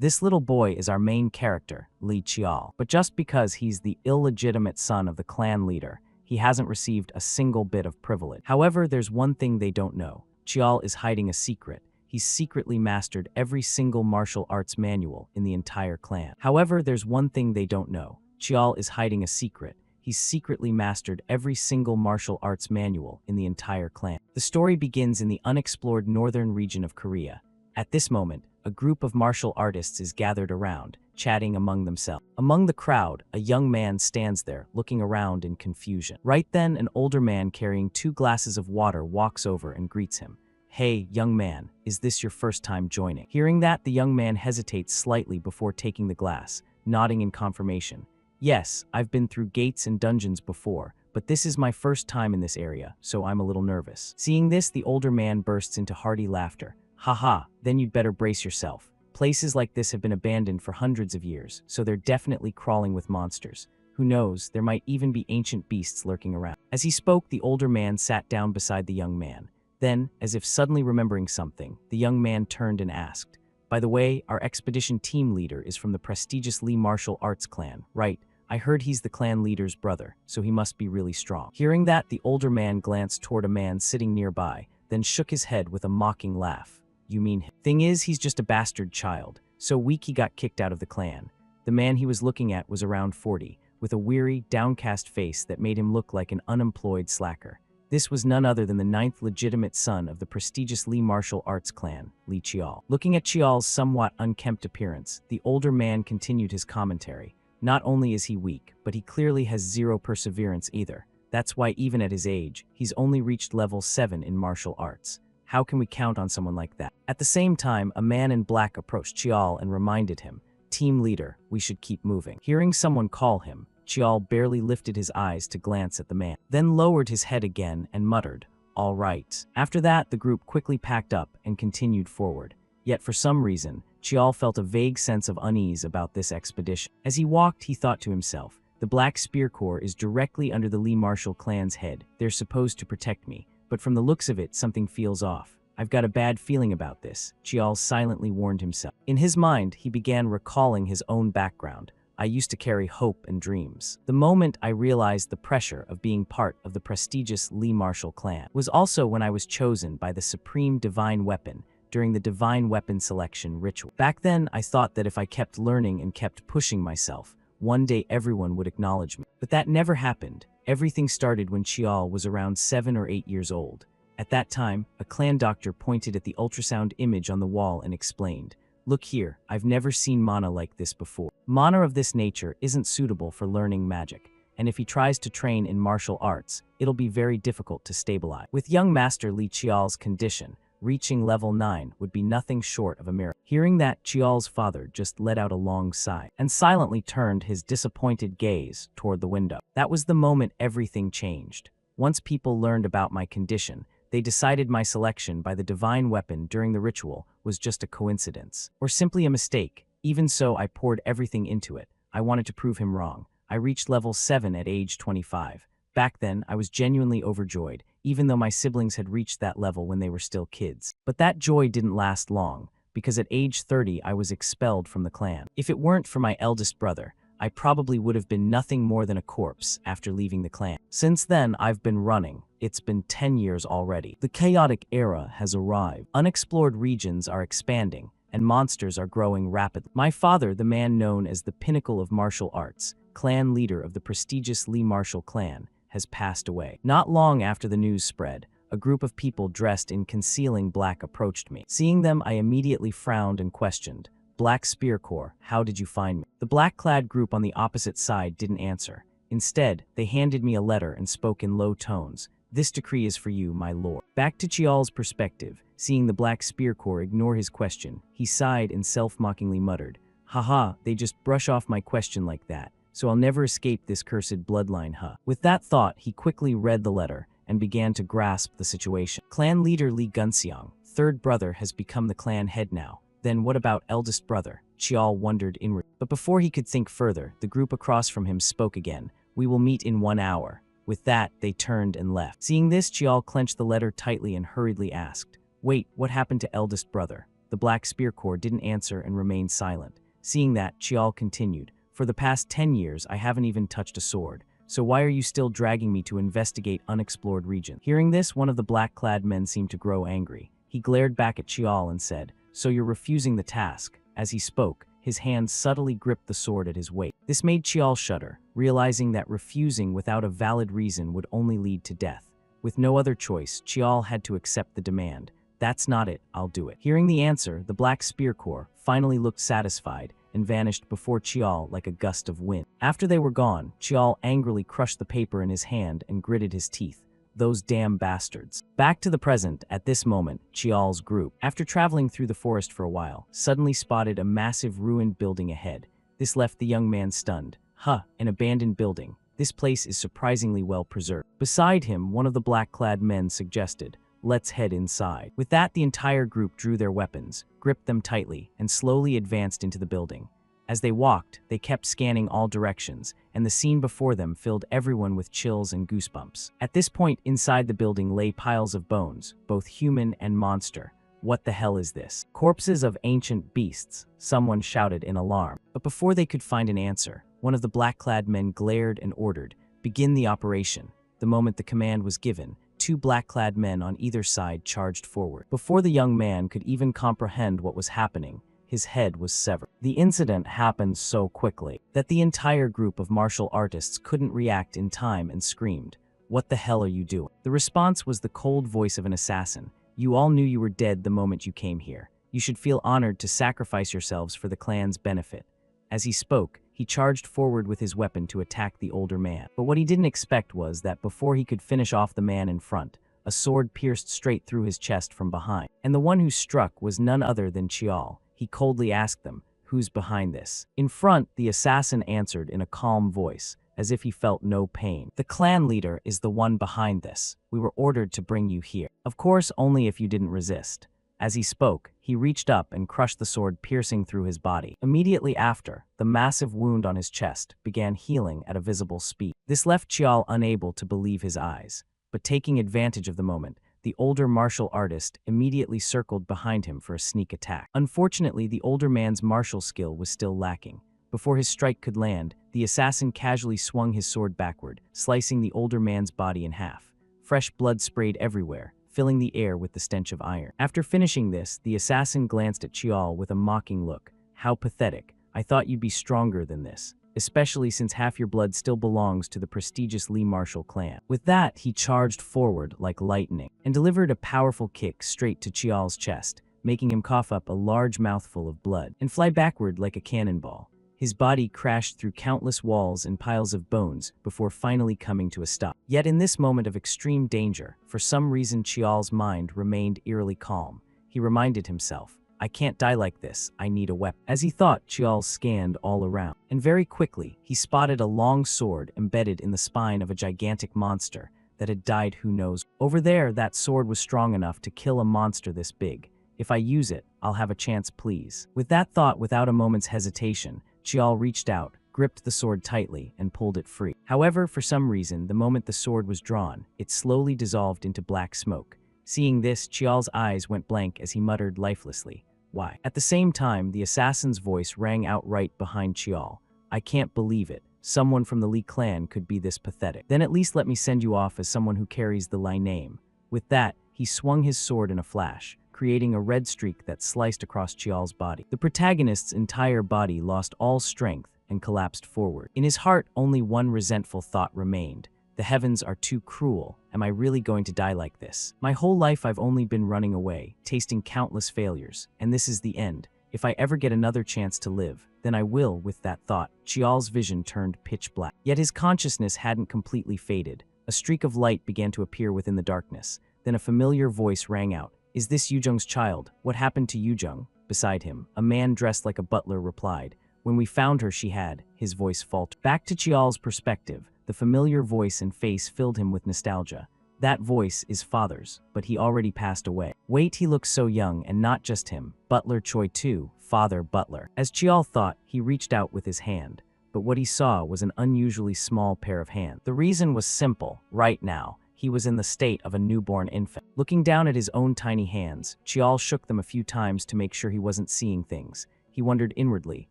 This little boy is our main character, Li Chial. But just because he's the illegitimate son of the clan leader, he hasn't received a single bit of privilege. However, there's one thing they don't know. Chial is hiding a secret. He's secretly mastered every single martial arts manual in the entire clan. However, there's one thing they don't know. Chial is hiding a secret. He's secretly mastered every single martial arts manual in the entire clan. The story begins in the unexplored northern region of Korea. At this moment, a group of martial artists is gathered around, chatting among themselves. Among the crowd, a young man stands there, looking around in confusion. Right then, an older man carrying 2 glasses of water walks over and greets him. "Hey, young man, is this your first time joining?" Hearing that, the young man hesitates slightly before taking the glass, nodding in confirmation. "Yes, I've been through gates and dungeons before, but this is my first time in this area, so I'm a little nervous." Seeing this, the older man bursts into hearty laughter. "Haha, then you'd better brace yourself. Places like this have been abandoned for hundreds of years, so they're definitely crawling with monsters. Who knows, there might even be ancient beasts lurking around." As he spoke, the older man sat down beside the young man. Then, as if suddenly remembering something, the young man turned and asked, "By the way, our expedition team leader is from the prestigious Lee Martial Arts clan, right? I heard he's the clan leader's brother, so he must be really strong." Hearing that, the older man glanced toward a man sitting nearby, then shook his head with a mocking laugh. "You mean him? Thing is, he's just a bastard child, so weak he got kicked out of the clan." The man he was looking at was around 40, with a weary, downcast face that made him look like an unemployed slacker. This was none other than the 9th legitimate son of the prestigious Lee Martial Arts clan, Li Chial. Looking at Chial's somewhat unkempt appearance, the older man continued his commentary. "Not only is he weak, but he clearly has 0 perseverance either. That's why even at his age, he's only reached level 7 in martial arts. How can we count on someone like that?" At the same time, a man in black approached Chial and reminded him, "Team leader, we should keep moving." Hearing someone call him, Chial barely lifted his eyes to glance at the man, then lowered his head again and muttered, "All right." After that, the group quickly packed up and continued forward. Yet for some reason, Chial felt a vague sense of unease about this expedition. As he walked, he thought to himself, "The Black Spear Corps is directly under the Lee Martial clan's head. They're supposed to protect me, but from the looks of it, something feels off. I've got a bad feeling about this," Chial silently warned himself. In his mind, he began recalling his own background. "I used to carry hope and dreams. The moment I realized the pressure of being part of the prestigious Lee Martial clan was also when I was chosen by the supreme divine weapon during the divine weapon selection ritual. Back then, I thought that if I kept learning and kept pushing myself, one day everyone would acknowledge me. But that never happened. Everything started when Chial was around 7 or 8 years old. At that time, a clan doctor pointed at the ultrasound image on the wall and explained, 'Look here, I've never seen mana like this before. Mana of this nature isn't suitable for learning magic, and if he tries to train in martial arts, it'll be very difficult to stabilize. With young Master Li Chial's condition, reaching level 9 would be nothing short of a miracle.'" Hearing that, Chial's father just let out a long sigh and silently turned his disappointed gaze toward the window. That was the moment everything changed. Once people learned about my condition, they decided my selection by the divine weapon during the ritual was just a coincidence, or simply a mistake. Even so, I poured everything into it. I wanted to prove him wrong. I reached level 7 at age 25. Back then, I was genuinely overjoyed, even though my siblings had reached that level when they were still kids. But that joy didn't last long, because at age 30 I was expelled from the clan. If it weren't for my eldest brother, I probably would have been nothing more than a corpse after leaving the clan. Since then, I've been running. It's been 10 years already. The chaotic era has arrived. Unexplored regions are expanding, and monsters are growing rapidly. My father, the man known as the pinnacle of martial arts, clan leader of the prestigious Lee Martial clan, has passed away. Not long after the news spread, a group of people dressed in concealing black approached me. Seeing them, I immediately frowned and questioned, "Black Spear Corps, how did you find me?" The black-clad group on the opposite side didn't answer. Instead, they handed me a letter and spoke in low tones. "This decree is for you, my lord." Back to Chial's perspective, seeing the Black Spear Corps ignore his question, he sighed and self-mockingly muttered, "Haha, they just brush off my question like that, so I'll never escape this cursed bloodline, huh?" With that thought, he quickly read the letter and began to grasp the situation. Clan leader Li Gunseong, third brother, has become the clan head now. Then what about eldest brother? Chial wondered inwardly. But before he could think further, the group across from him spoke again. "We will meet in 1 hour." With that, they turned and left. Seeing this, Chial clenched the letter tightly and hurriedly asked, "Wait, what happened to eldest brother? The Black Spear Corps didn't answer and remained silent. Seeing that, Chial continued, "For the past 10 years, I haven't even touched a sword. So why are you still dragging me to investigate unexplored regions?" Hearing this, one of the black-clad men seemed to grow angry. He glared back at Chial and said, "So you're refusing the task?" As he spoke, his hand subtly gripped the sword at his waist. This made Chial shudder, realizing that refusing without a valid reason would only lead to death. With no other choice, Chial had to accept the demand. "That's not it, I'll do it." Hearing the answer, the Black Spear Corps finally looked satisfied and vanished before Chial like a gust of wind. After they were gone, Chial angrily crushed the paper in his hand and gritted his teeth. "Those damn bastards." Back to the present, at this moment, Chial's group, after traveling through the forest for a while, suddenly spotted a massive ruined building ahead. This left the young man stunned. An abandoned building. This place is surprisingly well preserved. Beside him, one of the black-clad men suggested, "Let's head inside." With that, the entire group drew their weapons, gripped them tightly, and slowly advanced into the building. As they walked, they kept scanning all directions, and the scene before them filled everyone with chills and goosebumps. At this point, inside the building lay piles of bones, both human and monster. "What the hell is this?" "Corpses of ancient beasts," someone shouted in alarm. But before they could find an answer, one of the black-clad men glared and ordered, "Begin the operation." The moment the command was given, two black-clad men on either side charged forward. Before the young man could even comprehend what was happening, his head was severed. The incident happened so quickly that the entire group of martial artists couldn't react in time and screamed, "What the hell are you doing?" The response was the cold voice of an assassin. "You all knew you were dead the moment you came here. You should feel honored to sacrifice yourselves for the clan's benefit." As he spoke, he charged forward with his weapon to attack the older man. But what he didn't expect was that before he could finish off the man in front, a sword pierced straight through his chest from behind. And the one who struck was none other than Chial. He coldly asked them, "Who's behind this?" In front, the assassin answered in a calm voice, as if he felt no pain. "The clan leader is the one behind this. We were ordered to bring you here. Of course, only if you didn't resist." As he spoke, he reached up and crushed the sword, piercing through his body. Immediately after, the massive wound on his chest began healing at a visible speed. This left Chial unable to believe his eyes. But taking advantage of the moment, the older martial artist immediately circled behind him for a sneak attack. Unfortunately, the older man's martial skill was still lacking. Before his strike could land, the assassin casually swung his sword backward, slicing the older man's body in half. Fresh blood sprayed everywhere, filling the air with the stench of iron. After finishing this, the assassin glanced at Chial with a mocking look. "How pathetic. I thought you'd be stronger than this, especially since half your blood still belongs to the prestigious Lee Marshall clan." With that, he charged forward like lightning and delivered a powerful kick straight to Chial's chest, making him cough up a large mouthful of blood and fly backward like a cannonball. His body crashed through countless walls and piles of bones before finally coming to a stop. Yet in this moment of extreme danger, for some reason Chial's mind remained eerily calm. He reminded himself, "I can't die like this, I need a weapon." As he thought, Chial scanned all around, and very quickly he spotted a long sword embedded in the spine of a gigantic monster that had died who knows. Over there, that sword was strong enough to kill a monster this big. "If I use it, I'll have a chance, please." With that thought, without a moment's hesitation, Chial reached out, gripped the sword tightly, and pulled it free. However, for some reason, the moment the sword was drawn, it slowly dissolved into black smoke. Seeing this, Chial's eyes went blank as he muttered lifelessly, "Why?" At the same time, the assassin's voice rang out right behind Chial. "I can't believe it. Someone from the Lee clan could be this pathetic. Then at least let me send you off as someone who carries the Lee name." With that, he swung his sword in a flash, creating a red streak that sliced across Chial's body. The protagonist's entire body lost all strength and collapsed forward. In his heart, only one resentful thought remained. "The heavens are too cruel. Am I really going to die like this? My whole life I've only been running away, tasting countless failures, and this is the end. If I ever get another chance to live, then I will." With that thought, Chial's vision turned pitch black. Yet his consciousness hadn't completely faded. A streak of light began to appear within the darkness. Then a familiar voice rang out. "Is this Yujung's child? What happened to Yujung?" Beside him, a man dressed like a butler replied, "When we found her, she had." His voice faltered. Back to Chial's perspective, the familiar voice and face filled him with nostalgia. That voice is father's, but he already passed away. Wait, he looks so young, and not just him. Butler Choi too, Father Butler. As Chial thought, he reached out with his hand. But what he saw was an unusually small pair of hands. The reason was simple. Right now, He was in the state of a newborn infant. Looking down at his own tiny hands, Chial shook them a few times to make sure he wasn't seeing things. He wondered inwardly,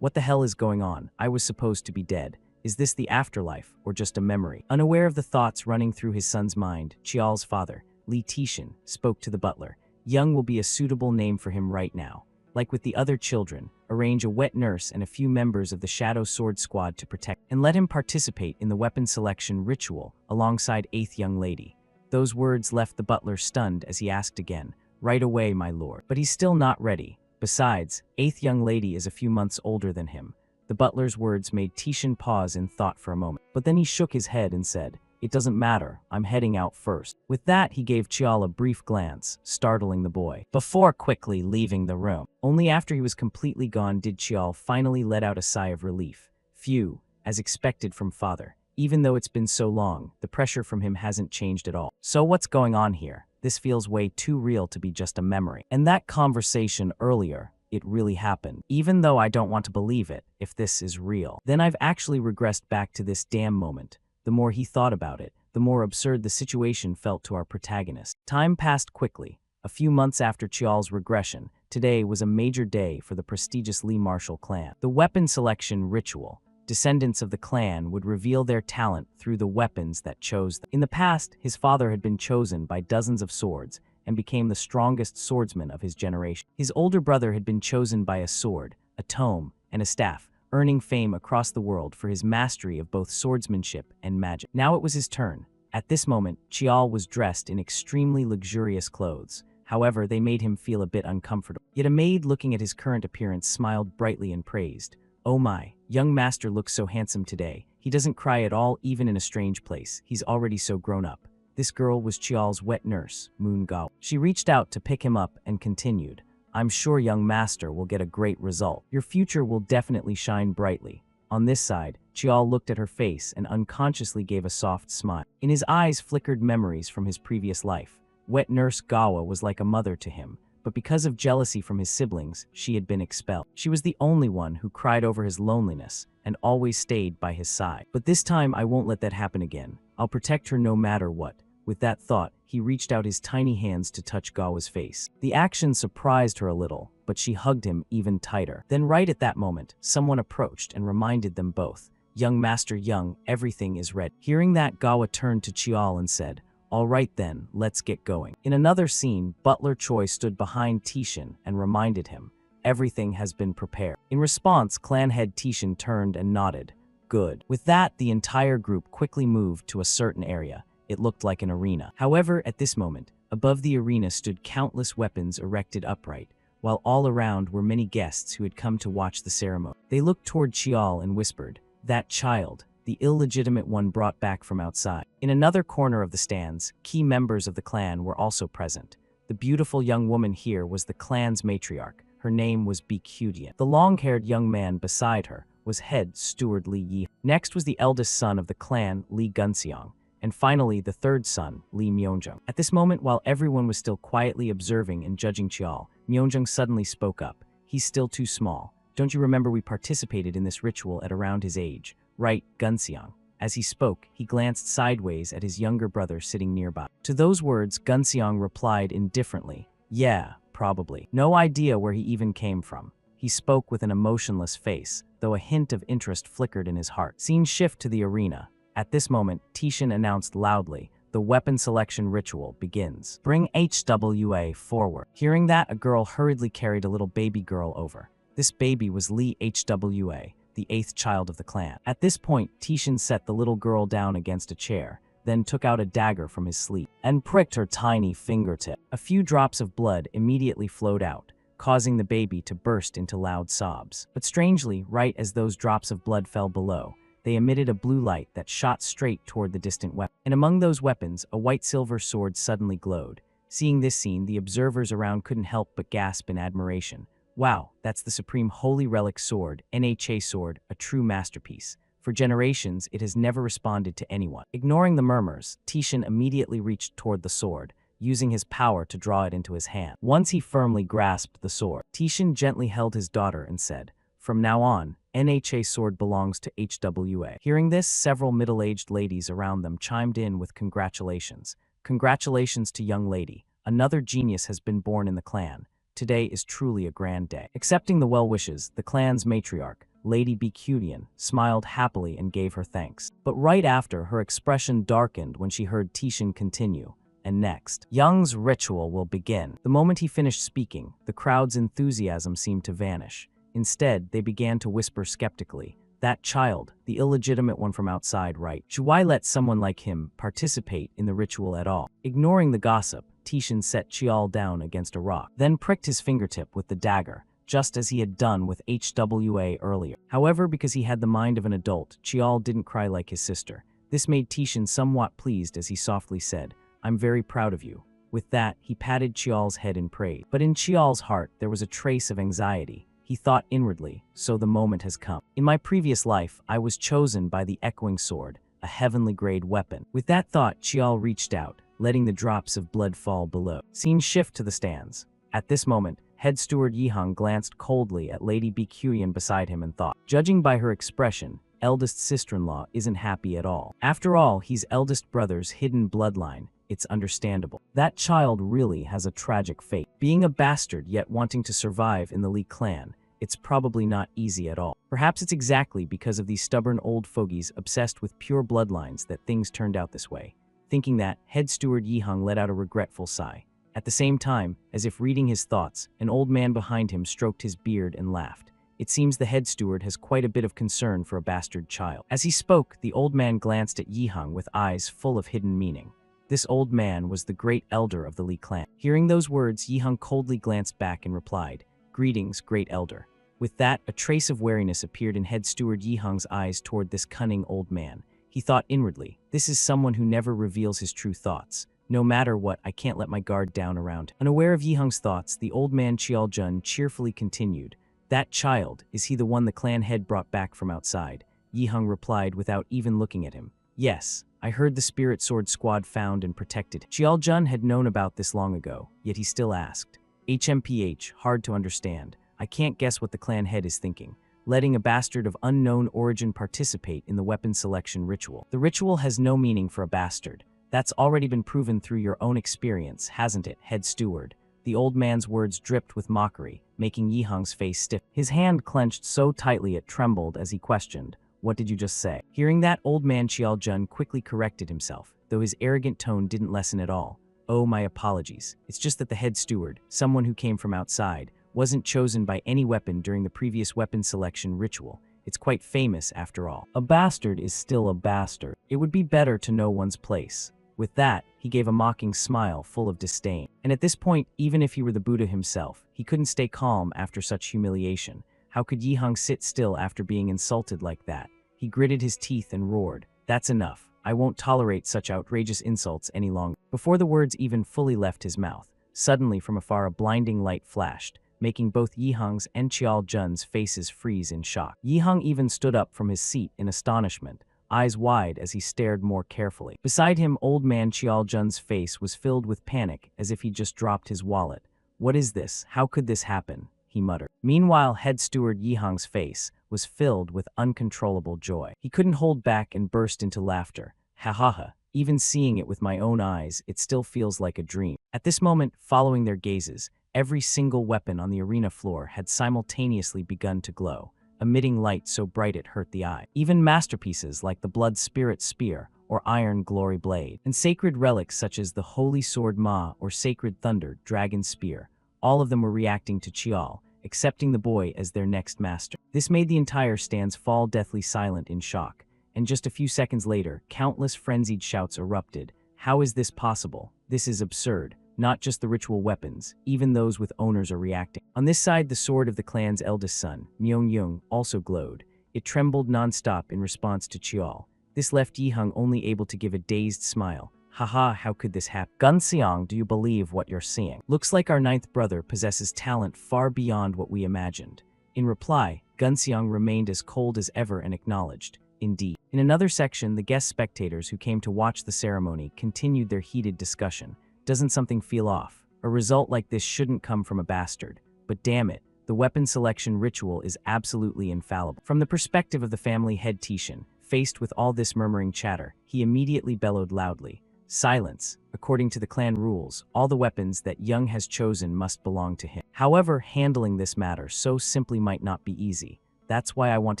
what the hell is going on? I was supposed to be dead. Is this the afterlife, or just a memory? Unaware of the thoughts running through his son's mind, Chial's father, Lee Tishin, spoke to the butler. Young will be a suitable name for him right now. Like with the other children, arrange a wet nurse and a few members of the Shadow Sword Squad to protect, and let him participate in the weapon selection ritual alongside 8th young lady. Those words left the butler stunned as he asked again, right away, my lord. But he's still not ready. Besides, 8th young lady is a few months older than him. The butler's words made Tishin pause in thought for a moment, but then he shook his head and said, it doesn't matter, I'm heading out first. With that, he gave Chial a brief glance, startling the boy, before quickly leaving the room. Only after he was completely gone did Chial finally let out a sigh of relief. Phew, as expected from father. Even though it's been so long, the pressure from him hasn't changed at all. So what's going on here? This feels way too real to be just a memory. And that conversation earlier, it really happened. Even though I don't want to believe it, if this is real. Then I've actually regressed back to this damn moment. The more he thought about it, the more absurd the situation felt to our protagonist. Time passed quickly. A few months after Chial's regression, today was a major day for the prestigious Lee Marshall clan. The weapon selection ritual. Descendants of the clan would reveal their talent through the weapons that chose them. In the past, his father had been chosen by dozens of swords and became the strongest swordsman of his generation. His older brother had been chosen by a sword, a tome, and a staff, earning fame across the world for his mastery of both swordsmanship and magic. Now it was his turn. At this moment, Chial was dressed in extremely luxurious clothes. However, they made him feel a bit uncomfortable. Yet a maid looking at his current appearance smiled brightly and praised. Oh my, young master looks so handsome today. He doesn't cry at all even in a strange place. He's already so grown up. This girl was Chial's wet nurse, Manga. She reached out to pick him up and continued. I'm sure young master will get a great result. Your future will definitely shine brightly. On this side, Chial looked at her face and unconsciously gave a soft smile. In his eyes flickered memories from his previous life. Wet nurse Gawa was like a mother to him, but because of jealousy from his siblings, she had been expelled. She was the only one who cried over his loneliness and always stayed by his side. But this time I won't let that happen again. I'll protect her no matter what. With that thought, he reached out his tiny hands to touch Gawa's face. The action surprised her a little, but she hugged him even tighter. Then right at that moment, someone approached and reminded them both, Young Master Young, everything is ready. Hearing that, Gawa turned to Chial and said, all right then, let's get going. In another scene, Butler Choi stood behind Tishin and reminded him, everything has been prepared. In response, clan head Tishin turned and nodded. Good. With that, the entire group quickly moved to a certain area. It looked like an arena. However, at this moment, above the arena stood countless weapons erected upright, while all around were many guests who had come to watch the ceremony. They looked toward Chial and whispered, that child, the illegitimate one brought back from outside. In another corner of the stands, key members of the clan were also present. The beautiful young woman here was the clan's matriarch. Her name was Baekudian. The long-haired young man beside her was head steward Lee Yi. Next was the eldest son of the clan, Lee Gunseong. And finally, the third son, Lee Myeongjung. At this moment, while everyone was still quietly observing and judging Chial, Myeongjung suddenly spoke up. He's still too small. Don't you remember we participated in this ritual at around his age? Right, Gunseong. As he spoke, he glanced sideways at his younger brother sitting nearby. To those words, Gunseong replied indifferently, yeah, probably. No idea where he even came from. He spoke with an emotionless face, though a hint of interest flickered in his heart. Scene shift to the arena. At this moment, Tishin announced loudly, the weapon selection ritual begins. Bring HWA forward. Hearing that, a girl hurriedly carried a little baby girl over. This baby was Lee HWA, the 8th child of the clan. At this point, Tishin set the little girl down against a chair, then took out a dagger from his sleeve and pricked her tiny fingertip. A few drops of blood immediately flowed out, causing the baby to burst into loud sobs. But strangely, right as those drops of blood fell below, they emitted a blue light that shot straight toward the distant weapon. And among those weapons, a white-silver sword suddenly glowed. Seeing this scene, the observers around couldn't help but gasp in admiration. Wow, that's the supreme holy relic sword, NHA sword, a true masterpiece. For generations, it has never responded to anyone. Ignoring the murmurs, Tishin immediately reached toward the sword, using his power to draw it into his hand. Once he firmly grasped the sword, Tishin gently held his daughter and said, From now on, NHA sword belongs to HWA. Hearing this, several middle-aged ladies around them chimed in with congratulations. Congratulations to young lady. Another genius has been born in the clan. Today is truly a grand day. Accepting the well wishes, the clan's matriarch, Lady Bcutian, smiled happily and gave her thanks. But right after, her expression darkened when she heard Tishan continue. And next, Young's ritual will begin. The moment he finished speaking, the crowd's enthusiasm seemed to vanish. Instead, they began to whisper skeptically, "That child, the illegitimate one from outside, right? Why let someone like him participate in the ritual at all?" Ignoring the gossip, Tishan set Chial down against a rock, then pricked his fingertip with the dagger, just as he had done with HWA earlier. However, because he had the mind of an adult, Chial didn't cry like his sister. This made Tishan somewhat pleased as he softly said, "I'm very proud of you." With that, he patted Chial's head in praise. But in Chial's heart, there was a trace of anxiety. He thought inwardly, so the moment has come. In my previous life, I was chosen by the echoing sword, a heavenly grade weapon. With that thought, Chial reached out, letting the drops of blood fall below. Scene shift to the stands. At this moment, head steward Yihang glanced coldly at Lady Bcutian beside him and thought, judging by her expression, eldest sister-in-law isn't happy at all. After all, he's eldest brother's hidden bloodline. It's understandable. That child really has a tragic fate. Being a bastard yet wanting to survive in the Li clan, it's probably not easy at all. Perhaps it's exactly because of these stubborn old fogies obsessed with pure bloodlines that things turned out this way. Thinking that, head steward Yihang let out a regretful sigh. At the same time, as if reading his thoughts, an old man behind him stroked his beard and laughed. It seems the head steward has quite a bit of concern for a bastard child. As he spoke, the old man glanced at Yihang with eyes full of hidden meaning. This old man was the great elder of the Li clan. Hearing those words, Yihang coldly glanced back and replied, "Greetings, great elder." With that, a trace of wariness appeared in head steward Yihang's eyes toward this cunning old man. He thought inwardly, this is someone who never reveals his true thoughts. No matter what, I can't let my guard down around him. Unaware of Yihang's thoughts, the old man Chialjun cheerfully continued, "That child, is he the one the clan head brought back from outside?" Yihang replied without even looking at him, "Yes, I heard the spirit sword squad found and protected." Chialjun had known about this long ago, yet he still asked, "HMPH, hard to understand. I can't guess what the clan head is thinking. Letting a bastard of unknown origin participate in the weapon selection ritual. The ritual has no meaning for a bastard. That's already been proven through your own experience, hasn't it, head steward?" The old man's words dripped with mockery, making Yihang's face stiff. His hand clenched so tightly it trembled as he questioned, "What did you just say?" Hearing that, old man Chialjun quickly corrected himself, though his arrogant tone didn't lessen at all. "Oh, my apologies. It's just that the head steward, someone who came from outside, wasn't chosen by any weapon during the previous weapon selection ritual. It's quite famous after all. A bastard is still a bastard. It would be better to know one's place." With that, he gave a mocking smile full of disdain. And at this point, even if he were the Buddha himself, he couldn't stay calm after such humiliation. How could Yihang sit still after being insulted like that? He gritted his teeth and roared, "That's enough. I won't tolerate such outrageous insults any longer." Before the words even fully left his mouth, suddenly from afar a blinding light flashed, making both Yihang's and Chialjun's faces freeze in shock. Yihang even stood up from his seat in astonishment, eyes wide as he stared more carefully. Beside him, old man Chialjun's face was filled with panic, as if he'd just dropped his wallet. "What is this? How could this happen?" he muttered. Meanwhile, head steward Yihang's face was filled with uncontrollable joy. He couldn't hold back and burst into laughter. "Ha ha ha. Even seeing it with my own eyes, it still feels like a dream." At this moment, following their gazes, every single weapon on the arena floor had simultaneously begun to glow, emitting light so bright it hurt the eye. Even masterpieces like the Blood Spirit Spear or Iron Glory Blade, and sacred relics such as the Holy Sword Ma or Sacred Thunder Dragon Spear, all of them were reacting to Chial, accepting the boy as their next master. This made the entire stands fall deathly silent in shock, and just a few seconds later, countless frenzied shouts erupted. "How is this possible? This is absurd. Not just the ritual weapons, even those with owners are reacting." On this side, the sword of the clan's eldest son, Myeongyung, also glowed. It trembled non-stop in response to Chial. This left Yihang only able to give a dazed smile. "Haha, how could this happen? Gunseong, do you believe what you're seeing? Looks like our ninth brother possesses talent far beyond what we imagined." In reply, Gunseong remained as cold as ever and acknowledged, "Indeed." In another section, the guest spectators who came to watch the ceremony continued their heated discussion. "Doesn't something feel off? A result like this shouldn't come from a bastard. But damn it, the weapon selection ritual is absolutely infallible. From the perspective of the family head Tishan, faced with all this murmuring chatter, he immediately bellowed loudly, "Silence! According to the clan rules, all the weapons that Young has chosen must belong to him." However, handling this matter so simply might not be easy. That's why I want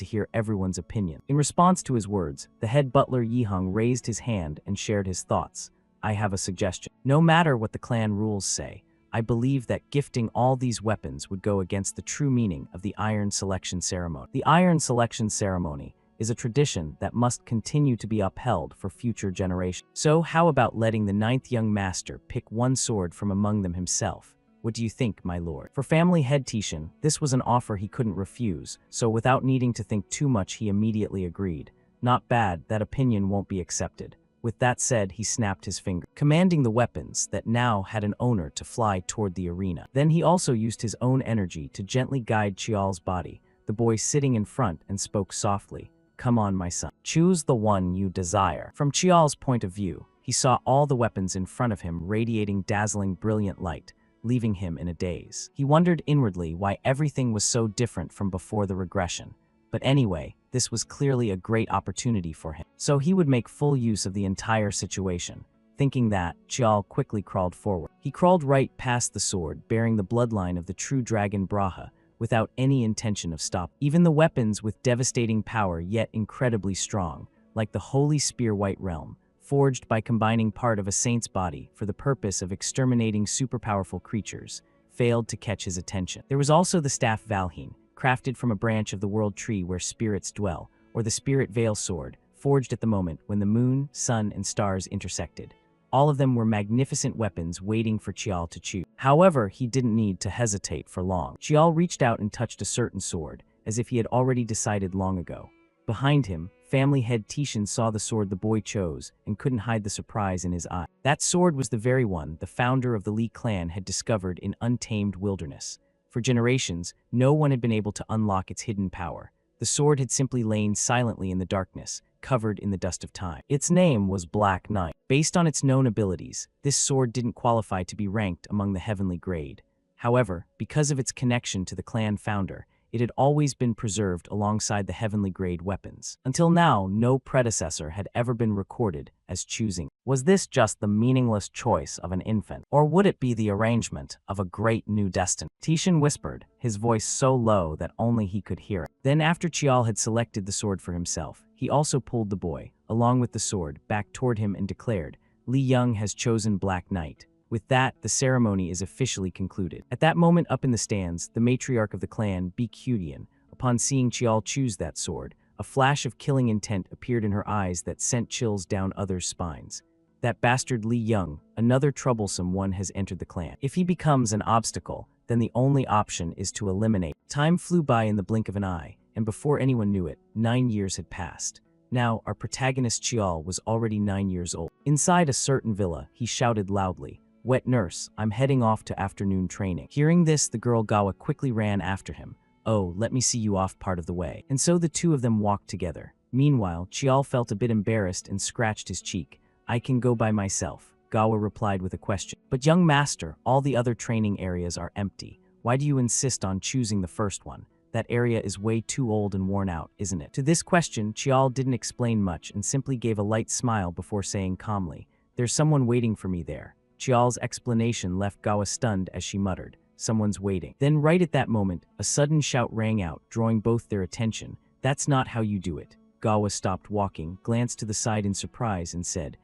to hear everyone's opinion. In response to his words, the head butler Yihung raised his hand and shared his thoughts. "I have a suggestion. No matter what the clan rules say, I believe that gifting all these weapons would go against the true meaning of the Iron Selection Ceremony. The Iron Selection Ceremony is a tradition that must continue to be upheld for future generations. So how about letting the 9th young master pick one sword from among them himself? What do you think, my lord?" For family head Tishan, this was an offer he couldn't refuse, so without needing to think too much he immediately agreed. "Not bad, that opinion won't be accepted." With that said, he snapped his finger, commanding the weapons that now had an owner to fly toward the arena. Then he also used his own energy to gently guide Chial's body, the boy sitting in front, and spoke softly, "Come on, my son. Choose the one you desire." From Chial's point of view, he saw all the weapons in front of him radiating dazzling brilliant light, leaving him in a daze. He wondered inwardly why everything was so different from before the regression. But anyway, this was clearly a great opportunity for him. So he would make full use of the entire situation. Thinking that, Chial quickly crawled forward. He crawled right past the sword, bearing the bloodline of the true dragon Braha, without any intention of stopping. Even the weapons with devastating power yet incredibly strong, like the Holy Spear White Realm, forged by combining part of a saint's body for the purpose of exterminating superpowerful creatures, failed to catch his attention. There was also the staff Valheen, crafted from a branch of the world tree where spirits dwell, or the Spirit Veil sword, forged at the moment when the moon, sun, and stars intersected. All of them were magnificent weapons waiting for Chial to choose. However, he didn't need to hesitate for long. Chial reached out and touched a certain sword, as if he had already decided long ago. Behind him, family head Tishan saw the sword the boy chose and couldn't hide the surprise in his eye. That sword was the very one the founder of the Li clan had discovered in Untamed Wilderness. For generations, no one had been able to unlock its hidden power. The sword had simply lain silently in the darkness, covered in the dust of time. Its name was Black Knight. Based on its known abilities, this sword didn't qualify to be ranked among the heavenly grade. However, because of its connection to the clan founder, it had always been preserved alongside the heavenly grade weapons. Until now, no predecessor had ever been recorded as choosing. Was this just the meaningless choice of an infant, or would it be the arrangement of a great new destiny? Tishan whispered, his voice so low that only he could hear it. Then after Chial had selected the sword for himself, he also pulled the boy, along with the sword, back toward him and declared, "Li Young has chosen Black Knight." With that, the ceremony is officially concluded. At that moment up in the stands, the matriarch of the clan, Baekudian, upon seeing Chial choose that sword, a flash of killing intent appeared in her eyes that sent chills down others' spines. That bastard Li Young, another troublesome one, has entered the clan. If he becomes an obstacle, then the only option is to eliminate. Time flew by in the blink of an eye, and before anyone knew it, 9 years had passed. Now, our protagonist Chial was already 9 years old. Inside a certain villa, he shouted loudly, "Wet nurse, I'm heading off to afternoon training." Hearing this, the girl Gawa quickly ran after him. "Oh, let me see you off part of the way." And so the two of them walked together. Meanwhile, Chial felt a bit embarrassed and scratched his cheek. "I can go by myself," Gawa replied with a question. "But young master, all the other training areas are empty. Why do you insist on choosing the first one? That area is way too old and worn out, isn't it?" To this question, Chial didn't explain much and simply gave a light smile before saying calmly, "There's someone waiting for me there." Chial's explanation left Gawa stunned as she muttered, "Someone's waiting." Then right at that moment, a sudden shout rang out, drawing both their attention. "That's not how you do it." Gawa stopped walking, glanced to the side in surprise, and said,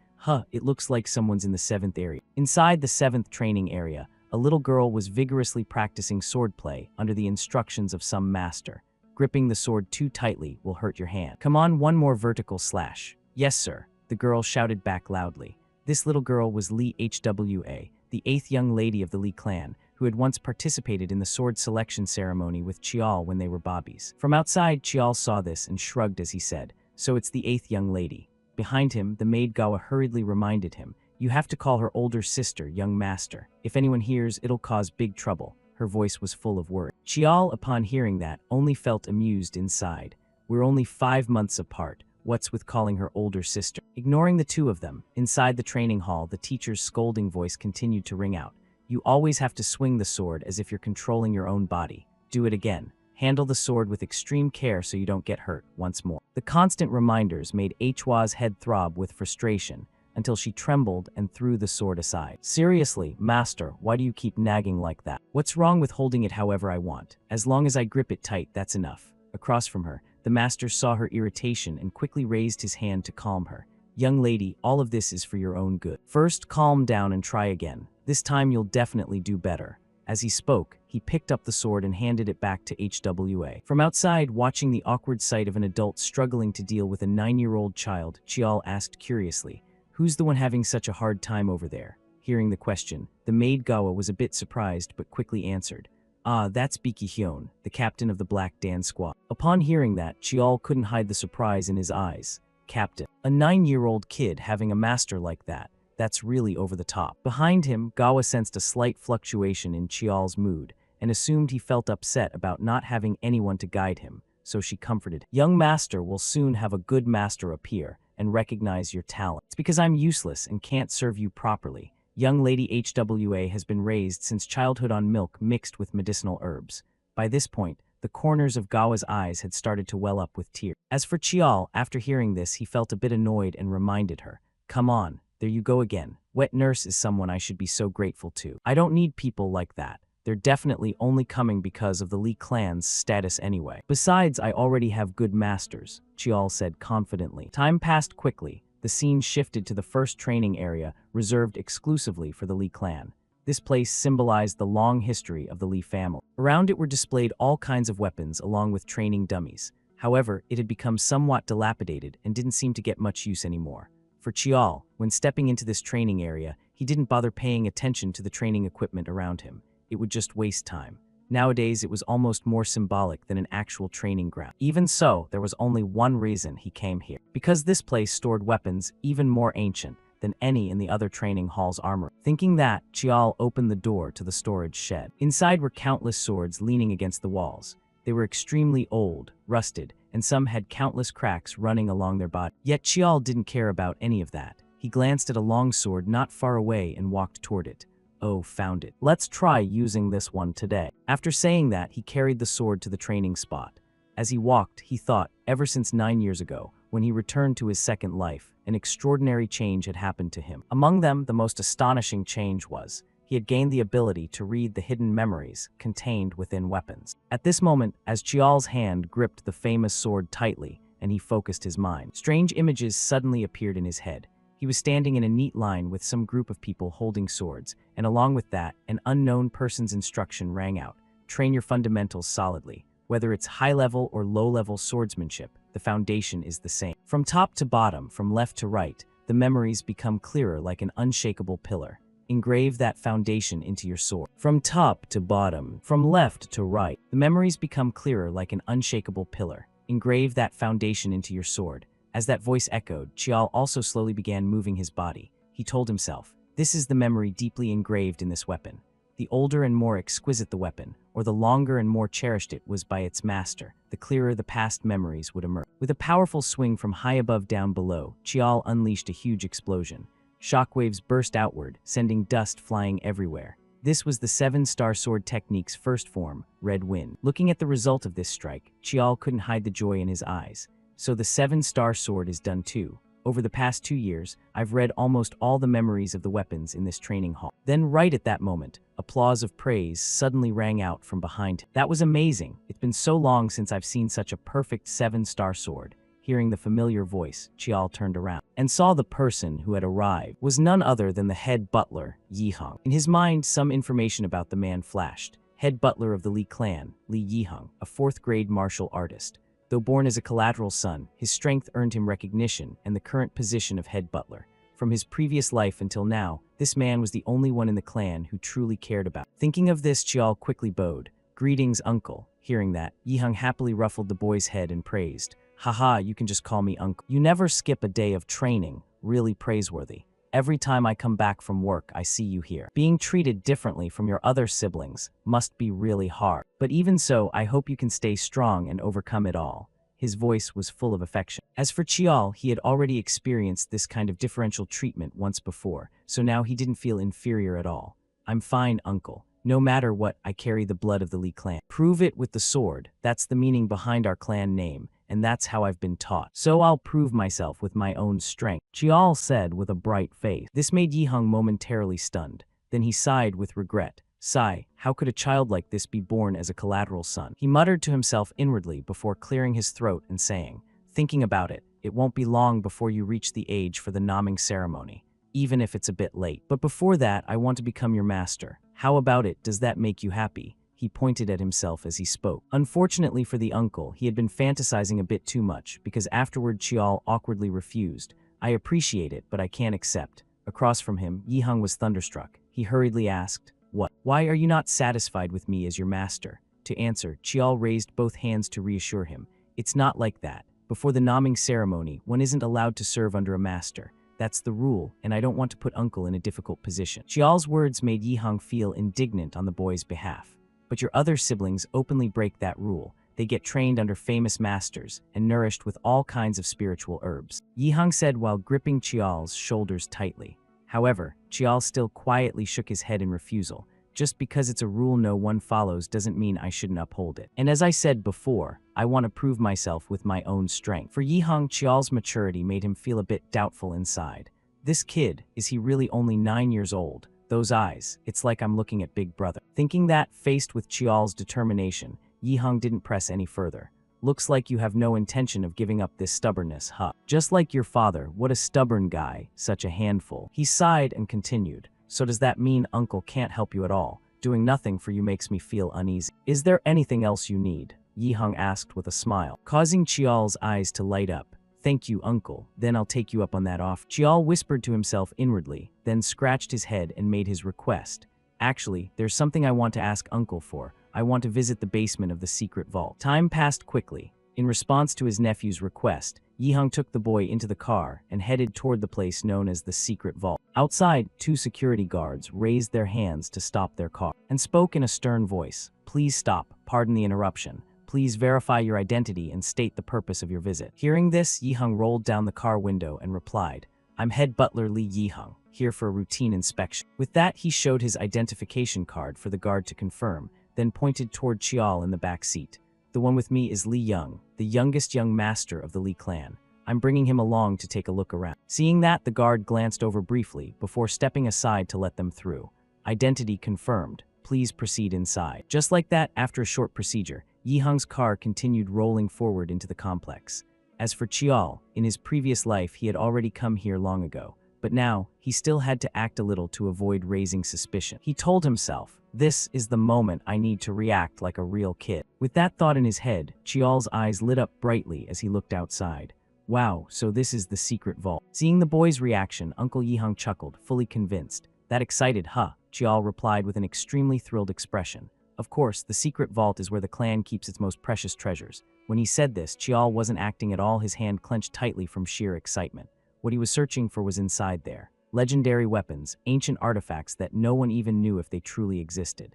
It looks like someone's in the 7th area." Inside the 7th training area, a little girl was vigorously practicing swordplay under the instructions of some master. "Gripping the sword too tightly will hurt your hand. Come on, one more vertical slash." "Yes, sir," the girl shouted back loudly. This little girl was Li Hwa, the 8th young lady of the Li clan, who had once participated in the sword selection ceremony with Chial when they were bobbies. From outside, Chial saw this and shrugged as he said, "So it's the 8th young lady." Behind him, the maid Gawa hurriedly reminded him, "You have to call her older sister, young master. If anyone hears, it'll cause big trouble." Her voice was full of worry. Chial, upon hearing that, only felt amused inside. "We're only 5 months apart. What's with calling her older sister?" Ignoring the two of them, inside the training hall, the teacher's scolding voice continued to ring out. "You always have to swing the sword as if you're controlling your own body. do it again. Handle the sword with extreme care so you don't get hurt once more. The constant reminders made Hwa's head throb with frustration until she trembled and threw the sword aside. Seriously, master, why do you keep nagging like that? What's wrong with holding it however I want? As long as I grip it tight, that's enough. Across from her, the master saw her irritation and quickly raised his hand to calm her. Young lady, all of this is for your own good. First, calm down and try again. This time you'll definitely do better. As he spoke, he picked up the sword and handed it back to Hwa. From outside, watching the awkward sight of an adult struggling to deal with a 9-year-old child, Chial asked curiously, "Who's the one having such a hard time over there?" Hearing the question, the maid Gawa was a bit surprised but quickly answered, "Ah, that's Biki Hyun, the captain of the Black Dan Squad." Upon hearing that, Chial couldn't hide the surprise in his eyes. Captain. A 9-year-old kid having a master like that. That's really over the top. Behind him, Gawa sensed a slight fluctuation in Chial's mood and assumed he felt upset about not having anyone to guide him, so she comforted him. "Young master will soon have a good master appear and recognize your talent. It's because I'm useless and can't serve you properly. Young lady Hwa has been raised since childhood on milk mixed with medicinal herbs." By this point, the corners of Gawa's eyes had started to well up with tears. As for Chial, after hearing this, he felt a bit annoyed and reminded her, "Come on. There you go again. Wet nurse is someone I should be so grateful to. I don't need people like that. They're definitely only coming because of the Lee clan's status anyway. Besides, I already have good masters," Chial said confidently. Time passed quickly. The scene shifted to the first training area reserved exclusively for the Lee clan. This place symbolized the long history of the Lee family. Around it were displayed all kinds of weapons along with training dummies. However, it had become somewhat dilapidated and didn't seem to get much use anymore. For Chial, when stepping into this training area, he didn't bother paying attention to the training equipment around him. It would just waste time. Nowadays, it was almost more symbolic than an actual training ground. Even so, there was only one reason he came here. Because this place stored weapons even more ancient than any in the other training hall's armor. Thinking that, Chial opened the door to the storage shed. Inside were countless swords leaning against the walls. They were extremely old, rusted, and some had countless cracks running along their body. Yet Chial didn't care about any of that. He glanced at a long sword not far away and walked toward it. "Oh, found it. Let's try using this one today." After saying that, he carried the sword to the training spot. As he walked, he thought, ever since 9 years ago, when he returned to his second life, an extraordinary change had happened to him. Among them, the most astonishing change was, he had gained the ability to read the hidden memories contained within weapons. At this moment, as Chial's hand gripped the famous sword tightly and he focused his mind, strange images suddenly appeared in his head. He was standing in a neat line with some group of people holding swords, and along with that, an unknown person's instruction rang out, "Train your fundamentals solidly. Whether it's high-level or low-level swordsmanship, the foundation is the same." From top to bottom, from left to right, the memories become clearer like an unshakable pillar. Engrave that foundation into your sword. From top to bottom, from left to right, the memories become clearer like an unshakable pillar. Engrave that foundation into your sword. As that voice echoed, Chial also slowly began moving his body. He told himself, "This is the memory deeply engraved in this weapon." The older and more exquisite the weapon, or the longer and more cherished it was by its master, the clearer the past memories would emerge. With a powerful swing from high above down below, Chial unleashed a huge explosion. Shockwaves burst outward, sending dust flying everywhere. This was the 7-star sword technique's first form, Red Wind. Looking at the result of this strike, Chial couldn't hide the joy in his eyes. So the 7-star sword is done too. Over the past 2 years, I've read almost all the memories of the weapons in this training hall. Then right at that moment, applause of praise suddenly rang out from behind him. "That was amazing. It's been so long since I've seen such a perfect 7-star sword." Hearing the familiar voice, Chial turned around and saw the person who had arrived was none other than the head butler, Yihung. In his mind, some information about the man flashed. Head butler of the Lee clan, Lee Yihung, a 4th-grade martial artist. Though born as a collateral son, his strength earned him recognition and the current position of head butler. From his previous life until now, this man was the only one in the clan who truly cared about him. Thinking of this, Chial quickly bowed. "Greetings, uncle." Hearing that, Yihung happily ruffled the boy's head and praised, "Haha, you can just call me uncle. You never skip a day of training, really praiseworthy. Every time I come back from work, I see you here. Being treated differently from your other siblings must be really hard. But even so, I hope you can stay strong and overcome it all." His voice was full of affection. As for Chial, he had already experienced this kind of differential treatment once before, so now he didn't feel inferior at all. "I'm fine, uncle. No matter what, I carry the blood of the Li clan. Prove it with the sword. That's the meaning behind our clan name, and that's how I've been taught. So I'll prove myself with my own strength, Chial said with a bright face. This made Yihang momentarily stunned. Then he sighed with regret. Sigh, how could a child like this be born as a collateral son? He muttered to himself inwardly before clearing his throat and saying, thinking about it, it won't be long before you reach the age for the naming ceremony, even if it's a bit late. But before that, I want to become your master. How about it? Does that make you happy? He pointed at himself as he spoke. Unfortunately for the uncle, he had been fantasizing a bit too much, because afterward Chial awkwardly refused. I appreciate it, but I can't accept. Across from him, Yihang was thunderstruck. He hurriedly asked, what? Why are you not satisfied with me as your master? To answer, Chial raised both hands to reassure him. It's not like that. Before the naming ceremony, one isn't allowed to serve under a master. That's the rule, and I don't want to put uncle in a difficult position. Chial's words made Yihang feel indignant on the boy's behalf. But your other siblings openly break that rule. They get trained under famous masters and nourished with all kinds of spiritual herbs, Yihang said while gripping Chial's shoulders tightly. However, Chial still quietly shook his head in refusal. Just because it's a rule no one follows doesn't mean I shouldn't uphold it. And as I said before, I want to prove myself with my own strength. For Yihang, Chial's maturity made him feel a bit doubtful inside. This kid, is he really only 9 years old? Those eyes, it's like I'm looking at Big Brother. Thinking that, faced with Chial's determination, Yihang didn't press any further. Looks like you have no intention of giving up this stubbornness, huh? Just like your father, what a stubborn guy, such a handful. He sighed and continued. So does that mean uncle can't help you at all? Doing nothing for you makes me feel uneasy. Is there anything else you need? Yihang asked with a smile, causing Chial's eyes to light up. Thank you, uncle. Then I'll take you up on that offer. Chial whispered to himself inwardly, then scratched his head and made his request. Actually, there's something I want to ask uncle for. I want to visit the basement of the secret vault. Time passed quickly. In response to his nephew's request, Yihang took the boy into the car and headed toward the place known as the secret vault. Outside, 2 security guards raised their hands to stop their car and spoke in a stern voice. Please stop. Pardon the interruption. Please verify your identity and state the purpose of your visit. Hearing this, Yihang rolled down the car window and replied, I'm head butler Li Yihang, here for a routine inspection. With that, he showed his identification card for the guard to confirm, then pointed toward Chial in the back seat. The one with me is Li Young, the youngest young master of the Li clan. I'm bringing him along to take a look around. Seeing that, the guard glanced over briefly before stepping aside to let them through. Identity confirmed. Please proceed inside. Just like that, after a short procedure, Yihang's car continued rolling forward into the complex. As for Chial, in his previous life he had already come here long ago, but now he still had to act a little to avoid raising suspicion. He told himself, this is the moment I need to react like a real kid. With that thought in his head, Chial's eyes lit up brightly as he looked outside. Wow, so this is the secret vault. Seeing the boy's reaction, Uncle Yihang chuckled, fully convinced. That excited, huh? Chial replied with an extremely thrilled expression. Of course, the secret vault is where the clan keeps its most precious treasures. When he said this, Chial wasn't acting at all, his hand clenched tightly from sheer excitement. What he was searching for was inside there. Legendary weapons, ancient artifacts that no one even knew if they truly existed.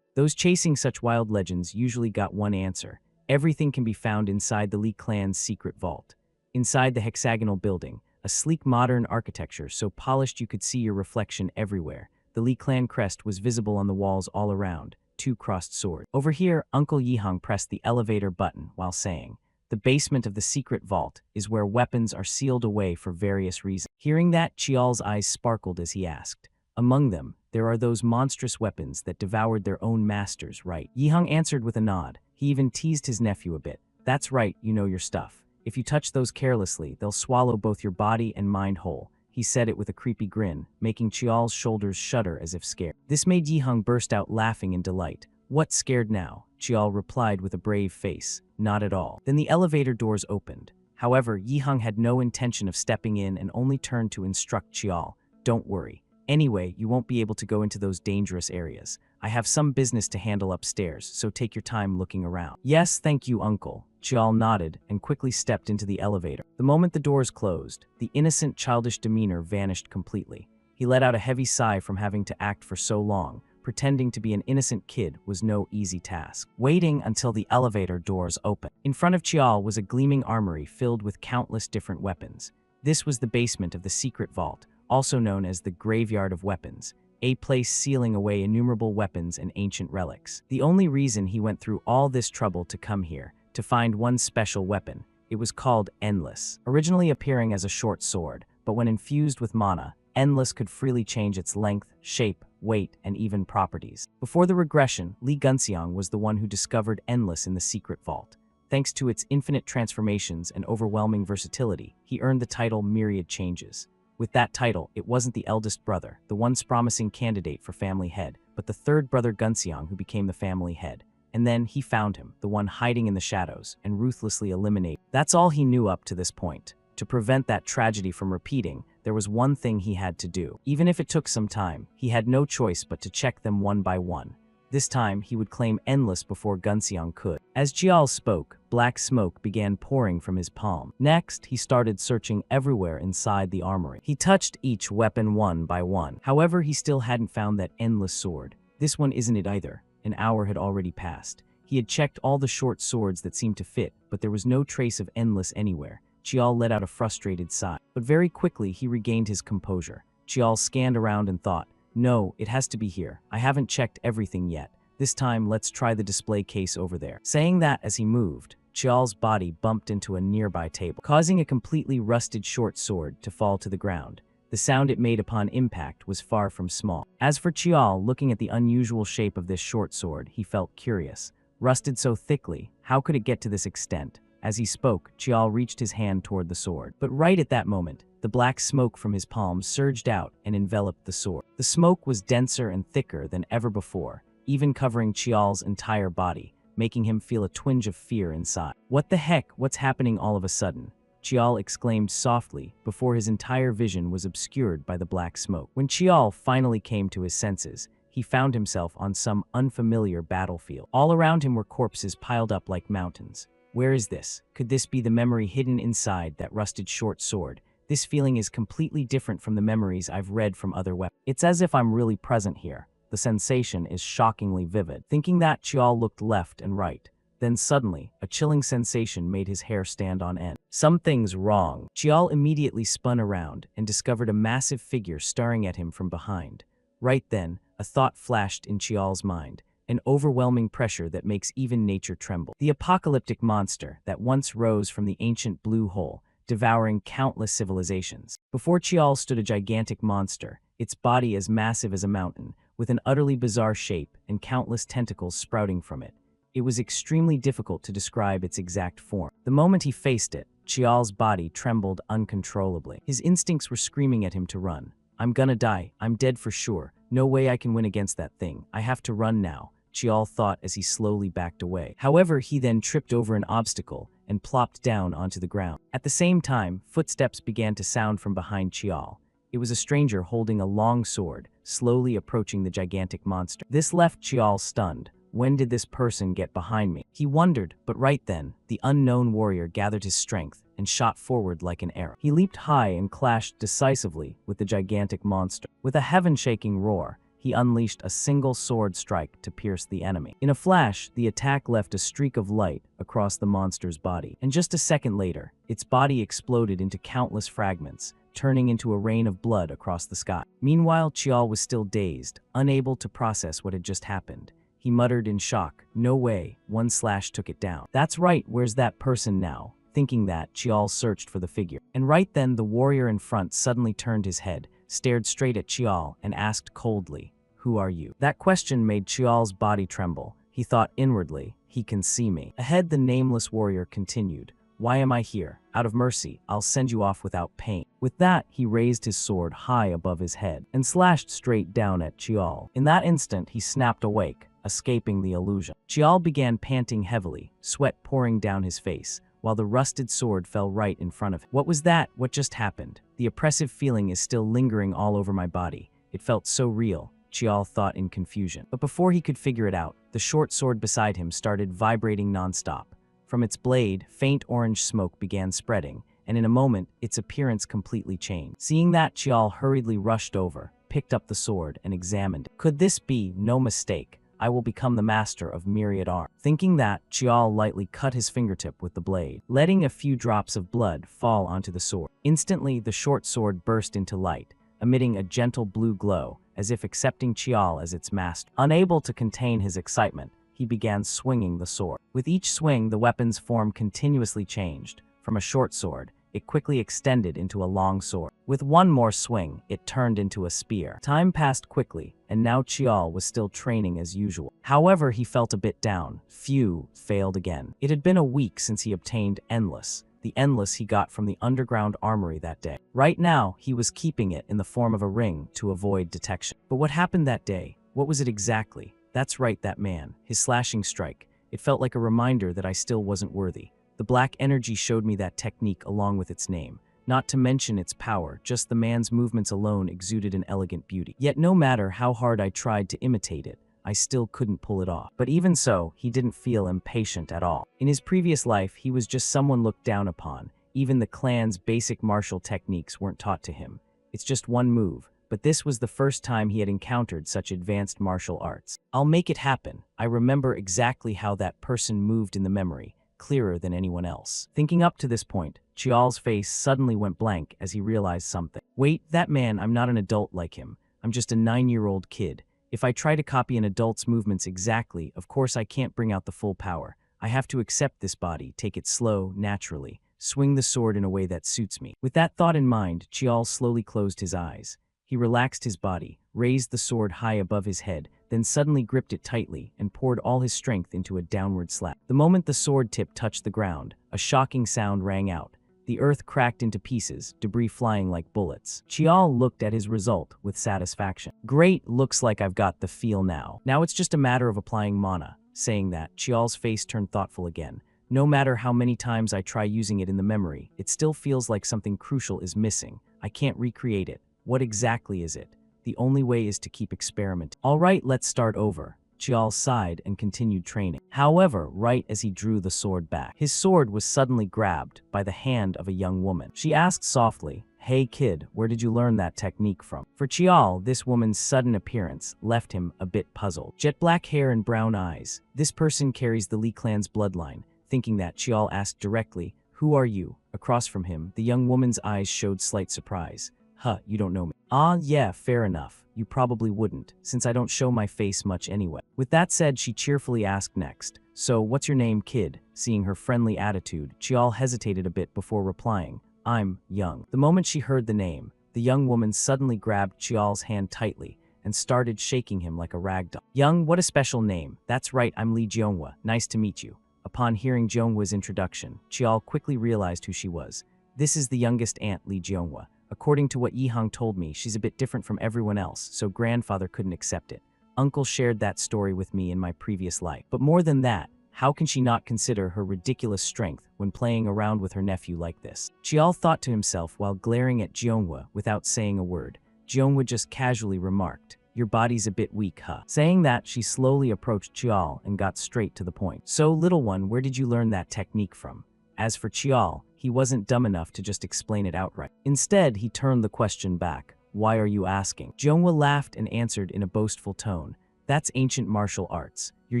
Those chasing such wild legends usually got one answer. Everything can be found inside the Li clan's secret vault. Inside the hexagonal building, a sleek modern architecture so polished you could see your reflection everywhere. The Li clan crest was visible on the walls all around, 2 crossed swords. Over here, Uncle Yihang pressed the elevator button while saying, the basement of the secret vault is where weapons are sealed away for various reasons. Hearing that, Chial's eyes sparkled as he asked, among them, there are those monstrous weapons that devoured their own masters, right? Yihang answered with a nod. He even teased his nephew a bit. That's right, you know your stuff. If you touch those carelessly, they'll swallow both your body and mind whole. He said it with a creepy grin, making Chial's shoulders shudder as if scared. This made Yihang burst out laughing in delight. What, scared now? Chial replied with a brave face. Not at all. Then the elevator doors opened. However, Yihang had no intention of stepping in and only turned to instruct Chial. Don't worry. Anyway, you won't be able to go into those dangerous areas. I have some business to handle upstairs, so take your time looking around. Yes, thank you, uncle. Chial nodded and quickly stepped into the elevator. The moment the doors closed, the innocent, childish demeanor vanished completely. He let out a heavy sigh from having to act for so long. Pretending to be an innocent kid was no easy task. Waiting until the elevator doors opened. In front of Chial was a gleaming armory filled with countless different weapons. This was the basement of the secret vault, also known as the Graveyard of Weapons. a place sealing away innumerable weapons and ancient relics. The only reason he went through all this trouble to come here, to find one special weapon, it was called Endless, originally appearing as a short sword, but when infused with mana, Endless could freely change its length, shape, weight, and even properties. Before the regression, Lee Gunseong was the one who discovered Endless in the secret vault. Thanks to its infinite transformations and overwhelming versatility, he earned the title Myriad Changes. With that title, it wasn't the eldest brother, the once promising candidate for family head, but the third brother Gunseong who became the family head. And then he found him, the one hiding in the shadows, and ruthlessly eliminated. That's all he knew up to this point. To prevent that tragedy from repeating, there was one thing he had to do. Even if it took some time, he had no choice but to check them one by one. This time, he would claim Endless before Gunseong could. As Jial spoke, black smoke began pouring from his palm. Next, he started searching everywhere inside the armory. He touched each weapon one by one. However, he still hadn't found that Endless sword. This one isn't it either. An hour had already passed. He had checked all the short swords that seemed to fit, but there was no trace of Endless anywhere. Chial let out a frustrated sigh. But very quickly, he regained his composure. Chial scanned around and thought, no, it has to be here. I haven't checked everything yet. This time, let's try the display case over there. Saying that as he moved, Chial's body bumped into a nearby table, causing a completely rusted short sword to fall to the ground. The sound it made upon impact was far from small. As for Chial, looking at the unusual shape of this short sword, he felt curious. Rusted so thickly, how could it get to this extent? As he spoke, Chial reached his hand toward the sword. But right at that moment, the black smoke from his palm surged out and enveloped the sword. The smoke was denser and thicker than ever before, even covering Chial's entire body, making him feel a twinge of fear inside. What the heck? What's happening all of a sudden? Chial exclaimed softly before his entire vision was obscured by the black smoke. When Chial finally came to his senses, he found himself on some unfamiliar battlefield. All around him were corpses piled up like mountains. Where is this? Could this be the memory hidden inside that rusted short sword? This feeling is completely different from the memories I've read from other weapons. It's as if I'm really present here. The sensation is shockingly vivid. Thinking that, Chial looked left and right. Then suddenly, a chilling sensation made his hair stand on end. Something's wrong. Chial immediately spun around and discovered a massive figure staring at him from behind. Right then, a thought flashed in Chial's mind. An overwhelming pressure that makes even nature tremble. The apocalyptic monster that once rose from the ancient blue hole, devouring countless civilizations. Before Chial stood a gigantic monster, its body as massive as a mountain, with an utterly bizarre shape and countless tentacles sprouting from it. It was extremely difficult to describe its exact form. The moment he faced it, Chial's body trembled uncontrollably. His instincts were screaming at him to run. I'm gonna die. I'm dead for sure. No way I can win against that thing. I have to run now, Chial thought as he slowly backed away. However, he then tripped over an obstacle and plopped down onto the ground. At the same time, footsteps began to sound from behind Chial. It was a stranger holding a long sword, slowly approaching the gigantic monster. This left Chial stunned. When did this person get behind me? He wondered, but right then, the unknown warrior gathered his strength and shot forward like an arrow. He leaped high and clashed decisively with the gigantic monster. With a heaven-shaking roar, he unleashed a single sword strike to pierce the enemy. In a flash, the attack left a streak of light across the monster's body, and just a second later, its body exploded into countless fragments, turning into a rain of blood across the sky. Meanwhile, Chial was still dazed, unable to process what had just happened. He muttered in shock, "No way," one slash took it down. "That's right, where's that person now?" Thinking that, Chial searched for the figure. And right then, the warrior in front suddenly turned his head, stared straight at Chial, and asked coldly, "Who are you?" That question made Chial's body tremble. He thought inwardly, "He can see me." Ahead, the nameless warrior continued, "Why am I here? Out of mercy, I'll send you off without pain." With that, he raised his sword high above his head and slashed straight down at Chial. In that instant, he snapped awake, escaping the illusion. Chial began panting heavily, sweat pouring down his face, while the rusted sword fell right in front of him. What was that? What just happened? The oppressive feeling is still lingering all over my body. It felt so real, Chial thought in confusion. But before he could figure it out, the short sword beside him started vibrating nonstop. From its blade, faint orange smoke began spreading, and in a moment, its appearance completely changed. Seeing that, Chial hurriedly rushed over, picked up the sword, and examined it. Could this be? No mistake. I will become the master of myriad arms. Thinking that, Chial lightly cut his fingertip with the blade, letting a few drops of blood fall onto the sword. Instantly, the short sword burst into light. emitting a gentle blue glow, as if accepting Chial as its master. Unable to contain his excitement, he began swinging the sword. With each swing, the weapon's form continuously changed. From a short sword, it quickly extended into a long sword. With one more swing, it turned into a spear. Time passed quickly, and now Chial was still training as usual. However, he felt a bit down. Phew, failed again. It had been a week since he obtained Endless, the Endless he got from the underground armory that day. Right now, he was keeping it in the form of a ring to avoid detection. But what happened that day? What was it exactly? That's right, that man. His slashing strike. It felt like a reminder that I still wasn't worthy. The black energy showed me that technique along with its name. Not to mention its power, just the man's movements alone exuded an elegant beauty. Yet no matter how hard I tried to imitate it, I still couldn't pull it off. But even so, he didn't feel impatient at all. In his previous life, he was just someone looked down upon. Even the clan's basic martial techniques weren't taught to him. It's just one move. But this was the first time he had encountered such advanced martial arts. I'll make it happen. I remember exactly how that person moved in the memory, clearer than anyone else. Thinking up to this point, Chial's face suddenly went blank as he realized something. Wait, that man, I'm not an adult like him. I'm just a 9-year-old kid. If I try to copy an adult's movements exactly, of course I can't bring out the full power. I have to accept this body, take it slow, naturally, swing the sword in a way that suits me. With that thought in mind, Chial slowly closed his eyes. He relaxed his body, raised the sword high above his head, then suddenly gripped it tightly and poured all his strength into a downward slap. The moment the sword tip touched the ground, a shocking sound rang out. The earth cracked into pieces, debris flying like bullets. Chial looked at his result with satisfaction. Great, looks like I've got the feel now. Now it's just a matter of applying mana. Saying that, Chial's face turned thoughtful again. No matter how many times I try using it in the memory, it still feels like something crucial is missing. I can't recreate it. What exactly is it? The only way is to keep experimenting. All right, let's start over. Chial sighed and continued training. However, right as he drew the sword back, his sword was suddenly grabbed by the hand of a young woman. She asked softly, "Hey kid, where did you learn that technique from?" For Chial, this woman's sudden appearance left him a bit puzzled. Jet black hair and brown eyes. This person carries the Li clan's bloodline. Thinking that, Chial asked directly, "Who are you?" Across from him, the young woman's eyes showed slight surprise. "Huh, you don't know me." "Ah, yeah, fair enough. You probably wouldn't, since I don't show my face much anyway." With that said, she cheerfully asked next, "So, what's your name, kid?" Seeing her friendly attitude, Chial hesitated a bit before replying, "I'm Young." The moment she heard the name, the young woman suddenly grabbed Chial's hand tightly and started shaking him like a rag doll. "Young, what a special name. That's right, I'm Lee Jeonghwa. Nice to meet you." Upon hearing Jeonghwa's introduction, Chial quickly realized who she was. This is the youngest aunt, Lee Jeonghwa. According to what Yihang told me, she's a bit different from everyone else, so grandfather couldn't accept it. Uncle shared that story with me in my previous life. But more than that, how can she not consider her ridiculous strength when playing around with her nephew like this? Chial thought to himself while glaring at Jeonghwa without saying a word. Jeonghwa just casually remarked, "Your body's a bit weak, huh?" Saying that, she slowly approached Chial and got straight to the point. "So, little one, where did you learn that technique from?" As for Chial, he wasn't dumb enough to just explain it outright. Instead, he turned the question back. "Why are you asking?" Jeonghwa laughed and answered in a boastful tone, "That's ancient martial arts. Your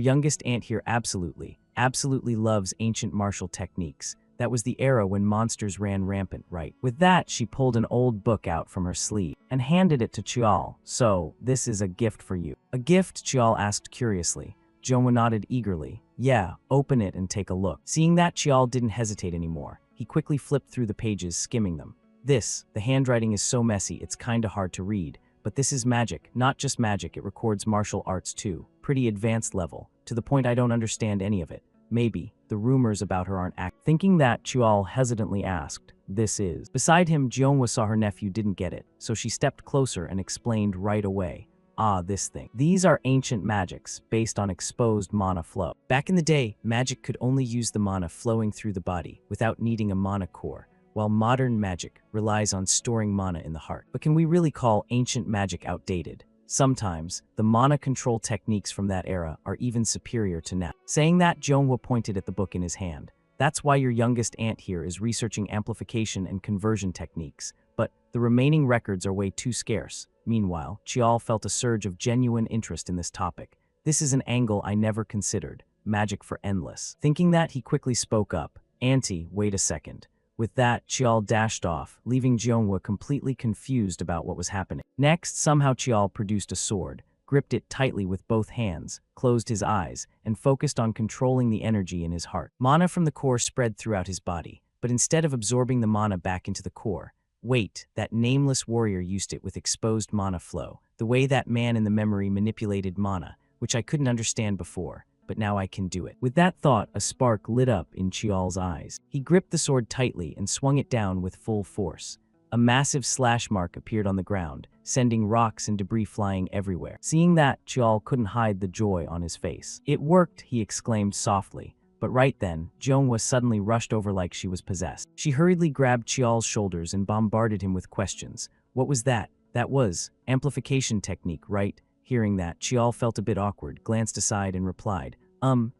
youngest aunt here absolutely loves ancient martial techniques. That was the era when monsters ran rampant, right?" With that, she pulled an old book out from her sleeve and handed it to Chial. "So, this is a gift for you." "A gift?" Chial asked curiously. Jeonghwa nodded eagerly. "Yeah, open it and take a look." Seeing that, Chial didn't hesitate anymore. He quickly flipped through the pages, skimming them. The handwriting is so messy it's kinda hard to read. But this is magic. Not just magic, it records martial arts too. Pretty advanced level. To the point I don't understand any of it. Maybe the rumors about her aren't act. Thinking that, Chial hesitantly asked, "This is?" Beside him, Jeonghwa saw her nephew didn't get it, so she stepped closer and explained right away. "Ah, this thing. These are ancient magics, based on exposed mana flow. Back in the day, magic could only use the mana flowing through the body, without needing a mana core, while modern magic relies on storing mana in the heart. But can we really call ancient magic outdated? Sometimes, the mana control techniques from that era are even superior to now." Saying that, Jeonghwa pointed at the book in his hand. "That's why your youngest aunt here is researching amplification and conversion techniques, but the remaining records are way too scarce." Meanwhile, Chial felt a surge of genuine interest in this topic. "This is an angle I never considered. Magic for endless." Thinking that, he quickly spoke up. "Auntie, wait a second. With that, Chial dashed off, leaving Jeonghwa completely confused about what was happening. Next, somehow Chial produced a sword, gripped it tightly with both hands, closed his eyes, and focused on controlling the energy in his heart. Mana from the core spread throughout his body, but instead of absorbing the mana back into the core, wait, that nameless warrior used it with exposed mana flow, the way that man in the memory manipulated mana, which I couldn't understand before, but now I can do it. With that thought, a spark lit up in Chial's eyes. He gripped the sword tightly and swung it down with full force. A massive slash mark appeared on the ground, sending rocks and debris flying everywhere. Seeing that, Chial couldn't hide the joy on his face. "It worked," he exclaimed softly. But right then, Jeonghwa suddenly rushed over like she was possessed. She hurriedly grabbed Chial's shoulders and bombarded him with questions. "What was that?" "That was amplification technique, right?" Hearing that, Chial felt a bit awkward, glanced aside and replied,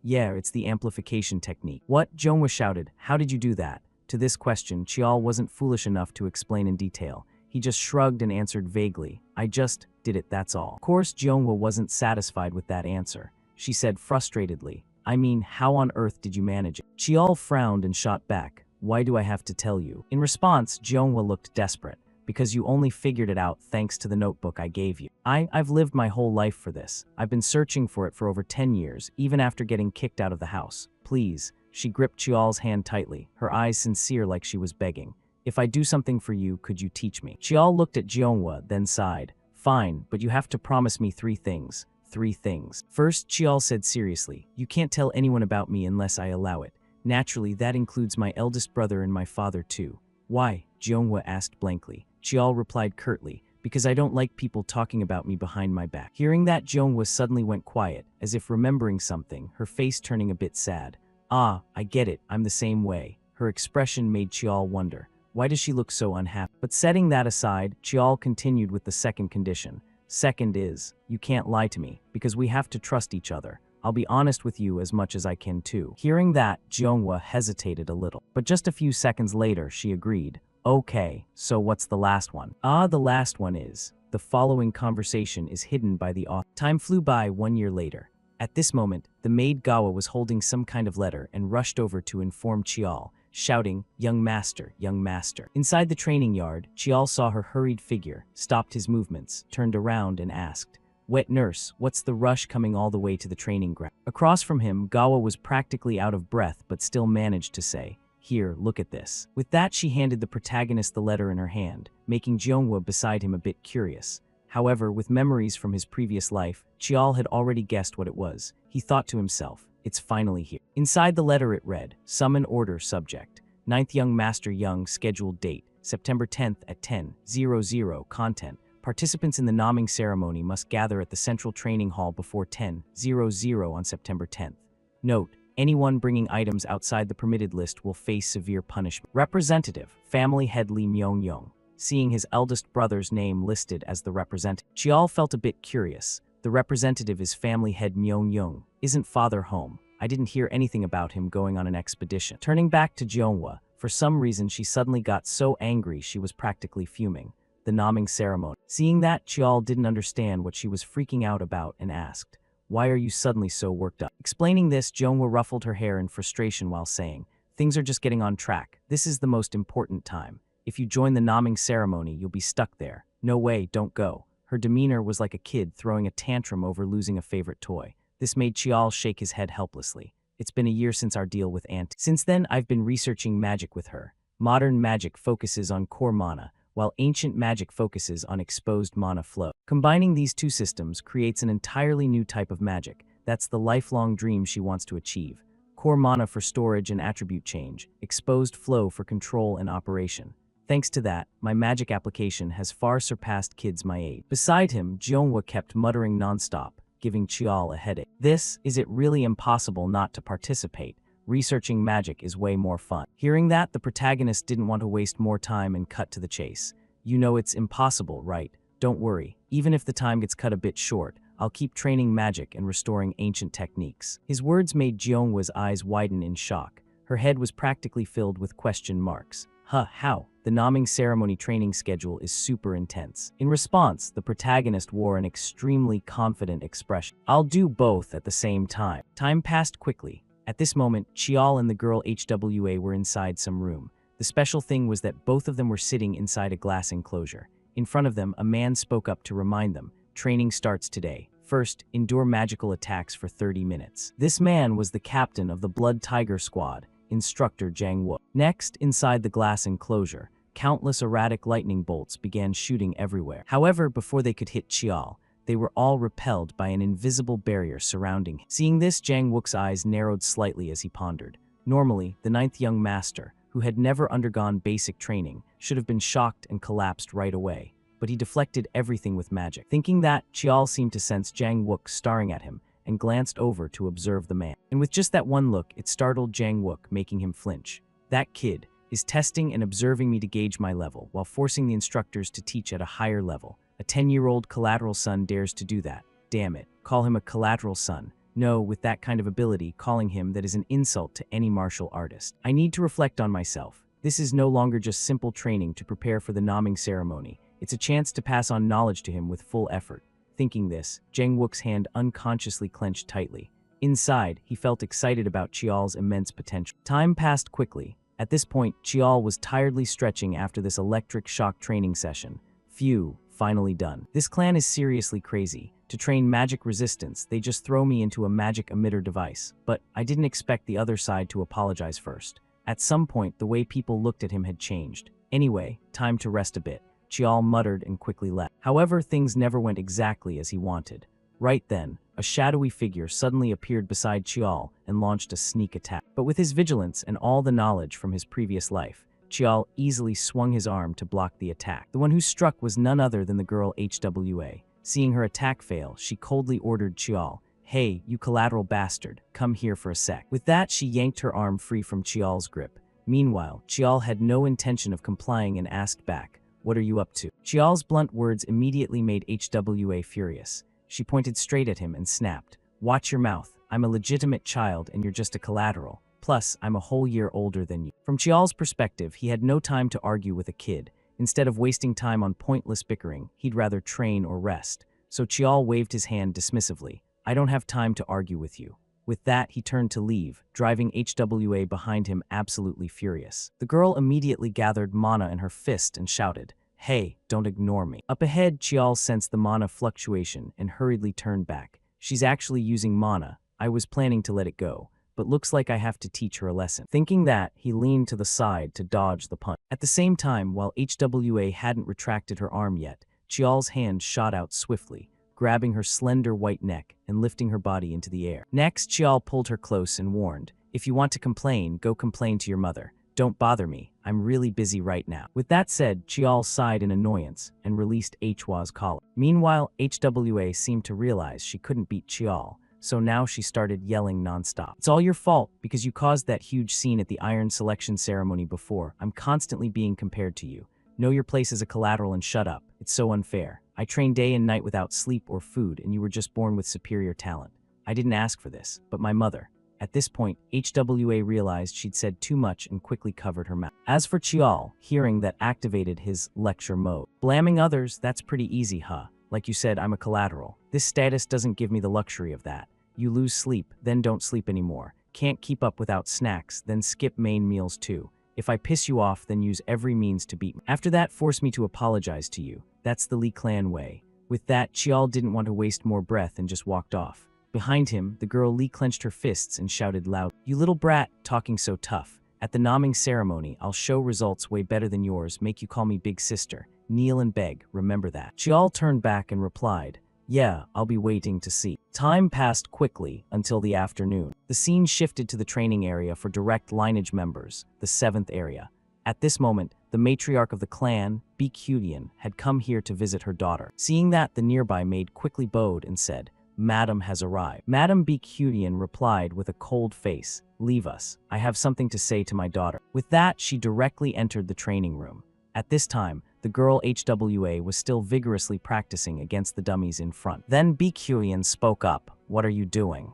Yeah, it's the amplification technique." "What?" Jeonghwa shouted. "How did you do that?" To this question, Chial wasn't foolish enough to explain in detail. He just shrugged and answered vaguely, "I just did it, that's all." Of course, Jeonghwa wasn't satisfied with that answer. She said frustratedly, "I mean, how on earth did you manage it?" Chial frowned and shot back, "Why do I have to tell you?" In response, Jeonghwa looked desperate. "Because you only figured it out thanks to the notebook I gave you. I've lived my whole life for this. I've been searching for it for over 10 years, even after getting kicked out of the house. Please." She gripped Chial's hand tightly, her eyes sincere like she was begging. "If I do something for you, could you teach me?" Chial looked at Jeonghwa, then sighed. "Fine, but you have to promise me 3 things. 3 things. First," Chial said seriously, "you can't tell anyone about me unless I allow it. Naturally, that includes my eldest brother and my father too." "Why?" Jeonghwa asked blankly. Chial replied curtly, "Because I don't like people talking about me behind my back." Hearing that, Jeonghwa suddenly went quiet, as if remembering something, her face turning a bit sad. "Ah, I get it, I'm the same way." Her expression made Chial wonder, why does she look so unhappy? But setting that aside, Chial continued with the second condition. "Second is, you can't lie to me, because we have to trust each other. I'll be honest with you as much as I can too." Hearing that, Jeonghwa hesitated a little. But just a few seconds later, she agreed. "Okay, so what's the last one?" The last one is, the following conversation is hidden by the author." Time flew by 1 year later. At this moment, the maid Gawa was holding some kind of letter and rushed over to inform Chial, shouting, young master, young master." Inside the training yard, Chial saw her hurried figure, stopped his movements, turned around and asked, "Wet nurse, what's the rush coming all the way to the training ground?" Across from him, Gawa was practically out of breath but still managed to say, "Here, look at this." With that, she handed the protagonist the letter in her hand, making Jeonghwa beside him a bit curious. However, with memories from his previous life, Chial had already guessed what it was. He thought to himself, "It's finally here." Inside the letter it read, "Summon order subject. 9th Young Master Young scheduled date, September 10th at 10:00. Content. Participants in the naming ceremony must gather at the Central Training Hall before 10:00 on September 10th. Note, anyone bringing items outside the permitted list will face severe punishment. Representative, Family Head Lee Myung-young." Seeing his eldest brother's name listed as the representative, Chial felt a bit curious. The representative is Family Head Myung-young. Isn't father home? I didn't hear anything about him going on an expedition. Turning back to Jeonghwa, for some reason she suddenly got so angry she was practically fuming. The naming ceremony. Seeing that, Chial didn't understand what she was freaking out about and asked, "Why are you suddenly so worked up?" Explaining this, Jeonghwa ruffled her hair in frustration while saying, "Things are just getting on track. This is the most important time. If you join the naming ceremony, you'll be stuck there. No way, don't go." Her demeanor was like a kid throwing a tantrum over losing a favorite toy. This made Chial shake his head helplessly. "It's been a year since our deal with Aunt. Since then, I've been researching magic with her. Modern magic focuses on core mana, while ancient magic focuses on exposed mana flow. Combining these two systems creates an entirely new type of magic. That's the lifelong dream she wants to achieve. Core mana for storage and attribute change, exposed flow for control and operation. Thanks to that, my magic application has far surpassed kids my age." Beside him, Jeonghwa kept muttering nonstop, giving Chial a headache. Is it really impossible not to participate? Researching magic is way more fun." Hearing that, the protagonist didn't want to waste more time and cut to the chase. "You know it's impossible, right? Don't worry, even if the time gets cut a bit short, I'll keep training magic and restoring ancient techniques." His words made Jeonghwa's eyes widen in shock. Her head was practically filled with question marks. How? The naming ceremony training schedule is super intense." In response, the protagonist wore an extremely confident expression. "I'll do both at the same time." Time passed quickly. At this moment, Chial and the girl HWA were inside some room. The special thing was that both of them were sitting inside a glass enclosure. In front of them, a man spoke up to remind them, "Training starts today. First, endure magical attacks for 30 minutes. This man was the captain of the Blood Tiger Squad, Instructor Jang Wook. Next, inside the glass enclosure, countless erratic lightning bolts began shooting everywhere. However, before they could hit Chial, they were all repelled by an invisible barrier surrounding him. Seeing this, Jang Wook's eyes narrowed slightly as he pondered. Normally, the ninth young master, who had never undergone basic training, should have been shocked and collapsed right away, but he deflected everything with magic. Thinking that, Chial seemed to sense Jang Wook staring at him and glanced over to observe the man. And with just that one look, it startled Jang Wook, making him flinch. That kid is testing and observing me to gauge my level, while forcing the instructors to teach at a higher level. A 10-year-old collateral son dares to do that. Damn it, call him a collateral son. No, with that kind of ability, calling him that is an insult to any martial artist. I need to reflect on myself. This is no longer just simple training to prepare for the naming ceremony. It's a chance to pass on knowledge to him with full effort. Thinking this, Jang Wook's hand unconsciously clenched tightly. Inside, he felt excited about Chial's immense potential. Time passed quickly. At this point, Chial was tiredly stretching after this electric shock training session. Phew, finally done. This clan is seriously crazy. To train magic resistance, they just throw me into a magic emitter device. But I didn't expect the other side to apologize first. At some point, the way people looked at him had changed. Anyway, time to rest a bit. Chial muttered and quickly left. However, things never went exactly as he wanted. Right then, a shadowy figure suddenly appeared beside Chial and launched a sneak attack. But with his vigilance and all the knowledge from his previous life, Chial easily swung his arm to block the attack. The one who struck was none other than the girl HWA. Seeing her attack fail, she coldly ordered Chial, "Hey, you collateral bastard, come here for a sec." With that, she yanked her arm free from Chial's grip. Meanwhile, Chial had no intention of complying and asked back, "What are you up to?" Chial's blunt words immediately made HWA furious. She pointed straight at him and snapped, "Watch your mouth. I'm a legitimate child and you're just a collateral. Plus, I'm a whole year older than you." From Chial's perspective, he had no time to argue with a kid. Instead of wasting time on pointless bickering, he'd rather train or rest. So Chial waved his hand dismissively. "I don't have time to argue with you." With that, he turned to leave, driving HWA behind him absolutely furious. The girl immediately gathered mana in her fist and shouted, "Hey, don't ignore me." Up ahead, Chial sensed the mana fluctuation and hurriedly turned back. "She's actually using mana. I was planning to let it go, but looks like I have to teach her a lesson." Thinking that, he leaned to the side to dodge the punch. At the same time, while HWA hadn't retracted her arm yet, Chial's hand shot out swiftly, grabbing her slender white neck and lifting her body into the air. Next, Chial pulled her close and warned, "If you want to complain, go complain to your mother. Don't bother me. I'm really busy right now." With that said, Chial sighed in annoyance and released Hwa's collar. Meanwhile, HWA seemed to realize she couldn't beat Chial, so now she started yelling nonstop. "It's all your fault because you caused that huge scene at the Iron Selection Ceremony before. I'm constantly being compared to you. Know your place as a collateral and shut up. It's so unfair. I train day and night without sleep or food, and you were just born with superior talent. I didn't ask for this, but my mother." At this point, HWA realized she'd said too much and quickly covered her mouth. As for Chial, hearing that activated his lecture mode. "Blaming others, that's pretty easy, huh? Like you said, I'm a collateral. This status doesn't give me the luxury of that. You lose sleep, then don't sleep anymore. Can't keep up without snacks, then skip main meals too. If I piss you off, then use every means to beat me. After that, force me to apologize to you. That's the Lee clan way." With that, Chial didn't want to waste more breath and just walked off. Behind him, the girl Lee clenched her fists and shouted loud, "You little brat, talking so tough. At the naming ceremony, I'll show results way better than yours, make you call me big sister. Kneel and beg, remember that." Chial turned back and replied, "Yeah, I'll be waiting to see." Time passed quickly until the afternoon. The scene shifted to the training area for direct lineage members, the 7th area. At this moment, the matriarch of the clan, Baekhyun, had come here to visit her daughter. Seeing that, the nearby maid quickly bowed and said, "Madam has arrived." Madam Baekhyun replied with a cold face, "Leave us. I have something to say to my daughter." With that, she directly entered the training room. At this time, the girl HWA was still vigorously practicing against the dummies in front. Then Baekhyun spoke up, "What are you doing?"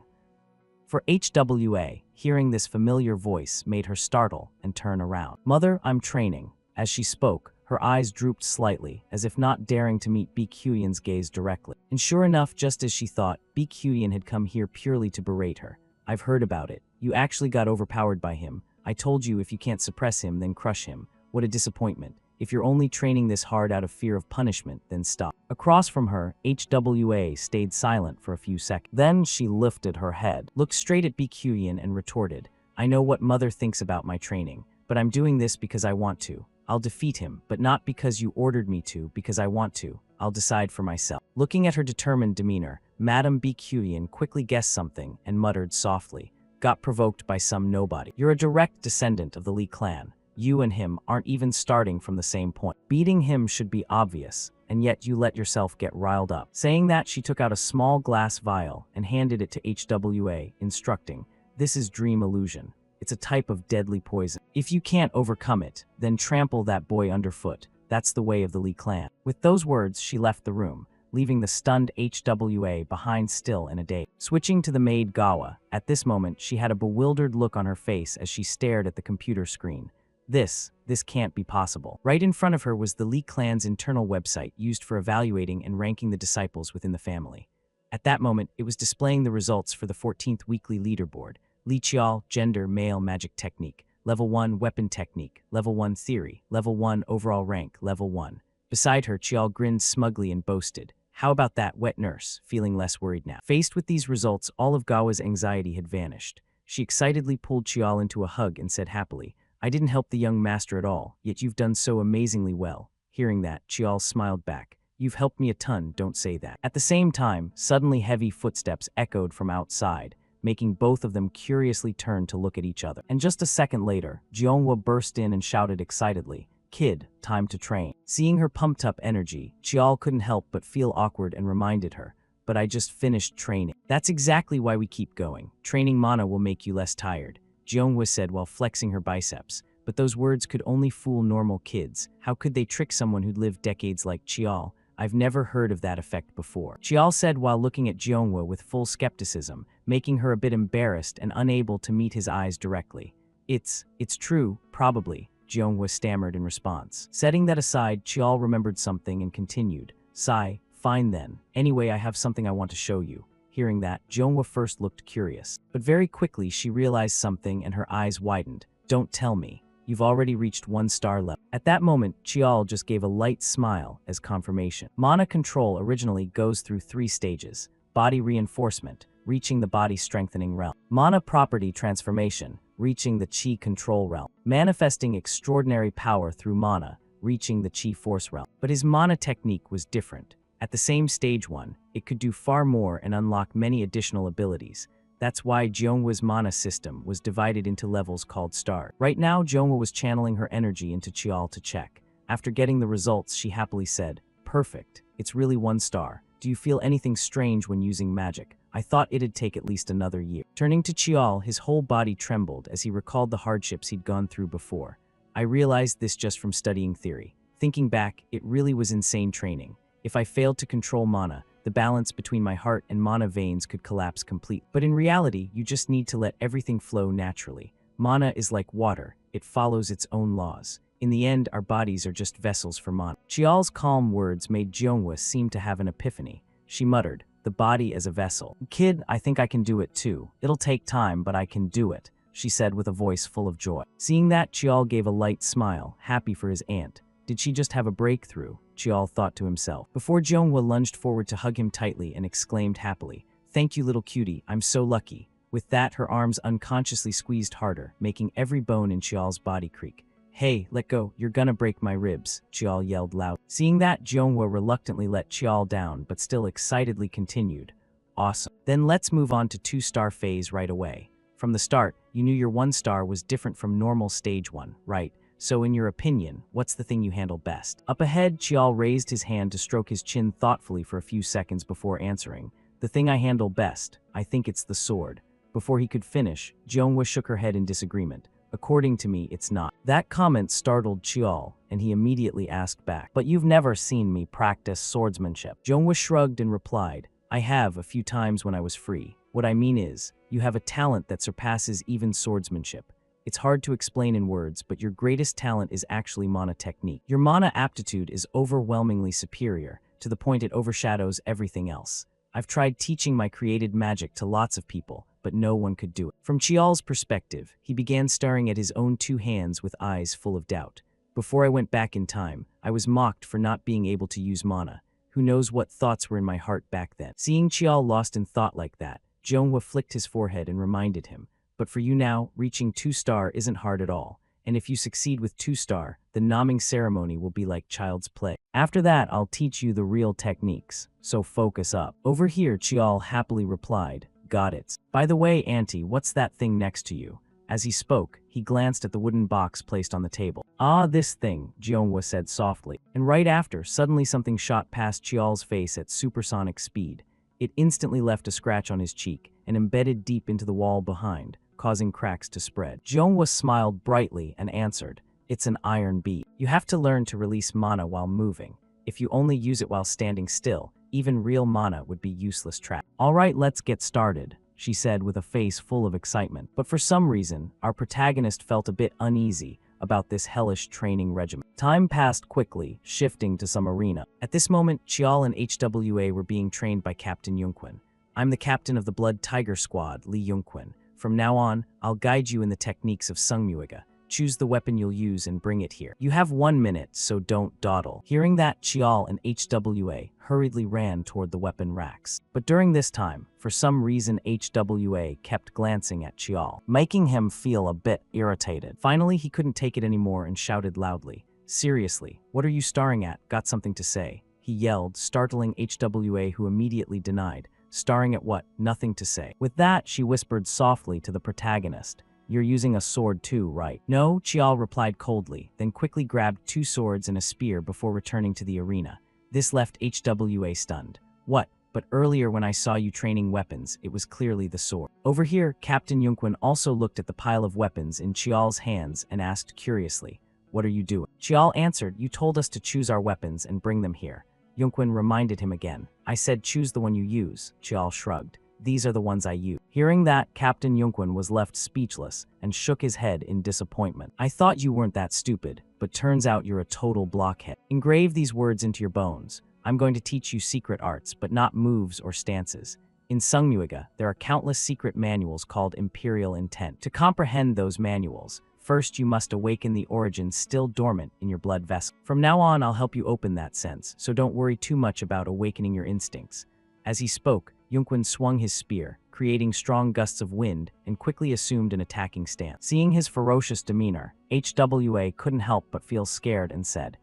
For HWA, hearing this familiar voice made her startle and turn around. "Mother, I'm training." As she spoke, her eyes drooped slightly, as if not daring to meet Baekhyun's gaze directly. And sure enough, just as she thought, Baekhyun had come here purely to berate her. "I've heard about it. You actually got overpowered by him. I told you if you can't suppress him, then crush him. What a disappointment. If you're only training this hard out of fear of punishment, then stop. Across from her, HWA stayed silent for a few seconds. Then she lifted her head, looked straight at Baekhyun and retorted, I know what mother thinks about my training, but I'm doing this because I want to. I'll defeat him, but not because you ordered me to, because I want to. I'll decide for myself. Looking at her determined demeanor, Madame Baekhyun quickly guessed something and muttered softly, got provoked by some nobody. You're a direct descendant of the Lee clan. You and him aren't even starting from the same point. Beating him should be obvious, and yet you let yourself get riled up. Saying that, she took out a small glass vial and handed it to HWA, instructing, this is dream illusion. It's a type of deadly poison. If you can't overcome it, then trample that boy underfoot. That's the way of the Lee clan. With those words, she left the room, leaving the stunned HWA behind still in a daze. Switching to the maid Gawa, at this moment she had a bewildered look on her face as she stared at the computer screen. This can't be possible. Right in front of her was the Lee clan's internal website used for evaluating and ranking the disciples within the family. At that moment, it was displaying the results for the 14th weekly leaderboard. Lee Chial, gender, male, magic technique. Level 1, weapon technique. Level 1, theory. Level 1, overall rank. Level 1. Beside her, Chial grinned smugly and boasted, how about that, wet nurse, feeling less worried now. Faced with these results, all of Gawa's anxiety had vanished. She excitedly pulled Chial into a hug and said happily, I didn't help the young master at all, yet you've done so amazingly well. Hearing that, Chial smiled back. You've helped me a ton, don't say that. At the same time, suddenly heavy footsteps echoed from outside, making both of them curiously turn to look at each other. And just a second later, Jeonghwa burst in and shouted excitedly, Kid, time to train. Seeing her pumped-up energy, Chial couldn't help but feel awkward and reminded her, but I just finished training. That's exactly why we keep going. Training mana will make you less tired, Jeonghwa said while flexing her biceps. But those words could only fool normal kids. How could they trick someone who'd lived decades like Chial? I've never heard of that effect before, Chial said while looking at Jeonghwa with full skepticism, making her a bit embarrassed and unable to meet his eyes directly. It's true, probably, Jeonghwa stammered in response. Setting that aside, Chial remembered something and continued, Sigh, fine then. Anyway, I have something I want to show you. Hearing that, Jeonghwa first looked curious, but very quickly she realized something and her eyes widened. Don't tell me. You've already reached 1-star level. At that moment, Chial just gave a light smile as confirmation. Mana control originally goes through 3 stages. Body reinforcement, reaching the body strengthening realm. Mana property transformation, reaching the chi control realm. Manifesting extraordinary power through mana, reaching the chi force realm. But his mana technique was different. At the same stage 1, it could do far more and unlock many additional abilities. That's why Jeonghwa's mana system was divided into levels called stars. Right now, Jeonghwa was channeling her energy into Chial to check. After getting the results, she happily said, Perfect. It's really 1 star. Do you feel anything strange when using magic? I thought it'd take at least another year. Turning to Chial, his whole body trembled as he recalled the hardships he'd gone through before. I realized this just from studying theory. Thinking back, it really was insane training. If I failed to control mana, the balance between my heart and mana veins could collapse completely. But in reality, you just need to let everything flow naturally. Mana is like water. It follows its own laws. In the end, our bodies are just vessels for mana. Chial's calm words made Jeonghwa seem to have an epiphany. She muttered, the body as a vessel. Kid, I think I can do it too. It'll take time, but I can do it, she said with a voice full of joy. Seeing that, Chial gave a light smile, happy for his aunt. Did she just have a breakthrough? Chial thought to himself. Before Jeonghwa lunged forward to hug him tightly and exclaimed happily, Thank you, little cutie, I'm so lucky. With that, her arms unconsciously squeezed harder, making every bone in Chial's body creak. Hey, let go, you're gonna break my ribs, Chial yelled loud. Seeing that, Jeonghwa reluctantly let Chial down, but still excitedly continued. Awesome. Then let's move on to 2-star phase right away. From the start, you knew your 1-star was different from normal stage 1, right? So in your opinion, what's the thing you handle best? Up ahead, Chial raised his hand to stroke his chin thoughtfully for a few seconds before answering. The thing I handle best, I think it's the sword. Before he could finish, Jeonghwa shook her head in disagreement. According to me, it's not. That comment startled Chial, and he immediately asked back. But you've never seen me practice swordsmanship. Jeonghwa shrugged and replied, I have a few times when I was free. What I mean is, you have a talent that surpasses even swordsmanship. It's hard to explain in words, but your greatest talent is actually mana technique. Your mana aptitude is overwhelmingly superior, to the point it overshadows everything else. I've tried teaching my created magic to lots of people, but no one could do it. From Chial's perspective, he began staring at his own 2 hands with eyes full of doubt. Before I went back in time, I was mocked for not being able to use mana. Who knows what thoughts were in my heart back then. Seeing Chial lost in thought like that, Jeonghwa flicked his forehead and reminded him, but for you now, reaching 2-star isn't hard at all. And if you succeed with 2-star, the naming ceremony will be like child's play. After that, I'll teach you the real techniques, so focus up. Over here, Chial happily replied, got it. By the way, Auntie, what's that thing next to you? As he spoke, he glanced at the wooden box placed on the table. Ah, this thing, Jeonghwa said softly. And right after, suddenly something shot past Chial's face at supersonic speed. It instantly left a scratch on his cheek and embedded deep into the wall behind, causing cracks to spread. Jeonghwa smiled brightly and answered, it's an iron bead. You have to learn to release mana while moving. If you only use it while standing still, even real mana would be useless trap. All right, let's get started, she said with a face full of excitement. But for some reason, our protagonist felt a bit uneasy about this hellish training regimen. Time passed quickly, shifting to some arena. At this moment, Chial and HWA were being trained by Captain Yunquin. I'm the captain of the Blood Tiger Squad, Lee Yunquin. From now on, I'll guide you in the techniques of Sungmuiga. Choose the weapon you'll use and bring it here. You have 1 minute, so don't dawdle. Hearing that, Chial and HWA hurriedly ran toward the weapon racks. But during this time, for some reason HWA kept glancing at Chial, making him feel a bit irritated. Finally, he couldn't take it anymore and shouted loudly, seriously, what are you staring at? Got something to say? He yelled, startling HWA, who immediately denied. Staring at what? Nothing to say. With that, she whispered softly to the protagonist. You're using a sword too, right? No, Chial replied coldly, then quickly grabbed 2 swords and a spear before returning to the arena. This left HWA stunned. What? But earlier when I saw you training weapons, it was clearly the sword. Over here, Captain Yunquin also looked at the pile of weapons in Chial's hands and asked curiously, what are you doing? Chial answered, you told us to choose our weapons and bring them here. Yunquin reminded him again. I said choose the one you use, Chial shrugged. These are the ones I use. Hearing that, Captain Yunquin was left speechless and shook his head in disappointment. I thought you weren't that stupid, but turns out you're a total blockhead. Engrave these words into your bones. I'm going to teach you secret arts, but not moves or stances. In Sungmuiga, there are countless secret manuals called Imperial Intent. To comprehend those manuals, first you must awaken the origin still dormant in your blood vessel. From now on, I'll help you open that sense, so don't worry too much about awakening your instincts. As he spoke, Yunquin swung his spear, creating strong gusts of wind, and quickly assumed an attacking stance. Seeing his ferocious demeanor, HWA couldn't help but feel scared and said,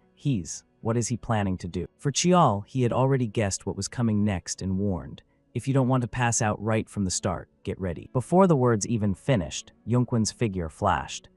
what is he planning to do? For Chial, he had already guessed what was coming next and warned, if you don't want to pass out right from the start, get ready. Before the words even finished, Yunquin's figure flashed,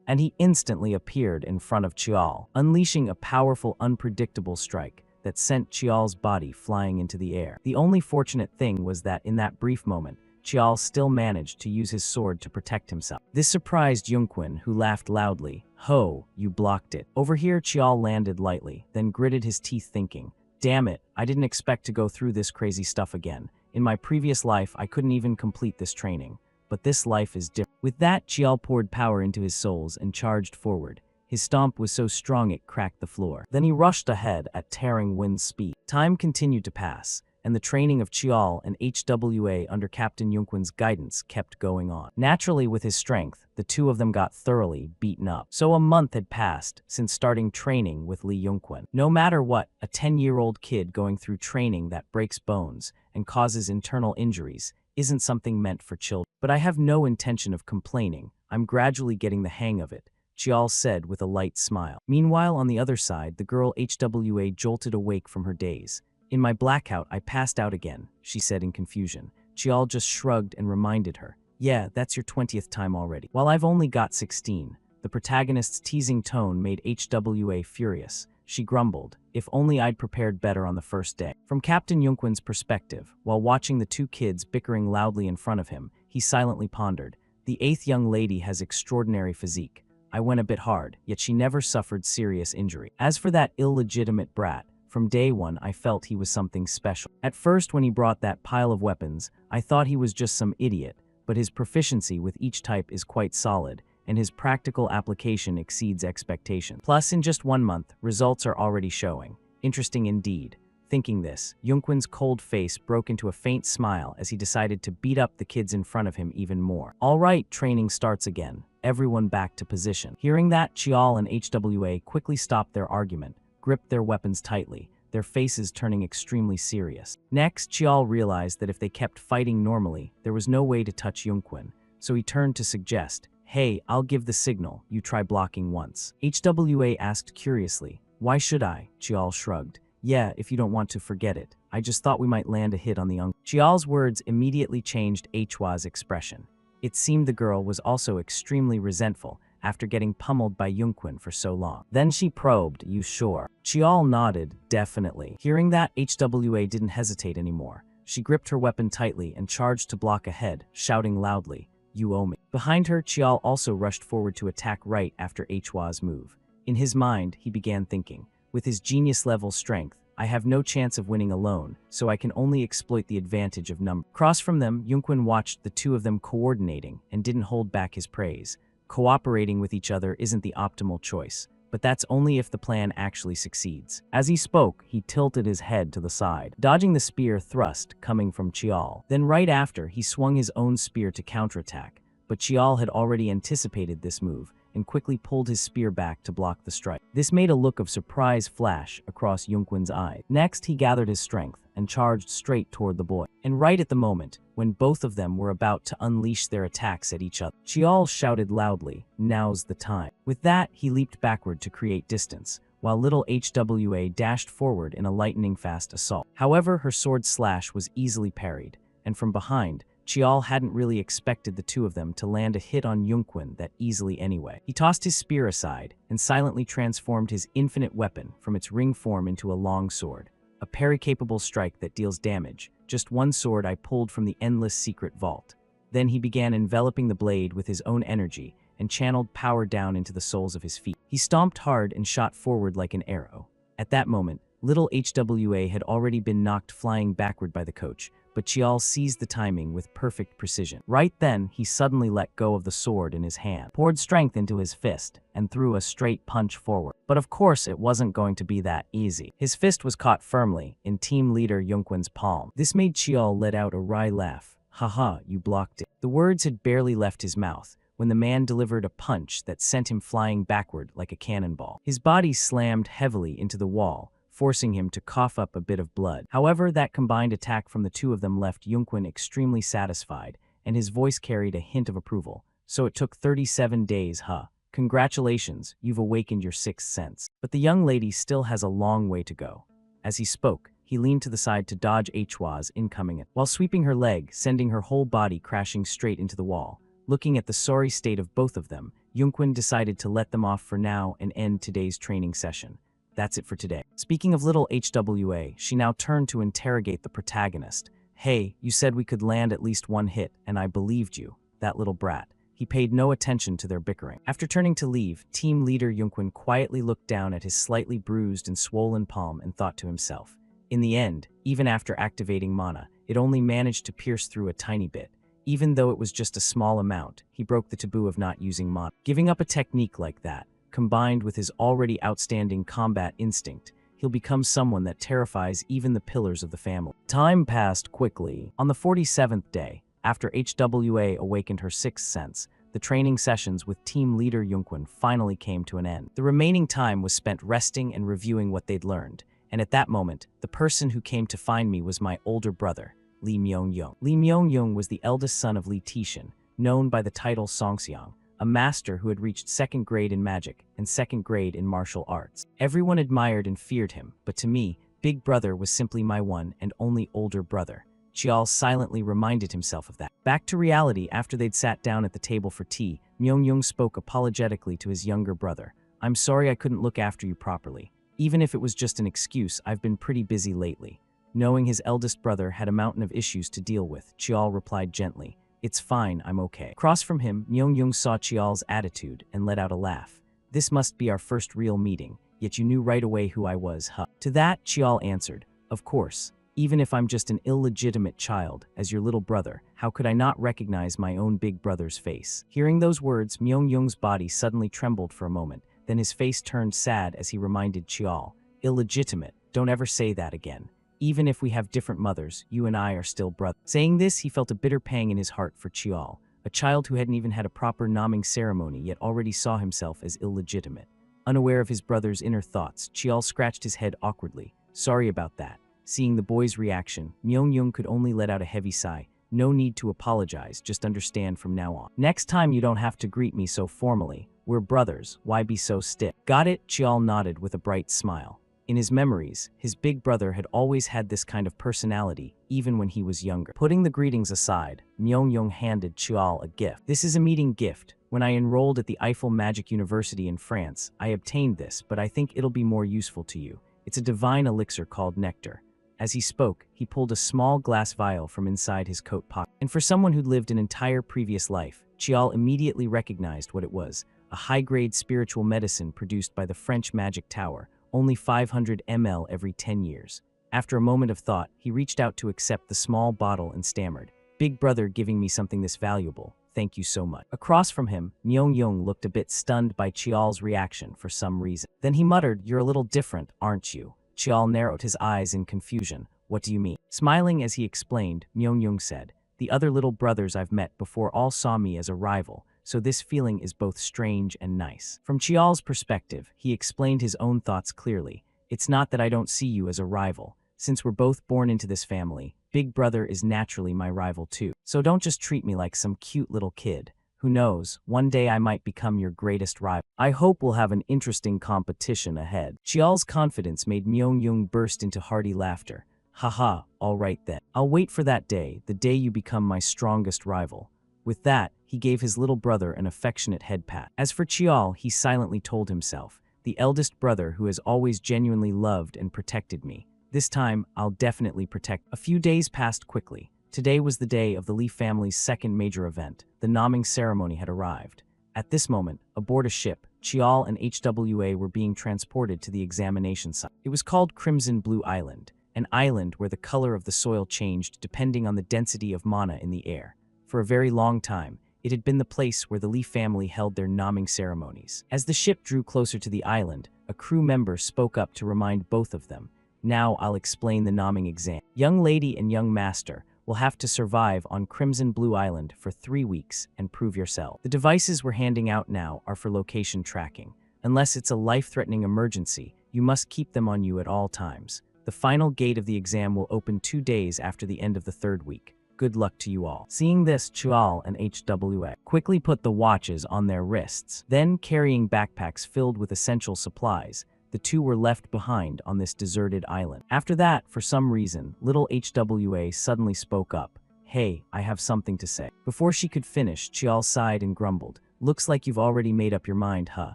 and he instantly appeared in front of Chial, unleashing a powerful, unpredictable strike that sent Chial's body flying into the air. The only fortunate thing was that in that brief moment, Chial still managed to use his sword to protect himself. This surprised Yunquin, who laughed loudly. Ho, you blocked it. Over here, Chial landed lightly, then gritted his teeth thinking, damn it, I didn't expect to go through this crazy stuff again. In my previous life, I couldn't even complete this training. But this life is different. With that, Chial poured power into his souls and charged forward. His stomp was so strong it cracked the floor. Then he rushed ahead at tearing wind speed. Time continued to pass, and the training of Chial and HWA under Captain Yunquin's guidance kept going on. Naturally, with his strength, the two of them got thoroughly beaten up. So a month had passed since starting training with Lee Yunquin. No matter what, a 10-year-old kid going through training that breaks bones and causes internal injuries isn't something meant for children. But I have no intention of complaining. I'm gradually getting the hang of it, Chial said with a light smile. Meanwhile, on the other side, the girl HWA jolted awake from her daze. In my blackout, I passed out again, she said in confusion. Chial just shrugged and reminded her. Yeah, that's your 20th time already. While I've only got 16, the protagonist's teasing tone made HWA furious. She grumbled, if only I'd prepared better on the first day. From Captain Yunquin's perspective, while watching the two kids bickering loudly in front of him, he silently pondered. The 8th young lady has extraordinary physique. I went a bit hard, yet she never suffered serious injury. As for that illegitimate brat, from day one I felt he was something special. At first, when he brought that pile of weapons, I thought he was just some idiot, but his proficiency with each type is quite solid, and his practical application exceeds expectation. Plus, in just 1 month, results are already showing. Interesting indeed. Thinking this, Yunquin's cold face broke into a faint smile as he decided to beat up the kids in front of him even more. All right, training starts again. Everyone back to position. Hearing that, Chial and HWA quickly stopped their argument, gripped their weapons tightly, their faces turning extremely serious. Next, Chial realized that if they kept fighting normally, there was no way to touch Yunquin, so he turned to suggest, "Hey, I'll give the signal, you try blocking once." HWA asked curiously, "Why should I?" Chial shrugged. "Yeah, if you don't want to forget it. I just thought we might land a hit on the young." Chial's words immediately changed Hwa's expression. It seemed the girl was also extremely resentful after getting pummeled by Yunquin for so long. Then she probed, "You sure?" Chial nodded, "Definitely." Hearing that, HWA didn't hesitate anymore. She gripped her weapon tightly and charged to block ahead, shouting loudly, "You owe me." Behind her, Chial also rushed forward to attack right after Hwa's move. In his mind, he began thinking, with his genius-level strength, I have no chance of winning alone, so I can only exploit the advantage of number. Across from them, Yunquin watched the two of them coordinating and didn't hold back his praise. Cooperating with each other isn't the optimal choice, but that's only if the plan actually succeeds. As he spoke, he tilted his head to the side, dodging the spear thrust coming from Chial. Then right after, he swung his own spear to counterattack, but Chial had already anticipated this move and quickly pulled his spear back to block the strike. This made a look of surprise flash across Yunquin's eyes. Next, he gathered his strength and charged straight toward the boy. And right at the moment, when both of them were about to unleash their attacks at each other, Chial shouted loudly, "Now's the time." With that, he leaped backward to create distance, while little HWA dashed forward in a lightning-fast assault. However, her sword slash was easily parried, and from behind, Chial hadn't really expected the two of them to land a hit on Yunquin that easily anyway. He tossed his spear aside and silently transformed his infinite weapon from its ring form into a long sword, a parry-capable strike that deals damage, just one sword I pulled from the endless secret vault. Then he began enveloping the blade with his own energy and channeled power down into the soles of his feet. He stomped hard and shot forward like an arrow. At that moment, little HWA had already been knocked flying backward by the coach, but Chial seized the timing with perfect precision. Right then, he suddenly let go of the sword in his hand, poured strength into his fist, and threw a straight punch forward. But of course, it wasn't going to be that easy. His fist was caught firmly in team leader Yunquin's palm. This made Chial let out a wry laugh. "Haha, you blocked it." The words had barely left his mouth when the man delivered a punch that sent him flying backward like a cannonball. His body slammed heavily into the wall, forcing him to cough up a bit of blood. However, that combined attack from the two of them left Yunquin extremely satisfied, and his voice carried a hint of approval. "So it took 37 days, huh? Congratulations, you've awakened your sixth sense. But the young lady still has a long way to go." As he spoke, he leaned to the side to dodge Hwa's incoming while sweeping her leg, sending her whole body crashing straight into the wall. Looking at the sorry state of both of them, Yunquin decided to let them off for now and end today's training session. That's it for today. Speaking of little HWA, she now turned to interrogate the protagonist. "Hey, you said we could land at least one hit, and I believed you. That little brat." He paid no attention to their bickering. After turning to leave, team leader Yunquin quietly looked down at his slightly bruised and swollen palm and thought to himself. In the end, even after activating mana, it only managed to pierce through a tiny bit. Even though it was just a small amount, he broke the taboo of not using mana. Giving up a technique like that, combined with his already outstanding combat instinct, he'll become someone that terrifies even the pillars of the family. Time passed quickly. On the 47th day, after HWA awakened her sixth sense, the training sessions with team leader Yunquin finally came to an end. The remaining time was spent resting and reviewing what they'd learned, and at that moment, the person who came to find me was my older brother, Lee Myung-young. Lee Myung-young was the eldest son of Lee Tishan, known by the title Songseong, a master who had reached second grade in magic and second grade in martial arts. Everyone admired and feared him, but to me, Big Brother was simply my one and only older brother. Chial silently reminded himself of that. Back to reality after they'd sat down at the table for tea, Myung-young spoke apologetically to his younger brother. "I'm sorry I couldn't look after you properly. Even if it was just an excuse, I've been pretty busy lately." Knowing his eldest brother had a mountain of issues to deal with, Chial replied gently, "It's fine, I'm okay." Across from him, Myung-young saw Chial's attitude and let out a laugh. "This must be our first real meeting, yet you knew right away who I was, huh?" To that, Chial answered, "Of course. Even if I'm just an illegitimate child, as your little brother, how could I not recognize my own big brother's face?" Hearing those words, Myung-young's body suddenly trembled for a moment, then his face turned sad as he reminded Chial, "Illegitimate, don't ever say that again. Even if we have different mothers, you and I are still brothers. Saying this, he felt a bitter pang in his heart for Chial, a child who hadn't even had a proper naming ceremony yet already saw himself as illegitimate. Unaware of his brother's inner thoughts, Chial scratched his head awkwardly. Sorry about that. Seeing the boy's reaction, Myung-Young could only let out a heavy sigh. No need to apologize, just understand from now on. Next time you don't have to greet me so formally. We're brothers, why be so stiff? Got it? Chial nodded with a bright smile. In his memories, his big brother had always had this kind of personality, even when he was younger. Putting the greetings aside, Myung-Young handed Chial a gift. This is a meeting gift. When I enrolled at the Eiffel Magic University in France, I obtained this, but I think it'll be more useful to you. It's a divine elixir called nectar. As he spoke, he pulled a small glass vial from inside his coat pocket. And for someone who'd lived an entire previous life, Chial immediately recognized what it was, a high-grade spiritual medicine produced by the French Magic Tower, only 500 ml every 10 years. After a moment of thought, he reached out to accept the small bottle and stammered, "Big brother giving me something this valuable. Thank you so much." Across from him, Myung-Young looked a bit stunned by Chial's reaction for some reason. Then he muttered, "You're a little different, aren't you?" Chial narrowed his eyes in confusion. "What do you mean?" Smiling as he explained, Myung-Young said, "The other little brothers I've met before all saw me as a rival, so this feeling is both strange and nice." From Chial's perspective, he explained his own thoughts clearly. "It's not that I don't see you as a rival. Since we're both born into this family, big brother is naturally my rival too. So don't just treat me like some cute little kid. Who knows, one day I might become your greatest rival. I hope we'll have an interesting competition ahead." Chial's confidence made Myung-Young burst into hearty laughter. "Haha, all right then. I'll wait for that day, the day you become my strongest rival." With that, he gave his little brother an affectionate head pat. As for Chial, he silently told himself, "The eldest brother who has always genuinely loved and protected me. This time, I'll definitely protect." A few days passed quickly. Today was the day of the Lee family's second major event. The naming ceremony had arrived. At this moment, aboard a ship, Chial and HWA were being transported to the examination site. It was called Crimson Blue Island, an island where the color of the soil changed depending on the density of mana in the air. For a very long time, it had been the place where the Lee family held their naming ceremonies. As the ship drew closer to the island, a crew member spoke up to remind both of them. "Now I'll explain the naming exam. Young lady and young master will have to survive on Crimson Blue Island for 3 weeks and prove yourself. The devices we're handing out now are for location tracking. Unless it's a life-threatening emergency, you must keep them on you at all times. The final gate of the exam will open 2 days after the end of the 3rd week. Good luck to you all." Seeing this, Chial and HWA quickly put the watches on their wrists. Then, carrying backpacks filled with essential supplies, the two were left behind on this deserted island. After that, for some reason, little HWA suddenly spoke up. "Hey, I have something to say." Before she could finish, Chial sighed and grumbled. "Looks like you've already made up your mind, huh?"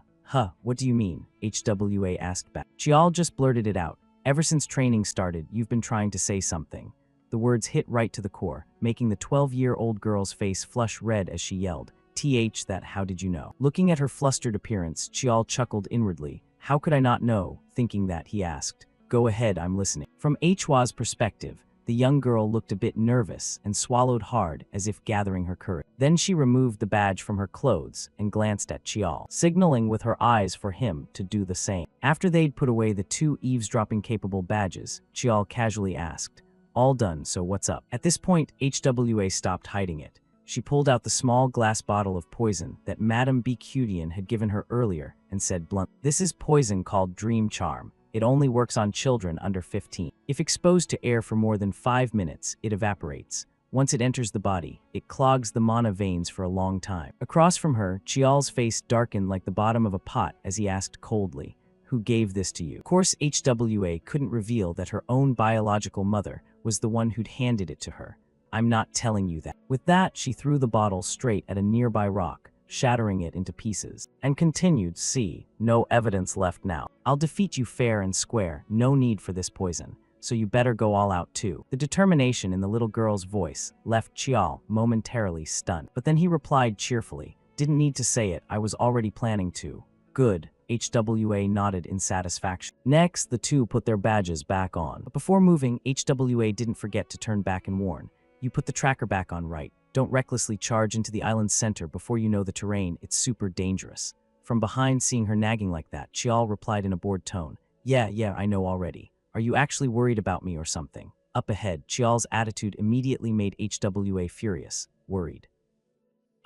"Huh, what do you mean?" HWA asked back. Chial just blurted it out. "Ever since training started, you've been trying to say something." The words hit right to the core, making the 12-year-old girl's face flush red as she yelled, that how did you know?" Looking at her flustered appearance, Chial chuckled inwardly. "How could I not know?" Thinking that, he asked, "Go ahead, I'm listening." From Hwa's perspective, the young girl looked a bit nervous and swallowed hard as if gathering her courage. Then she removed the badge from her clothes and glanced at Chial, signaling with her eyes for him to do the same. After they'd put away the 2 eavesdropping-capable badges, Chial casually asked, "All done, so what's up?" At this point, HWA stopped hiding it. She pulled out the small glass bottle of poison that Madame Becudian had given her earlier and said bluntly, "This is poison called Dream Charm. It only works on children under 15. If exposed to air for more than 5 minutes, it evaporates. Once it enters the body, it clogs the mana veins for a long time." Across from her, Chial's face darkened like the bottom of a pot as he asked coldly, "Who gave this to you?" Of course, HWA couldn't reveal that her own biological mother was the one who'd handed it to her. "I'm not telling you that." With that, she threw the bottle straight at a nearby rock, shattering it into pieces, and continued, "See, no evidence left now. I'll defeat you fair and square, no need for this poison, so you better go all out too." The determination in the little girl's voice left Chial momentarily stunned, but then he replied cheerfully, "Didn't need to say it, I was already planning to." "Good." HWA nodded in satisfaction. Next, the two put their badges back on. But before moving, HWA didn't forget to turn back and warn, "You put the tracker back on right. Don't recklessly charge into the island's center before you know the terrain, it's super dangerous." From behind, seeing her nagging like that, Chial replied in a bored tone, Yeah, I know already. Are you actually worried about me or something? Up ahead, Chial's attitude immediately made HWA furious, worried.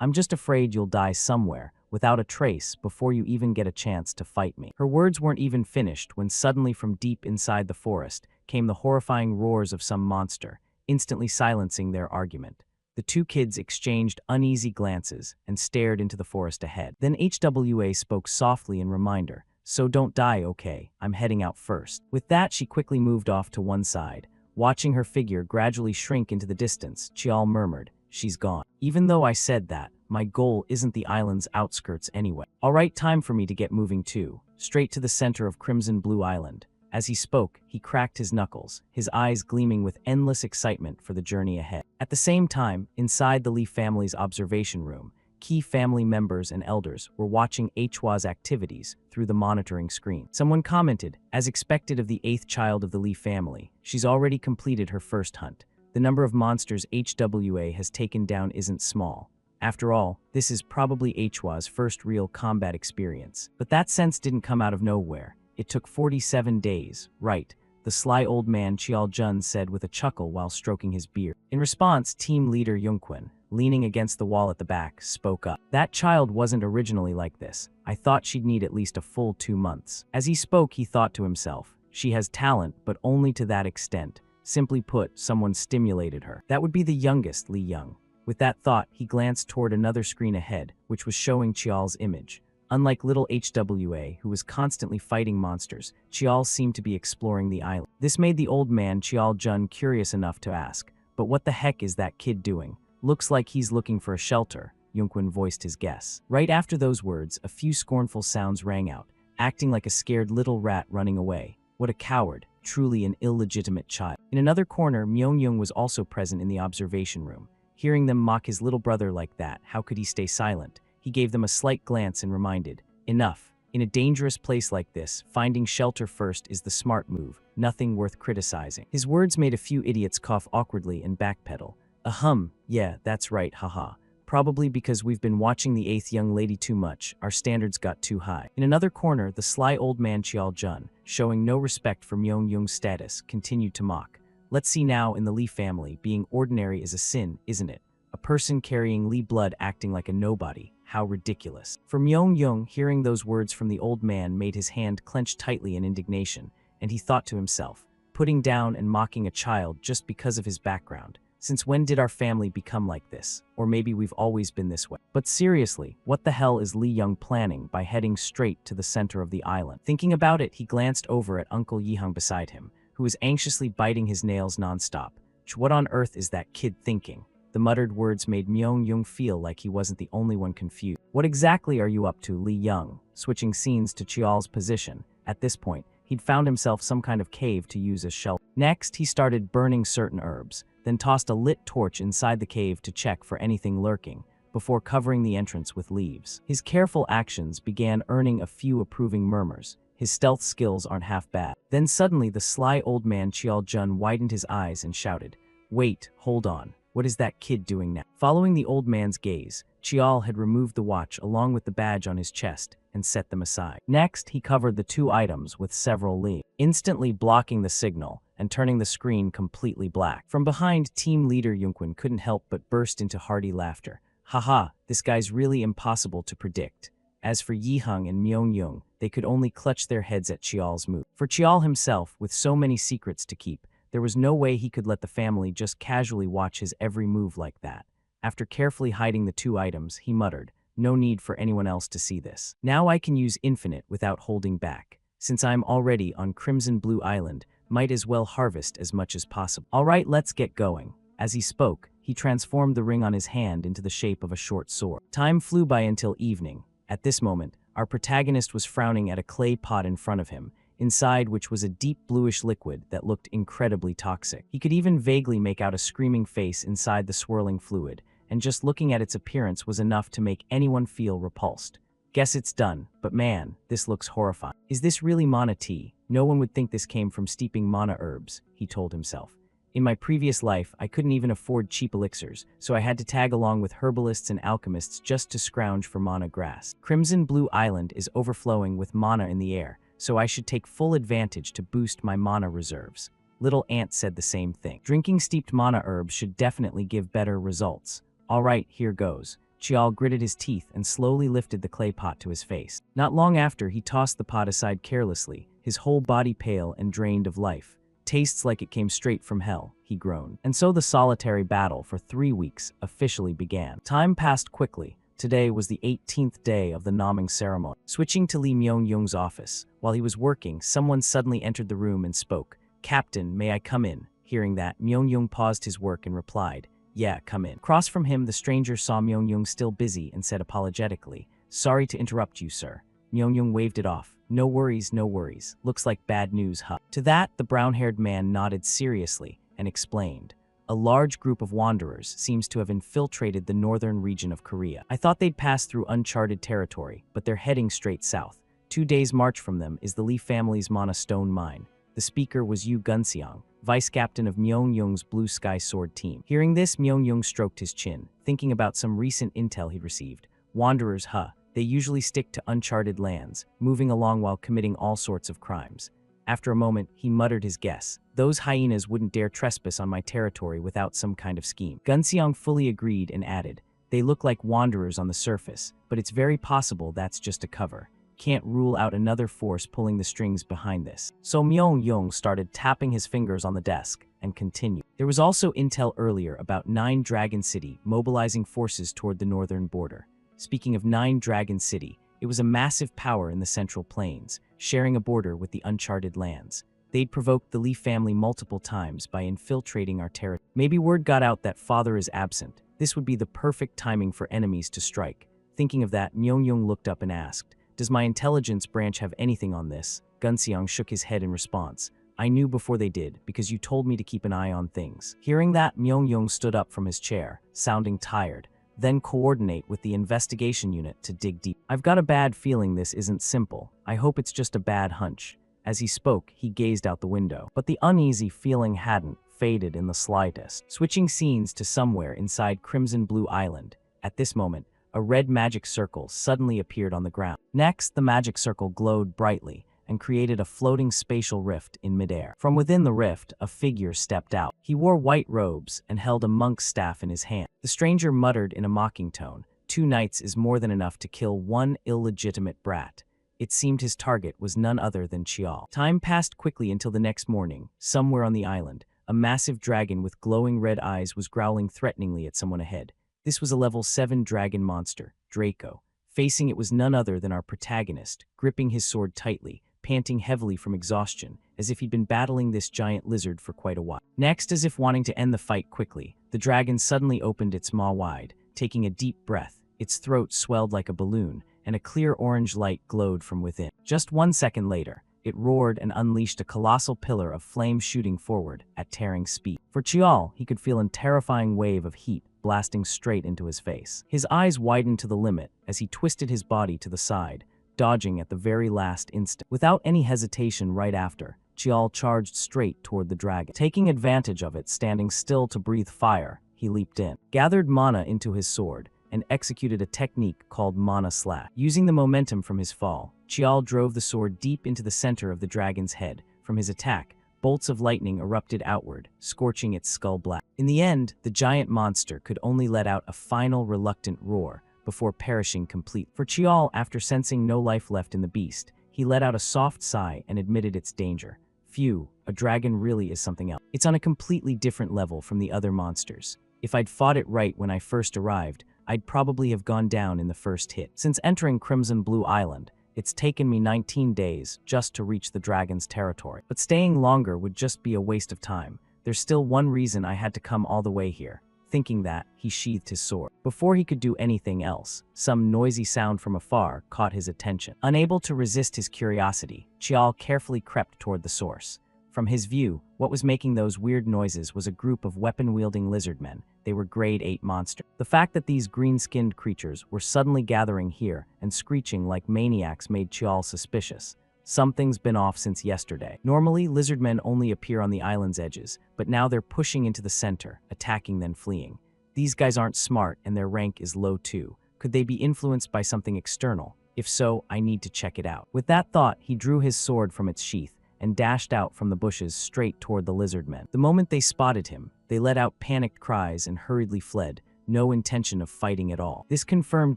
I'm just afraid you'll die somewhere, without a trace, before you even get a chance to fight me. Her words weren't even finished when suddenly from deep inside the forest came the horrifying roars of some monster, instantly silencing their argument. The two kids exchanged uneasy glances and stared into the forest ahead. Then HWA spoke softly in reminder, "So don't die, okay? I'm heading out first." With that, she quickly moved off to one side. Watching her figure gradually shrink into the distance, Chial murmured, "She's gone. Even though I said that, my goal isn't the island's outskirts anyway. All right, time for me to get moving too, straight to the center of Crimson Blue Island." As he spoke, he cracked his knuckles, his eyes gleaming with endless excitement for the journey ahead. At the same time, inside the Lee family's observation room, key family members and elders were watching Hwa's activities through the monitoring screen. Someone commented, "As expected of the 8th child of the Lee family, she's already completed her first hunt. The number of monsters HWA has taken down isn't small. After all, this is probably Hwa's first real combat experience." But that sense didn't come out of nowhere. It took 47 days, right? The sly old man Chial Jun said with a chuckle while stroking his beard. In response, team leader Yungkwin, leaning against the wall at the back, spoke up. "That child wasn't originally like this. I thought she'd need at least a full 2 months." As he spoke, he thought to himself, "She has talent, but only to that extent. Simply put, someone stimulated her. That would be the youngest Lee Young." With that thought, he glanced toward another screen ahead, which was showing Chial's image. Unlike little HWA, who was constantly fighting monsters, Chial seemed to be exploring the island. This made the old man Chial Jun curious enough to ask, "But what the heck is that kid doing? Looks like he's looking for a shelter." Yunkwin voiced his guess. Right after those words, a few scornful sounds rang out, acting like a scared little rat running away. What a coward, truly an illegitimate child. In another corner, Myeongyung was also present in the observation room. Hearing them mock his little brother like that, how could he stay silent? He gave them a slight glance and reminded, "Enough. In a dangerous place like this, finding shelter first is the smart move, nothing worth criticizing." His words made a few idiots cough awkwardly and backpedal. "Ahem, yeah, that's right, haha. Probably because we've been watching the 8th young lady too much, our standards got too high." In another corner, the sly old man Chial Jun, showing no respect for Myeongyung's status, continued to mock. "Let's see now, in the Lee family, being ordinary is a sin, isn't it? A person carrying Lee blood acting like a nobody. How ridiculous." For Myeongyung, hearing those words from the old man made his hand clench tightly in indignation, and he thought to himself, putting down and mocking a child just because of his background. Since when did our family become like this? Or maybe we've always been this way. But seriously, what the hell is Lee Young planning by heading straight to the center of the island? Thinking about it, he glanced over at Uncle Yihung beside him, who was anxiously biting his nails nonstop. What on earth is that kid thinking? The muttered words made Myeongyung feel like he wasn't the only one confused. "What exactly are you up to, Lee Young?" Switching scenes to Chial's position. At this point, he'd found himself some kind of cave to use as shelter. Next, he started burning certain herbs, then tossed a lit torch inside the cave to check for anything lurking, before covering the entrance with leaves. His careful actions began earning a few approving murmurs. His stealth skills aren't half bad. Then suddenly the sly old man Chial Jun widened his eyes and shouted, "Wait, hold on. What is that kid doing now?" Following the old man's gaze, Chial had removed the watch along with the badge on his chest and set them aside. Next, he covered the 2 items with several leaves, instantly blocking the signal and turning the screen completely black. From behind, team leader Yunkwin couldn't help but burst into hearty laughter. "Haha, this guy's really impossible to predict." As for Yihung and Myeongyung, they could only clutch their heads at Chial's move. For Chial himself, with so many secrets to keep, there was no way he could let the family just casually watch his every move like that. After carefully hiding the 2 items, he muttered, "No need for anyone else to see this. Now I can use infinite without holding back. Since I'm already on Crimson Blue Island, might as well harvest as much as possible. All right, let's get going." As he spoke, he transformed the ring on his hand into the shape of a short sword. Time flew by until evening. At this moment, our protagonist was frowning at a clay pot in front of him, inside which was a deep bluish liquid that looked incredibly toxic. He could even vaguely make out a screaming face inside the swirling fluid, and just looking at its appearance was enough to make anyone feel repulsed. "Guess it's done, but man, this looks horrifying. Is this really mana tea? No one would think this came from steeping mana herbs," he told himself. "In my previous life, I couldn't even afford cheap elixirs, so I had to tag along with herbalists and alchemists just to scrounge for mana grass. Crimson Blue Island is overflowing with mana in the air, so I should take full advantage to boost my mana reserves. Little Ant said the same thing. Drinking steeped mana herbs should definitely give better results. All right, here goes. Chial gritted his teeth and slowly lifted the clay pot to his face. Not long after, he tossed the pot aside carelessly, his whole body pale and drained of life. Tastes like it came straight from hell, he groaned. And so the solitary battle for 3 weeks officially began. Time passed quickly. Today was the 18th day of the naming ceremony. Switching to Lee Myung-young's office. While he was working, someone suddenly entered the room and spoke. "Captain, may I come in?" Hearing that, Myung-young paused his work and replied, "Yeah, come in." Across from him, the stranger saw Myung-young still busy and said apologetically, "Sorry to interrupt you, sir." Myung-young waved it off. "No worries, no worries. Looks like bad news, huh?" To that, the brown-haired man nodded seriously and explained. "A large group of wanderers seems to have infiltrated the northern region of Korea. I thought they'd pass through uncharted territory, but they're heading straight south. 2 days' march from them is the Lee family's Mana Stone mine." The speaker was Yu Gunseong, vice-captain of Myung-young's Blue Sky Sword team. Hearing this, Myung-young stroked his chin, thinking about some recent intel he'd received. Wanderers, huh? They usually stick to uncharted lands, moving along while committing all sorts of crimes. After a moment, he muttered his guess. "Those hyenas wouldn't dare trespass on my territory without some kind of scheme." Gunseong fully agreed and added, "They look like wanderers on the surface, but it's very possible that's just a cover. Can't rule out another force pulling the strings behind this." So Myung-young started tapping his fingers on the desk and continued. There was also intel earlier about 9 Dragon City mobilizing forces toward the northern border. Speaking of 9 Dragon City, it was a massive power in the Central Plains, sharing a border with the uncharted lands. They'd provoked the Lee family multiple times by infiltrating our territory. Maybe word got out that father is absent. This would be the perfect timing for enemies to strike. Thinking of that, Myung-young looked up and asked, "Does my intelligence branch have anything on this?" Gunseong shook his head in response. "I knew before they did, because you told me to keep an eye on things." Hearing that, Myung-young stood up from his chair, sounding tired. "Then coordinate with the investigation unit to dig deep. I've got a bad feeling this isn't simple. I hope it's just a bad hunch." As he spoke, he gazed out the window, but the uneasy feeling hadn't faded in the slightest. Switching scenes to somewhere inside Crimson Blue Island. At this moment, a red magic circle suddenly appeared on the ground. Next, the magic circle glowed brightly and created a floating spatial rift in midair. From within the rift, a figure stepped out. He wore white robes and held a monk's staff in his hand. The stranger muttered in a mocking tone, "2 knights is more than enough to kill 1 illegitimate brat." It seemed his target was none other than Chial. Time passed quickly until the next morning. Somewhere on the island, a massive dragon with glowing red eyes was growling threateningly at someone ahead. This was a level 7 dragon monster, Draco. Facing it was none other than our protagonist, gripping his sword tightly, panting heavily from exhaustion, as if he'd been battling this giant lizard for quite a while. Next, as if wanting to end the fight quickly, the dragon suddenly opened its maw wide, taking a deep breath. Its throat swelled like a balloon, and a clear orange light glowed from within. Just 1 second later, it roared and unleashed a colossal pillar of flame shooting forward at tearing speed. For Chial, he could feel a terrifying wave of heat blasting straight into his face. His eyes widened to the limit as he twisted his body to the side, dodging at the very last instant. Without any hesitation right after, Chial charged straight toward the dragon. Taking advantage of it standing still to breathe fire, he leaped in, gathered mana into his sword, and executed a technique called Mana Slash. Using the momentum from his fall, Chial drove the sword deep into the center of the dragon's head. From his attack, bolts of lightning erupted outward, scorching its skull black. In the end, the giant monster could only let out a final reluctant roar before perishing completely. For Chial, after sensing no life left in the beast, he let out a soft sigh and admitted its danger. Phew, a dragon really is something else. It's on a completely different level from the other monsters. If I'd fought it right when I first arrived, I'd probably have gone down in the first hit. Since entering Crimson Blue Island, it's taken me 19 days just to reach the dragon's territory. But staying longer would just be a waste of time. There's still one reason I had to come all the way here. Thinking that, he sheathed his sword. Before he could do anything else, some noisy sound from afar caught his attention. Unable to resist his curiosity, Chial carefully crept toward the source. From his view, what was making those weird noises was a group of weapon-wielding lizardmen. They were grade 8 monsters. The fact that these green-skinned creatures were suddenly gathering here and screeching like maniacs made Chial suspicious. Something's been off since yesterday. Normally, lizardmen only appear on the island's edges, but now they're pushing into the center, attacking then fleeing. These guys aren't smart and their rank is low too. Could they be influenced by something external? If so, I need to check it out. With that thought, he drew his sword from its sheath and dashed out from the bushes straight toward the lizard men. The moment they spotted him, they let out panicked cries and hurriedly fled, no intention of fighting at all. This confirmed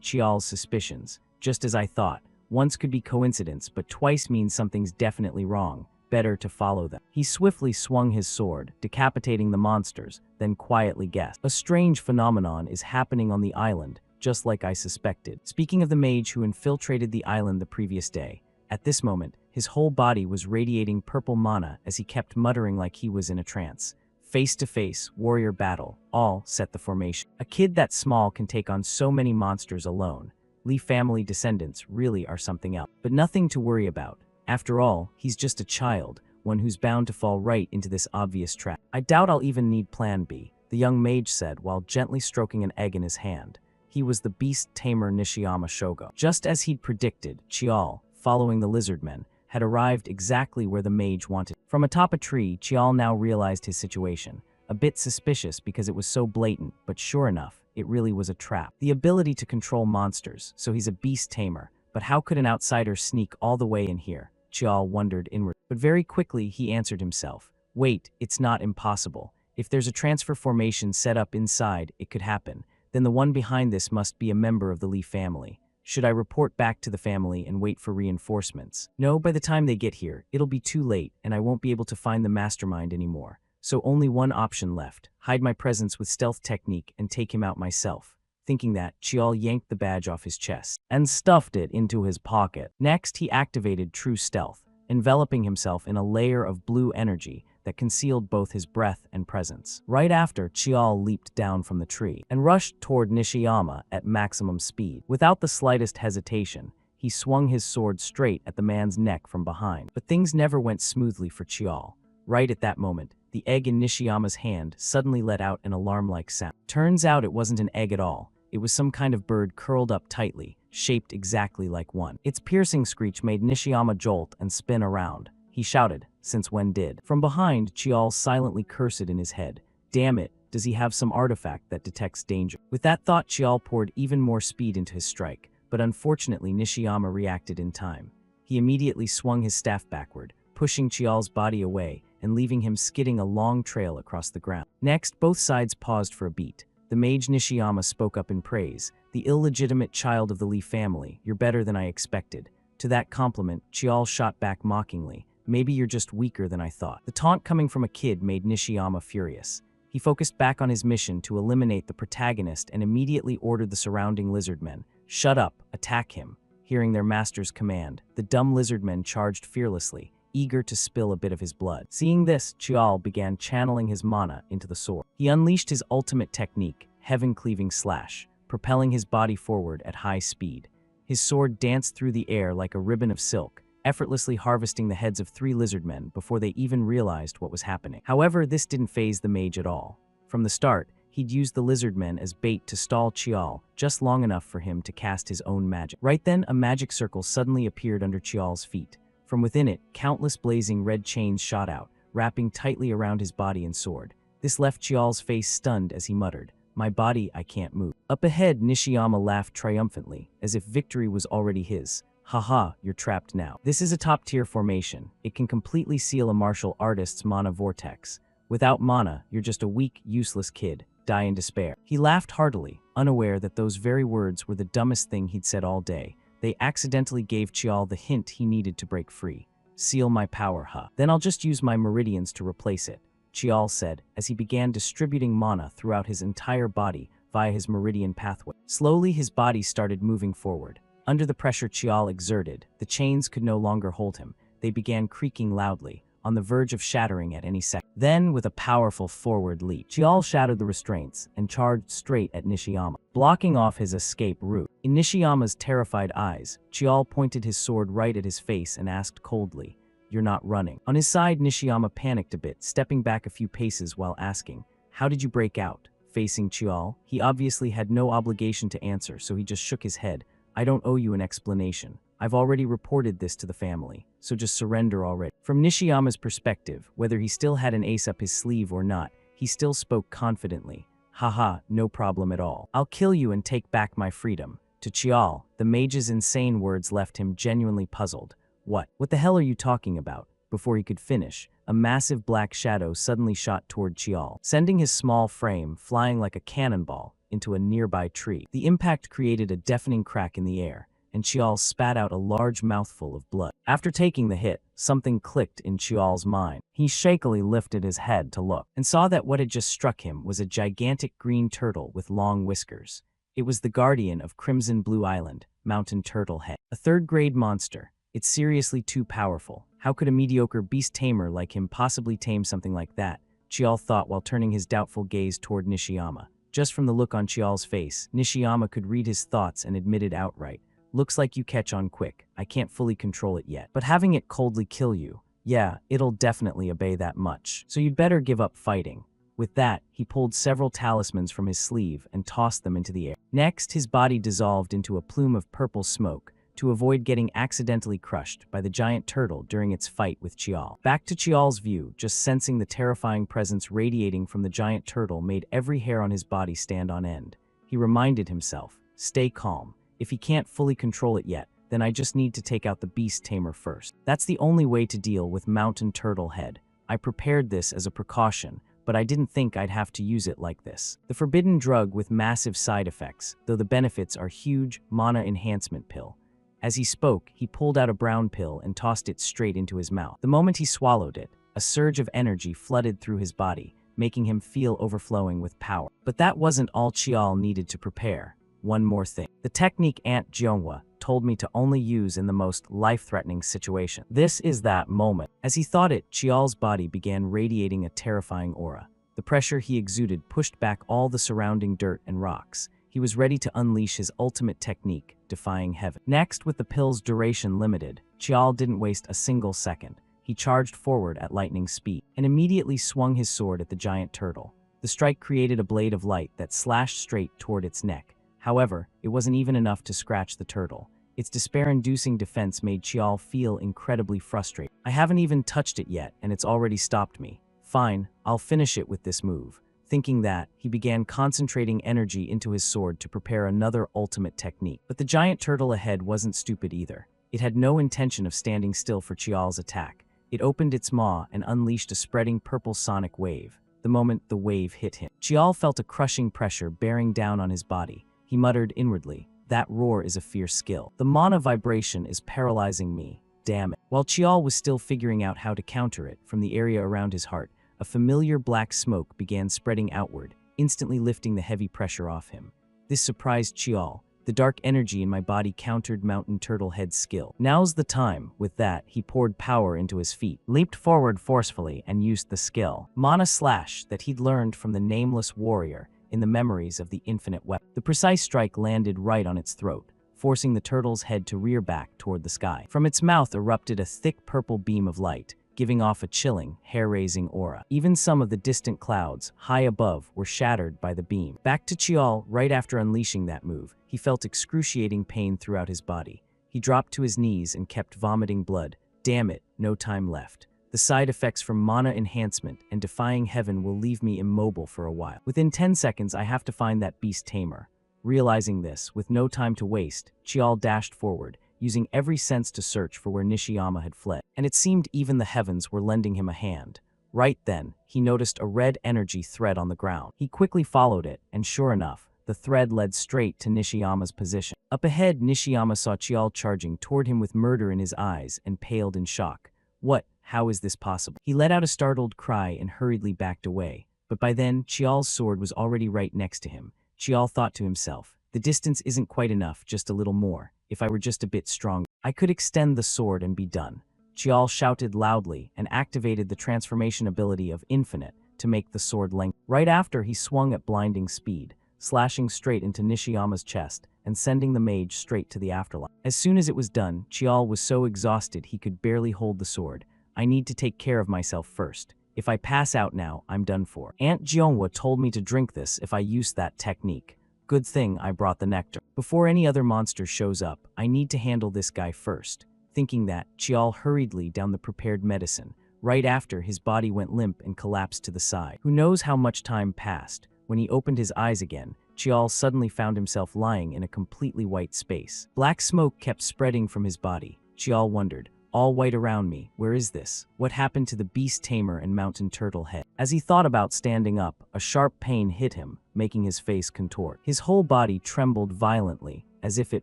Chial's suspicions. Just as I thought, once could be coincidence, but twice means something's definitely wrong. Better to follow them. He swiftly swung his sword, decapitating the monsters, then quietly guessed. A strange phenomenon is happening on the island, just like I suspected. Speaking of the mage who infiltrated the island the previous day, at this moment, his whole body was radiating purple mana as he kept muttering like he was in a trance. Face-to-face, warrior battle, all set the formation. A kid that small can take on so many monsters alone. Lee family descendants really are something else. But nothing to worry about. After all, he's just a child, one who's bound to fall right into this obvious trap. I doubt I'll even need plan B, the young mage said while gently stroking an egg in his hand. He was the beast tamer Nishiyama Shogo. Just as he'd predicted, Chial, following the lizard men, had arrived exactly where the mage wanted. From atop a tree, Chial now realized his situation. A bit suspicious because it was so blatant, but sure enough, it really was a trap. The ability to control monsters, so he's a beast tamer. But how could an outsider sneak all the way in here? Chial wondered inward. But very quickly he answered himself. Wait, it's not impossible. If there's a transfer formation set up inside, it could happen. Then the one behind this must be a member of the Lee family. Should I report back to the family and wait for reinforcements? No, by the time they get here, it'll be too late and I won't be able to find the mastermind anymore. So only one option left. Hide my presence with stealth technique and take him out myself. Thinking that, Chial yanked the badge off his chest and stuffed it into his pocket. Next, he activated true stealth, enveloping himself in a layer of blue energy that concealed both his breath and presence. Right after, Chial leaped down from the tree and rushed toward Nishiyama at maximum speed. Without the slightest hesitation, he swung his sword straight at the man's neck from behind. But things never went smoothly for Chial. Right at that moment, the egg in Nishiyama's hand suddenly let out an alarm-like sound. Turns out it wasn't an egg at all. It was some kind of bird curled up tightly, shaped exactly like one. Its piercing screech made Nishiyama jolt and spin around. He shouted, "Since when did?" From behind, Chial silently cursed in his head. Damn it, does he have some artifact that detects danger? With that thought, Chial poured even more speed into his strike, but unfortunately Nishiyama reacted in time. He immediately swung his staff backward, pushing Chial's body away and leaving him skidding a long trail across the ground. Next, both sides paused for a beat. The mage Nishiyama spoke up in praise. "The illegitimate child of the Lee family, you're better than I expected." To that compliment, Chial shot back mockingly. "Maybe you're just weaker than I thought." The taunt coming from a kid made Nishiyama furious. He focused back on his mission to eliminate the protagonist and immediately ordered the surrounding lizardmen, "Shut up, attack him." Hearing their master's command, the dumb lizardmen charged fearlessly, eager to spill a bit of his blood. Seeing this, Chial began channeling his mana into the sword. He unleashed his ultimate technique, heaven-cleaving slash, propelling his body forward at high speed. His sword danced through the air like a ribbon of silk, effortlessly harvesting the heads of 3 lizardmen before they even realized what was happening. However, this didn't faze the mage at all. From the start, he'd used the lizardmen as bait to stall Chial just long enough for him to cast his own magic. Right then, a magic circle suddenly appeared under Chial's feet. From within it, countless blazing red chains shot out, wrapping tightly around his body and sword. This left Chial's face stunned as he muttered, "My body, I can't move." Up ahead, Nishiyama laughed triumphantly, as if victory was already his. "Haha, you're trapped now. This is a top-tier formation. It can completely seal a martial artist's mana vortex. Without mana, you're just a weak, useless kid. Die in despair." He laughed heartily, unaware that those very words were the dumbest thing he'd said all day. They accidentally gave Chial the hint he needed to break free. "Seal my power, huh? Then I'll just use my meridians to replace it," Chial said as he began distributing mana throughout his entire body via his meridian pathway. Slowly, his body started moving forward. Under the pressure Chial exerted, the chains could no longer hold him. They began creaking loudly, on the verge of shattering at any second. Then, with a powerful forward leap, Chial shattered the restraints and charged straight at Nishiyama, blocking off his escape route. In Nishiyama's terrified eyes, Chial pointed his sword right at his face and asked coldly, "You're not running?" On his side, Nishiyama panicked a bit, stepping back a few paces while asking, "How did you break out?" Facing Chial, he obviously had no obligation to answer, so he just shook his head. "I don't owe you an explanation. I've already reported this to the family, so just surrender already." From Nishiyama's perspective, whether he still had an ace up his sleeve or not, he still spoke confidently. "Haha, no problem at all. I'll kill you and take back my freedom." To Chial, the mage's insane words left him genuinely puzzled. What the hell are you talking about? Before he could finish, a massive black shadow suddenly shot toward Chial, sending his small frame flying like a cannonball into a nearby tree. The impact created a deafening crack in the air, and Chial spat out a large mouthful of blood. After taking the hit, something clicked in Chial's mind. He shakily lifted his head to look, and saw that what had just struck him was a gigantic green turtle with long whiskers. It was the guardian of Crimson Blue Island, Mountain Turtle Head. A third-grade monster. It's seriously too powerful. How could a mediocre beast tamer like him possibly tame something like that? Chial thought while turning his doubtful gaze toward Nishiyama. Just from the look on Chial's face, Nishiyama could read his thoughts and admitted outright, "Looks like you catch on quick. I can't fully control it yet. But having it coldly kill you, yeah, it'll definitely obey that much. So you'd better give up fighting." With that, he pulled several talismans from his sleeve and tossed them into the air. Next, his body dissolved into a plume of purple smoke to avoid getting accidentally crushed by the giant turtle during its fight with Chial. Back to Chial's view, just sensing the terrifying presence radiating from the giant turtle made every hair on his body stand on end. He reminded himself, stay calm. If he can't fully control it yet, then I just need to take out the beast tamer first. That's the only way to deal with Mountain Turtle Head. I prepared this as a precaution, but I didn't think I'd have to use it like this. The forbidden drug with massive side effects, though the benefits are huge, mana enhancement pill. As he spoke, he pulled out a brown pill and tossed it straight into his mouth. The moment he swallowed it, a surge of energy flooded through his body, making him feel overflowing with power. But that wasn't all Chial needed to prepare. One more thing. The technique Aunt Jeonghwa told me to only use in the most life-threatening situation. This is that moment. As he thought it, Chial's body began radiating a terrifying aura. The pressure he exuded pushed back all the surrounding dirt and rocks. He was ready to unleash his ultimate technique, defying heaven. Next, with the pill's duration limited, Chial didn't waste a single second. He charged forward at lightning speed and immediately swung his sword at the giant turtle. The strike created a blade of light that slashed straight toward its neck. However, it wasn't even enough to scratch the turtle. Its despair-inducing defense made Chial feel incredibly frustrated. I haven't even touched it yet, and it's already stopped me. Fine, I'll finish it with this move. Thinking that, he began concentrating energy into his sword to prepare another ultimate technique. But the giant turtle ahead wasn't stupid either. It had no intention of standing still for Chial's attack. It opened its maw and unleashed a spreading purple sonic wave. The moment the wave hit him, Chial felt a crushing pressure bearing down on his body. He muttered inwardly, "That roar is a fierce skill. The mana vibration is paralyzing me. Damn it." While Chial was still figuring out how to counter it, from the area around his heart, a familiar black smoke began spreading outward, instantly lifting the heavy pressure off him. This surprised Chial. The dark energy in my body countered Mountain Turtle Head's skill. Now's the time. With that, he poured power into his feet, leaped forward forcefully, and used the skill, Mana Slash, that he'd learned from the nameless warrior in the memories of the infinite weapon. The precise strike landed right on its throat, forcing the turtle's head to rear back toward the sky. From its mouth erupted a thick purple beam of light, giving off a chilling, hair-raising aura. Even some of the distant clouds, high above, were shattered by the beam. Back to Chial, right after unleashing that move, he felt excruciating pain throughout his body. He dropped to his knees and kept vomiting blood. Damn it, no time left. The side effects from mana enhancement and defying heaven will leave me immobile for a while. Within 10 seconds, I have to find that beast tamer. Realizing this, with no time to waste, Chial dashed forward, using every sense to search for where Nishiyama had fled. And it seemed even the heavens were lending him a hand. Right then, he noticed a red energy thread on the ground. He quickly followed it, and sure enough, the thread led straight to Nishiyama's position. Up ahead, Nishiyama saw Chial charging toward him with murder in his eyes and paled in shock. What? How is this possible? He let out a startled cry and hurriedly backed away. But by then, Chial's sword was already right next to him. Chial thought to himself, the distance isn't quite enough, just a little more. If I were just a bit stronger, I could extend the sword and be done. Chial shouted loudly and activated the transformation ability of Infinite to make the sword length. Right after, he swung at blinding speed, slashing straight into Nishiyama's chest and sending the mage straight to the afterlife. As soon as it was done, Chial was so exhausted he could barely hold the sword. I need to take care of myself first. If I pass out now, I'm done for. Aunt Jeonghwa told me to drink this if I use that technique. Good thing I brought the nectar. Before any other monster shows up, I need to handle this guy first. Thinking that, Chial hurriedly down the prepared medicine. Right after, his body went limp and collapsed to the side. Who knows how much time passed? When he opened his eyes again, Chial suddenly found himself lying in a completely white space. Black smoke kept spreading from his body. Chial wondered, all white around me, where is this? What happened to the beast tamer and mountain turtle head? As he thought about standing up, a sharp pain hit him, making his face contort. His whole body trembled violently, as if it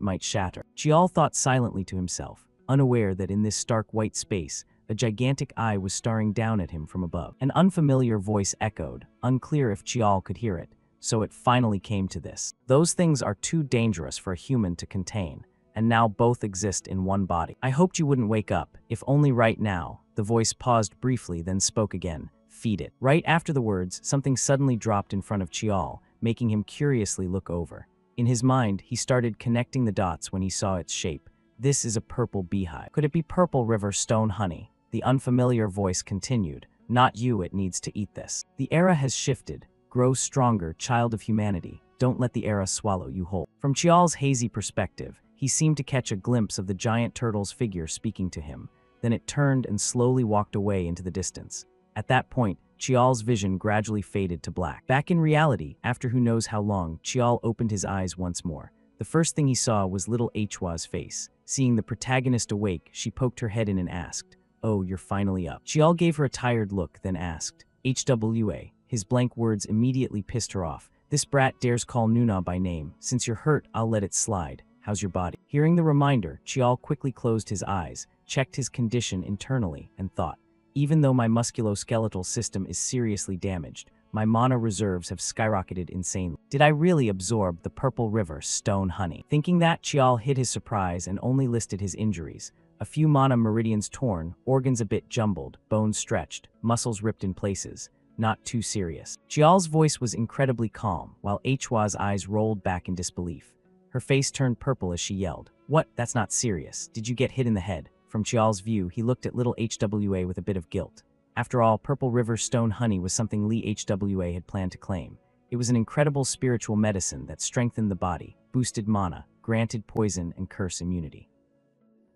might shatter. Chial thought silently to himself, unaware that in this stark white space, a gigantic eye was staring down at him from above. An unfamiliar voice echoed, unclear if Chial could hear it, so it finally came to this. Those things are too dangerous for a human to contain, and now both exist in one body. I hoped you wouldn't wake up, if only right now. The voice paused briefly, then spoke again. Feed it. Right after the words, something suddenly dropped in front of Chial, making him curiously look over. In his mind, he started connecting the dots when he saw its shape. This is a purple beehive. Could it be purple river stone honey? The unfamiliar voice continued. Not you, it needs to eat this. The era has shifted. Grow stronger, child of humanity. Don't let the era swallow you whole. From Chial's hazy perspective, he seemed to catch a glimpse of the giant turtle's figure speaking to him. Then it turned and slowly walked away into the distance. At that point, Chial's vision gradually faded to black. Back in reality, after who knows how long, Chial opened his eyes once more. The first thing he saw was little Hwa's face. Seeing the protagonist awake, she poked her head in and asked, "Oh, you're finally up." Chial gave her a tired look, then asked, "HWA?" His blank words immediately pissed her off. This brat dares call Nuna by name. Since you're hurt, I'll let it slide. How's your body? Hearing the reminder, Chial quickly closed his eyes, checked his condition internally, and thought, even though my musculoskeletal system is seriously damaged, my mana reserves have skyrocketed insanely. Did I really absorb the purple river stone honey? Thinking that, Chial hid his surprise and only listed his injuries. A few mana meridians torn, organs a bit jumbled, bones stretched, muscles ripped in places. Not too serious. Chial's voice was incredibly calm, while Hwa's eyes rolled back in disbelief. Her face turned purple as she yelled, "What? That's not serious. Did you get hit in the head?" From Chial's view, he looked at little Hwa with a bit of guilt. After all, purple river stone honey was something Hwa had planned to claim. It was an incredible spiritual medicine that strengthened the body, boosted mana, granted poison and curse immunity.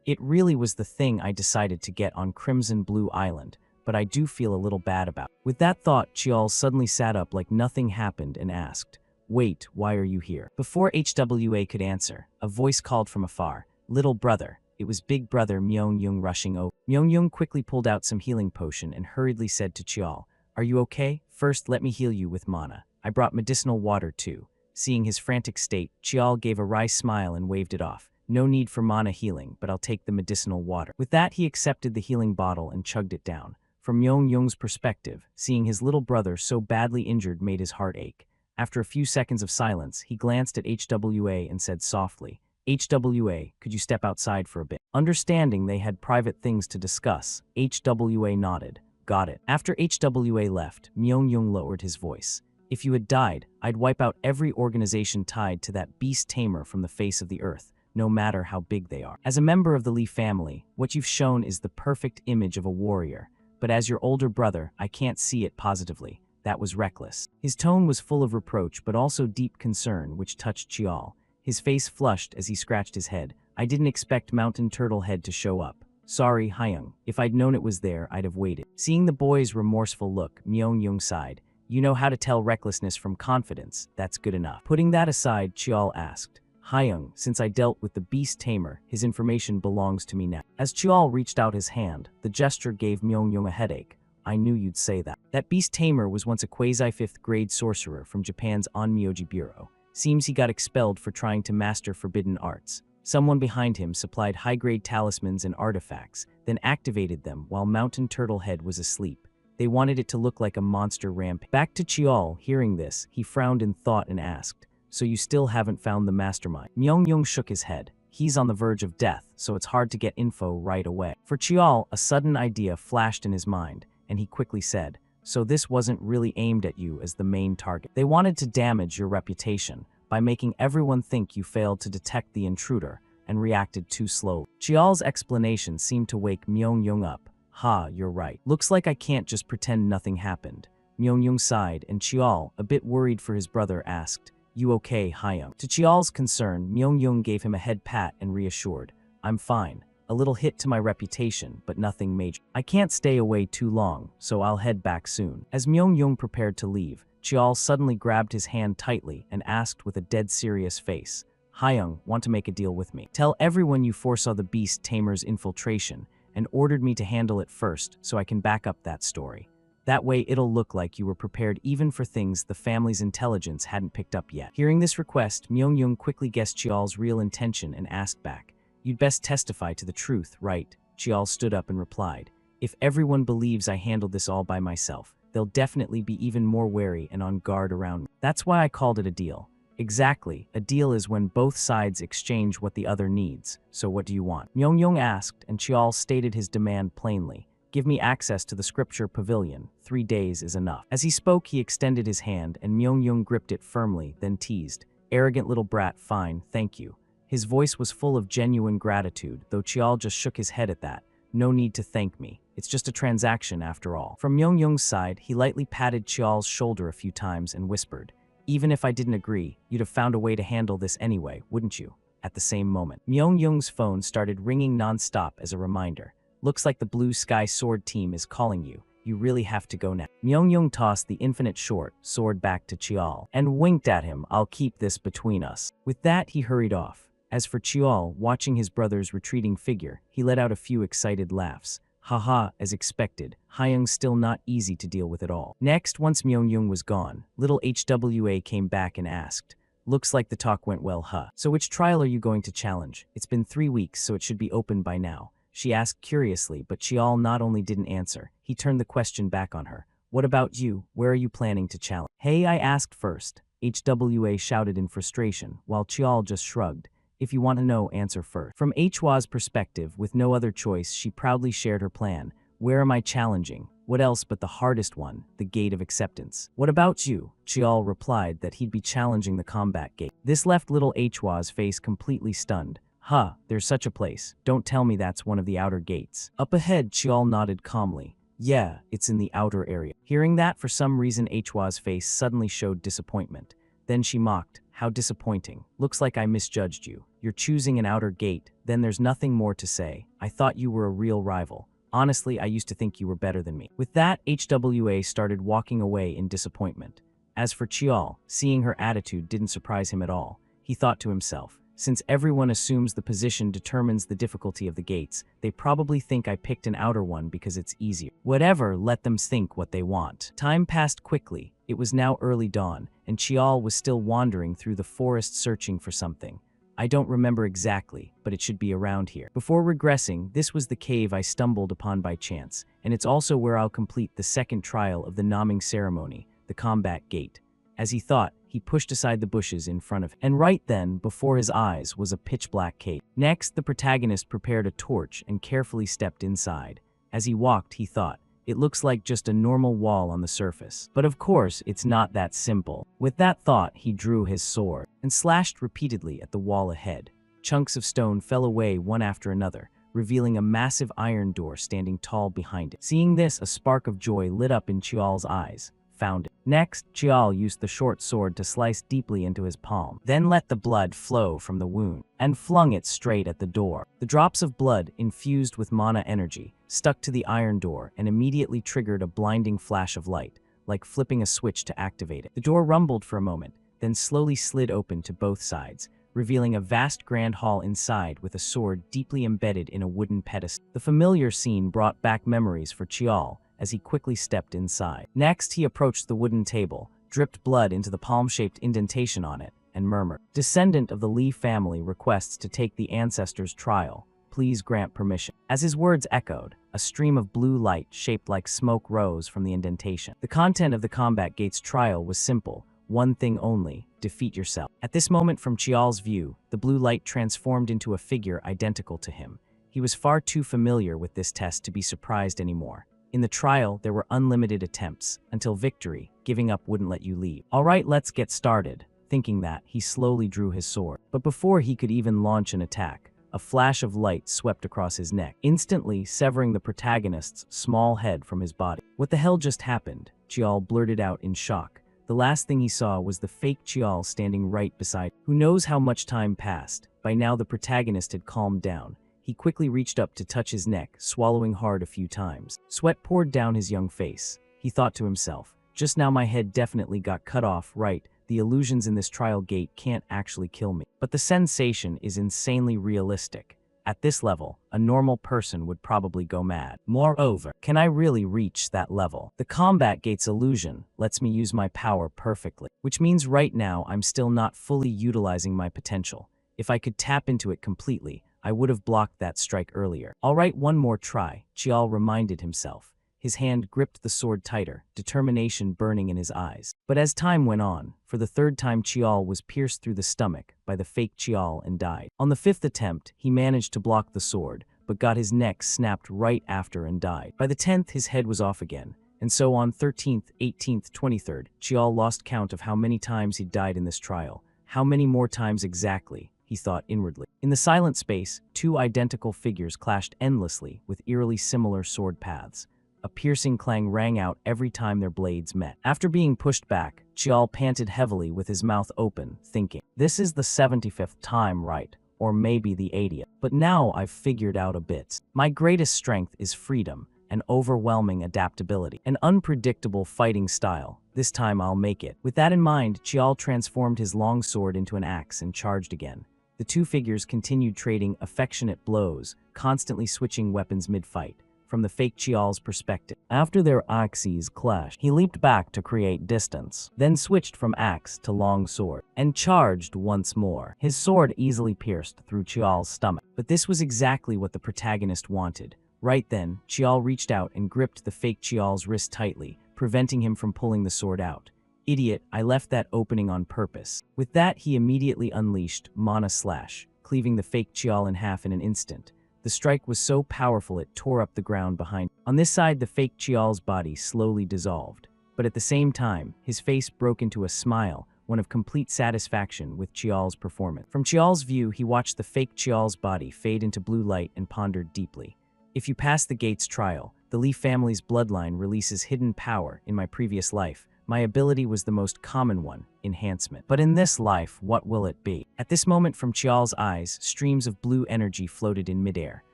It really was the thing I decided to get on Crimson Blue Island, but I do feel a little bad about it. With that thought, Chial suddenly sat up like nothing happened and asked, "Wait, why are you here?" Before Hwa could answer, a voice called from afar, "Little brother." It was big brother Myung-Young rushing over. Myung-Young quickly pulled out some healing potion and hurriedly said to Chial, "Are you okay? First, let me heal you with mana. I brought medicinal water too." Seeing his frantic state, Chial gave a wry smile and waved it off. "No need for mana healing, but I'll take the medicinal water." With that, he accepted the healing bottle and chugged it down. From Myung-Young's perspective, seeing his little brother so badly injured made his heart ache. After a few seconds of silence, he glanced at Hwa and said softly, "Hwa, could you step outside for a bit?" Understanding they had private things to discuss, Hwa nodded. "Got it." After Hwa left, Myung-Young lowered his voice. "If you had died, I'd wipe out every organization tied to that beast tamer from the face of the earth, no matter how big they are. As a member of the Lee family, what you've shown is the perfect image of a warrior. But as your older brother, I can't see it positively. That was reckless." His tone was full of reproach but also deep concern, which touched Chial. His face flushed as he scratched his head. "I didn't expect Mountain Turtle Head to show up. Sorry, Hyung. If I'd known it was there, I'd have waited." Seeing the boy's remorseful look, Myung-Young sighed. "You know how to tell recklessness from confidence. That's good enough." Putting that aside, Chial asked, "Hyung, since I dealt with the beast tamer, his information belongs to me now." As Chial reached out his hand, the gesture gave Myung-Young a headache. "I knew you'd say that." That beast tamer was once a quasi-5th grade sorcerer from Japan's Onmyoji Bureau. Seems he got expelled for trying to master forbidden arts. Someone behind him supplied high-grade talismans and artifacts, then activated them while Mountain Turtle Head was asleep. They wanted it to look like a monster rampage. Back to Chial, hearing this, he frowned in thought and asked, "So you still haven't found the mastermind?" Myung-Young shook his head. "He's on the verge of death, so it's hard to get info right away." For Chial, a sudden idea flashed in his mind, and he quickly said, "So this wasn't really aimed at you as the main target. They wanted to damage your reputation by making everyone think you failed to detect the intruder and reacted too slowly." Chial's explanation seemed to wake Myung-Young up. "Ha, you're right. Looks like I can't just pretend nothing happened." Myung-Young sighed, and Chial, a bit worried for his brother, asked, "You okay, Hyung?" To Chial's concern, Myung-Young gave him a head pat and reassured, "I'm fine. A little hit to my reputation, but nothing major. I can't stay away too long, so I'll head back soon." As Myung-Young prepared to leave, Chial suddenly grabbed his hand tightly and asked with a dead serious face, Hyung, want to make a deal with me? Tell everyone you foresaw the beast tamer's infiltration and ordered me to handle it first so I can back up that story. That way it'll look like you were prepared even for things the family's intelligence hadn't picked up yet. Hearing this request, Myung-Young quickly guessed Chial's real intention and asked back, You'd best testify to the truth, right? Chial stood up and replied, If everyone believes I handled this all by myself, they'll definitely be even more wary and on guard around me. That's why I called it a deal. Exactly, a deal is when both sides exchange what the other needs. So what do you want? Myung-Young asked, and Chial stated his demand plainly. Give me access to the scripture pavilion. 3 days is enough. As he spoke, he extended his hand, and Myung-Young gripped it firmly, then teased. Arrogant little brat, fine, thank you. His voice was full of genuine gratitude, though Chial just shook his head at that. No need to thank me. It's just a transaction after all. From Myung-Young's side, he lightly patted Chial's shoulder a few times and whispered, Even if I didn't agree, you'd have found a way to handle this anyway, wouldn't you? At the same moment, Myung-Young's phone started ringing non-stop as a reminder. Looks like the Blue Sky Sword team is calling you. You really have to go now. Myung-Young tossed the infinite short sword back to Chial and winked at him, I'll keep this between us. With that, he hurried off. As for Chial, watching his brother's retreating figure, he let out a few excited laughs. Haha, as expected, Hyung's still not easy to deal with at all. Next, once Myung-Young was gone, little HWA came back and asked, Looks like the talk went well, huh? So which trial are you going to challenge? It's been 3 weeks, so it should be open by now. She asked curiously, but Chial not only didn't answer, he turned the question back on her. What about you? Where are you planning to challenge? Hey, I asked first, HWA shouted in frustration, while Chial just shrugged. If you want to know, answer first. From Hwa's perspective, with no other choice, she proudly shared her plan. Where am I challenging? What else but the hardest one, the gate of acceptance? What about you? Chial replied that he'd be challenging the combat gate. This left little Hwa's face completely stunned. Huh, there's such a place. Don't tell me that's one of the outer gates. Up ahead, Chial nodded calmly. Yeah, it's in the outer area. Hearing that, for some reason Hwa's face suddenly showed disappointment. Then she mocked. How disappointing. Looks like I misjudged you. You're choosing an outer gate, then there's nothing more to say. I thought you were a real rival. Honestly, I used to think you were better than me. With that, HWA started walking away in disappointment. As for Chial, seeing her attitude didn't surprise him at all. He thought to himself, since everyone assumes the position determines the difficulty of the gates, they probably think I picked an outer one because it's easier. Whatever, let them think what they want. Time passed quickly. It was now early dawn, and Chial was still wandering through the forest searching for something. I don't remember exactly, but it should be around here. Before regressing, this was the cave I stumbled upon by chance, and it's also where I'll complete the second trial of the naming ceremony, the combat gate. As he thought, he pushed aside the bushes in front of him, and right then, before his eyes, was a pitch-black cave. Next, the protagonist prepared a torch and carefully stepped inside. As he walked, he thought, it looks like just a normal wall on the surface. But of course, it's not that simple. With that thought, he drew his sword and slashed repeatedly at the wall ahead. Chunks of stone fell away one after another, revealing a massive iron door standing tall behind it. Seeing this, a spark of joy lit up in Chial's eyes. Found it. Next, Chial used the short sword to slice deeply into his palm, then let the blood flow from the wound, and flung it straight at the door. The drops of blood, infused with mana energy, stuck to the iron door and immediately triggered a blinding flash of light, like flipping a switch to activate it. The door rumbled for a moment, then slowly slid open to both sides, revealing a vast grand hall inside with a sword deeply embedded in a wooden pedestal. The familiar scene brought back memories for Chial, as he quickly stepped inside. Next, he approached the wooden table, dripped blood into the palm-shaped indentation on it, and murmured, Descendant of the Lee family requests to take the ancestor's trial. Please grant permission. As his words echoed, a stream of blue light shaped like smoke rose from the indentation. The content of the combat gate's trial was simple, one thing only, defeat yourself. At this moment, from Chial's view, the blue light transformed into a figure identical to him. He was far too familiar with this test to be surprised anymore. In the trial, there were unlimited attempts, until victory, giving up wouldn't let you leave. Alright, let's get started. Thinking that, he slowly drew his sword. But before he could even launch an attack, a flash of light swept across his neck, instantly severing the protagonist's small head from his body. What the hell just happened? Chial blurted out in shock. The last thing he saw was the fake Chial standing right beside him. Who knows how much time passed? By now the protagonist had calmed down. He quickly reached up to touch his neck, swallowing hard a few times. Sweat poured down his young face. He thought to himself, Just now my head definitely got cut off, right? The illusions in this trial gate can't actually kill me. But the sensation is insanely realistic. At this level, a normal person would probably go mad. Moreover, can I really reach that level? The combat gate's illusion lets me use my power perfectly, which means right now I'm still not fully utilizing my potential. If I could tap into it completely, I would have blocked that strike earlier. All right, one more try, Chial reminded himself. His hand gripped the sword tighter, determination burning in his eyes. But as time went on, for the third time Chial was pierced through the stomach by the fake Chial and died. On the fifth attempt, he managed to block the sword, but got his neck snapped right after and died. By the 10th, his head was off again. And so on 13th, 18th, 23rd, Chial lost count of how many times he'd died in this trial. How many more times exactly, he thought inwardly. In the silent space, two identical figures clashed endlessly with eerily similar sword paths. A piercing clang rang out every time their blades met. After being pushed back, Chial panted heavily with his mouth open, thinking, this is the 75th time, right? Or maybe the 80th. But now I've figured out a bit. My greatest strength is freedom, an overwhelming adaptability, an unpredictable fighting style. This time I'll make it. With that in mind, Chial transformed his long sword into an axe and charged again. The two figures continued trading affectionate blows, constantly switching weapons mid-fight. From the fake Chial's perspective. After their axes clashed, he leaped back to create distance, then switched from axe to long sword, and charged once more. His sword easily pierced through Chial's stomach. But this was exactly what the protagonist wanted. Right then, Chial reached out and gripped the fake Chial's wrist tightly, preventing him from pulling the sword out. Idiot, I left that opening on purpose. With that, he immediately unleashed Mana Slash, cleaving the fake Chial in half in an instant. The strike was so powerful it tore up the ground behind him. On this side, the fake Chial's body slowly dissolved. But at the same time, his face broke into a smile, one of complete satisfaction with Chial's performance. From Chial's view, he watched the fake Chial's body fade into blue light and pondered deeply. If you pass the gate's trial, the Lee family's bloodline releases hidden power. In my previous life, my ability was the most common one, enhancement. But in this life, what will it be? At this moment, from Chial's eyes, streams of blue energy floated in midair.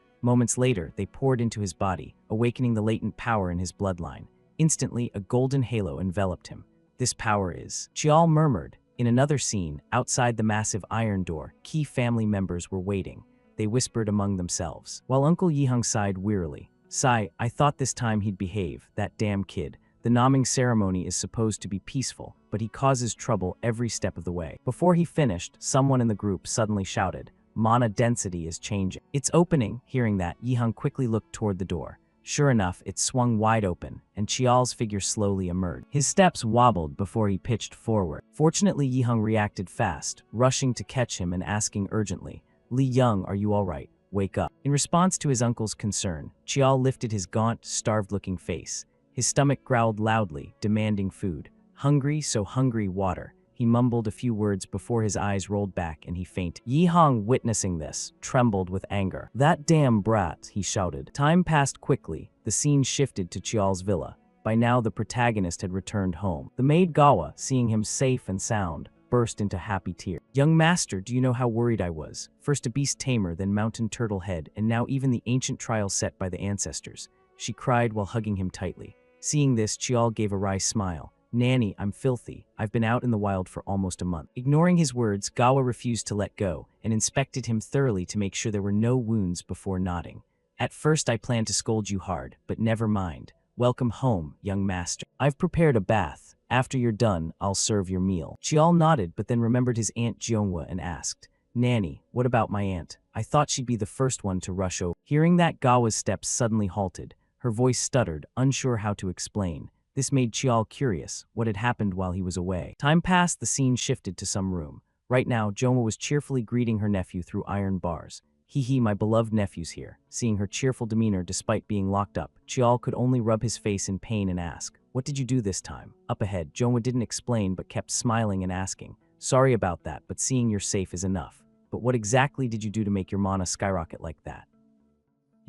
Moments later, they poured into his body, awakening the latent power in his bloodline. Instantly, a golden halo enveloped him. This power is... Chial murmured. In another scene, outside the massive iron door, key family members were waiting. They whispered among themselves, while Uncle Yihang sighed wearily. Sigh, I thought this time he'd behave, that damn kid. The naming ceremony is supposed to be peaceful, but he causes trouble every step of the way. Before he finished, someone in the group suddenly shouted, Mana density is changing. It's opening. Hearing that, Yihang quickly looked toward the door. Sure enough, it swung wide open, and Chial's figure slowly emerged. His steps wobbled before he pitched forward. Fortunately, Yihang reacted fast, rushing to catch him and asking urgently, Li Young, are you all right? Wake up. In response to his uncle's concern, Chial lifted his gaunt, starved-looking face. His stomach growled loudly, demanding food. Hungry, so hungry, water. He mumbled a few words before his eyes rolled back and he fainted. Yihang, witnessing this, trembled with anger. That damn brat, he shouted. Time passed quickly. The scene shifted to Chial's villa. By now, the protagonist had returned home. The maid Gawa, seeing him safe and sound, burst into happy tears. Young master, do you know how worried I was? First a beast tamer, then mountain turtle head, and now even the ancient trial set by the ancestors. She cried while hugging him tightly. Seeing this, Chial gave a wry smile. Nanny, I'm filthy. I've been out in the wild for almost a month. Ignoring his words, Gawa refused to let go and inspected him thoroughly to make sure there were no wounds before nodding. At first I planned to scold you hard, but never mind. Welcome home, young master. I've prepared a bath. After you're done, I'll serve your meal. Chial nodded, but then remembered his aunt Jeonghwa and asked, Nanny, what about my aunt? I thought she'd be the first one to rush over. Hearing that, Gawa's steps suddenly halted. Her voice stuttered, unsure how to explain. This made Chial curious, what had happened while he was away. Time passed, the scene shifted to some room. Right now, Jeonghwa was cheerfully greeting her nephew through iron bars. Hee, my beloved nephew's here. Seeing her cheerful demeanor despite being locked up, Chial could only rub his face in pain and ask, what did you do this time? Up ahead, Jeonghwa didn't explain but kept smiling and asking, sorry about that, but seeing you're safe is enough. But what exactly did you do to make your mana skyrocket like that?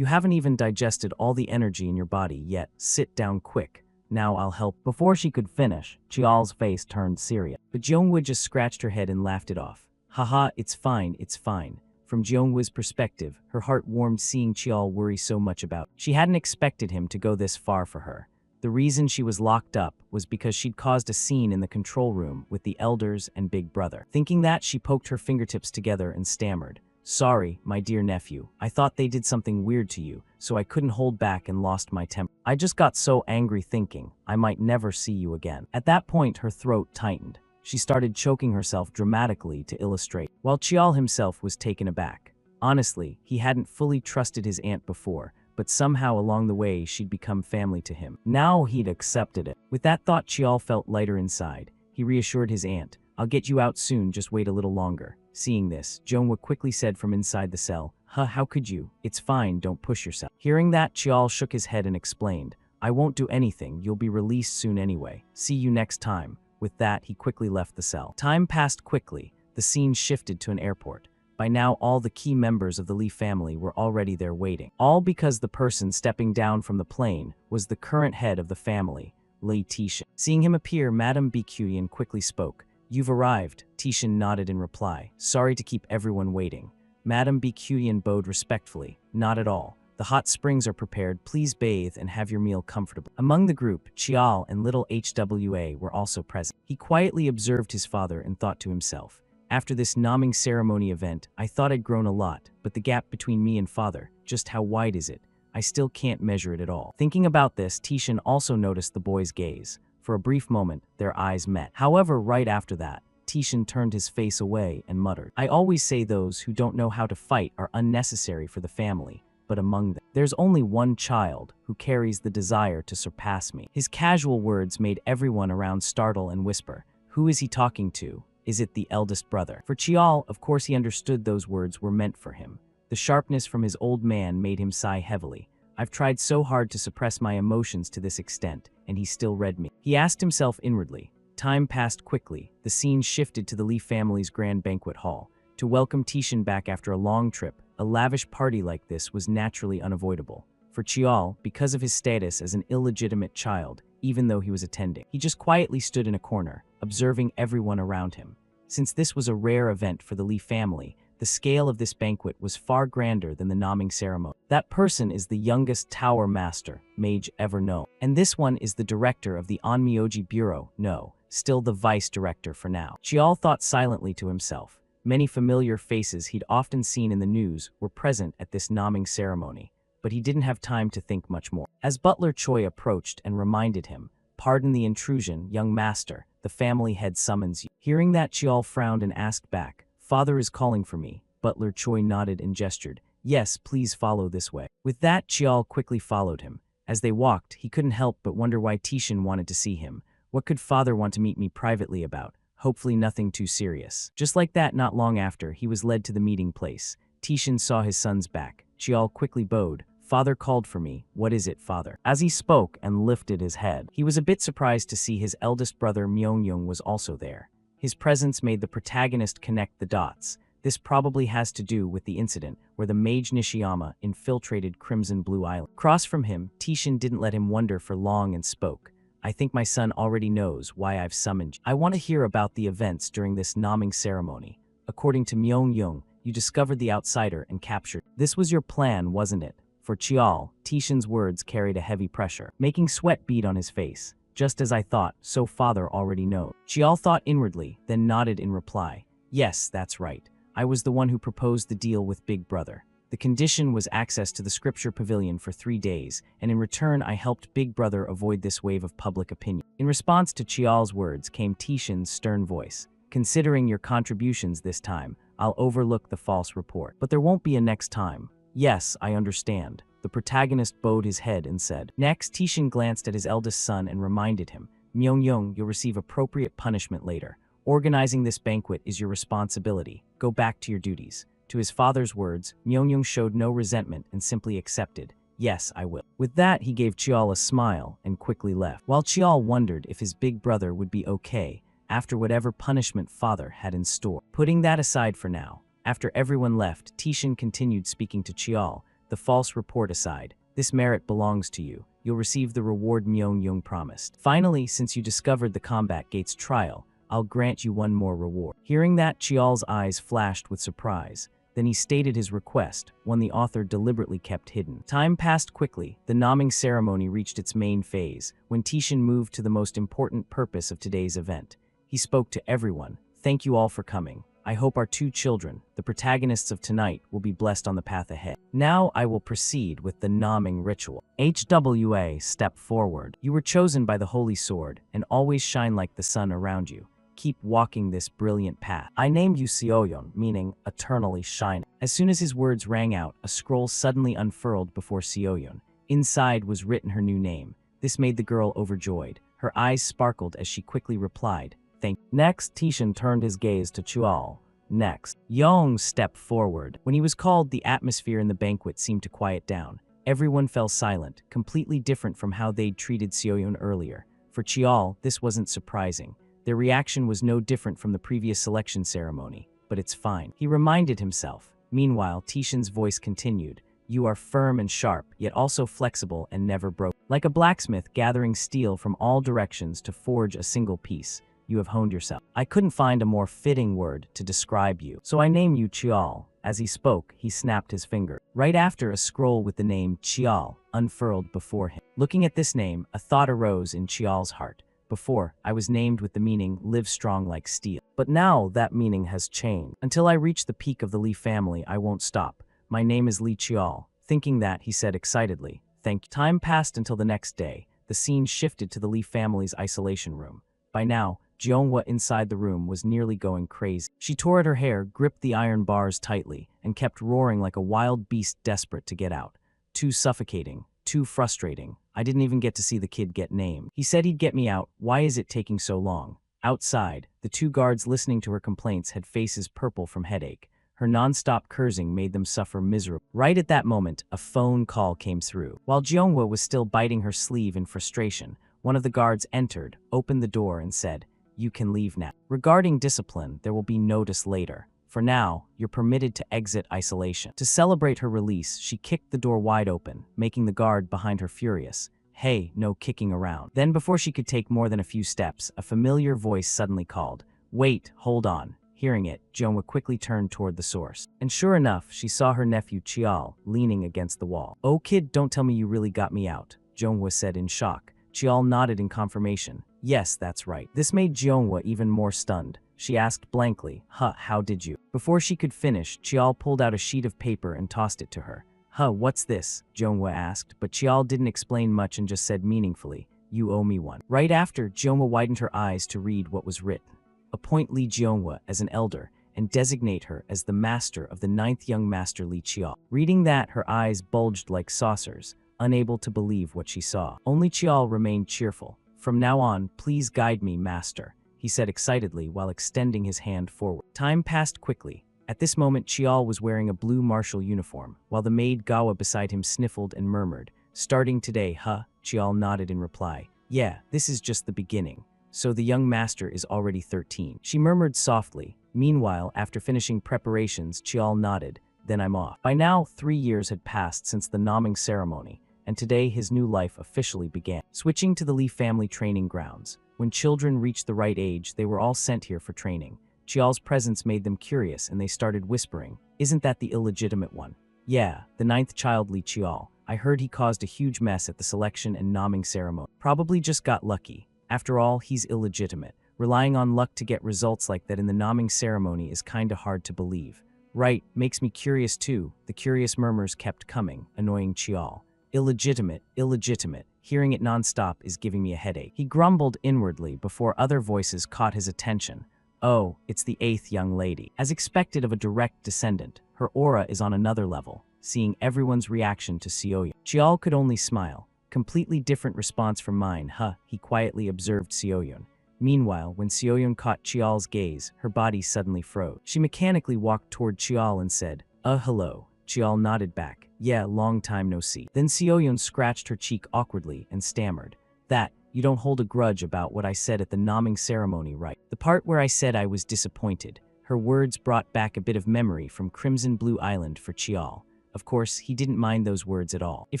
You haven't even digested all the energy in your body yet. Sit down quick. Now I'll help. Before she could finish, Chial's face turned serious. But Jeonghwa just scratched her head and laughed it off. Haha, it's fine, it's fine. From Jeonghwa's perspective, her heart warmed seeing Chial worry so much about. She hadn't expected him to go this far for her. The reason she was locked up was because she'd caused a scene in the control room with the elders and Big Brother. Thinking that, she poked her fingertips together and stammered, "Sorry, my dear nephew. I thought they did something weird to you, so I couldn't hold back and lost my temper. I just got so angry thinking I might never see you again." At that point, her throat tightened. She started choking herself dramatically to illustrate, while Chial himself was taken aback. Honestly, he hadn't fully trusted his aunt before, but somehow along the way she'd become family to him. Now he'd accepted it. With that thought, Chial felt lighter inside. He reassured his aunt, "I'll get you out soon, just wait a little longer." Seeing this, Jonwa quickly said from inside the cell, "Huh, how could you? It's fine, don't push yourself." Hearing that, Chial shook his head and explained, "I won't do anything, you'll be released soon anyway. See you next time." With that, he quickly left the cell. Time passed quickly. The scene shifted to an airport. By now, all the key members of the Lee family were already there waiting. All because the person stepping down from the plane was the current head of the family, Lee Tishan. Seeing him appear, Madame Baekhyun quickly spoke. "You've arrived." Tishan nodded in reply. "Sorry to keep everyone waiting." Madame Baekhyun bowed respectfully. "Not at all. The hot springs are prepared. Please bathe and have your meal comfortably." Among the group, Chial and little HWA were also present. He quietly observed his father and thought to himself, "After this naming ceremony event, I thought I'd grown a lot, but the gap between me and father, just how wide is it? I still can't measure it at all." Thinking about this, Tishan also noticed the boy's gaze. For a brief moment, their eyes met. However, right after that, Tishan turned his face away and muttered, "I always say those who don't know how to fight are unnecessary for the family. But among them, there's only one child who carries the desire to surpass me." His casual words made everyone around startle and whisper, "Who is he talking to? Is it the eldest brother?" For Chial, of course he understood those words were meant for him. The sharpness from his old man made him sigh heavily. "I've tried so hard to suppress my emotions to this extent, and he still read me." He asked himself inwardly. Time passed quickly. The scene shifted to the Lee family's grand banquet hall. To welcome Tishan back after a long trip, a lavish party like this was naturally unavoidable. For Chial, because of his status as an illegitimate child, even though he was attending, he just quietly stood in a corner, observing everyone around him. Since this was a rare event for the Lee family, the scale of this banquet was far grander than the naming ceremony. That person is the youngest Tower Master mage ever known. And this one is the director of the Onmyoji Bureau, no, still the vice director for now. Chial thought silently to himself. Many familiar faces he'd often seen in the news were present at this naming ceremony, but he didn't have time to think much more. As Butler Choi approached and reminded him, "Pardon the intrusion, young master, the family head summons you." Hearing that, Chial frowned and asked back, "Father is calling for me." Butler Choi nodded and gestured, "Yes, please follow this way." With that, Chial quickly followed him. As they walked, he couldn't help but wonder why Tishan wanted to see him. What could father want to meet me privately about? Hopefully nothing too serious. Just like that, not long after, he was led to the meeting place. Tishan saw his son's back. Chial quickly bowed. "Father called for me. What is it, father?" As he spoke and lifted his head, he was a bit surprised to see his eldest brother Myeongyung was also there. His presence made the protagonist connect the dots. This probably has to do with the incident where the mage Nishiyama infiltrated Crimson Blue Island. Across from him, Tishan didn't let him wonder for long and spoke. "I think my son already knows why I've summoned you. I want to hear about the events during this naming ceremony. According to Myeongyung, you discovered the outsider and captured. This was your plan, wasn't it?" For Chial, Tishan's words carried a heavy pressure, making sweat bead on his face. "Just as I thought, so father already knows." Chial thought inwardly, then nodded in reply. "Yes, that's right. I was the one who proposed the deal with Big Brother. The condition was access to the scripture pavilion for 3 days, and in return I helped Big Brother avoid this wave of public opinion." In response to Chial's words came Tishan's stern voice. "Considering your contributions this time, I'll overlook the false report. But there won't be a next time." "Yes, I understand." The protagonist bowed his head and said. Next, Tishan glanced at his eldest son and reminded him, "Myeongyung, you'll receive appropriate punishment later. Organizing this banquet is your responsibility. Go back to your duties." To his father's words, Myeongyung showed no resentment and simply accepted. "Yes, I will." With that, he gave Chial a smile and quickly left. While Chial wondered if his big brother would be okay after whatever punishment father had in store. Putting that aside for now, after everyone left, Tishan continued speaking to Chial. "The false report aside, this merit belongs to you. You'll receive the reward Myeongyung promised. Finally, since you discovered the Combat Gates trial, I'll grant you one more reward." Hearing that, Chial's eyes flashed with surprise. Then he stated his request, one the author deliberately kept hidden. Time passed quickly. The naming ceremony reached its main phase, when Tishin moved to the most important purpose of today's event. He spoke to everyone. Thank you all for coming. I hope our two children, the protagonists of tonight, will be blessed on the path ahead. Now I will proceed with the naming ritual. HWA, step forward. You were chosen by the Holy Sword, and always shine like the sun around you. Keep walking this brilliant path. I named you Sioyon, meaning eternally shining. As soon as his words rang out, a scroll suddenly unfurled before Sioyon. Inside was written her new name. This made the girl overjoyed. Her eyes sparkled as she quickly replied, "Thank you." Next, Tishin turned his gaze to Chual. Next, Yong stepped forward. When he was called, the atmosphere in the banquet seemed to quiet down. Everyone fell silent, completely different from how they'd treated Sioyon earlier. For Chial, this wasn't surprising. Their reaction was no different from the previous selection ceremony, but it's fine. He reminded himself. Meanwhile, Tishin's voice continued. You are firm and sharp, yet also flexible and never broken. Like a blacksmith gathering steel from all directions to forge a single piece. You have honed yourself. I couldn't find a more fitting word to describe you, so I name you Chial. As he spoke, he snapped his finger. Right after, a scroll with the name Chial unfurled before him. Looking at this name, a thought arose in Chial's heart. Before, I was named with the meaning, live strong like steel. But now, that meaning has changed. Until I reach the peak of the Li family, I won't stop. My name is Li Chial. Thinking that, he said excitedly, thank you. Time passed until the next day. The scene shifted to the Li family's isolation room. By now, Jeonhwa inside the room was nearly going crazy. She tore at her hair, gripped the iron bars tightly, and kept roaring like a wild beast desperate to get out. Too suffocating, too frustrating. I didn't even get to see the kid get named. He said he'd get me out. Why is it taking so long? Outside, the two guards listening to her complaints had faces purple from headache. Her non-stop cursing made them suffer miserably. Right at that moment, a phone call came through. While Jeonhwa was still biting her sleeve in frustration, one of the guards entered, opened the door, and said, you can leave now. Regarding discipline, there will be notice later. For now, you're permitted to exit isolation. To celebrate her release, she kicked the door wide open, making the guard behind her furious. Hey, no kicking around. Then before she could take more than a few steps, a familiar voice suddenly called. Wait, hold on. Hearing it, Jeonhwa quickly turned toward the source. And sure enough, she saw her nephew Chial leaning against the wall. Oh kid, don't tell me you really got me out, Jeonhwa said in shock. Chial nodded in confirmation. Yes, that's right. This made Jeonhwa even more stunned. She asked blankly, how did you? Before she could finish, Chial pulled out a sheet of paper and tossed it to her. What's this? Jeonhwa asked, but Chial didn't explain much and just said meaningfully, you owe me one. Right after, Jeonhwa widened her eyes to read what was written. Appoint Li Jeonhwa as an elder and designate her as the master of the 9th young master Li Chial. Reading that, her eyes bulged like saucers, unable to believe what she saw. Only Chial remained cheerful. From now on, please guide me, master, he said excitedly while extending his hand forward. Time passed quickly. At this moment, Chial was wearing a blue martial uniform, while the maid Gawa beside him sniffled and murmured, starting today, Chial nodded in reply. Yeah, this is just the beginning. So the young master is already 13. She murmured softly. Meanwhile, after finishing preparations, Chial nodded. Then I'm off. By now, 3 years had passed since the naming ceremony, and today his new life officially began. Switching to the Li family training grounds. When children reached the right age, they were all sent here for training. Chial's presence made them curious, and they started whispering, isn't that the illegitimate one? Yeah, the 9th child Li Chial. I heard he caused a huge mess at the selection and naming ceremony. Probably just got lucky. After all, he's illegitimate. Relying on luck to get results like that in the naming ceremony is kinda hard to believe. Right, makes me curious too. The curious murmurs kept coming, annoying Chial. Illegitimate, illegitimate. Hearing it nonstop is giving me a headache. He grumbled inwardly before other voices caught his attention. Oh, it's the 8th young lady. As expected of a direct descendant, her aura is on another level, seeing everyone's reaction to Sioyon. Chial could only smile. Completely different response from mine, he quietly observed Sioyon. Meanwhile, when Sioyon caught Chial's gaze, her body suddenly froze. She mechanically walked toward Chial and said, hello. Chial nodded back. Yeah, long time no see. Then Sioyon scratched her cheek awkwardly and stammered. That, you don't hold a grudge about what I said at the naming ceremony, right? The part where I said I was disappointed. Her words brought back a bit of memory from Crimson Blue Island for Chial. Of course, he didn't mind those words at all. If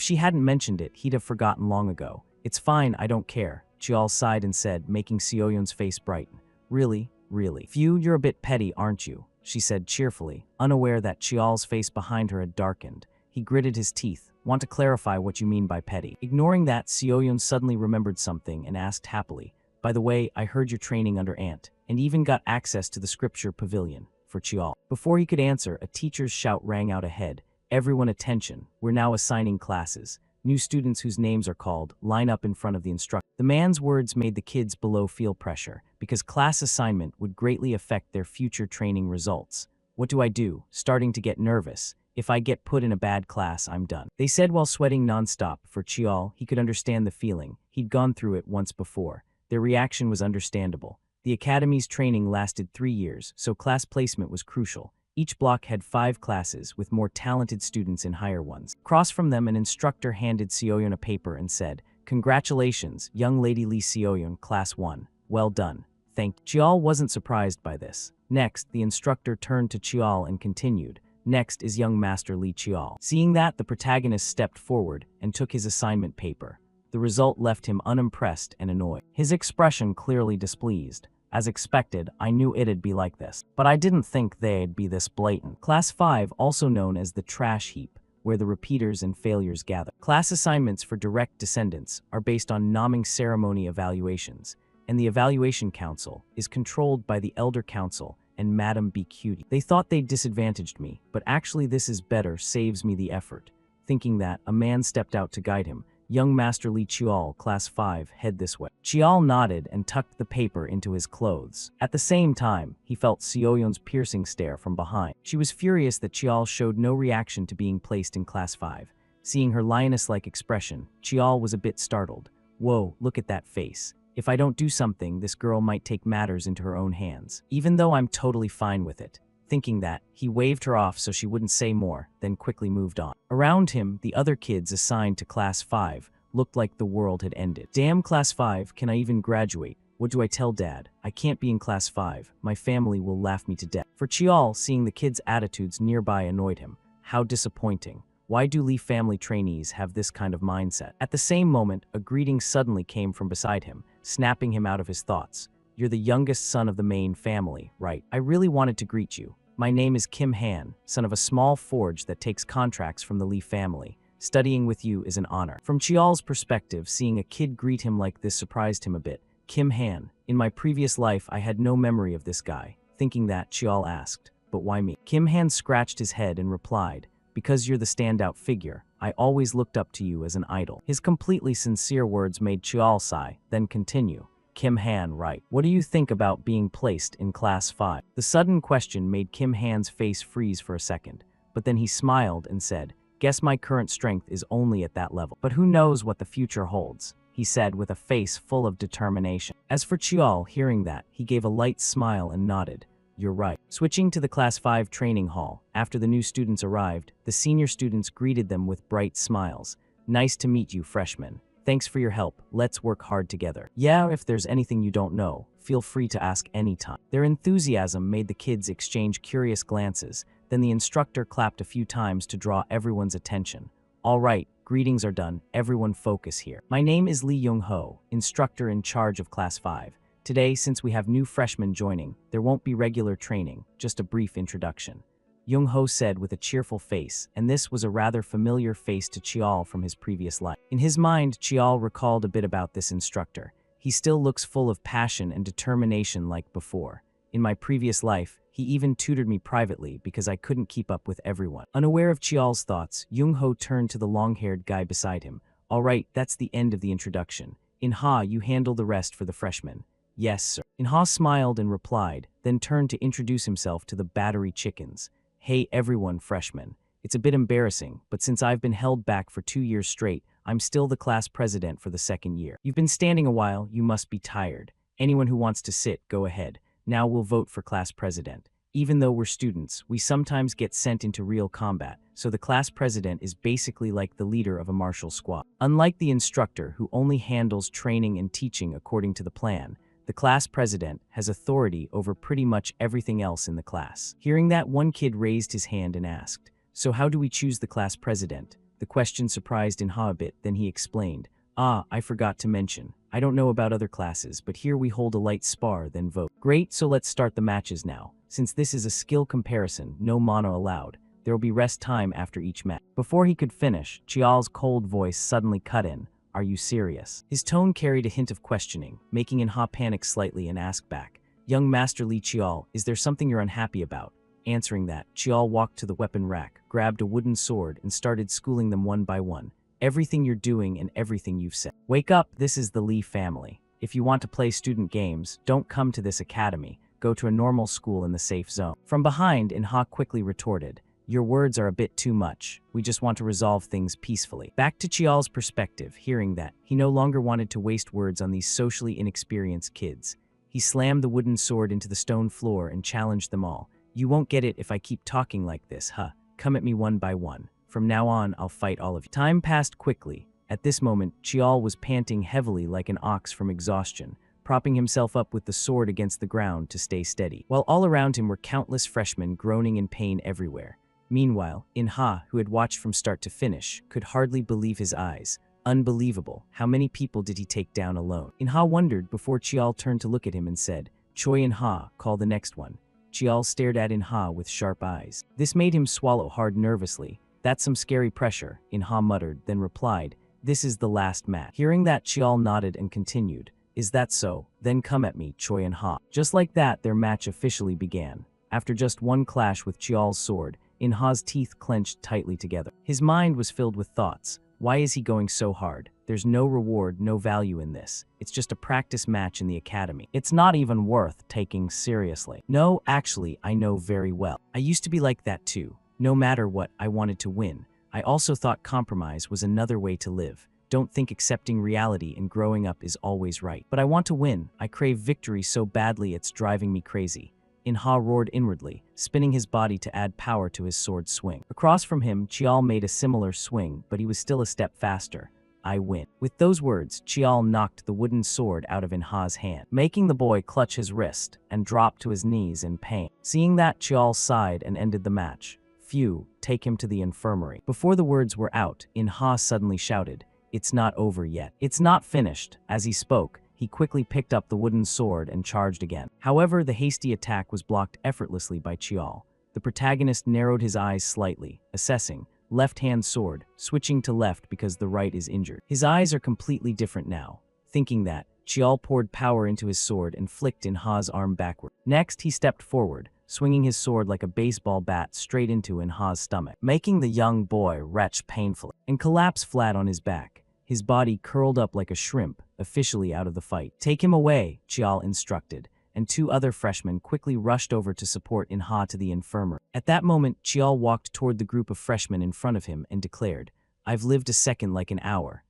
she hadn't mentioned it, he'd have forgotten long ago. It's fine, I don't care, Chial sighed and said, making Sioyon's face brighten. Really? Really? Phew, you're a bit petty, aren't you? she said cheerfully, unaware that Chial's face behind her had darkened. He gritted his teeth. Want to clarify what you mean by petty? Ignoring that, Seoyeon suddenly remembered something and asked happily, by the way, I heard you're training under Ant, and even got access to the scripture pavilion for Chial. Before he could answer, a teacher's shout rang out ahead. Everyone attention, we're now assigning classes. New students whose names are called, line up in front of the instructor. The man's words made the kids below feel pressure, because class assignment would greatly affect their future training results. What do I do? Starting to get nervous. If I get put in a bad class, I'm done. They said while sweating nonstop. For Chial, he could understand the feeling. He'd gone through it once before. Their reaction was understandable. The academy's training lasted 3 years, so class placement was crucial. Each block had 5 classes, with more talented students in higher ones. Across from them, an instructor handed Seoyeon a paper and said, "Congratulations, young lady Lee Seoyeon, Class 1. Well done." Thanked. Chial wasn't surprised by this. Next, the instructor turned to Chial and continued, "Next is young Master Lee Chial." Seeing that, the protagonist stepped forward and took his assignment paper. The result left him unimpressed and annoyed. His expression clearly displeased. As expected, I knew it'd be like this, but I didn't think they'd be this blatant. Class 5, also known as the trash heap, where the repeaters and failures gather. Class assignments for direct descendants are based on naming ceremony evaluations, and the evaluation council is controlled by the Elder Council and Madam B. Cutie. They thought they'd disadvantaged me, but actually this is better, saves me the effort. Thinking that, a man stepped out to guide him. Young Master Lee Chial, Class 5, head this way. Chial nodded and tucked the paper into his clothes. At the same time, he felt Seoyeon's piercing stare from behind. She was furious that Chial showed no reaction to being placed in Class 5. Seeing her lioness-like expression, Chial was a bit startled. Whoa, look at that face. If I don't do something, this girl might take matters into her own hands. Even though I'm totally fine with it. Thinking that, he waved her off so she wouldn't say more, then quickly moved on. Around him, the other kids assigned to Class 5 looked like the world had ended. Damn, Class 5, can I even graduate? What do I tell Dad? I can't be in Class 5. My family will laugh me to death. For Chial, seeing the kids' attitudes nearby annoyed him. How disappointing. Why do Lee family trainees have this kind of mindset? At the same moment, a greeting suddenly came from beside him, snapping him out of his thoughts. You're the youngest son of the main family, right? I really wanted to greet you. My name is Kim Han, son of a small forge that takes contracts from the Lee family. Studying with you is an honor. From Chial's perspective, seeing a kid greet him like this surprised him a bit. Kim Han, in my previous life I had no memory of this guy. Thinking that, Chial asked, but why me? Kim Han scratched his head and replied, because you're the standout figure. I always looked up to you as an idol. His completely sincere words made Chial sigh, then continue. Kim Han, right. What do you think about being placed in Class 5? The sudden question made Kim Han's face freeze for a second, but then he smiled and said, guess my current strength is only at that level. But who knows what the future holds, he said with a face full of determination. As for Chial, hearing that, he gave a light smile and nodded. You're right. Switching to the Class 5 training hall, after the new students arrived, the senior students greeted them with bright smiles. Nice to meet you, freshmen. Thanks for your help. Let's work hard together. Yeah, if there's anything you don't know, feel free to ask anytime. Their enthusiasm made the kids exchange curious glances. Then the instructor clapped a few times to draw everyone's attention. All right, greetings are done. Everyone focus here. My name is Lee Young-ho, instructor in charge of Class 5. Today, since we have new freshmen joining, there won't be regular training, just a brief introduction. Young-ho said with a cheerful face, and this was a rather familiar face to Chial from his previous life. In his mind, Chial recalled a bit about this instructor. He still looks full of passion and determination like before. In my previous life, he even tutored me privately because I couldn't keep up with everyone. Unaware of Chial's thoughts, Young-ho turned to the long-haired guy beside him. All right, that's the end of the introduction. In-ha, you handle the rest for the freshmen. Yes, sir. In-ha smiled and replied, then turned to introduce himself to the battery chickens. Hey everyone, freshmen. It's a bit embarrassing, but since I've been held back for 2 years straight, I'm still the class president for the second year. You've been standing a while, you must be tired. Anyone who wants to sit, go ahead. Now we'll vote for class president. Even though we're students, we sometimes get sent into real combat, so the class president is basically like the leader of a martial squad. Unlike the instructor who only handles training and teaching according to the plan, the class president has authority over pretty much everything else in the class. Hearing that, one kid raised his hand and asked, so how do we choose the class president? The question surprised In-ha a bit, then he explained, I forgot to mention, I don't know about other classes, but here we hold a light spar, then vote. Great, so let's start the matches now. Since this is a skill comparison, no mono allowed. There will be rest time after each match. Before he could finish, Chial's cold voice suddenly cut in. Are you serious? His tone carried a hint of questioning, making Inha panic slightly and ask back. Young Master Li Chial, is there something you're unhappy about? Answering that, Chial walked to the weapon rack, grabbed a wooden sword, and started schooling them one by one. Everything you're doing and everything you've said. Wake up, this is the Li family. If you want to play student games, don't come to this academy. Go to a normal school in the safe zone. From behind, Inha quickly retorted. Your words are a bit too much. We just want to resolve things peacefully. Back to Chial's perspective, hearing that, he no longer wanted to waste words on these socially inexperienced kids. He slammed the wooden sword into the stone floor and challenged them all. You won't get it if I keep talking like this, huh? Come at me one by one. From now on, I'll fight all of you. Time passed quickly. At this moment, Chial was panting heavily like an ox from exhaustion, propping himself up with the sword against the ground to stay steady, while all around him were countless freshmen groaning in pain everywhere. Meanwhile, Inha, who had watched from start to finish, could hardly believe his eyes. Unbelievable. How many people did he take down alone? Inha wondered before Chial turned to look at him and said, Choi Inha, call the next one. Chial stared at Inha with sharp eyes. This made him swallow hard nervously. That's some scary pressure, Inha muttered, then replied, this is the last match. Hearing that, Chial nodded and continued, is that so? Then come at me, Choi Inha. Just like that, their match officially began. After just one clash with Chial's sword, Inha's teeth clenched tightly together. His mind was filled with thoughts. Why is he going so hard? There's no reward, no value in this. It's just a practice match in the academy. It's not even worth taking seriously. No, actually, I know very well. I used to be like that too. No matter what, I wanted to win. I also thought compromise was another way to live. Don't think accepting reality and growing up is always right. But I want to win. I crave victory so badly it's driving me crazy. Inha roared inwardly, spinning his body to add power to his sword swing. Across from him, Chial made a similar swing, but he was still a step faster. I win. With those words, Chial knocked the wooden sword out of Inha's hand, making the boy clutch his wrist and drop to his knees in pain. Seeing that, Chial sighed and ended the match. Phew, take him to the infirmary. Before the words were out, Inha suddenly shouted, it's not over yet. It's not finished. As he spoke, he quickly picked up the wooden sword and charged again. However, the hasty attack was blocked effortlessly by Chial. The protagonist narrowed his eyes slightly, assessing, left-hand sword, switching to left because the right is injured. His eyes are completely different now. Thinking that, Chial poured power into his sword and flicked Inha's arm backward. Next, he stepped forward, swinging his sword like a baseball bat straight into Inha's stomach, making the young boy retch painfully and collapse flat on his back. His body curled up like a shrimp, officially out of the fight. Take him away, Chial instructed, and two other freshmen quickly rushed over to support Inha to the infirmary. At that moment, Chial walked toward the group of freshmen in front of him and declared, I've lived a second like an hour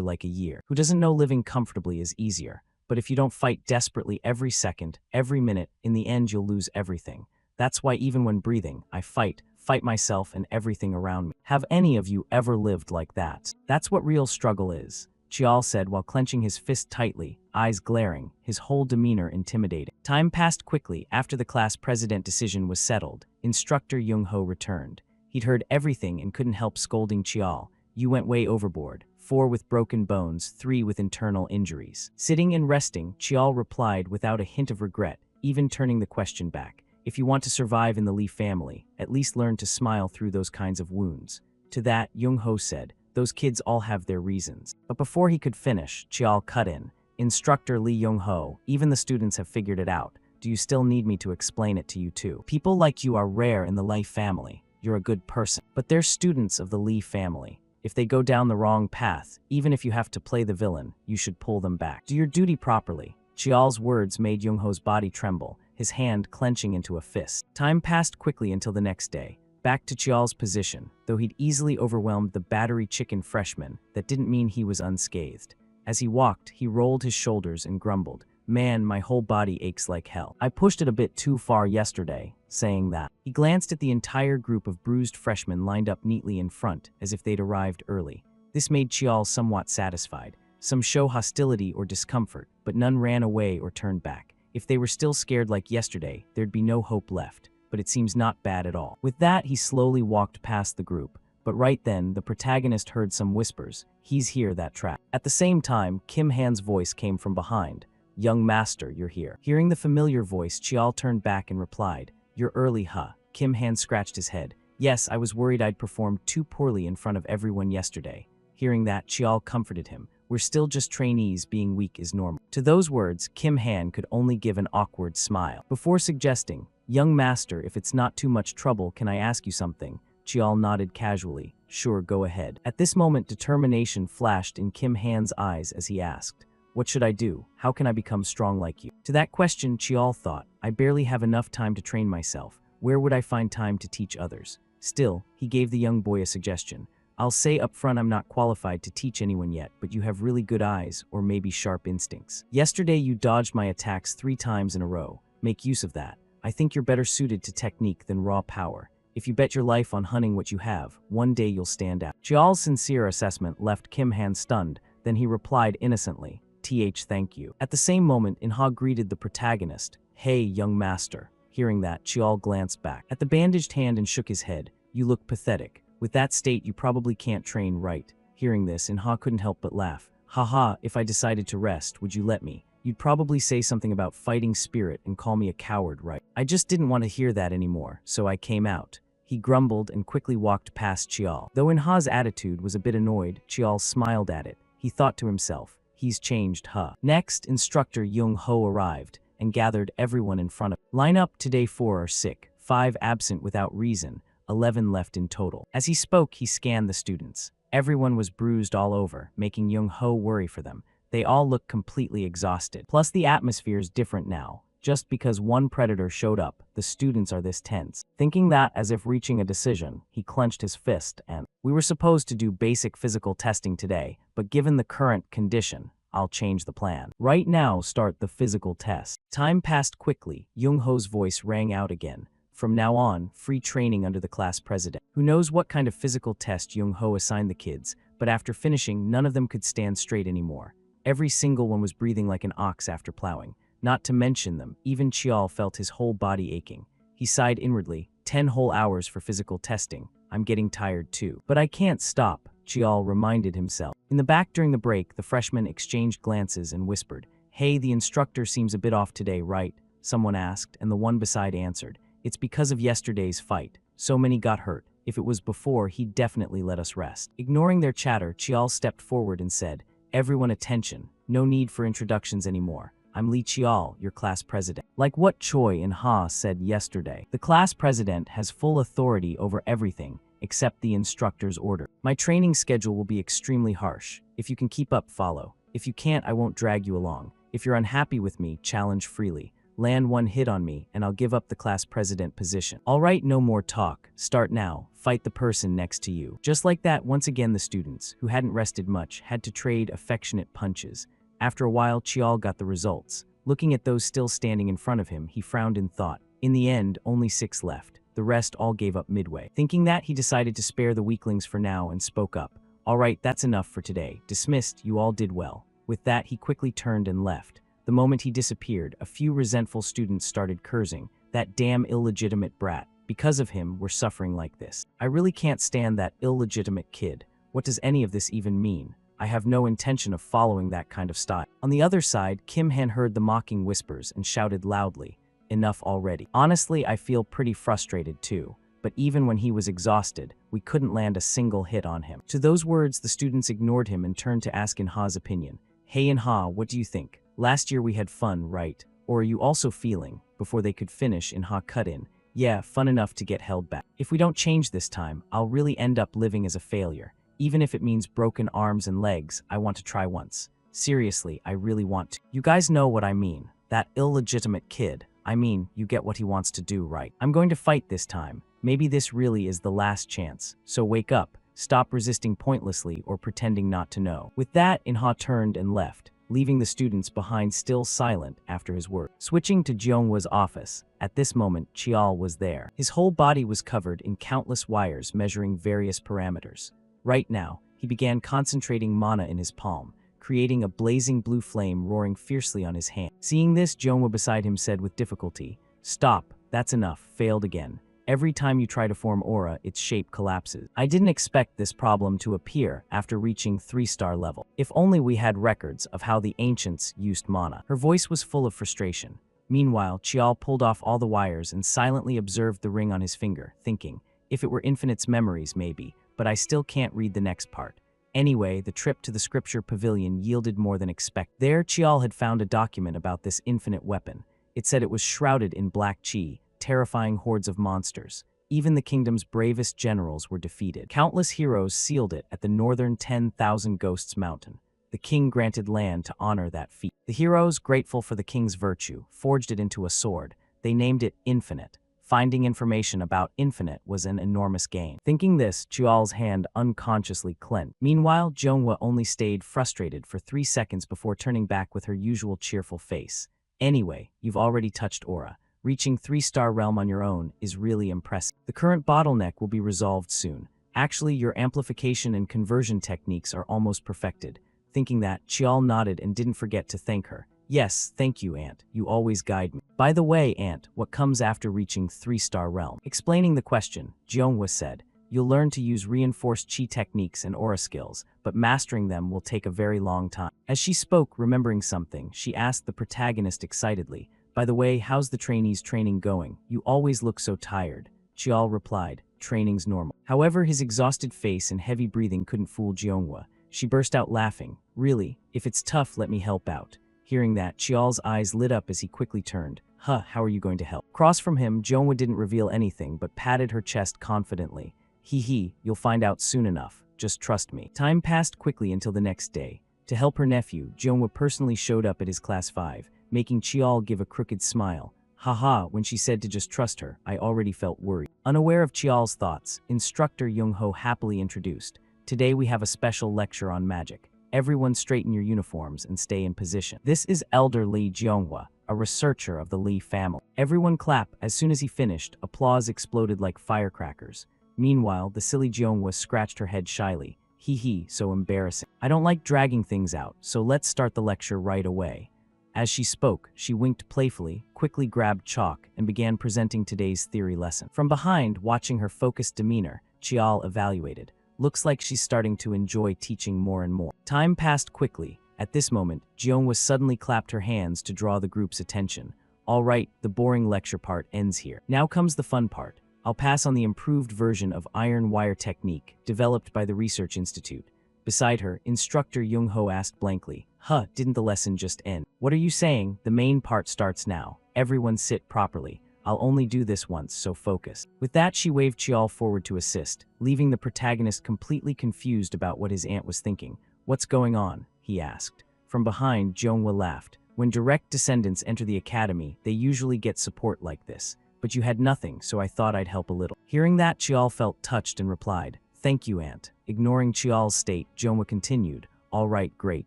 like a year. Who doesn't know living comfortably is easier? But if you don't fight desperately every second, every minute, in the end you'll lose everything. That's why even when breathing, I fight myself and everything around me. Have any of you ever lived like that? That's what real struggle is, Chial said while clenching his fist tightly, eyes glaring, his whole demeanor intimidating. Time passed quickly. After the class president decision was settled, Instructor Young-ho returned. He'd heard everything and couldn't help scolding Chial. You went way overboard. 4 with broken bones, 3 with internal injuries. Sitting and resting, Chial replied without a hint of regret, even turning the question back. If you want to survive in the Lee family, at least learn to smile through those kinds of wounds. To that, Young-ho said, those kids all have their reasons. But before he could finish, Chial cut in. Instructor Lee Young-ho, even the students have figured it out. Do you still need me to explain it to you too? People like you are rare in the Lee family. You're a good person. But they're students of the Lee family. If they go down the wrong path, even if you have to play the villain, you should pull them back. Do your duty properly. Chial's words made Young-ho's body tremble, his hand clenching into a fist. Time passed quickly until the next day. Back to Chial's position, though he'd easily overwhelmed the battery chicken freshman, that didn't mean he was unscathed. As he walked, he rolled his shoulders and grumbled, man, my whole body aches like hell. I pushed it a bit too far yesterday, saying that. He glanced at the entire group of bruised freshmen lined up neatly in front, as if they'd arrived early. This made Chial somewhat satisfied. Some show hostility or discomfort, but none ran away or turned back. If they were still scared like yesterday, there'd be no hope left, but it seems not bad at all. With that, he slowly walked past the group, But right then, the protagonist heard some whispers. He's here, that trap. At the same time, Kim Han's voice came from behind. Young master, you're here. Hearing the familiar voice, Chial turned back and replied, You're early, huh? Kim Han scratched his head. Yes, I was worried I'd performed too poorly in front of everyone yesterday. Hearing that, Chial comforted him. We're still just trainees, being weak is normal. To those words, Kim Han could only give an awkward smile. Before suggesting, Young master, if it's not too much trouble, can I ask you something? Chial nodded casually. Sure, go ahead. At this moment, determination flashed in Kim Han's eyes as he asked, What should I do? How can I become strong like you? To that question, Chial thought, I barely have enough time to train myself. Where would I find time to teach others? Still, he gave the young boy a suggestion. I'll say up front I'm not qualified to teach anyone yet, but you have really good eyes, or maybe sharp instincts. Yesterday you dodged my attacks 3 times in a row. Make use of that. I think you're better suited to technique than raw power. If you bet your life on hunting what you have, one day you'll stand out. Chial's sincere assessment left Kim Han stunned, then he replied innocently, thank you. At the same moment, Inha greeted the protagonist. Hey, young master. Hearing that, Chial glanced back at the bandaged hand and shook his head. You look pathetic. With that state, you probably can't train right. Hearing this, Inha couldn't help but laugh. Haha, if I decided to rest, would you let me? You'd probably say something about fighting spirit and call me a coward, right? I just didn't want to hear that anymore, so I came out. He grumbled and quickly walked past Chial. Though Inha's attitude was a bit annoyed, Chial smiled at it. He thought to himself, he's changed, huh? Next, instructor Young Ho arrived and gathered everyone in front of him. Line up, today 4 are sick, 5 absent without reason, 11 left in total. As he spoke, he scanned the students. Everyone was bruised all over, making Young Ho worry for them. They all looked completely exhausted. Plus, the atmosphere's different now. Just because one predator showed up, the students are this tense. Thinking that as if reaching a decision, he clenched his fist and, We were supposed to do basic physical testing today, but given the current condition, I'll change the plan. Right now, start the physical test. Time passed quickly. Young Ho's voice rang out again. From now on, free training under the class president. Who knows what kind of physical test Young Ho assigned the kids, but after finishing, none of them could stand straight anymore. Every single one was breathing like an ox after plowing. Not to mention them, even Chial felt his whole body aching. He sighed inwardly, 10 whole hours for physical testing. I'm getting tired too. But I can't stop, Chial reminded himself. In the back during the break, the freshmen exchanged glances and whispered, Hey, the instructor seems a bit off today, right? Someone asked, and the one beside answered, It's because of yesterday's fight. So many got hurt. If it was before, he'd definitely let us rest. Ignoring their chatter, Chial stepped forward and said, Everyone attention. No need for introductions anymore. I'm Li Chial, your class president. Like what Choi and Ha said yesterday, the class president has full authority over everything except the instructor's order. My training schedule will be extremely harsh. If you can keep up, follow. If you can't, I won't drag you along. If you're unhappy with me, challenge freely. Land one hit on me, and I'll give up the class president position. All right, no more talk. Start now. Fight the person next to you. Just like that, once again the students, who hadn't rested much, had to trade affectionate punches. After a while, Chial got the results. Looking at those still standing in front of him, he frowned in thought. In the end, only 6 left. The rest all gave up midway. Thinking that, he decided to spare the weaklings for now and spoke up. All right, that's enough for today. Dismissed, you all did well. With that, he quickly turned and left. The moment he disappeared, a few resentful students started cursing. That damn illegitimate brat. Because of him, we're suffering like this. I really can't stand that illegitimate kid. What does any of this even mean? I have no intention of following that kind of style. On the other side, Kim Han heard the mocking whispers and shouted loudly, Enough already. Honestly, I feel pretty frustrated too. But even when he was exhausted, we couldn't land a single hit on him. To those words, the students ignored him and turned to ask Inha's opinion. Hey Inha, what do you think? Last year we had fun, right? Or are you also feeling? Before they could finish, Inha cut in. Yeah, fun enough to get held back. If we don't change this time, I'll really end up living as a failure. Even if it means broken arms and legs, I want to try once. Seriously, I really want to. You guys know what I mean. That illegitimate kid. I mean, you get what he wants to do, right? I'm going to fight this time. Maybe this really is the last chance. So wake up. Stop resisting pointlessly or pretending not to know. With that, Inha turned and left, leaving the students behind still silent after his word. Switching to Jeonghwa's office, at this moment, Chial was there. His whole body was covered in countless wires measuring various parameters. Right now, he began concentrating mana in his palm, creating a blazing blue flame roaring fiercely on his hand. Seeing this, Jeonghwa beside him said with difficulty, Stop, that's enough, failed again. Every time you try to form aura, its shape collapses. I didn't expect this problem to appear after reaching 3-star level. If only we had records of how the ancients used mana. Her voice was full of frustration. Meanwhile, Chial pulled off all the wires and silently observed the ring on his finger, thinking, if it were Infinite's memories, maybe, but I still can't read the next part. Anyway, the trip to the scripture pavilion yielded more than expected. There, Chial had found a document about this infinite weapon. It said it was shrouded in black chi, terrifying hordes of monsters. Even the kingdom's bravest generals were defeated. Countless heroes sealed it at the northern 10,000 Ghosts Mountain. The king granted land to honor that feat. The heroes, grateful for the king's virtue, forged it into a sword. They named it Infinite. Finding information about Infinite was an enormous gain. Thinking this, Chial's hand unconsciously clenched. Meanwhile, Jeonghwa only stayed frustrated for 3 seconds before turning back with her usual cheerful face. Anyway, you've already touched aura. Reaching 3-star realm on your own is really impressive. The current bottleneck will be resolved soon. Actually, your amplification and conversion techniques are almost perfected. Thinking that, Chial nodded and didn't forget to thank her. Yes, thank you, Aunt. You always guide me. By the way, Aunt, what comes after reaching 3-star realm? Explaining the question, Jeonghwa said, you'll learn to use reinforced chi techniques and aura skills, but mastering them will take a very long time. As she spoke, remembering something, she asked the protagonist excitedly, by the way, how's the trainees' training going? You always look so tired. Chial replied, training's normal. However, his exhausted face and heavy breathing couldn't fool Jeonghwa. She burst out laughing. Really, if it's tough, let me help out. Hearing that, Chial's eyes lit up as he quickly turned. Huh, how are you going to help? Across from him, Jeonghwa didn't reveal anything but patted her chest confidently. Hee, you'll find out soon enough. Just trust me. Time passed quickly until the next day. To help her nephew, Jeonghwa personally showed up at his class 5, making Chial give a crooked smile. Haha, when she said to just trust her, I already felt worried. Unaware of Chial's thoughts, Instructor Young-ho happily introduced. Today we have a special lecture on magic. Everyone straighten your uniforms and stay in position. This is Elder Lee Jeonghwa, a researcher of the Lee family. Everyone clap. As soon as he finished, applause exploded like firecrackers. Meanwhile, the silly Jeonghwa scratched her head shyly. Hee, so embarrassing. I don't like dragging things out, so let's start the lecture right away. As she spoke, she winked playfully, quickly grabbed chalk, and began presenting today's theory lesson. From behind, watching her focused demeanor, Chial evaluated. Looks like she's starting to enjoy teaching more and more. Time passed quickly. At this moment, Jeonghwa suddenly clapped her hands to draw the group's attention. All right, the boring lecture part ends here. Now comes the fun part. I'll pass on the improved version of iron wire technique developed by the Research Institute. Beside her, Instructor Young-ho asked blankly, didn't the lesson just end? What are you saying? The main part starts now. Everyone sit properly. I'll only do this once, so focus. With that, she waved Chial forward to assist, leaving the protagonist completely confused about what his aunt was thinking. What's going on? He asked. From behind, Jeonghwa laughed. When direct descendants enter the academy, they usually get support like this. But you had nothing, so I thought I'd help a little. Hearing that, Chial felt touched and replied, Thank you, Aunt. Ignoring Chial's state, Jeonghwa continued, All right, great.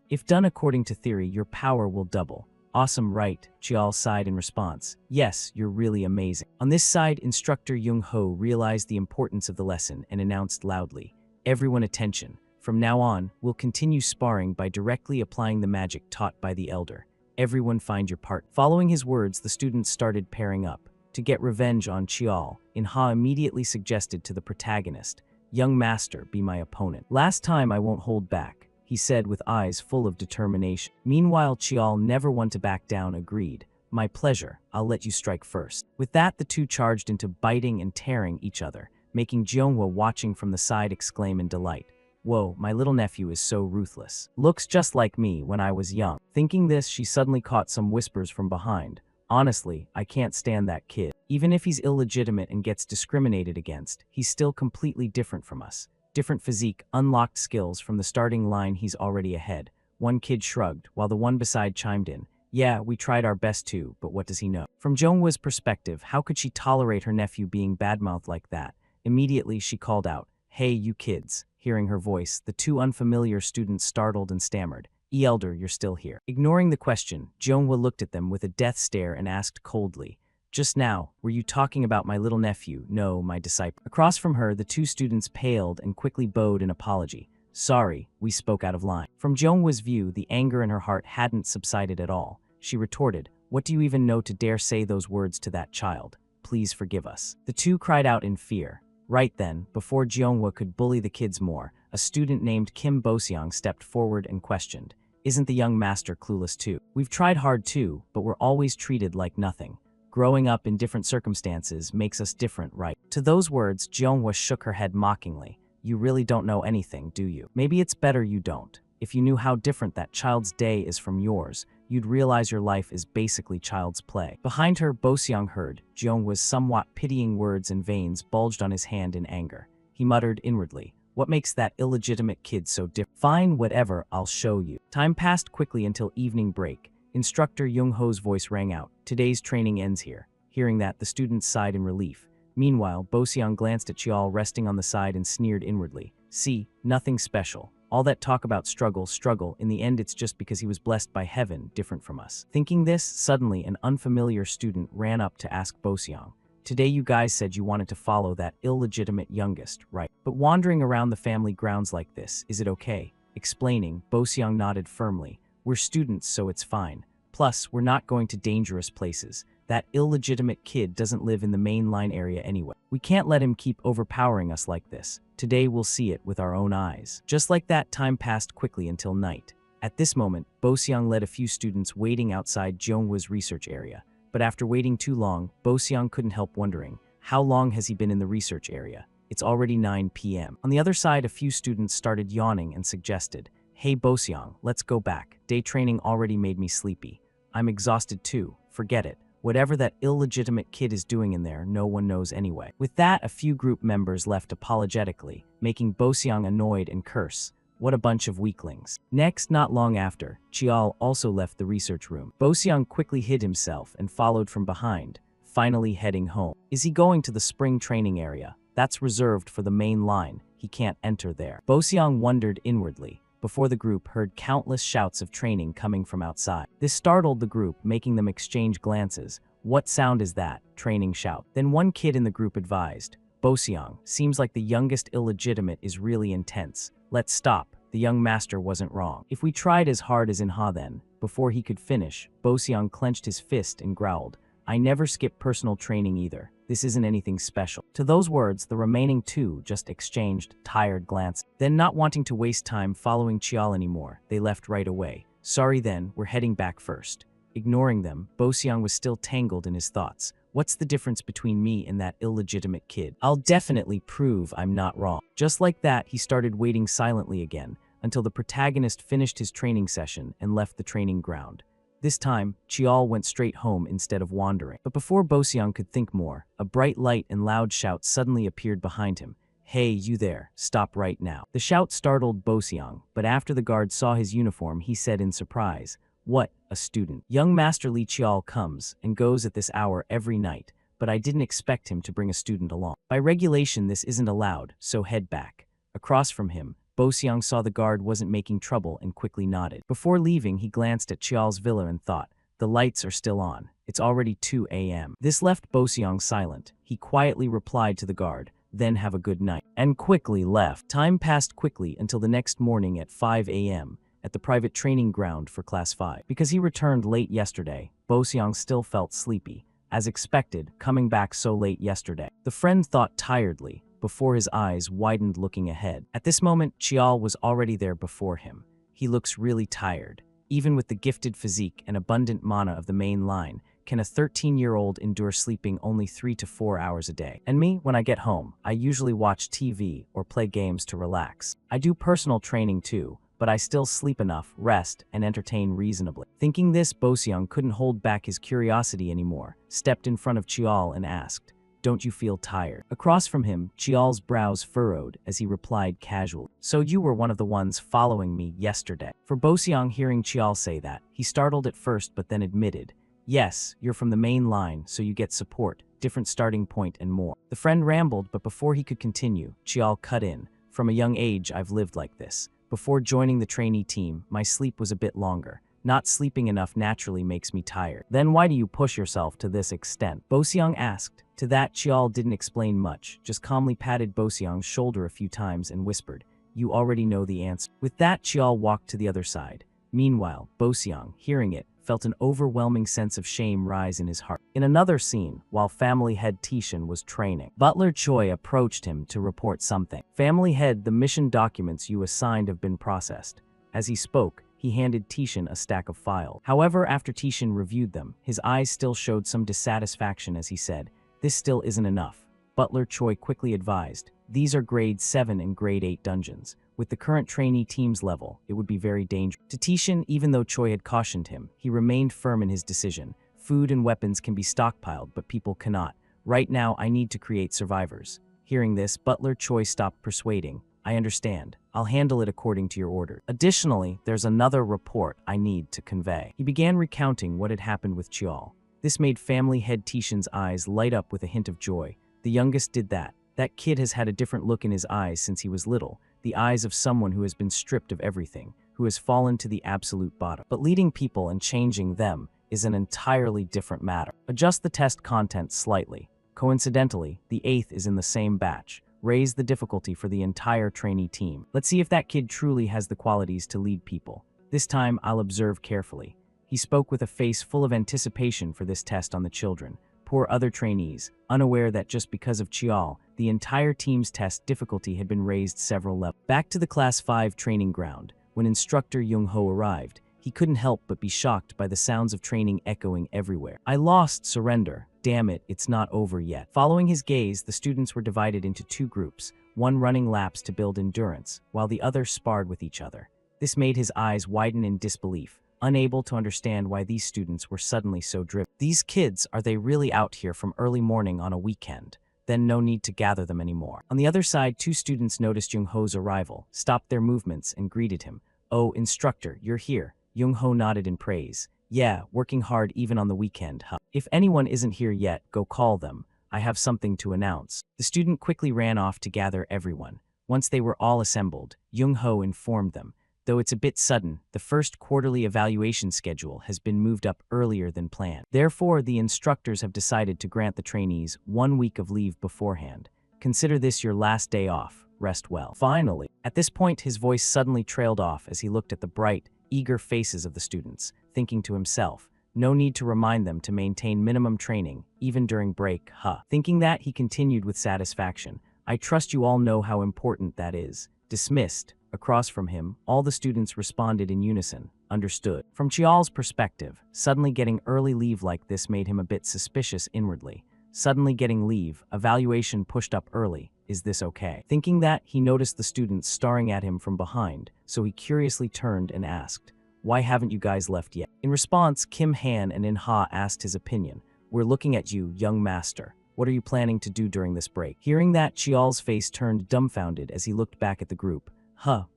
If done according to theory, your power will double. Awesome, right? Chial sighed in response. Yes, you're really amazing. On this side, Instructor Young-ho realized the importance of the lesson and announced loudly, Everyone attention. From now on, we'll continue sparring by directly applying the magic taught by the elder. Everyone find your part. Following his words, the students started pairing up. To get revenge on Chial, Inha immediately suggested to the protagonist, Young master, be my opponent. Last time I won't hold back, he said with eyes full of determination. Meanwhile, Chial, never one to back down, agreed. My pleasure, I'll let you strike first. With that, the two charged into biting and tearing each other, making Jeonghwa watching from the side exclaim in delight. Whoa, my little nephew is so ruthless. Looks just like me when I was young. Thinking this, she suddenly caught some whispers from behind. Honestly, I can't stand that kid. Even if he's illegitimate and gets discriminated against, he's still completely different from us. Different physique, unlocked skills. From the starting line, he's already ahead. One kid shrugged, while the one beside chimed in. Yeah, we tried our best too, but what does he know? From Jeonghwa's perspective, how could she tolerate her nephew being badmouthed like that? Immediately, she called out, Hey, you kids. Hearing her voice, the two unfamiliar students startled and stammered. Elder, you're still here. Ignoring the question, Jeonghwa looked at them with a death stare and asked coldly, Just now, were you talking about my little nephew? No, my disciple. Across from her, the two students paled and quickly bowed in apology. Sorry, we spoke out of line. From Jeonghwa's view, the anger in her heart hadn't subsided at all. She retorted, What do you even know to dare say those words to that child? please forgive us." The two cried out in fear. Right then, before Jeonghwa could bully the kids more, a student named Kim Boseong stepped forward and questioned, "Isn't the young master clueless too? We've tried hard too, but we're always treated like nothing. Growing up in different circumstances makes us different, right?" To those words, Jeonghwa shook her head mockingly. "You really don't know anything, do you? Maybe it's better you don't. If you knew how different that child's day is from yours, you'd realize your life is basically child's play." Behind her, Boseong heard Jeonghwa's somewhat pitying words, and veins bulged on his hand in anger. He muttered inwardly, "What makes that illegitimate kid so different? Fine, whatever, I'll show you." Time passed quickly until evening break. Instructor Young-ho's voice rang out, "Today's training ends here." Hearing that, the students sighed in relief. Meanwhile, Boseong glanced at Chial resting on the side and sneered inwardly. "See, nothing special. All that talk about struggle, in the end it's just because he was blessed by heaven, different from us." Thinking this, suddenly an unfamiliar student ran up to ask Boseong, "Today you guys said you wanted to follow that illegitimate youngest, right? But wandering around the family grounds like this, is it okay?" Explaining, Boseong nodded firmly. "We're students, so it's fine. Plus, we're not going to dangerous places. That illegitimate kid doesn't live in the main line area anyway. We can't let him keep overpowering us like this. Today we'll see it with our own eyes." Just like that, time passed quickly until night. At this moment, Boseong led a few students waiting outside Jeonghwa's research area. But after waiting too long, Boseong couldn't help wondering, how long has he been in the research area? It's already 9 p.m. On the other side, a few students started yawning and suggested, "Hey Boseong, let's go back. Day training already made me sleepy. I'm exhausted too. Forget it. Whatever that illegitimate kid is doing in there, no one knows anyway." With that, a few group members left apologetically, making Boseong annoyed and curse, "What a bunch of weaklings." Next, not long after, Chial also left the research room. Boseong quickly hid himself and followed from behind, finally heading home. Is he going to the spring training area? That's reserved for the main line. He can't enter there. Boseong wondered inwardly, before the group heard countless shouts of training coming from outside. This startled the group, making them exchange glances. "What sound is that?" Training shout. Then one kid in the group advised, "Boseong, seems like the youngest illegitimate is really intense. Let's stop. The young master wasn't wrong. If we tried as hard as Inha then." Before he could finish, Boseong clenched his fist and growled, "I never skip personal training either. This isn't anything special." To those words, the remaining two just exchanged tired glances. Then, not wanting to waste time following Chial anymore, they left right away. "Sorry then, we're heading back first." Ignoring them, Boseong was still tangled in his thoughts. "What's the difference between me and that illegitimate kid? I'll definitely prove I'm not wrong." Just like that, he started waiting silently again, until the protagonist finished his training session and left the training ground. This time, Chial went straight home instead of wandering. But before Boseong could think more, a bright light and loud shout suddenly appeared behind him. "Hey, you there, stop right now." The shout startled Boseong, but after the guard saw his uniform, he said in surprise, "What, a student? Young Master Li Chial comes and goes at this hour every night, but I didn't expect him to bring a student along. By regulation, this isn't allowed, so head back." Across from him, Boseong saw the guard wasn't making trouble and quickly nodded. Before leaving, he glanced at Chial's villa and thought, "The lights are still on. It's already 2 a.m. This left Boseong silent. He quietly replied to the guard, "Then have a good night," and quickly left. Time passed quickly until the next morning at 5 a.m. at the private training ground for Class 5. Because he returned late yesterday, Boseong still felt sleepy. As expected, coming back so late yesterday. The friend thought tiredly, before his eyes widened looking ahead. At this moment, Chial was already there before him. "He looks really tired. Even with the gifted physique and abundant mana of the main line, can a 13-year-old endure sleeping only 3 to 4 hours a day? And me, when I get home, I usually watch TV or play games to relax. I do personal training too, but I still sleep enough, rest, and entertain reasonably." Thinking this, Boseong couldn't hold back his curiosity anymore, stepped in front of Chial and asked, "Don't you feel tired?" Across from him, Chial's brows furrowed as he replied casually, "So you were one of the ones following me yesterday?" For Boseong, hearing Chial say that, he startled at first but then admitted, "Yes, you're from the main line, so you get support, different starting point and more." The friend rambled, but before he could continue, Chial cut in, "From a young age I've lived like this. Before joining the trainee team, my sleep was a bit longer. Not sleeping enough naturally makes me tired." "Then why do you push yourself to this extent?" Boseong asked. To that, Chial didn't explain much, just calmly patted Boseong's shoulder a few times and whispered, "You already know the answer." With that, Chial walked to the other side. Meanwhile, Boseong, hearing it, felt an overwhelming sense of shame rise in his heart. In another scene, while family head Tishan was training, Butler Choi approached him to report something. "Family head, the mission documents you assigned have been processed." As he spoke, he handed Tishan a stack of files. However, after Tishan reviewed them, his eyes still showed some dissatisfaction as he said, "This still isn't enough." Butler Choi quickly advised, "These are grade 7 and grade 8 dungeons. With the current trainee team's level, it would be very dangerous." To Tishan, even though Choi had cautioned him, he remained firm in his decision. "Food and weapons can be stockpiled, but people cannot. Right now, I need to create survivors." Hearing this, Butler Choi stopped persuading. "I understand. I'll handle it according to your order. Additionally, there's another report I need to convey." He began recounting what had happened with Chiol. This made family head Tishan's eyes light up with a hint of joy. The youngest did that. That kid has had a different look in his eyes since he was little, the eyes of someone who has been stripped of everything, who has fallen to the absolute bottom. But leading people and changing them is an entirely different matter. Adjust the test content slightly. Coincidentally, the 8th is in the same batch. Raise the difficulty for the entire trainee team. Let's see if that kid truly has the qualities to lead people. This time, I'll observe carefully. He spoke with a face full of anticipation for this test on the children. Poor other trainees, unaware that just because of Chiol, the entire team's test difficulty had been raised several levels. Back to the Class 5 training ground, when instructor Jung-ho arrived, he couldn't help but be shocked by the sounds of training echoing everywhere. "I lost, surrender. Damn it, it's not over yet." Following his gaze, the students were divided into two groups, one running laps to build endurance, while the other sparred with each other. This made his eyes widen in disbelief, unable to understand why these students were suddenly so driven. These kids, are they really out here from early morning on a weekend? Then no need to gather them anymore. On the other side, two students noticed Jung-ho's arrival, stopped their movements, and greeted him. "Oh, instructor, you're here." Jung-ho nodded in praise. "Yeah, working hard even on the weekend, huh? If anyone isn't here yet, go call them. I have something to announce." The student quickly ran off to gather everyone. Once they were all assembled, Jung-ho informed them, "Though it's a bit sudden, the first quarterly evaluation schedule has been moved up earlier than planned. Therefore, the instructors have decided to grant the trainees 1 week of leave beforehand. Consider this your last day off. Rest well." Finally. At this point, his voice suddenly trailed off as he looked at the bright, eager faces of the students, thinking to himself, "No need to remind them to maintain minimum training, even during break, huh?" Thinking that, he continued with satisfaction, "I trust you all know how important that is." Dismissed. Across from him, all the students responded in unison, "Understood." From Chiol's perspective, suddenly getting early leave like this made him a bit suspicious inwardly. Suddenly getting leave, evaluation pushed up early, is this okay? Thinking that, he noticed the students staring at him from behind, so he curiously turned and asked, "Why haven't you guys left yet?" In response, Kim Han and In-ha asked his opinion. "We're looking at you, young master. What are you planning to do during this break?" Hearing that, Chiol's face turned dumbfounded as he looked back at the group.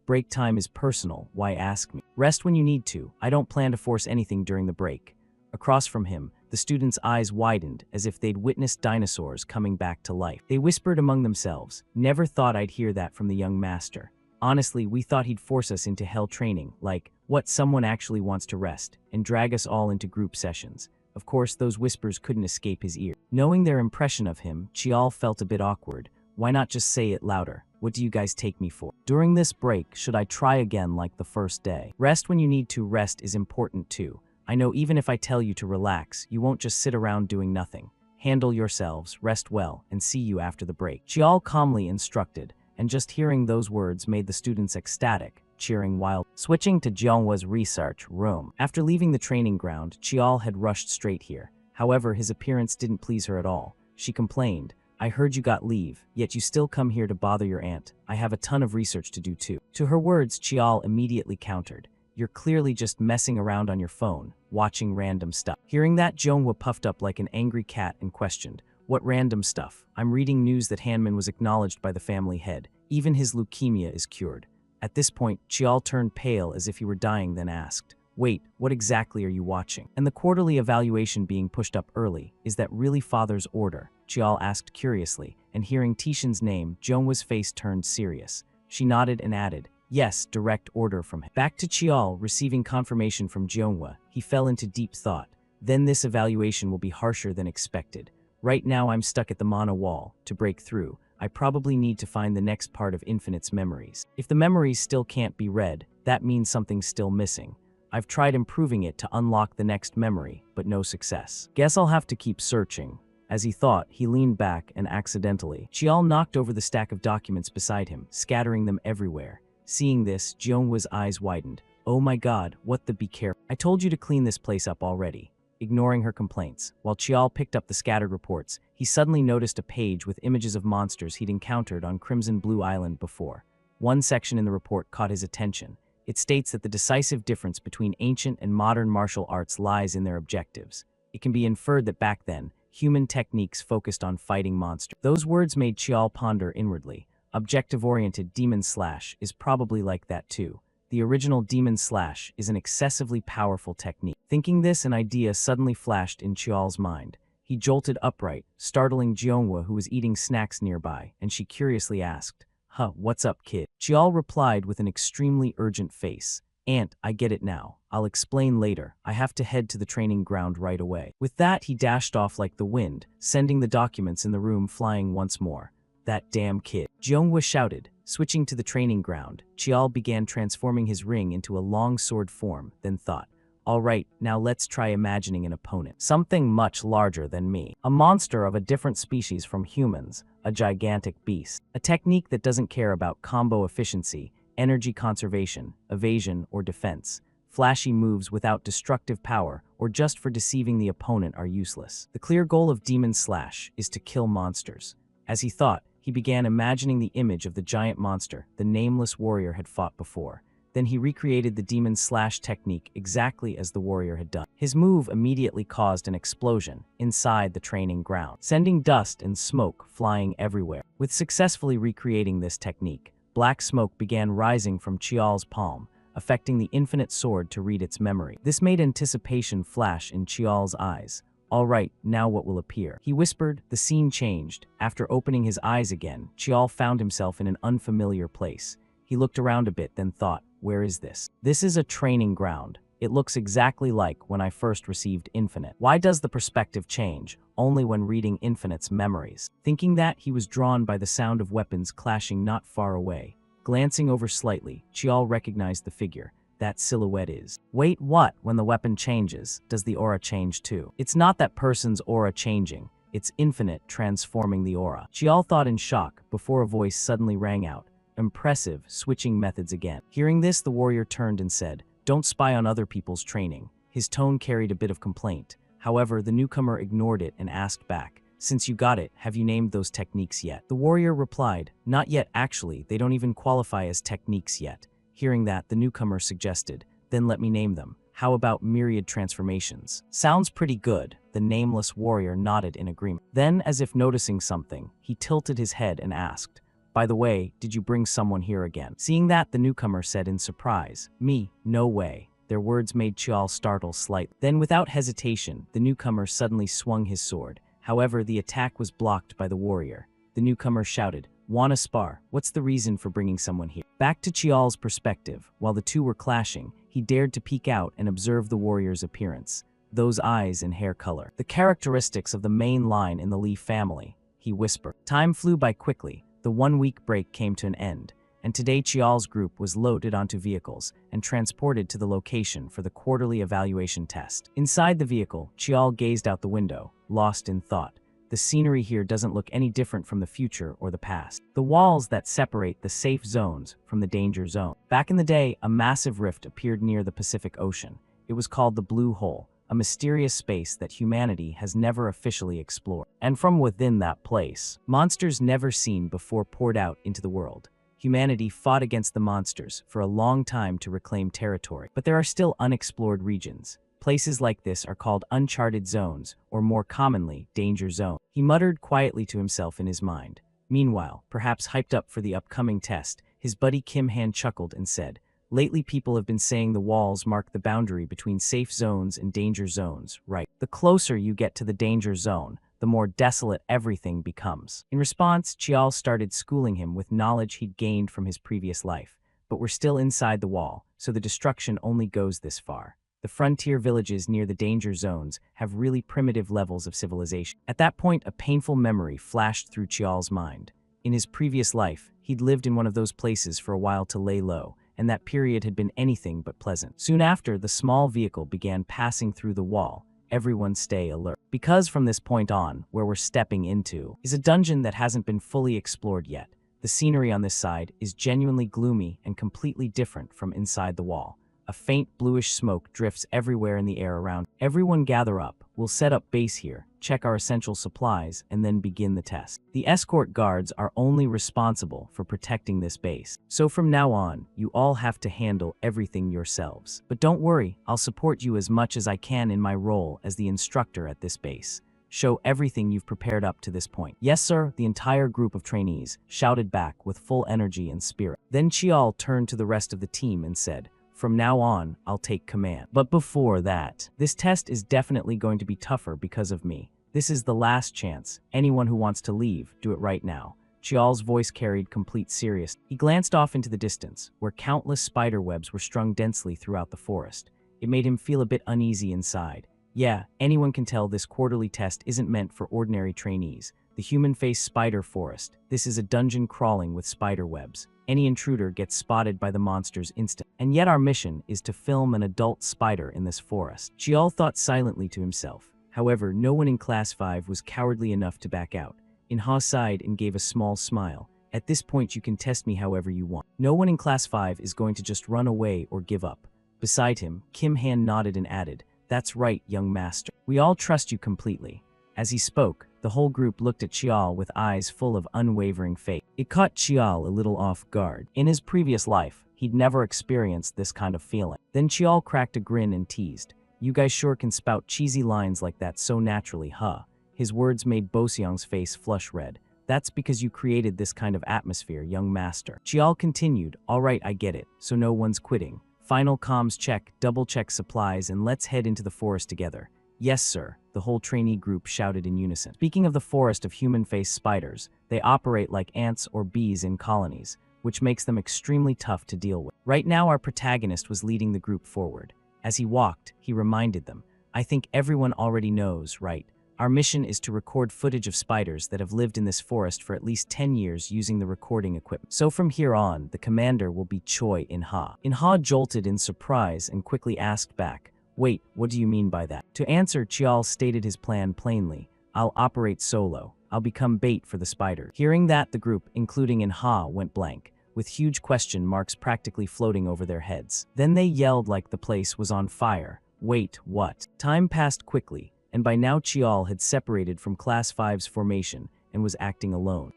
Break time is personal, why ask me? Rest when you need to. I don't plan to force anything during the break." Across from him, the students' eyes widened as if they'd witnessed dinosaurs coming back to life. They whispered among themselves, "Never thought I'd hear that from the young master. Honestly, we thought he'd force us into hell training, like, what, someone actually wants to rest, and drag us all into group sessions." Of course, those whispers couldn't escape his ear. Knowing their impression of him, Chiol felt a bit awkward. Why not just say it louder? "What do you guys take me for? During this break, should I try again like the first day?" Rest when you need to rest is important too. I know even if I tell you to relax, you won't just sit around doing nothing. Handle yourselves, rest well, and see you after the break. Chiol calmly instructed, and just hearing those words made the students ecstatic, cheering wild. Switching to Jeonhwa's research room. After leaving the training ground, Chiol had rushed straight here. However, his appearance didn't please her at all. She complained, "I heard you got leave, yet you still come here to bother your aunt. I have a ton of research to do too." To her words, Chiol immediately countered, "You're clearly just messing around on your phone, watching random stuff." Hearing that, Jeonhwa puffed up like an angry cat and questioned, "What random stuff? I'm reading news that Hanman was acknowledged by the family head. Even his leukemia is cured." At this point, Chiol turned pale as if he were dying, then asked, "Wait, what exactly are you watching? And the quarterly evaluation being pushed up early, is that really father's order?" Chiol asked curiously, and hearing Tishan's name, Jeonhwa's face turned serious. She nodded and added, "Yes, direct order from him." Back to Chiol, receiving confirmation from Jeonhwa, he fell into deep thought. Then this evaluation will be harsher than expected. Right now I'm stuck at the mana wall. To break through, I probably need to find the next part of Infinite's memories. If the memories still can't be read, that means something's still missing. I've tried improving it to unlock the next memory, but no success. Guess I'll have to keep searching. As he thought, he leaned back and accidentally, Chial knocked over the stack of documents beside him, scattering them everywhere. Seeing this, Jeonghwa's eyes widened. Oh my god, what the be careful. I told you to clean this place up already. Ignoring her complaints, while Chial picked up the scattered reports, he suddenly noticed a page with images of monsters he'd encountered on Crimson Blue Island before. One section in the report caught his attention. It states that the decisive difference between ancient and modern martial arts lies in their objectives. It can be inferred that back then, human techniques focused on fighting monsters. Those words made Chial ponder inwardly. Objective-oriented demon slash is probably like that too. The original demon slash is an excessively powerful technique. Thinking this, an idea suddenly flashed in Chial's mind. He jolted upright, startling Jeonghwa, who was eating snacks nearby, and she curiously asked, "Huh, what's up, kid?" Chial replied with an extremely urgent face, "Aunt, I get it now. I'll explain later. I have to head to the training ground right away." With that, he dashed off like the wind, sending the documents in the room flying once more. "That damn kid," Jeonghwa shouted. Switching to the training ground, Chial began transforming his ring into a long sword form, then thought, "All right, now let's try imagining an opponent. Something much larger than me. A monster of a different species from humans, a gigantic beast. A technique that doesn't care about combo efficiency, energy conservation, evasion, or defense. Flashy moves without destructive power or just for deceiving the opponent are useless. The clear goal of Demon Slash is to kill monsters." As he thought, he began imagining the image of the giant monster the nameless warrior had fought before. Then he recreated the Demon Slash technique exactly as the warrior had done. His move immediately caused an explosion inside the training ground, sending dust and smoke flying everywhere. With successfully recreating this technique, black smoke began rising from Chial's palm, affecting the infinite sword to read its memory. This made anticipation flash in Chial's eyes. "All right, now what will appear?" he whispered. The scene changed. After opening his eyes again, Chial found himself in an unfamiliar place. He looked around a bit, then thought, "Where is this?" "This is a training ground. It looks exactly like when I first received Infinite. Why does the perspective change? Only when reading Infinite's memories." Thinking that, he was drawn by the sound of weapons clashing not far away. Glancing over slightly, Chial recognized the figure. That silhouette is. Wait, what? When the weapon changes, does the aura change too? It's not that person's aura changing. It's Infinite transforming the aura. Chial thought in shock before a voice suddenly rang out. Impressive, switching methods again. Hearing this, the warrior turned and said, "Don't spy on other people's training." His tone carried a bit of complaint. However, the newcomer ignored it and asked back, "Since you got it, have you named those techniques yet?" The warrior replied, "Not yet actually, they don't even qualify as techniques yet." Hearing that, the newcomer suggested, "Then let me name them. How about myriad transformations?" "Sounds pretty good." The nameless warrior nodded in agreement. Then, as if noticing something, he tilted his head and asked, "By the way, did you bring someone here again?" Seeing that, the newcomer said in surprise, "Me? No way." Their words made Chial startle slightly. Then, without hesitation, the newcomer suddenly swung his sword. However, the attack was blocked by the warrior. The newcomer shouted, "Wanna spar? What's the reason for bringing someone here?" Back to Chial's perspective, while the two were clashing, he dared to peek out and observe the warrior's appearance. Those eyes and hair color. The characteristics of the main line in the Lee family, he whispered. Time flew by quickly. The 1-week break came to an end, and today Chial's group was loaded onto vehicles and transported to the location for the quarterly evaluation test. Inside the vehicle, Chial gazed out the window, lost in thought. The scenery here doesn't look any different from the future or the past. The walls that separate the safe zones from the danger zone. Back in the day, a massive rift appeared near the Pacific Ocean. It was called the Blue Hole, a mysterious space that humanity has never officially explored. And from within that place, monsters never seen before poured out into the world. Humanity fought against the monsters for a long time to reclaim territory. But there are still unexplored regions. Places like this are called uncharted zones, or more commonly, danger zone. He muttered quietly to himself in his mind. Meanwhile, perhaps hyped up for the upcoming test, his buddy Kim Han chuckled and said, "Lately people have been saying the walls mark the boundary between safe zones and danger zones, right? The closer you get to the danger zone, the more desolate everything becomes." In response, Chial started schooling him with knowledge he'd gained from his previous life. But we're still inside the wall, so the destruction only goes this far. The frontier villages near the danger zones have really primitive levels of civilization. At that point, a painful memory flashed through Chial's mind. In his previous life, he'd lived in one of those places for a while to lay low, and that period had been anything but pleasant. Soon after, the small vehicle began passing through the wall. Everyone stay alert. Because from this point on, where we're stepping into is a dungeon that hasn't been fully explored yet. The scenery on this side is genuinely gloomy and completely different from inside the wall. A faint bluish smoke drifts everywhere in the air around. Everyone gather up. We'll set up base here, check our essential supplies, and then begin the test. The escort guards are only responsible for protecting this base. So from now on, you all have to handle everything yourselves. But don't worry, I'll support you as much as I can in my role as the instructor at this base. Show everything you've prepared up to this point. Yes, sir, the entire group of trainees shouted back with full energy and spirit. Then Chial turned to the rest of the team and said, "From now on, I'll take command. But before that, this test is definitely going to be tougher because of me. This is the last chance. Anyone who wants to leave, do it right now." Chial's voice carried complete seriousness. He glanced off into the distance, where countless spider webs were strung densely throughout the forest. It made him feel a bit uneasy inside. Yeah, anyone can tell this quarterly test isn't meant for ordinary trainees. The human-faced spider forest. This is a dungeon crawling with spider webs. Any intruder gets spotted by the monsters instantly. And yet our mission is to film an adult spider in this forest. Chial thought silently to himself. However, no one in Class 5 was cowardly enough to back out. Inha sighed and gave a small smile. At this point you can test me however you want. No one in Class 5 is going to just run away or give up. Beside him, Kim Han nodded and added, "That's right, young master. We all trust you completely." As he spoke, the whole group looked at Chial with eyes full of unwavering faith. It caught Chial a little off guard. In his previous life, he'd never experienced this kind of feeling. Then Chial cracked a grin and teased, "You guys sure can spout cheesy lines like that so naturally, huh?" His words made Boseong's face flush red. "That's because you created this kind of atmosphere, young master." Chial continued, "All right, I get it, so no one's quitting. Final comms check, double-check supplies, and let's head into the forest together." "Yes, sir," the whole trainee group shouted in unison. Speaking of the forest of human-faced spiders, they operate like ants or bees in colonies, which makes them extremely tough to deal with. Right now our protagonist was leading the group forward. As he walked, he reminded them, "I think everyone already knows, right? Our mission is to record footage of spiders that have lived in this forest for at least 10 years using the recording equipment. So from here on, the commander will be Choi In-ha." In-ha jolted in surprise and quickly asked back, "Wait, what do you mean by that?" To answer, Chial stated his plan plainly. "I'll operate solo. I'll become bait for the spider." Hearing that, the group, including In-ha, went blank, with huge question marks practically floating over their heads. Then they yelled like the place was on fire. "Wait, what?" Time passed quickly, and by now Chial had separated from Class 5's formation and was acting alone.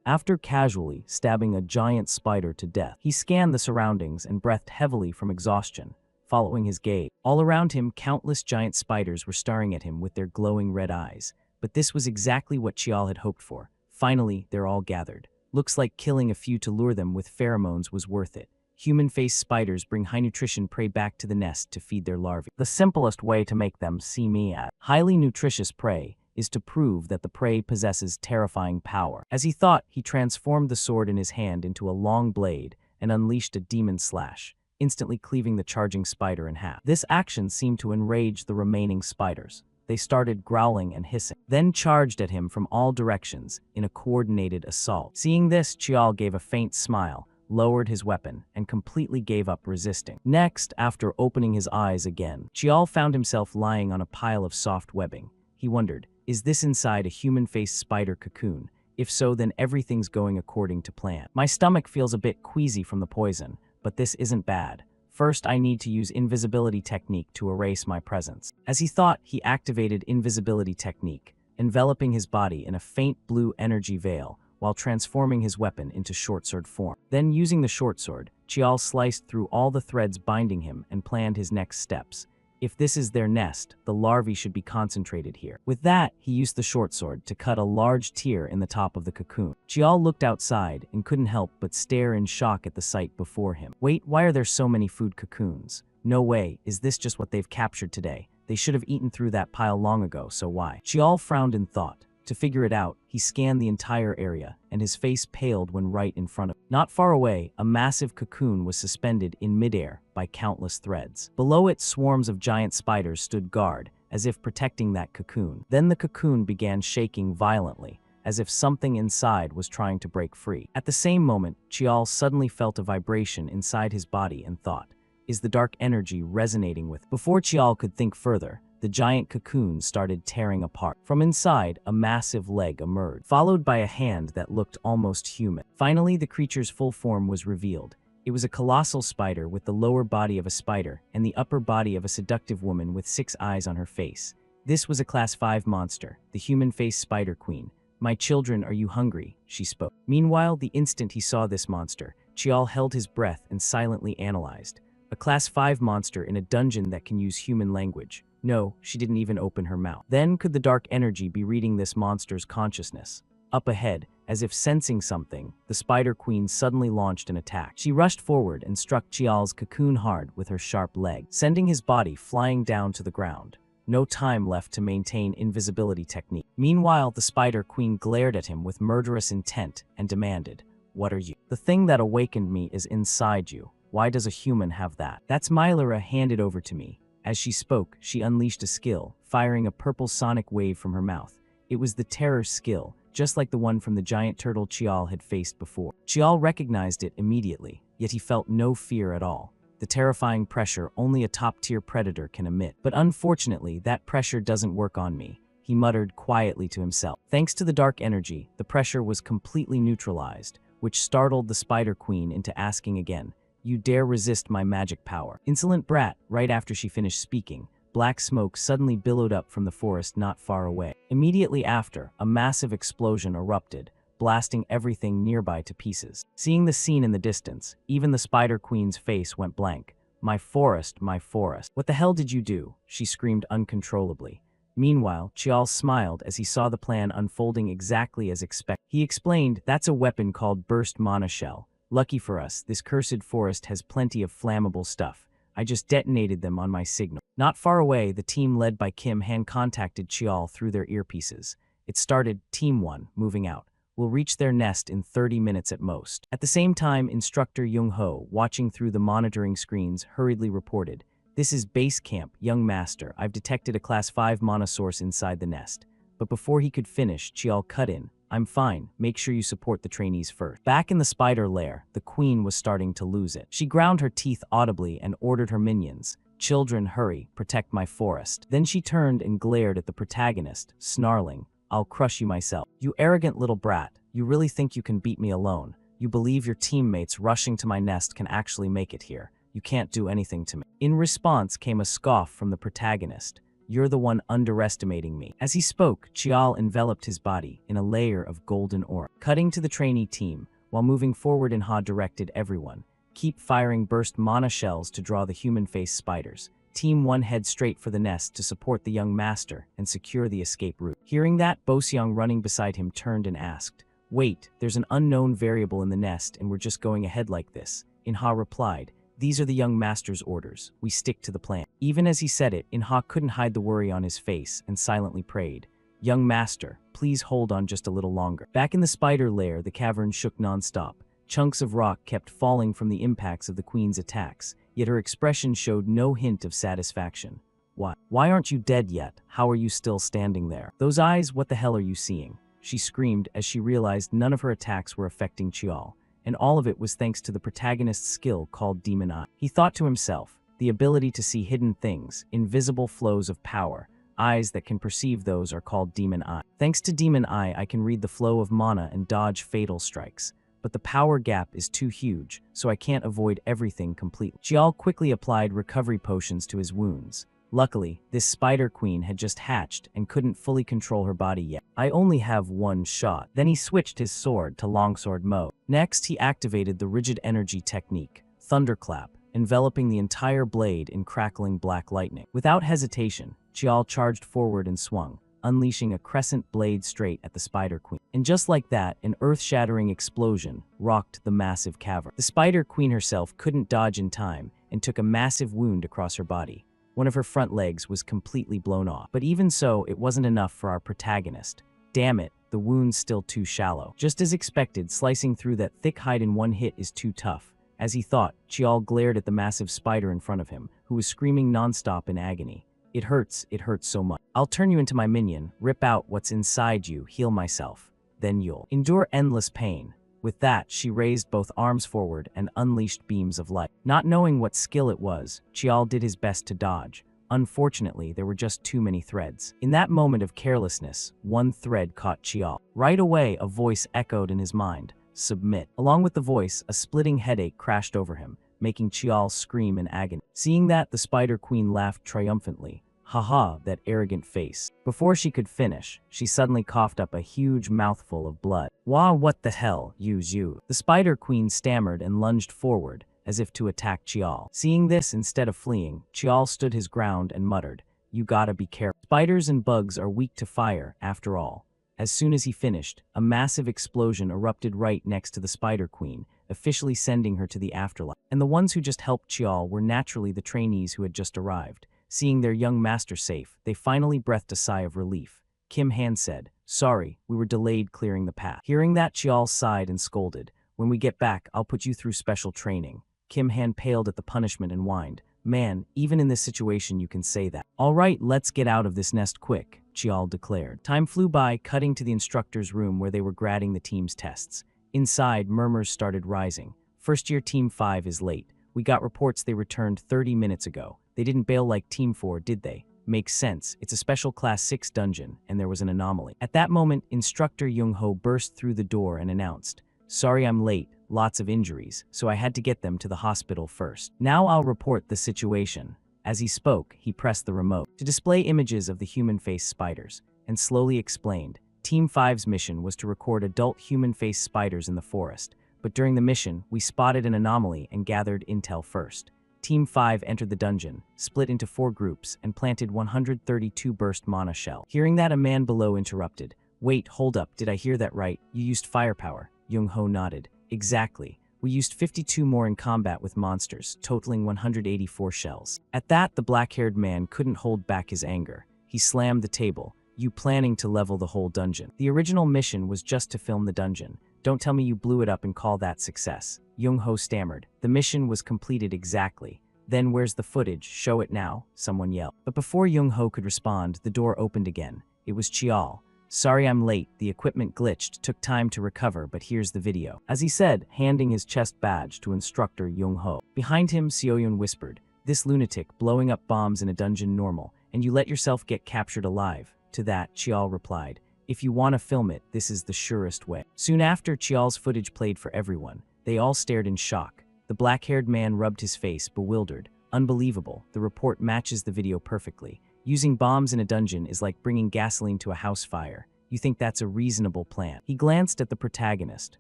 After casually stabbing a giant spider to death, he scanned the surroundings and breathed heavily from exhaustion, following his gaze. All around him, countless giant spiders were staring at him with their glowing red eyes. But this was exactly what Chial had hoped for. Finally, they're all gathered. Looks like killing a few to lure them with pheromones was worth it. Human-faced spiders bring high-nutrition prey back to the nest to feed their larvae. The simplest way to make them see me as highly nutritious prey is to prove that the prey possesses terrifying power. As he thought, he transformed the sword in his hand into a long blade and unleashed a demon slash, instantly cleaving the charging spider in half. This action seemed to enrage the remaining spiders. They started growling and hissing, then charged at him from all directions in a coordinated assault. Seeing this, Chial gave a faint smile, lowered his weapon, and completely gave up resisting. Next, after opening his eyes again, Chial found himself lying on a pile of soft webbing. He wondered, is this inside a human-faced spider cocoon? If so, then everything's going according to plan. My stomach feels a bit queasy from the poison, but this isn't bad. First, I need to use invisibility technique to erase my presence. As he thought, he activated invisibility technique, enveloping his body in a faint blue energy veil, while transforming his weapon into short-sword form. Then, using the short-sword, Chial sliced through all the threads binding him and planned his next steps. If this is their nest, the larvae should be concentrated here. With that, he used the short-sword to cut a large tear in the top of the cocoon. Chial looked outside and couldn't help but stare in shock at the sight before him. Wait, why are there so many food cocoons? No way, is this just what they've captured today? They should have eaten through that pile long ago, so why? Chial frowned in thought. To figure it out, he scanned the entire area, and his face paled when right in front of him. Not far away, a massive cocoon was suspended in midair by countless threads. Below it, swarms of giant spiders stood guard, as if protecting that cocoon. Then the cocoon began shaking violently, as if something inside was trying to break free. At the same moment, Chial suddenly felt a vibration inside his body and thought, is the dark energy resonating with? Before Chial could think further, the giant cocoon started tearing apart. From inside, a massive leg emerged, followed by a hand that looked almost human. Finally, the creature's full form was revealed. It was a colossal spider with the lower body of a spider and the upper body of a seductive woman with 6 eyes on her face. This was a Class 5 monster, the human-faced Spider Queen. "My children, are you hungry?" she spoke. Meanwhile, the instant he saw this monster, Chial held his breath and silently analyzed. A Class 5 monster in a dungeon that can use human language. No, she didn't even open her mouth. Then could the dark energy be reading this monster's consciousness? Up ahead, as if sensing something, the Spider Queen suddenly launched an attack. She rushed forward and struck Chial's cocoon hard with her sharp leg, sending his body flying down to the ground. No time left to maintain invisibility technique. Meanwhile, the Spider Queen glared at him with murderous intent and demanded, "What are you?" "The thing that awakened me is inside you. Why does a human have that?" "That's Mylara handed over to me." As she spoke, she unleashed a skill, firing a purple sonic wave from her mouth. It was the Terror skill, just like the one from the giant turtle Chial had faced before. Chial recognized it immediately, yet he felt no fear at all. The terrifying pressure only a top-tier predator can emit. But unfortunately, that pressure doesn't work on me, he muttered quietly to himself. Thanks to the dark energy, the pressure was completely neutralized, which startled the Spider Queen into asking again, "You dare resist my magic power?" "Insolent brat!" Right after she finished speaking, black smoke suddenly billowed up from the forest not far away. Immediately after, a massive explosion erupted, blasting everything nearby to pieces. Seeing the scene in the distance, even the Spider Queen's face went blank. My forest, my forest. What the hell did you do?" she screamed uncontrollably. Meanwhile, Chial smiled as he saw the plan unfolding exactly as expected. He explained, "That's a weapon called Burst Mana Shell. Lucky for us, this cursed forest has plenty of flammable stuff. I just detonated them on my signal." Not far away, the team led by Kim Han contacted Chial through their earpieces. It started, "Team 1, moving out. Will reach their nest in 30 minutes at most." At the same time, Instructor Jung Ho, watching through the monitoring screens, hurriedly reported, "This is Base Camp, young master. I've detected a Class 5 mana source inside the nest." But before he could finish, Chial cut in, "I'm fine. Make sure you support the trainees first." Back in the spider lair, the queen was starting to lose it. She ground her teeth audibly and ordered her minions, "Children, hurry, protect my forest." Then she turned and glared at the protagonist, snarling, "I'll crush you myself. You arrogant little brat. You really think you can beat me alone? You believe your teammates rushing to my nest can actually make it here. You can't do anything to me." In response came a scoff from the protagonist, "You're the one underestimating me." As he spoke, Chial enveloped his body in a layer of golden aura. Cutting to the trainee team, while moving forward, Ha directed everyone, "Keep firing burst mana shells to draw the human-faced spiders. Team 1 head straight for the nest to support the young master and secure the escape route." Hearing that, Boseong running beside him turned and asked, "Wait, there's an unknown variable in the nest and we're just going ahead like this?" Ha replied, "These are the young master's orders. We stick to the plan." Even as he said it, Ha couldn't hide the worry on his face and silently prayed, "Young master, please hold on just a little longer." Back in the spider lair, the cavern shook non-stop. Chunks of rock kept falling from the impacts of the queen's attacks, yet her expression showed no hint of satisfaction. Why aren't you dead yet? How are you still standing there? Those eyes, what the hell are you seeing?" she screamed as she realized none of her attacks were affecting Chial, and all of it was thanks to the protagonist's skill called Demon Eye. He thought to himself, the ability to see hidden things, invisible flows of power, eyes that can perceive those are called Demon Eye. Thanks to Demon Eye, I can read the flow of mana and dodge fatal strikes. But the power gap is too huge, so I can't avoid everything completely. Chial quickly applied recovery potions to his wounds. Luckily, this Spider Queen had just hatched and couldn't fully control her body yet. "I only have one shot." Then he switched his sword to longsword mode. Next, he activated the rigid energy technique, Thunderclap, enveloping the entire blade in crackling black lightning. Without hesitation, Chial charged forward and swung, unleashing a crescent blade straight at the Spider Queen. And just like that, an earth-shattering explosion rocked the massive cavern. The Spider Queen herself couldn't dodge in time and took a massive wound across her body. One of her front legs was completely blown off. But even so, it wasn't enough for our protagonist. Damn it, the wound's still too shallow. Just as expected, slicing through that thick hide in one hit is too tough. As he thought, Chial glared at the massive spider in front of him, who was screaming nonstop in agony. It hurts so much. I'll turn you into my minion, rip out what's inside you, heal myself." then you'll endure endless pain. With that, she raised both arms forward and unleashed beams of light. Not knowing what skill it was, Chial did his best to dodge. Unfortunately, there were just too many threads. In that moment of carelessness, one thread caught Chial. Right away, a voice echoed in his mind, "Submit." Along with the voice, a splitting headache crashed over him, making Chial scream in agony. Seeing that, the Spider Queen laughed triumphantly. "Haha, that arrogant face." Before she could finish, she suddenly coughed up a huge mouthful of blood. "Wah, what the hell, you?" The Spider Queen stammered and lunged forward, as if to attack Chial. Seeing this, instead of fleeing, Chial stood his ground and muttered, "You gotta be careful. Spiders and bugs are weak to fire, after all." As soon as he finished, a massive explosion erupted right next to the Spider Queen, officially sending her to the afterlife. And the ones who just helped Chial were naturally the trainees who had just arrived. Seeing their young master safe, they finally breathed a sigh of relief. Kim Han said, "Sorry, we were delayed clearing the path." Hearing that, Chial sighed and scolded, "When we get back, I'll put you through special training." Kim Han paled at the punishment and whined, "Man, even in this situation you can say that." "All right, let's get out of this nest quick," Chial declared. Time flew by, cutting to the instructor's room where they were grading the team's tests. Inside, murmurs started rising. "First year Team 5 is late. We got reports they returned 30 minutes ago. They didn't bail like Team 4, did they? Makes sense. It's a special Class 6 dungeon, and there was an anomaly." At that moment, Instructor Young-ho burst through the door and announced, "Sorry I'm late. Lots of injuries, so I had to get them to the hospital first. Now I'll report the situation." As he spoke, he pressed the remote to display images of the human-faced spiders, and slowly explained, Team 5's mission was to record adult human-faced spiders in the forest, but during the mission, we spotted an anomaly and gathered intel first. Team 5 entered the dungeon, split into 4 groups, and planted 132 burst mana shell. Hearing that, a man below interrupted, "Wait, hold up, did I hear that right? You used firepower?" Young-ho nodded. "Exactly. We used 52 more in combat with monsters, totaling 184 shells." At that, the black-haired man couldn't hold back his anger. He slammed the table. "You planning to level the whole dungeon? The original mission was just to film the dungeon. Don't tell me you blew it up and call that success." Young-ho stammered. "The mission was completed exactly." "Then where's the footage? Show it now," someone yelled. But before Young-ho could respond, the door opened again. It was Chial. "Sorry I'm late, the equipment glitched, took time to recover, but here's the video." As he said, handing his chest badge to Instructor Young-ho. Behind him, Seoyun whispered, "This lunatic blowing up bombs in a dungeon normal, and you let yourself get captured alive." To that, Chial replied, "If you want to film it, this is the surest way." Soon after, Chial's footage played for everyone. They all stared in shock. The black-haired man rubbed his face, bewildered. "Unbelievable, the report matches the video perfectly. Using bombs in a dungeon is like bringing gasoline to a house fire. You think that's a reasonable plan?" He glanced at the protagonist.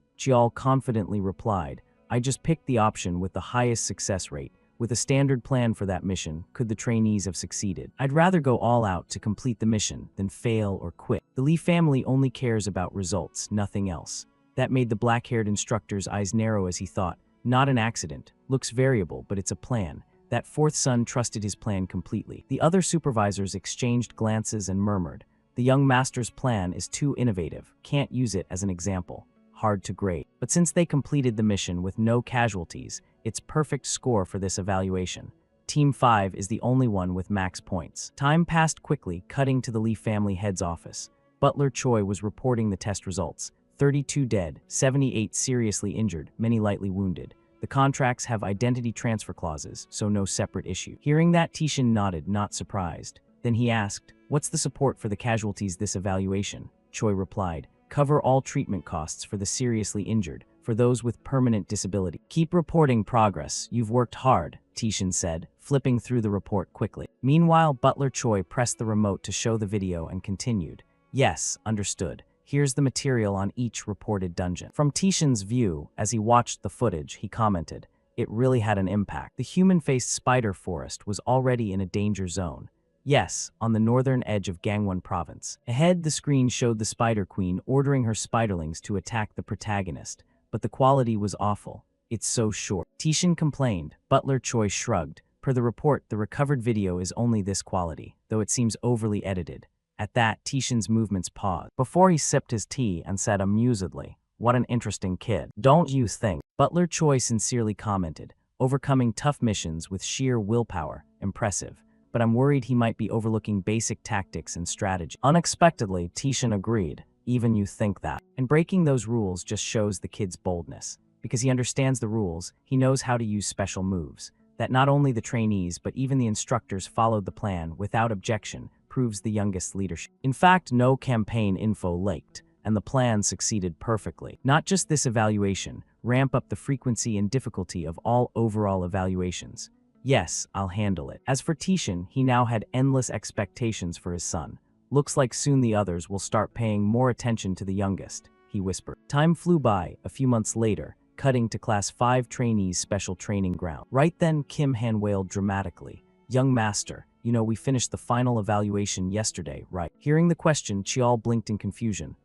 Chial confidently replied, "I just picked the option with the highest success rate. With a standard plan for that mission, could the trainees have succeeded? I'd rather go all out to complete the mission than fail or quit. The Lee family only cares about results, nothing else." That made the black-haired instructor's eyes narrow as he thought, "Not an accident. Looks variable, but it's a plan." That fourth son trusted his plan completely. The other supervisors exchanged glances and murmured, "The young master's plan is too innovative. Can't use it as an example. Hard to grade." But since they completed the mission with no casualties, it's perfect score for this evaluation. Team 5 is the only one with max points. Time passed quickly, cutting to the Lee family head's office. Butler Choi was reporting the test results. 32 dead, 78 seriously injured, many lightly wounded. The contracts have identity transfer clauses, so no separate issue. Hearing that, Tishin nodded, not surprised. Then he asked, "What's the support for the casualties this evaluation?" Choi replied, "Cover all treatment costs for the seriously injured, for those with permanent disability." "Keep reporting progress. You've worked hard," Tishin said, flipping through the report quickly. Meanwhile, Butler Choi pressed the remote to show the video and continued, "Yes, understood. Here's the material on each reported dungeon." From Tishin's view, as he watched the footage, he commented, "It really had an impact. The human-faced spider forest was already in a danger zone. Yes, on the northern edge of Gangwon province." Ahead, the screen showed the Spider Queen ordering her spiderlings to attack the protagonist, but the quality was awful. "It's so short." Tishin complained. Butler Choi shrugged. Per the report, the recovered video is only this quality, though it seems overly edited. At that, Tishin's movements paused. Before he sipped his tea and said amusedly, "What an interesting kid. Don't you think?" Butler Choi sincerely commented, "Overcoming tough missions with sheer willpower, impressive. But I'm worried he might be overlooking basic tactics and strategy." Unexpectedly, Tishin agreed. even you think that. And breaking those rules just shows the kid's boldness. Because he understands the rules, he knows how to use special moves. That not only the trainees but even the instructors followed the plan without objection proves the youngest leadership. In fact, no campaign info leaked, and the plan succeeded perfectly. Not just this evaluation, ramp up the frequency and difficulty of all overall evaluations. Yes, I'll handle it. As for Tishan, he now had endless expectations for his son. Looks like soon the others will start paying more attention to the youngest, he whispered. Time flew by. A few months later, cutting to Class 5 trainees' special training ground. Right then, Kim Han wailed dramatically. Young master, you know we finished the final evaluation yesterday, right? Hearing the question, Chial blinked in confusion.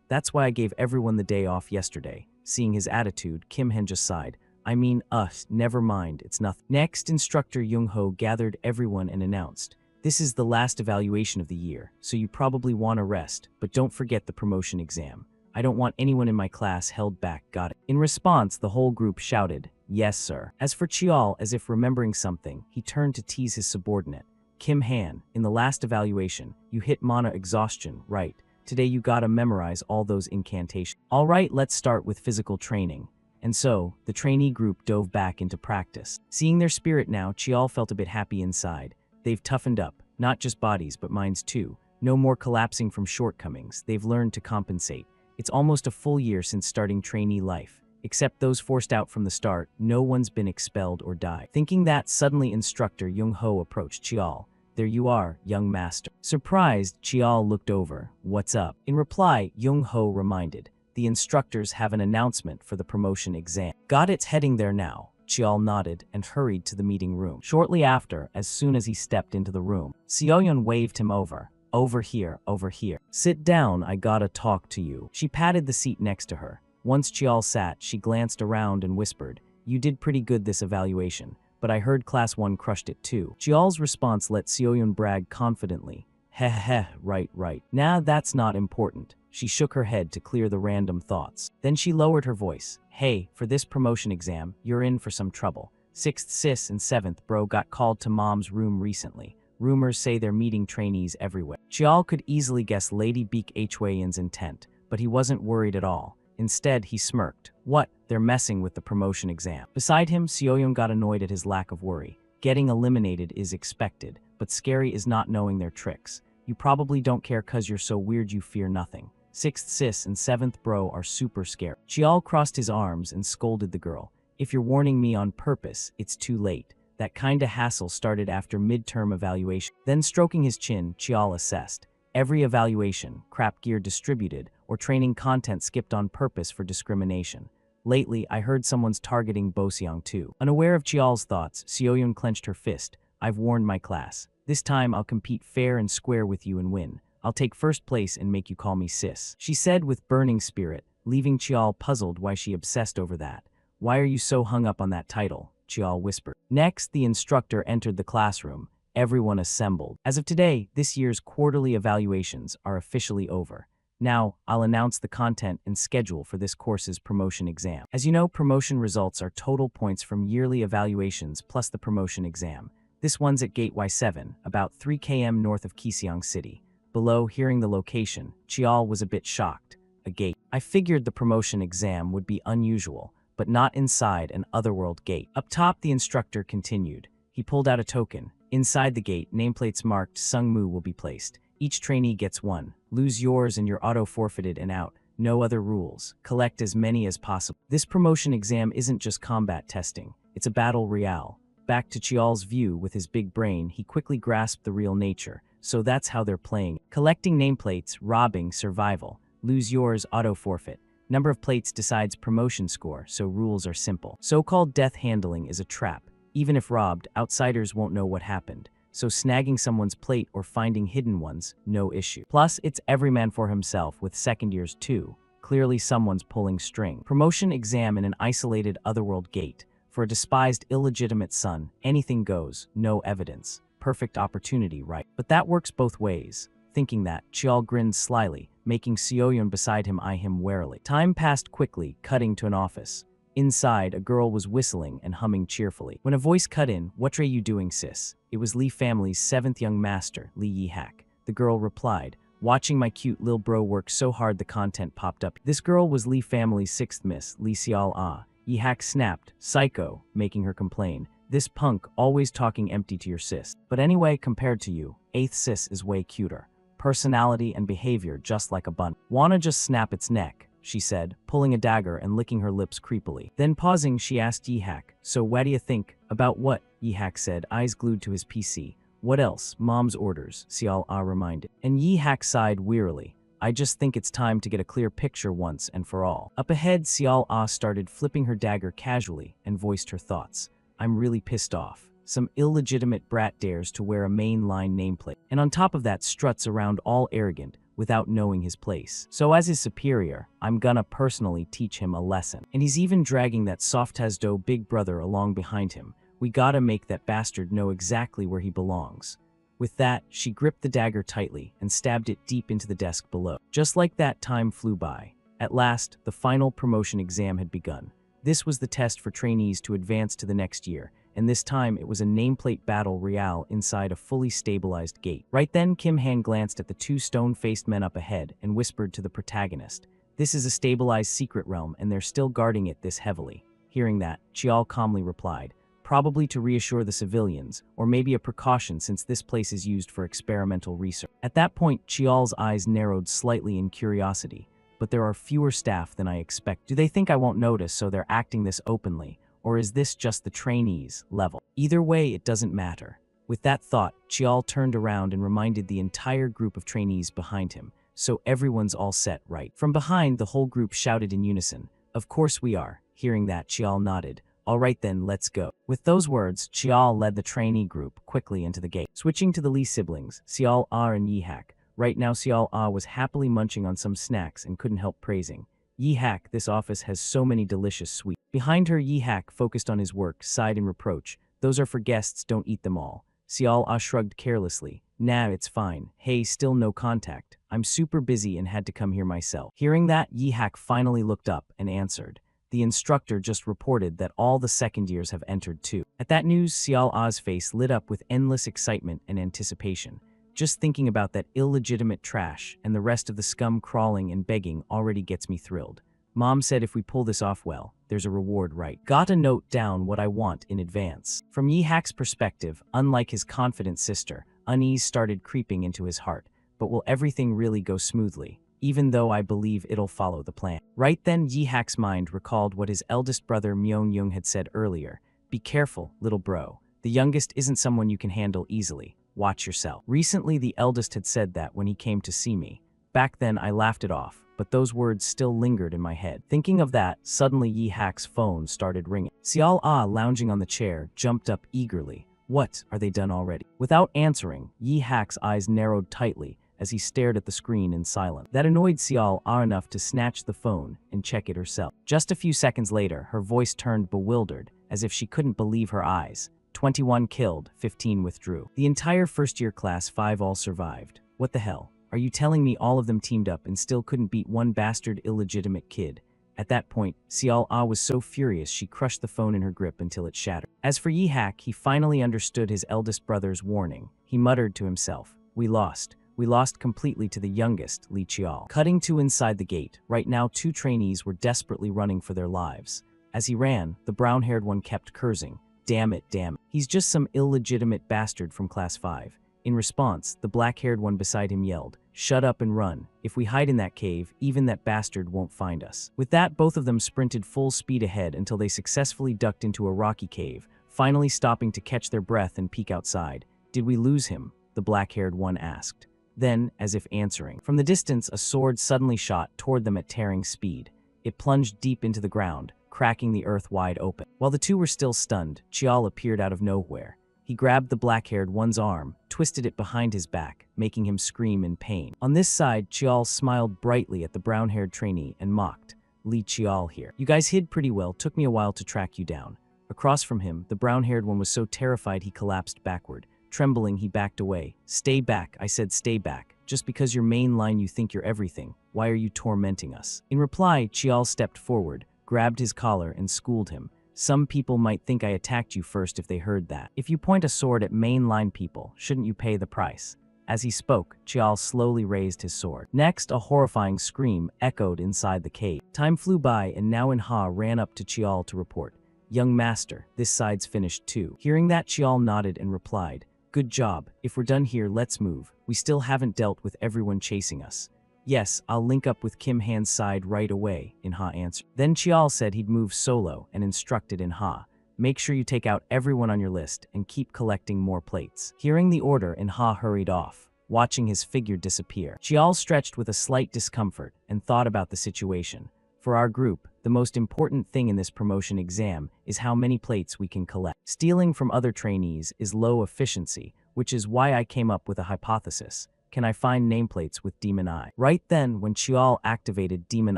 That's why I gave everyone the day off yesterday. Seeing his attitude, Kim Han just sighed. I mean, never mind, it's nothing. Next, instructor Jung-ho gathered everyone and announced, this is the last evaluation of the year, so you probably want to rest, but don't forget the promotion exam. I don't want anyone in my class held back, got it? In response, the whole group shouted, yes, sir. As for Chial, as if remembering something, he turned to tease his subordinate. Kim Han, in the last evaluation, you hit mana exhaustion, right? Today you gotta memorize all those incantations. All right, let's start with physical training. And so, the trainee group dove back into practice. Seeing their spirit now, Chial felt a bit happy inside. They've toughened up, not just bodies but minds too. No more collapsing from shortcomings, they've learned to compensate. It's almost a full year since starting trainee life. Except those forced out from the start, no one's been expelled or died. Thinking that, suddenly instructor Jung-ho approached Chial. There you are, young master. Surprised, Chial looked over. What's up? In reply, Jung-ho reminded. The instructors have an announcement for the promotion exam. Got it's heading there now. Chial nodded and hurried to the meeting room. Shortly after, as soon as he stepped into the room, Seoyeon waved him over. Over here, over here. Sit down, I gotta talk to you. She patted the seat next to her. Once Chial sat, she glanced around and whispered, you did pretty good this evaluation, but I heard Class 1 crushed it too. Chial's response let Seoyeon brag confidently. Heh, right. Nah, that's not important. She shook her head to clear the random thoughts. Then she lowered her voice. Hey, for this promotion exam, you're in for some trouble. 6th sis and 7th bro got called to mom's room recently. Rumors say they're meeting trainees everywhere. Chial could easily guess Lady Beek Hwayan's intent, but he wasn't worried at all. Instead, he smirked. What? They're messing with the promotion exam. Beside him, Seoyeon got annoyed at his lack of worry. Getting eliminated is expected, but scary is not knowing their tricks. You probably don't care cause you're so weird you fear nothing. 6th sis and 7th bro are super scared. Chial crossed his arms and scolded the girl. If you're warning me on purpose, it's too late. That kinda hassle started after midterm evaluation. Then stroking his chin, Chial assessed. Every evaluation, crap gear distributed, or training content skipped on purpose for discrimination. Lately, I heard someone's targeting Boseong too. Unaware of Chial's thoughts, Seoyeon clenched her fist. I've warned my class. This time I'll compete fair and square with you and win. I'll take first place and make you call me sis. She said with burning spirit, leaving Chial puzzled why she obsessed over that. Why are you so hung up on that title? Chial whispered. Next, the instructor entered the classroom. Everyone assembled. As of today, this year's quarterly evaluations are officially over. Now, I'll announce the content and schedule for this course's promotion exam. As you know, promotion results are total points from yearly evaluations plus the promotion exam. This one's at Gate Y7, about 3 km north of Kiseong City. Below, hearing the location, Chial was a bit shocked. A gate. I figured the promotion exam would be unusual, but not inside an otherworld gate. Up top, the instructor continued. He pulled out a token. Inside the gate, nameplates marked Sungmu will be placed. Each trainee gets one. Lose yours and you're auto-forfeited and out. No other rules. Collect as many as possible. This promotion exam isn't just combat testing. It's a battle royale. Back to Chial's view with his big brain, he quickly grasped the real nature. So that's how they're playing. Collecting nameplates, robbing, survival. Lose yours, auto-forfeit. Number of plates decides promotion score, so rules are simple. So-called death handling is a trap. Even if robbed, outsiders won't know what happened. So snagging someone's plate or finding hidden ones, no issue. Plus, it's every man for himself with second years too. Clearly someone's pulling string. Promotion exam in an isolated otherworld gate. For a despised illegitimate son, anything goes, no evidence. Perfect opportunity, right? But that works both ways. Thinking that, Chial grinned slyly, making Seoyeon beside him eye him warily. Time passed quickly, cutting to an office. Inside, a girl was whistling and humming cheerfully. When a voice cut in, "What are you doing, sis?" It was Lee family's 7th young master, Lee Yi-hak. The girl replied, Watching my cute lil bro work so hard the content popped up. This girl was Lee family's 6th miss, Lee Xiao Ah. Yi-hack snapped, psycho, making her complain. This punk always talking empty to your sis. But anyway, compared to you, 8th sis is way cuter. Personality and behavior just like a bun. Wanna just snap its neck, she said, pulling a dagger and licking her lips creepily. Then pausing, she asked Yi-hack, so what do you think? About what? Yi-hack said, eyes glued to his PC. What else? Mom's orders, Xiao Ah reminded. And Yi-hack sighed wearily. I just think it's time to get a clear picture once and for all. Up ahead, Xiao Ah started flipping her dagger casually and voiced her thoughts. I'm really pissed off. Some illegitimate brat dares to wear a mainline nameplate, and on top of that struts around all arrogant without knowing his place. So as his superior, I'm gonna personally teach him a lesson. And he's even dragging that soft-as-dough big brother along behind him. We gotta make that bastard know exactly where he belongs. With that, she gripped the dagger tightly and stabbed it deep into the desk below. Just like that, time flew by. At last, the final promotion exam had begun. This was the test for trainees to advance to the next year, and this time it was a nameplate battle royale inside a fully stabilized gate. Right then, Kim Han glanced at the two stone-faced men up ahead and whispered to the protagonist, "This is a stabilized secret realm, and they're still guarding it this heavily." Hearing that, Chial calmly replied, "Probably to reassure the civilians, or maybe a precaution since this place is used for experimental research." At that point, Chial's eyes narrowed slightly in curiosity. But there are fewer staff than I expect. Do they think I won't notice, so they're acting this openly? Or is this just the trainees level? Either way, it doesn't matter. With that thought, Chial turned around and reminded the entire group of trainees behind him, so everyone's all set, right? From behind, the whole group shouted in unison, "Of course we are." Hearing that, Chial nodded. "All right then, let's go." With those words, Chial led the trainee group quickly into the gate. Switching to the Lee siblings, Xiao Ah and Yi-hack. Right now, Xiao Ah was happily munching on some snacks and couldn't help praising. Yi-hack, this office has so many delicious sweets. Behind her, Yi-hack focused on his work, sighed in reproach. Those are for guests, don't eat them all. Xiao Ah shrugged carelessly. Nah, it's fine. Hey, still no contact. I'm super busy and had to come here myself. Hearing that, Yi-hack finally looked up and answered. The instructor just reported that all the second years have entered too. At that news, Xiao Ah's face lit up with endless excitement and anticipation. Just thinking about that illegitimate trash and the rest of the scum crawling and begging already gets me thrilled. Mom said if we pull this off well, there's a reward, right? Gotta note down what I want in advance. From Yi-hack's perspective, unlike his confident sister, unease started creeping into his heart. But will everything really go smoothly? Even though I believe it'll follow the plan. Right then, Yi-hack's mind recalled what his eldest brother Myung-young had said earlier. Be careful, little bro. The youngest isn't someone you can handle easily. Watch yourself. Recently, the eldest had said that when he came to see me. Back then, I laughed it off, but those words still lingered in my head. Thinking of that, suddenly Yi-hack's phone started ringing. Xiao Ah, lounging on the chair, jumped up eagerly. What, are they done already? Without answering, Yi-hack's eyes narrowed tightly as he stared at the screen in silence. That annoyed Xiao Ah enough to snatch the phone and check it herself. Just a few seconds later, her voice turned bewildered, as if she couldn't believe her eyes. 21 killed, 15 withdrew. The entire first-year class 5 all survived. What the hell? Are you telling me all of them teamed up and still couldn't beat one bastard illegitimate kid? At that point, Xiao Ah was so furious she crushed the phone in her grip until it shattered. As for Yi-hack, he finally understood his eldest brother's warning. He muttered to himself, "We lost. We lost completely to the youngest, Li Chiao." Cutting to inside the gate, right now 2 trainees were desperately running for their lives. As he ran, the brown-haired one kept cursing. Damn it, he's just some illegitimate bastard from class 5. In response, the black-haired one beside him yelled, "Shut up and run. If we hide in that cave, even that bastard won't find us." With that, both of them sprinted full speed ahead until they successfully ducked into a rocky cave, finally stopping to catch their breath and peek outside. "Did we lose him?" the black-haired one asked. Then, as if answering, from the distance, a sword suddenly shot toward them at tearing speed. It plunged deep into the ground, cracking the earth wide open. While the two were still stunned, Chial appeared out of nowhere. He grabbed the black-haired one's arm, twisted it behind his back, making him scream in pain. On this side, Chial smiled brightly at the brown-haired trainee and mocked, "Li Chial here. You guys hid pretty well, took me a while to track you down." Across from him, the brown-haired one was so terrified he collapsed backward. Trembling, he backed away. "Stay back, I said stay back. Just because you're mainline you think you're everything. Why are you tormenting us?" In reply, Chial stepped forward, grabbed his collar and schooled him. "Some people might think I attacked you first if they heard that. If you point a sword at mainline people, shouldn't you pay the price? As he spoke, Chial slowly raised his sword. Next, a horrifying scream echoed inside the cave. Time flew by, and now Enha ran up to Chial to report, "Young master, this side's finished too." Hearing that, Chial nodded and replied, "Good job. If we're done here, let's move. We still haven't dealt with everyone chasing us." "Yes, I'll link up with Kim Han's side right away," Enha answered. Then Chial said he'd move solo and instructed Enha, "Make sure you take out everyone on your list and keep collecting more plates." Hearing the order, Enha hurried off, watching his figure disappear. Chial stretched with a slight discomfort and thought about the situation. "For our group, the most important thing in this promotion exam is how many plates we can collect. Stealing from other trainees is low efficiency, which is why I came up with a hypothesis. Can I find nameplates with Demon Eye?" Right then, when Chial activated Demon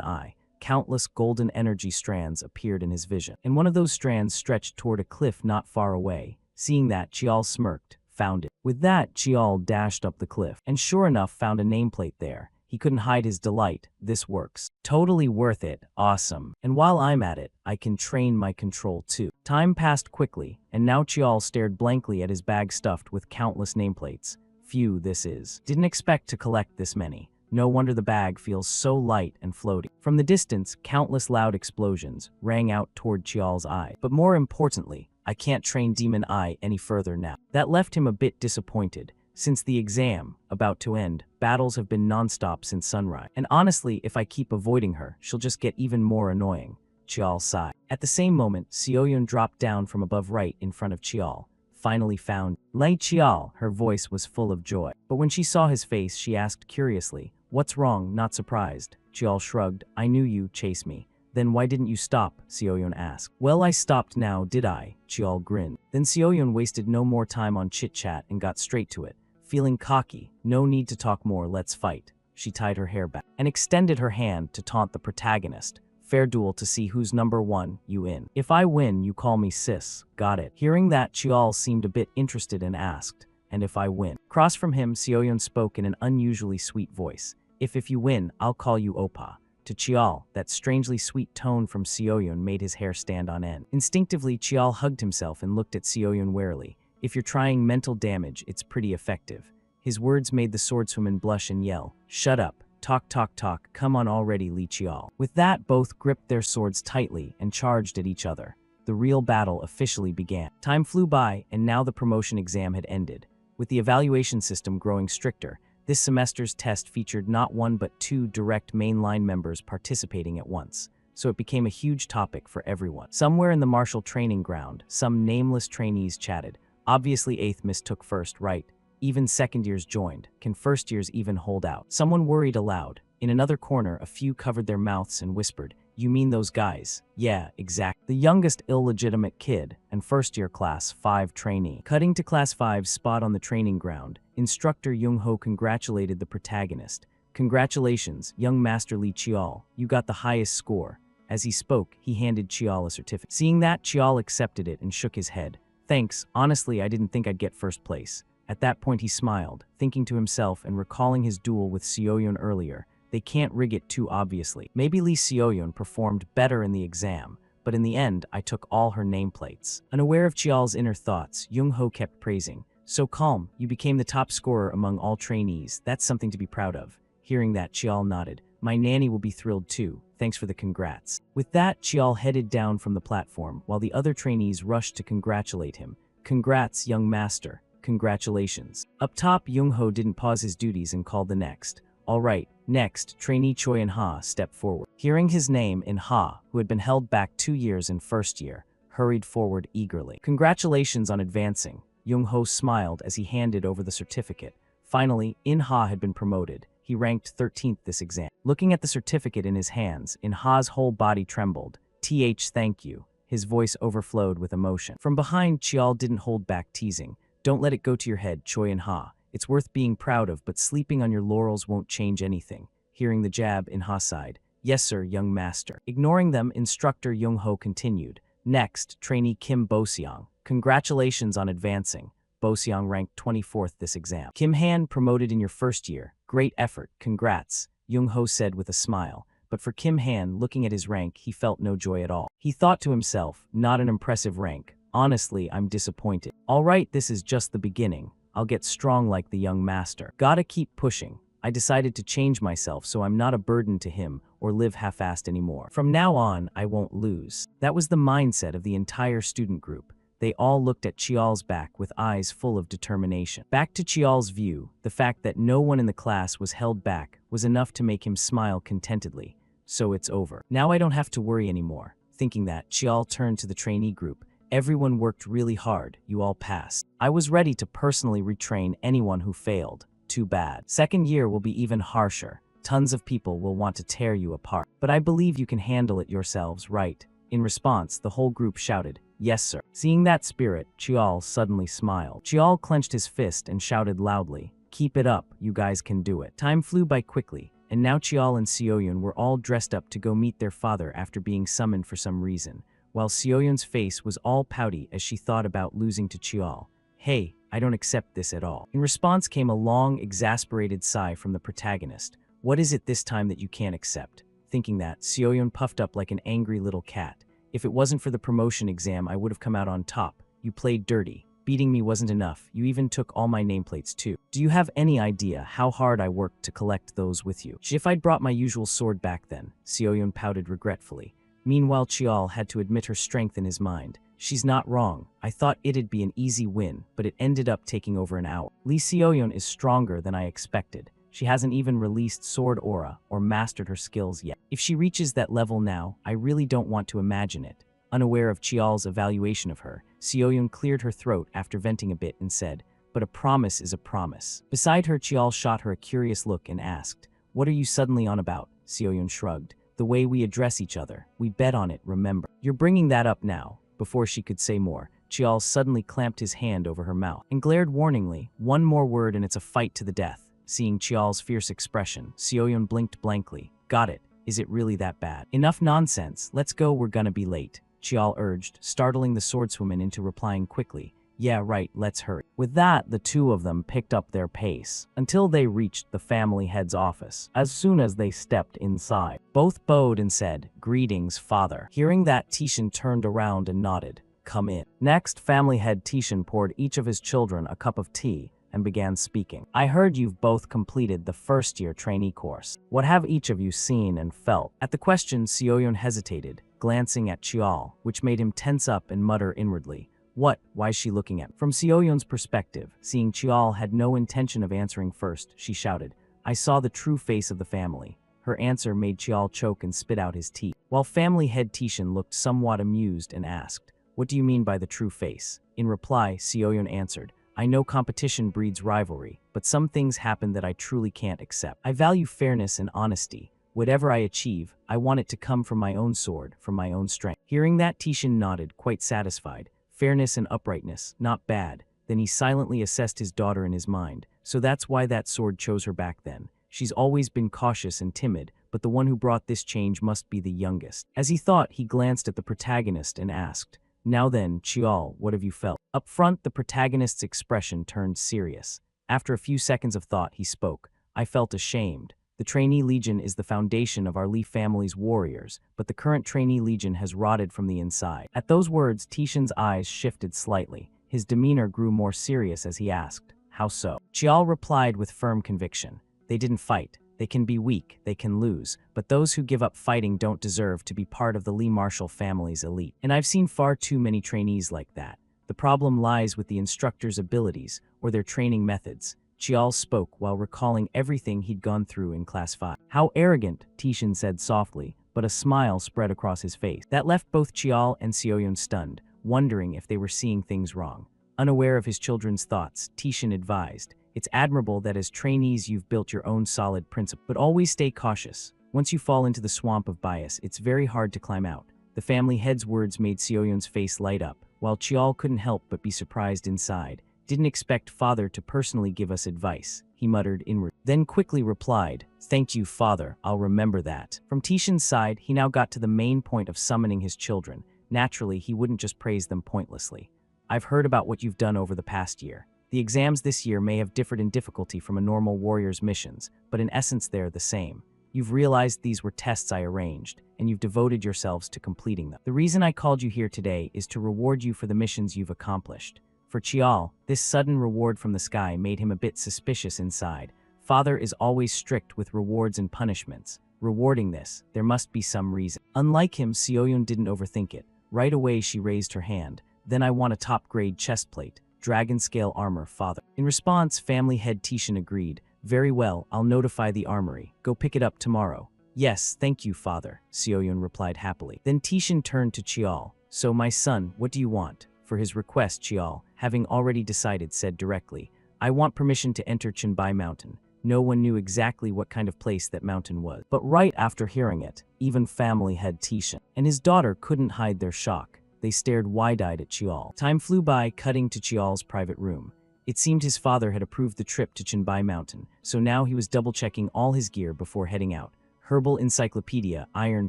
Eye, countless golden energy strands appeared in his vision, and one of those strands stretched toward a cliff not far away. Seeing that, Chial smirked, "Found it." With that, Chial dashed up the cliff, and sure enough found a nameplate there. He couldn't hide his delight. "This works. Totally worth it. Awesome. And while I'm at it, I can train my control too." Time passed quickly, and now Chial stared blankly at his bag stuffed with countless nameplates. "Phew, this is. Didn't expect to collect this many. No wonder the bag feels so light and floaty." From the distance, countless loud explosions rang out toward Chial's eye. But more importantly, I can't train Demon Eye any further now. That left him a bit disappointed. Since the exam, about to end, battles have been non-stop since sunrise. And honestly, if I keep avoiding her, she'll just get even more annoying. Chial sighed. At the same moment, Sioyun dropped down from above right in front of Chial. "Finally found." "Lei Chial," her voice was full of joy. But when she saw his face, she asked curiously, "What's wrong?" Not surprised. Chial shrugged. "I knew you chase me." "Then why didn't you stop?" Sioyun asked. "Well, I stopped now, did I?" Chial grinned. Then Sioyun wasted no more time on chit-chat and got straight to it. Feeling cocky, "No need to talk more, let's fight." She tied her hair back and extended her hand to taunt the protagonist. "Fair duel to see who's number one, you in. If I win, you call me sis. Got it?" Hearing that, Chial seemed a bit interested and asked, "And if I win?" Across from him, Sioyun spoke in an unusually sweet voice. If you win, I'll call you Oppa." To Chial, that strangely sweet tone from Sioyun made his hair stand on end. Instinctively, Chial hugged himself and looked at Sioyun warily. "If you're trying mental damage, it's pretty effective." His words made the swordswoman blush and yell, "Shut up. Talk, talk, talk. Come on already, Li Chial." With that, both gripped their swords tightly and charged at each other. The real battle officially began. Time flew by, and now the promotion exam had ended. With the evaluation system growing stricter, this semester's test featured not one but two direct mainline members participating at once, so it became a huge topic for everyone. Somewhere in the martial training ground, some nameless trainees chatted. Obviously 8th mistook first, right? Even second years joined. Can first years even hold out? Someone worried aloud. In another corner, a few covered their mouths and whispered, "You mean those guys?" "Yeah, exact." The youngest illegitimate kid and first-year class 5 trainee. Cutting to class 5's spot on the training ground, instructor Jung-ho congratulated the protagonist. "Congratulations, young master Li Chial. You got the highest score." As he spoke, he handed Chial a certificate. Seeing that, Chial accepted it and shook his head. "Thanks. Honestly, I didn't think I'd get first place." At that point, he smiled, thinking to himself and recalling his duel with Sioyun earlier. They can't rig it too obviously. Maybe Lee Sioyun performed better in the exam, but in the end, I took all her nameplates. Unaware of Chial's inner thoughts, Jung-ho kept praising. "So calm, you became the top scorer among all trainees. That's something to be proud of." Hearing that, Chial nodded. "My nanny will be thrilled too. Thanks for the congrats." With that, Chial headed down from the platform, while the other trainees rushed to congratulate him. "Congrats, young master. Congratulations." Up top, Jung-ho didn't pause his duties and called the next. "All right, next, trainee Choi In-ha stepped forward." Hearing his name, In-ha, who had been held back 2 years in first year, hurried forward eagerly. "Congratulations on advancing." Jung-ho smiled as he handed over the certificate. Finally, In-ha had been promoted. He ranked 13th this exam. Looking at the certificate in his hands, In-ha's whole body trembled. Thank you." His voice overflowed with emotion. From behind, Chial didn't hold back, teasing. "Don't let it go to your head, Choi In-ha. It's worth being proud of, but sleeping on your laurels won't change anything." Hearing the jab, In-ha sighed. "Yes, sir, young master." Ignoring them, instructor Jung-ho continued. "Next, trainee Kim Bo-seong. Congratulations on advancing. Bo-seong ranked 24th this exam. Kim Han promoted in your first year. Great effort, congrats," Jung-ho said with a smile. But for Kim Han, looking at his rank, he felt no joy at all. He thought to himself, "Not an impressive rank. Honestly, I'm disappointed." "All right, this is just the beginning. I'll get strong like the young master. Gotta keep pushing. I decided to change myself so I'm not a burden to him or live half-assed anymore. From now on, I won't lose. That was the mindset of the entire student group. They all looked at Chial's back with eyes full of determination. Back to Chial's view, the fact that no one in the class was held back was enough to make him smile contentedly. So it's over. Now I don't have to worry anymore. Thinking that, Chial turned to the trainee group. Everyone worked really hard. You all passed. I was ready to personally retrain anyone who failed. Too bad. Second year will be even harsher. Tons of people will want to tear you apart. But I believe you can handle it yourselves, right? In response, the whole group shouted, "Yes, sir." Seeing that spirit, Chial suddenly smiled. Chial clenched his fist and shouted loudly, "Keep it up, you guys can do it." Time flew by quickly, and now Chial and Seoyun were all dressed up to go meet their father after being summoned for some reason, while Seoyun's face was all pouty as she thought about losing to Chial. "Hey, I don't accept this at all." In response came a long, exasperated sigh from the protagonist. "What is it this time that you can't accept?" Thinking that, Seoyun puffed up like an angry little cat. "If it wasn't for the promotion exam, I would have come out on top. You played dirty. Beating me wasn't enough. You even took all my nameplates too. Do you have any idea how hard I worked to collect those with you? If I'd brought my usual sword back then," Seoyun pouted regretfully. Meanwhile, Chial had to admit her strength in his mind. "She's not wrong. I thought it'd be an easy win, but it ended up taking over an hour. Lee Seoyun is stronger than I expected. She hasn't even released sword aura or mastered her skills yet. If she reaches that level now, I really don't want to imagine it." Unaware of Chial's evaluation of her, Seoyun cleared her throat after venting a bit and said, "But a promise is a promise." Beside her, Chial shot her a curious look and asked, "What are you suddenly on about?" Seoyun shrugged. "The way we address each other. We bet on it, remember." "You're bringing that up now." Before she could say more, Chial suddenly clamped his hand over her mouth and glared warningly, "One more word and it's a fight to the death." Seeing Chial's fierce expression, Seoyun blinked blankly. "Got it. Is it really that bad?" "Enough nonsense. Let's go, we're gonna be late," Chial urged, startling the swordswoman into replying quickly, "Yeah, right, let's hurry." With that, the two of them picked up their pace until they reached the family head's office. As soon as they stepped inside, both bowed and said, "Greetings, father." Hearing that, Tishin turned around and nodded. "Come in." Next, family head Tishin poured each of his children a cup of tea and began speaking. "I heard you've both completed the first-year trainee course. What have each of you seen and felt?" At the question, Seoyun hesitated, glancing at Chial, which made him tense up and mutter inwardly, "What? Why's she looking at me?" From Seoyun's perspective, seeing Chial had no intention of answering first, she shouted, "I saw the true face of the family." Her answer made Chial choke and spit out his teeth, while family head Tishin looked somewhat amused and asked, "What do you mean by the true face?" In reply, Seoyun answered, "I know competition breeds rivalry, but some things happen that I truly can't accept. I value fairness and honesty. Whatever I achieve, I want it to come from my own sword, from my own strength." Hearing that, Tishin nodded, quite satisfied. Fairness and uprightness, not bad. Then he silently assessed his daughter in his mind. So that's why that sword chose her back then. She's always been cautious and timid, but the one who brought this change must be the youngest. As he thought, he glanced at the protagonist and asked, "Now then, Chial, what have you felt?" Up front, the protagonist's expression turned serious. After a few seconds of thought, he spoke. "I felt ashamed. The trainee legion is the foundation of our Lee family's warriors, but the current trainee legion has rotted from the inside." At those words, Tishin's eyes shifted slightly. His demeanor grew more serious as he asked, "How so?" Chial replied with firm conviction, "They didn't fight. They can be weak, they can lose, but those who give up fighting don't deserve to be part of the Lee Marshall family's elite. And I've seen far too many trainees like that. The problem lies with the instructor's abilities or their training methods." Chial spoke while recalling everything he'd gone through in Class 5. "How arrogant," Tishin said softly, but a smile spread across his face. That left both Chial and Seoyun stunned, wondering if they were seeing things wrong. Unaware of his children's thoughts, Tishin advised, "It's admirable that as trainees you've built your own solid principle, but always stay cautious. Once you fall into the swamp of bias, it's very hard to climb out." The family head's words made Seoyun's face light up, while Chial couldn't help but be surprised inside. "Didn't expect father to personally give us advice," he muttered inward, then quickly replied, "Thank you, father, I'll remember that." From Tishin's side, he now got to the main point of summoning his children. Naturally, he wouldn't just praise them pointlessly. "I've heard about what you've done over the past year. The exams this year may have differed in difficulty from a normal warrior's missions, but in essence they're the same. You've realized these were tests I arranged, and you've devoted yourselves to completing them. The reason I called you here today is to reward you for the missions you've accomplished. For Chial, this sudden reward from the sky made him a bit suspicious inside. Father is always strict with rewards and punishments. Rewarding this, there must be some reason. Unlike him, Seoyun didn't overthink it. Right away she raised her hand. Then I want a top-grade chest plate. Dragon scale armor, father. In response, family head Tishan agreed. Very well, I'll notify the armory. Go pick it up tomorrow. Yes, thank you, father, Seoyun replied happily. Then Tishan turned to Chial. So my son, what do you want? For his request, Chial, having already decided, said directly, I want permission to enter Chinbai Mountain. No one knew exactly what kind of place that mountain was. But right after hearing it, even family head Tishan and his daughter couldn't hide their shock. They stared wide-eyed at Chial. Time flew by, cutting to Chial's private room. It seemed his father had approved the trip to Chinbai Mountain, so now he was double-checking all his gear before heading out. Herbal encyclopedia, iron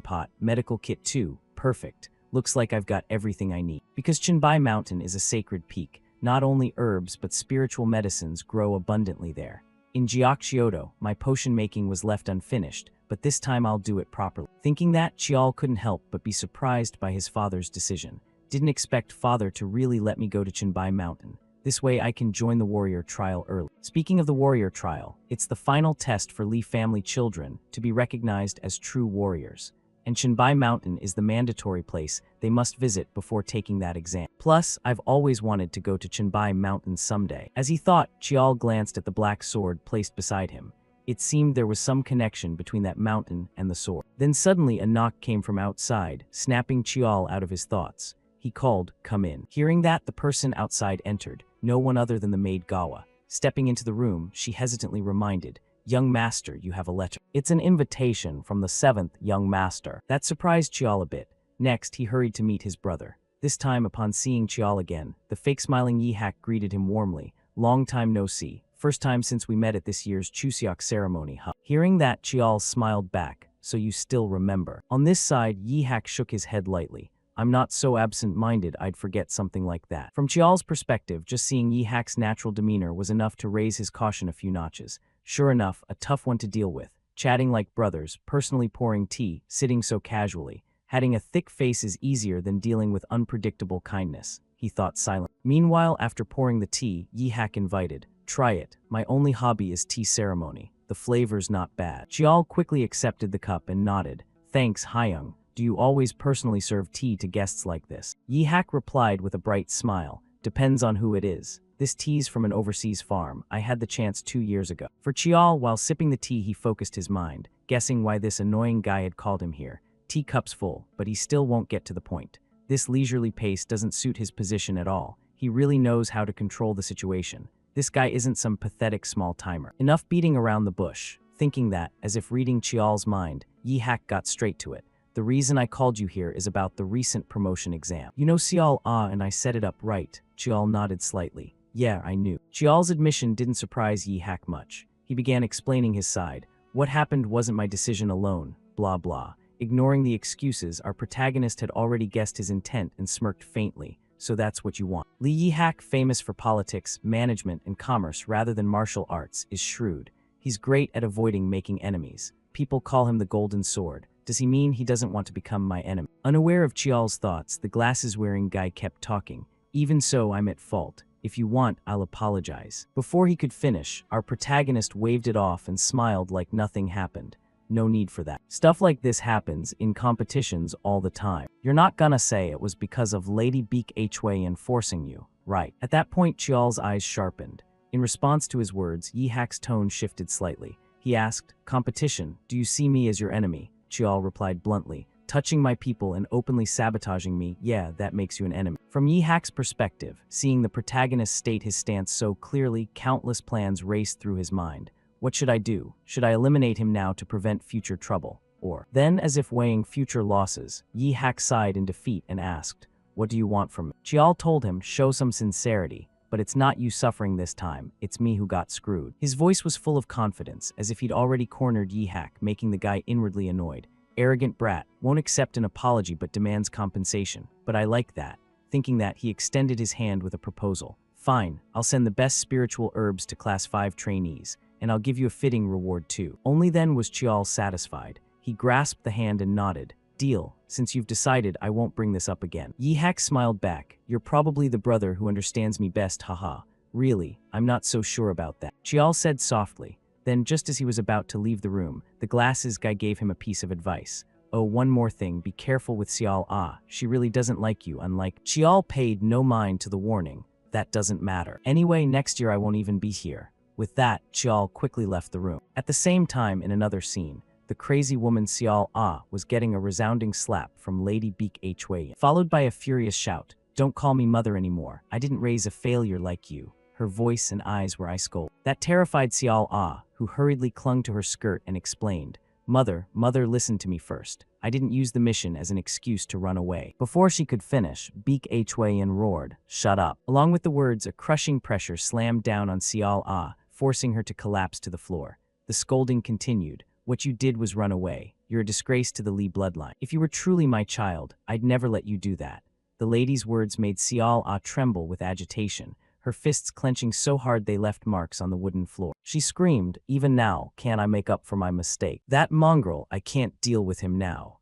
pot, medical kit too. Perfect. Looks like I've got everything I need. Because Chinbai Mountain is a sacred peak, not only herbs but spiritual medicines grow abundantly there. In Jiaoxiodo, my potion making was left unfinished, but this time I'll do it properly. Thinking that, Chial couldn't help but be surprised by his father's decision. Didn't expect father to really let me go to Chinbai Mountain. This way I can join the warrior trial early. Speaking of the warrior trial, it's the final test for Li family children to be recognized as true warriors. And Chinbai Mountain is the mandatory place they must visit before taking that exam. Plus, I've always wanted to go to Chinbai Mountain someday. As he thought, Chial glanced at the black sword placed beside him. It seemed there was some connection between that mountain and the sword. Then suddenly a knock came from outside, snapping Chial out of his thoughts. He called, "Come in." Hearing that, the person outside entered, no one other than the maid Gawa. Stepping into the room, she hesitantly reminded, "Young master, you have a letter." It's an invitation from the 7th young master. That surprised Chial a bit. Next, he hurried to meet his brother. This time, upon seeing Chial again, the fake-smiling Yihak greeted him warmly. "Long time no see. First time since we met at this year's Chuseok ceremony, huh?" Hearing that, Chial smiled back. "So you still remember." On this side, Yihak shook his head lightly. "I'm not so absent-minded I'd forget something like that." From Chial's perspective, just seeing Yihak's natural demeanor was enough to raise his caution a few notches. Sure enough, a tough one to deal with. Chatting like brothers, personally pouring tea, sitting so casually. Having a thick face is easier than dealing with unpredictable kindness, he thought silently. Meanwhile, after pouring the tea, Yihak invited, "Try it. My only hobby is tea ceremony. The flavor's not bad." Chial quickly accepted the cup and nodded. "Thanks, Hyung. Do you always personally serve tea to guests like this?" Yihak replied with a bright smile. "Depends on who it is. This tea's from an overseas farm. I had the chance 2 years ago." For Chial, while sipping the tea, he focused his mind, guessing why this annoying guy had called him here. Teacup's full, but he still won't get to the point. This leisurely pace doesn't suit his position at all. He really knows how to control the situation. This guy isn't some pathetic small-timer. Enough beating around the bush. Thinking that, as if reading Chial's mind, Yihak got straight to it. "The reason I called you here is about the recent promotion exam." "You know Chial, and I set it up right." Chial nodded slightly. "Yeah, I knew." Chial's admission didn't surprise Yihak much. He began explaining his side. "What happened wasn't my decision alone, blah blah." Ignoring the excuses, our protagonist had already guessed his intent and smirked faintly. "So that's what you want." Li Yihak, famous for politics, management, and commerce rather than martial arts, is shrewd. He's great at avoiding making enemies. People call him the Golden Sword. Does he mean he doesn't want to become my enemy? Unaware of Chial's thoughts, the glasses-wearing guy kept talking. "Even so, I'm at fault. If you want, I'll apologize." Before he could finish, our protagonist waved it off and smiled like nothing happened. "No need for that. Stuff like this happens in competitions all the time. You're not gonna say it was because of Lady Beak Hway enforcing you, right?" At that point, Chial's eyes sharpened. In response to his words, Yihak's tone shifted slightly. He asked, "Competition, do you see me as your enemy?" Chial replied bluntly, "Touching my people and openly sabotaging me, yeah, that makes you an enemy." From Yihak's perspective, seeing the protagonist state his stance so clearly, countless plans raced through his mind. What should I do? Should I eliminate him now to prevent future trouble? Or, then as if weighing future losses, Yihak sighed in defeat and asked, "What do you want from me?" Chial told him, "Show some sincerity, but it's not you suffering this time, it's me who got screwed." His voice was full of confidence, as if he'd already cornered Yihak, making the guy inwardly annoyed. "Arrogant brat, won't accept an apology but demands compensation. But I like that." Thinking that, he extended his hand with a proposal. "Fine, I'll send the best spiritual herbs to Class 5 trainees, and I'll give you a fitting reward too." Only then was Chial satisfied. He grasped the hand and nodded. "Deal." since you've decided I won't bring this up again. Yihak smiled back. You're probably the brother who understands me best, haha. Really, I'm not so sure about that. Chial said softly. Then, just as he was about to leave the room, the glasses guy gave him a piece of advice. Oh, one more thing, be careful with Xiao Ah. She really doesn't like you, unlike… Chial paid no mind to the warning. That doesn't matter. Anyway, next year I won't even be here. With that, Chial quickly left the room. At the same time, in another scene, the crazy woman Xiao Ah was getting a resounding slap from Lady Beak Hui, followed by a furious shout. Don't call me mother anymore. I didn't raise a failure like you. Her voice and eyes were ice-cold. That terrified Xiao Ah, who hurriedly clung to her skirt and explained, Mother, listen to me first. I didn't use the mission as an excuse to run away. Before she could finish, Beak Hui roared, Shut up. Along with the words, a crushing pressure slammed down on Xiao Ah, forcing her to collapse to the floor. The scolding continued. What you did was run away. You're a disgrace to the Li bloodline. If you were truly my child, I'd never let you do that. The lady's words made Xiao Ah tremble with agitation, her fists clenching so hard they left marks on the wooden floor. She screamed, Even now, can't I make up for my mistake? That mongrel, I can't deal with him now.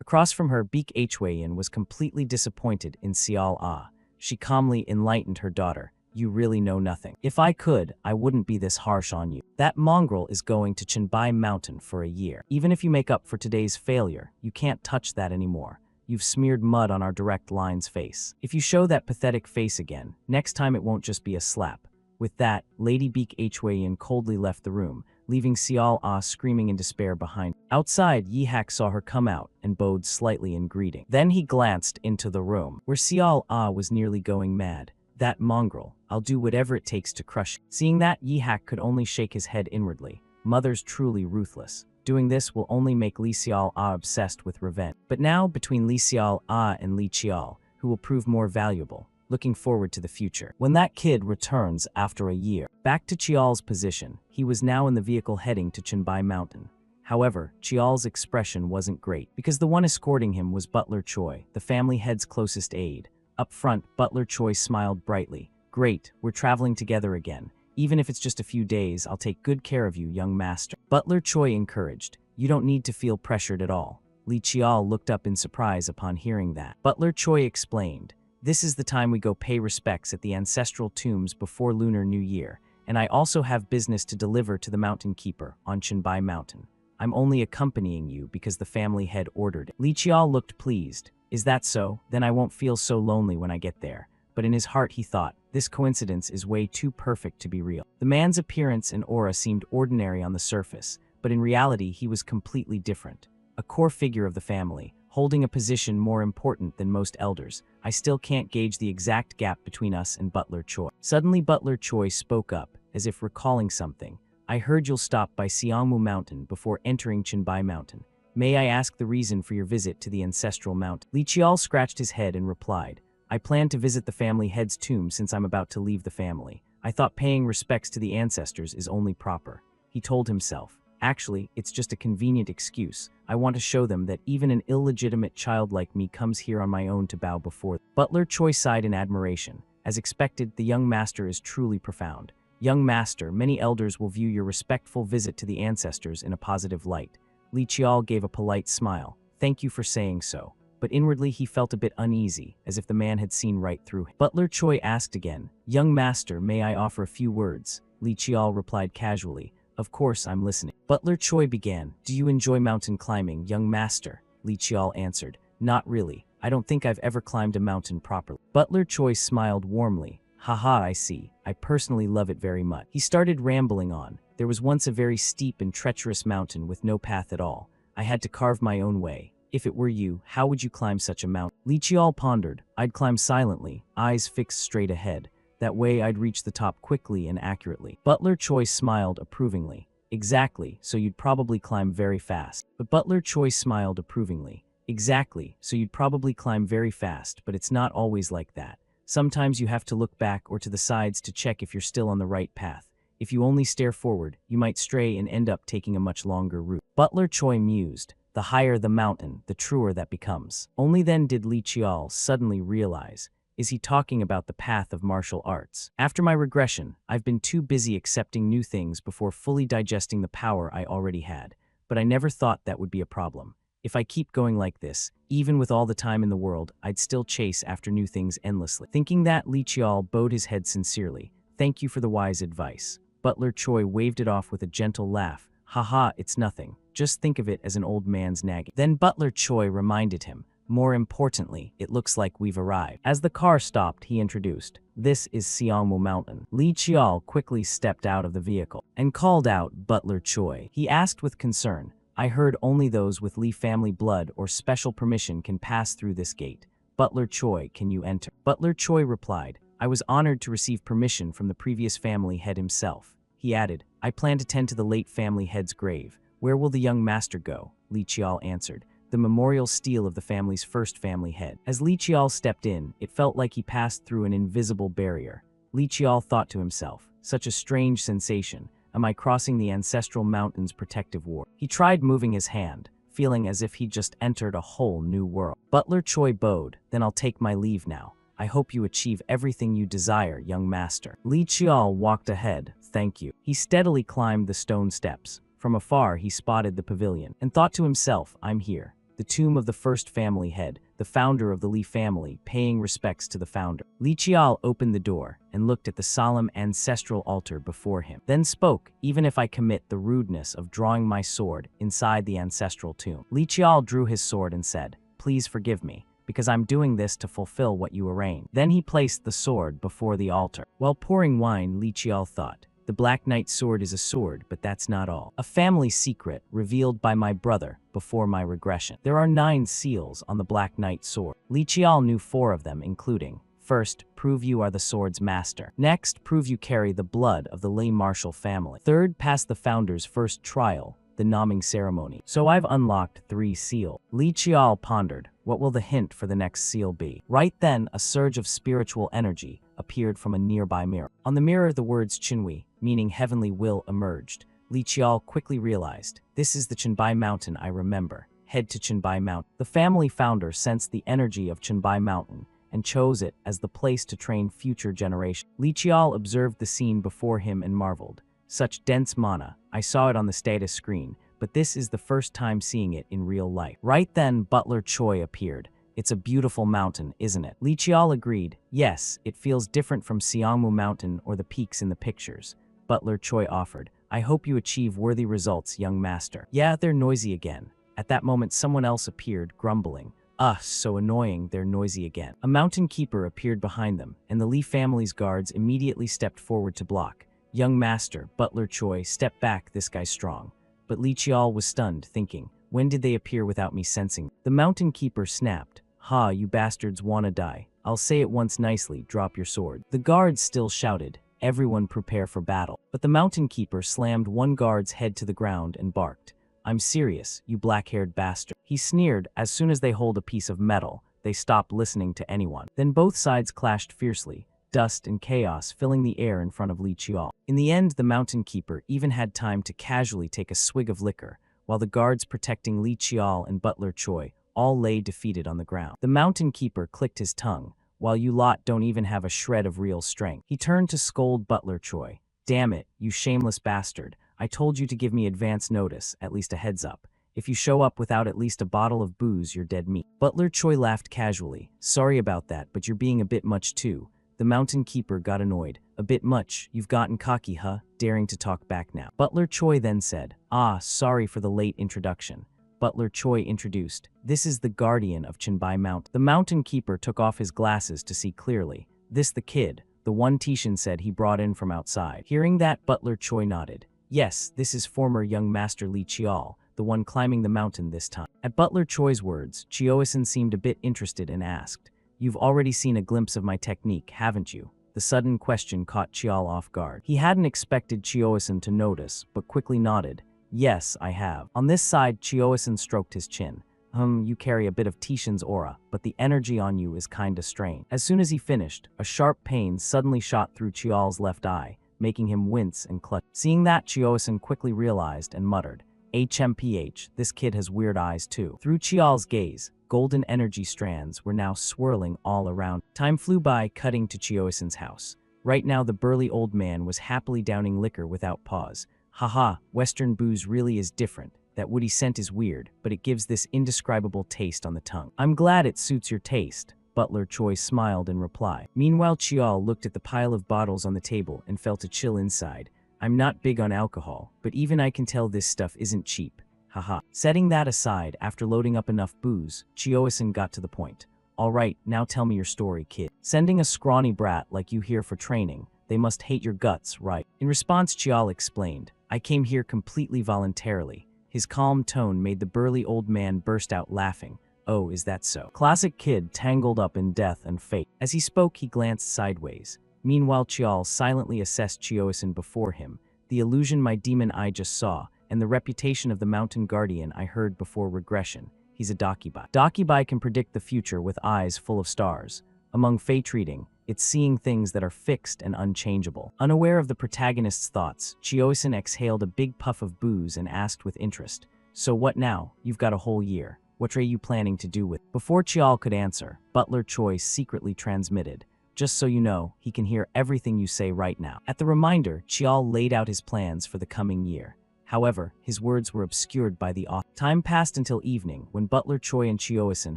Across from her, Beak Hui was completely disappointed in Xiao Ah. She calmly enlightened her daughter. You really know nothing. If I could, I wouldn't be this harsh on you. That mongrel is going to Chenbai Mountain for a year. Even if you make up for today's failure, you can't touch that anymore. You've smeared mud on our direct line's face. If you show that pathetic face again, next time it won't just be a slap. With that, Lady Beak Hui coldly left the room, leaving Xiao Ah screaming in despair behind. Outside, Yihak saw her come out and bowed slightly in greeting. Then he glanced into the room, where Xiao Ah was nearly going mad. That mongrel, I'll do whatever it takes to crush him. Seeing that, Yihak could only shake his head inwardly. Mother's truly ruthless. Doing this will only make Li Xiao Ah obsessed with revenge. But now, between Li Xiao Ah and Li Qiao, who will prove more valuable, looking forward to the future. When that kid returns after a year. Back to Qial's position, he was now in the vehicle heading to Chenbai Mountain. However, Qial's expression wasn't great, because the one escorting him was Butler Choi, the family head's closest aide. Up front, Butler Choi smiled brightly. Great, we're traveling together again. Even if it's just a few days, I'll take good care of you, young master. Butler Choi encouraged. You don't need to feel pressured at all. Li Qiao looked up in surprise upon hearing that. Butler Choi explained. This is the time we go pay respects at the ancestral tombs before Lunar New Year, and I also have business to deliver to the Mountain Keeper on Chenbai Mountain. I'm only accompanying you because the family head ordered it. Li Qiao looked pleased. Is that so? Then I won't feel so lonely when I get there. But in his heart he thought, this coincidence is way too perfect to be real. The man's appearance and aura seemed ordinary on the surface, but in reality he was completely different. A core figure of the family, holding a position more important than most elders. I still can't gauge the exact gap between us and Butler Choi. Suddenly Butler Choi spoke up, as if recalling something. I heard you'll stop by Xiangmu Mountain before entering Chenbai Mountain. May I ask the reason for your visit to the ancestral mountain? Li Qiao scratched his head and replied, I plan to visit the family head's tomb since I'm about to leave the family. I thought paying respects to the ancestors is only proper. He told himself, actually, it's just a convenient excuse. I want to show them that even an illegitimate child like me comes here on my own to bow before them. Butler Choi sighed in admiration. As expected, the young master is truly profound. Young master, many elders will view your respectful visit to the ancestors in a positive light. Li Qiao gave a polite smile. Thank you for saying so. But inwardly he felt a bit uneasy, as if the man had seen right through him. Butler Choi asked again, Young master, may I offer a few words? Li Qiao replied casually, Of course, I'm listening. Butler Choi began, Do you enjoy mountain climbing, young master? Li Qiao answered, Not really. I don't think I've ever climbed a mountain properly. Butler Choi smiled warmly. Haha, I see. I personally love it very much. He started rambling on. There was once a very steep and treacherous mountain with no path at all. I had to carve my own way. If it were you, how would you climb such a mountain? Li Qiao pondered. I'd climb silently, eyes fixed straight ahead. That way I'd reach the top quickly and accurately. Butler Choi smiled approvingly. Exactly, so you'd probably climb very fast. But Butler Choi smiled approvingly. Exactly, so you'd probably climb very fast, but it's not always like that. Sometimes you have to look back or to the sides to check if you're still on the right path. If you only stare forward, you might stray and end up taking a much longer route. Butler Choi mused. The higher the mountain, the truer that becomes. Only then did Li Qiao suddenly realize, is he talking about the path of martial arts? After my regression, I've been too busy accepting new things before fully digesting the power I already had, but I never thought that would be a problem. If I keep going like this, even with all the time in the world, I'd still chase after new things endlessly. Thinking that, Li Qiao bowed his head sincerely. Thank you for the wise advice. Butler Choi waved it off with a gentle laugh. Haha, it's nothing. Just think of it as an old man's nagging. Then Butler Choi reminded him, more importantly, it looks like we've arrived. As the car stopped, he introduced, this is Siangmu Mountain. Li Qiao quickly stepped out of the vehicle and called out Butler Choi. He asked with concern, I heard only those with Li family blood or special permission can pass through this gate. Butler Choi, can you enter? Butler Choi replied, I was honored to receive permission from the previous family head himself. He added, I plan to tend to the late family head's grave. Where will the young master go? Li Qiao answered, the memorial stele of the family's first family head. As Li Qiao stepped in, it felt like he passed through an invisible barrier. Li Qiao thought to himself, such a strange sensation. Am I crossing the ancestral mountain's protective ward? He tried moving his hand, feeling as if he'd just entered a whole new world. Butler Choi bowed, then I'll take my leave now. I hope you achieve everything you desire, young master. Li Qiao walked ahead, thank you. He steadily climbed the stone steps. From afar, he spotted the pavilion and thought to himself, I'm here. The tomb of the first family head, the founder of the Li family, paying respects to the founder. Li Qiao opened the door and looked at the solemn ancestral altar before him, then spoke, even if I commit the rudeness of drawing my sword inside the ancestral tomb. Li Qiao drew his sword and said, please forgive me, because I'm doing this to fulfill what you arranged. Then he placed the sword before the altar. While pouring wine, Li Qiao thought, the Black Knight's sword is a sword, but that's not all. A family secret revealed by my brother before my regression. There are 9 seals on the Black Knight's sword. Li Qiao knew 4 of them, including, first, prove you are the sword's master. Next, prove you carry the blood of the Lei Marshall family. Third, pass the founder's first trial, the naming ceremony. So I've unlocked 3 seals. Li Qiao pondered, what will the hint for the next seal be? Right then, a surge of spiritual energy appeared from a nearby mirror. On the mirror, the words Qinhui, meaning heavenly will, emerged. Li Qiao quickly realized, this is the Qinbai Mountain I remember. Head to Qinbai Mountain. The family founder sensed the energy of Qinbai Mountain and chose it as the place to train future generations. Li Qiao observed the scene before him and marveled. Such dense mana, I saw it on the status screen, but this is the first time seeing it in real life. Right then, Butler Choi appeared. It's a beautiful mountain, isn't it? Li Qiao agreed. Yes, it feels different from Siangmu Mountain or the peaks in the pictures. Butler Choi offered, I hope you achieve worthy results, young master. Yeah, they're noisy again. At that moment, someone else appeared, grumbling. So annoying, they're noisy again. A mountain keeper appeared behind them, and the Li family's guards immediately stepped forward to block. Young master, Butler Choi, step back, this guy's strong. But Li Qiao was stunned, thinking, when did they appear without me sensing? The mountain keeper snapped, ha, you bastards wanna die. I'll say it once nicely, drop your sword. The guards still shouted, everyone prepare for battle. But the mountain keeper slammed one guard's head to the ground and barked, I'm serious, you black-haired bastard. He sneered, as soon as they hold a piece of metal, they stopped listening to anyone. Then both sides clashed fiercely, dust and chaos filling the air in front of Li Qiao. In the end, the mountain keeper even had time to casually take a swig of liquor, while the guards protecting Li Qiao and Butler Choi all lay defeated on the ground. The mountain keeper clicked his tongue, while you lot don't even have a shred of real strength. He turned to scold Butler Choi. Damn it, you shameless bastard. I told you to give me advance notice, at least a heads up. If you show up without at least a bottle of booze, you're dead meat. Butler Choi laughed casually. Sorry about that, but you're being a bit much too. The mountain keeper got annoyed. A bit much, you've gotten cocky, huh? Daring to talk back now. Butler Choi then said, sorry for the late introduction. Butler Choi introduced, this is the guardian of Qinbai Mountain. The mountain keeper took off his glasses to see clearly. This the kid, the one Tishan said he brought in from outside. Hearing that, Butler Choi nodded. Yes, this is former young master Li Qiao, the one climbing the mountain this time. At Butler Choi's words, Chioisan seemed a bit interested and asked, you've already seen a glimpse of my technique, haven't you? The sudden question caught Chiao off guard. He hadn't expected Chioisan to notice, but quickly nodded. Yes, I have. On this side, Chioisan stroked his chin. You carry a bit of Tishan's aura, but the energy on you is kinda strange. As soon as he finished, a sharp pain suddenly shot through Chiao's left eye, making him wince and clutch. Seeing that, Chioisan quickly realized and muttered, HMPH, this kid has weird eyes too. Through Chiao's gaze, golden energy strands were now swirling all around. Time flew by, cutting to Chioisan's house. Right now, the burly old man was happily downing liquor without pause. Haha, Western booze really is different. That woody scent is weird, but it gives this indescribable taste on the tongue. I'm glad it suits your taste, Butler Choi smiled in reply. Meanwhile, Chial looked at the pile of bottles on the table and felt a chill inside. I'm not big on alcohol, but even I can tell this stuff isn't cheap. Haha. Setting that aside, after loading up enough booze, Chioisin got to the point. Alright, now tell me your story, kid. Sending a scrawny brat like you here for training, they must hate your guts, right? In response, Chial explained, I came here completely voluntarily. His calm tone made the burly old man burst out laughing. Oh, is that so? Classic kid tangled up in death and fate. As he spoke, he glanced sideways. Meanwhile, Chial silently assessed Chioisin before him, the illusion my demon eye just saw, and the reputation of the mountain guardian I heard before regression. He's a Dakibai. Dakibai can predict the future with eyes full of stars. Among fate reading, it's seeing things that are fixed and unchangeable. Unaware of the protagonist's thoughts, Chioisin exhaled a big puff of booze and asked with interest, so what now? You've got a whole year. What are you planning to do with? Before Chial could answer, Butler Choi secretly transmitted, just so you know, he can hear everything you say right now. At the reminder, Chial laid out his plans for the coming year. However, his words were obscured by the author. Time passed until evening, when Butler Choi and Chioisin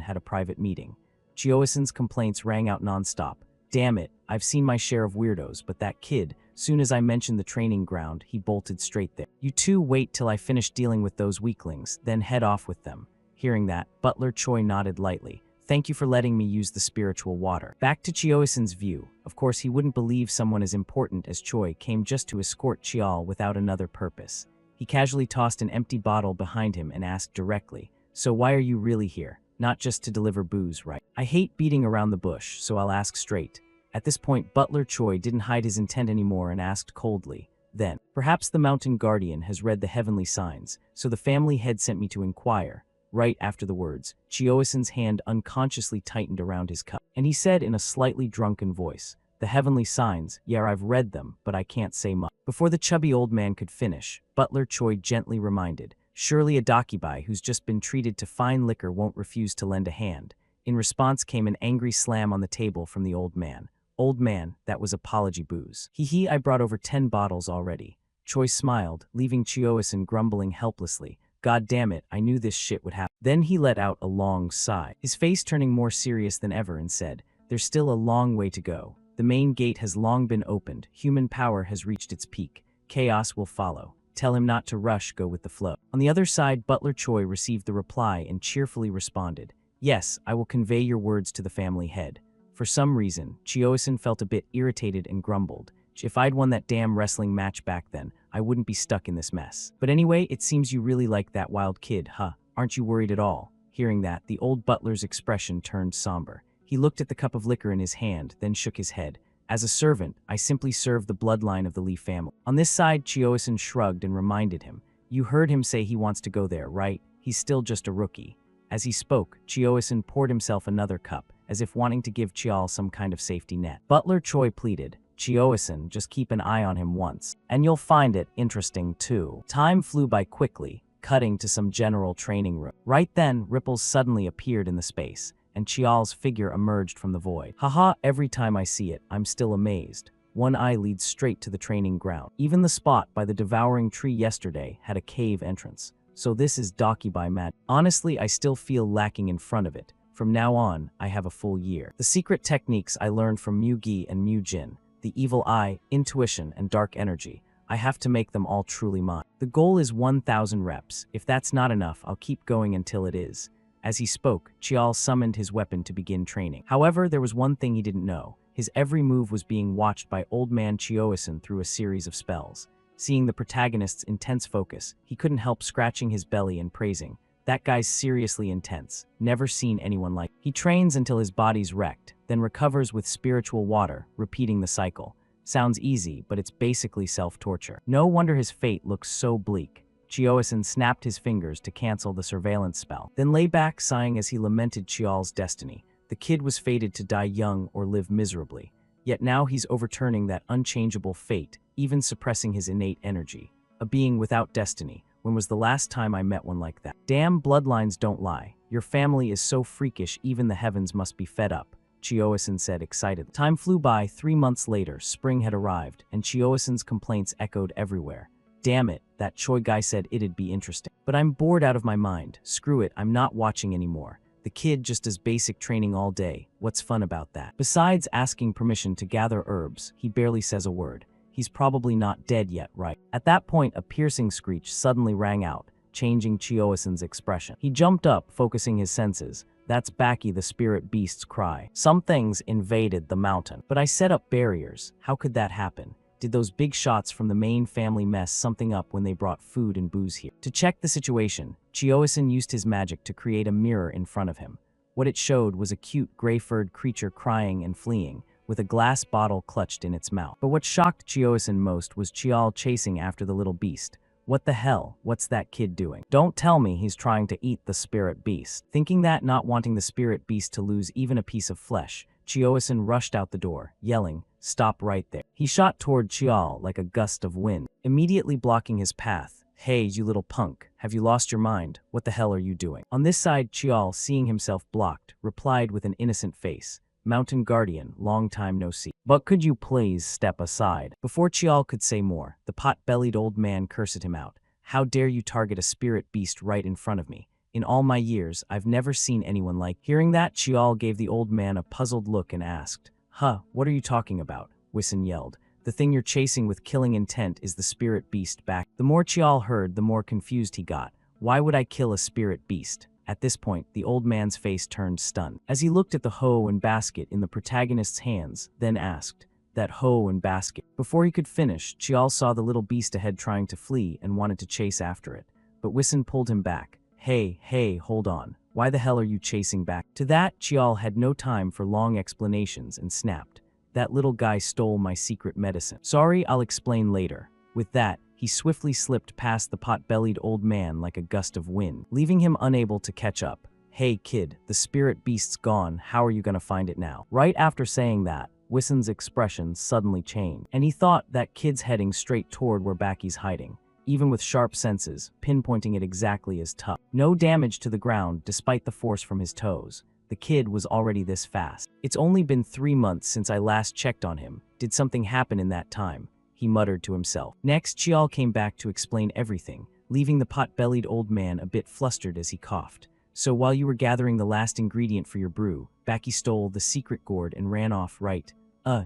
had a private meeting. Chioisin's complaints rang out nonstop. Damn it, I've seen my share of weirdos, but that kid, soon as I mentioned the training ground, he bolted straight there. You two wait till I finish dealing with those weaklings, then head off with them. Hearing that, Butler Choi nodded lightly. Thank you for letting me use the spiritual water. Back to Chioisin's view. Of course, he wouldn't believe someone as important as Choi came just to escort Chial without another purpose. He casually tossed an empty bottle behind him and asked directly, so why are you really here? Not just to deliver booze, right? I hate beating around the bush, so I'll ask straight. At this point, Butler Choi didn't hide his intent anymore and asked coldly. Then, perhaps the mountain guardian has read the heavenly signs, so the family head sent me to inquire. Right after the words, Chioisin's hand unconsciously tightened around his cup, and he said in a slightly drunken voice, the heavenly signs, yeah, I've read them, but I can't say much. Before the chubby old man could finish, Butler Choi gently reminded, surely a Dakibai who's just been treated to fine liquor won't refuse to lend a hand. In response came an angry slam on the table from the old man. Old man, that was apology booze. Hee, I brought over 10 bottles already. Choi smiled, leaving Chioisin grumbling helplessly. God damn it, I knew this shit would happen. Then he let out a long sigh, his face turning more serious than ever, and said, there's still a long way to go. The main gate has long been opened, human power has reached its peak. Chaos will follow. Tell him not to rush, go with the flow. On the other side, Butler Choi received the reply and cheerfully responded, yes, I will convey your words to the family head. For some reason, Chioisin felt a bit irritated and grumbled. If I'd won that damn wrestling match back then, I wouldn't be stuck in this mess. But anyway, it seems you really like that wild kid, huh? Aren't you worried at all? Hearing that, the old butler's expression turned somber. He looked at the cup of liquor in his hand, then shook his head. As a servant, I simply serve the bloodline of the Lee family. On this side, Chioisin shrugged and reminded him. You heard him say he wants to go there, right? He's still just a rookie. As he spoke, Chioisin poured himself another cup, as if wanting to give Chial some kind of safety net. Butler Choi pleaded, Chioisin, just keep an eye on him once, and you'll find it interesting too. Time flew by quickly, cutting to some general training room. Right then, ripples suddenly appeared in the space, and Chial's figure emerged from the void. Haha, every time I see it, I'm still amazed. One eye leads straight to the training ground. Even the spot by the devouring tree yesterday had a cave entrance. So this is Dakibai magic. Honestly, I still feel lacking in front of it. From now on, I have a full year. The secret techniques I learned from Mu-Gi and Mu-Jin, the evil eye, intuition, and dark energy, I have to make them all truly mine. The goal is 1,000 reps. If that's not enough, I'll keep going until it is. As he spoke, Chial summoned his weapon to begin training. However, there was one thing he didn't know. His every move was being watched by old man Chioisin through a series of spells. Seeing the protagonist's intense focus, he couldn't help scratching his belly and praising, that guy's seriously intense, never seen anyone like. He trains until his body's wrecked, then recovers with spiritual water, repeating the cycle. Sounds easy, but it's basically self-torture. No wonder his fate looks so bleak. Chioisin snapped his fingers to cancel the surveillance spell, then lay back sighing as he lamented Chial's destiny. The kid was fated to die young or live miserably. Yet now he's overturning that unchangeable fate, even suppressing his innate energy. A being without destiny. When was the last time I met one like that? Damn, bloodlines don't lie. Your family is so freakish even the heavens must be fed up, Chioisin said excitedly. Time flew by. 3 months later, spring had arrived, and Chioisin's complaints echoed everywhere. Damn it, That Choi guy said it'd be interesting. But I'm bored out of my mind. Screw it, I'm not watching anymore. The kid just does basic training all day. What's fun about that? Besides asking permission to gather herbs, he barely says a word. He's probably not dead yet, right? At that point, a piercing screech suddenly rang out, changing Chioisen's expression. He jumped up, focusing his senses. That's Baki the spirit beast's cry. Some things invaded the mountain. But I set up barriers. How could that happen? Did those big shots from the main family mess something up when they brought food and booze here? To check the situation, Chioisen used his magic to create a mirror in front of him. What it showed was a cute gray-furred creature crying and fleeing, with a glass bottle clutched in its mouth. But what shocked Chioisen most was Chial chasing after the little beast. What the hell? What's that kid doing? Don't tell me he's trying to eat the spirit beast. Thinking that, not wanting the spirit beast to lose even a piece of flesh, Chioisen rushed out the door, yelling, "Stop right there." He shot toward Chial like a gust of wind, immediately blocking his path. "Hey, you little punk, have you lost your mind? What the hell are you doing?" On this side, Chial, seeing himself blocked, replied with an innocent face, "Mountain Guardian, long time no see. But could you please step aside?" Before Chial could say more, the pot-bellied old man cursed him out. "How dare you target a spirit beast right in front of me? In all my years, I've never seen anyone like." Hearing that, Chial gave the old man a puzzled look and asked, "Huh, what are you talking about?" Wissen yelled. "The thing you're chasing with killing intent is the spirit beast back." The more Chial heard, the more confused he got. Why would I kill a spirit beast? At this point, the old man's face turned stunned. As he looked at the hoe and basket in the protagonist's hands, then asked, "That hoe and basket?" Before he could finish, Chial saw the little beast ahead trying to flee and wanted to chase after it. But Wissen pulled him back. Hey, hold on. Why the hell are you chasing back?" To that, Chial had no time for long explanations and snapped, "That little guy stole my secret medicine." "Sorry, I'll explain later." With that, he swiftly slipped past the pot-bellied old man like a gust of wind, leaving him unable to catch up. "Hey kid, the spirit beast's gone, how are you gonna find it now?" Right after saying that, Wissen's expression suddenly changed, and he thought that kid's heading straight toward where Baki's hiding, even with sharp senses, pinpointing it exactly as tough. No damage to the ground despite the force from his toes. The kid was already this fast. "It's only been 3 months since I last checked on him. Did something happen in that time?" he muttered to himself. Next, Chial came back to explain everything, leaving the pot-bellied old man a bit flustered as he coughed. "So while you were gathering the last ingredient for your brew, Baki stole the secret gourd and ran off, right?"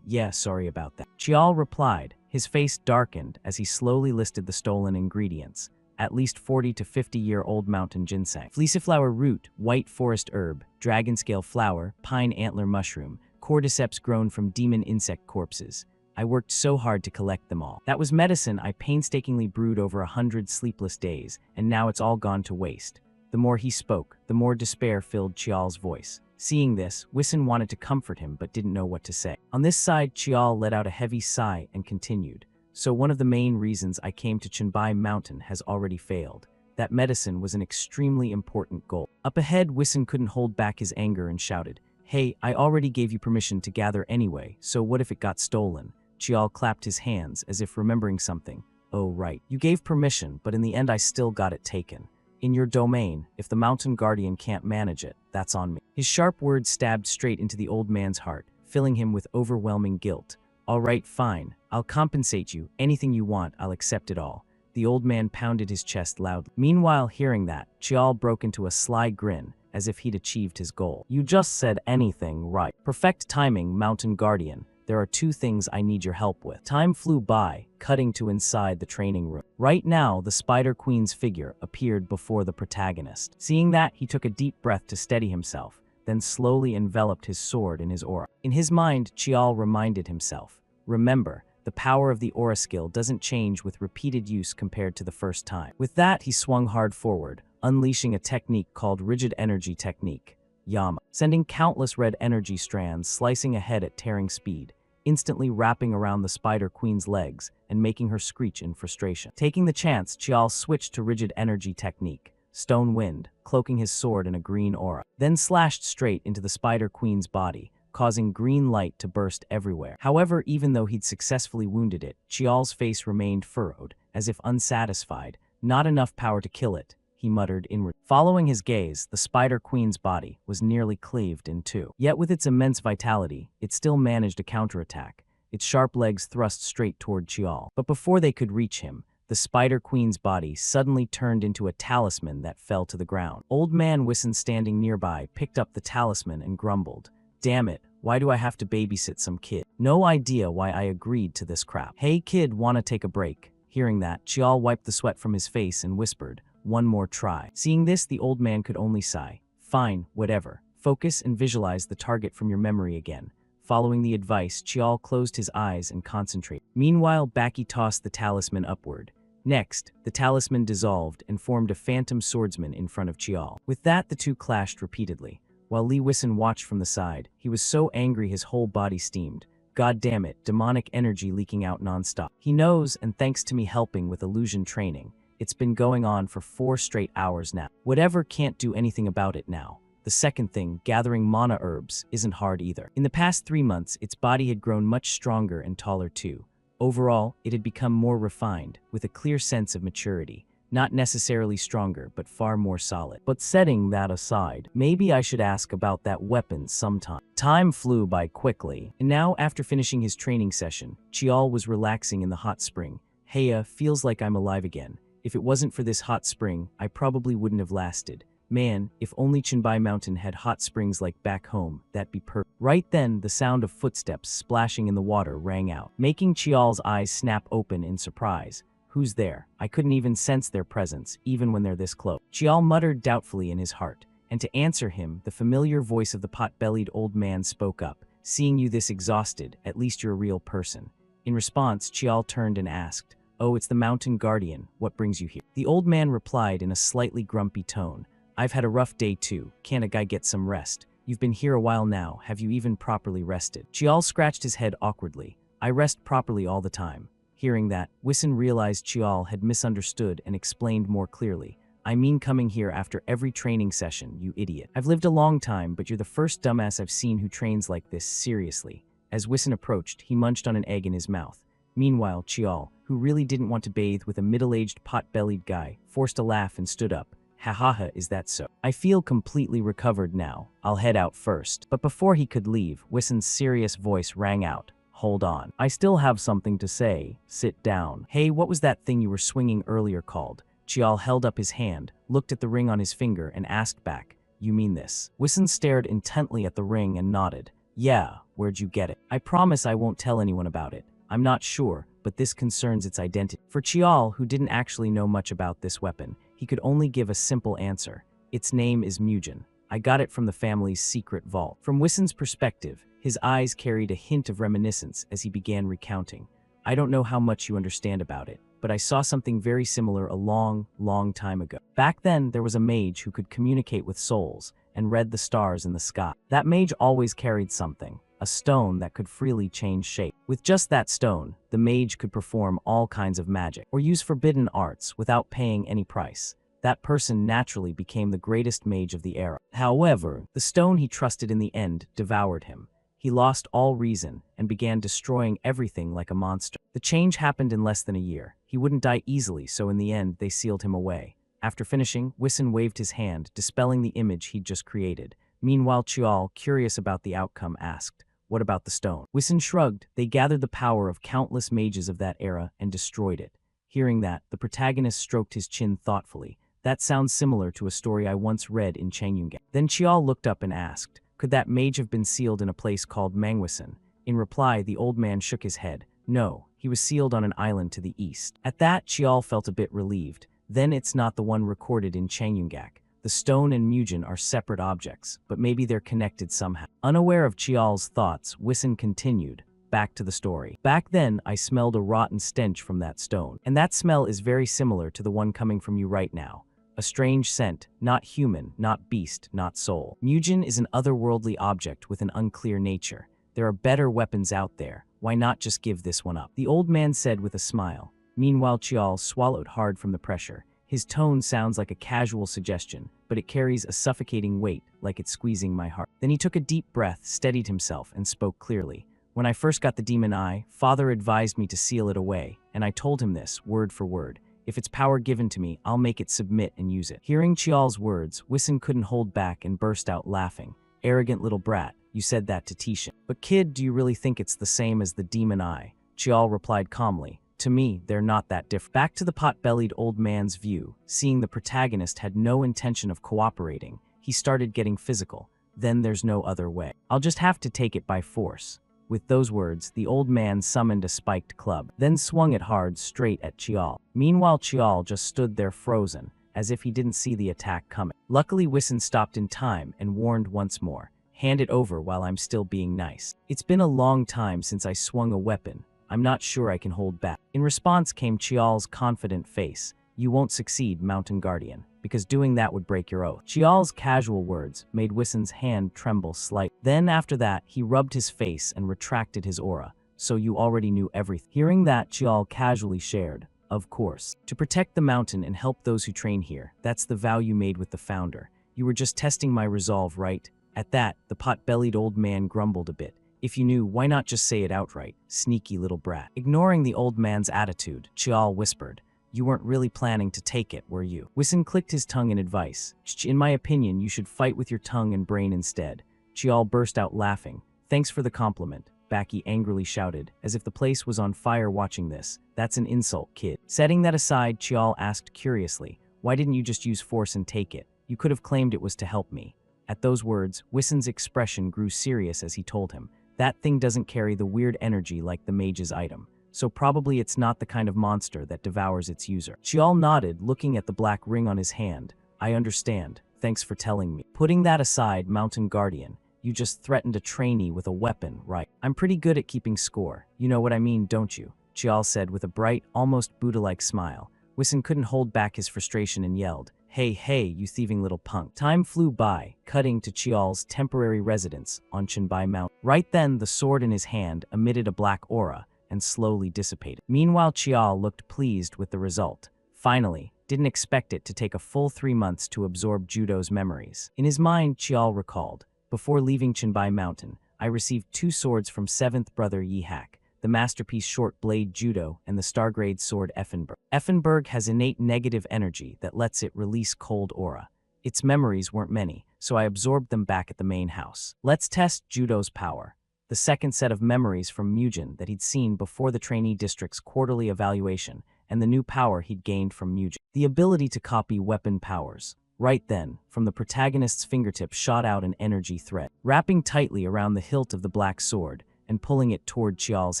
Yeah, sorry about that." Chial replied. His face darkened as he slowly listed the stolen ingredients. At least 40 to 50-year-old mountain ginseng, fleeciflower root, white forest herb, dragon scale flower, pine antler mushroom, cordyceps grown from demon insect corpses. I worked so hard to collect them all. That was medicine I painstakingly brewed over 100 sleepless days, and now it's all gone to waste. The more he spoke, the more despair filled Chial's voice. Seeing this, Wissen wanted to comfort him but didn't know what to say. On this side, Chial let out a heavy sigh and continued. "So one of the main reasons I came to Chenbai Mountain has already failed. That medicine was an extremely important goal." Up ahead, Wissen couldn't hold back his anger and shouted, "Hey, I already gave you permission to gather anyway, so what if it got stolen?" Chial clapped his hands as if remembering something. "Oh right, you gave permission, but in the end I still got it taken. In your domain, if the Mountain Guardian can't manage it, that's on me." His sharp words stabbed straight into the old man's heart, filling him with overwhelming guilt. "All right, fine. I'll compensate you. Anything you want, I'll accept it all." The old man pounded his chest loudly. Meanwhile, hearing that, Chial broke into a sly grin, as if he'd achieved his goal. "You just said anything right. Perfect timing, Mountain Guardian. There are 2 things I need your help with." Time flew by, cutting to inside the training room. Right now, the Spider Queen's figure appeared before the protagonist. Seeing that, he took a deep breath to steady himself, then slowly enveloped his sword in his aura. In his mind, Chial reminded himself, "Remember, the power of the aura skill doesn't change with repeated use compared to the first time." With that, he swung hard forward, unleashing a technique called Rigid Energy Technique, Yama, sending countless red energy strands slicing ahead at tearing speed, instantly wrapping around the Spider Queen's legs and making her screech in frustration. Taking the chance, Chial switched to Rigid Energy Technique, Stone Wind, cloaking his sword in a green aura, then slashed straight into the Spider Queen's body, causing green light to burst everywhere. However, even though he'd successfully wounded it, Chial's face remained furrowed, as if unsatisfied. "Not enough power to kill it," he muttered inward. Following his gaze, the Spider Queen's body was nearly cleaved in 2. Yet with its immense vitality, it still managed a counterattack. Its sharp legs thrust straight toward Chial. But before they could reach him, the Spider Queen's body suddenly turned into a talisman that fell to the ground. Old man Wison, standing nearby, picked up the talisman and grumbled, "Damn it, why do I have to babysit some kid? No idea why I agreed to this crap. Hey kid, wanna take a break?" Hearing that, Chial wiped the sweat from his face and whispered, "One more try." Seeing this, the old man could only sigh. "Fine, whatever. Focus and visualize the target from your memory again." Following the advice, Chial closed his eyes and concentrated. Meanwhile, Baki tossed the talisman upward. Next, the talisman dissolved and formed a phantom swordsman in front of Chial. With that, the two clashed repeatedly. While Li Wison watched from the side, he was so angry his whole body steamed. God damn it, demonic energy leaking out nonstop. He knows, and thanks to me helping with illusion training, it's been going on for 4 straight hours now. Whatever, can't do anything about it now. The second thing, gathering mana herbs, isn't hard either. In the past 3 months, its body had grown much stronger and taller too. Overall, it had become more refined, with a clear sense of maturity. Not necessarily stronger, but far more solid. But setting that aside, maybe I should ask about that weapon sometime. Time flew by quickly, and now after finishing his training session, Chial was relaxing in the hot spring. Heya, feels like I'm alive again. If it wasn't for this hot spring, I probably wouldn't have lasted. Man, if only Chinbai Mountain had hot springs like back home, that'd be perfect. Right then, the sound of footsteps splashing in the water rang out, making Chial's eyes snap open in surprise. Who's there? I couldn't even sense their presence, even when they're this close. Chial muttered doubtfully in his heart, and to answer him, the familiar voice of the pot-bellied old man spoke up. "Seeing you this exhausted, at least you're a real person." In response, Chial turned and asked, "Oh, it's the mountain guardian. What brings you here?" The old man replied in a slightly grumpy tone, "I've had a rough day too. Can't a guy get some rest? You've been here a while now. Have you even properly rested?" Chial scratched his head awkwardly. "I rest properly all the time." Hearing that, Wison realized Chial had misunderstood and explained more clearly. "I mean coming here after every training session, you idiot. I've lived a long time, but you're the first dumbass I've seen who trains like this, seriously." As Wison approached, he munched on an egg in his mouth. Meanwhile, Chial, who really didn't want to bathe with a middle-aged pot-bellied guy, forced a laugh and stood up. "Ha ha ha, is that so? I feel completely recovered now. I'll head out first." But before he could leave, Wison's serious voice rang out. "Hold on. I still have something to say. Sit down." "Hey, what was that thing you were swinging earlier called?" Chial held up his hand, looked at the ring on his finger, and asked back, "You mean this?" Wison stared intently at the ring and nodded. "Yeah, where'd you get it?" "I promise I won't tell anyone about it. I'm not sure, but this concerns its identity." For Chial, who didn't actually know much about this weapon, he could only give a simple answer. "Its name is Mugen. I got it from the family's secret vault." From Wison's perspective, his eyes carried a hint of reminiscence as he began recounting. "I don't know how much you understand about it, but I saw something very similar a long, long time ago. Back then, there was a mage who could communicate with souls and read the stars in the sky. That mage always carried something, a stone that could freely change shape. With just that stone, the mage could perform all kinds of magic or use forbidden arts without paying any price. That person naturally became the greatest mage of the era. However, the stone he trusted in the end devoured him. He lost all reason and began destroying everything like a monster. The change happened in less than a year. He wouldn't die easily, so in the end, they sealed him away." After finishing, Wison waved his hand, dispelling the image he'd just created. Meanwhile, Chial, curious about the outcome, asked, "What about the stone?" Wison shrugged. "They gathered the power of countless mages of that era and destroyed it." Hearing that, the protagonist stroked his chin thoughtfully. "That sounds similar to a story I once read in Changyungan." Then Chial looked up and asked, "Could that mage have been sealed in a place called Mangwasan?" In reply, the old man shook his head. "No, he was sealed on an island to the east." At that, Chial felt a bit relieved. Then it's not the one recorded in Changyungak. The stone and Mugen are separate objects, but maybe they're connected somehow. Unaware of Chial's thoughts, Wison continued. Back to the story. "Back then, I smelled a rotten stench from that stone, and that smell is very similar to the one coming from you right now. A strange scent, not human, not beast, not soul. Mugen is an otherworldly object with an unclear nature. There are better weapons out there. Why not just give this one up?" The old man said with a smile. Meanwhile, Chial swallowed hard from the pressure. His tone sounds like a casual suggestion, but it carries a suffocating weight, like it's squeezing my heart. Then he took a deep breath, steadied himself, and spoke clearly. "When I first got the demon eye, Father advised me to seal it away, and I told him this, word for word. If it's power given to me, I'll make it submit and use it." Hearing Chial's words, Wison couldn't hold back and burst out laughing. "Arrogant little brat, you said that to Tishan. But kid, do you really think it's the same as the demon eye?" Chial replied calmly. to me, they're not that different. Back to the pot-bellied old man's view, seeing the protagonist had no intention of cooperating, he started getting physical. Then there's no other way. I'll just have to take it by force. With those words, the old man summoned a spiked club, then swung it hard straight at Chial. Meanwhile, Chial just stood there frozen, as if he didn't see the attack coming. Luckily, Wison stopped in time and warned once more, "Hand it over while I'm still being nice. It's been a long time since I swung a weapon. I'm not sure I can hold back." In response came Chial's confident face. "You won't succeed, Mountain Guardian, because doing that would break your oath." Chial's casual words made Wison's hand tremble slightly. Then after that, he rubbed his face and retracted his aura. "So you already knew everything." Hearing that, Chial casually shared, "Of course. To protect the mountain and help those who train here, that's the vow you made with the founder. You were just testing my resolve, right?" At that, the pot-bellied old man grumbled a bit. "If you knew, why not just say it outright? Sneaky little brat." Ignoring the old man's attitude, Chial whispered, "You weren't really planning to take it, were you?" Wison clicked his tongue in advice. "In my opinion, you should fight with your tongue and brain instead." Chial burst out laughing. "Thanks for the compliment," Baki angrily shouted, as if the place was on fire watching this. "That's an insult, kid." Setting that aside, Chial asked curiously, "Why didn't you just use force and take it? You could have claimed it was to help me." At those words, Wison's expression grew serious as he told him, "That thing doesn't carry the weird energy like the mage's item. So probably it's not the kind of monster that devours its user." Chial nodded, looking at the black ring on his hand. "I understand. Thanks for telling me." Putting that aside, Mountain Guardian, you just threatened a trainee with a weapon, right? "I'm pretty good at keeping score. You know what I mean, don't you?" Chial said with a bright, almost Buddha-like smile. Wison couldn't hold back his frustration and yelled, "Hey, hey, you thieving little punk." Time flew by, cutting to Chial's temporary residence on Chinbai Mountain. Right then, the sword in his hand emitted a black aura and slowly dissipated. Meanwhile, Chial looked pleased with the result. Finally, didn't expect it to take a full 3 months to absorb Judo's memories. In his mind, Chial recalled, "Before leaving Chinbai Mountain, I received 2 swords from 7th brother Yihak, the masterpiece short blade Judo and the Stargrade sword Effenberg. Effenberg has innate negative energy that lets it release cold aura. Its memories weren't many, so I absorbed them back at the main house. Let's test Judo's power." The second set of memories from Mugen that he'd seen before the trainee district's quarterly evaluation, and the new power he'd gained from Mugen. The ability to copy weapon powers. Right then, from the protagonist's fingertip shot out an energy thread, wrapping tightly around the hilt of the black sword and pulling it toward Chial's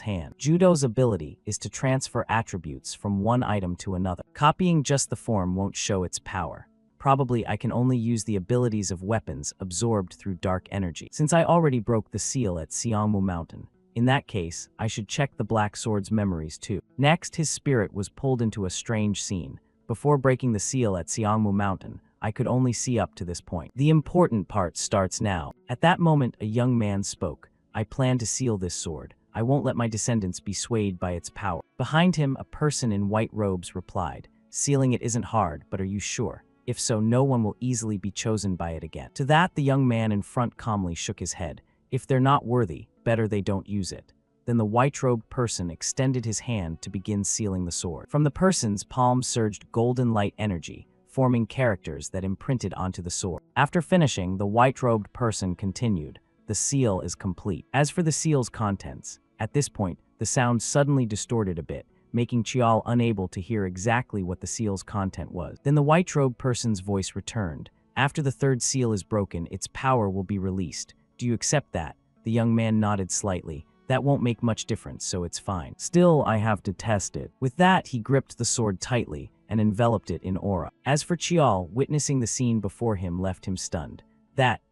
hand. Judo's ability is to transfer attributes from one item to another. Copying just the form won't show its power. Probably I can only use the abilities of weapons absorbed through dark energy. Since I already broke the seal at Xiangmu Mountain, in that case, I should check the Black Sword's memories too. Next, his spirit was pulled into a strange scene. Before breaking the seal at Xiangmu Mountain, I could only see up to this point. The important part starts now. At that moment, a young man spoke. "I plan to seal this sword. I won't let my descendants be swayed by its power." Behind him, a person in white robes replied, "Sealing it isn't hard, but are you sure? If so, no one will easily be chosen by it again." To that, the young man in front calmly shook his head. "If they're not worthy, better they don't use it." Then the white-robed person extended his hand to begin sealing the sword. From the person's palm surged golden light energy, forming characters that imprinted onto the sword. After finishing, the white-robed person continued, "The seal is complete." As for the seal's contents, at this point, the sound suddenly distorted a bit, making Chial unable to hear exactly what the seal's content was. Then the white-robed person's voice returned. "After the 3rd seal is broken, its power will be released. Do you accept that?" The young man nodded slightly. "That won't make much difference, so it's fine. Still, I have to test it." With that, he gripped the sword tightly and enveloped it in aura. As for Chial, witnessing the scene before him left him stunned.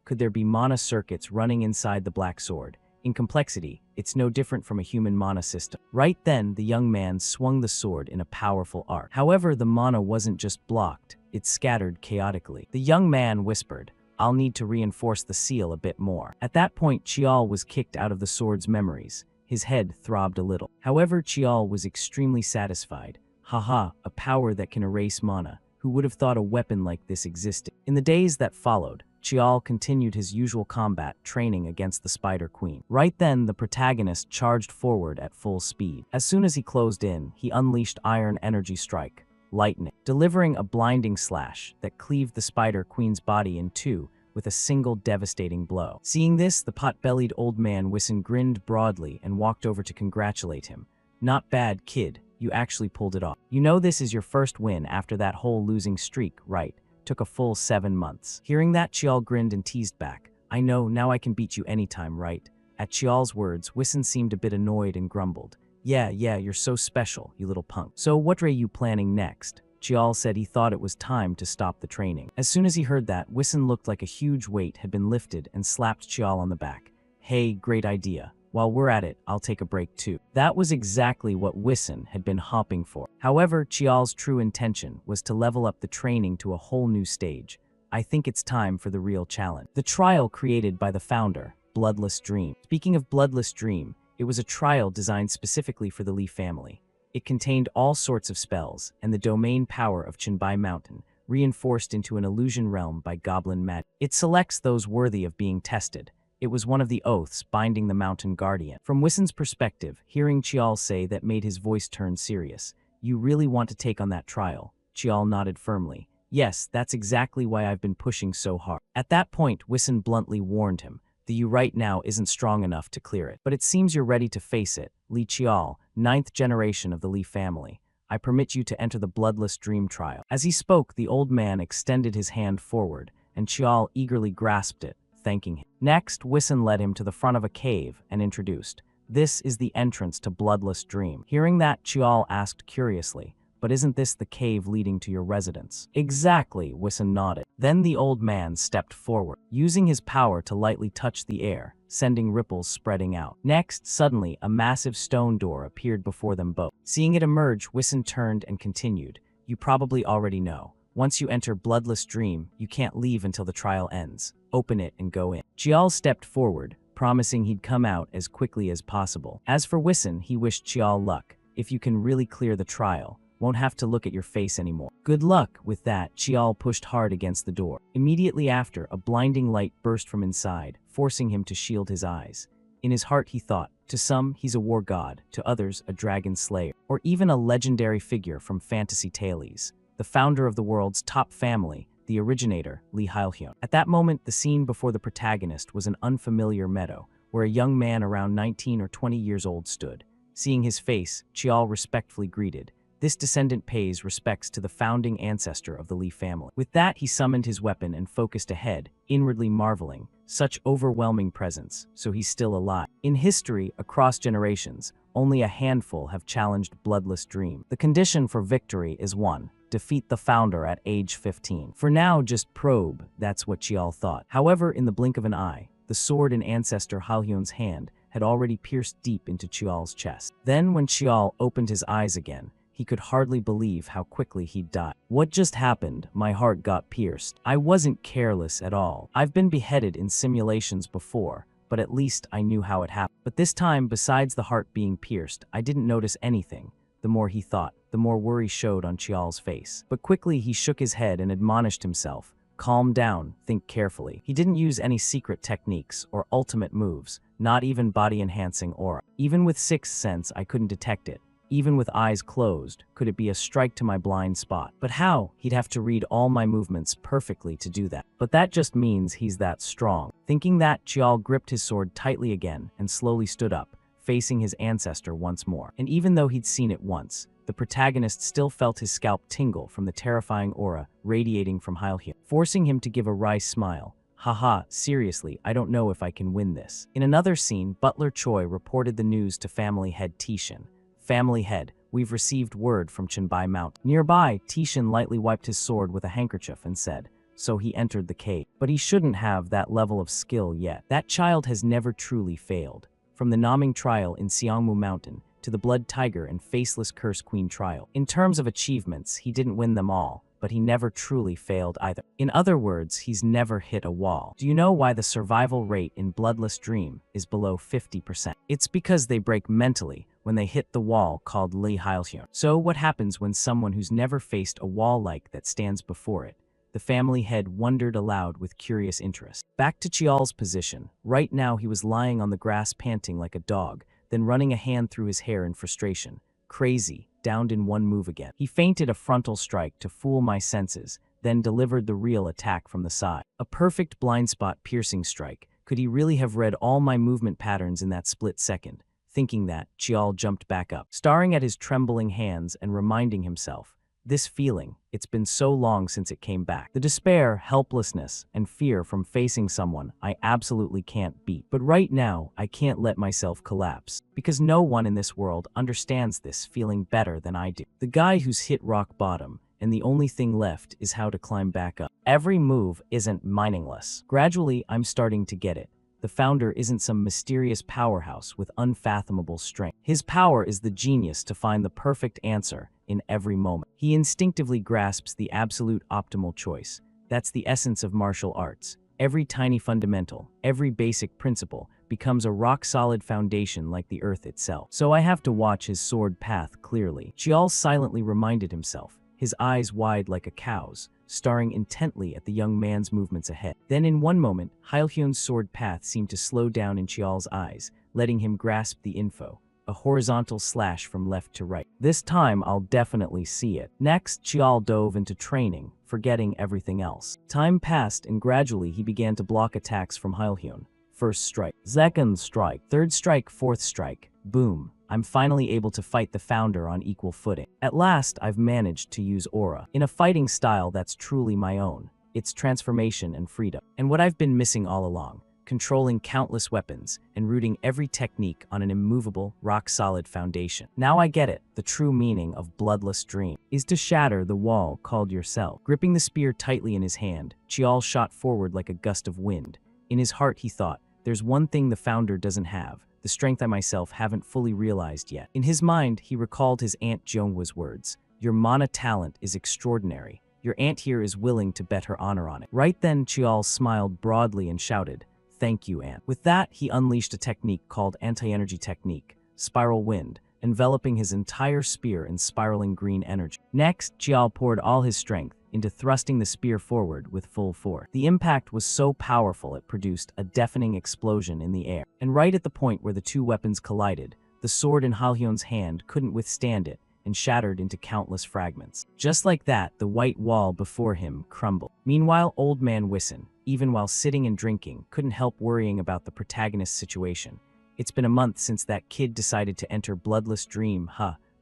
Could there be mana circuits running inside the black sword? In complexity, it's no different from a human mana system. Right then, the young man swung the sword in a powerful arc. However, the mana wasn't just blocked, it scattered chaotically. The young man whispered, "I'll need to reinforce the seal a bit more." At that point, Chial was kicked out of the sword's memories. His head throbbed a little. However, Chial was extremely satisfied. Haha, a power that can erase mana. Who would have thought a weapon like this existed? In the days that followed, Chial continued his usual combat training against the Spider Queen. Right then, the protagonist charged forward at full speed. As soon as he closed in, he unleashed Iron Energy Strike, lightning, delivering a blinding slash that cleaved the Spider Queen's body in 2 with a single devastating blow. Seeing this, the pot-bellied old man Wison grinned broadly and walked over to congratulate him. "Not bad, kid. You actually pulled it off. You know this is your first win after that whole losing streak, right? Took a full 7 months. Hearing that, Chial grinned and teased back. I know, now I can beat you anytime, right? At Chial's words, Wissen seemed a bit annoyed and grumbled. Yeah, you're so special, you little punk. So what are you planning next? Chial said he thought it was time to stop the training. As soon as he heard that, Wissen looked like a huge weight had been lifted and slapped Chial on the back. Hey, great idea. While we're at it, I'll take a break too. That was exactly what Wissen had been hopping for. However, Chial's true intention was to level up the training to a whole new stage. I think it's time for the real challenge. The trial created by the founder, Bloodless Dream. Speaking of Bloodless Dream, it was a trial designed specifically for the Lee family. It contained all sorts of spells and the domain power of Chenbai Mountain, reinforced into an illusion realm by goblin magic. It selects those worthy of being tested. It was one of the oaths binding the mountain guardian. From Wissen's perspective, hearing Chial say that made his voice turn serious. You really want to take on that trial? Chial nodded firmly. Yes, that's exactly why I've been pushing so hard. At that point, Wissen bluntly warned him. The you right now isn't strong enough to clear it. But it seems you're ready to face it. Li Chial, 9th generation of the Li family. I permit you to enter the Bloodless Dream trial. As he spoke, the old man extended his hand forward, and Chial eagerly grasped it, thanking him. Next, Wissen led him to the front of a cave and introduced, "This is the entrance to Bloodless Dream." Hearing that, Chial asked curiously, "But isn't this the cave leading to your residence?" "Exactly," Wissen nodded. Then the old man stepped forward, using his power to lightly touch the air, sending ripples spreading out. Next, suddenly, a massive stone door appeared before them both. Seeing it emerge, Wissen turned and continued, "You probably already know. Once you enter Bloodless Dream, you can't leave until the trial ends. Open it and go in." Chial stepped forward, promising he'd come out as quickly as possible. As for Wissen, he wished Chial luck. If you can really clear the trial, won't have to look at your face anymore. Good luck. With that, Chial pushed hard against the door. Immediately after, a blinding light burst from inside, forcing him to shield his eyes. In his heart, he thought, to some, he's a war god, to others, a dragon slayer, or even a legendary figure from fantasy tales. The founder of the world's top family, the originator, Lee Hyun. At that moment, the scene before the protagonist was an unfamiliar meadow, where a young man around 19 or 20 years old stood. Seeing his face, Chial respectfully greeted. This descendant pays respects to the founding ancestor of the Lee family. With that, he summoned his weapon and focused ahead, inwardly marveling. Such overwhelming presence, so he's still alive. In history, across generations, only a handful have challenged Bloodless Dream. The condition for victory is 1. Defeat the founder at age 15. For now, just probe, that's what Chial thought. However, in the blink of an eye, the sword in ancestor Halhyun's hand had already pierced deep into Chial's chest. Then, when Chial opened his eyes again, he could hardly believe how quickly he'd died. What just happened? My heart got pierced. I wasn't careless at all. I've been beheaded in simulations before, but at least I knew how it happened. But this time, besides the heart being pierced, I didn't notice anything. The more he thought, the more worry showed on Chial's face. But quickly he shook his head and admonished himself. Calm down, think carefully. He didn't use any secret techniques or ultimate moves, not even body-enhancing aura. Even with sixth sense, I couldn't detect it. Even with eyes closed, could it be a strike to my blind spot? But how? He'd have to read all my movements perfectly to do that. But that just means he's that strong. Thinking that, Chial gripped his sword tightly again and slowly stood up, facing his ancestor once more. And even though he'd seen it once, the protagonist still felt his scalp tingle from the terrifying aura radiating from Hyun, forcing him to give a wry smile. Haha, seriously, I don't know if I can win this. In another scene, Butler Choi reported the news to family head Tishin. Family head, we've received word from Chenbai Mountain. Nearby, Tishin lightly wiped his sword with a handkerchief and said, so he entered the cave. But he shouldn't have that level of skill yet. That child has never truly failed. From the Naming trial in Seongmu Mountain, to the Blood Tiger and Faceless Curse Queen trial. In terms of achievements, he didn't win them all, but he never truly failed either. In other words, he's never hit a wall. Do you know why the survival rate in Bloodless Dream is below 50%? It's because they break mentally when they hit the wall called Lee Hyun. So what happens when someone who's never faced a wall like that stands before it? The family head wondered aloud with curious interest. Back to Chial's position. Right now he was lying on the grass panting like a dog, then running a hand through his hair in frustration. Crazy, downed in one move again. He feinted a frontal strike to fool my senses, then delivered the real attack from the side. A perfect blind spot piercing strike. Could he really have read all my movement patterns in that split second? Thinking that, Chial jumped back up, staring at his trembling hands and reminding himself, this feeling, it's been so long since it came back. The despair, helplessness, and fear from facing someone I absolutely can't beat. But right now, I can't let myself collapse, because no one in this world understands this feeling better than I do. The guy who's hit rock bottom, and the only thing left is how to climb back up. Every move isn't meaningless. Gradually, I'm starting to get it. The founder isn't some mysterious powerhouse with unfathomable strength. His power is the genius to find the perfect answer in every moment. He instinctively grasps the absolute optimal choice. That's the essence of martial arts. Every tiny fundamental, every basic principle becomes a rock-solid foundation like the earth itself. So I have to watch his sword path clearly. Chial silently reminded himself, his eyes wide like a cow's, staring intently at the young man's movements ahead. Then in one moment, Hyun's sword path seemed to slow down in Chial's eyes, letting him grasp the info. A horizontal slash from left to right. This time, I'll definitely see it. Next, Chial dove into training, forgetting everything else. Time passed and gradually he began to block attacks from Hyun. First strike, second strike, third strike, fourth strike. Boom. I'm finally able to fight the founder on equal footing. At last, I've managed to use aura in a fighting style that's truly my own. It's transformation and freedom. And what I've been missing all along, controlling countless weapons and rooting every technique on an immovable, rock-solid foundation. Now I get it. The true meaning of bloodless dream is to shatter the wall called yourself. Gripping the spear tightly in his hand, Chial shot forward like a gust of wind. In his heart, he thought, there's one thing the founder doesn't have, the strength I myself haven't fully realized yet. In his mind, he recalled his Aunt Jeonhwa's words, your mana talent is extraordinary. Your aunt here is willing to bet her honor on it. Right then, Chial smiled broadly and shouted, thank you, Aunt. With that, he unleashed a technique called anti-energy technique, spiral wind, enveloping his entire spear in spiraling green energy. Next, Chial poured all his strength into thrusting the spear forward with full force. The impact was so powerful it produced a deafening explosion in the air. And right at the point where the two weapons collided, the sword in Hyun's hand couldn't withstand it and shattered into countless fragments. Just like that, the white wall before him crumbled. Meanwhile, old man Wissen, even while sitting and drinking, couldn't help worrying about the protagonist's situation. It's been a month since that kid decided to enter Bloodless Dream,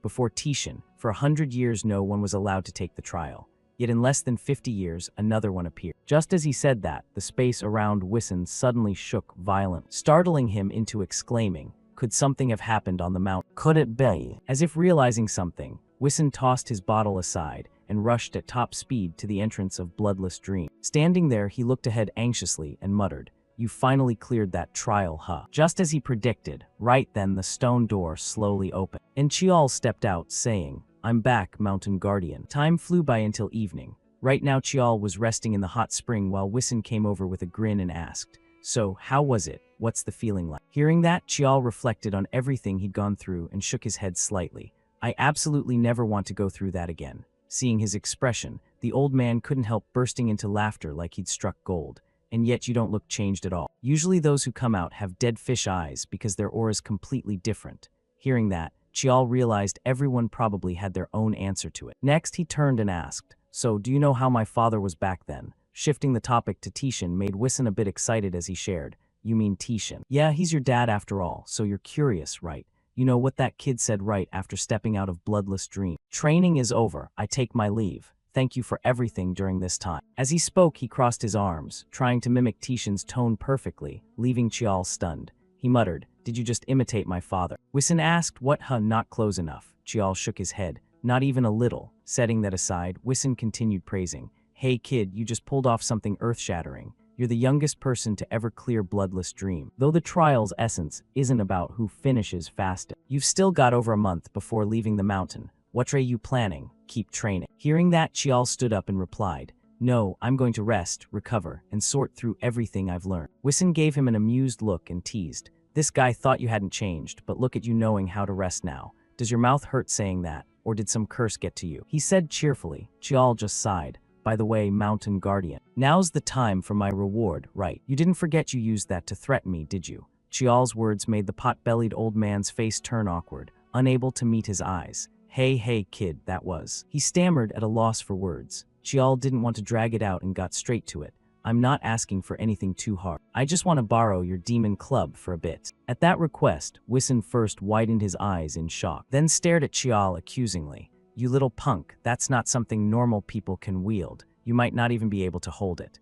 before Tishin. For 100 years no one was allowed to take the trial. Yet in less than 50 years, another one appeared. Just as he said that, the space around Wissen suddenly shook violently, startling him into exclaiming, could something have happened on the mountain? Could it be? As if realizing something, Wissen tossed his bottle aside and rushed at top speed to the entrance of Bloodless Dream. Standing there, he looked ahead anxiously and muttered, you finally cleared that trial, Just as he predicted, right then the stone door slowly opened, and Chial stepped out, saying, I'm back, Mountain Guardian. Time flew by until evening. Right now Chial was resting in the hot spring while Wissen came over with a grin and asked, so, how was it? What's the feeling like? Hearing that, Chial reflected on everything he'd gone through and shook his head slightly. I absolutely never want to go through that again. Seeing his expression, the old man couldn't help bursting into laughter like he'd struck gold. And yet you don't look changed at all. Usually those who come out have dead fish eyes because their aura's completely different. Hearing that, Chial realized everyone probably had their own answer to it. Next, he turned and asked, so do you know how my father was back then? Shifting the topic to Tishin made Wissen a bit excited as he shared, you mean Tishin? Yeah, he's your dad after all, so you're curious, right? You know what that kid said right after stepping out of Bloodless Dream. Training is over, I take my leave. Thank you for everything during this time. As he spoke, he crossed his arms, trying to mimic Tishin's tone perfectly, leaving Chial stunned. He muttered, did you just imitate my father? Wissen asked, what, not close enough. Chial shook his head, not even a little. Setting that aside, Wissen continued praising, hey kid, you just pulled off something earth-shattering. You're the youngest person to ever clear Bloodless Dream. Though the trial's essence isn't about who finishes fastest. You've still got over a month before leaving the mountain. What are you planning? Keep training. Hearing that, Chial stood up and replied, no, I'm going to rest, recover, and sort through everything I've learned. Wissen gave him an amused look and teased, this guy thought you hadn't changed, but look at you knowing how to rest now. Does your mouth hurt saying that, or did some curse get to you? He said cheerfully. Chial just sighed. By the way, Mountain Guardian. Now's the time for my reward, right? You didn't forget you used that to threaten me, did you? Chial's words made the pot-bellied old man's face turn awkward, unable to meet his eyes. Hey kid, that was. He stammered at a loss for words. Chial didn't want to drag it out and got straight to it. I'm not asking for anything too hard. I just want to borrow your demon club for a bit." At that request, Wison first widened his eyes in shock, then stared at Chial accusingly. "You little punk, that's not something normal people can wield. You might not even be able to hold it."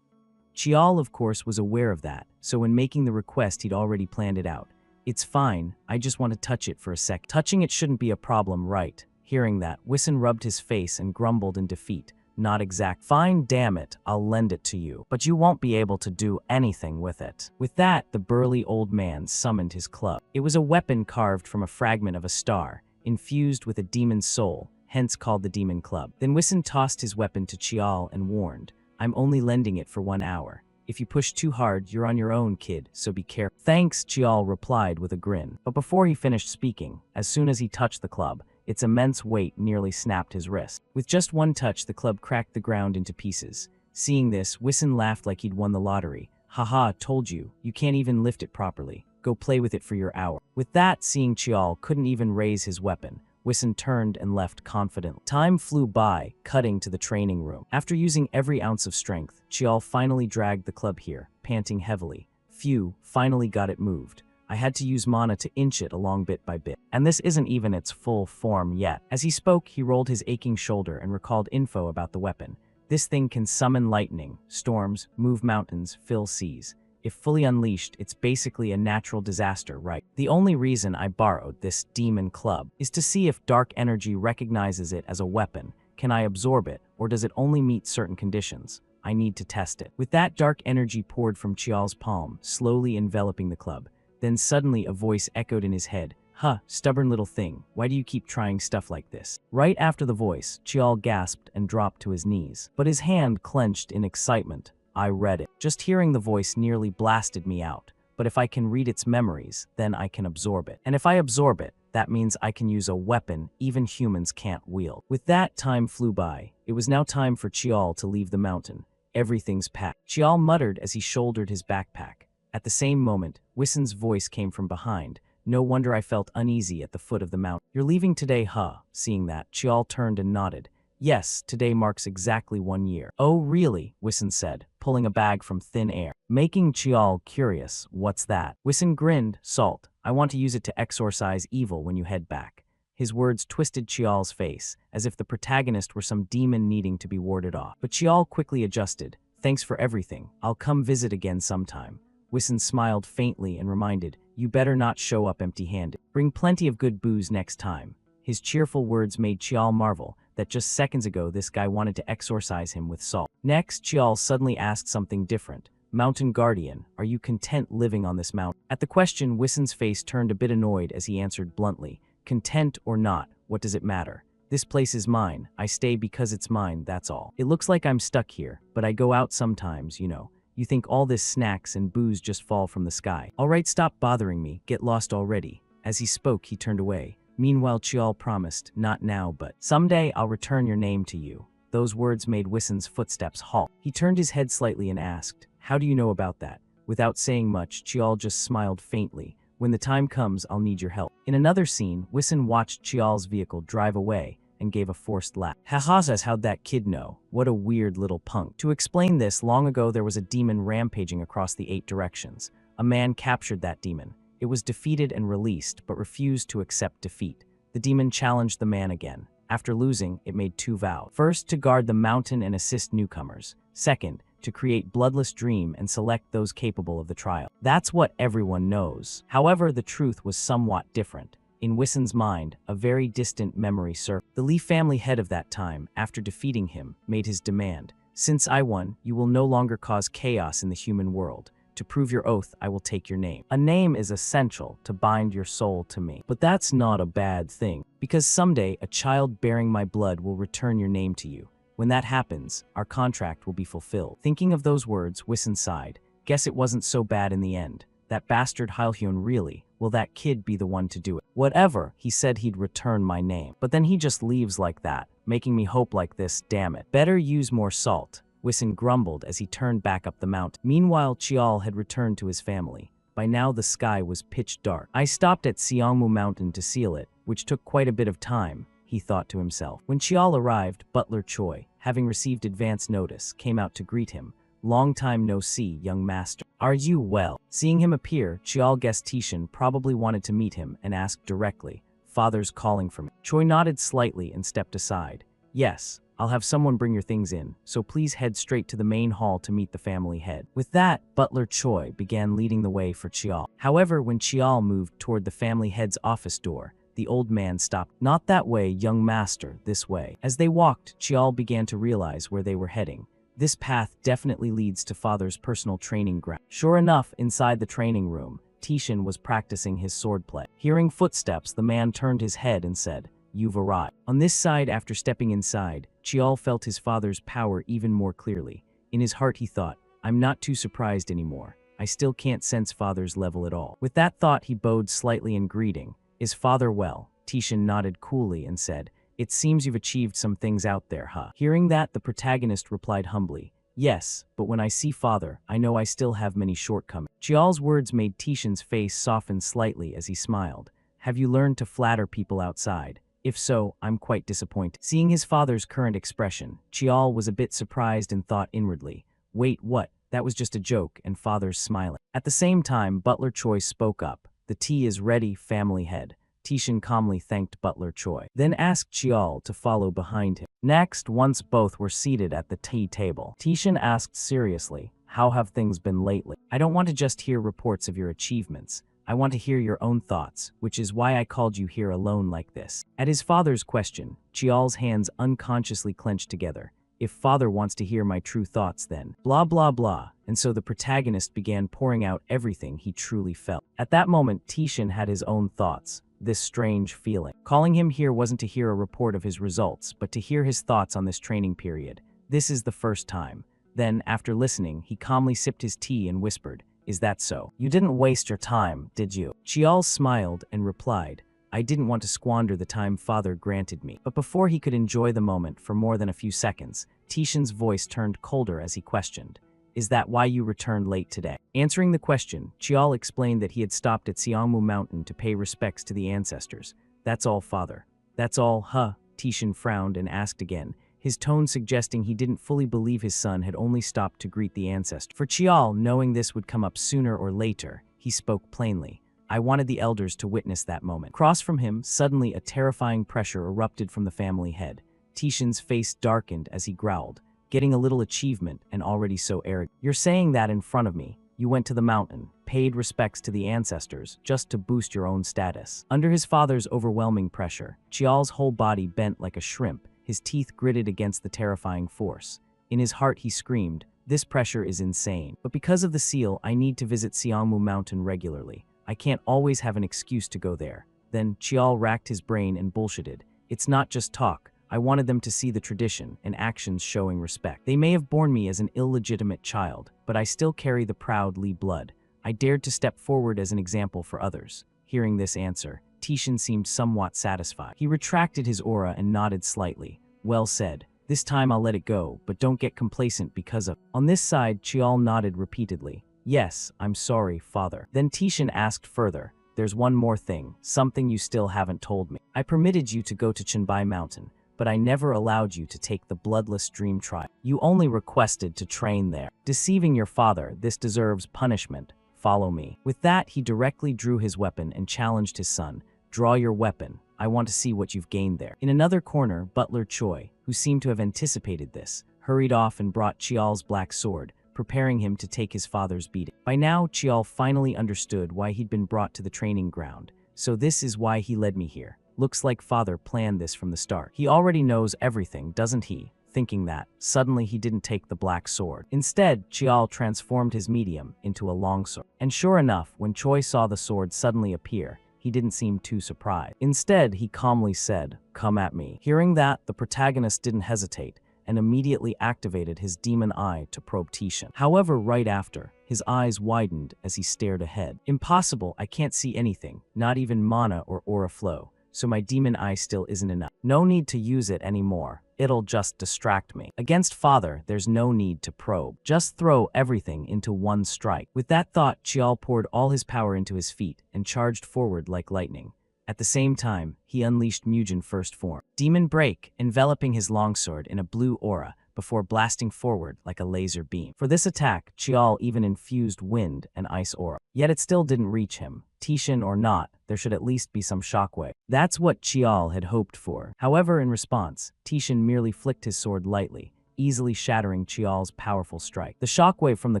Chial, of course, was aware of that, so when making the request he'd already planned it out. "It's fine, I just want to touch it for a sec." "Touching it shouldn't be a problem, right?" Hearing that, Wison rubbed his face and grumbled in defeat. "Not exact." "Fine, damn it, I'll lend it to you, but you won't be able to do anything with it." With that, the burly old man summoned his club. It was a weapon carved from a fragment of a star, infused with a demon's soul, hence called the Demon Club. Then Wison tossed his weapon to Chial and warned, "I'm only lending it for 1 hour. If you push too hard, you're on your own, kid, so be careful." "Thanks," Chial replied with a grin. But before he finished speaking, as soon as he touched the club, its immense weight nearly snapped his wrist. With just one touch, the club cracked the ground into pieces. Seeing this, Wison laughed like he'd won the lottery. "Haha, told you, you can't even lift it properly. Go play with it for your hour." With that, seeing Chial couldn't even raise his weapon, Wison turned and left confidently. Time flew by, cutting to the training room. After using every ounce of strength, Chial finally dragged the club here, panting heavily. "Phew, finally got it moved. I had to use mana to inch it along bit by bit. And this isn't even its full form yet." As he spoke, he rolled his aching shoulder and recalled info about the weapon. "This thing can summon lightning, storms, move mountains, fill seas. If fully unleashed, it's basically a natural disaster, right? The only reason I borrowed this demon club is to see if dark energy recognizes it as a weapon. Can I absorb it, or does it only meet certain conditions? I need to test it." With that, dark energy poured from Chial's palm, slowly enveloping the club. Then suddenly a voice echoed in his head. "Huh, stubborn little thing, why do you keep trying stuff like this?" Right after the voice, Chial gasped and dropped to his knees. But his hand clenched in excitement. "I read it. Just hearing the voice nearly blasted me out. But if I can read its memories, then I can absorb it. And if I absorb it, that means I can use a weapon even humans can't wield." With that, time flew by. It was now time for Chial to leave the mountain. "Everything's packed," Chial muttered as he shouldered his backpack. At the same moment, Wison's voice came from behind. "No wonder I felt uneasy at the foot of the mountain. You're leaving today, huh?" Seeing that, Chial turned and nodded. "Yes, today marks exactly 1 year." "Oh, really?" Wison said, pulling a bag from thin air. Making Chial curious, "What's that?" Wison grinned. "Salt. I want to use it to exorcise evil when you head back." His words twisted Chial's face, as if the protagonist were some demon needing to be warded off. But Chial quickly adjusted. "Thanks for everything. I'll come visit again sometime." Wison smiled faintly and reminded, "You better not show up empty-handed. Bring plenty of good booze next time." His cheerful words made Chial marvel that just seconds ago this guy wanted to exorcise him with salt. Next, Chial suddenly asked something different. "Mountain Guardian, are you content living on this mountain?" At the question, Wison's face turned a bit annoyed as he answered bluntly, "Content or not, what does it matter? This place is mine. I stay because it's mine, that's all. It looks like I'm stuck here, but I go out sometimes, you know. You think all this snacks and booze just fall from the sky. All right, stop bothering me, get lost already." As he spoke, he turned away. Meanwhile, Chial promised, "Not now, but someday I'll return your name to you." Those words made Wison's footsteps halt. He turned his head slightly and asked, "How do you know about that?" Without saying much, Chial just smiled faintly. "When the time comes, I'll need your help." In another scene, Wison watched Chial's vehicle drive away and gave a forced laugh. "Haha, says how'd that kid know? What a weird little punk." To explain this, long ago there was a demon rampaging across the 8 directions. A man captured that demon. It was defeated and released, but refused to accept defeat. The demon challenged the man again. After losing, it made 2 vows. First, to guard the mountain and assist newcomers. Second, to create bloodless dream and select those capable of the trial. That's what everyone knows. However, the truth was somewhat different. In Wison's mind, a very distant memory surfaced. The Lee family head of that time, after defeating him, made his demand. "Since I won, you will no longer cause chaos in the human world. To prove your oath, I will take your name. A name is essential to bind your soul to me. But that's not a bad thing, because someday a child bearing my blood will return your name to you. When that happens, our contract will be fulfilled." Thinking of those words, Wison sighed. Guess it wasn't so bad in the end. That bastard Hyun really, will that kid be the one to do it? Whatever, he said he'd return my name. But then he just leaves like that, making me hope like this, damn it. Better use more salt. Wison grumbled as he turned back up the mountain. Meanwhile, Chial had returned to his family. By now the sky was pitch dark. "I stopped at Seongmu Mountain to seal it, which took quite a bit of time," he thought to himself. When Chial arrived, Butler Choi, having received advance notice, came out to greet him. Long time no see, young master. Are you well? Seeing him appear, Chial guessed Tishan probably wanted to meet him and asked directly, "Father's calling for me." Choi nodded slightly and stepped aside. "Yes, I'll have someone bring your things in, so please head straight to the main hall to meet the family head." With that, Butler Choi began leading the way for Chial. However, when Chial moved toward the family head's office door, the old man stopped. "Not that way, young master, this way." As they walked, Chial began to realize where they were heading. This path definitely leads to father's personal training ground. Sure enough, inside the training room, Tishan was practicing his swordplay. Hearing footsteps, the man turned his head and said, "You've arrived." On this side, after stepping inside, Chial felt his father's power even more clearly. In his heart he thought, "I'm not too surprised anymore. I still can't sense father's level at all." With that thought, he bowed slightly in greeting. "Is father well?" Tishan nodded coolly and said, "It seems you've achieved some things out there, huh?" Hearing that, the protagonist replied humbly, "Yes, but when I see father, I know I still have many shortcomings." Chial's words made Tishan's face soften slightly as he smiled. "Have you learned to flatter people outside? If so, I'm quite disappointed." Seeing his father's current expression, Chial was a bit surprised and thought inwardly, "Wait, what? That was just a joke," and father's smiling. At the same time, Butler Choi spoke up. "The tea is ready, family head." Tishan calmly thanked Butler Choi, then asked Chial to follow behind him. Next, once both were seated at the tea table, Tishan asked seriously, "How have things been lately? I don't want to just hear reports of your achievements. I want to hear your own thoughts, which is why I called you here alone like this." At his father's question, Chial's hands unconsciously clenched together. "If father wants to hear my true thoughts, then blah blah blah." And so the protagonist began pouring out everything he truly felt. At that moment, Tishan had his own thoughts. This strange feeling. Calling him here wasn't to hear a report of his results, but to hear his thoughts on this training period. This is the first time. Then, after listening, he calmly sipped his tea and whispered, "Is that so? You didn't waste your time, did you?" Chial smiled and replied, "I didn't want to squander the time father granted me." But before he could enjoy the moment for more than a few seconds, Tishan's voice turned colder as he questioned, "Is that why you returned late today?" Answering the question, Chial explained that he had stopped at Siangmu Mountain to pay respects to the ancestors. "That's all, father." "That's all, huh?" Tishan frowned and asked again, his tone suggesting he didn't fully believe his son had only stopped to greet the ancestors. For Chial, knowing this would come up sooner or later, he spoke plainly. "I wanted the elders to witness that moment." Across from him, suddenly a terrifying pressure erupted from the family head. Tishan's face darkened as he growled, "Getting a little achievement and already so arrogant. You're saying that in front of me. You went to the mountain, paid respects to the ancestors, just to boost your own status." Under his father's overwhelming pressure, Chial's whole body bent like a shrimp, his teeth gritted against the terrifying force. In his heart he screamed, "This pressure is insane. But because of the seal, I need to visit Siangmu Mountain regularly. I can't always have an excuse to go there." Then Chial racked his brain and bullshitted, "It's not just talk. I wanted them to see the tradition and actions showing respect. They may have born me as an illegitimate child, but I still carry the proud Li blood. I dared to step forward as an example for others." Hearing this answer, Tishan seemed somewhat satisfied. He retracted his aura and nodded slightly. "Well said. This time I'll let it go, but don't get complacent because of..." On this side, Chial nodded repeatedly. "Yes, I'm sorry, father." Then Tishan asked further, "There's one more thing, something you still haven't told me. I permitted you to go to Chenbai Mountain, but I never allowed you to take the bloodless dream trial. You only requested to train there. Deceiving your father, this deserves punishment. Follow me." With that, he directly drew his weapon and challenged his son, "Draw your weapon. I want to see what you've gained there." In another corner, Butler Choi, who seemed to have anticipated this, hurried off and brought Chial's black sword, preparing him to take his father's beating. By now, Chial finally understood why he'd been brought to the training ground. "So this is why he led me here. Looks like father planned this from the start. He already knows everything, doesn't he?" Thinking that, suddenly he didn't take the black sword. Instead, Chial transformed his medium into a longsword. And sure enough, when Choi saw the sword suddenly appear, he didn't seem too surprised. Instead, he calmly said, "Come at me." Hearing that, the protagonist didn't hesitate and immediately activated his demon eye to probe Tishan. However, right after, his eyes widened as he stared ahead. "Impossible, I can't see anything, not even mana or aura flow. So my demon eye still isn't enough. No need to use it anymore. It'll just distract me. Against father, there's no need to probe. Just throw everything into one strike." With that thought, Chial poured all his power into his feet and charged forward like lightning. At the same time, he unleashed Mugen first form. Demon Break, enveloping his longsword in a blue aura, before blasting forward like a laser beam. For this attack, Chial even infused wind and ice aura. Yet it still didn't reach him. Tishin or not, there should at least be some shockwave. That's what Chial had hoped for. However, in response, Tishin merely flicked his sword lightly, easily shattering Chial's powerful strike. The shockwave from the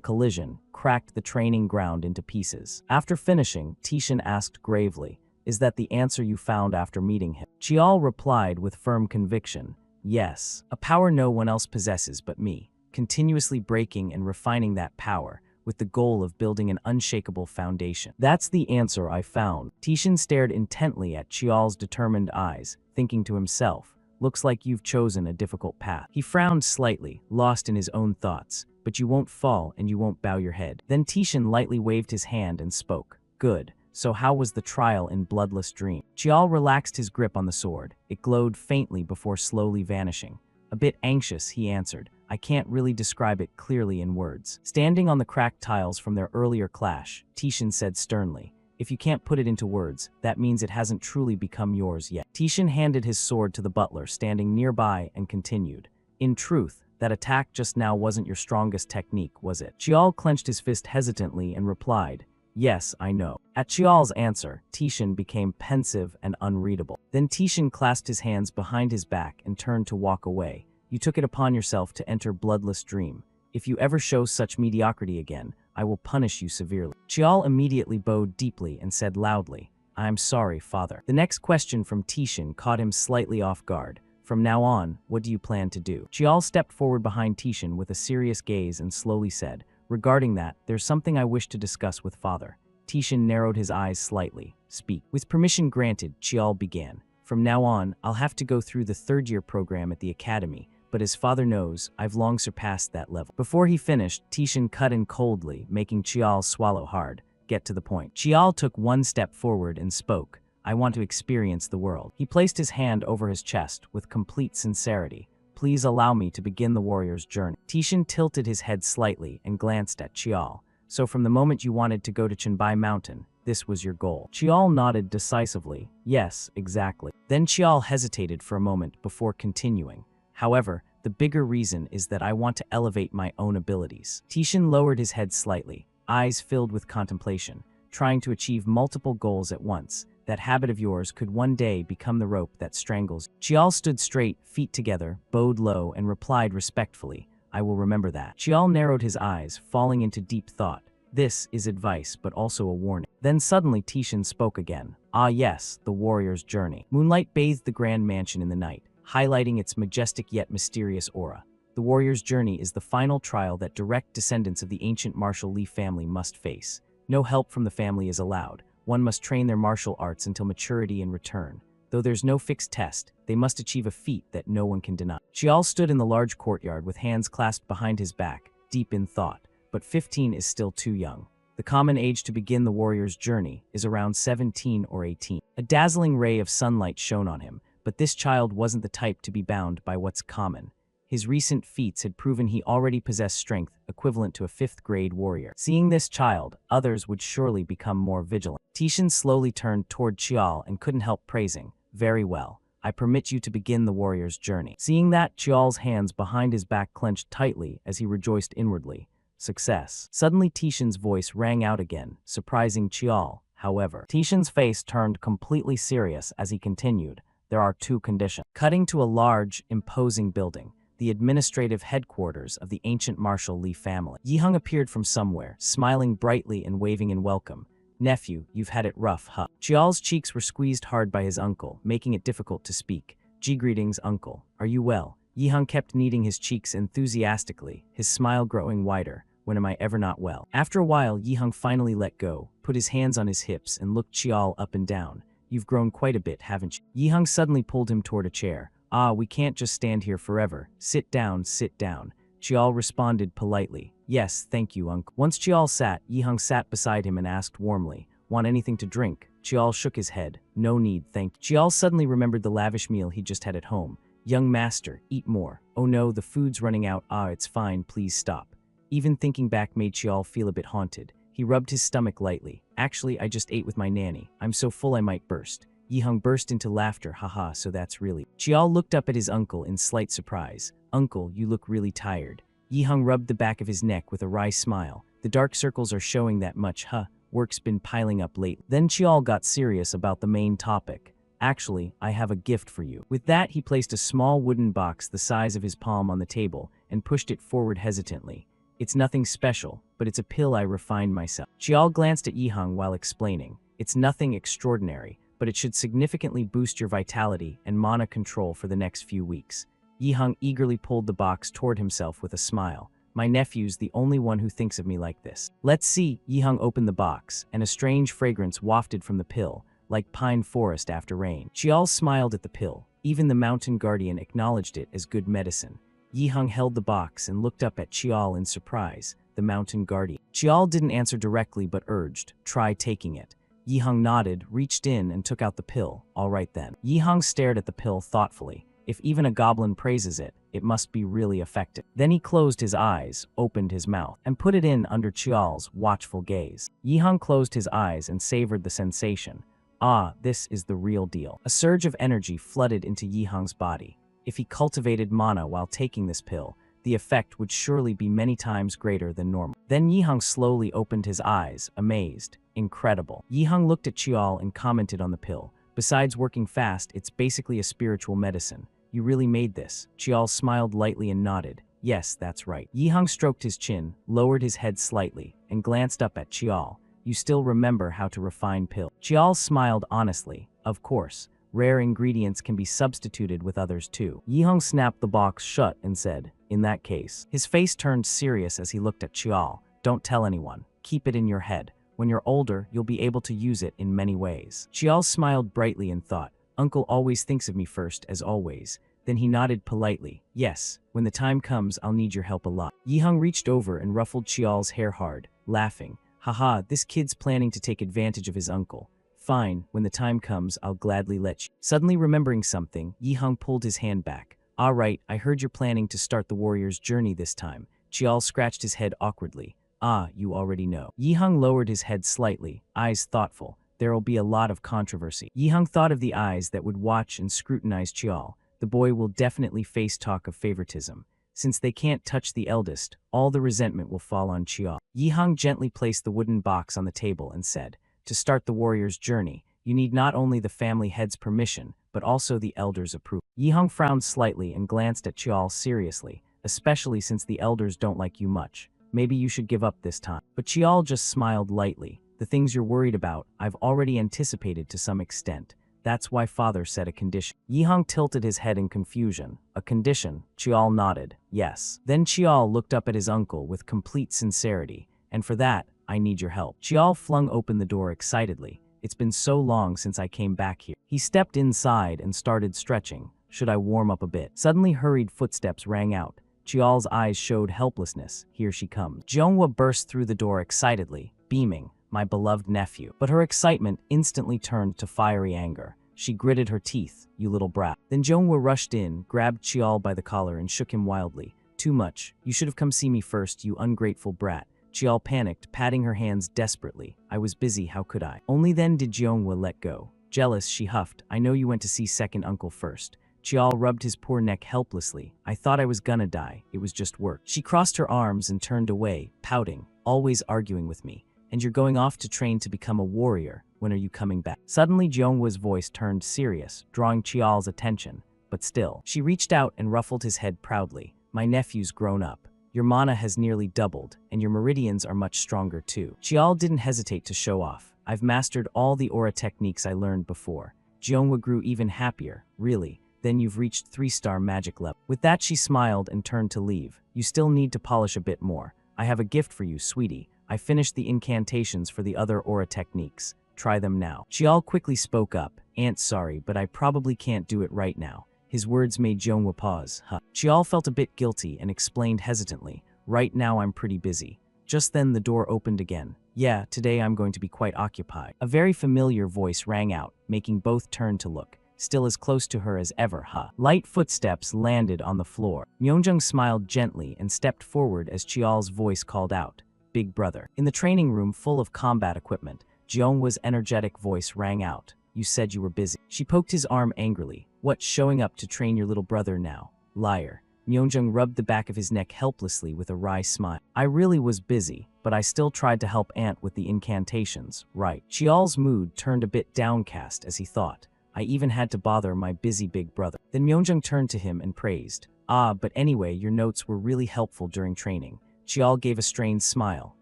collision cracked the training ground into pieces. After finishing, Tishin asked gravely, "Is that the answer you found after meeting him?" Chial replied with firm conviction, "Yes, a power no one else possesses but me, continuously breaking and refining that power, with the goal of building an unshakable foundation. That's the answer I found." Tishin stared intently at Chial's determined eyes, thinking to himself, "Looks like you've chosen a difficult path." He frowned slightly, lost in his own thoughts. "But you won't fall and you won't bow your head." Then Tishin lightly waved his hand and spoke. "Good. So how was the trial in Bloodless Dream?" Chial relaxed his grip on the sword. It glowed faintly before slowly vanishing. A bit anxious, he answered, "I can't really describe it clearly in words." Standing on the cracked tiles from their earlier clash, Tishin said sternly, "If you can't put it into words, that means it hasn't truly become yours yet." Tishin handed his sword to the butler standing nearby and continued, "In truth, that attack just now wasn't your strongest technique, was it?" Chial clenched his fist hesitantly and replied, "Yes, I know." At Chial's answer, Tishin became pensive and unreadable. Then Tishin clasped his hands behind his back and turned to walk away. "You took it upon yourself to enter Bloodless Dream. If you ever show such mediocrity again, I will punish you severely." Chial immediately bowed deeply and said loudly, "I am sorry, father." The next question from Tishin caught him slightly off guard. "From now on, what do you plan to do?" Chial stepped forward behind Tishin with a serious gaze and slowly said, "Regarding that, there's something I wish to discuss with father." Tishin narrowed his eyes slightly. "Speak." With permission granted, Chial began. "From now on, I'll have to go through the third-year program at the academy, but as father knows, I've long surpassed that level." Before he finished, Tishin cut in coldly, making Chial swallow hard. "Get to the point." Chial took one step forward and spoke, "I want to experience the world." He placed his hand over his chest with complete sincerity. "Please allow me to begin the warrior's journey." Tishin tilted his head slightly and glanced at Chial. "So from the moment you wanted to go to Chenbai Mountain, this was your goal?" Chial nodded decisively. "Yes, exactly." Then Chial hesitated for a moment before continuing. "However, the bigger reason is that I want to elevate my own abilities." Tishin lowered his head slightly, eyes filled with contemplation, trying to achieve multiple goals at once. "That habit of yours could one day become the rope that strangles." Chial stood straight, feet together, bowed low, and replied respectfully, "I will remember that." Chial narrowed his eyes, falling into deep thought. This is advice, but also a warning. Then suddenly Tishin spoke again. "Ah yes, the warrior's journey." Moonlight bathed the grand mansion in the night, highlighting its majestic yet mysterious aura. The warrior's journey is the final trial that direct descendants of the ancient martial Li family must face. No help from the family is allowed. One must train their martial arts until maturity and return. Though there's no fixed test, they must achieve a feat that no one can deny. Chial stood in the large courtyard with hands clasped behind his back, deep in thought. But 15 is still too young. The common age to begin the warrior's journey is around 17 or 18. A dazzling ray of sunlight shone on him, but this child wasn't the type to be bound by what's common. His recent feats had proven he already possessed strength equivalent to a 5th-grade warrior. Seeing this child, others would surely become more vigilant. Tishin slowly turned toward Chial and couldn't help praising, "Very well. I permit you to begin the warrior's journey." Seeing that, Chial's hands behind his back clenched tightly as he rejoiced inwardly. Success. Suddenly Tishin's voice rang out again, surprising Chial. However, Tishin's face turned completely serious as he continued, "There are 2 conditions." Cutting to a large, imposing building, the administrative headquarters of the ancient martial Li family. Yiheng appeared from somewhere, smiling brightly and waving in welcome. "Nephew, you've had it rough, huh?" Chial's cheeks were squeezed hard by his uncle, making it difficult to speak. Greetings, uncle. Are you well?" Yiheng kept kneading his cheeks enthusiastically, his smile growing wider. "When am I ever not well?" After a while, Yiheng finally let go, put his hands on his hips and looked Chial up and down. "You've grown quite a bit, haven't you?" Yiheng suddenly pulled him toward a chair. "Ah, we can't just stand here forever. Sit down, sit down." Chial responded politely. "Yes, thank you, uncle." Once Chial sat, Yiheng sat beside him and asked warmly, "Want anything to drink?" Chial shook his head. "No need, thank you." Chial suddenly remembered the lavish meal he just had at home. "Young master, eat more." "Oh no, the food's running out." "Ah, it's fine, please stop." Even thinking back made Chial feel a bit haunted. He rubbed his stomach lightly. "Actually, I just ate with my nanny. I'm so full I might burst." Yihang burst into laughter. Haha, so that's really. Chial looked up at his uncle in slight surprise. Uncle, you look really tired. Yihang rubbed the back of his neck with a wry smile. The dark circles are showing that much, huh? Work's been piling up lately. Then Chial got serious about the main topic. Actually, I have a gift for you. With that, he placed a small wooden box the size of his palm on the table and pushed it forward hesitantly. It's nothing special, but it's a pill I refined myself. Chial glanced at Yihang while explaining. It's nothing extraordinary, but it should significantly boost your vitality and mana control for the next few weeks. Yihang eagerly pulled the box toward himself with a smile. My nephew's the only one who thinks of me like this. Let's see. Yihang opened the box, and a strange fragrance wafted from the pill, like pine forest after rain. Chial smiled at the pill. Even the mountain guardian acknowledged it as good medicine. Yihang held the box and looked up at Chial in surprise. The mountain guardian. Chial didn't answer directly but urged, try taking it. Yihang nodded, reached in and took out the pill. All right then. Yihang stared at the pill thoughtfully. If even a goblin praises it, it must be really effective. Then he closed his eyes, opened his mouth, and put it in under Chial's watchful gaze. Yihang closed his eyes and savored the sensation. Ah, this is the real deal. A surge of energy flooded into Yihang's body. If he cultivated mana while taking this pill, the effect would surely be many times greater than normal. Then Yihang slowly opened his eyes, amazed. Incredible. Yihang looked at Chial and commented on the pill. Besides working fast, it's basically a spiritual medicine. You really made this. Chial smiled lightly and nodded. Yes, that's right. Yihang stroked his chin, lowered his head slightly, and glanced up at Chial. You still remember how to refine pill. Chial smiled honestly. Of course. Rare ingredients can be substituted with others too. Yihang snapped the box shut and said, in that case. His face turned serious as he looked at Chial. Don't tell anyone. Keep it in your head. When you're older, you'll be able to use it in many ways. Chial smiled brightly and thought, Uncle always thinks of me first, as always. Then he nodded politely. Yes, when the time comes, I'll need your help a lot. Yihang reached over and ruffled Chial's hair hard, laughing. Haha, this kid's planning to take advantage of his uncle. Fine, when the time comes, I'll gladly let you. Suddenly remembering something, Yihang pulled his hand back. All right, I heard you're planning to start the warrior's journey this time. Chial scratched his head awkwardly. Ah, you already know. Yihang lowered his head slightly, eyes thoughtful. There'll be a lot of controversy. Yihang thought of the eyes that would watch and scrutinize Chial. The boy will definitely face talk of favoritism. Since they can't touch the eldest, all the resentment will fall on Chial. Yihang gently placed the wooden box on the table and said, to start the warrior's journey, you need not only the family head's permission, but also the elders' approval. Yihang frowned slightly and glanced at Chial seriously, especially since the elders don't like you much. Maybe you should give up this time. But Chial just smiled lightly. The things you're worried about, I've already anticipated to some extent. That's why father set a condition. Yihang tilted his head in confusion. A condition? Chial nodded. Yes. Then Chial looked up at his uncle with complete sincerity. And for that, I need your help. Chial flung open the door excitedly. It's been so long since I came back here. He stepped inside and started stretching. Should I warm up a bit? Suddenly hurried footsteps rang out. Chial's eyes showed helplessness. Here she comes. Jeonghwa burst through the door excitedly, beaming. My beloved nephew. But her excitement instantly turned to fiery anger. She gritted her teeth. You little brat. Then Jeonghwa rushed in, grabbed Chial by the collar and shook him wildly. Too much. You should have come see me first, you ungrateful brat. Chial panicked, patting her hands desperately. I was busy, how could I? Only then did Jeonghwa let go. Jealous, she huffed. I know you went to see second uncle first. Chial rubbed his poor neck helplessly. I thought I was gonna die. It was just work. She crossed her arms and turned away, pouting. Always arguing with me. And you're going off to train to become a warrior. When are you coming back? Suddenly Jeonghwa's voice turned serious, drawing Chial's attention. But still, she reached out and ruffled his head proudly. My nephew's grown up. Your mana has nearly doubled, and your meridians are much stronger too. Chial didn't hesitate to show off. I've mastered all the aura techniques I learned before. Jeonghwa grew even happier. Really? Then you've reached 3-star magic level. With that she smiled and turned to leave. You still need to polish a bit more. I have a gift for you, sweetie. I finished the incantations for the other aura techniques. Try them now. Chial quickly spoke up. Aunt, sorry, but I probably can't do it right now. His words made Jeonghwa pause. Chial felt a bit guilty and explained hesitantly. Right now I'm pretty busy. Just then the door opened again. Yeah, today I'm going to be quite occupied. A very familiar voice rang out, making both turn to look. Still as close to her as ever, Light footsteps landed on the floor. Myeongjung smiled gently and stepped forward as Chial's voice called out. Big brother. In the training room full of combat equipment, Jeonghwa's energetic voice rang out. You said you were busy. She poked his arm angrily. What, showing up to train your little brother now? Liar. Myeonjung rubbed the back of his neck helplessly with a wry smile. I really was busy, but I still tried to help Aunt with the incantations, right? Chial's mood turned a bit downcast as he thought. I even had to bother my busy big brother. Then Myeonjung turned to him and praised. Ah, but anyway, your notes were really helpful during training. Chial gave a strained smile.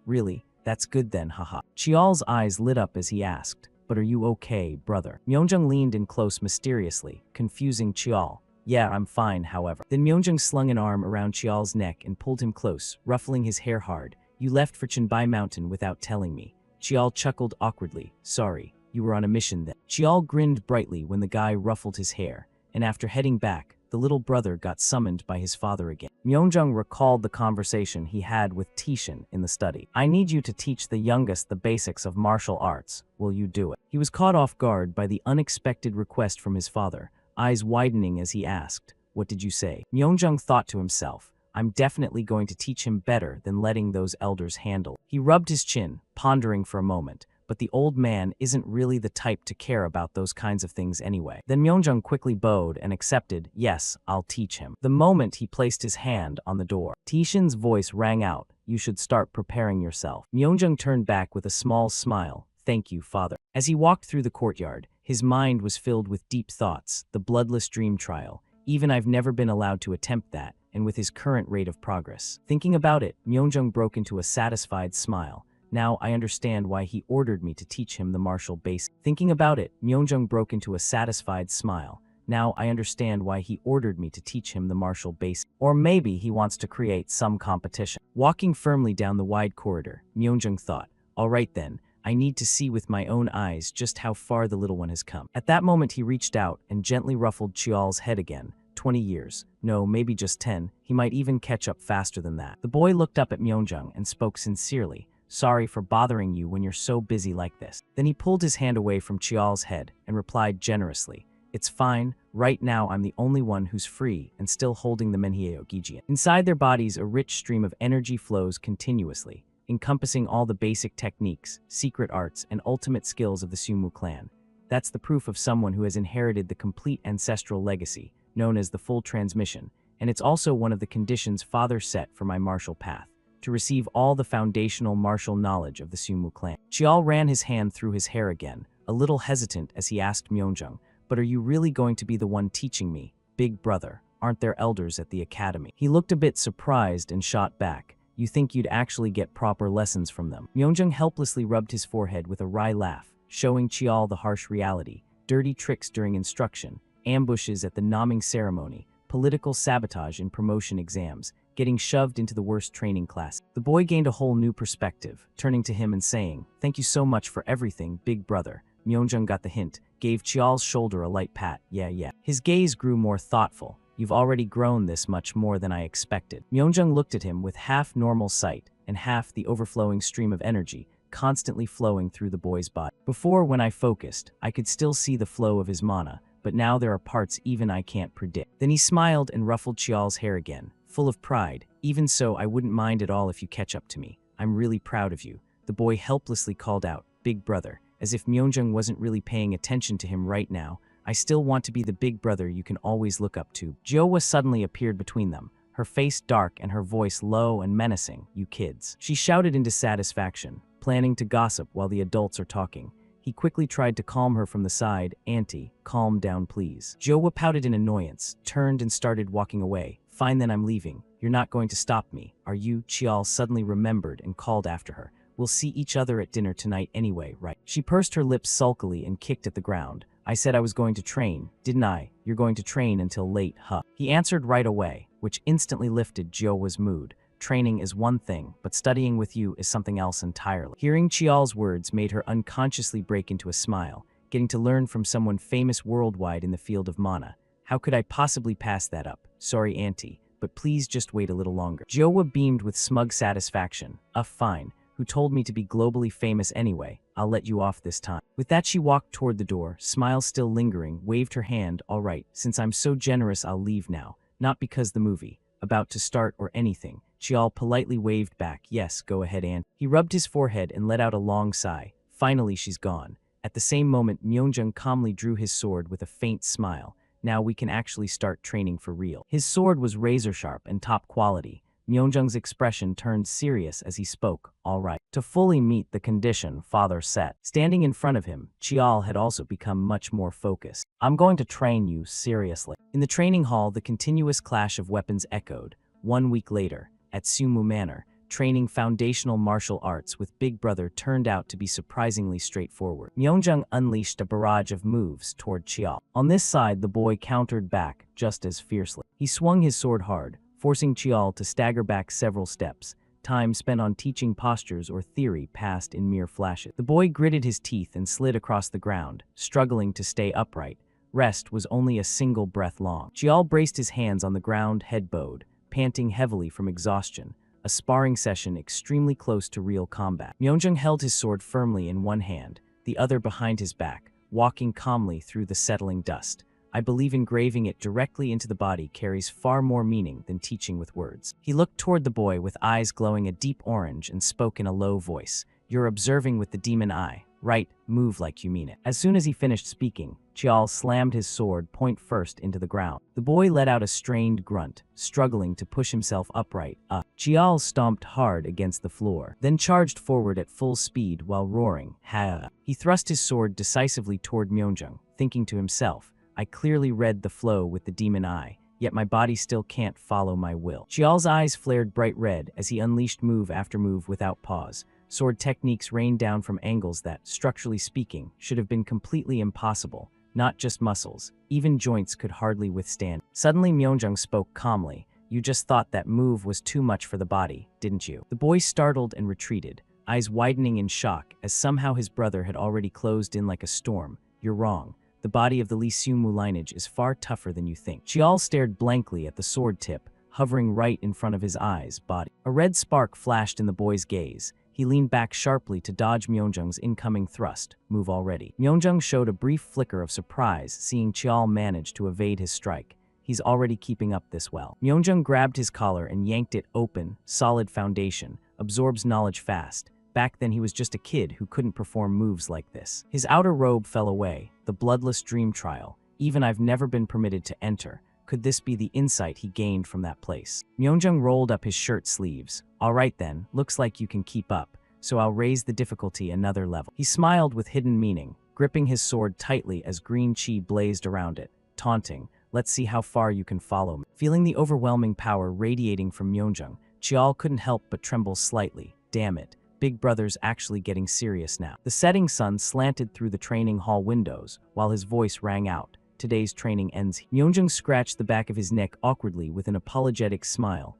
Really? That's good then, haha. Chial's eyes lit up as he asked, but are you okay, brother? Myeonjung leaned in close mysteriously, confusing Chial. Yeah, I'm fine, however. Then Myeonjung slung an arm around Chial's neck and pulled him close, ruffling his hair hard. You left for Chunbai Mountain without telling me. Chial chuckled awkwardly. Sorry, you were on a mission then. Chial grinned brightly when the guy ruffled his hair, and after heading back, the little brother got summoned by his father again. Myeonjung recalled the conversation he had with Tishin in the study. I need you to teach the youngest the basics of martial arts. Will you do it? He was caught off guard by the unexpected request from his father, eyes widening as he asked, what did you say? Myeonjung thought to himself, I'm definitely going to teach him better than letting those elders handle. He rubbed his chin, pondering for a moment, but the old man isn't really the type to care about those kinds of things anyway. Then Myeonjung quickly bowed and accepted, yes, I'll teach him. The moment he placed his hand on the door, Tishin's voice rang out, you should start preparing yourself. Myeonjung turned back with a small smile, thank you, father. As he walked through the courtyard, his mind was filled with deep thoughts, the bloodless dream trial. Even I've never been allowed to attempt that, and with his current rate of progress. Thinking about it, Myeonjung broke into a satisfied smile. Now I understand why he ordered me to teach him the martial basics. Thinking about it, Myeonjung broke into a satisfied smile. Now I understand why he ordered me to teach him the martial basics. Or maybe he wants to create some competition. Walking firmly down the wide corridor, Myeonjung thought, all right then, I need to see with my own eyes just how far the little one has come. At that moment he reached out and gently ruffled Chial's head again. 20 years. No, maybe just 10. He might even catch up faster than that. The boy looked up at Myeonjung and spoke sincerely. Sorry for bothering you when you're so busy like this. Then he pulled his hand away from Chial's head and replied generously. It's fine. Right now I'm the only one who's free and still holding the Menhyo Gijian. Inside their bodies a rich stream of energy flows continuously, encompassing all the basic techniques, secret arts, and ultimate skills of the Sumu clan. That's the proof of someone who has inherited the complete ancestral legacy, known as the full transmission, and it's also one of the conditions father set for my martial path, to receive all the foundational martial knowledge of the Sumu clan. Chial ran his hand through his hair again, a little hesitant as he asked Myeonjung, but are you really going to be the one teaching me, big brother? Aren't there elders at the academy? He looked a bit surprised and shot back. You think you'd actually get proper lessons from them? Myeonjung helplessly rubbed his forehead with a wry laugh, showing Chial the harsh reality, dirty tricks during instruction, ambushes at the naming ceremony, political sabotage in promotion exams, getting shoved into the worst training class. The boy gained a whole new perspective, turning to him and saying, thank you so much for everything, big brother. Myeonjung got the hint, gave Chial's shoulder a light pat. Yeah. His gaze grew more thoughtful. You've already grown this much more than I expected. Myeonjung looked at him with half normal sight and half the overflowing stream of energy constantly flowing through the boy's body. Before, when I focused, I could still see the flow of his mana, but now there are parts even I can't predict. Then he smiled and ruffled Chial's hair again, full of pride. Even so, I wouldn't mind at all if you catch up to me. I'm really proud of you. The boy helplessly called out, big brother, as if Myeonjung wasn't really paying attention to him right now. I still want to be the big brother you can always look up to. Jiowa suddenly appeared between them, her face dark and her voice low and menacing. You kids. She shouted in dissatisfaction, planning to gossip while the adults are talking. He quickly tried to calm her from the side. Auntie, calm down please. Jiowa pouted in annoyance, turned and started walking away. Fine then, I'm leaving. You're not going to stop me, are you? Chial suddenly remembered and called after her. We'll see each other at dinner tonight anyway, right? She pursed her lips sulkily and kicked at the ground. I said I was going to train, didn't I? You're going to train until late, huh? He answered right away, which instantly lifted Jiowa's mood. Training is one thing, but studying with you is something else entirely. Hearing Chial's words made her unconsciously break into a smile, getting to learn from someone famous worldwide in the field of mana. How could I possibly pass that up? Sorry, Auntie, but please just wait a little longer. Jiowa beamed with smug satisfaction. Fine. Who told me to be globally famous anyway? I'll let you off this time. With that, she walked toward the door, smile still lingering, waved her hand. All right, since I'm so generous, I'll leave now. Not because the movie about to start or anything. Chial politely waved back. Yes, go ahead, Aunt. He rubbed his forehead and let out a long sigh. Finally, she's gone. At the same moment, Myeongjung calmly drew his sword with a faint smile. Now we can actually start training for real. His sword was razor-sharp and top quality. Myeongjung's expression turned serious as he spoke. All right. To fully meet the condition father set. Standing in front of him, Chial had also become much more focused. I'm going to train you seriously. In the training hall, the continuous clash of weapons echoed. 1 week later, at Sumu Manor, training foundational martial arts with Big Brother turned out to be surprisingly straightforward. Myeongjung unleashed a barrage of moves toward Chial. On this side, the boy countered back just as fiercely. He swung his sword hard, forcing Chial to stagger back several steps. Time spent on teaching postures or theory passed in mere flashes. The boy gritted his teeth and slid across the ground, struggling to stay upright. Rest was only a single breath long. Chial braced his hands on the ground, head bowed, panting heavily from exhaustion. A sparring session extremely close to real combat. Myeongjung held his sword firmly in one hand, the other behind his back, walking calmly through the settling dust. I believe engraving it directly into the body carries far more meaning than teaching with words. He looked toward the boy with eyes glowing a deep orange and spoke in a low voice. You're observing with the demon eye. Right, move like you mean it. As soon as he finished speaking, Chial slammed his sword point first into the ground. The boy let out a strained grunt, struggling to push himself upright. Chial stomped hard against the floor, then charged forward at full speed while roaring, ha. He thrust his sword decisively toward Myeongjung, thinking to himself, I clearly read the flow with the demon eye, yet my body still can't follow my will. Chial's eyes flared bright red as he unleashed move after move without pause. Sword techniques rained down from angles that, structurally speaking, should have been completely impossible. Not just muscles, even joints could hardly withstand. Suddenly Myeongjung spoke calmly. You just thought that move was too much for the body, didn't you? The boy startled and retreated, eyes widening in shock as somehow his brother had already closed in like a storm. You're wrong. The body of the Lee Seung-woo lineage is far tougher than you think. Chial stared blankly at the sword tip, hovering right in front of his eyes, body. A red spark flashed in the boy's gaze. He leaned back sharply to dodge Myeongjung's incoming thrust. Move already. Myeongjung showed a brief flicker of surprise, seeing Chial manage to evade his strike. He's already keeping up this well. Myeongjung grabbed his collar and yanked it open. Solid foundation. Absorbs knowledge fast. Back then he was just a kid who couldn't perform moves like this. His outer robe fell away. The bloodless dream trial. Even I've never been permitted to enter. Could this be the insight he gained from that place? Myeongjung rolled up his shirt sleeves. All right then, looks like you can keep up, so I'll raise the difficulty another level. He smiled with hidden meaning, gripping his sword tightly as green chi blazed around it, taunting, let's see how far you can follow me. Feeling the overwhelming power radiating from Myeongjung, Chial couldn't help but tremble slightly. Damn it, Big Brother's actually getting serious now. The setting sun slanted through the training hall windows, while his voice rang out. Today's training ends. Myeongjung scratched the back of his neck awkwardly with an apologetic smile.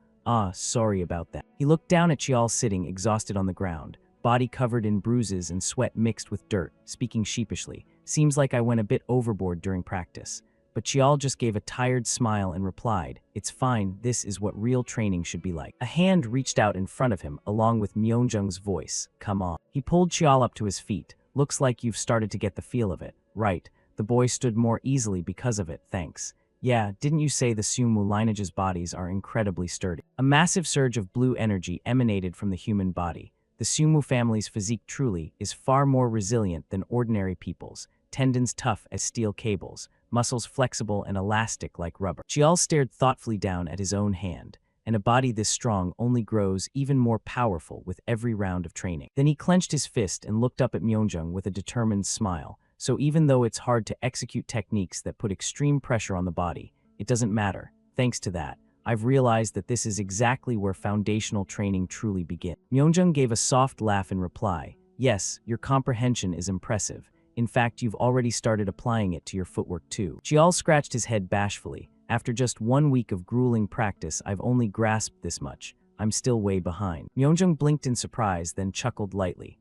Sorry about that. He looked down at Chial sitting exhausted on the ground, body covered in bruises and sweat mixed with dirt, speaking sheepishly. Seems like I went a bit overboard during practice. But Chial just gave a tired smile and replied, it's fine, this is what real training should be like. A hand reached out in front of him along with Myeongjung's voice, come on. He pulled Chial up to his feet. Looks like you've started to get the feel of it. Right. The boy stood more easily because of it, thanks. Yeah, didn't you say the Seung-woo lineage's bodies are incredibly sturdy? A massive surge of blue energy emanated from the human body. The Seung-woo family's physique truly is far more resilient than ordinary people's. Tendons tough as steel cables, muscles flexible and elastic like rubber. Chial stared thoughtfully down at his own hand, and a body this strong only grows even more powerful with every round of training. Then he clenched his fist and looked up at Myeongjung with a determined smile. So even though it's hard to execute techniques that put extreme pressure on the body, it doesn't matter. Thanks to that, I've realized that this is exactly where foundational training truly begins. Myeongjung gave a soft laugh in reply. Yes, your comprehension is impressive. In fact, you've already started applying it to your footwork too. Chial scratched his head bashfully. After just 1 week of grueling practice, I've only grasped this much. I'm still way behind. Myeongjung blinked in surprise, then chuckled lightly.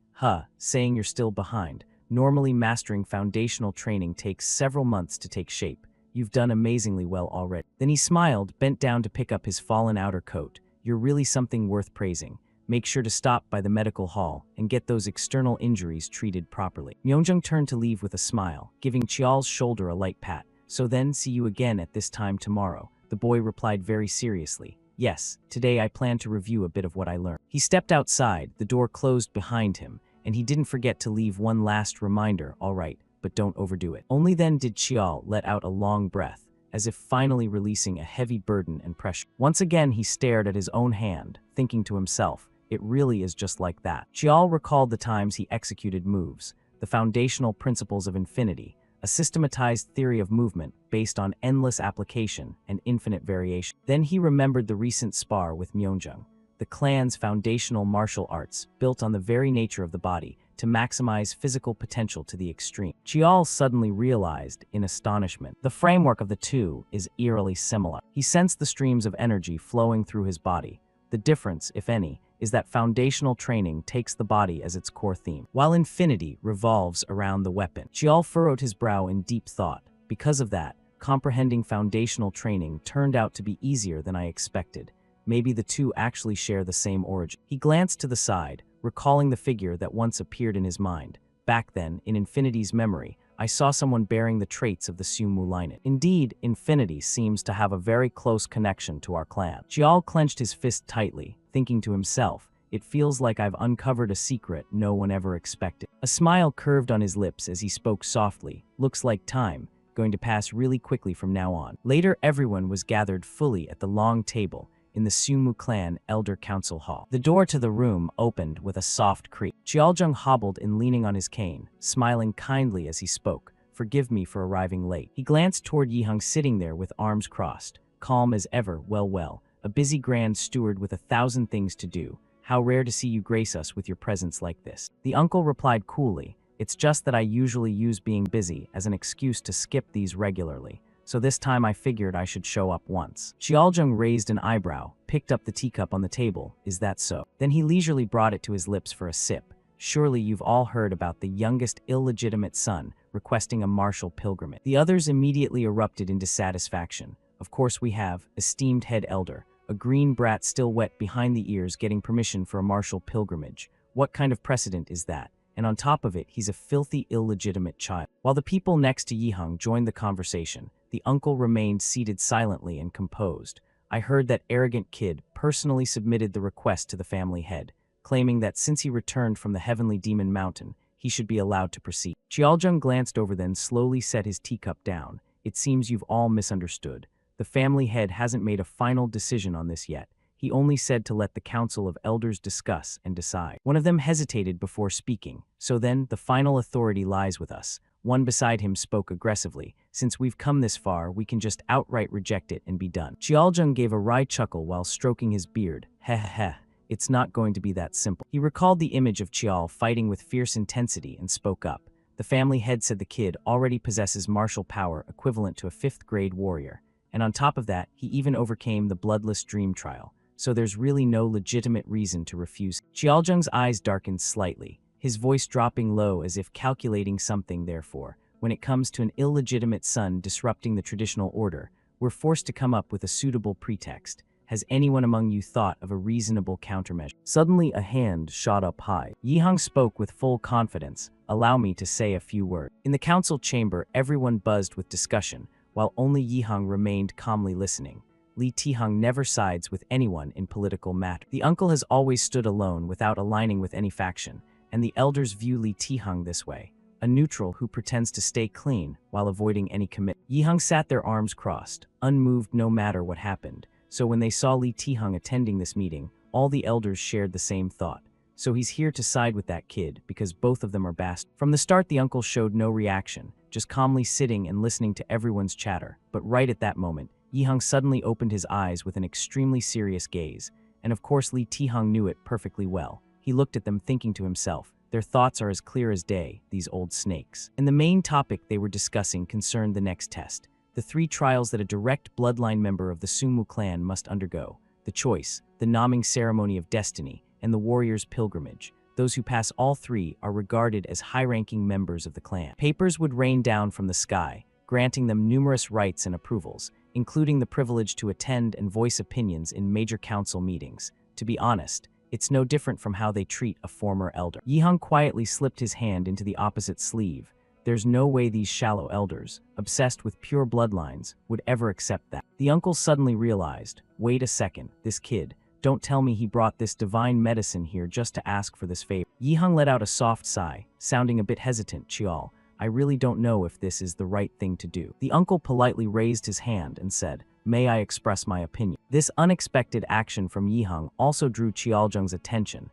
Saying you're still behind. Normally mastering foundational training takes several months to take shape. You've done amazingly well already. Then he smiled, bent down to pick up his fallen outer coat. You're really something worth praising. Make sure to stop by the medical hall and get those external injuries treated properly. Myeongjung turned to leave with a smile, giving Chial's shoulder a light pat. So then, see you again at this time tomorrow. The boy replied very seriously. Yes, today I plan to review a bit of what I learned. He stepped outside, the door closed behind him, and he didn't forget to leave one last reminder, all right, but don't overdo it. Only then did Chial let out a long breath, as if finally releasing a heavy burden and pressure. Once again, he stared at his own hand, thinking to himself, it really is just like that. Chial recalled the times he executed moves, the foundational principles of infinity, a systematized theory of movement based on endless application and infinite variation. Then he remembered the recent spar with Myeonjung, the clan's foundational martial arts built on the very nature of the body to maximize physical potential to the extreme. Chial suddenly realized, in astonishment, the framework of the two is eerily similar. He sensed the streams of energy flowing through his body. The difference, if any, is that foundational training takes the body as its core theme, while infinity revolves around the weapon. Chial furrowed his brow in deep thought. Because of that, comprehending foundational training turned out to be easier than I expected. Maybe the two actually share the same origin. He glanced to the side, recalling the figure that once appeared in his mind. Back then, in Infinity's memory, I saw someone bearing the traits of the Sumu lineage. Indeed, Infinity seems to have a very close connection to our clan. Chial clenched his fist tightly, thinking to himself, it feels like I've uncovered a secret no one ever expected. A smile curved on his lips as he spoke softly. Looks like time, going to pass really quickly from now on. Later, everyone was gathered fully at the long table in the Sumu clan Elder Council Hall. The door to the room opened with a soft creak. Chialjung hobbled in, leaning on his cane, smiling kindly as he spoke. Forgive me for arriving late. He glanced toward Yihang sitting there with arms crossed, calm as ever. Well, a busy grand steward with 1,000 things to do. How rare to see you grace us with your presence like this. The uncle replied coolly, it's just that I usually use being busy as an excuse to skip these regularly. So this time I figured I should show up once. Chialjung raised an eyebrow, picked up the teacup on the table. Is that so? Then he leisurely brought it to his lips for a sip. Surely you've all heard about the youngest illegitimate son requesting a martial pilgrimage. The others immediately erupted into satisfaction. Of course we have, esteemed head elder, a green brat still wet behind the ears getting permission for a martial pilgrimage. What kind of precedent is that? And on top of it, he's a filthy illegitimate child. While the people next to Yihang joined the conversation, the uncle remained seated silently and composed. I heard that arrogant kid personally submitted the request to the family head, claiming that since he returned from the heavenly demon mountain, he should be allowed to proceed. Chialjung glanced over, then slowly set his teacup down. It seems you've all misunderstood. The family head hasn't made a final decision on this yet. He only said to let the council of elders discuss and decide. One of them hesitated before speaking. So then, the final authority lies with us. One beside him spoke aggressively. Since we've come this far, we can just outright reject it and be done. Chialjung gave a wry chuckle while stroking his beard. Heh. It's not going to be that simple. He recalled the image of Chial fighting with fierce intensity and spoke up. The family head said the kid already possesses martial power equivalent to a 5th grade warrior. And on top of that, he even overcame the bloodless dream trial. So there's really no legitimate reason to refuse. Chialjung's eyes darkened slightly, his voice dropping low as if calculating something. Therefore, when it comes to an illegitimate son disrupting the traditional order, we're forced to come up with a suitable pretext. Has anyone among you thought of a reasonable countermeasure? Suddenly a hand shot up high. Yihang spoke with full confidence. Allow me to say a few words. In the council chamber, everyone buzzed with discussion, while only Yihang remained calmly listening. Li Tihang never sides with anyone in political matters. The uncle has always stood alone without aligning with any faction, and the elders view Li Tihang this way, a neutral who pretends to stay clean while avoiding any commitment. Yihang sat their arms crossed, unmoved no matter what happened, so when they saw Li Tihang attending this meeting, all the elders shared the same thought. So he's here to side with that kid because both of them are bastards. From the start, the uncle showed no reaction, just calmly sitting and listening to everyone's chatter. But right at that moment, Yihang suddenly opened his eyes with an extremely serious gaze, and of course Li Tihang knew it perfectly well. He looked at them thinking to himself, their thoughts are as clear as day, these old snakes. And the main topic they were discussing concerned the next test, the 3 trials that a direct bloodline member of the Sumu clan must undergo, the choice, the naming ceremony of destiny, and the warrior's pilgrimage. Those who pass all 3 are regarded as high-ranking members of the clan. Papers would rain down from the sky, granting them numerous rights and approvals, including the privilege to attend and voice opinions in major council meetings. To be honest, it's no different from how they treat a former elder. Yihang quietly slipped his hand into the opposite sleeve. There's no way these shallow elders, obsessed with pure bloodlines, would ever accept that. The uncle suddenly realized, wait a second, this kid, Don't tell me he brought this divine medicine here just to ask for this favor. Yihang let out a soft sigh, sounding a bit hesitant. Chial, I really don't know if this is the right thing to do. The uncle politely raised his hand and said, may I express my opinion? This unexpected action from Yihang also drew Qiaozheng's attention.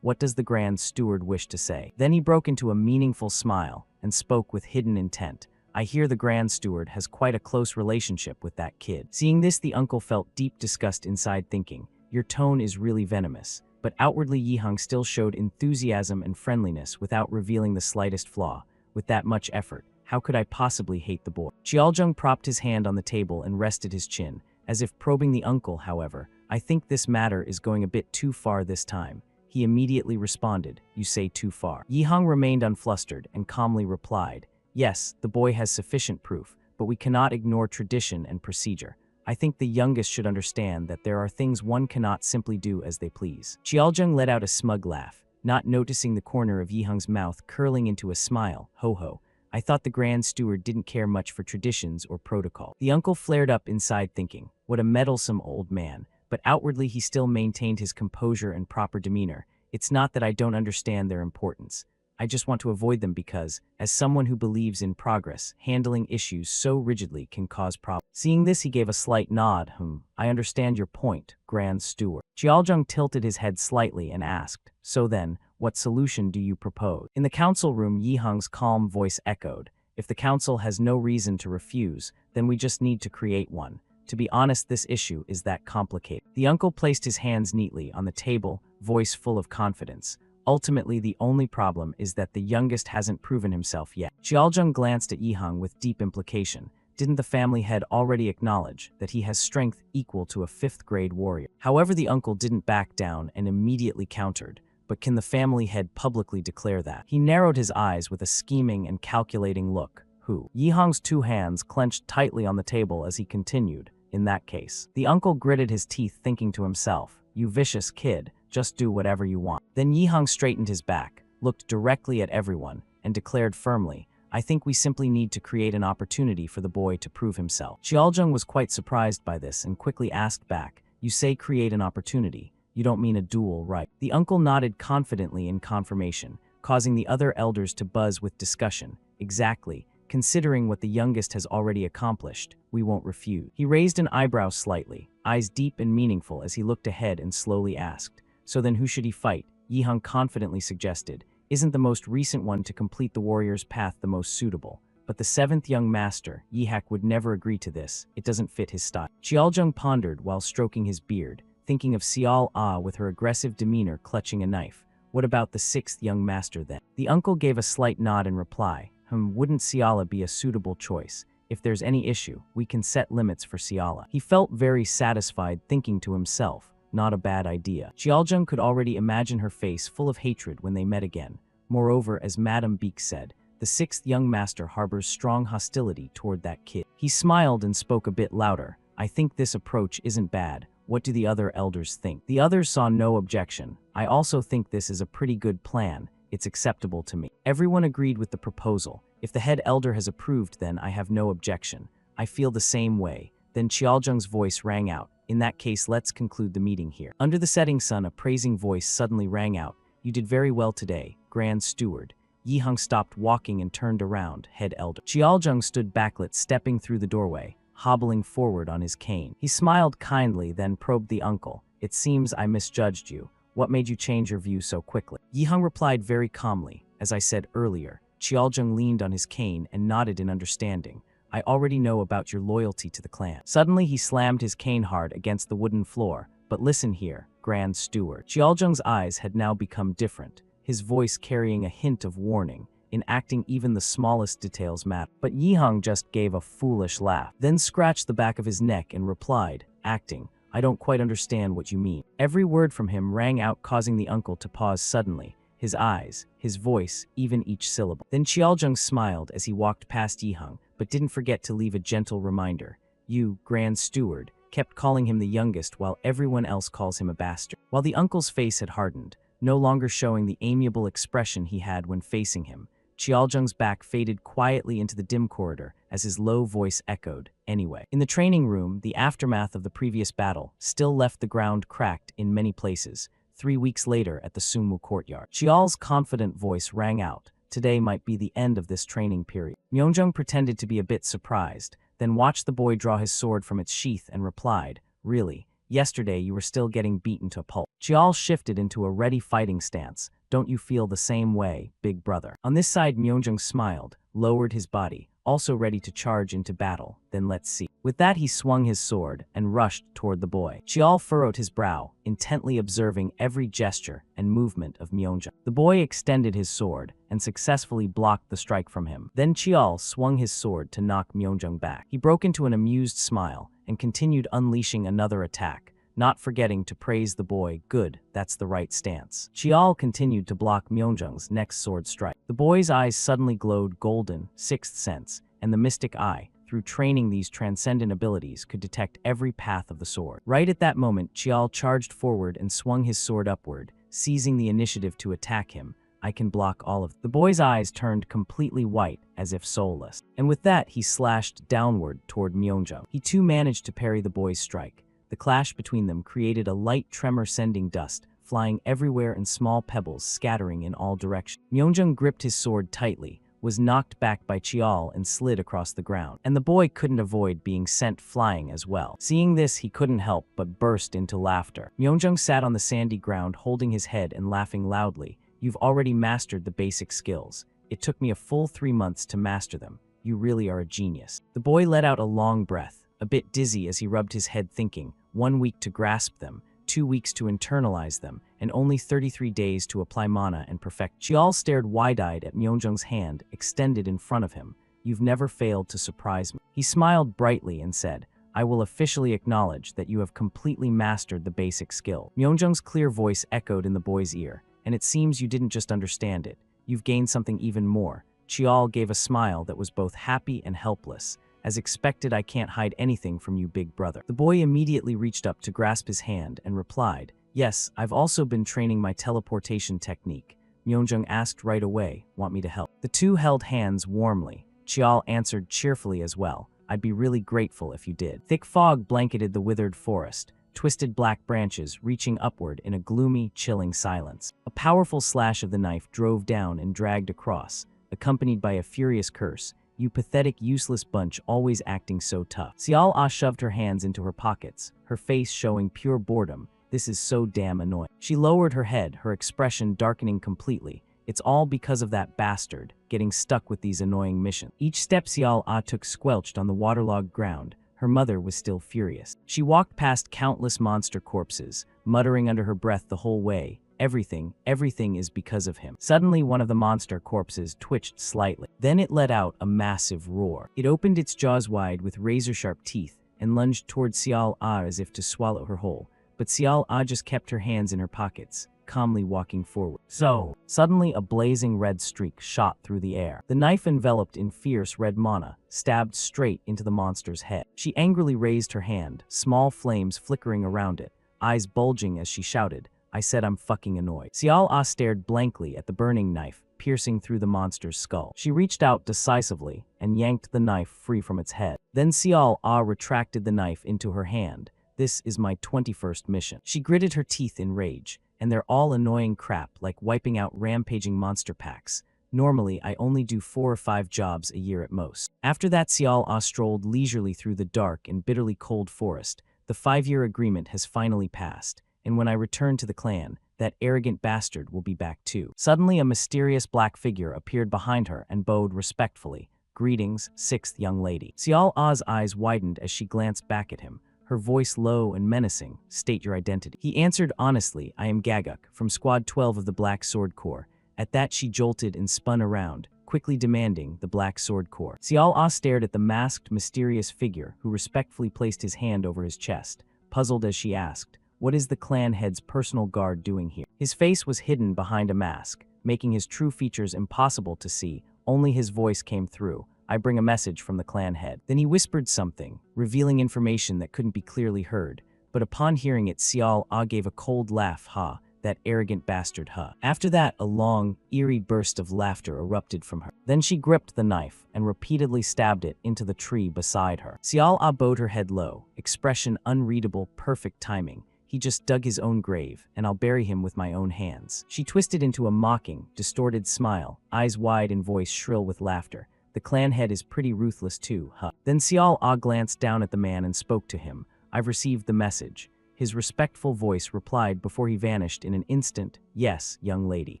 What does the Grand Steward wish to say? Then he broke into a meaningful smile and spoke with hidden intent. I hear the Grand Steward has quite a close relationship with that kid. Seeing this, the uncle felt deep disgust inside, thinking, your tone is really venomous. But outwardly, Yihang still showed enthusiasm and friendliness without revealing the slightest flaw. With that much effort, how could I possibly hate the boy? Qiaozheng propped his hand on the table and rested his chin, as if probing the uncle. However, I think this matter is going a bit too far this time. He immediately responded, you say too far. Yihang remained unflustered and calmly replied, yes, the boy has sufficient proof, but we cannot ignore tradition and procedure. I think the youngest should understand that there are things one cannot simply do as they please. Qiaozheng let out a smug laugh, not noticing the corner of Yihang's mouth curling into a smile. Ho ho, I thought the Grand Steward didn't care much for traditions or protocol. The uncle flared up inside, thinking, what a meddlesome old man. But outwardly he still maintained his composure and proper demeanor. It's not that I don't understand their importance. I just want to avoid them because, as someone who believes in progress, handling issues so rigidly can cause problems. Seeing this, he gave a slight nod. I understand your point, Grand Steward. Qiaozheng tilted his head slightly and asked, so then, what solution do you propose? In the council room, Yihang's calm voice echoed, if the council has no reason to refuse, then we just need to create one. To be honest, this issue is that complicated. The uncle placed his hands neatly on the table, voice full of confidence. Ultimately, the only problem is that the youngest hasn't proven himself yet. Qiaozheng glanced at Yihang with deep implication. Didn't the family head already acknowledge that he has strength equal to a 5th-grade warrior? However, the uncle didn't back down and immediately countered. But can the family head publicly declare that? He narrowed his eyes with a scheming and calculating look. Who? Yihang's 2 hands clenched tightly on the table as he continued. In that case. The uncle gritted his teeth, thinking to himself, you vicious kid, just do whatever you want. Then Yihang straightened his back, looked directly at everyone, and declared firmly, I think we simply need to create an opportunity for the boy to prove himself. Qiaozheng was quite surprised by this and quickly asked back, you say create an opportunity. You don't mean a duel, right? The uncle nodded confidently in confirmation, causing the other elders to buzz with discussion. Exactly. Considering what the youngest has already accomplished, we won't refuse. He raised an eyebrow slightly, eyes deep and meaningful as he looked ahead and slowly asked, so then who should he fight? Yihang confidently suggested, isn't the most recent one to complete the warrior's path the most suitable? But the 7th young master, Yihak, would never agree to this. It doesn't fit his style. Qiaozheng pondered while stroking his beard, thinking of Xiao Ah with her aggressive demeanor clutching a knife. What about the 6th young master then? The uncle gave a slight nod in reply. Wouldn't Ciala be a suitable choice? If there's any issue, we can set limits for Ciala. He felt very satisfied, thinking to himself, not a bad idea. Qiaozheng could already imagine her face full of hatred when they met again. Moreover, as Madame Beek said, the 6th young master harbors strong hostility toward that kid. He smiled and spoke a bit louder. I think this approach isn't bad. What do the other elders think? The others saw no objection. I also think this is a pretty good plan. It's acceptable to me. Everyone agreed with the proposal. If the head elder has approved, then I have no objection. I feel the same way. Then Qiaozheng's voice rang out. In that case, let's conclude the meeting here. Under the setting sun, a praising voice suddenly rang out. You did very well today, Grand Steward. Yihang stopped walking and turned around, head elder. Qiaozheng stood backlit, stepping through the doorway, hobbling forward on his cane. He smiled kindly, then probed the uncle. It seems I misjudged you. What made you change your view so quickly? Yihang replied very calmly. As I said earlier, Qiaozheng leaned on his cane and nodded in understanding. I already know about your loyalty to the clan. Suddenly, he slammed his cane hard against the wooden floor. But listen here, Grand Steward. Qiaozheng's eyes had now become different, his voice carrying a hint of warning. In acting, even the smallest details matter. But Yihang just gave a foolish laugh, then scratched the back of his neck and replied, acting, I don't quite understand what you mean. Every word from him rang out, causing the uncle to pause suddenly, his eyes, his voice, even each syllable. Then Qiaozheng smiled as he walked past Yihang, but didn't forget to leave a gentle reminder. You, Grand Steward, kept calling him the youngest while everyone else calls him a bastard. While the uncle's face had hardened, no longer showing the amiable expression he had when facing him, Qiaojung's back faded quietly into the dim corridor as his low voice echoed, "Anyway." In the training room, the aftermath of the previous battle still left the ground cracked in many places. 3 weeks later at the Sumu courtyard, Qial's confident voice rang out, "Today might be the end of this training period." Myeongjung pretended to be a bit surprised, then watched the boy draw his sword from its sheath and replied, "Really? Yesterday you were still getting beaten to pulp." Qial shifted into a ready fighting stance. "Don't you feel the same way, big brother?" On this side, Myeongjung smiled, lowered his body, also ready to charge into battle. "Then let's see." With that, he swung his sword and rushed toward the boy. Qial furrowed his brow, intently observing every gesture and movement of Myeongjung. The boy extended his sword and successfully blocked the strike from him. Then Qial swung his sword to knock Myeongjung back. He broke into an amused smile and continued unleashing another attack, not forgetting to praise the boy. "Good, that's the right stance." Qial continued to block Myeongjung's next sword strike. The boy's eyes suddenly glowed golden, sixth sense, and the mystic eye, through training these transcendent abilities, could detect every path of the sword. Right at that moment, Qial charged forward and swung his sword upward, seizing the initiative to attack him. "I can block all of them." The boy's eyes turned completely white, as if soulless. And with that, he slashed downward toward Myeongjung. He too managed to parry the boy's strike. The clash between them created a light tremor, sending dust flying everywhere and small pebbles scattering in all directions. Myeongjung gripped his sword tightly, was knocked back by Qial and slid across the ground. And the boy couldn't avoid being sent flying as well. Seeing this, he couldn't help but burst into laughter. Myeongjung sat on the sandy ground holding his head and laughing loudly. "You've already mastered the basic skills. It took me a full 3 months to master them. You really are a genius." The boy let out a long breath, a bit dizzy as he rubbed his head, thinking, 1 week to grasp them, 2 weeks to internalize them, and only 33 days to apply mana and perfect. Qial stared wide-eyed at Myeongjung's hand extended in front of him. "You've never failed to surprise me." He smiled brightly and said, "I will officially acknowledge that you have completely mastered the basic skill." Myeongjung's clear voice echoed in the boy's ear, "And it seems you didn't just understand it. You've gained something even more." Qial gave a smile that was both happy and helpless. "As expected, I can't hide anything from you, big brother." The boy immediately reached up to grasp his hand and replied, "Yes, I've also been training my teleportation technique." Myeongjung asked right away, "Want me to help?" The two held hands warmly. Qial answered cheerfully as well, "I'd be really grateful if you did." Thick fog blanketed the withered forest, twisted black branches reaching upward in a gloomy, chilling silence. A powerful slash of the knife drove down and dragged across, accompanied by a furious curse. "You pathetic, useless bunch, always acting so tough." Xiao Ah shoved her hands into her pockets, her face showing pure boredom. "This is so damn annoying." She lowered her head, her expression darkening completely. "It's all because of that bastard, getting stuck with these annoying missions." Each step Xiao Ah took squelched on the waterlogged ground. Her mother was still furious. She walked past countless monster corpses, muttering under her breath the whole way, everything is because of him." Suddenly, one of the monster corpses twitched slightly. Then it let out a massive roar. It opened its jaws wide with razor-sharp teeth and lunged toward Xiao Ah as if to swallow her whole. But Xiao Ah just kept her hands in her pockets, calmly walking forward. Suddenly, a blazing red streak shot through the air. The knife, enveloped in fierce red mana, stabbed straight into the monster's head. She angrily raised her hand, small flames flickering around it, eyes bulging as she shouted, "I said I'm fucking annoyed." Xiao Ah stared blankly at the burning knife, piercing through the monster's skull. She reached out decisively and yanked the knife free from its head. Then Xiao Ah retracted the knife into her hand. "This is my 21st mission." She gritted her teeth in rage. "And they're all annoying crap, like wiping out rampaging monster packs. Normally, I only do 4 or 5 jobs a year at most." After that, Xiao Ah strolled leisurely through the dark and bitterly cold forest. "The 5-year agreement has finally passed, and when I return to the clan, that arrogant bastard will be back too." Suddenly, a mysterious black figure appeared behind her and bowed respectfully. "Greetings, 6th young lady." Xiao Ah's eyes widened as she glanced back at him, her voice low and menacing. "State your identity." He answered honestly, "I am Gaguk, from Squad 12 of the Black Sword Corps." At that, she jolted and spun around, quickly demanding the Black Sword Corps. Xiao Ah stared at the masked, mysterious figure, who respectfully placed his hand over his chest, puzzled as she asked, "What is the clan head's personal guard doing here?" His face was hidden behind a mask, making his true features impossible to see. Only his voice came through. "I bring a message from the clan head." Then he whispered something, revealing information that couldn't be clearly heard. But upon hearing it, Xiao Ah gave a cold laugh. "Ha, that arrogant bastard, huh? After that, a long, eerie burst of laughter erupted from her. Then she gripped the knife and repeatedly stabbed it into the tree beside her. Xiao A bowed her head low, expression unreadable, perfect timing. He just dug his own grave, and I'll bury him with my own hands. She twisted into a mocking, distorted smile, eyes wide and voice shrill with laughter. The clan head is pretty ruthless too, huh? Then Xiao A glanced down at the man and spoke to him. I've received the message. His respectful voice replied before he vanished in an instant. Yes, young lady.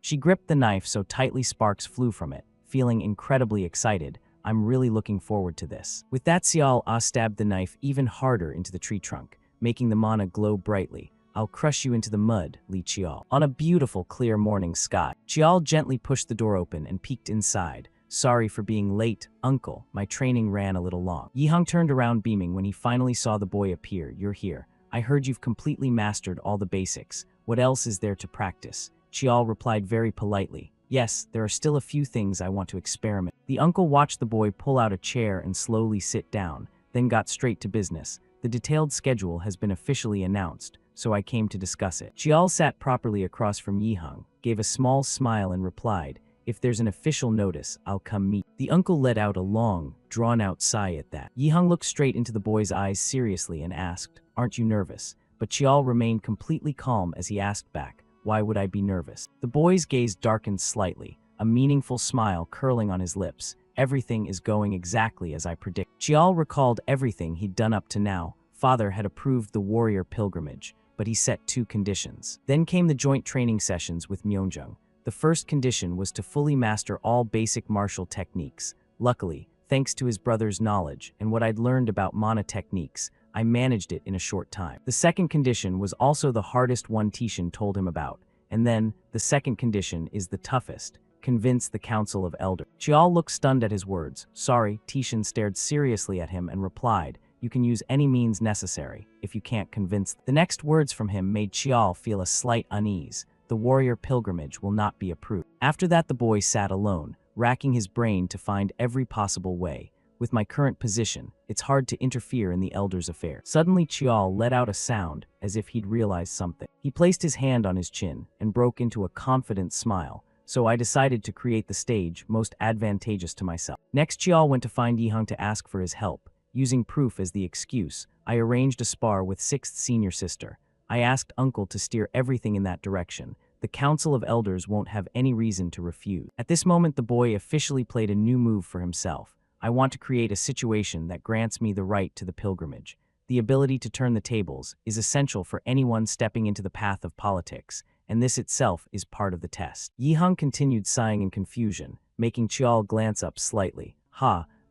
She gripped the knife so tightly sparks flew from it, feeling incredibly excited. I'm really looking forward to this. With that, Xiao A stabbed the knife even harder into the tree trunk, making the mana glow brightly. I'll crush you into the mud, Li Qiao. On a beautiful, clear morning sky, Qiao gently pushed the door open and peeked inside. Sorry for being late, uncle. My training ran a little long. Yihang turned around beaming when he finally saw the boy appear. You're here. I heard you've completely mastered all the basics. What else is there to practice? Qiao replied very politely. Yes, there are still a few things I want to experiment. The uncle watched the boy pull out a chair and slowly sit down, then got straight to business. The detailed schedule has been officially announced, so I came to discuss it. Qiao sat properly across from Yihang, gave a small smile and replied, if there's an official notice, I'll come meet. The uncle let out a long, drawn-out sigh at that. Yihang looked straight into the boy's eyes seriously and asked, aren't you nervous? But Qiao remained completely calm as he asked back, why would I be nervous? The boy's gaze darkened slightly, a meaningful smile curling on his lips. Everything is going exactly as I predict. Qiao recalled everything he'd done up to now. Father had approved the warrior pilgrimage, but he set 2 conditions. Then came the joint training sessions with Myeongjung. The first condition was to fully master all basic martial techniques. Luckily, thanks to his brother's knowledge and what I'd learned about mana techniques, I managed it in a short time. The second condition was also the hardest one Tishan told him about. And then, the second condition is the toughest. Convince the Council of Elders. Qiao looked stunned at his words. Sorry, Tishan stared seriously at him and replied, you can use any means necessary, if you can't convince them. The next words from him made Qiao feel a slight unease. The warrior pilgrimage will not be approved. After that, the boy sat alone, racking his brain to find every possible way. With my current position, it's hard to interfere in the elders' affairs. Suddenly, Qiao let out a sound, as if he'd realized something. He placed his hand on his chin and broke into a confident smile. So I decided to create the stage most advantageous to myself. Next, Qiao went to find Yihang to ask for his help. Using proof as the excuse, I arranged a spar with 6th senior sister. I asked uncle to steer everything in that direction. The Council of Elders won't have any reason to refuse. At this moment, the boy officially played a new move for himself. I want to create a situation that grants me the right to the pilgrimage. The ability to turn the tables is essential for anyone stepping into the path of politics, and this itself is part of the test. Yihang continued sighing in confusion, making Qiao glance up slightly.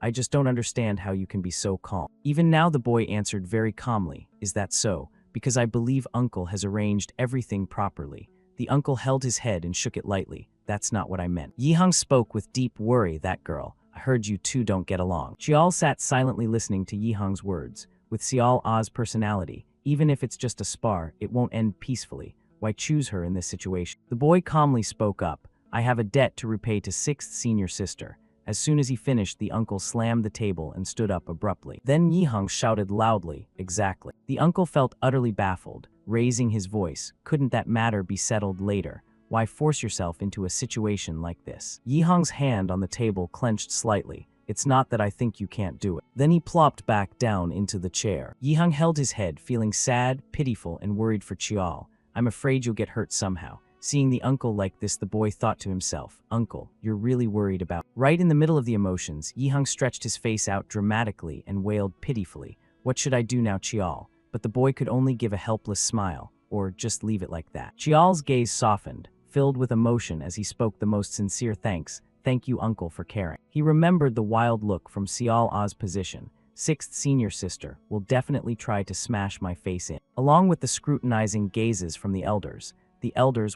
I just don't understand how you can be so calm. Even now, the boy answered very calmly. Is that so? Because I believe uncle has arranged everything properly. The uncle held his head and shook it lightly. That's not what I meant. Yihang spoke with deep worry. That girl. I heard you two don't get along. Qiao sat silently listening to Yihang's words. With Xiao A's personality, even if it's just a spar, it won't end peacefully. Why choose her in this situation? The boy calmly spoke up. I have a debt to repay to 6th senior sister. As soon as he finished, the uncle slammed the table and stood up abruptly. Then Yihang shouted loudly, exactly. The uncle felt utterly baffled, raising his voice. Couldn't that matter be settled later? Why force yourself into a situation like this? Yihang's hand on the table clenched slightly. It's not that I think you can't do it. Then he plopped back down into the chair. Yihang held his head, feeling sad, pitiful, and worried for Qiao. I'm afraid you'll get hurt somehow. Seeing the uncle like this, the boy thought to himself, Uncle, you're really worried about. Right in the middle of the emotions, Yihang stretched his face out dramatically and wailed pitifully. What should I do now, Qiao? But the boy could only give a helpless smile, or just leave it like that. Qiao's gaze softened, filled with emotion as he spoke the most sincere thanks. Thank you, uncle, for caring. He remembered the wild look from Xiao A's position. 6th senior sister will definitely try to smash my face in. Along with the scrutinizing gazes from the elders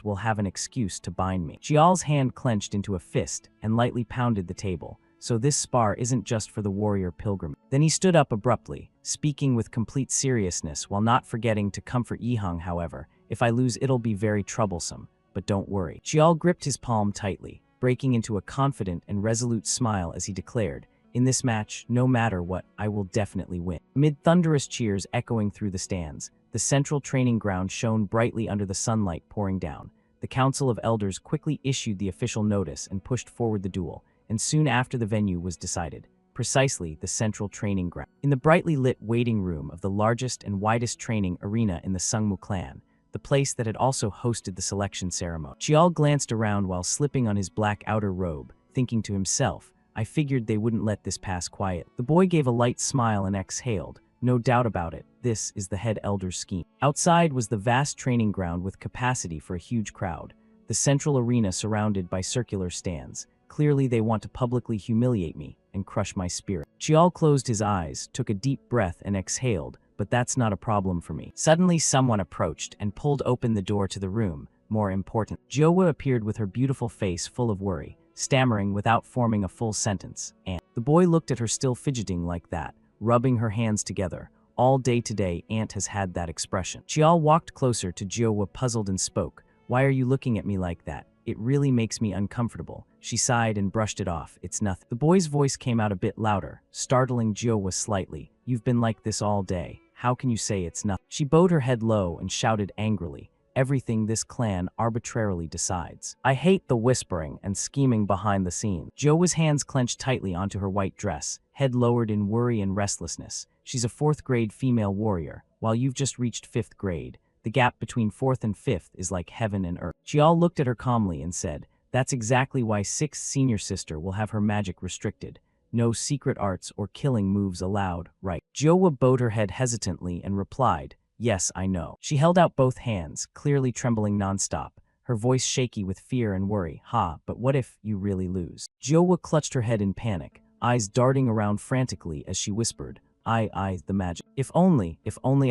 will have an excuse to bind me. Qiao's hand clenched into a fist and lightly pounded the table. So this spar isn't just for the warrior pilgrim. Then he stood up abruptly, speaking with complete seriousness while not forgetting to comfort Yihang. However, if I lose, it'll be very troublesome. But don't worry. Qiao gripped his palm tightly, breaking into a confident and resolute smile as he declared, In this match, no matter what, I will definitely win. Amid thunderous cheers echoing through the stands, the central training ground shone brightly under the sunlight pouring down. The Council of Elders quickly issued the official notice and pushed forward the duel, and soon after the venue was decided. Precisely the central training ground. In the brightly lit waiting room of the largest and widest training arena in the Sungmu clan, the place that had also hosted the selection ceremony. Chial glanced around while slipping on his black outer robe, thinking to himself, I figured they wouldn't let this pass quiet. The boy gave a light smile and exhaled. No doubt about it, this is the head elder's scheme. Outside was the vast training ground with capacity for a huge crowd. The central arena surrounded by circular stands. Clearly they want to publicly humiliate me and crush my spirit. Chial closed his eyes, took a deep breath and exhaled, but that's not a problem for me. Suddenly someone approached and pulled open the door to the room. More important, Jowa appeared with her beautiful face full of worry, stammering without forming a full sentence. And the boy looked at her still fidgeting like that, rubbing her hands together. All day today, Aunt has had that expression. Chial walked closer to Jowa, puzzled, and spoke. Why are you looking at me like that? It really makes me uncomfortable. She sighed and brushed it off. It's nothing. The boy's voice came out a bit louder, startling Jowa slightly. You've been like this all day. How can you say it's nothing? She bowed her head low and shouted angrily. Everything this clan arbitrarily decides. I hate the whispering and scheming behind the scenes. Jowa's hands clenched tightly onto her white dress, head lowered in worry and restlessness. She's a 4th grade female warrior, while you've just reached 5th grade. The gap between 4th and 5th is like heaven and earth. Chial looked at her calmly and said, that's exactly why 6th senior sister will have her magic restricted. No secret arts or killing moves allowed, right? Jowa bowed her head hesitantly and replied, yes, I know. She held out both hands, clearly trembling nonstop, her voice shaky with fear and worry. But what if you really lose? Jowa clutched her head in panic, eyes darting around frantically as she whispered, the magic. If only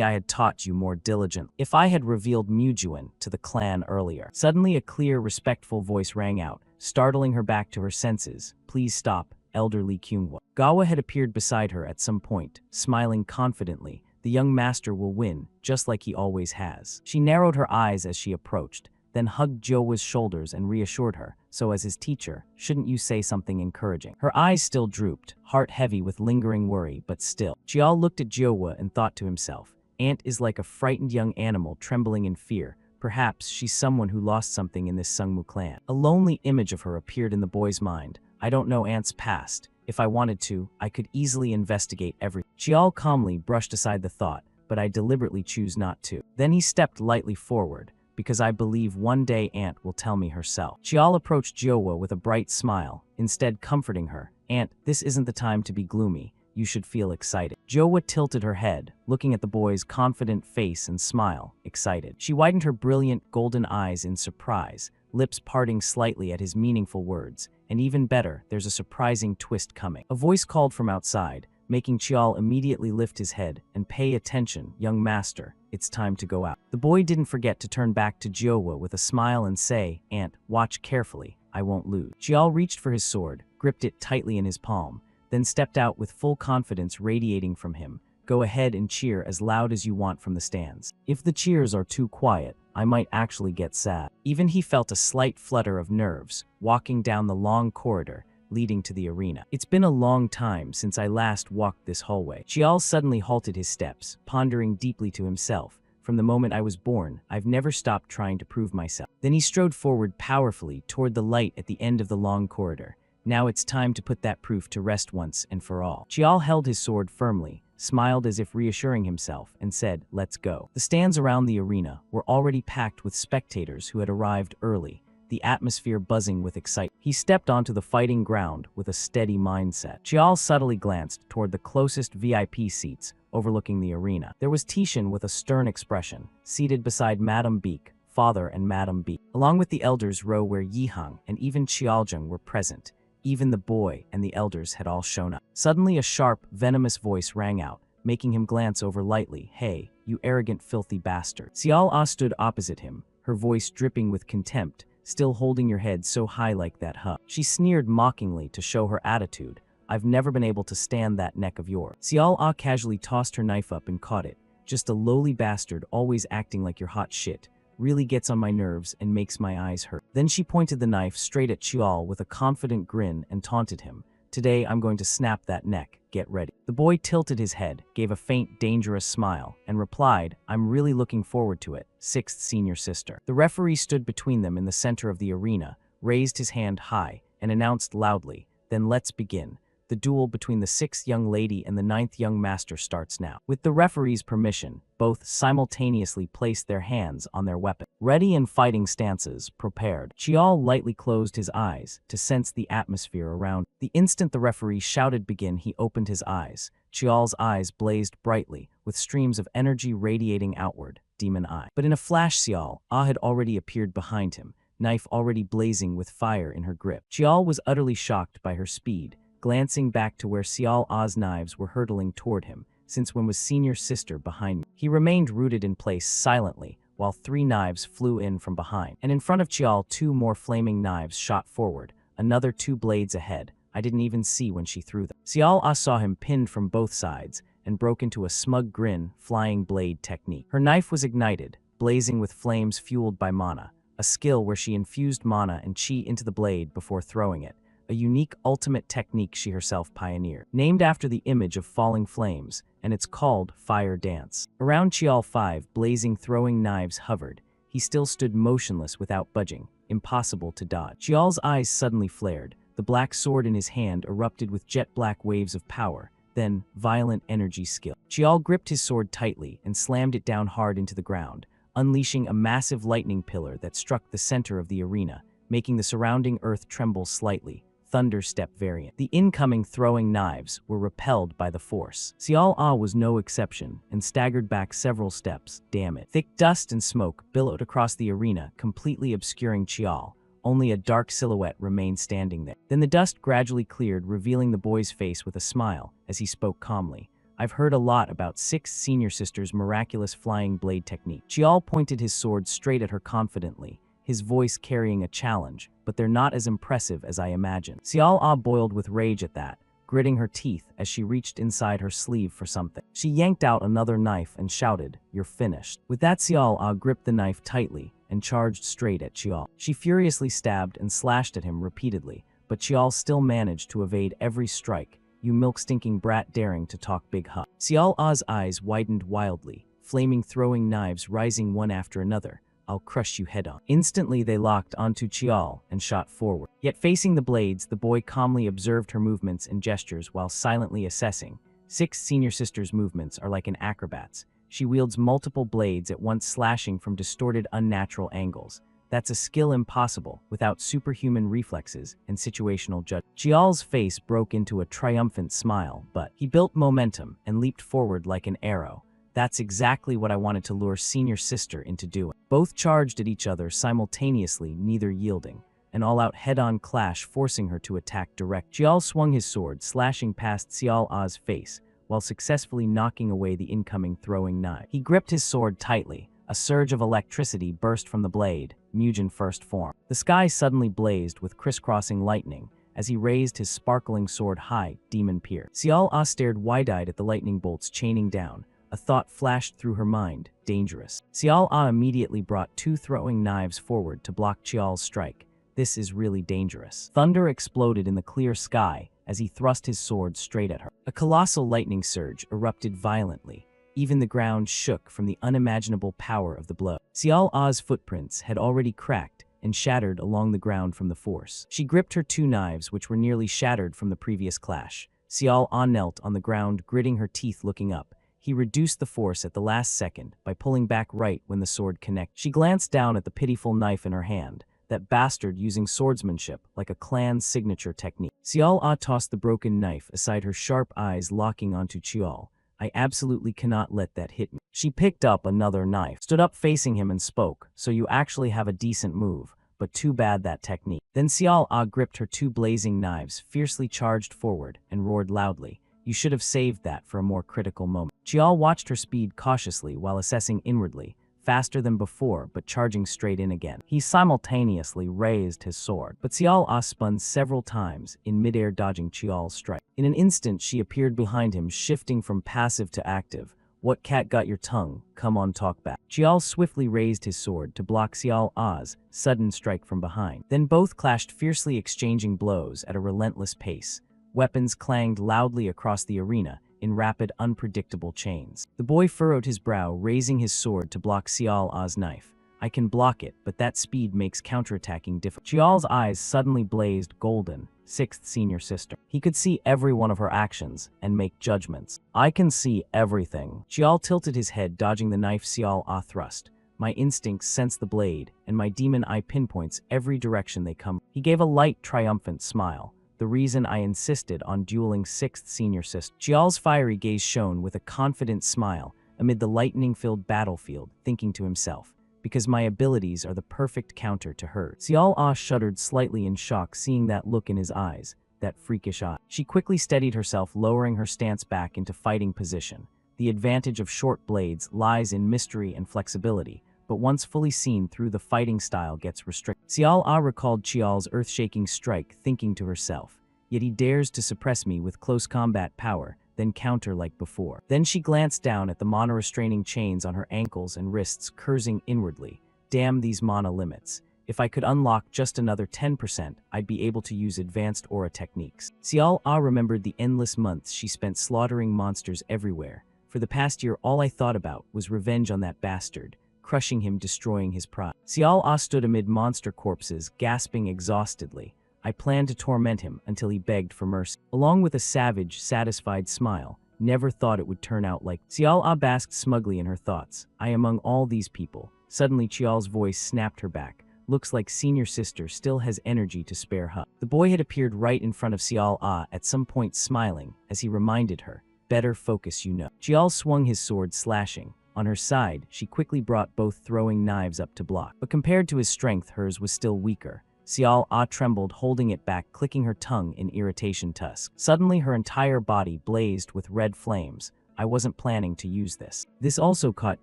I had taught you more diligent. If I had revealed Mujuan to the clan earlier. Suddenly a clear, respectful voice rang out, startling her back to her senses. Please stop, elderly Kyunghwa. Gawa had appeared beside her at some point, smiling confidently. The young master will win, just like he always has. She narrowed her eyes as she approached, then hugged Jowa's shoulders and reassured her. So as his teacher, shouldn't you say something encouraging? Her eyes still drooped, heart heavy with lingering worry, but still. Chial looked at Jowa and thought to himself, Aunt is like a frightened young animal trembling in fear. Perhaps she's someone who lost something in this Sungmu clan. A lonely image of her appeared in the boy's mind. I don't know Aunt's past. If I wanted to, I could easily investigate everything. Chial calmly brushed aside the thought, but I deliberately choose not to. Then he stepped lightly forward, because I believe one day Aunt will tell me herself. Chial approached Jowa with a bright smile, instead comforting her. Aunt, this isn't the time to be gloomy. You should feel excited. Jowa tilted her head, looking at the boy's confident face and smile, excited. She widened her brilliant golden eyes in surprise, lips parting slightly at his meaningful words. And even better, there's a surprising twist coming. A voice called from outside, making Chial immediately lift his head and pay attention, young master, it's time to go out. The boy didn't forget to turn back to Jowa with a smile and say, Aunt, watch carefully, I won't lose. Chial reached for his sword, gripped it tightly in his palm, then stepped out with full confidence radiating from him. Go ahead and cheer as loud as you want from the stands. If the cheers are too quiet, I might actually get sad. Even he felt a slight flutter of nerves, walking down the long corridor leading to the arena. It's been a long time since I last walked this hallway. Chial suddenly halted his steps, pondering deeply to himself. From the moment I was born, I've never stopped trying to prove myself. Then he strode forward powerfully toward the light at the end of the long corridor. Now it's time to put that proof to rest once and for all. Chial held his sword firmly, smiled as if reassuring himself, and said, let's go. The stands around the arena were already packed with spectators who had arrived early, the atmosphere buzzing with excitement. He stepped onto the fighting ground with a steady mindset. Chial subtly glanced toward the closest VIP seats overlooking the arena. There was Tishan with a stern expression, seated beside Madame Beek, father and Madame Beek. Along with the elders row where Yihang and even Qiaojung were present. Even the boy and the elders had all shown up. Suddenly a sharp, venomous voice rang out, making him glance over lightly. Hey, you arrogant, filthy bastard. Xiao Ah stood opposite him, her voice dripping with contempt. Still holding your head so high like that, huh? She sneered mockingly to show her attitude. I've never been able to stand that neck of yours. Xiao Ah casually tossed her knife up and caught it. Just a lowly bastard always acting like you're hot shit. Really gets on my nerves and makes my eyes hurt. Then she pointed the knife straight at Chial with a confident grin and taunted him. Today I'm going to snap that neck. Get ready. The boy tilted his head, gave a faint, dangerous smile, and replied, I'm really looking forward to it, sixth senior sister. The referee stood between them in the center of the arena, raised his hand high, and announced loudly, then let's begin. The duel between the sixth young lady and the ninth young master starts now. With the referee's permission, both simultaneously placed their hands on their weapon. Ready in fighting stances, prepared. Chial lightly closed his eyes to sense the atmosphere around. The instant the referee shouted begin, he opened his eyes. Chial's eyes blazed brightly, with streams of energy radiating outward, demon eye. But in a flash, Xiao had already appeared behind him, knife already blazing with fire in her grip. Chial was utterly shocked by her speed, glancing back to where Xiao's knives were hurtling toward him, since when was senior sister behind me. He remained rooted in place silently, while 3 knives flew in from behind. And in front of Chial, 2 more flaming knives shot forward, another 2 blades ahead. I didn't even see when she threw them. Xiao saw him pinned from both sides, and broke into a smug grin, flying blade technique. Her knife was ignited, blazing with flames fueled by mana, a skill where she infused mana and chi into the blade before throwing it. A unique ultimate technique she herself pioneered, named after the image of falling flames, and it's called Fire Dance. Around Chial 5 blazing throwing knives hovered. He still stood motionless without budging, impossible to dodge. Chial's eyes suddenly flared, the black sword in his hand erupted with jet-black waves of power, then violent energy skill. Chial gripped his sword tightly and slammed it down hard into the ground, unleashing a massive lightning pillar that struck the center of the arena, making the surrounding earth tremble slightly. Thunder step variant. The incoming throwing knives were repelled by the force. Xiao was no exception and staggered back several steps. Damn it. Thick dust and smoke billowed across the arena, completely obscuring Chial. Only a dark silhouette remained standing there. Then the dust gradually cleared, revealing the boy's face with a smile as he spoke calmly. I've heard a lot about 6 senior sisters' miraculous flying blade technique. Chial pointed his sword straight at her confidently, his voice carrying a challenge, but they're not as impressive as I imagined. Xiao boiled with rage at that, gritting her teeth as she reached inside her sleeve for something. She yanked out another knife and shouted, "You're finished." With that, Xiao gripped the knife tightly and charged straight at Chial. She furiously stabbed and slashed at him repeatedly, but Chial still managed to evade every strike. You milk-stinking brat daring to talk big huh. Xiao's eyes widened wildly, flaming throwing knives rising one after another. I'll crush you head on. Instantly they locked onto Chial and shot forward. Yet facing the blades, the boy calmly observed her movements and gestures while silently assessing. 6 senior sisters' movements are like an acrobat's. She wields multiple blades at once, slashing from distorted, unnatural angles. That's a skill impossible without superhuman reflexes and situational judgment. Chial's face broke into a triumphant smile, but he built momentum and leaped forward like an arrow. That's exactly what I wanted to lure senior sister into doing. Both charged at each other simultaneously, neither yielding. An all-out head-on clash forcing her to attack direct. Chial swung his sword, slashing past Xiao's face, while successfully knocking away the incoming throwing knife. He gripped his sword tightly. A surge of electricity burst from the blade, Mugen first form. The sky suddenly blazed with crisscrossing lightning as he raised his sparkling sword high, demon peer. Xiao stared wide-eyed at the lightning bolts chaining down. A thought flashed through her mind, dangerous. Xiao immediately brought 2 throwing knives forward to block Chial's strike. This is really dangerous. Thunder exploded in the clear sky as he thrust his sword straight at her. A colossal lightning surge erupted violently. Even the ground shook from the unimaginable power of the blow. Xiao's footprints had already cracked and shattered along the ground from the force. She gripped her 2 knives, which were nearly shattered from the previous clash. Xiao knelt on the ground, gritting her teeth, looking up. He reduced the force at the last second by pulling back right when the sword connected. She glanced down at the pitiful knife in her hand, that bastard using swordsmanship like a clan's signature technique. Xiao tossed the broken knife aside, her sharp eyes locking onto Chial. I absolutely cannot let that hit me. She picked up another knife, stood up facing him and spoke, so you actually have a decent move, but too bad that technique. Then Xiao gripped her 2 blazing knives, fiercely charged forward, and roared loudly. You should have saved that for a more critical moment. Chial watched her speed cautiously while assessing inwardly, faster than before but charging straight in again. He simultaneously raised his sword, but Xiao spun several times in midair, dodging Chial's strike. In an instant she appeared behind him, shifting from passive to active. What cat got your tongue? Come on, talk back. Chial swiftly raised his sword to block Xiao's sudden strike from behind. Then both clashed fiercely, exchanging blows at a relentless pace. Weapons clanged loudly across the arena in rapid, unpredictable chains. The boy furrowed his brow, raising his sword to block Xiao A's knife. I can block it, but that speed makes counterattacking difficult. Xiao's eyes suddenly blazed golden. Sixth senior sister. He could see every one of her actions and make judgments. I can see everything. Xiao tilted his head, dodging the knife Xiao A thrust. My instincts sense the blade, and my demon eye pinpoints every direction they come. He gave a light, triumphant smile. The reason I insisted on dueling sixth senior sister. Xiao's fiery gaze shone with a confident smile amid the lightning-filled battlefield, thinking to himself, because my abilities are the perfect counter to hers. Xiao A shuddered slightly in shock, seeing that look in his eyes, that freakish eye. She quickly steadied herself, lowering her stance back into fighting position. The advantage of short blades lies in mystery and flexibility, but once fully seen through, the fighting style gets restricted. Xiao A recalled Qial's earth-shaking strike, thinking to herself, yet he dares to suppress me with close combat power, then counter like before. Then she glanced down at the mana-restraining chains on her ankles and wrists, cursing inwardly. Damn these mana limits. If I could unlock just another 10%, I'd be able to use advanced aura techniques. Xiao A remembered the endless months she spent slaughtering monsters everywhere. For the past year, all I thought about was revenge on that bastard, crushing him, destroying his pride. Xiao A stood amid monster corpses, gasping exhaustedly. I planned to torment him until he begged for mercy. Along with a savage, satisfied smile, never thought it would turn out like. Xiao A basked smugly in her thoughts. I among all these people. Suddenly Qial's voice snapped her back. Looks like senior sister still has energy to spare. Huh. The boy had appeared right in front of Xiao A at some point, smiling, as he reminded her, better focus, you know. Qial swung his sword, slashing. On her side, she quickly brought both throwing knives up to block. But compared to his strength, hers was still weaker. Xiao A trembled, holding it back, clicking her tongue in irritation tusk. Suddenly, her entire body blazed with red flames. I wasn't planning to use this. This also caught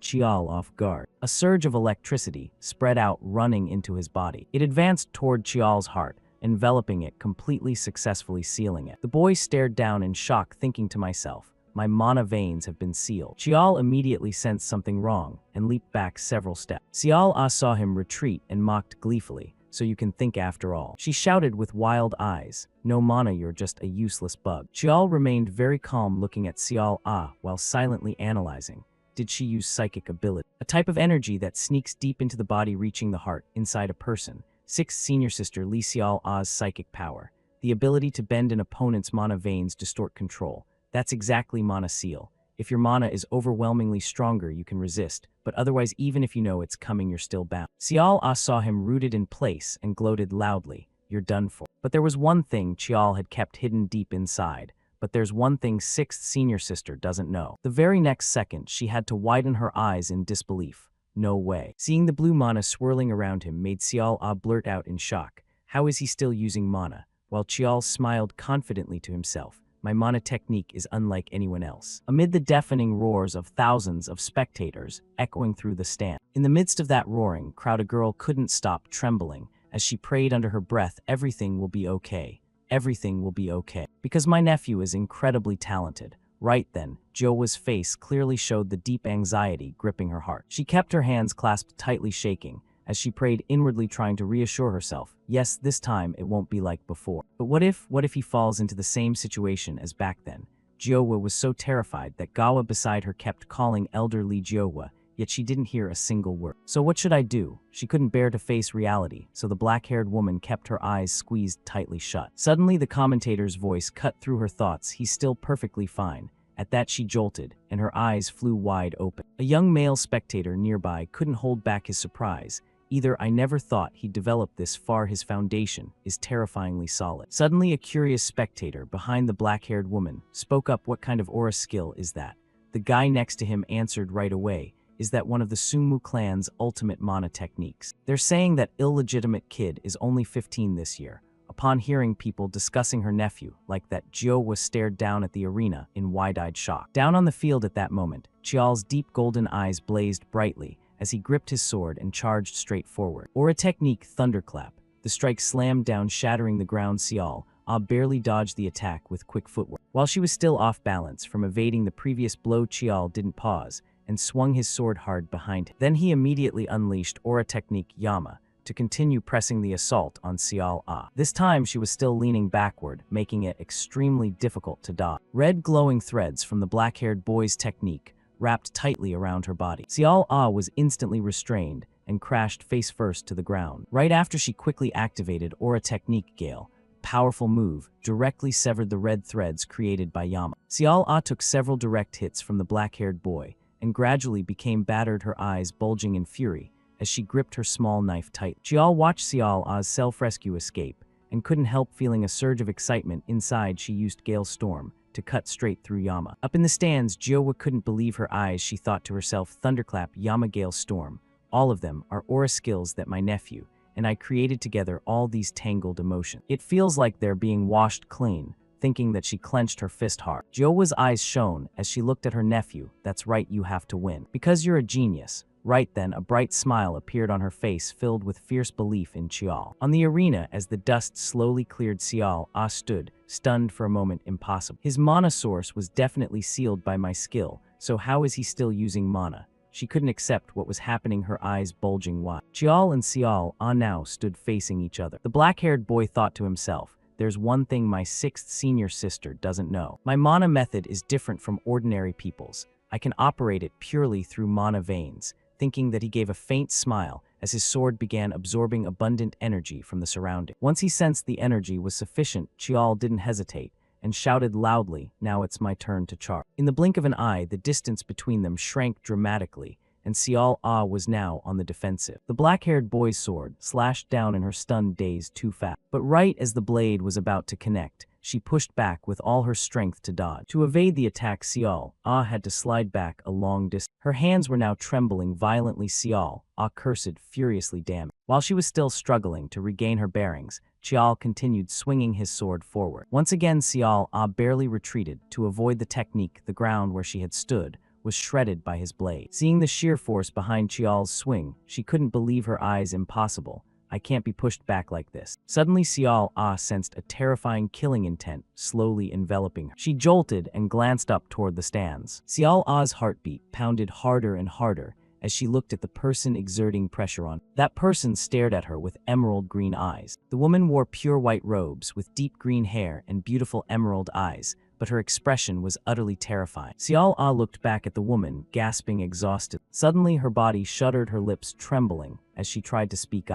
Qial off guard. A surge of electricity spread out, running into his body. It advanced toward Qial's heart, enveloping it, completely successfully sealing it. The boy stared down in shock, thinking to myself, my mana veins have been sealed. Qial immediately sensed something wrong and leaped back several steps. Xiao A saw him retreat and mocked gleefully. So you can think after all. She shouted with wild eyes, no mana, you're just a useless bug. Qial remained very calm, looking at Xiao A while silently analyzing. Did she use psychic ability? A type of energy that sneaks deep into the body, reaching the heart, inside a person. Sixth senior sister Li Xiao A's psychic power. The ability to bend an opponent's mana veins, distort control. That's exactly mana seal. If your mana is overwhelmingly stronger, you can resist, but otherwise, even if you know it's coming, you're still bound. Xiao A saw him rooted in place and gloated loudly, you're done for. But there was one thing Qial had kept hidden deep inside. But there's one thing sixth senior sister doesn't know. The very next second, she had to widen her eyes in disbelief. No way. Seeing the blue mana swirling around him made Xiao A blurt out in shock. How is he still using mana? While Qial smiled confidently to himself. My mana technique is unlike anyone else. Amid the deafening roars of thousands of spectators echoing through the stand. In the midst of that roaring crowd, a girl couldn't stop trembling as she prayed under her breath, everything will be okay. Everything will be okay. Because my nephew is incredibly talented. Right then, Joa's face clearly showed the deep anxiety gripping her heart. She kept her hands clasped tightly, shaking, as she prayed inwardly, trying to reassure herself, yes, this time it won't be like before. But what if he falls into the same situation as back then? Joa was so terrified that Gawa beside her kept calling elderly Joa, yet she didn't hear a single word. So what should I do? She couldn't bear to face reality, so the black-haired woman kept her eyes squeezed tightly shut. Suddenly, the commentator's voice cut through her thoughts, he's still perfectly fine. At that, she jolted, and her eyes flew wide open. A young male spectator nearby couldn't hold back his surprise. Either I never thought he'd developed this far, his foundation is terrifyingly solid. Suddenly, a curious spectator behind the black-haired woman spoke up, what kind of aura skill is that? The guy next to him answered right away, is that one of the Sumu clan's ultimate mana techniques? They're saying that illegitimate kid is only 15 this year. Upon hearing people discussing her nephew like that, Joa stared down at the arena in wide-eyed shock. Down on the field at that moment, Qial's deep golden eyes blazed brightly as he gripped his sword and charged straight forward. Aura technique thunderclap. The strike slammed down, shattering the ground. Xiao A barely dodged the attack with quick footwork. While she was still off balance from evading the previous blow, Qial didn't pause and swung his sword hard behind him. Then he immediately unleashed aura technique Yama. to continue pressing the assault on Xiao Ah. This time she was still leaning backward, making it extremely difficult to dodge. Red glowing threads from the black-haired boy's technique wrapped tightly around her body. Xiao Ah was instantly restrained and crashed face-first to the ground. Right after she quickly activated Aura Technique Gale, powerful move directly severed the red threads created by Yama. Xiao Ah took several direct hits from the black-haired boy and gradually became battered, her eyes bulging in fury as she gripped her small knife tight. Xiao watched Xiao Ah's self-rescue escape and couldn't help feeling a surge of excitement inside. She used Gale Storm to cut straight through Yama. Up in the stands, Jiowa couldn't believe her eyes. She thought to herself, Thunderclap, Yama, Gale Storm. All of them are aura skills that my nephew and I created together all these tangled emotions. It feels like they're being washed clean, thinking that she clenched her fist hard. Jiowa's eyes shone as she looked at her nephew. That's right, you have to win. Because you're a genius. Right then, a bright smile appeared on her face filled with fierce belief in Xiao. On the arena, as the dust slowly cleared, Xiao Ah stood, stunned for a moment. Impossible. His mana source was definitely sealed by my skill, so how is he still using mana? She couldn't accept what was happening, her eyes bulging wide. Xiao and Xiao Ah now stood facing each other. The black-haired boy thought to himself, there's one thing my sixth senior sister doesn't know. My mana method is different from ordinary people's. I can operate it purely through mana veins. Thinking that, he gave a faint smile as his sword began absorbing abundant energy from the surrounding. Once he sensed the energy was sufficient, Xiao didn't hesitate and shouted loudly, now it's my turn to charge. In the blink of an eye, the distance between them shrank dramatically, and Xiao Ah was now on the defensive. The black-haired boy's sword slashed down in her stunned daze too fast. But right as the blade was about to connect, she pushed back with all her strength to dodge. To evade the attack, Xiao Ah had to slide back a long distance. Her hands were now trembling violently. Xiao Ah cursed furiously, damn. While she was still struggling to regain her bearings, Xiao continued swinging his sword forward. Once again, Xiao Ah barely retreated to avoid the technique. The ground where she had stood was shredded by his blade. Seeing the sheer force behind Xiao's swing, she couldn't believe her eyes. Impossible. I can't be pushed back like this. Suddenly, Xiao Ah sensed a terrifying killing intent slowly enveloping her. She jolted and glanced up toward the stands. Xiao Ah's heartbeat pounded harder and harder as she looked at the person exerting pressure on. That person stared at her with emerald green eyes. The woman wore pure white robes with deep green hair and beautiful emerald eyes, but her expression was utterly terrifying. Xiao Ah looked back at the woman, gasping exhausted. Suddenly, her body shuddered, her lips trembling as she tried to speak.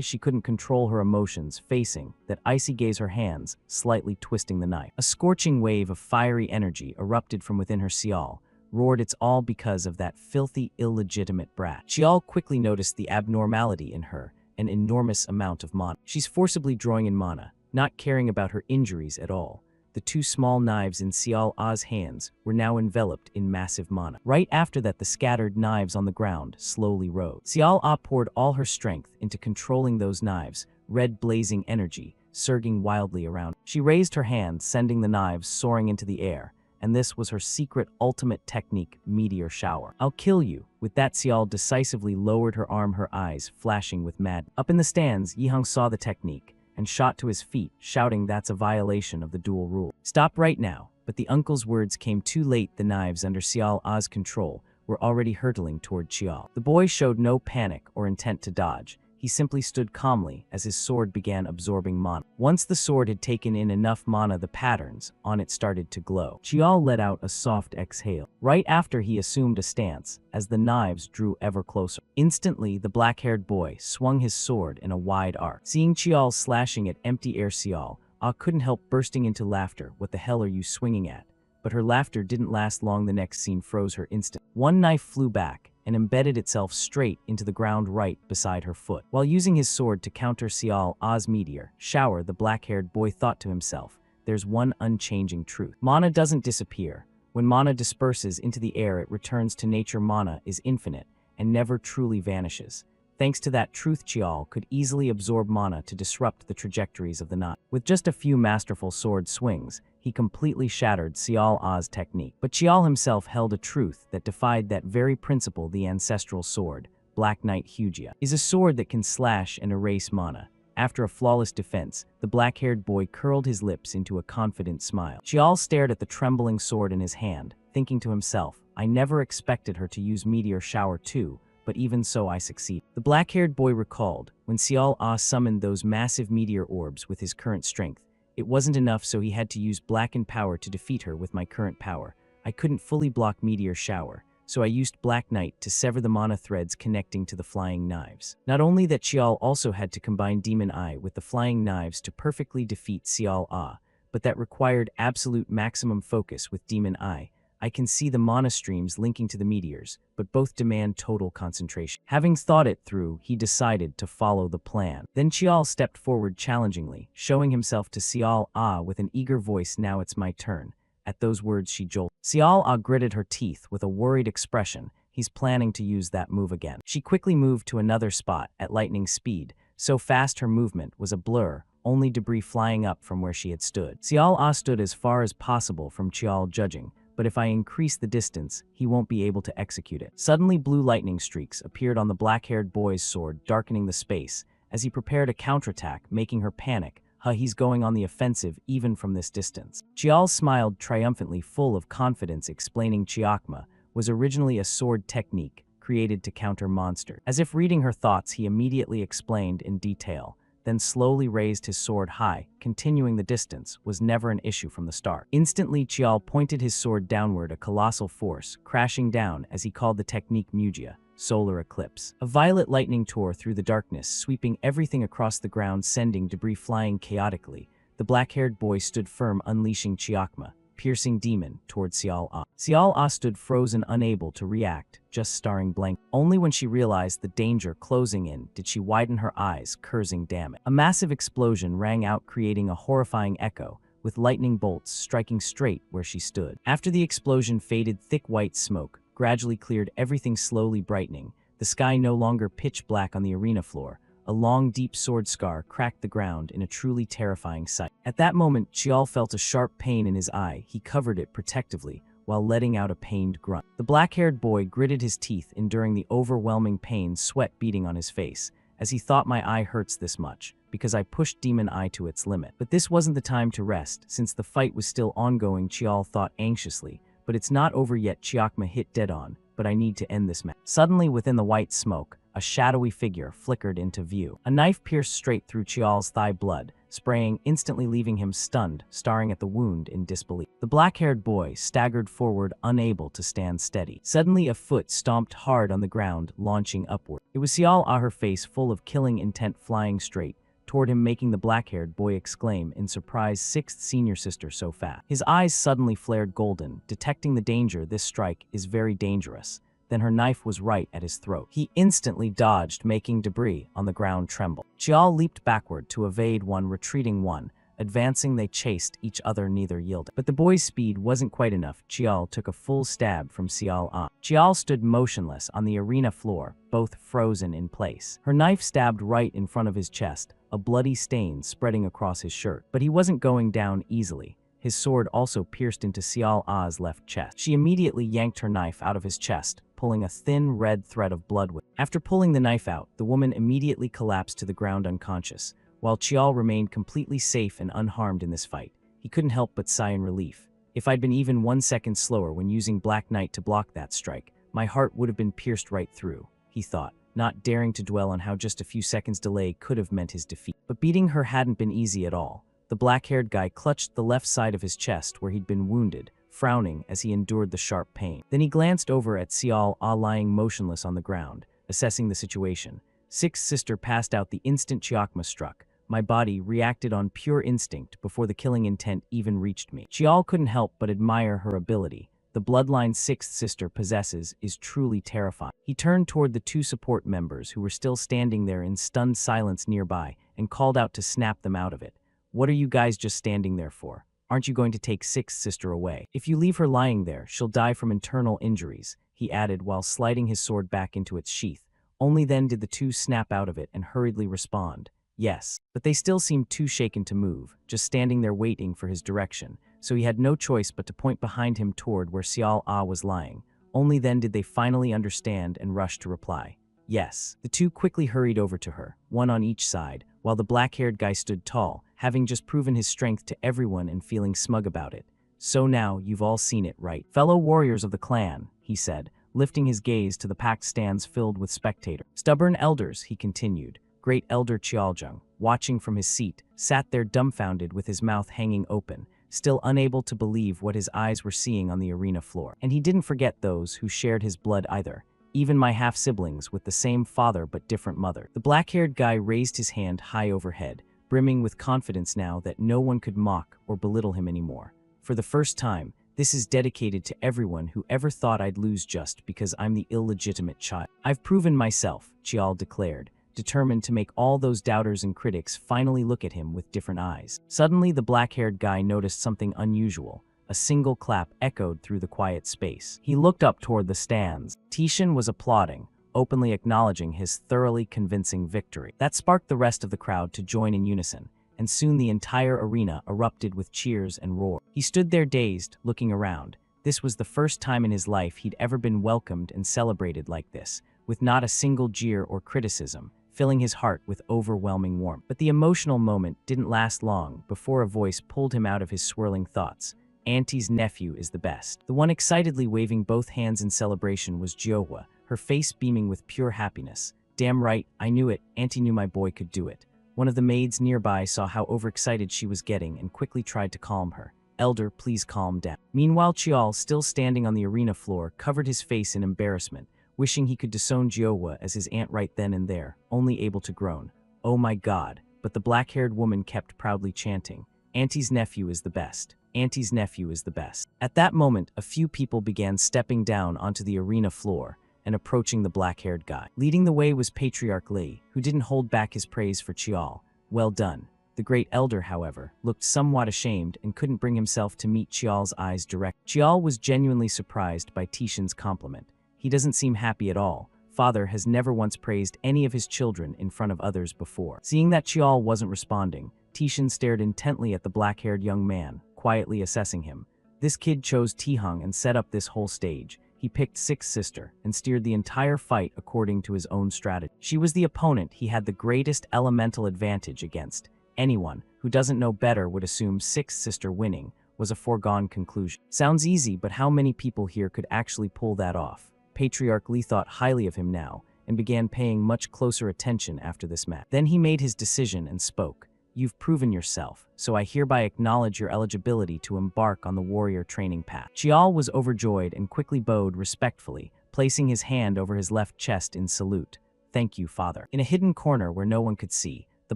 She couldn't control her emotions, facing that icy gaze, her hands slightly twisting the knife. A scorching wave of fiery energy erupted from within her. Xiao roared, it's all because of that filthy, illegitimate brat. Xiao quickly noticed the abnormality in her, an enormous amount of mana. She's forcibly drawing in mana, not caring about her injuries at all. The two small knives in Xiao Ah's hands were now enveloped in massive mana. Right after that, the scattered knives on the ground slowly rose. Xiao Ah poured all her strength into controlling those knives, red blazing energy surging wildly around. She raised her hand, sending the knives soaring into the air, and this was her secret ultimate technique, Meteor Shower. I'll kill you. With that, Xiao decisively lowered her arm, her eyes flashing with mad. Up in the stands, Yihang saw the technique and shot to his feet, shouting, that's a violation of the duel rule. Stop right now. But the uncle's words came too late. The knives under Xiao Ah's control were already hurtling toward Xiao. The boy showed no panic or intent to dodge. He simply stood calmly as his sword began absorbing mana. Once the sword had taken in enough mana, the patterns on it started to glow. Xiao let out a soft exhale. Right after, he assumed a stance as the knives drew ever closer. Instantly, the black-haired boy swung his sword in a wide arc. Seeing Xiao slashing at empty air, Xiao Ah couldn't help bursting into laughter. What the hell are you swinging at? But her laughter didn't last long. The next scene froze her instant. One knife flew back and embedded itself straight into the ground right beside her foot. While using his sword to counter Xiao Ah's meteor shower, the black-haired boy thought to himself, there's one unchanging truth. Mana doesn't disappear. When mana disperses into the air, it returns to nature. Mana is infinite and never truly vanishes. Thanks to that truth, Xiao could easily absorb mana to disrupt the trajectories of the knife. With just a few masterful sword swings, he completely shattered Xiao Ah's technique. But Xiao himself held a truth that defied that very principle. The ancestral sword, Black Knight Hugia, is a sword that can slash and erase mana. After a flawless defense, the black-haired boy curled his lips into a confident smile. Xiao stared at the trembling sword in his hand, thinking to himself, I never expected her to use Meteor Shower too, but even so I succeed. The black-haired boy recalled, when Xiao Ah summoned those massive meteor orbs with his current strength, it wasn't enough, so he had to use blackened power to defeat her with my current power. I couldn't fully block meteor shower, so I used Black Knight to sever the mana threads connecting to the flying knives. Not only that, Xiao also had to combine Demon Eye with the flying knives to perfectly defeat Xiao Ah, but that required absolute maximum focus with Demon Eye. I can see the mana streams linking to the meteors, but both demand total concentration. Having thought it through, he decided to follow the plan. Then Xiao stepped forward challengingly, showing himself to Xiao Ah with an eager voice. Now it's my turn. At those words she jolted. Xiao Ah gritted her teeth with a worried expression. He's planning to use that move again. She quickly moved to another spot at lightning speed, so fast her movement was a blur, only debris flying up from where she had stood. Xiao Ah stood as far as possible from Qiao, judging, but if I increase the distance, he won't be able to execute it. Suddenly blue lightning streaks appeared on the black-haired boy's sword, darkening the space, as he prepared a counterattack, making her panic. He's going on the offensive even from this distance. Qiao smiled triumphantly, full of confidence, explaining Chiakma was originally a sword technique created to counter monsters. As if reading her thoughts, he immediately explained in detail, then slowly raised his sword high. Continuing the distance was never an issue from the start. Instantly, Qiao pointed his sword downward, a colossal force, crashing down as he called the technique Mugia, solar eclipse. A violet lightning tore through the darkness, sweeping everything across the ground, sending debris flying chaotically. The black-haired boy stood firm, unleashing Chiakma, piercing demon toward Xiao Ah. Xiao Ah stood frozen, unable to react, just staring blank. Only when she realized the danger closing in did she widen her eyes, cursing damn it. A massive explosion rang out, creating a horrifying echo, with lightning bolts striking straight where she stood. After the explosion faded, thick white smoke gradually cleared, everything slowly brightening. The sky no longer pitch black on the arena floor. A long, deep sword scar cracked the ground in a truly terrifying sight. At that moment, Qiao felt a sharp pain in his eye. He covered it protectively, while letting out a pained grunt. The black-haired boy gritted his teeth, enduring the overwhelming pain, sweat beading on his face, as he thought, my eye hurts this much, because I pushed Demon Eye to its limit. But this wasn't the time to rest, since the fight was still ongoing. Qiao thought anxiously, but it's not over yet. Chiakma hit dead on, but I need to end this match. Suddenly, within the white smoke, a shadowy figure flickered into view. A knife pierced straight through Qiao's thigh, blood spraying, instantly leaving him stunned, staring at the wound in disbelief. The black-haired boy staggered forward, unable to stand steady. Suddenly, a foot stomped hard on the ground, launching upward. It was Xiao Ah, her face full of killing intent, flying straight toward him, making the black-haired boy exclaim in surprise, "Sixth senior sister, so fast." His eyes suddenly flared golden, detecting the danger. This strike is very dangerous. Then her knife was right at his throat. He instantly dodged, making debris on the ground tremble. Qiao leaped backward to evade one, retreating one. Advancing, they chased each other, neither yielding. But the boy's speed wasn't quite enough. Qiao took a full stab from Xiao Ah. Qiao stood motionless on the arena floor, both frozen in place. Her knife stabbed right in front of his chest, a bloody stain spreading across his shirt. But he wasn't going down easily. His sword also pierced into Xiao Ah's left chest. She immediately yanked her knife out of his chest, pulling a thin red thread of blood with it. After pulling the knife out, the woman immediately collapsed to the ground unconscious, while Qiao remained completely safe and unharmed in this fight. He couldn't help but sigh in relief. If I'd been even 1 second slower when using Black Knight to block that strike, my heart would have been pierced right through, he thought, not daring to dwell on how just a few seconds' delay could have meant his defeat. But beating her hadn't been easy at all. The black-haired guy clutched the left side of his chest where he'd been wounded, frowning as he endured the sharp pain. Then he glanced over at Xiao Ah lying motionless on the ground, assessing the situation. Sixth sister passed out the instant Chiakma struck. My body reacted on pure instinct before the killing intent even reached me. Qiao couldn't help but admire her ability. The bloodline sixth sister possesses is truly terrifying. He turned toward the two support members who were still standing there in stunned silence nearby and called out to snap them out of it. What are you guys just standing there for? Aren't you going to take sixth sister away? If you leave her lying there, she'll die from internal injuries, he added while sliding his sword back into its sheath. Only then did the two snap out of it and hurriedly respond. Yes, but they still seemed too shaken to move, just standing there waiting for his direction, so he had no choice but to point behind him toward where Xiao Ah was lying. Only then did they finally understand and rush to reply. Yes. The two quickly hurried over to her, one on each side, while the black-haired guy stood tall, having just proven his strength to everyone and feeling smug about it. So now, you've all seen it, right? Fellow warriors of the clan, he said, lifting his gaze to the packed stands filled with spectators. Stubborn elders, he continued. Great Elder Chialjung, watching from his seat, sat there dumbfounded with his mouth hanging open, still unable to believe what his eyes were seeing on the arena floor. And he didn't forget those who shared his blood either, even my half-siblings with the same father but different mother. The black-haired guy raised his hand high overhead, brimming with confidence now that no one could mock or belittle him anymore. For the first time, this is dedicated to everyone who ever thought I'd lose just because I'm the illegitimate child. I've proven myself, Chial declared, determined to make all those doubters and critics finally look at him with different eyes. Suddenly, the black-haired guy noticed something unusual. A single clap echoed through the quiet space. He looked up toward the stands. Tishin was applauding, openly acknowledging his thoroughly convincing victory. That sparked the rest of the crowd to join in unison, and soon the entire arena erupted with cheers and roar. He stood there dazed, looking around. This was the first time in his life he'd ever been welcomed and celebrated like this, with not a single jeer or criticism, filling his heart with overwhelming warmth. But the emotional moment didn't last long before a voice pulled him out of his swirling thoughts. Auntie's nephew is the best. The one excitedly waving both hands in celebration was Jiohua, her face beaming with pure happiness. Damn right, I knew it. Auntie knew my boy could do it. One of the maids nearby saw how overexcited she was getting and quickly tried to calm her. Elder, please calm down. Meanwhile, Chial, still standing on the arena floor, covered his face in embarrassment, wishing he could disown Jiohua as his aunt right then and there, only able to groan. Oh my God, but the black-haired woman kept proudly chanting, Auntie's nephew is the best. Auntie's nephew is the best. At that moment, a few people began stepping down onto the arena floor and approaching the black-haired guy. Leading the way was Patriarch Li, who didn't hold back his praise for Chial. Well done. The great elder, however, looked somewhat ashamed and couldn't bring himself to meet Chial's eyes direct. Chial was genuinely surprised by Tishin's compliment. He doesn't seem happy at all. Father has never once praised any of his children in front of others before. Seeing that Chial wasn't responding, Tishin stared intently at the black-haired young man, quietly assessing him. This kid chose Tihung and set up this whole stage. He picked Sixth Sister and steered the entire fight according to his own strategy. She was the opponent he had the greatest elemental advantage against. Anyone who doesn't know better would assume Sixth Sister winning was a foregone conclusion. Sounds easy, but how many people here could actually pull that off? Patriarch Li thought highly of him now and began paying much closer attention after this match. Then he made his decision and spoke. You've proven yourself, so I hereby acknowledge your eligibility to embark on the warrior training path. Chial was overjoyed and quickly bowed respectfully, placing his hand over his left chest in salute. Thank you, father. In a hidden corner where no one could see, the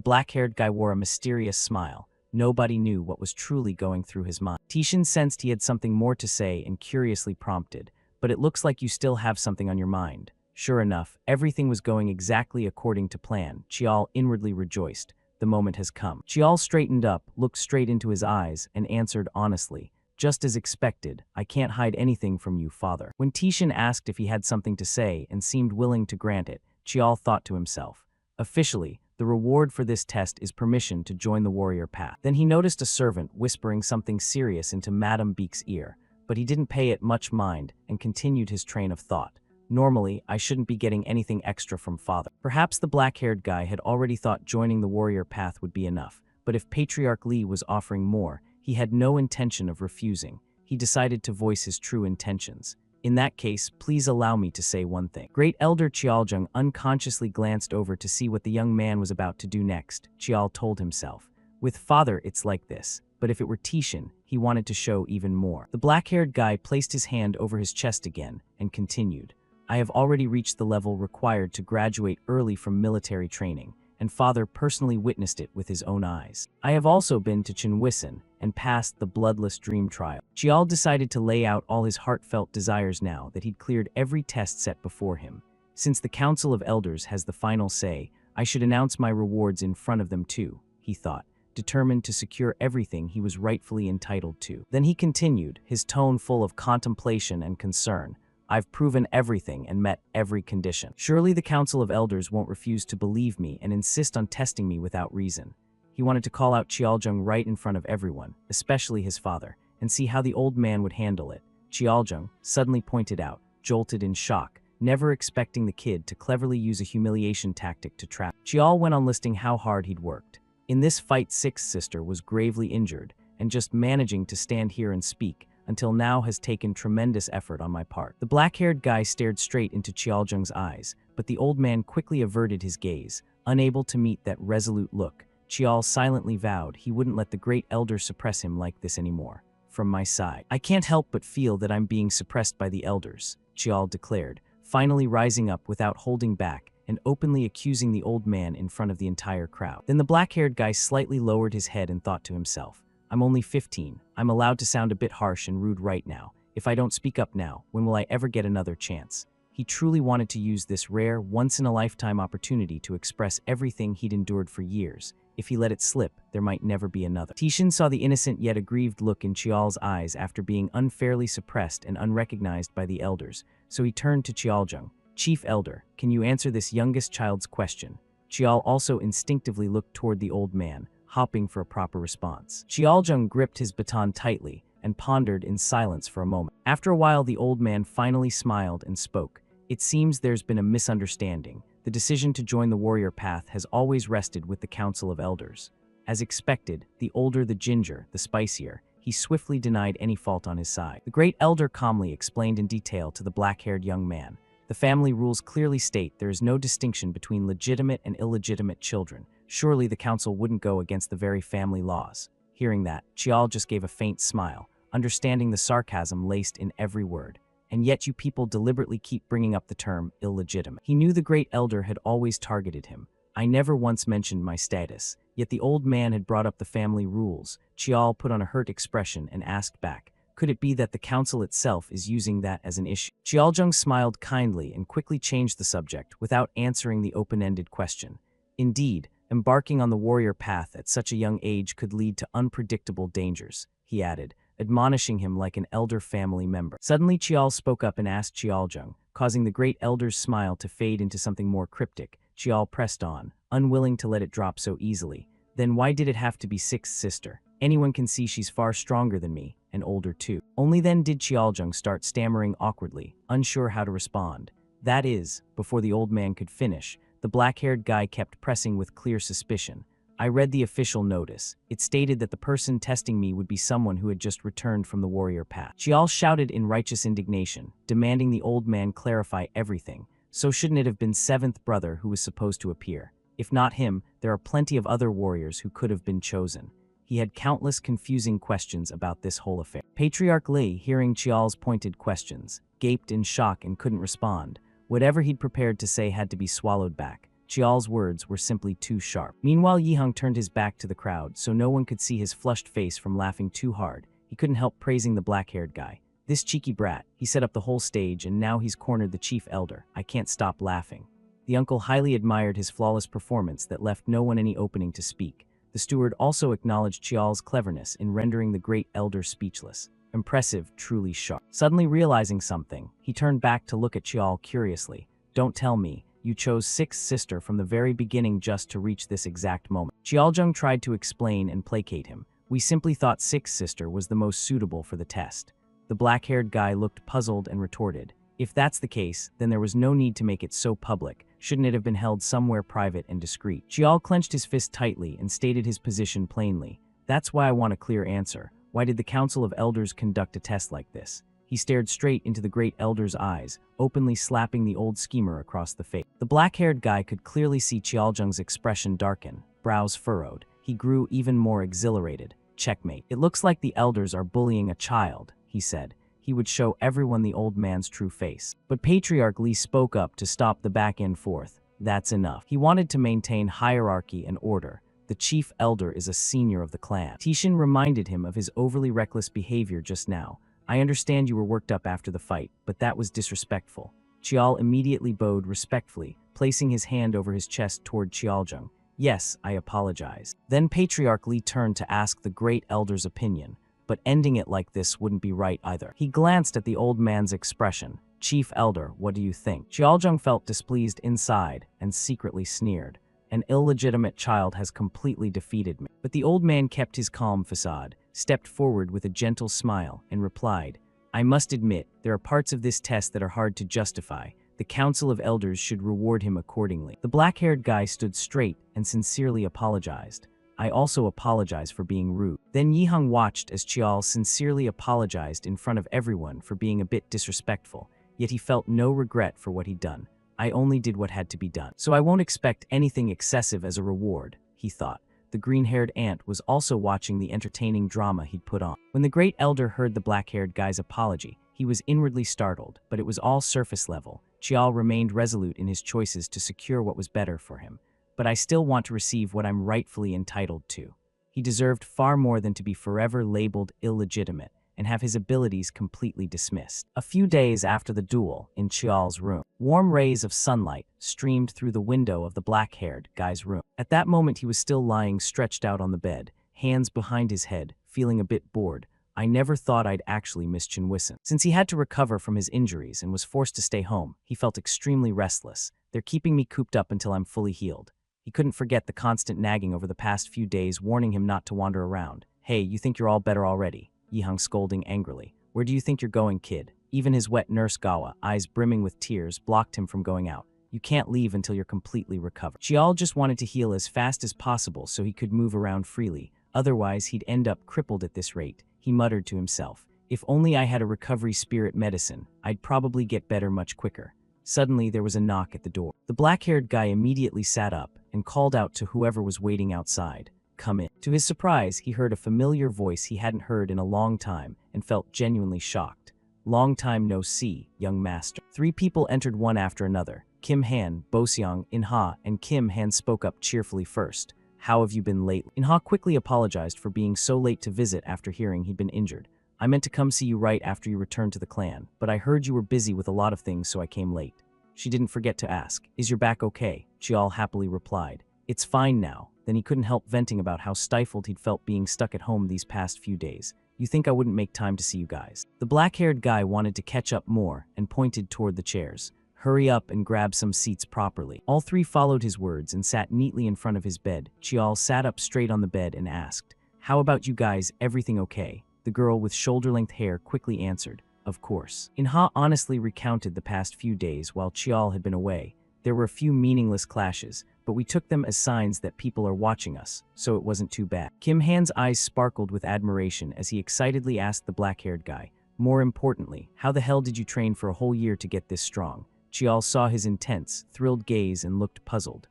black-haired guy wore a mysterious smile. Nobody knew what was truly going through his mind. Tishin sensed he had something more to say and curiously prompted, but it looks like you still have something on your mind. Sure enough, everything was going exactly according to plan. Chial inwardly rejoiced. The moment has come. Chial straightened up, looked straight into his eyes, and answered honestly, just as expected, I can't hide anything from you, father. When Tishin asked if he had something to say and seemed willing to grant it, Chial thought to himself, officially, the reward for this test is permission to join the warrior path. Then he noticed a servant whispering something serious into Madame Beek's ear, but he didn't pay it much mind and continued his train of thought. Normally, I shouldn't be getting anything extra from father. Perhaps the black-haired guy had already thought joining the warrior path would be enough, but if Patriarch Li was offering more, he had no intention of refusing. He decided to voice his true intentions. In that case, please allow me to say one thing. Great Elder Chialjung unconsciously glanced over to see what the young man was about to do next. Chial told himself, with father it's like this, but if it were Tishin, he wanted to show even more. The black-haired guy placed his hand over his chest again and continued. I have already reached the level required to graduate early from military training, and father personally witnessed it with his own eyes. I have also been to Chinwisan and passed the bloodless dream trial. Chial decided to lay out all his heartfelt desires now that he'd cleared every test set before him. Since the Council of Elders has the final say, I should announce my rewards in front of them too, he thought, determined to secure everything he was rightfully entitled to. Then he continued, his tone full of contemplation and concern. I've proven everything and met every condition. Surely the Council of Elders won't refuse to believe me and insist on testing me without reason. He wanted to call out Chialjung right in front of everyone, especially his father, and see how the old man would handle it. Chialjung suddenly pointed out, jolted in shock, never expecting the kid to cleverly use a humiliation tactic to trap. Chial went on listing how hard he'd worked. In this fight, Sixth Sister was gravely injured, and just managing to stand here and speak, until now has taken tremendous effort on my part. The black-haired guy stared straight into Qiaozheng's eyes, but the old man quickly averted his gaze, unable to meet that resolute look. Qiao silently vowed he wouldn't let the great elder suppress him like this anymore. From my side, I can't help but feel that I'm being suppressed by the elders, Qiao declared, finally rising up without holding back and openly accusing the old man in front of the entire crowd. Then the black-haired guy slightly lowered his head and thought to himself, I'm only 15. I'm allowed to sound a bit harsh and rude right now. If I don't speak up now, when will I ever get another chance? He truly wanted to use this rare, once-in-a-lifetime opportunity to express everything he'd endured for years. If he let it slip, there might never be another. Tixin saw the innocent yet aggrieved look in Qiao's eyes after being unfairly suppressed and unrecognized by the elders, so he turned to Qiaozheng. Chief Elder, can you answer this youngest child's question? Qiao also instinctively looked toward the old man, hopping for a proper response. Qiaozheng gripped his baton tightly and pondered in silence for a moment. After a while, the old man finally smiled and spoke. It seems there's been a misunderstanding. The decision to join the warrior path has always rested with the Council of Elders. As expected, the older the ginger, the spicier, he swiftly denied any fault on his side. The great elder calmly explained in detail to the black-haired young man. The family rules clearly state there is no distinction between legitimate and illegitimate children. Surely the council wouldn't go against the very family laws. Hearing that, Qiao just gave a faint smile, understanding the sarcasm laced in every word. And yet you people deliberately keep bringing up the term illegitimate. He knew the great elder had always targeted him. I never once mentioned my status, yet the old man had brought up the family rules. Qiao put on a hurt expression and asked back, could it be that the council itself is using that as an issue? Qiaozheng smiled kindly and quickly changed the subject without answering the open-ended question. Indeed, embarking on the warrior path at such a young age could lead to unpredictable dangers, he added, admonishing him like an elder family member. Suddenly Qiao spoke up and asked Qiaozheng, causing the great elder's smile to fade into something more cryptic. Qiao pressed on, unwilling to let it drop so easily. Then why did it have to be sixth sister? Anyone can see she's far stronger than me, and older too. Only then did Qiaozheng start stammering awkwardly, unsure how to respond. That is, before the old man could finish, the black-haired guy kept pressing with clear suspicion. I read the official notice. It stated that the person testing me would be someone who had just returned from the warrior path. Qiao shouted in righteous indignation, demanding the old man clarify everything. So shouldn't it have been seventh brother who was supposed to appear? If not him, there are plenty of other warriors who could have been chosen. He had countless confusing questions about this whole affair. Patriarch Li, hearing Qiao's pointed questions, gaped in shock and couldn't respond. Whatever he'd prepared to say had to be swallowed back. Qiao's words were simply too sharp. Meanwhile, Yiheng turned his back to the crowd so no one could see his flushed face from laughing too hard. He couldn't help praising the black-haired guy. This cheeky brat, he set up the whole stage and now he's cornered the chief elder. I can't stop laughing. The uncle highly admired his flawless performance that left no one any opening to speak. The steward also acknowledged Qiao's cleverness in rendering the great elder speechless. Impressive, truly sharp. Suddenly realizing something, he turned back to look at Qiao curiously. Don't tell me, you chose sixth sister from the very beginning just to reach this exact moment. Qiaozheng tried to explain and placate him. We simply thought sixth sister was the most suitable for the test. The black-haired guy looked puzzled and retorted. If that's the case, then there was no need to make it so public. Shouldn't it have been held somewhere private and discreet? Qiao clenched his fist tightly and stated his position plainly. That's why I want a clear answer. Why did the Council of Elders conduct a test like this? He stared straight into the great elder's eyes, openly slapping the old schemer across the face. The black-haired guy could clearly see Qiaozheng's expression darken, brows furrowed. He grew even more exhilarated. Checkmate. It looks like the elders are bullying a child, he said. He would show everyone the old man's true face. But Patriarch Li spoke up to stop the back and forth. That's enough. He wanted to maintain hierarchy and order. The chief elder is a senior of the clan. Tixin reminded him of his overly reckless behavior just now. I understand you were worked up after the fight, but that was disrespectful. Qiao immediately bowed respectfully, placing his hand over his chest toward Qiaozheng. Yes, I apologize. Then Patriarch Li turned to ask the great elder's opinion. But ending it like this wouldn't be right either. He glanced at the old man's expression. Chief Elder, what do you think? Qiaozheng felt displeased inside and secretly sneered. An illegitimate child has completely defeated me. But the old man kept his calm facade, stepped forward with a gentle smile, and replied, I must admit, there are parts of this test that are hard to justify. The Council of Elders should reward him accordingly. The black-haired guy stood straight and sincerely apologized. I also apologize for being rude. Then Yihang watched as Chial sincerely apologized in front of everyone for being a bit disrespectful, yet he felt no regret for what he'd done. I only did what had to be done. So I won't expect anything excessive as a reward, he thought. The green-haired ant was also watching the entertaining drama he'd put on. When the great elder heard the black-haired guy's apology, he was inwardly startled, but it was all surface level. Chial remained resolute in his choices to secure what was better for him. But I still want to receive what I'm rightfully entitled to. He deserved far more than to be forever labeled illegitimate and have his abilities completely dismissed. A few days after the duel, in Chial's room, warm rays of sunlight streamed through the window of the black-haired guy's room. At that moment, he was still lying stretched out on the bed, hands behind his head, feeling a bit bored. I never thought I'd actually miss Chinwissen. Since he had to recover from his injuries and was forced to stay home, he felt extremely restless. They're keeping me cooped up until I'm fully healed. He couldn't forget the constant nagging over the past few days, warning him not to wander around. Hey, you think you're all better already? Yihang scolding angrily. Where do you think you're going, kid? Even his wet nurse Gawa, eyes brimming with tears, blocked him from going out. You can't leave until you're completely recovered. Chial just wanted to heal as fast as possible so he could move around freely. Otherwise, he'd end up crippled at this rate. He muttered to himself. If only I had a recovery spirit medicine, I'd probably get better much quicker. Suddenly, there was a knock at the door. The black-haired guy immediately sat up and called out to whoever was waiting outside. Come in. To his surprise, he heard a familiar voice he hadn't heard in a long time and felt genuinely shocked. Long time no see, young master. 3 people entered one after another. Kim Han, Boseong, In-ha, and Kim Han spoke up cheerfully first. How have you been lately? In-ha quickly apologized for being so late to visit after hearing he'd been injured. I meant to come see you right after you returned to the clan, but I heard you were busy with a lot of things, so I came late. She didn't forget to ask, is your back okay? Chial happily replied. It's fine now. Then he couldn't help venting about how stifled he'd felt being stuck at home these past few days. You think I wouldn't make time to see you guys? The black-haired guy wanted to catch up more and pointed toward the chairs. Hurry up and grab some seats properly. All 3 followed his words and sat neatly in front of his bed. Chial sat up straight on the bed and asked, how about you guys, everything okay? The girl with shoulder-length hair quickly answered, of course. In-ha honestly recounted the past few days while Chial had been away. There were a few meaningless clashes, but we took them as signs that people are watching us, so it wasn't too bad. Kim Han's eyes sparkled with admiration as he excitedly asked the black-haired guy, more importantly, how the hell did you train for a whole year to get this strong? Chial saw his intense, thrilled gaze and looked puzzled.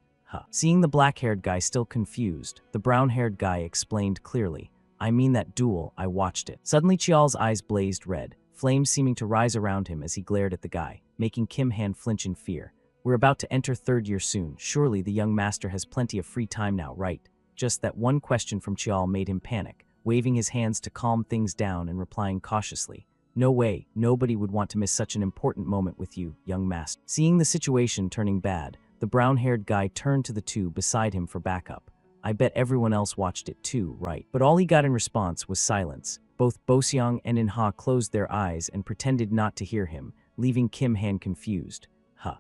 Seeing the black-haired guy still confused, the brown-haired guy explained clearly, I mean that duel, I watched it. Suddenly Chial's eyes blazed red, flames seeming to rise around him as he glared at the guy, making Kim Han flinch in fear. We're about to enter 3rd year soon. Surely the young master has plenty of free time now, right? Just that one question from Chial made him panic, waving his hands to calm things down and replying cautiously. No way, nobody would want to miss such an important moment with you, young master. Seeing the situation turning bad, the brown-haired guy turned to the 2 beside him for backup. I bet everyone else watched it too, right? But all he got in response was silence. Both Boseong and In-ha closed their eyes and pretended not to hear him, leaving Kim Han confused.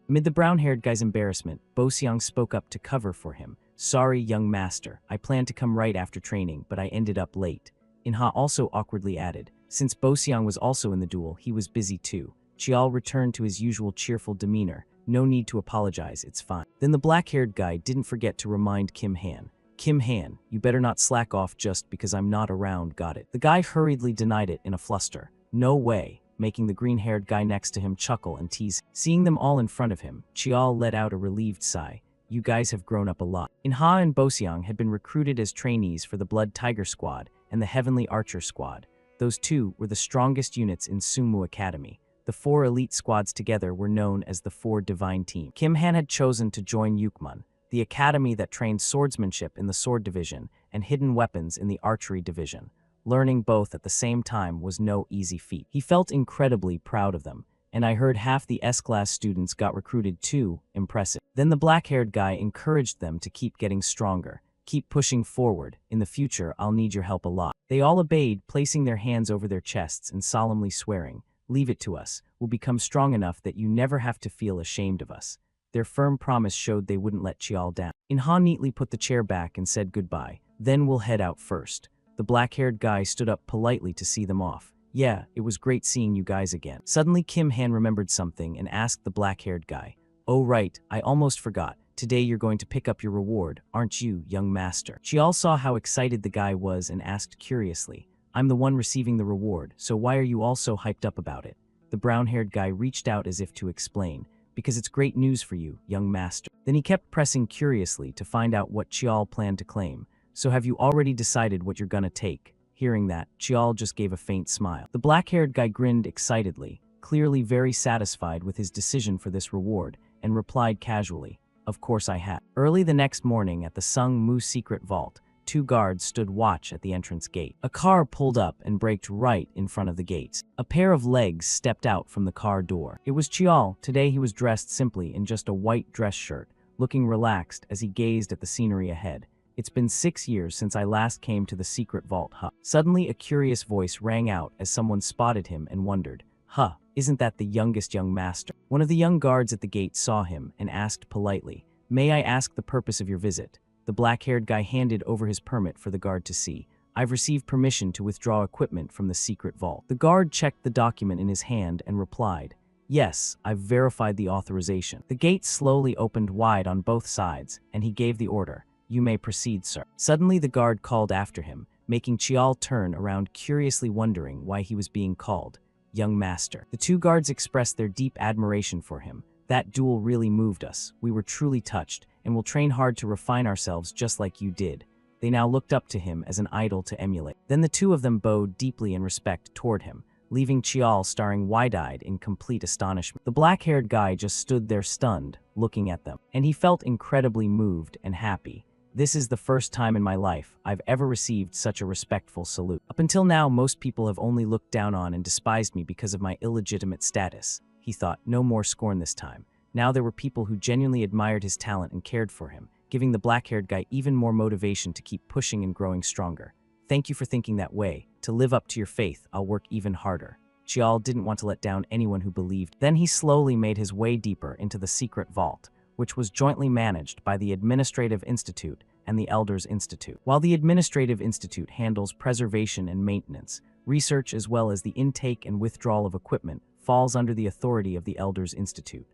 Amid the brown-haired guy's embarrassment, Boseong spoke up to cover for him. Sorry, young master. I planned to come right after training, but I ended up late. In-ha also awkwardly added. Since Boseong was also in the duel, he was busy too. Chial returned to his usual cheerful demeanor. No need to apologize, it's fine. Then the black-haired guy didn't forget to remind Kim Han. Kim Han, you better not slack off just because I'm not around, got it? The guy hurriedly denied it in a fluster. No way, making the green-haired guy next to him chuckle and tease. Seeing them all in front of him, Chial let out a relieved sigh. You guys have grown up a lot. In-ha and Boseong had been recruited as trainees for the Blood Tiger Squad and the Heavenly Archer Squad. Those 2 were the strongest units in Sungmu Academy. The 4 elite squads together were known as the 4 Divine Team. Kim Han had chosen to join Yukmun, the academy that trained swordsmanship in the sword division and hidden weapons in the archery division. Learning both at the same time was no easy feat. He felt incredibly proud of them, and I heard half the S-class students got recruited too. Impressive. Then the black-haired guy encouraged them to keep getting stronger. Keep pushing forward. In the future, I'll need your help a lot. They all obeyed, placing their hands over their chests and solemnly swearing, leave it to us. We'll become strong enough that you never have to feel ashamed of us. Their firm promise showed they wouldn't let Chial down. In-ha neatly put the chair back and said goodbye. Then we'll head out first. The black-haired guy stood up politely to see them off. Yeah, it was great seeing you guys again. Suddenly Kim Han remembered something and asked the black-haired guy, oh right, I almost forgot. today you're going to pick up your reward, aren't you, young master? Chial saw how excited the guy was and asked curiously, I'm the one receiving the reward, so why are you all so hyped up about it? The brown-haired guy reached out as if to explain, because it's great news for you, young master. Then he kept pressing curiously to find out what Chial planned to claim. So have you already decided what you're gonna take? Hearing that, Chial just gave a faint smile. The black-haired guy grinned excitedly, clearly very satisfied with his decision for this reward, and replied casually, of course I have. Early the next morning at the Sung Mu secret vault, 2 guards stood watch at the entrance gate. A car pulled up and braked right in front of the gates. A pair of legs stepped out from the car door. It was Chial. Today he was dressed simply in just a white dress shirt, looking relaxed as he gazed at the scenery ahead. It's been 6 years since I last came to the secret vault, huh? Suddenly a curious voice rang out as someone spotted him and wondered, huh, isn't that the youngest young master? One of the young guards at the gate saw him and asked politely, may I ask the purpose of your visit? The black-haired guy handed over his permit for the guard to see. I've received permission to withdraw equipment from the secret vault. The guard checked the document in his hand and replied, yes, I've verified the authorization. The gate slowly opened wide on both sides, and he gave the order, you may proceed, sir. Suddenly the guard called after him, making Chial turn around curiously wondering why he was being called young master. The 2 guards expressed their deep admiration for him. That duel really moved us. We were truly touched, and will train hard to refine ourselves just like you did. They now looked up to him as an idol to emulate. Then the 2 of them bowed deeply in respect toward him, leaving Chial staring wide-eyed in complete astonishment. The black-haired guy just stood there stunned, looking at them, and he felt incredibly moved and happy. This is the first time in my life I've ever received such a respectful salute. Up until now, most people have only looked down on and despised me because of my illegitimate status. He thought, no more scorn this time. Now there were people who genuinely admired his talent and cared for him, giving the black-haired guy even more motivation to keep pushing and growing stronger. Thank you for thinking that way. To live up to your faith, I'll work even harder. Chial didn't want to let down anyone who believed. Then he slowly made his way deeper into the secret vault, which was jointly managed by the Administrative Institute and the Elders Institute. While the Administrative Institute handles preservation and maintenance, research as well as the intake and withdrawal of equipment falls under the authority of the Elders Institute.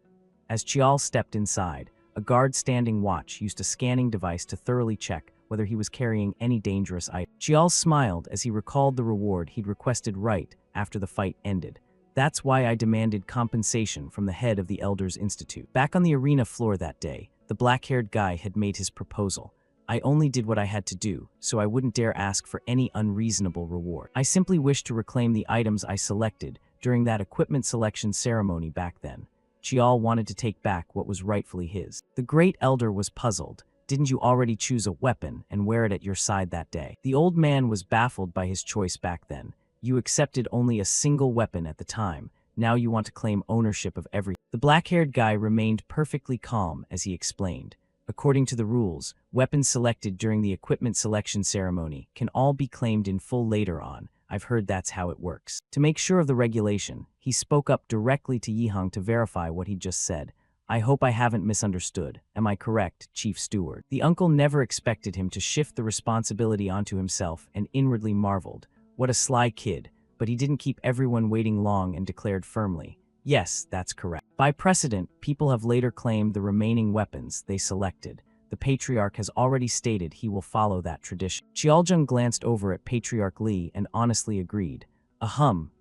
As Chial stepped inside, a guard standing watch used a scanning device to thoroughly check whether he was carrying any dangerous item. Chial smiled as he recalled the reward he'd requested right after the fight ended. That's why I demanded compensation from the head of the Elders Institute. Back on the arena floor that day, the black-haired guy had made his proposal. I only did what I had to do, so I wouldn't dare ask for any unreasonable reward. I simply wished to reclaim the items I selected during that equipment selection ceremony back then. Chial wanted to take back what was rightfully his. The great elder was puzzled. Didn't you already choose a weapon and wear it at your side that day? The old man was baffled by his choice back then. You accepted only a single weapon at the time. Now you want to claim ownership of everything. The black-haired guy remained perfectly calm as he explained. According to the rules, weapons selected during the equipment selection ceremony can all be claimed in full later on. I've heard that's how it works. To make sure of the regulation, he spoke up directly to Yihang to verify what he just said. I hope I haven't misunderstood. Am I correct, Chief Steward? The uncle never expected him to shift the responsibility onto himself and inwardly marveled. What a sly kid, but he didn't keep everyone waiting long and declared firmly, yes, that's correct. By precedent, people have later claimed the remaining weapons they selected. The Patriarch has already stated he will follow that tradition. Xiaojun glanced over at Patriarch Li and honestly agreed.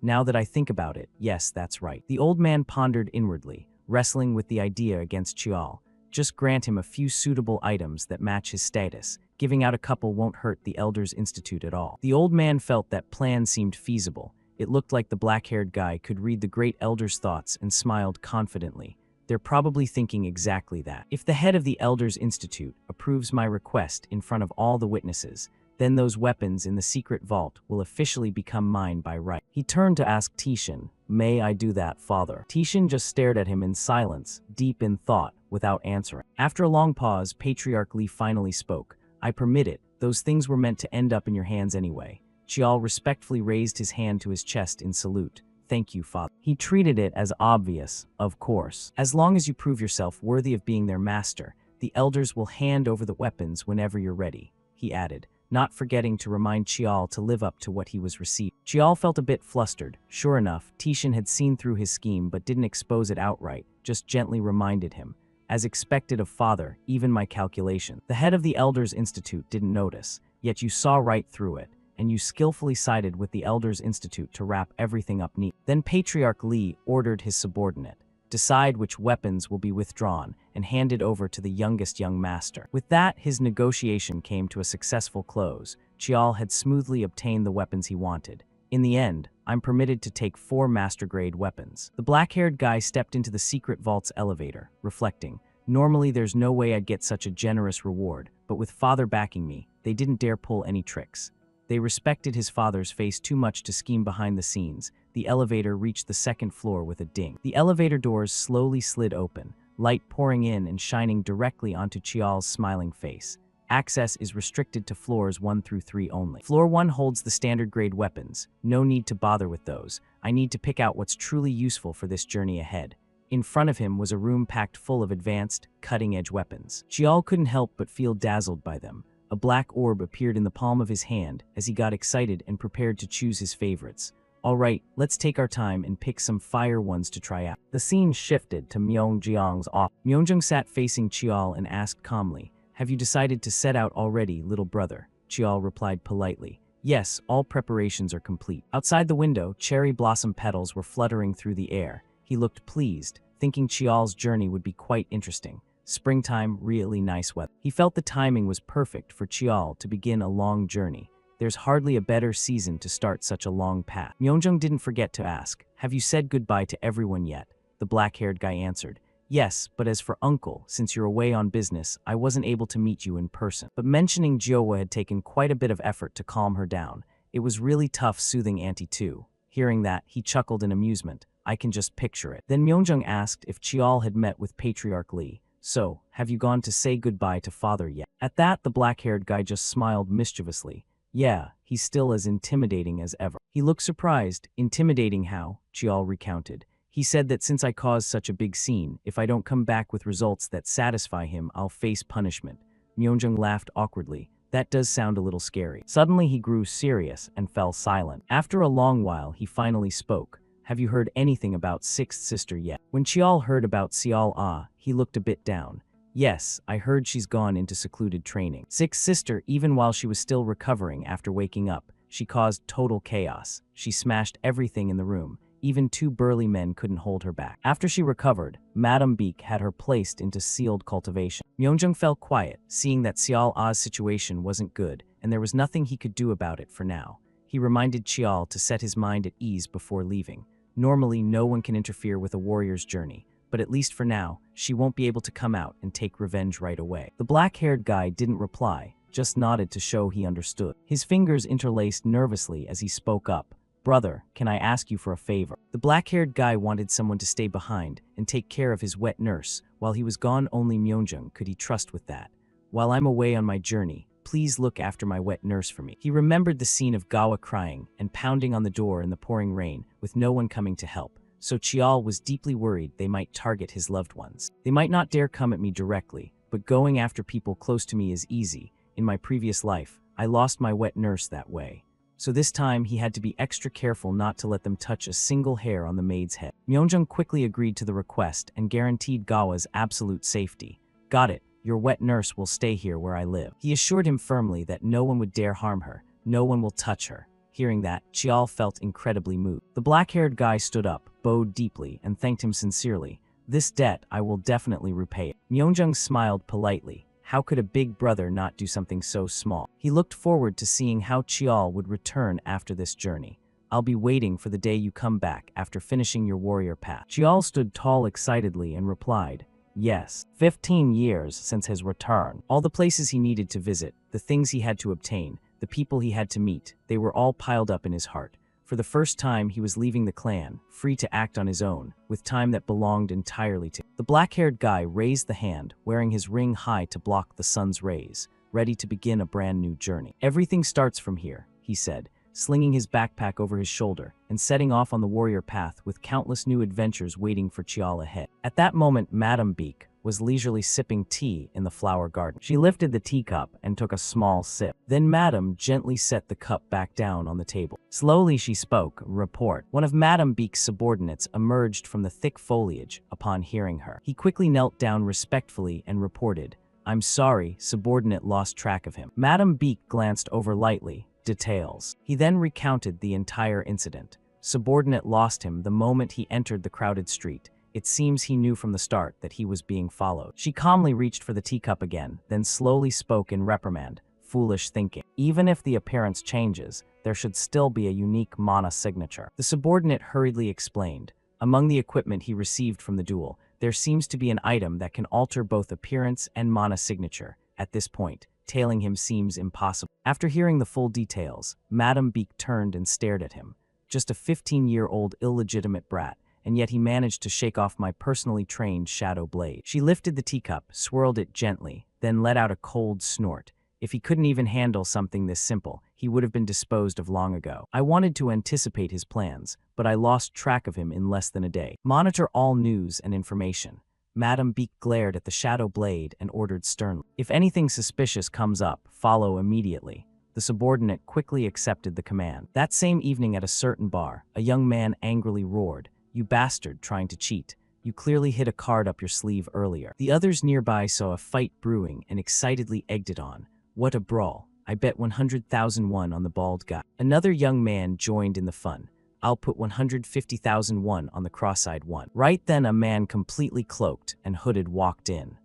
Now that I think about it, yes, that's right. The old man pondered inwardly, wrestling with the idea against Chial. Just grant him a few suitable items that match his status. Giving out a couple won't hurt the Elders Institute at all. The old man felt that plan seemed feasible. It looked like the black-haired guy could read the great elder's thoughts and smiled confidently. They're probably thinking exactly that. If the head of the Elders Institute approves my request in front of all the witnesses, then those weapons in the secret vault will officially become mine by right. He turned to ask Tishin, may I do that, father? Tishin just stared at him in silence, deep in thought, without answering. After a long pause, Patriarch Li finally spoke. I permit it. Those things were meant to end up in your hands anyway. Chial respectfully raised his hand to his chest in salute. Thank you, father. He treated it as obvious, of course. As long as you prove yourself worthy of being their master, the elders will hand over the weapons whenever you're ready, he added, not forgetting to remind Chial to live up to what he was receiving. Chial felt a bit flustered. Sure enough, Tishin had seen through his scheme but didn't expose it outright, just gently reminded him. As expected of father, even my calculation. The head of the Elders Institute didn't notice, yet you saw right through it, and you skillfully sided with the Elders Institute to wrap everything up neat. Then Patriarch Li ordered his subordinate, decide which weapons will be withdrawn and handed over to the youngest young master. With that, his negotiation came to a successful close. Chial had smoothly obtained the weapons he wanted. In the end, I'm permitted to take 4 master-grade weapons. The black-haired guy stepped into the secret vault's elevator, reflecting, normally there's no way I'd get such a generous reward, but with father backing me, they didn't dare pull any tricks. They respected his father's face too much to scheme behind the scenes. The elevator reached the 2nd floor with a ding. The elevator doors slowly slid open, light pouring in and shining directly onto Chial's smiling face. Access is restricted to floors 1 through 3 only. Floor 1 holds the standard grade weapons. No need to bother with those. I need to pick out what's truly useful for this journey ahead. In front of him was a room packed full of advanced, cutting-edge weapons. Chial couldn't help but feel dazzled by them. A black orb appeared in the palm of his hand as he got excited and prepared to choose his favorites. All right, let's take our time and pick some fire ones to try out. The scene shifted to Myeongjeong's office. Myeongjong sat facing Chial and asked calmly, "Have you decided to set out already, little brother?" Chial replied politely, "Yes, all preparations are complete." Outside the window, cherry blossom petals were fluttering through the air. He looked pleased, thinking Chial's journey would be quite interesting. Springtime, really nice weather. He felt the timing was perfect for Chial to begin a long journey. There's hardly a better season to start such a long path. Myeongjong didn't forget to ask, "Have you said goodbye to everyone yet?" The black-haired guy answered, "Yes, but as for uncle, since you're away on business, I wasn't able to meet you in person." But mentioning Jiowa had taken quite a bit of effort to calm her down. It was really tough soothing Auntie too. Hearing that, he chuckled in amusement. I can just picture it. Then Myeongjong asked if Chial had met with Patriarch Li. "So, have you gone to say goodbye to father yet?" At that, the black-haired guy just smiled mischievously. "Yeah, he's still as intimidating as ever." He looked surprised. "Intimidating how?" Chial recounted. "He said that since I caused such a big scene, if I don't come back with results that satisfy him, I'll face punishment." Myeongjong laughed awkwardly. "That does sound a little scary." Suddenly he grew serious and fell silent. After a long while, he finally spoke. "Have you heard anything about Sixth Sister yet?" When Chial heard about Xiao Ah, he looked a bit down. "Yes, I heard she's gone into secluded training." Sixth Sister, even while she was still recovering after waking up, she caused total chaos. She smashed everything in the room. Even 2 burly men couldn't hold her back. After she recovered, Madame Beek had her placed into sealed cultivation. Myeongjong fell quiet, seeing that Xiao Ah's situation wasn't good, and there was nothing he could do about it for now. He reminded Chial to set his mind at ease before leaving. Normally, no one can interfere with a warrior's journey, but at least for now, she won't be able to come out and take revenge right away. The black-haired guy didn't reply, just nodded to show he understood. His fingers interlaced nervously as he spoke up. "Brother, can I ask you for a favor?" The black-haired guy wanted someone to stay behind and take care of his wet nurse. While he was gone, only Myeongjong could he trust with that. "While I'm away on my journey, please look after my wet nurse for me." He remembered the scene of Gawa crying and pounding on the door in the pouring rain, with no one coming to help. So Chial was deeply worried they might target his loved ones. "They might not dare come at me directly, but going after people close to me is easy. In my previous life, I lost my wet nurse that way. So this time he had to be extra careful not to let them touch a single hair on the maid's head." Myeongjong quickly agreed to the request and guaranteed Gawa's absolute safety. "Got it. Your wet nurse will stay here where I live." He assured him firmly that no one would dare harm her. No one will touch her. Hearing that, Chial felt incredibly moved. The black-haired guy stood up, bowed deeply, and thanked him sincerely. "This debt I will definitely repay it." Myeongjong smiled politely. How could a big brother not do something so small? He looked forward to seeing how Chial would return after this journey. "I'll be waiting for the day you come back after finishing your warrior path." Chial stood tall excitedly and replied, "Yes, 15 years since his return. All the places he needed to visit, the things he had to obtain, the people he had to meet, they were all piled up in his heart. For the first time, he was leaving the clan, free to act on his own, with time that belonged entirely to him." The black-haired guy raised the hand, wearing his ring high to block the sun's rays, ready to begin a brand new journey. "Everything starts from here," he said, slinging his backpack over his shoulder and setting off on the warrior path with countless new adventures waiting for Chial ahead. At that moment, Madame Beek, was leisurely sipping tea in the flower garden. She lifted the teacup and took a small sip. Then Madame gently set the cup back down on the table. Slowly she spoke, report. One of Madame Beek's subordinates emerged from the thick foliage upon hearing her. He quickly knelt down respectfully and reported, I'm sorry, subordinate lost track of him. Madame Beek glanced over lightly, details. He then recounted the entire incident. Subordinate lost him the moment he entered the crowded street. It seems he knew from the start that he was being followed. She calmly reached for the teacup again, then slowly spoke in reprimand. Foolish thinking. Even if the appearance changes, there should still be a unique mana signature. The subordinate hurriedly explained. Among the equipment he received from the duel, there seems to be an item that can alter both appearance and mana signature. At this point, tailing him seems impossible. After hearing the full details, Madame Beek turned and stared at him. Just a 15-year-old illegitimate brat, and yet he managed to shake off my personally trained shadow blade. She lifted the teacup, swirled it gently, then let out a cold snort. If he couldn't even handle something this simple, he would have been disposed of long ago. I wanted to anticipate his plans, but I lost track of him in less than a day. Monitor all news and information. Madame Beek glared at the shadow blade and ordered sternly. If anything suspicious comes up, follow immediately. The subordinate quickly accepted the command. That same evening at a certain bar, a young man angrily roared, You bastard, trying to cheat. You clearly hid a card up your sleeve earlier. The others nearby saw a fight brewing and excitedly egged it on. What a brawl. I bet 100,000 won on the bald guy. Another young man joined in the fun. I'll put 150,000 won on the cross-eyed one. Right then a man completely cloaked and hooded walked in.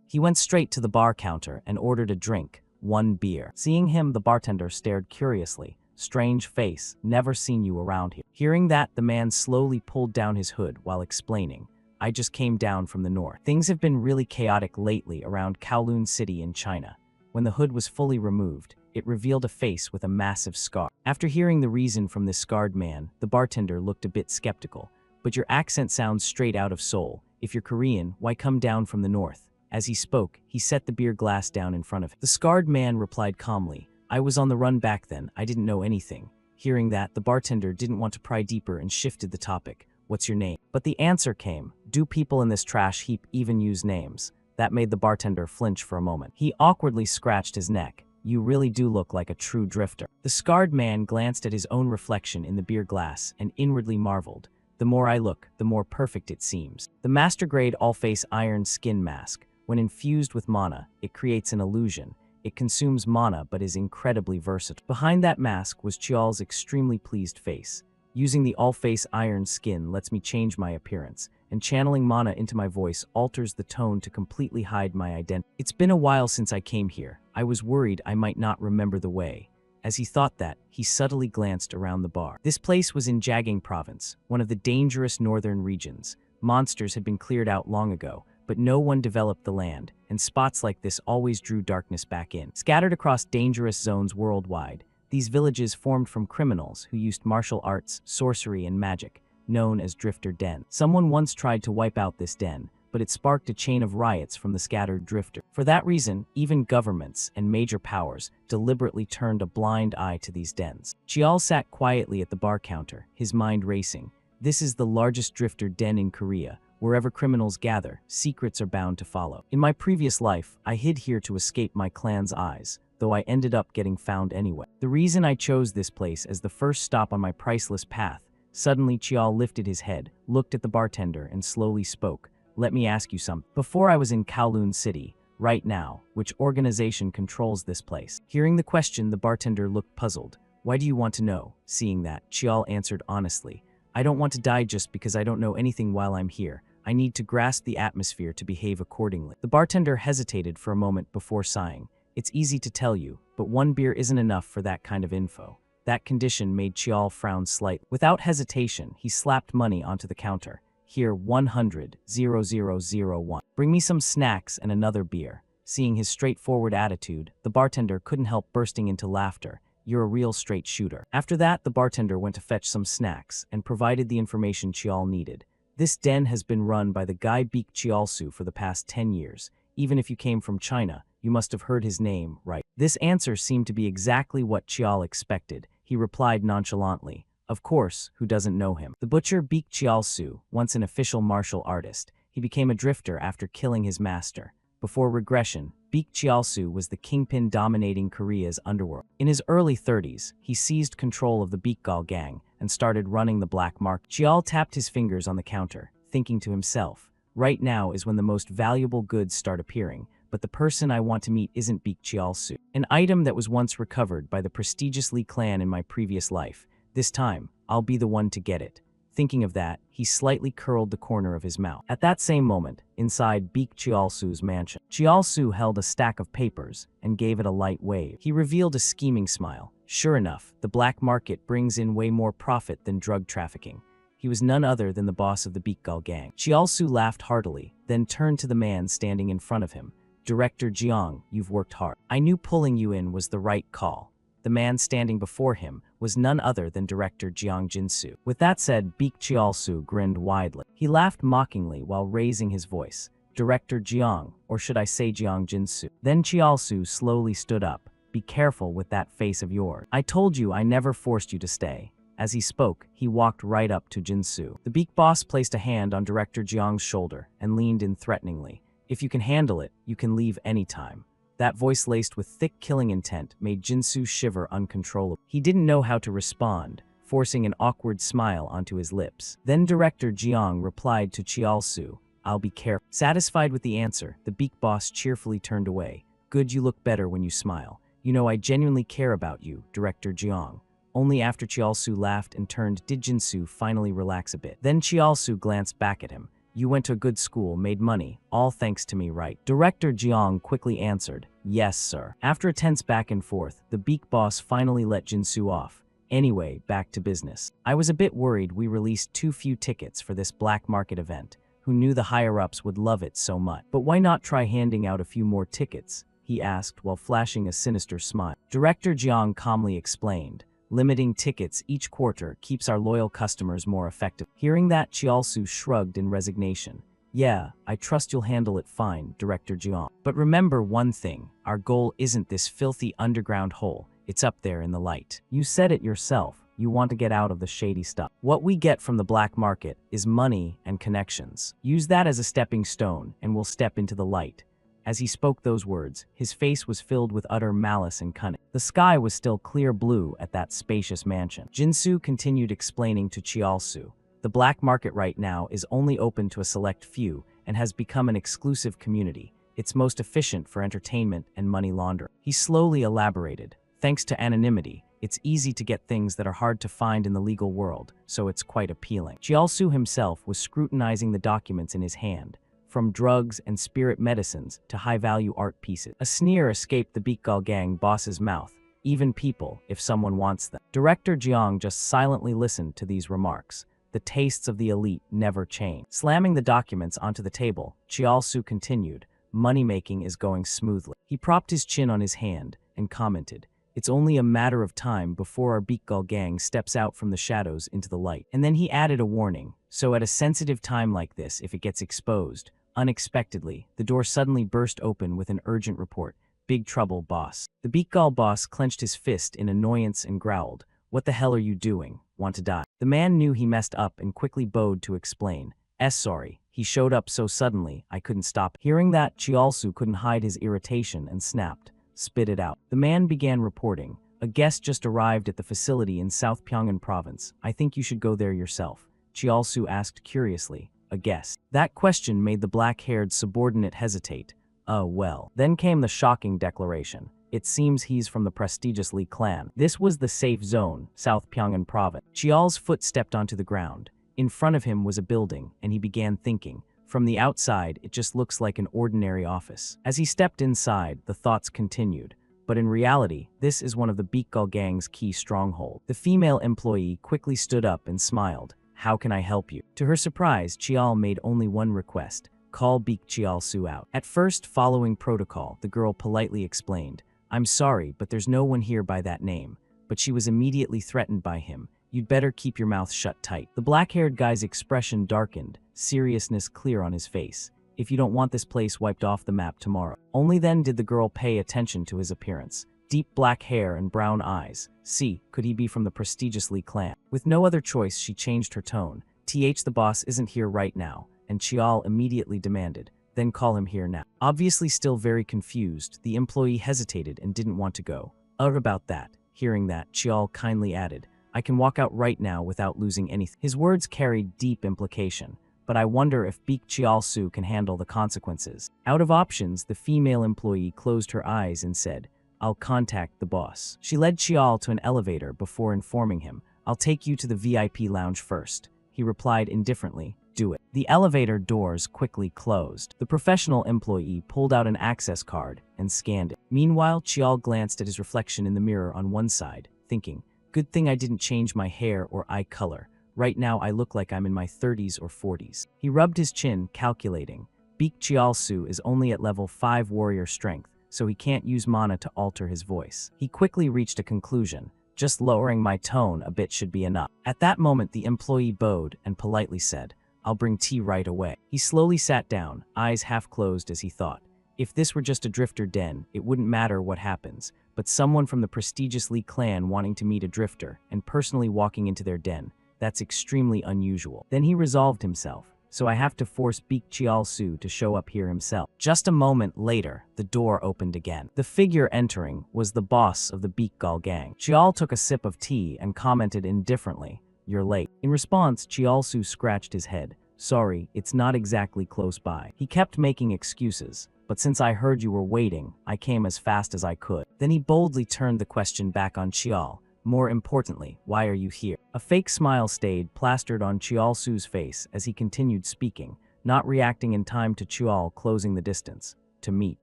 He went straight to the bar counter and ordered a drink, 1 beer. Seeing him, the bartender stared curiously. Strange face, never seen you around here. Hearing that, the man slowly pulled down his hood while explaining, I just came down from the north. Things have been really chaotic lately around Kowloon City in China. When the hood was fully removed, it revealed a face with a massive scar. After hearing the reason from this scarred man, the bartender looked a bit skeptical. But your accent sounds straight out of Seoul. If you're Korean, why come down from the north? As he spoke, he set the beer glass down in front of him. The scarred man replied calmly, I was on the run back then, I didn't know anything. Hearing that, the bartender didn't want to pry deeper and shifted the topic. What's your name? But the answer came, do people in this trash heap even use names? That made the bartender flinch for a moment. He awkwardly scratched his neck. You really do look like a true drifter. The scarred man glanced at his own reflection in the beer glass and inwardly marveled. The more I look, the more perfect it seems. The master-grade all-face iron skin mask. When infused with mana, it creates an illusion. It consumes mana but is incredibly versatile. Behind that mask was Chial's extremely pleased face. Using the all-face iron skin lets me change my appearance, and channeling mana into my voice alters the tone to completely hide my identity. It's been a while since I came here. I was worried I might not remember the way. As he thought that, he subtly glanced around the bar. This place was in Jiagang Province, one of the dangerous northern regions. Monsters had been cleared out long ago, but no one developed the land, and spots like this always drew darkness back in. Scattered across dangerous zones worldwide, these villages formed from criminals who used martial arts, sorcery, and magic, known as Drifter Den. Someone once tried to wipe out this den, but it sparked a chain of riots from the scattered drifter. For that reason, even governments and major powers deliberately turned a blind eye to these dens. Chial sat quietly at the bar counter, his mind racing. This is the largest drifter den in Korea. Wherever criminals gather, secrets are bound to follow. In my previous life, I hid here to escape my clan's eyes, though I ended up getting found anyway. The reason I chose this place as the first stop on my priceless path. Suddenly, Chial lifted his head, looked at the bartender, and slowly spoke. Let me ask you something. Before I was in Kowloon City, right now, which organization controls this place? Hearing the question, the bartender looked puzzled. Why do you want to know? Seeing that, Chial answered honestly. I don't want to die just because I don't know anything while I'm here. I need to grasp the atmosphere to behave accordingly. The bartender hesitated for a moment before sighing. It's easy to tell you, but 1 beer isn't enough for that kind of info. That condition made Chial frown slightly. Without hesitation, he slapped money onto the counter. Here, 100,001. Bring me some snacks and another beer. Seeing his straightforward attitude, the bartender couldn't help bursting into laughter. You're a real straight shooter. After that, the bartender went to fetch some snacks and provided the information Chial needed. This den has been run by the guy Beek Chialsu for the past 10 years. Even if you came from China, you must have heard his name, right? This answer seemed to be exactly what Chial expected. He replied nonchalantly, of course, who doesn't know him? The butcher Beek Chialsu, once an official martial artist. he became a drifter after killing his master. Before regression, Baek Cheol-soo was the kingpin dominating Korea's underworld. In his early 30s, he seized control of the Baekgal gang and started running the black market. Cheol tapped his fingers on the counter, thinking to himself, right now is when the most valuable goods start appearing, but the person I want to meet isn't Baek Cheol-soo. An item that was once recovered by the prestigious Lee clan in my previous life. This time, I'll be the one to get it. Thinking of that, he slightly curled the corner of his mouth. At that same moment, inside Baek Cheol-soo's mansion, Cheol-soo held a stack of papers and gave it a light wave. He revealed a scheming smile. Sure enough, the black market brings in way more profit than drug trafficking. He was none other than the boss of the Baekgal gang. Cheol-soo laughed heartily, then turned to the man standing in front of him. Director Jeong, you've worked hard. I knew pulling you in was the right call. The man standing before him was none other than Director Jeong Jin-soo. With that said, Baek Cheol-soo grinned widely. He laughed mockingly while raising his voice. Director Jeong, or should I say Jeong Jin-soo? Then Cheol-soo slowly stood up. Be careful with that face of yours. I told you I never forced you to stay. As he spoke, he walked right up to Jin-soo. The Baek boss placed a hand on Director Jeong's shoulder and leaned in threateningly. If you can handle it, you can leave anytime. That voice laced with thick killing intent made Jin-soo shiver uncontrollably. He didn't know how to respond, forcing an awkward smile onto his lips. Then Director Jeong replied to Cheol-soo, I'll be careful. Satisfied with the answer, the Baek boss cheerfully turned away. Good, you look better when you smile. You know I genuinely care about you, Director Jeong. Only after Cheol-soo laughed and turned did Jin-soo finally relax a bit. Then Cheol-soo glanced back at him. You went to a good school, made money, all thanks to me, right? Director Jeong quickly answered, yes, sir. After a tense back and forth, the Baek boss finally let Jin-soo off. Anyway, back to business. I was a bit worried we released too few tickets for this black market event. Who knew the higher-ups would love it so much? But why not try handing out a few more tickets? He asked while flashing a sinister smile. Director Jeong calmly explained. Limiting tickets each quarter keeps our loyal customers more effective. Hearing that, Cheol-soo shrugged in resignation. Yeah, I trust you'll handle it fine, Director Jeong. But remember one thing, our goal isn't this filthy underground hole, it's up there in the light. You said it yourself, you want to get out of the shady stuff. What we get from the black market is money and connections. Use that as a stepping stone and we'll step into the light. As he spoke those words, his face was filled with utter malice and cunning. The sky was still clear blue at that spacious mansion. Jin-soo continued explaining to Cheol-soo, the black market right now is only open to a select few and has become an exclusive community. It's most efficient for entertainment and money laundering. He slowly elaborated, thanks to anonymity, it's easy to get things that are hard to find in the legal world, so it's quite appealing. Cheol-soo himself was scrutinizing the documents in his hand, from drugs and spirit medicines to high-value art pieces. A sneer escaped the Baekgal gang boss's mouth. Even people, if someone wants them. Director Jeong just silently listened to these remarks. The tastes of the elite never change. Slamming the documents onto the table, Cheol-soo continued, money-making is going smoothly. He propped his chin on his hand and commented, it's only a matter of time before our Baekgal gang steps out from the shadows into the light. And then he added a warning, so at a sensitive time like this, if it gets exposed, unexpectedly, the door suddenly burst open with an urgent report. Big trouble, boss. The Baekgal boss clenched his fist in annoyance and growled, what the hell are you doing? Want to die? The man knew he messed up and quickly bowed to explain. Sorry, he showed up so suddenly, I couldn't stop. Hearing that, Cheol-soo couldn't hide his irritation and snapped. Spit it out. The man began reporting. A guest just arrived at the facility in South Pyongan province. I think you should go there yourself. Cheol-soo asked curiously. A guest. That question made the black-haired subordinate hesitate. Well. Then came the shocking declaration. It seems he's from the prestigious Lee clan. This was the safe zone, South Pyongan province. Cheol's foot stepped onto the ground. In front of him was a building, and he began thinking. From the outside, it just looks like an ordinary office. As he stepped inside, the thoughts continued. But in reality, this is one of the Baekgal gang's key strongholds. The female employee quickly stood up and smiled. How can I help you? To her surprise, Cheol made only one request. Call Baek Cheol-soo out. At first, following protocol, the girl politely explained, I'm sorry, but there's no one here by that name. But she was immediately threatened by him. You'd better keep your mouth shut tight. The black-haired guy's expression darkened, seriousness clear on his face. If you don't want this place wiped off the map tomorrow. Only then did the girl pay attention to his appearance. Deep black hair and brown eyes. See, could he be from the prestigious Lee clan? With no other choice, she changed her tone. The boss isn't here right now. and Chial immediately demanded, "Then call him here now." Obviously still very confused, the employee hesitated and didn't want to go. About that. Hearing that, Chial kindly added, "I can walk out right now without losing anything." His words carried deep implication, but I wonder if Beak Chial-su can handle the consequences. Out of options, the female employee closed her eyes and said, "I'll contact the boss." She led Chial to an elevator before informing him, "I'll take you to the VIP lounge first." He replied indifferently, "Do it." The elevator doors quickly closed. The professional employee pulled out an access card and scanned it. Meanwhile, Chial glanced at his reflection in the mirror on one side, thinking, "Good thing I didn't change my hair or eye color. Right now I look like I'm in my 30s or 40s. He rubbed his chin, calculating. Beak Chial-su is only at level 5 warrior strength, so he can't use mana to alter his voice. He quickly reached a conclusion. Just lowering my tone a bit should be enough. At that moment, the employee bowed and politely said, "I'll bring tea right away." He slowly sat down, eyes half closed as he thought. If this were just a drifter den, it wouldn't matter what happens, but someone from the prestigious Lee clan wanting to meet a drifter and personally walking into their den, that's extremely unusual. Then he resolved himself, so I have to force Beak Chial-su to show up here himself. Just a moment later, the door opened again. The figure entering was the boss of the Beak Gal gang. Chial took a sip of tea and commented indifferently, "You're late." In response, Chial-su scratched his head. "Sorry, it's not exactly close by." He kept making excuses, "But since I heard you were waiting, I came as fast as I could." Then he boldly turned the question back on Chial. "More importantly, why are you here?" A fake smile stayed plastered on Chial-su's face as he continued speaking, not reacting in time to Chial closing the distance. To meet.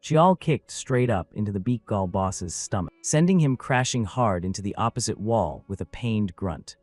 Chial kicked straight up into the Beak Gal boss's stomach, sending him crashing hard into the opposite wall with a pained grunt.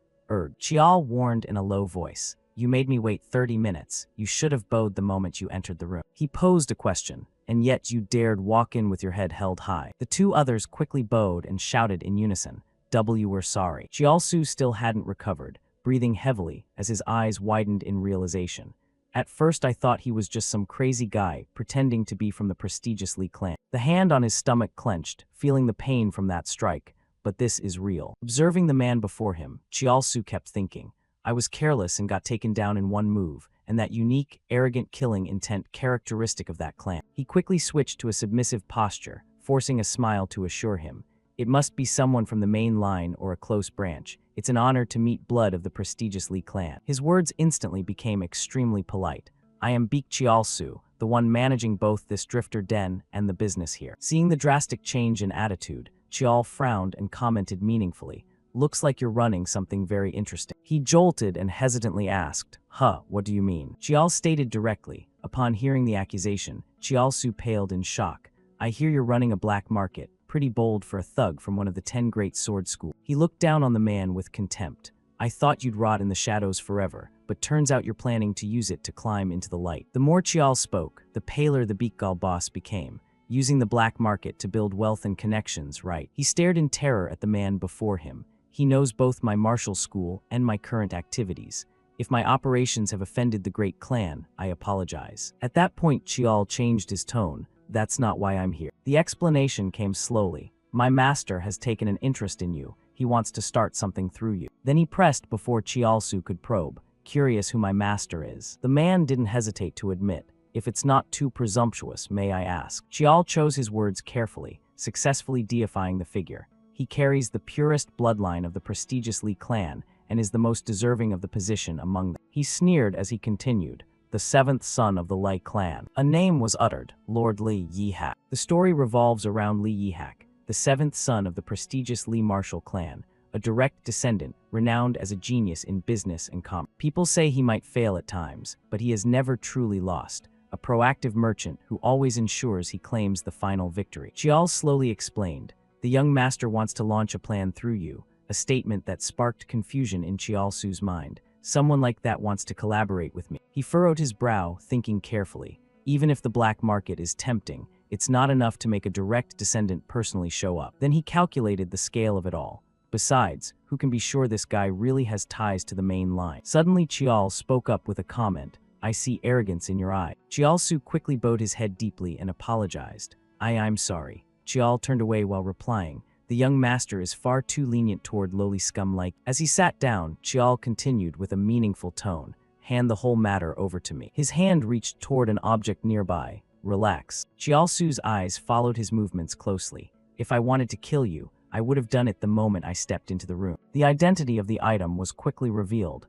Chial warned in a low voice, "You made me wait 30 minutes. You should have bowed the moment you entered the room." He posed a question, "And yet you dared walk in with your head held high." The two others quickly bowed and shouted in unison, "We're sorry." Chial-su still hadn't recovered, breathing heavily as his eyes widened in realization. "At first I thought he was just some crazy guy pretending to be from the prestigious Lee clan." The hand on his stomach clenched, feeling the pain from that strike. But this is real. Observing the man before him, Chial-su kept thinking, "I was careless and got taken down in one move, and that unique, arrogant killing intent characteristic of that clan." He quickly switched to a submissive posture, forcing a smile to assure him, "It must be someone from the main line or a close branch. It's an honor to meet blood of the prestigious Lee clan." His words instantly became extremely polite. "I am Beak Chial-su, the one managing both this drifter den and the business here." Seeing the drastic change in attitude, Chial frowned and commented meaningfully, "Looks like you're running something very interesting." He jolted and hesitantly asked, What do you mean?" Chial stated directly. Upon hearing the accusation, Chial-su paled in shock. "I hear you're running a black market. Pretty bold for a thug from one of the 10 great sword schools." He looked down on the man with contempt. "I thought you'd rot in the shadows forever, but turns out you're planning to use it to climb into the light." The more Chial spoke, the paler the Beak Gal boss became. Using the black market to build wealth and connections, right? He stared in terror at the man before him. "He knows both my martial school and my current activities. If my operations have offended the great clan, I apologize." At that point, Chial changed his tone. "That's not why I'm here." The explanation came slowly. "My master has taken an interest in you. He wants to start something through you." Then he pressed before Chial-su could probe, "Curious who my master is." The man didn't hesitate to admit, "If it's not too presumptuous, may I ask?" Chial chose his words carefully, successfully deifying the figure. "He carries the purest bloodline of the prestigious Lee clan and is the most deserving of the position among them." He sneered as he continued, "The 7th son of the Lee clan." A name was uttered, Lord Lee Yihak. The story revolves around Lee Yihak, the 7th son of the prestigious Lee martial clan, a direct descendant, renowned as a genius in business and commerce. People say he might fail at times, but he has never truly lost. A proactive merchant who always ensures he claims the final victory. Chial slowly explained, "The young master wants to launch a plan through you," a statement that sparked confusion in Chial-su's mind. "Someone like that wants to collaborate with me." He furrowed his brow, thinking carefully. Even if the black market is tempting, it's not enough to make a direct descendant personally show up. Then he calculated the scale of it all. Besides, who can be sure this guy really has ties to the main line? Suddenly Chial spoke up with a comment. "I see arrogance in your eye." Chial-su quickly bowed his head deeply and apologized. I'm sorry." Chial turned away while replying, "The young master is far too lenient toward lowly scum like." As he sat down, Chial continued with a meaningful tone, hand the whole matter over to me. His hand reached toward an object nearby. Relax. Chiaosu's eyes followed his movements closely. If I wanted to kill you, I would have done it the moment I stepped into the room. The identity of the item was quickly revealed.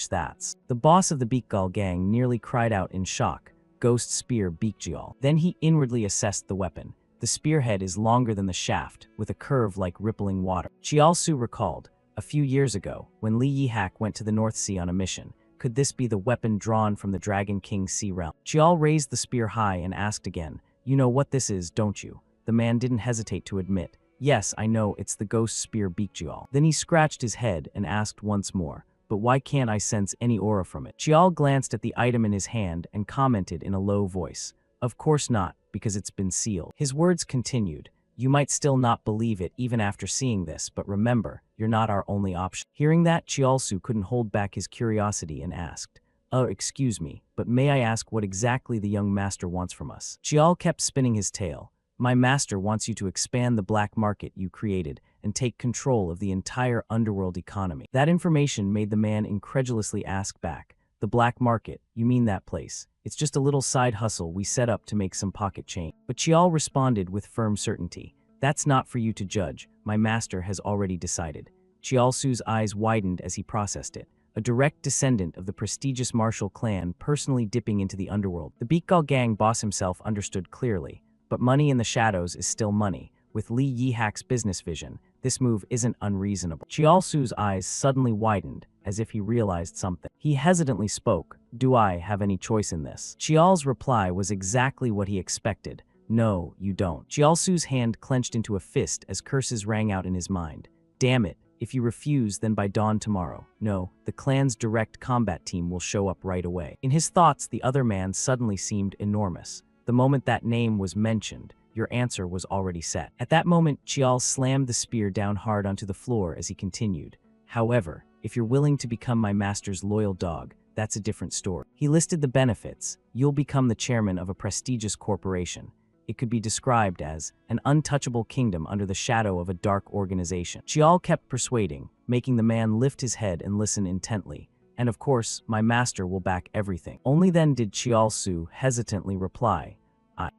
That's. The boss of the Beakgal gang nearly cried out in shock. Ghost Spear Beakjial. Then he inwardly assessed the weapon. The spearhead is longer than the shaft, with a curve like rippling water. Chiaosu recalled, a few years ago, when Li Yihak went to the North Sea on a mission, could this be the weapon drawn from the Dragon King Sea realm? Chial raised the spear high and asked again, you know what this is, don't you? The man didn't hesitate to admit, yes, I know, it's the Ghost Spear Beakjial. Then he scratched his head and asked once more, but why can't I sense any aura from it? Chial glanced at the item in his hand and commented in a low voice, of course not, because it's been sealed. His words continued, you might still not believe it even after seeing this, but remember, you're not our only option. Hearing that, Chialsu couldn't hold back his curiosity and asked, oh, excuse me, but may I ask what exactly the young master wants from us? Chial kept spinning his tail. My master wants you to expand the black market you created and take control of the entire underworld economy. That information made the man incredulously ask back, the black market, you mean that place? It's just a little side hustle we set up to make some pocket change. But Chial responded with firm certainty, that's not for you to judge, my master has already decided. Chialsu's eyes widened as he processed it. A direct descendant of the prestigious martial clan personally dipping into the underworld. The Beakgal gang boss himself understood clearly, but money in the shadows is still money. With Li Yihak's business vision, this move isn't unreasonable. Chialsu's eyes suddenly widened, as if he realized something. He hesitantly spoke, do I have any choice in this? Chial's reply was exactly what he expected. No, you don't. Chialsu's hand clenched into a fist as curses rang out in his mind. Damn it, if you refuse, then by dawn tomorrow. No, the clan's direct combat team will show up right away. In his thoughts, the other man suddenly seemed enormous. The moment that name was mentioned, your answer was already set. At that moment, Chial slammed the spear down hard onto the floor as he continued. However, if you're willing to become my master's loyal dog, that's a different story. He listed the benefits. You'll become the chairman of a prestigious corporation. It could be described as an untouchable kingdom under the shadow of a dark organization. Chial kept persuading, making the man lift his head and listen intently. And of course, my master will back everything. Only then did Chialsu hesitantly reply,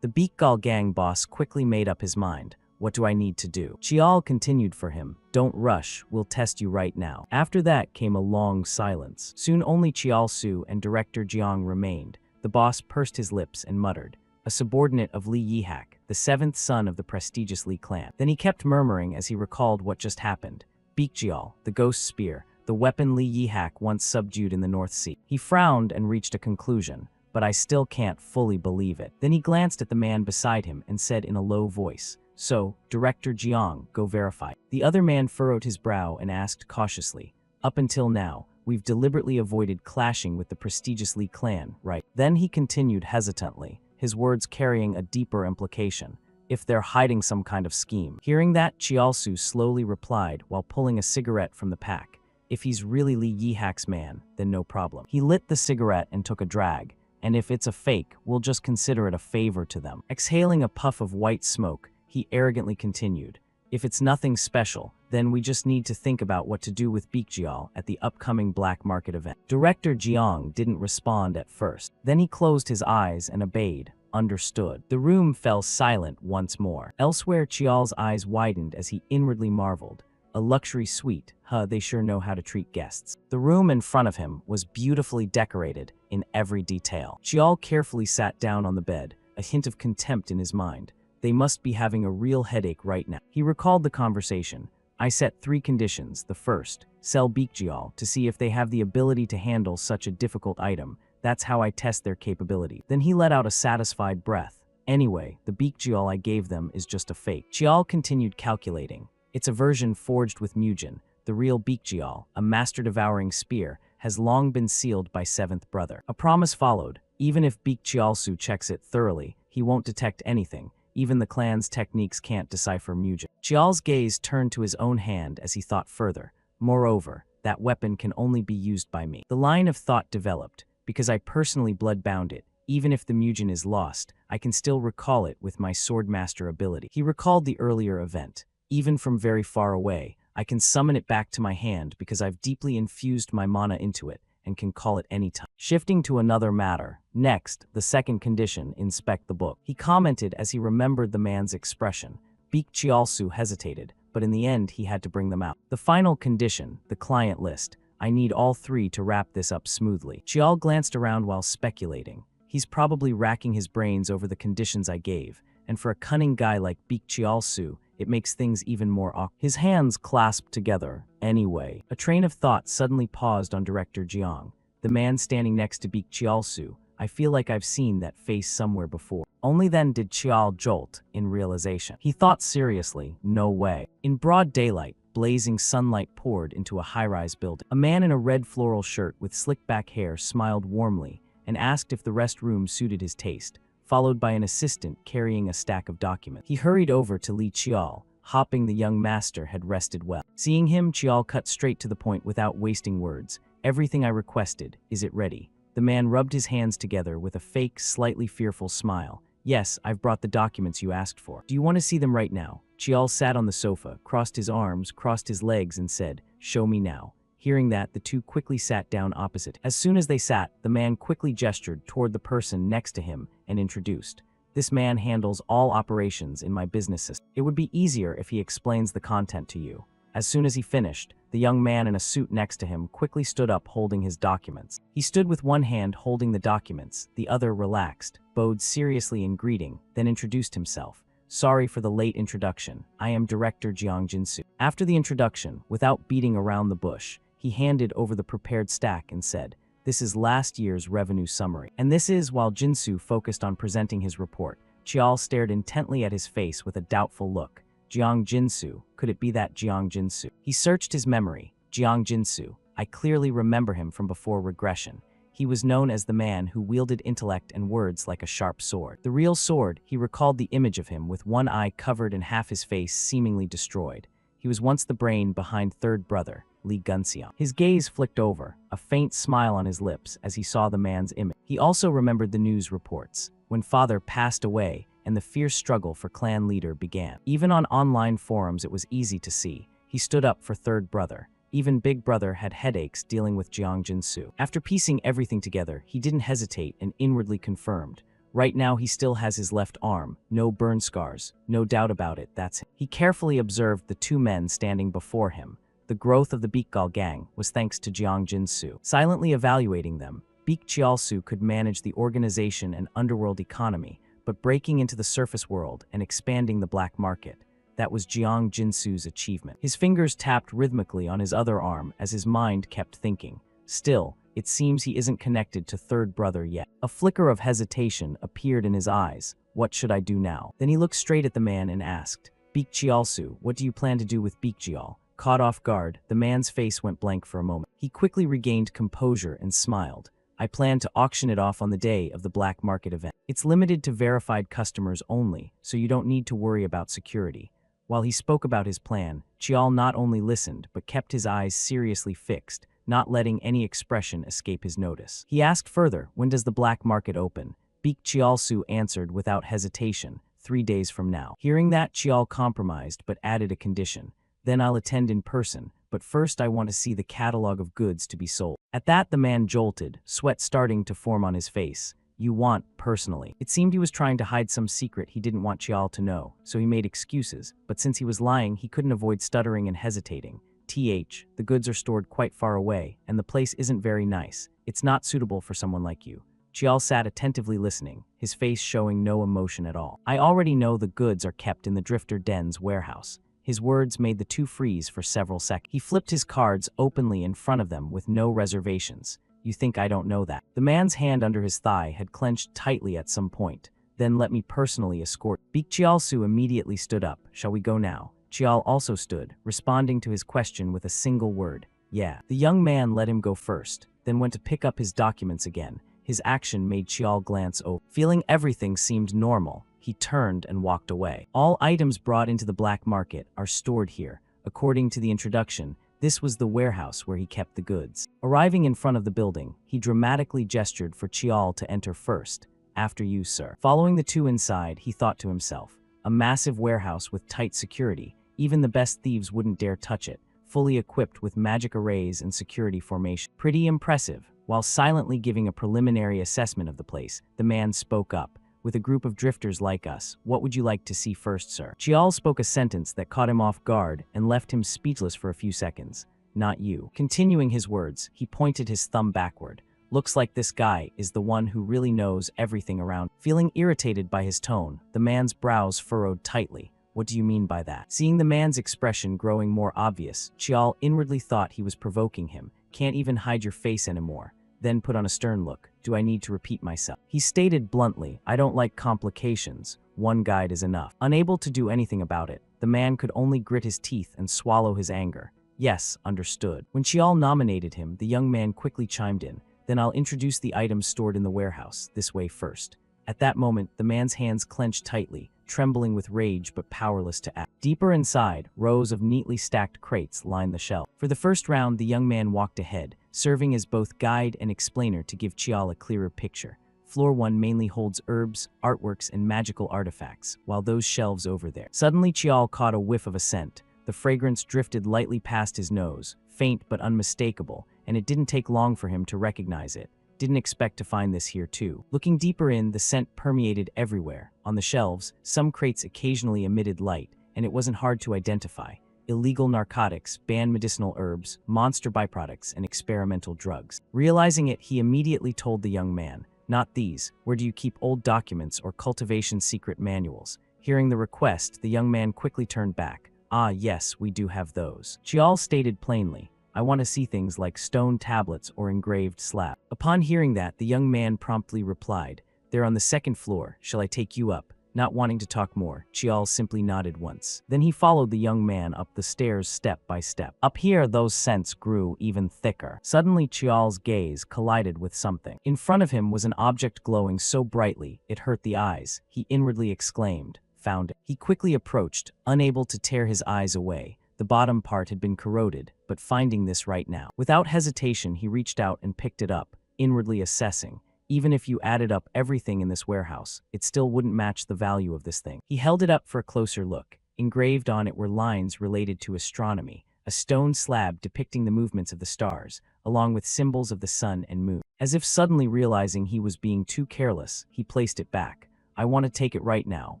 The Beakgal gang boss quickly made up his mind. What do I need to do? Chial continued for him. Don't rush, we'll test you right now. After that came a long silence. Soon only Chialsu and Director Jiang remained. The boss pursed his lips and muttered, a subordinate of Li Yihak, the seventh son of the prestigious Li clan. Then he kept murmuring as he recalled what just happened. Beakjial, the ghost spear, the weapon Li Yihak once subdued in the North Sea. He frowned and reached a conclusion, but I still can't fully believe it. Then he glanced at the man beside him and said in a low voice, so, Director Jiang, go verify. The other man furrowed his brow and asked cautiously, up until now, we've deliberately avoided clashing with the prestigious Li clan, right? Then he continued hesitantly, his words carrying a deeper implication. If they're hiding some kind of scheme. Hearing that, Chialsu slowly replied while pulling a cigarette from the pack. If he's really Li Yihak's man, then no problem. He lit the cigarette and took a drag. And if it's a fake, we'll just consider it a favor to them. Exhaling a puff of white smoke, he arrogantly continued. If it's nothing special, then we just need to think about what to do with Beakjial at the upcoming black market event. Director Jiang didn't respond at first. Then he closed his eyes and obeyed. Understood. The room fell silent once more. Elsewhere, Chial's eyes widened as he inwardly marveled. A luxury suite. They sure know how to treat guests. The room in front of him was beautifully decorated in every detail. Chial carefully sat down on the bed, a hint of contempt in his mind. They must be having a real headache right now. He recalled the conversation. I set 3 conditions. The first, sell Beakjial to see if they have the ability to handle such a difficult item. That's how I test their capability. Then he let out a satisfied breath. Anyway, the Beakjial I gave them is just a fake. Chial continued calculating. It's a version forged with Mujin. The real Beakjial, a master-devouring spear, has long been sealed by 7th brother. A promise followed. Even if Beakjialsu checks it thoroughly, he won't detect anything. Even the clan's techniques can't decipher Mujin. Chial's gaze turned to his own hand as he thought further. Moreover, that weapon can only be used by me. The line of thought developed. Because I personally blood-bound it, even if the Mujin is lost, I can still recall it with my swordmaster ability. He recalled the earlier event. Even from very far away, I can summon it back to my hand because I've deeply infused my mana into it, and can call it any time. Shifting to another matter. Next, the second condition, inspect the book. He commented as he remembered the man's expression. Beak Chialsu hesitated, but in the end he had to bring them out. The final condition, the client list. I need all three to wrap this up smoothly. Chial glanced around while speculating. He's probably racking his brains over the conditions I gave, and for a cunning guy like Beak Chialsu, it makes things even more awkward. His hands clasped together. Anyway, a train of thought suddenly paused on Director Jiang. The man standing next to Beak Chialsu. I feel like I've seen that face somewhere before. Only then did Chial jolt in realization. He thought seriously, no way. In broad daylight, blazing sunlight poured into a high-rise building. A man in a red floral shirt with slick-back hair smiled warmly and asked if the restroom suited his taste, followed by an assistant carrying a stack of documents. He hurried over to Li Chial, hoping the young master had rested well. Seeing him, Chial cut straight to the point without wasting words. Everything I requested, is it ready? The man rubbed his hands together with a fake, slightly fearful smile. Yes, I've brought the documents you asked for. Do you want to see them right now? Chial sat on the sofa, crossed his arms, crossed his legs, and said, show me now. Hearing that, the two quickly sat down opposite. As soon as they sat, the man quickly gestured toward the person next to him and introduced. This man handles all operations in my business system. It would be easier if he explains the content to you. As soon as he finished, the young man in a suit next to him quickly stood up holding his documents. He stood with one hand holding the documents, the other relaxed, bowed seriously in greeting, then introduced himself. Sorry for the late introduction. I am Director Jiang Jinsu. After the introduction, without beating around the bush, he handed over the prepared stack and said, this is last year's revenue summary. And this is while Jinsu focused on presenting his report. Chial stared intently at his face with a doubtful look. Jiang Jinsu, could it be that Jiang Jinsu? He searched his memory. Jiang Jinsu, I clearly remember him from before regression. He was known as the man who wielded intellect and words like a sharp sword. The real sword, he recalled the image of him with one eye covered and half his face seemingly destroyed. He was once the brain behind third brother, Li Gunxiang. His gaze flicked over, a faint smile on his lips as he saw the man's image. He also remembered the news reports, when father passed away and the fierce struggle for clan leader began. Even on online forums it was easy to see. He stood up for third brother. Even big brother had headaches dealing with Jiang Jinsu. After piecing everything together, he didn't hesitate and inwardly confirmed. Right now he still has his left arm, no burn scars, no doubt about it, that's him. He carefully observed the two men standing before him. The growth of the Beakgal gang was thanks to Jiang Jinsu. Silently evaluating them, Beak Chialsu could manage the organization and underworld economy, but breaking into the surface world and expanding the black market, that was Jiang Jinsu's achievement. His fingers tapped rhythmically on his other arm as his mind kept thinking. Still, it seems he isn't connected to third brother yet. A flicker of hesitation appeared in his eyes. What should I do now? Then he looked straight at the man and asked, Beak Chialsu, what do you plan to do with Beak Chial? Caught off guard, the man's face went blank for a moment. He quickly regained composure and smiled. I plan to auction it off on the day of the black market event. It's limited to verified customers only, so you don't need to worry about security. While he spoke about his plan, Chial not only listened but kept his eyes seriously fixed, not letting any expression escape his notice. He asked further, when does the black market open? Beak Chialsu answered without hesitation, 3 days from now. Hearing that, Chial compromised but added a condition. Then I'll attend in person, but first I want to see the catalog of goods to be sold. At that the man jolted, sweat starting to form on his face. You want, personally. It seemed he was trying to hide some secret he didn't want Chial to know, so he made excuses, but since he was lying he couldn't avoid stuttering and hesitating. The goods are stored quite far away, and the place isn't very nice. It's not suitable for someone like you. Chial sat attentively listening, his face showing no emotion at all. I already know the goods are kept in the Drifter Den's warehouse. His words made the two freeze for several seconds. He flipped his cards openly in front of them with no reservations. You think I don't know that? The man's hand under his thigh had clenched tightly at some point. Then let me personally escort. Beak Chialsu immediately stood up. Shall we go now? Chial also stood, responding to his question with a single word. Yeah. The young man let him go first, then went to pick up his documents again. His action made Chial glance over. Feeling everything seemed normal, he turned and walked away. All items brought into the black market are stored here. According to the introduction, this was the warehouse where he kept the goods. Arriving in front of the building, he dramatically gestured for Chial to enter first. After you, sir. Following the two inside, he thought to himself, a massive warehouse with tight security. Even the best thieves wouldn't dare touch it. fully equipped with magic arrays and security formation. Pretty impressive. While silently giving a preliminary assessment of the place, the man spoke up. With a group of drifters like us, what would you like to see first, sir? Chial spoke a sentence that caught him off guard and left him speechless for a few seconds. Not you. Continuing his words, he pointed his thumb backward. Looks like this guy is the one who really knows everything around. Feeling irritated by his tone, the man's brows furrowed tightly. What do you mean by that? Seeing the man's expression growing more obvious, Chial inwardly thought he was provoking him. Can't even hide your face anymore. Then put on a stern look. Do I need to repeat myself? He stated bluntly, I don't like complications. One guide is enough. Unable to do anything about it, the man could only grit his teeth and swallow his anger. Yes, understood. When Chial nominated him, the young man quickly chimed in. Then I'll introduce the items stored in the warehouse, this way first. At that moment, the man's hands clenched tightly, trembling with rage but powerless to act. Deeper inside, rows of neatly stacked crates lined the shelf. For the first round, the young man walked ahead, serving as both guide and explainer to give Chial a clearer picture. Floor 1 mainly holds herbs, artworks, and magical artifacts, while those shelves over there. Suddenly, Chial caught a whiff of a scent. The fragrance drifted lightly past his nose, faint but unmistakable, and it didn't take long for him to recognize it. Didn't expect to find this here too. Looking deeper in, the scent permeated everywhere. On the shelves, some crates occasionally emitted light, and it wasn't hard to identify. Illegal narcotics, banned medicinal herbs, monster byproducts, and experimental drugs. Realizing it, he immediately told the young man, not these. Where do you keep old documents or cultivation secret manuals? Hearing the request, the young man quickly turned back. Ah, yes, we do have those. Chial stated plainly, I want to see things like stone tablets or engraved slabs. Upon hearing that, the young man promptly replied, they're on the second floor, shall I take you up? Not wanting to talk more, Chial simply nodded once. Then he followed the young man up the stairs step by step. Up here, those scents grew even thicker. Suddenly, Chial's gaze collided with something. In front of him was an object glowing so brightly, it hurt the eyes. He inwardly exclaimed, found it. He quickly approached, unable to tear his eyes away. The bottom part had been corroded, but finding this right now. Without hesitation, he reached out and picked it up, inwardly assessing. Even if you added up everything in this warehouse, it still wouldn't match the value of this thing. He held it up for a closer look. Engraved on it were lines related to astronomy, a stone slab depicting the movements of the stars, along with symbols of the sun and moon. As if suddenly realizing he was being too careless, he placed it back. I want to take it right now,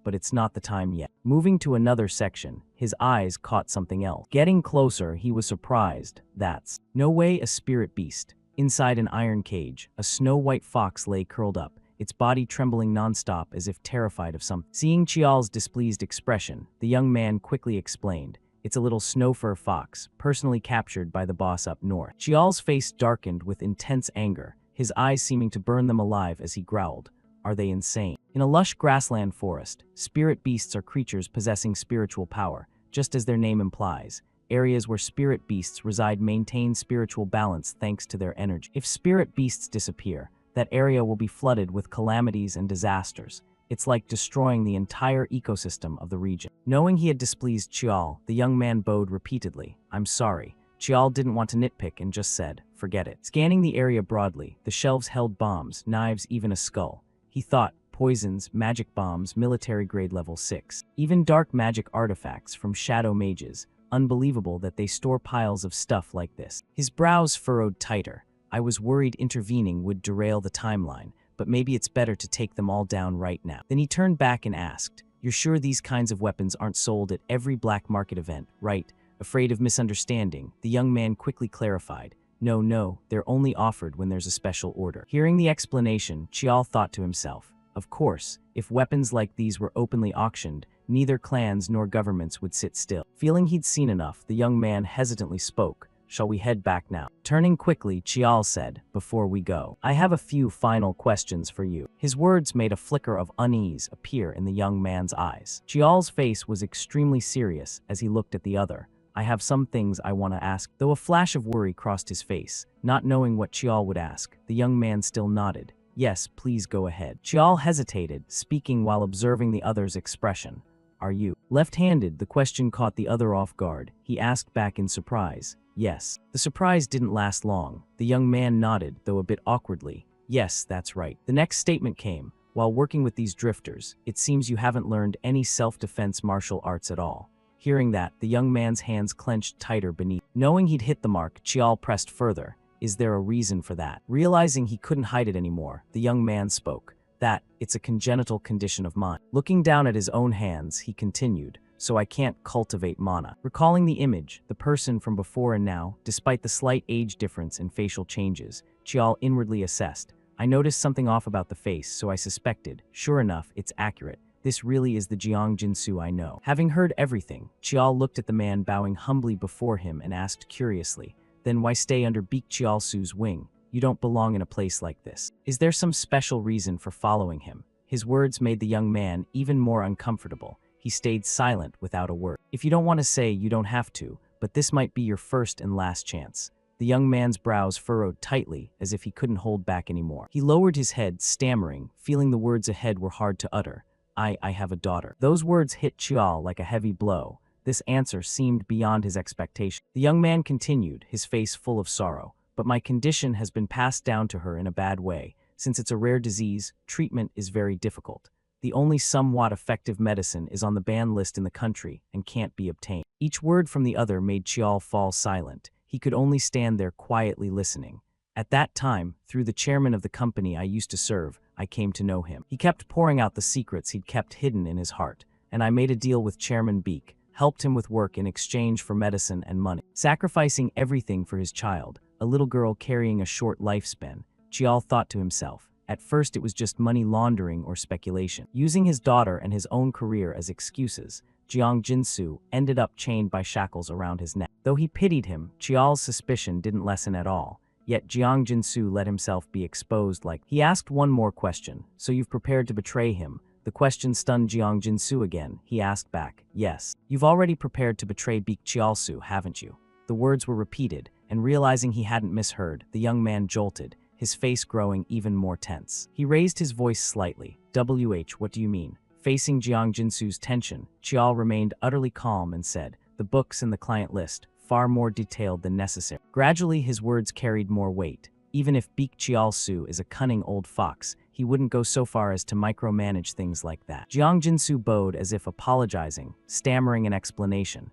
but it's not the time yet. Moving to another section, his eyes caught something else. Getting closer, he was surprised. That's no way a spirit beast. Inside an iron cage, a snow-white fox lay curled up, its body trembling nonstop as if terrified of something. Seeing Chial's displeased expression, the young man quickly explained, it's a little snow fur fox, personally captured by the boss up north. Chial's face darkened with intense anger, his eyes seeming to burn them alive as he growled. Are they insane? In a lush grassland forest, spirit beasts are creatures possessing spiritual power, just as their name implies. Areas where spirit beasts reside maintain spiritual balance thanks to their energy. If spirit beasts disappear, that area will be flooded with calamities and disasters. It's like destroying the entire ecosystem of the region. Knowing he had displeased Chial, the young man bowed repeatedly. I'm sorry. Chial didn't want to nitpick and just said, forget it. Scanning the area broadly, the shelves held bombs, knives, even a skull. He thought, poisons, magic bombs, military grade level 6. Even dark magic artifacts from shadow mages. Unbelievable that they store piles of stuff like this. His brows furrowed tighter. I was worried intervening would derail the timeline, but maybe it's better to take them all down right now. Then he turned back and asked, you're sure these kinds of weapons aren't sold at every black market event, right? Afraid of misunderstanding, the young man quickly clarified. No, they're only offered when there's a special order. Hearing the explanation, Chial thought to himself, of course, if weapons like these were openly auctioned, neither clans nor governments would sit still. Feeling he'd seen enough, the young man hesitantly spoke. Shall we head back now? Turning quickly, Chial said, before we go, I have a few final questions for you. His words made a flicker of unease appear in the young man's eyes. Chial's face was extremely serious as he looked at the other. I have some things I want to ask. Though a flash of worry crossed his face, not knowing what Chial would ask, the young man still nodded. Yes, please go ahead. Chial hesitated, speaking while observing the other's expression. Are you left-handed? The question caught the other off guard. He asked back in surprise. Yes. The surprise didn't last long. The young man nodded, though a bit awkwardly. Yes, that's right. The next statement came. While working with these drifters, it seems you haven't learned any self-defense martial arts at all. Hearing that, the young man's hands clenched tighter beneath. Knowing he'd hit the mark, Chial pressed further. Is there a reason for that? Realizing he couldn't hide it anymore, the young man spoke. That, it's a congenital condition of mine. Looking down at his own hands, he continued. So I can't cultivate mana. Recalling the image, the person from before and now, despite the slight age difference and facial changes, Chial inwardly assessed. I noticed something off about the face, so I suspected. Sure enough, it's accurate. This really is the Jiang Jinsu I know. Having heard everything, Chial looked at the man bowing humbly before him and asked curiously, then why stay under Beak Chialsu's wing? You don't belong in a place like this. Is there some special reason for following him? His words made the young man even more uncomfortable. He stayed silent without a word. If you don't want to say, you don't have to, but this might be your first and last chance. The young man's brows furrowed tightly, as if he couldn't hold back anymore. He lowered his head, stammering, feeling the words ahead were hard to utter. I have a daughter. Those words hit Chial like a heavy blow. This answer seemed beyond his expectation. The young man continued, his face full of sorrow. But my condition has been passed down to her in a bad way. Since it's a rare disease, treatment is very difficult. The only somewhat effective medicine is on the ban list in the country and can't be obtained. Each word from the other made Chial fall silent. He could only stand there quietly listening. At that time, through the chairman of the company I used to serve, I came to know him. He kept pouring out the secrets he'd kept hidden in his heart, and I made a deal with Chairman Beak, helped him with work in exchange for medicine and money. Sacrificing everything for his child, a little girl carrying a short lifespan, Chial thought to himself. At first it was just money laundering or speculation. Using his daughter and his own career as excuses, Jiang Jinsu ended up chained by shackles around his neck. Though he pitied him, Chial's suspicion didn't lessen at all. Yet Jiang Jinsu let himself be exposed like. He asked one more question. So you've prepared to betray him? The question stunned Jiang Jinsu again. He asked back, yes. You've already prepared to betray Beak Chialsu, haven't you? The words were repeated, and realizing he hadn't misheard, the young man jolted, his face growing even more tense. He raised his voice slightly. What do you mean? Facing Jiang Jinsu's tension, Chial remained utterly calm and said, the books in the client list, far more detailed than necessary. Gradually, his words carried more weight. Even if Beak Chialsu is a cunning old fox, he wouldn't go so far as to micromanage things like that. Jiang Jinsu bowed as if apologizing, stammering an explanation.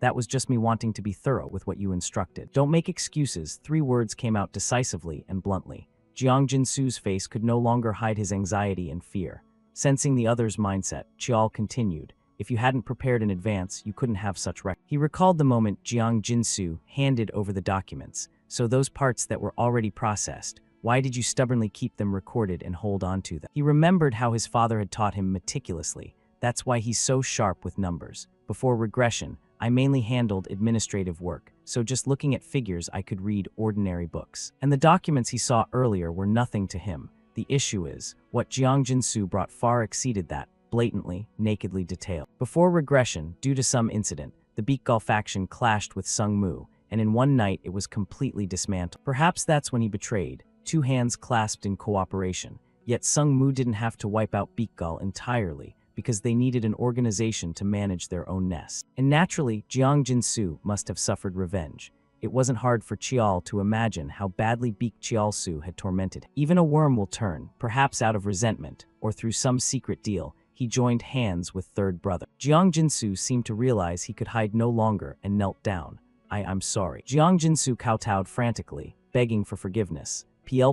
That was just me wanting to be thorough with what you instructed. Don't make excuses. 3 words came out decisively and bluntly. Jiang Jinsu's face could no longer hide his anxiety and fear. Sensing the other's mindset, Chial continued. If you hadn't prepared in advance, you couldn't have such record. He recalled the moment Jiang Jinsu handed over the documents. So those parts that were already processed, why did you stubbornly keep them recorded and hold on to them? He remembered how his father had taught him meticulously. That's why he's so sharp with numbers. Before regression, I mainly handled administrative work, so just looking at figures I could read ordinary books. And the documents he saw earlier were nothing to him. The issue is, what Jiang Jinsu brought far exceeded that, blatantly, nakedly detailed. Before regression, due to some incident, the Beakgal faction clashed with Sung Mu, and in one night it was completely dismantled. Perhaps that's when he betrayed, 2 hands clasped in cooperation. Yet Sung Mu didn't have to wipe out Beakgal entirely, because they needed an organization to manage their own nest. And naturally, Jiang Jinsu must have suffered revenge. It wasn't hard for Chial to imagine how badly Beak Chialsu had tormented him. Even a worm will turn, perhaps out of resentment, or through some secret deal. He joined hands with third brother. Jiang Jinsu seemed to realize he could hide no longer and knelt down. I'm sorry. Jiang Jinsu kowtowed frantically, begging for forgiveness.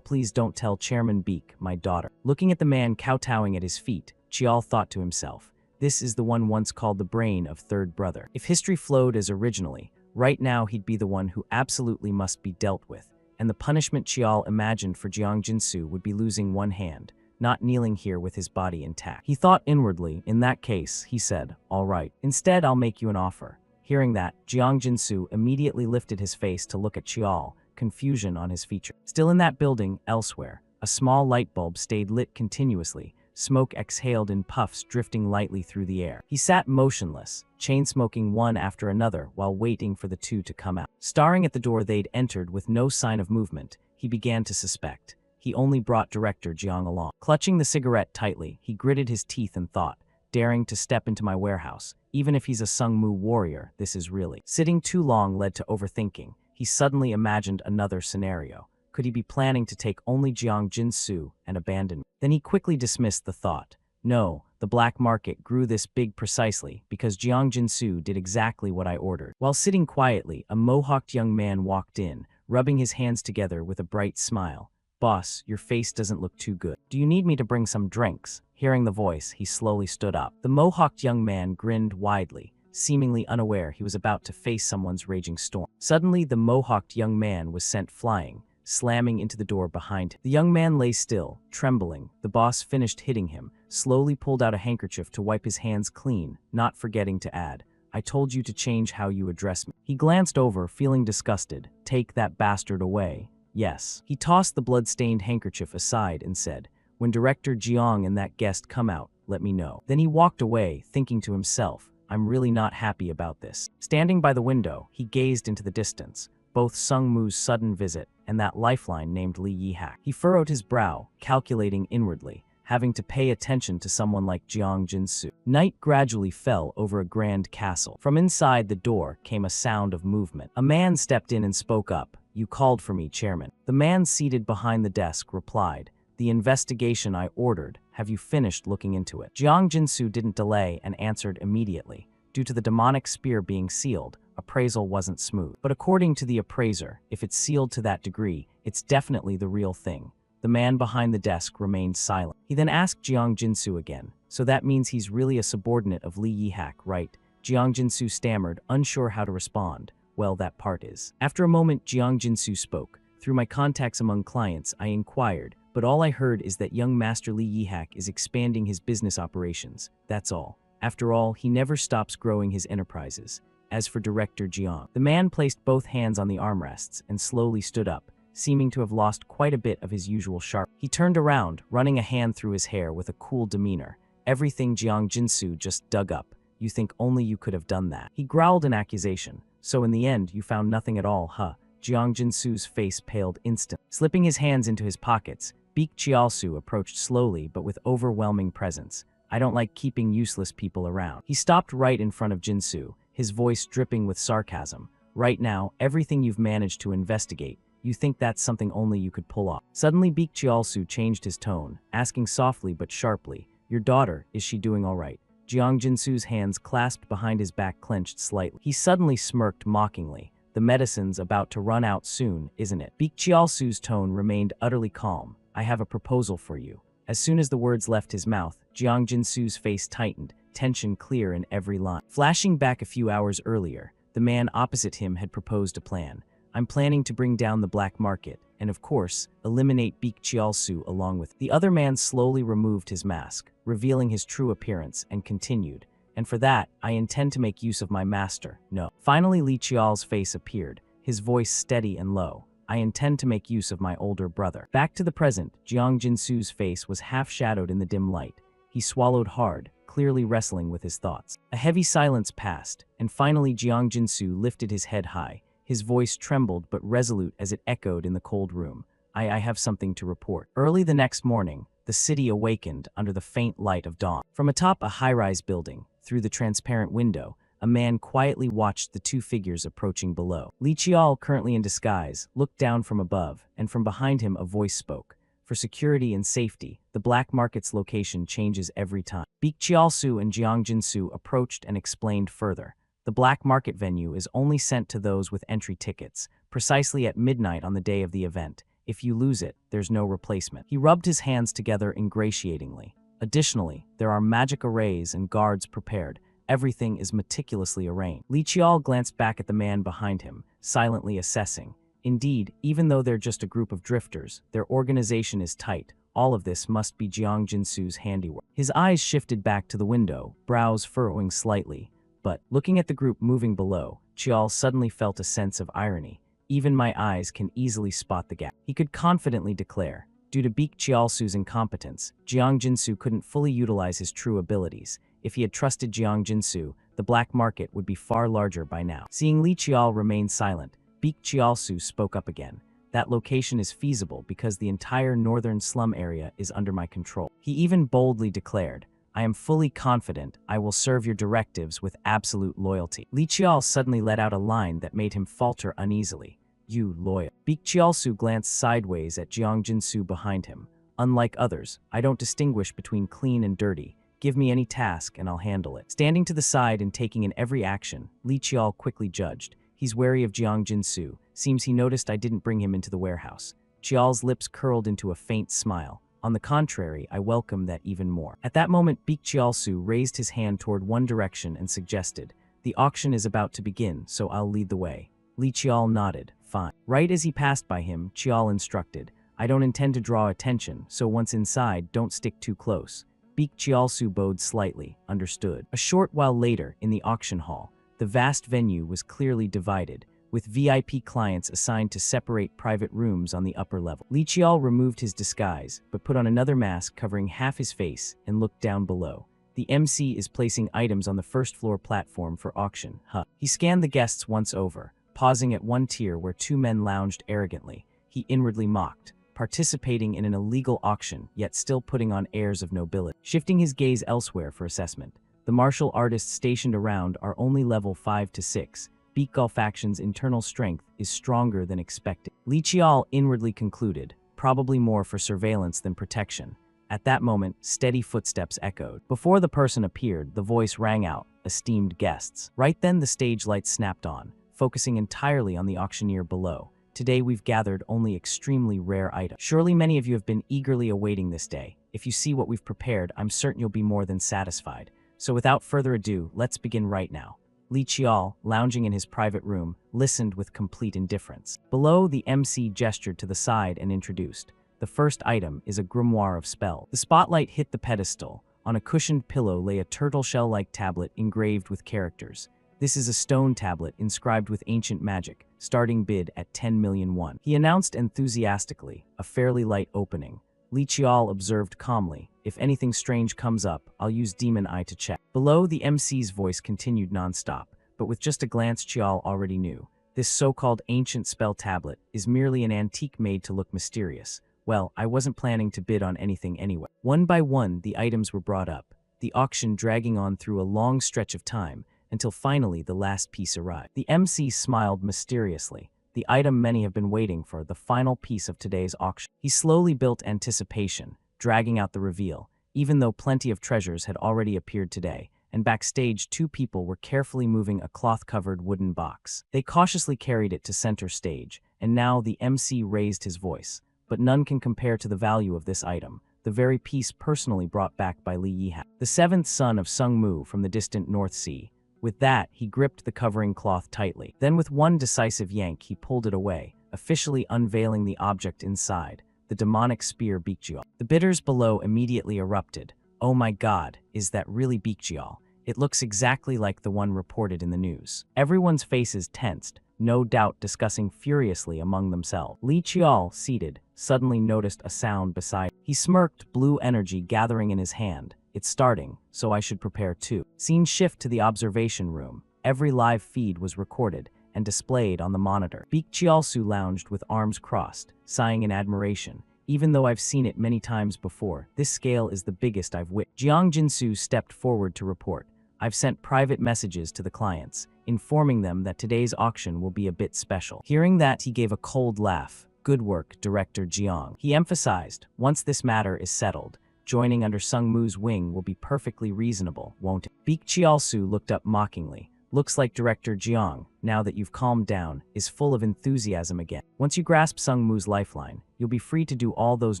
Please don't tell Chairman Beak, my daughter. Looking at the man kowtowing at his feet, Chial thought to himself, this is the one once called the brain of third brother. If history flowed as originally, right now he'd be the one who absolutely must be dealt with, and the punishment Chial imagined for Jiang Jinsu would be losing one hand, not kneeling here with his body intact. He thought inwardly, in that case, he said, all right, instead I'll make you an offer. Hearing that, Jiang Jinsu immediately lifted his face to look at Chial, confusion on his feature. Still in that building, elsewhere, a small light bulb stayed lit continuously, smoke exhaled in puffs drifting lightly through the air. He sat motionless, chain-smoking one after another while waiting for the 2 to come out. Staring at the door they'd entered with no sign of movement, he began to suspect. He only brought Director Jiang along. Clutching the cigarette tightly, he gritted his teeth and thought, daring to step into my warehouse. Even if he's a Sung Mu warrior, this is really. Sitting too long led to overthinking. He suddenly imagined another scenario. Could he be planning to take only Jiang Jinsu and abandon me? Then he quickly dismissed the thought. No, The black market grew this big precisely because Jiang Jinsu did exactly what I ordered. While sitting quietly, a mohawked young man walked in, rubbing his hands together with a bright smile. Boss, your face doesn't look too good. Do you need me to bring some drinks? Hearing the voice, he slowly stood up. The mohawked young man grinned widely, seemingly unaware he was about to face someone's raging storm. Suddenly, the mohawked young man was sent flying, slamming into the door behind him. The young man lay still, trembling. The boss finished hitting him, slowly pulled out a handkerchief to wipe his hands clean, not forgetting to add, I told you to change how you address me. He glanced over, feeling disgusted. Take that bastard away. Yes. He tossed the blood-stained handkerchief aside and said, when Director Jiang and that guest come out, let me know. Then he walked away, thinking to himself, I'm really not happy about this. Standing by the window, he gazed into the distance, both Sung Mu's sudden visit and that lifeline named Li Yihak. He furrowed his brow, calculating inwardly, having to pay attention to someone like Jiang Jinsu. Night gradually fell over a grand castle. From inside the door came a sound of movement. A man stepped in and spoke up. You called for me, Chairman. The man seated behind the desk replied, the investigation I ordered. Have you finished looking into it? Jiang Jinsu didn't delay and answered immediately. Due to the demonic spear being sealed, appraisal wasn't smooth. But according to the appraiser, if it's sealed to that degree, it's definitely the real thing. The man behind the desk remained silent. He then asked Jiang Jinsu again, so that means he's really a subordinate of Li Yihak, right? Jiang Jinsu stammered, unsure how to respond. Well, that part is. After a moment, Jiang Jinsu spoke. Through my contacts among clients, I inquired, but all I heard is that young Master Li Yihak is expanding his business operations. That's all. After all, he never stops growing his enterprises. As for Director Jiang, the man placed both hands on the armrests and slowly stood up, seeming to have lost quite a bit of his usual sharp. He turned around, running a hand through his hair with a cool demeanor. Everything Jiang Jinsu just dug up. You think only you could have done that. He growled an accusation. So in the end, you found nothing at all, huh? Jiang Jinsu's face paled instantly. Slipping his hands into his pockets, Beak Chialsu approached slowly but with overwhelming presence. I don't like keeping useless people around. He stopped right in front of Jinsu, his voice dripping with sarcasm. Right now, everything you've managed to investigate, you think that's something only you could pull off. Suddenly Beak Chialsu changed his tone, asking softly but sharply, your daughter, is she doing all right? Jiang Jinsu's hands clasped behind his back clenched slightly. He suddenly smirked mockingly. The medicine's about to run out soon, isn't it? Beak Chialsu's tone remained utterly calm. I have a proposal for you. As soon as the words left his mouth, Jiang Jinsu's face tightened, tension clear in every line. Flashing back a few hours earlier, the man opposite him had proposed a plan. I'm planning to bring down the black market, and of course, eliminate Beak Chialsu along with. The other man slowly removed his mask, revealing his true appearance, and continued. And for that, I intend to make use of my master. No. Finally, Li Chial's face appeared, his voice steady and low. I intend to make use of my older brother. Back to the present, Jiang Jinsu's face was half-shadowed in the dim light. He swallowed hard, clearly wrestling with his thoughts. A heavy silence passed, and finally Jiang Jinsu lifted his head high. His voice trembled but resolute as it echoed in the cold room. I have something to report. Early the next morning, the city awakened under the faint light of dawn. From atop a high-rise building, through the transparent window, a man quietly watched the two figures approaching below. Li Chial, currently in disguise, looked down from above, and from behind him a voice spoke. For security and safety, the black market's location changes every time. Beak Chialsu and Jiang Jinsu approached and explained further. The black market venue is only sent to those with entry tickets, precisely at midnight on the day of the event. If you lose it, there's no replacement. He rubbed his hands together ingratiatingly. Additionally, there are magic arrays and guards prepared. Everything is meticulously arranged. Li Chial glanced back at the man behind him, silently assessing. Indeed, even though they're just a group of drifters, their organization is tight. All of this must be Jiang Jinsu's handiwork. His eyes shifted back to the window, brows furrowing slightly. But, looking at the group moving below, Chial suddenly felt a sense of irony. Even my eyes can easily spot the gap. He could confidently declare. Due to Beak Chialsu's incompetence, Jiang Jinsu couldn't fully utilize his true abilities. If he had trusted Jiang Jinsu, the black market would be far larger by now. Seeing Li Chial remain silent, Beak Chialsu spoke up again. That location is feasible because the entire northern slum area is under my control. He even boldly declared, I am fully confident I will serve your directives with absolute loyalty. Li Chial suddenly let out a line that made him falter uneasily. You loyal. Beak Chialsu glanced sideways at Jiang Jinsu behind him. Unlike others, I don't distinguish between clean and dirty. Give me any task and I'll handle it. Standing to the side and taking in every action, Li Qiao quickly judged. He's wary of Jiang Jinsu. Seems he noticed I didn't bring him into the warehouse. Qiao's lips curled into a faint smile. On the contrary, I welcome that even more. At that moment, Beek Jiaosu raised his hand toward one direction and suggested, "The auction is about to begin, so I'll lead the way." Li Qiao nodded. "Fine." Right as he passed by him, Qiao instructed, "I don't intend to draw attention, so once inside, don't stick too close." Beek Jiaosu bowed slightly. Understood. A short while later, in the auction hall, the vast venue was clearly divided, with VIP clients assigned to separate private rooms on the upper level. Li Qiao removed his disguise, but put on another mask covering half his face and looked down below. The MC is placing items on the first floor platform for auction. He scanned the guests once over, pausing at one tier where two men lounged arrogantly. He inwardly mocked, participating in an illegal auction, yet still putting on airs of nobility. Shifting his gaze elsewhere for assessment, the martial artists stationed around are only level 5 to 6. Beekgal faction's internal strength is stronger than expected. Li Qiao inwardly concluded, probably more for surveillance than protection. At that moment, steady footsteps echoed. Before the person appeared, the voice rang out, "Esteemed guests." Right then the stage lights snapped on, focusing entirely on the auctioneer below. "Today we've gathered only extremely rare items. Surely many of you have been eagerly awaiting this day. If you see what we've prepared, I'm certain you'll be more than satisfied. So without further ado, let's begin right now." Li Qiao, lounging in his private room, listened with complete indifference. Below, the MC gestured to the side and introduced, "The first item is a grimoire of spells." The spotlight hit the pedestal. On a cushioned pillow lay a turtle shell-like tablet engraved with characters. "This is a stone tablet inscribed with ancient magic, starting bid at 10 million won." He announced enthusiastically, a fairly light opening. Li Qiao observed calmly, "If anything strange comes up, I'll use Demon Eye to check." Below, the MC's voice continued non-stop, but with just a glance Qiao already knew. This so-called ancient spell tablet is merely an antique made to look mysterious. Well, I wasn't planning to bid on anything anyway. One by one, the items were brought up, the auction dragging on through a long stretch of time, until finally the last piece arrived. The MC smiled mysteriously. The item many have been waiting for, the final piece of today's auction. He slowly built anticipation, dragging out the reveal, even though plenty of treasures had already appeared today, and backstage 2 people were carefully moving a cloth-covered wooden box. They cautiously carried it to center stage, and now the MC raised his voice. "But none can compare to the value of this item, the very piece personally brought back by Li Yihak, the 7th son of Sung Mu from the distant North Sea." With that, he gripped the covering cloth tightly. Then with one decisive yank, he pulled it away, officially unveiling the object inside, the demonic spear Beekjiao. The bidders below immediately erupted. "Oh my god, is that really Beekjiao? It looks exactly like the one reported in the news." Everyone's faces tensed, no doubt discussing furiously among themselves. Li Qiao, seated, suddenly noticed a sound beside him. He smirked, blue energy gathering in his hand. "It's starting, so I should prepare too." Scene shift to the observation room. Every live feed was recorded and displayed on the monitor. Beek Jiaosu lounged with arms crossed, sighing in admiration. "Even though I've seen it many times before, this scale is the biggest I've witnessed." Jiang Jinsu stepped forward to report, "I've sent private messages to the clients, informing them that today's auction will be a bit special." Hearing that, he gave a cold laugh. "Good work, Director Jiang." He emphasized, "Once this matter is settled, joining under Sung Mu's wing will be perfectly reasonable, won't it?" Beek Chiaosu looked up mockingly. "Looks like Director Jiang, now that you've calmed down, is full of enthusiasm again. Once you grasp Sung Mu's lifeline, you'll be free to do all those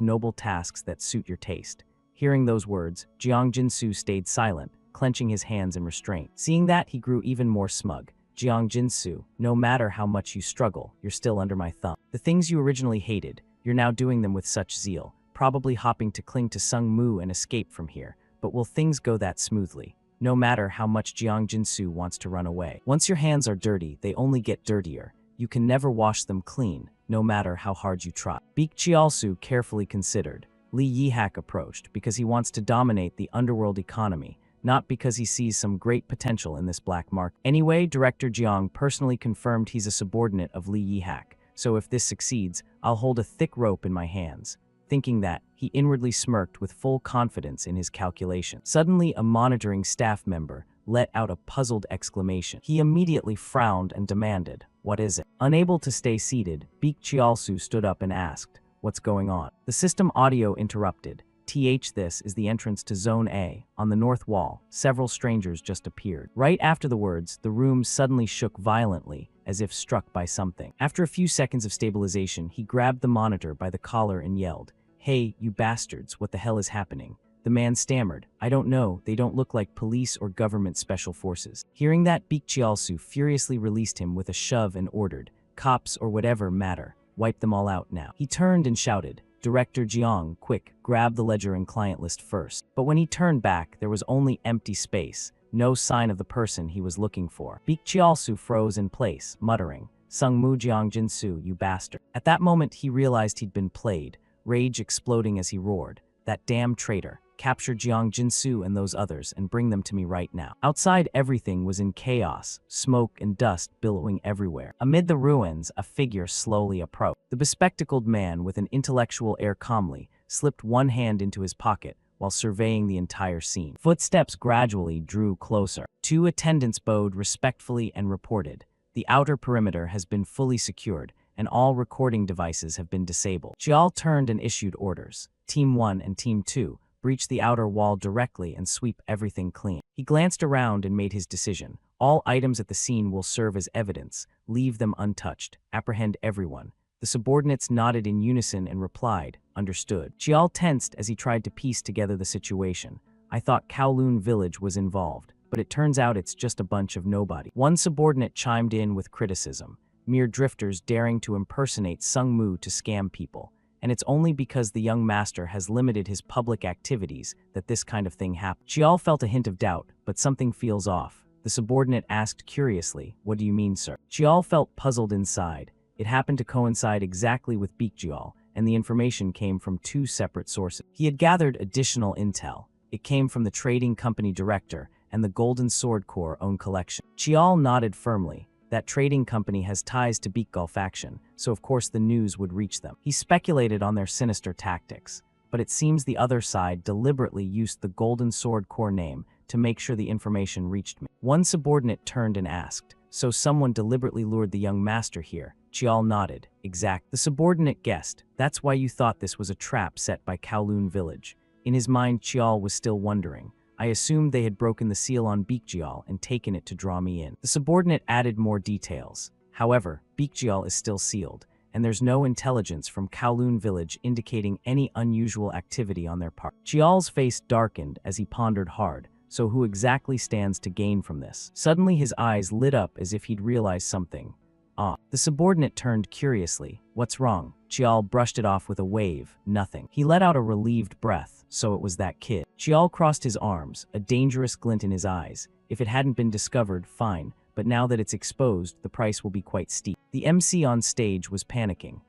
noble tasks that suit your taste." Hearing those words, Jiang Jinsu stayed silent, clenching his hands in restraint. Seeing that, he grew even more smug. "Jiang Jinsu, no matter how much you struggle, you're still under my thumb. The things you originally hated, you're now doing them with such zeal, probably hopping to cling to Sung Mu and escape from here. But will things go that smoothly? No matter how much Jiang Jinsu wants to run away. Once your hands are dirty, they only get dirtier. You can never wash them clean, no matter how hard you try." Beek Chiaosu carefully considered. Li Yihak approached because he wants to dominate the underworld economy, not because he sees some great potential in this black market. Anyway, Director Jiang personally confirmed he's a subordinate of Li Yihak, so if this succeeds, I'll hold a thick rope in my hands. Thinking that, he inwardly smirked with full confidence in his calculation. Suddenly, a monitoring staff member let out a puzzled exclamation. He immediately frowned and demanded, "What is it?" Unable to stay seated, Beek Chiaosu stood up and asked, "What's going on?" The system audio interrupted. This is the entrance to Zone A. On the north wall, several strangers just appeared. Right after the words, the room suddenly shook violently, as if struck by something. After a few seconds of stabilization, he grabbed the monitor by the collar and yelled, "Hey, you bastards, what the hell is happening?" The man stammered, "I don't know, they don't look like police or government special forces." Hearing that, Baek Cheol-soo furiously released him with a shove and ordered, "Cops or whatever matter, wipe them all out now." He turned and shouted, "Director Jeong, quick, grab the ledger and client list first." But when he turned back, there was only empty space, no sign of the person he was looking for. Baek Cheol-soo froze in place, muttering, "Sungmu Jeong Jin-soo, you bastard." At that moment, he realized he'd been played, rage exploding as he roared, "That damn traitor. Capture Jeong Jin-soo and those others and bring them to me right now." Outside, everything was in chaos, smoke and dust billowing everywhere. Amid the ruins, a figure slowly approached. The bespectacled man, with an intellectual air, calmly slipped one hand into his pocket while surveying the entire scene. Footsteps gradually drew closer. Two attendants bowed respectfully and reported, "The outer perimeter has been fully secured, and all recording devices have been disabled." Cheol turned and issued orders. Team 1 and Team 2 breach the outer wall directly and sweep everything clean. He glanced around and made his decision. All items at the scene will serve as evidence. Leave them untouched. Apprehend everyone. The subordinates nodded in unison and replied, "Understood." Cheol tensed as he tried to piece together the situation. "I thought Kowloon Village was involved, but it turns out it's just a bunch of nobody." One subordinate chimed in with criticism. "Mere drifters daring to impersonate Sungmu to scam people. And it's only because the young master has limited his public activities that this kind of thing happens." Cheol felt a hint of doubt, but something feels off. The subordinate asked curiously, "What do you mean, sir?" Cheol felt puzzled inside. It happened to coincide exactly with Baek Cheol, and the information came from two separate sources. He had gathered additional intel. It came from the trading company director and the Golden Sword Corps' own collection. Cheol nodded firmly. That trading company has ties to Baek faction, so of course the news would reach them. He speculated on their sinister tactics, but it seems the other side deliberately used the Golden Sword Corps name to make sure the information reached me. One subordinate turned and asked, "So someone deliberately lured the young master here?" Cheol nodded. "Exact." The subordinate guessed, "That's why you thought this was a trap set by Kowloon Village." In his mind, Cheol was still wondering, "I assumed they had broken the seal on Baek Cheol and taken it to draw me in." The subordinate added more details. "However, Baek Cheol is still sealed, and there's no intelligence from Kowloon Village indicating any unusual activity on their part." Cheol's face darkened as he pondered hard. So who exactly stands to gain from this? Suddenly his eyes lit up as if he'd realized something. "Ah." The subordinate turned curiously. "What's wrong?" Cheol brushed it off with a wave. "Nothing." He let out a relieved breath. So it was that kid. Cheol crossed his arms, a dangerous glint in his eyes. If it hadn't been discovered, fine, but now that it's exposed, the price will be quite steep. The MC on stage was panicking.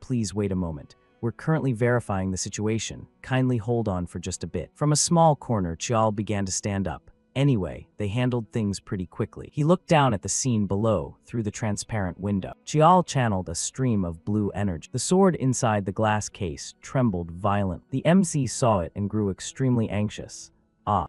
Please wait a moment. We're currently verifying the situation. Kindly hold on for just a bit." From a small corner, Cheol began to stand up. Anyway, they handled things pretty quickly. He looked down at the scene below through the transparent window. Cheol channeled a stream of blue energy. The sword inside the glass case trembled violently. The MC saw it and grew extremely anxious.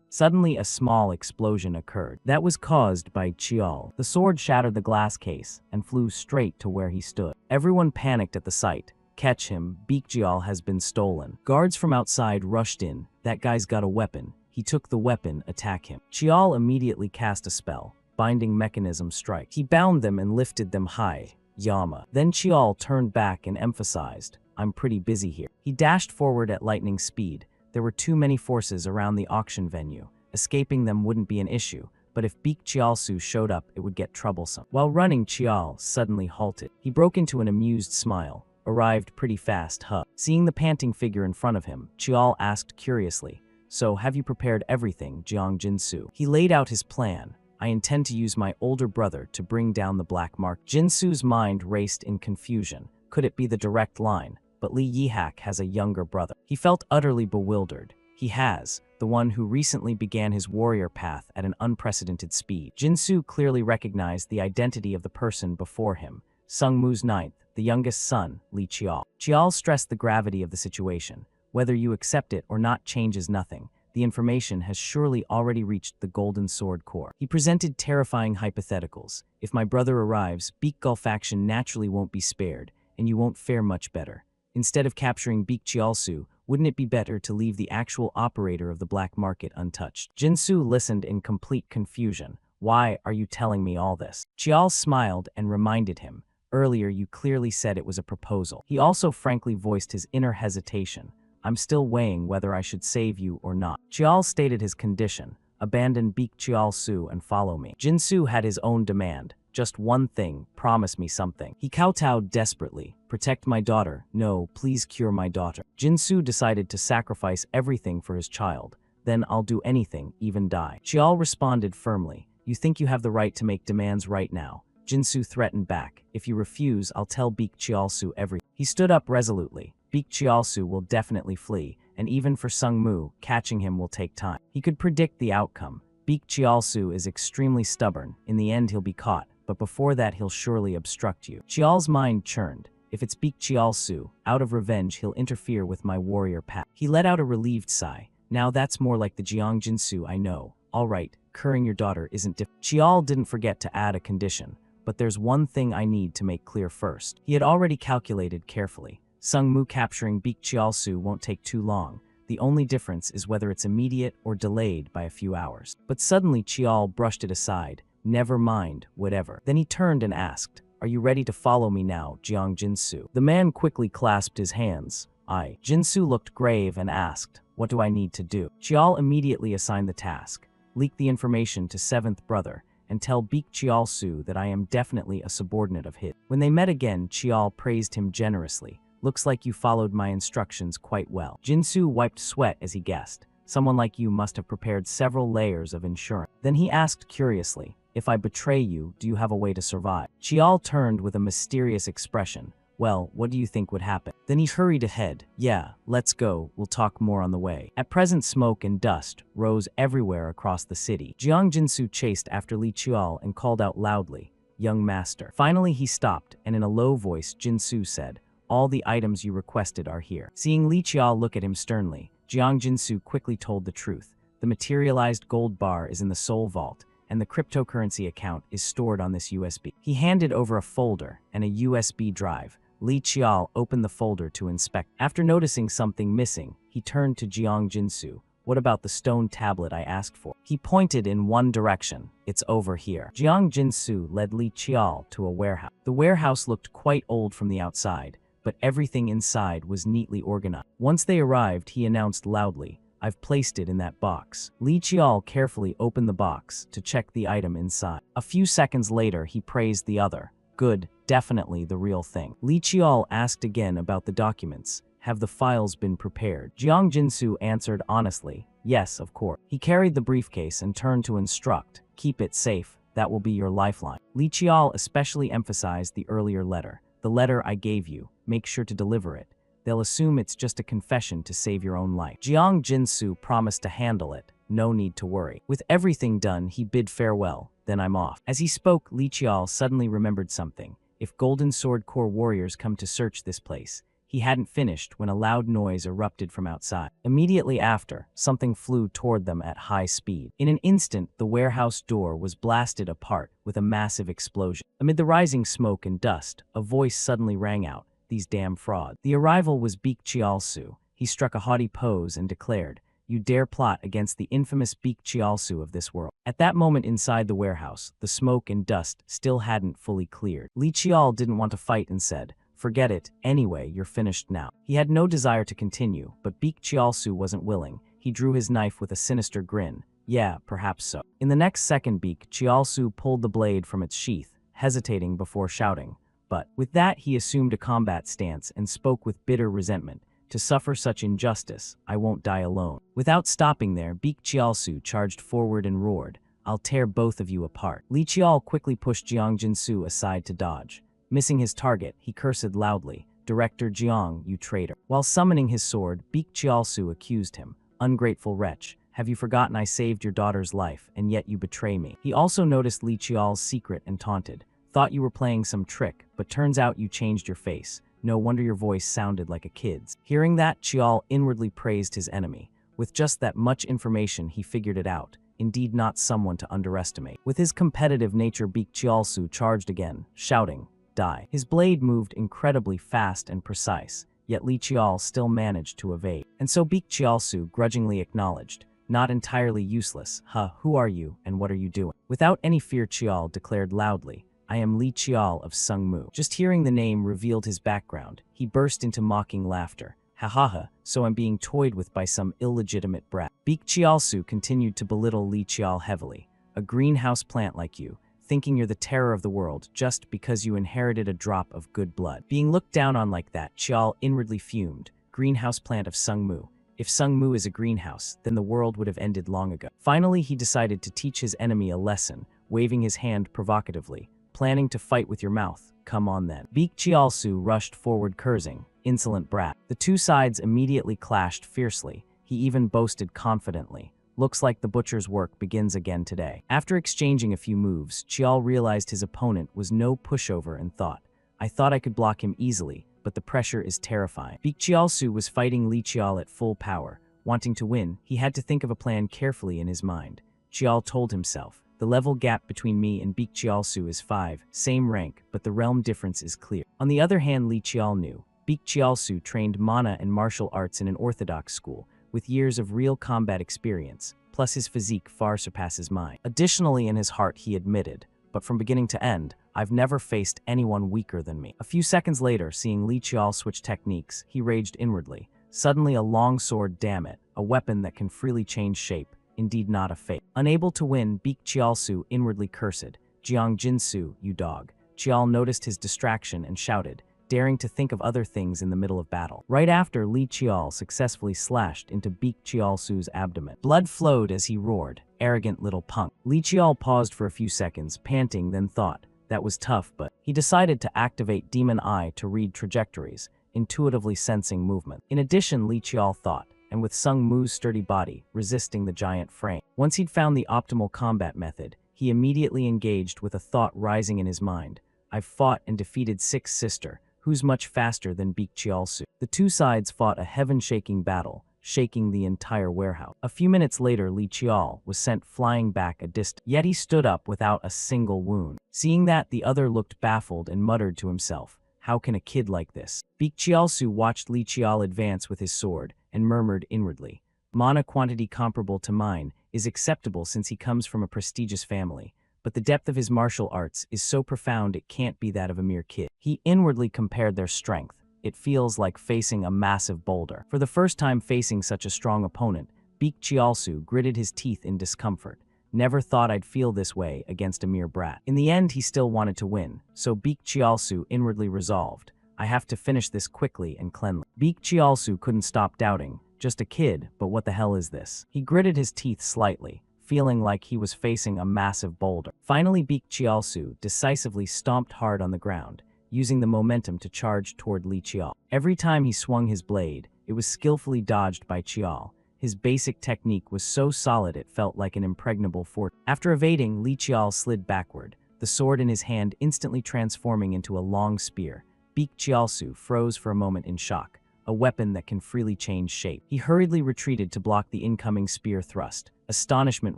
Suddenly a small explosion occurred. That was caused by Cheol. The sword shattered the glass case and flew straight to where he stood. Everyone panicked at the sight. "Catch him, Baek Cheol has been stolen." Guards from outside rushed in. "That guy's got a weapon. He took the weapon, attack him." Cheol immediately cast a spell. Binding mechanism strike. He bound them and lifted them high. Yama. Then Cheol turned back and emphasized, "I'm pretty busy here." He dashed forward at lightning speed. There were too many forces around the auction venue. Escaping them wouldn't be an issue, but if Baek Cheol-soo showed up, it would get troublesome. While running, Cheol suddenly halted. He broke into an amused smile. "Arrived pretty fast, huh?" Seeing the panting figure in front of him, Cheol asked curiously, "So, have you prepared everything, Jeong Jin-soo?" He laid out his plan. "I intend to use my older brother to bring down the black market." Jin-soo's mind raced in confusion. Could it be the direct line? But Lee Yi-hak has a younger brother. He felt utterly bewildered. He has, the one who recently began his warrior path at an unprecedented speed. Jin-soo clearly recognized the identity of the person before him. Sungmu's ninth, the youngest son, Lee Cheol. Cheol stressed the gravity of the situation. Whether you accept it or not changes nothing. The information has surely already reached the Golden Sword Corps. He presented terrifying hypotheticals. If my brother arrives, Baek faction naturally won't be spared, and you won't fare much better. Instead of capturing Baek Cheol-soo, Wouldn't it be better to leave the actual operator of the black market untouched? Jinsu listened in complete confusion. Why are you telling me all this? Chial smiled and reminded him. Earlier you clearly said it was a proposal. He also frankly voiced his inner hesitation. I'm still weighing whether I should save you or not. Chial stated his condition. Abandon Baek Chial-su and follow me. Jinsu had his own demand. Just one thing, promise me something. He kowtowed desperately. Protect my daughter. No, please cure my daughter. Jinsu decided to sacrifice everything for his child. Then I'll do anything, even die. Chial responded firmly. You think you have the right to make demands right now? Jinsu threatened back. If you refuse, I'll tell Baek Chial-su everything. He stood up resolutely. Baek Chial-su will definitely flee, and even for Sung-mu, catching him will take time. He could predict the outcome. Baek Chial-su is extremely stubborn. In the end, he'll be caught, but before that, he'll surely obstruct you. Chial's mind churned. If it's Baek Chial-su, out of revenge, he'll interfere with my warrior path. He let out a relieved sigh. Now that's more like the Jeong Jinsu I know. All right, curing your daughter isn't difficult. Chial didn't forget to add a condition, but there's one thing I need to make clear first. He had already calculated carefully. Sung-mu capturing Baek Chial-su won't take too long. The only difference is whether it's immediate or delayed by a few hours. But suddenly Chial brushed it aside. Never mind, whatever. Then he turned and asked, are you ready to follow me now, Jeong Jinsu? The man quickly clasped his hands. Aye. Jinsu looked grave and asked, what do I need to do? Chial immediately assigned the task. Leak the information to 7th brother and tell Baek Chial-su that I am definitely a subordinate of his. When they met again, Chial praised him generously. Looks like you followed my instructions quite well. Jinsu wiped sweat as he guessed. Someone like you must have prepared several layers of insurance. Then he asked curiously, if I betray you, do you have a way to survive? Chial turned with a mysterious expression. Well, what do you think would happen? Then he hurried ahead. Yeah, let's go. We'll talk more on the way. At present, smoke and dust rose everywhere across the city. Jeong Jinsu chased after Li Chial and called out loudly, young master. Finally, he stopped, and in a low voice, Jinsu said, all the items you requested are here. Seeing Li Chial look at him sternly, Jeong Jinsu quickly told the truth. The materialized gold bar is in the Soul Vault, and the cryptocurrency account is stored on this USB. He handed over a folder and a USB drive. Li Chial opened the folder to inspect. After noticing something missing, he turned to Jeong Jinsu. What about the stone tablet I asked for? He pointed in one direction. It's over here. Jeong Jinsu led Li Chial to a warehouse. The warehouse looked quite old from the outside, but everything inside was neatly organized. Once they arrived, he announced loudly, I've placed it in that box. Li Chial carefully opened the box to check the item inside. A few seconds later, he praised the other. Good, definitely the real thing. Li Chial asked again about the documents. Have the files been prepared? Jeong Jinsu answered honestly, yes, of course. He carried the briefcase and turned to instruct, keep it safe, that will be your lifeline. Li Chial especially emphasized the earlier letter. The letter I gave you, make sure to deliver it. They'll assume it's just a confession to save your own life. Jeong Jinsu promised to handle it. No need to worry. With everything done, he bid farewell. Then I'm off. As he spoke, Li Chial suddenly remembered something. If Golden Sword Corps warriors come to search this place, he hadn't finished when a loud noise erupted from outside. Immediately after, something flew toward them at high speed. In an instant, the warehouse door was blasted apart with a massive explosion. Amid the rising smoke and dust, a voice suddenly rang out. These damn frauds. The arrival was Baek Chial-su. He struck a haughty pose and declared, you dare plot against the infamous Baek Chial-su of this world. At that moment inside the warehouse, the smoke and dust still hadn't fully cleared. Li Chial didn't want to fight and said, forget it, anyway, you're finished now. He had no desire to continue, but Baek Chial-su wasn't willing. He drew his knife with a sinister grin. Yeah, perhaps so. In the next second, Baek Chial-su pulled the blade from its sheath, hesitating before shouting. But with that, he assumed a combat stance and spoke with bitter resentment. To suffer such injustice, I won't die alone. Without stopping there, Baek Chial-su charged forward and roared, I'll tear both of you apart. Li Chial quickly pushed Jeong Jinsu aside to dodge. Missing his target, he cursed loudly, Director Jeong, you traitor. While summoning his sword, Baek Chial-su accused him, ungrateful wretch, have you forgotten I saved your daughter's life, and yet you betray me? He also noticed Li Chial's secret and taunted, thought you were playing some trick, but turns out you changed your face. No wonder your voice sounded like a kid's. Hearing that, Chial inwardly praised his enemy. With just that much information, he figured it out. Indeed, not someone to underestimate. With his competitive nature, Baek Chial-su charged again, shouting, die. His blade moved incredibly fast and precise. yet Li Qiao still managed to evade. And so Beak Chiaosu grudgingly acknowledged, "Not entirely useless. Huh, who are you, and what are you doing?" Without any fear, Qiao declared loudly, "I am Li Qiao of Sungmu." Just hearing the name revealed his background. He burst into mocking laughter. "Ha ha ha, so I'm being toyed with by some illegitimate brat." Beak Chiaosu continued to belittle Li Qiao heavily. "A greenhouse plant like you, thinking you're the terror of the world just because you inherited a drop of good blood." Being looked down on like that, Qiao inwardly fumed. Greenhouse plant of Sungmu. If Sungmu is a greenhouse, then the world would have ended long ago. Finally, he decided to teach his enemy a lesson, waving his hand provocatively. "Planning to fight with your mouth? Come on then." Beak Chiaosu rushed forward cursing, "Insolent brat." The two sides immediately clashed fiercely. He even boasted confidently, "Looks like the butcher's work begins again today." After exchanging a few moves, Qiao realized his opponent was no pushover and thought, "I thought I could block him easily, but the pressure is terrifying." Beak Chiaosu was fighting Li Qiao at full power. Wanting to win, he had to think of a plan carefully in his mind. Qiao told himself, "The level gap between me and Beak Chiaosu is 5, same rank, but the realm difference is clear." On the other hand, Li Qiao knew. Beak Chiaosu trained mana and martial arts in an orthodox school, with years of real combat experience, plus his physique far surpasses mine. Additionally, in his heart he admitted, "But from beginning to end, I've never faced anyone weaker than me." A few seconds later, seeing Li Qiao switch techniques, he raged inwardly. Suddenly a long sword, damn it, a weapon that can freely change shape. Indeed not a fake. Unable to win, Beak Chiaosu inwardly cursed, "Jiang Jinsu, you dog." Qiao noticed his distraction and shouted, daring to think of other things in the middle of battle. Right after, Li Qiao successfully slashed into Beak Chiaosu's abdomen. Blood flowed as he roared, "Arrogant little punk." Li Qiao paused for a few seconds, panting, then thought, "That was tough," but he decided to activate Demon Eye to read trajectories, intuitively sensing movement. In addition, Li Qiao thought, and with Sung Mu's sturdy body, resisting the giant frame. Once he'd found the optimal combat method, he immediately engaged with a thought rising in his mind. "I've fought and defeated Six Sister, who's much faster than Beak Chiaosu." The two sides fought a heaven-shaking battle, shaking the entire warehouse. A few minutes later, Li Qiao was sent flying back a distance, yet he stood up without a single wound. Seeing that, the other looked baffled and muttered to himself, "How can a kid like this?" Beak Chiaosu watched Li Qiao advance with his sword, and murmured inwardly, "Mana quantity comparable to mine is acceptable since he comes from a prestigious family, but the depth of his martial arts is so profound it can't be that of a mere kid." He inwardly compared their strength. "It feels like facing a massive boulder." For the first time facing such a strong opponent, Beak Chiaosu gritted his teeth in discomfort. "Never thought I'd feel this way against a mere brat." In the end, he still wanted to win, so Beak Chiaosu inwardly resolved, "I have to finish this quickly and cleanly." Beak Chiaosu couldn't stop doubting, "Just a kid, but what the hell is this?" He gritted his teeth slightly, feeling like he was facing a massive boulder. Finally, Beak Chiaosu decisively stomped hard on the ground, using the momentum to charge toward Li Qiao. Every time he swung his blade, it was skillfully dodged by Qiao. His basic technique was so solid it felt like an impregnable fort. After evading, Li Qiao slid backward, the sword in his hand instantly transforming into a long spear. Beak Chiaosu froze for a moment in shock, a weapon that can freely change shape. He hurriedly retreated to block the incoming spear thrust, astonishment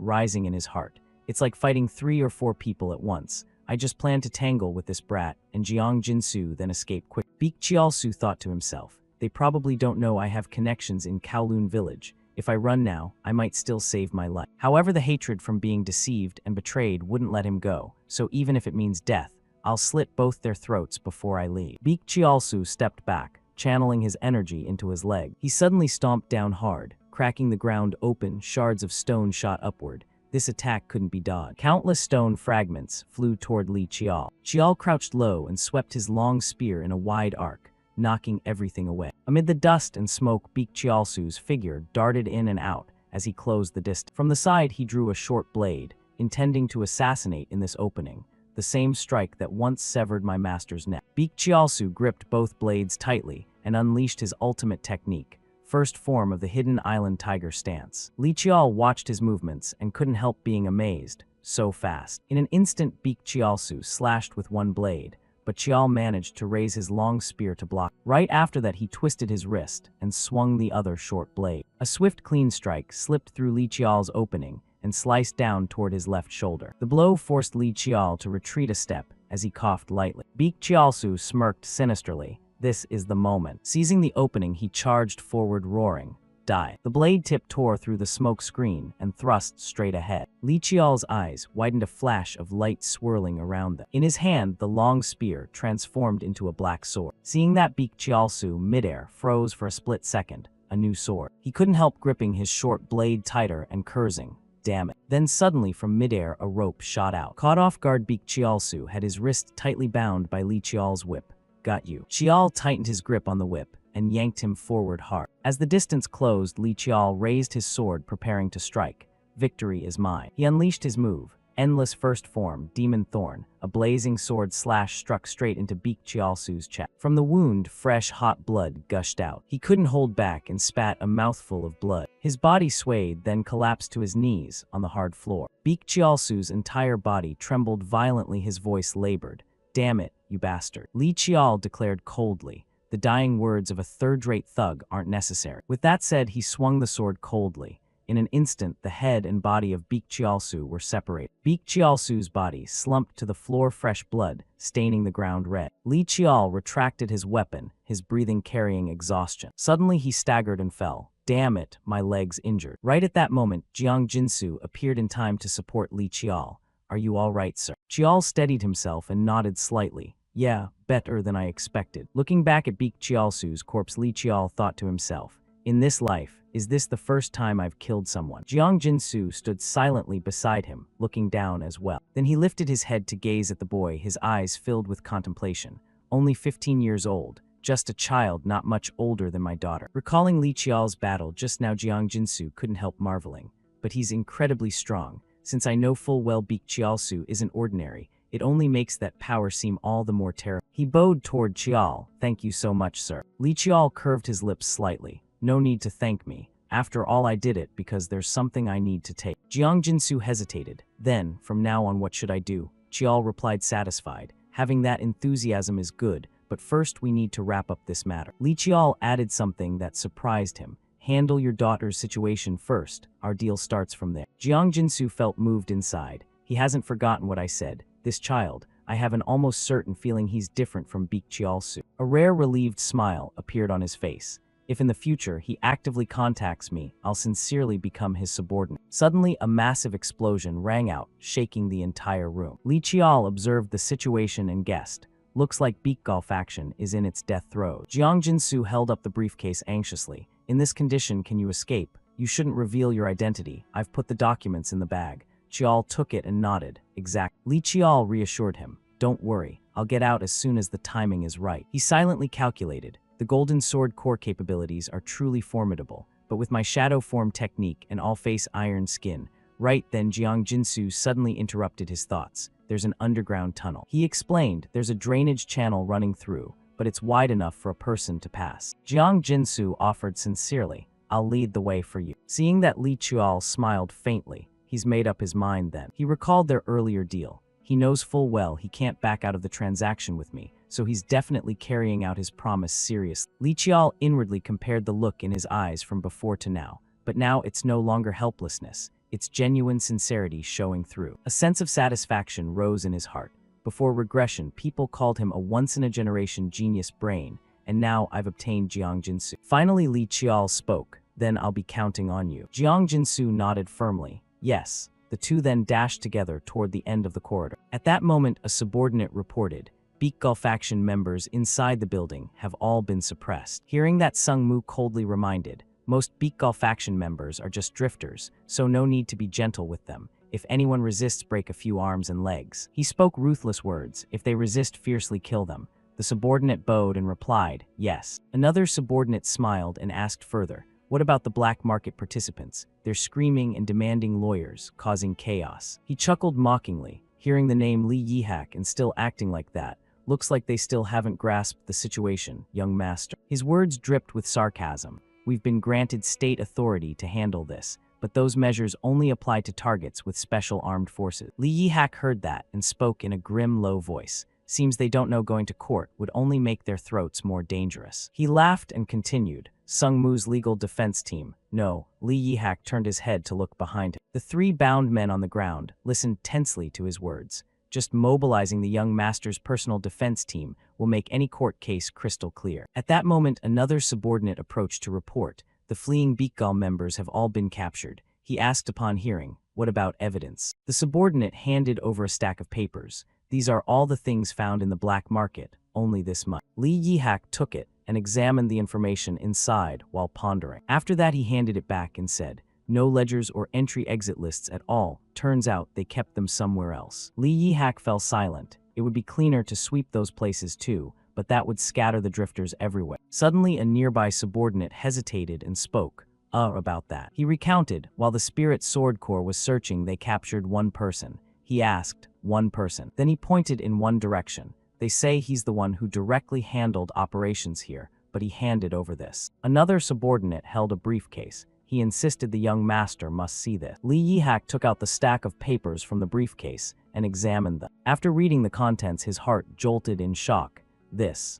rising in his heart. "It's like fighting 3 or 4 people at once. I just plan to tangle with this brat and Jiang Jinsu, then escape quick." Beak Chiaosu thought to himself, "They probably don't know I have connections in Kowloon village. If I run now, I might still save my life." However, the hatred from being deceived and betrayed wouldn't let him go, so even if it means death, I'll slit both their throats before I leave. Beak Chiaosu stepped back, channeling his energy into his leg. He suddenly stomped down hard, cracking the ground open. Shards of stone shot upward. This attack couldn't be dodged. Countless stone fragments flew toward Li Qiao. Qiao crouched low and swept his long spear in a wide arc, knocking everything away. Amid the dust and smoke, Beak Chiaosu's figure darted in and out as he closed the distance. From the side, he drew a short blade, intending to assassinate in this opening, the same strike that once severed my master's neck. Beak Chiaosu gripped both blades tightly and unleashed his ultimate technique, first form of the hidden island tiger stance. Li Qiao watched his movements and couldn't help being amazed. So fast. In an instant, Beak Chiaosu slashed with one blade, but Qiao managed to raise his long spear to block. Right after that, he twisted his wrist and swung the other short blade. A swift clean strike slipped through Li Qiao's opening and sliced down toward his left shoulder. The blow forced Li Qiao to retreat a step as he coughed lightly. Beak Chiaosu smirked sinisterly, This is the moment. Seizing the opening, he charged forward, roaring, "Die." The blade tip tore through the smoke screen and thrust straight ahead. Li Qiao's eyes widened, a flash of light swirling around them. In his hand, the long spear transformed into a black sword. Seeing that, Beak Qiaosu midair froze for a split second. A new sword. He couldn't help gripping his short blade tighter and cursing, "Damn it." Then suddenly from midair a rope shot out. Caught off guard, Beak Qiaosu had his wrist tightly bound by Li Qiao's whip. "Got you." Qiao tightened his grip on the whip and yanked him forward hard. As the distance closed, Li Qiao raised his sword, preparing to strike. "Victory is mine." He unleashed his move. Endless First Form, Demon Thorn. A blazing sword slash struck straight into Beak Qiaosu's chest. From the wound, fresh, hot blood gushed out. He couldn't hold back and spat a mouthful of blood. His body swayed, then collapsed to his knees on the hard floor. Beak Qiaosu's entire body trembled violently, his voice labored. "Damn it, you bastard." Li Qiao declared coldly. "The dying words of a third-rate thug aren't necessary." With that said, he swung the sword coldly. In an instant, the head and body of Beak Qiaosu were separated. Beak Qiaosu's body slumped to the floor, fresh blood staining the ground red. Li Qiao retracted his weapon, his breathing carrying exhaustion. Suddenly, he staggered and fell. "Damn it, my leg's injured." Right at that moment, Jiang Jinsu appeared in time to support Li Qiao. "Are you all right, sir?" Qiao steadied himself and nodded slightly. "Yeah, better than I expected." Looking back at Beak Qiaosu's corpse, Li Qiao thought to himself, "In this life, is this the first time I've killed someone?" Jiang Jinsu stood silently beside him, looking down as well. Then he lifted his head to gaze at the boy, his eyes filled with contemplation. "Only 15 years old, just a child, not much older than my daughter." Recalling Li Qiao's battle just now, Jiang Jinsu couldn't help marveling. "But he's incredibly strong. Since I know full well Beak Qiaosu isn't ordinary, it only makes that power seem all the more terrible." He bowed toward Qiao. "Thank you so much, sir." Li Qiao curved his lips slightly. "No need to thank me. After all, I did it because there's something I need to take." Jiang Jinsu hesitated. "Then, from now on, what should I do?" Qiao replied, satisfied. "Having that enthusiasm is good, but first we need to wrap up this matter." Li Qiao added something that surprised him. "Handle your daughter's situation first. Our deal starts from there." Jiang Jinsu felt moved inside. He hasn't forgotten what I said. This child, I have an almost certain feeling he's different from Beak Qiaosu. A rare relieved smile appeared on his face. "If in the future he actively contacts me, I'll sincerely become his subordinate." Suddenly, a massive explosion rang out, shaking the entire room. Li Qiao observed the situation and guessed. "Looks like Beak Golf faction is in its death throes." Jiang Jinsu held up the briefcase anxiously. "In this condition, can you escape? You shouldn't reveal your identity. I've put the documents in the bag." Qiao took it and nodded. "Exact." Li Qiao reassured him. "Don't worry, I'll get out as soon as the timing is right." He silently calculated. "The Golden Sword core capabilities are truly formidable, but with my shadow form technique and all-face iron skin." Right then, Jiang Jinsu suddenly interrupted his thoughts. "There's an underground tunnel." He explained, "There's a drainage channel running through, but it's wide enough for a person to pass." Jiang Jinsu offered sincerely, "I'll lead the way for you." Seeing that Li Qiao smiled faintly, he's made up his mind then. He recalled their earlier deal. He knows full well he can't back out of the transaction with me, so he's definitely carrying out his promise seriously. Li Qiao inwardly compared the look in his eyes from before to now, but now it's no longer helplessness. It's genuine sincerity showing through. A sense of satisfaction rose in his heart. Before regression, people called him a once-in-a-generation genius brain, and now I've obtained Jiang Jinsu. Finally, Li Qiao spoke. "Then I'll be counting on you." Jiang Jinsu nodded firmly. "Yes." The two then dashed together toward the end of the corridor. At that moment, a subordinate reported, "Beak Golf faction members inside the building have all been suppressed." Hearing that, Sung Mu coldly reminded, "Most Beak Golf faction members are just drifters, so no need to be gentle with them. If anyone resists, break a few arms and legs." He spoke ruthless words. "If they resist, fiercely kill them." The subordinate bowed and replied, "Yes." Another subordinate smiled and asked further, "What about the black market participants? They're screaming and demanding lawyers, causing chaos." He chuckled mockingly. Hearing the name Li Yihak and still acting like that, looks like they still haven't grasped the situation, young master. His words dripped with sarcasm. "We've been granted state authority to handle this, but those measures only apply to targets with special armed forces." Li Yihak heard that and spoke in a grim, low voice. "Seems they don't know going to court would only make their throats more dangerous." He laughed and continued, "Sung Mu's legal defense team." "No." Li Yihak turned his head to look behind him. The three bound men on the ground listened tensely to his words. Just mobilizing the young master's personal defense team will make any court case crystal clear. At that moment, another subordinate approached to report. The fleeing Beakgal members have all been captured. He asked upon hearing, "What about evidence?" The subordinate handed over a stack of papers. "These are all the things found in the black market, only this much." Li Yihak took it and examined the information inside while pondering. After that, he handed it back and said, "No ledgers or entry-exit lists at all. Turns out they kept them somewhere else." Li Yihak fell silent. It would be cleaner to sweep those places too, but that would scatter the drifters everywhere. Suddenly, a nearby subordinate hesitated and spoke. About that." He recounted, while the Spirit Sword Corps was searching, they captured one person. He asked, "One person?" Then he pointed in one direction. "They say he's the one who directly handled operations here, but he handed over this." Another subordinate held a briefcase. He insisted the young master must see this. Li Yihak took out the stack of papers from the briefcase and examined them. After reading the contents, his heart jolted in shock.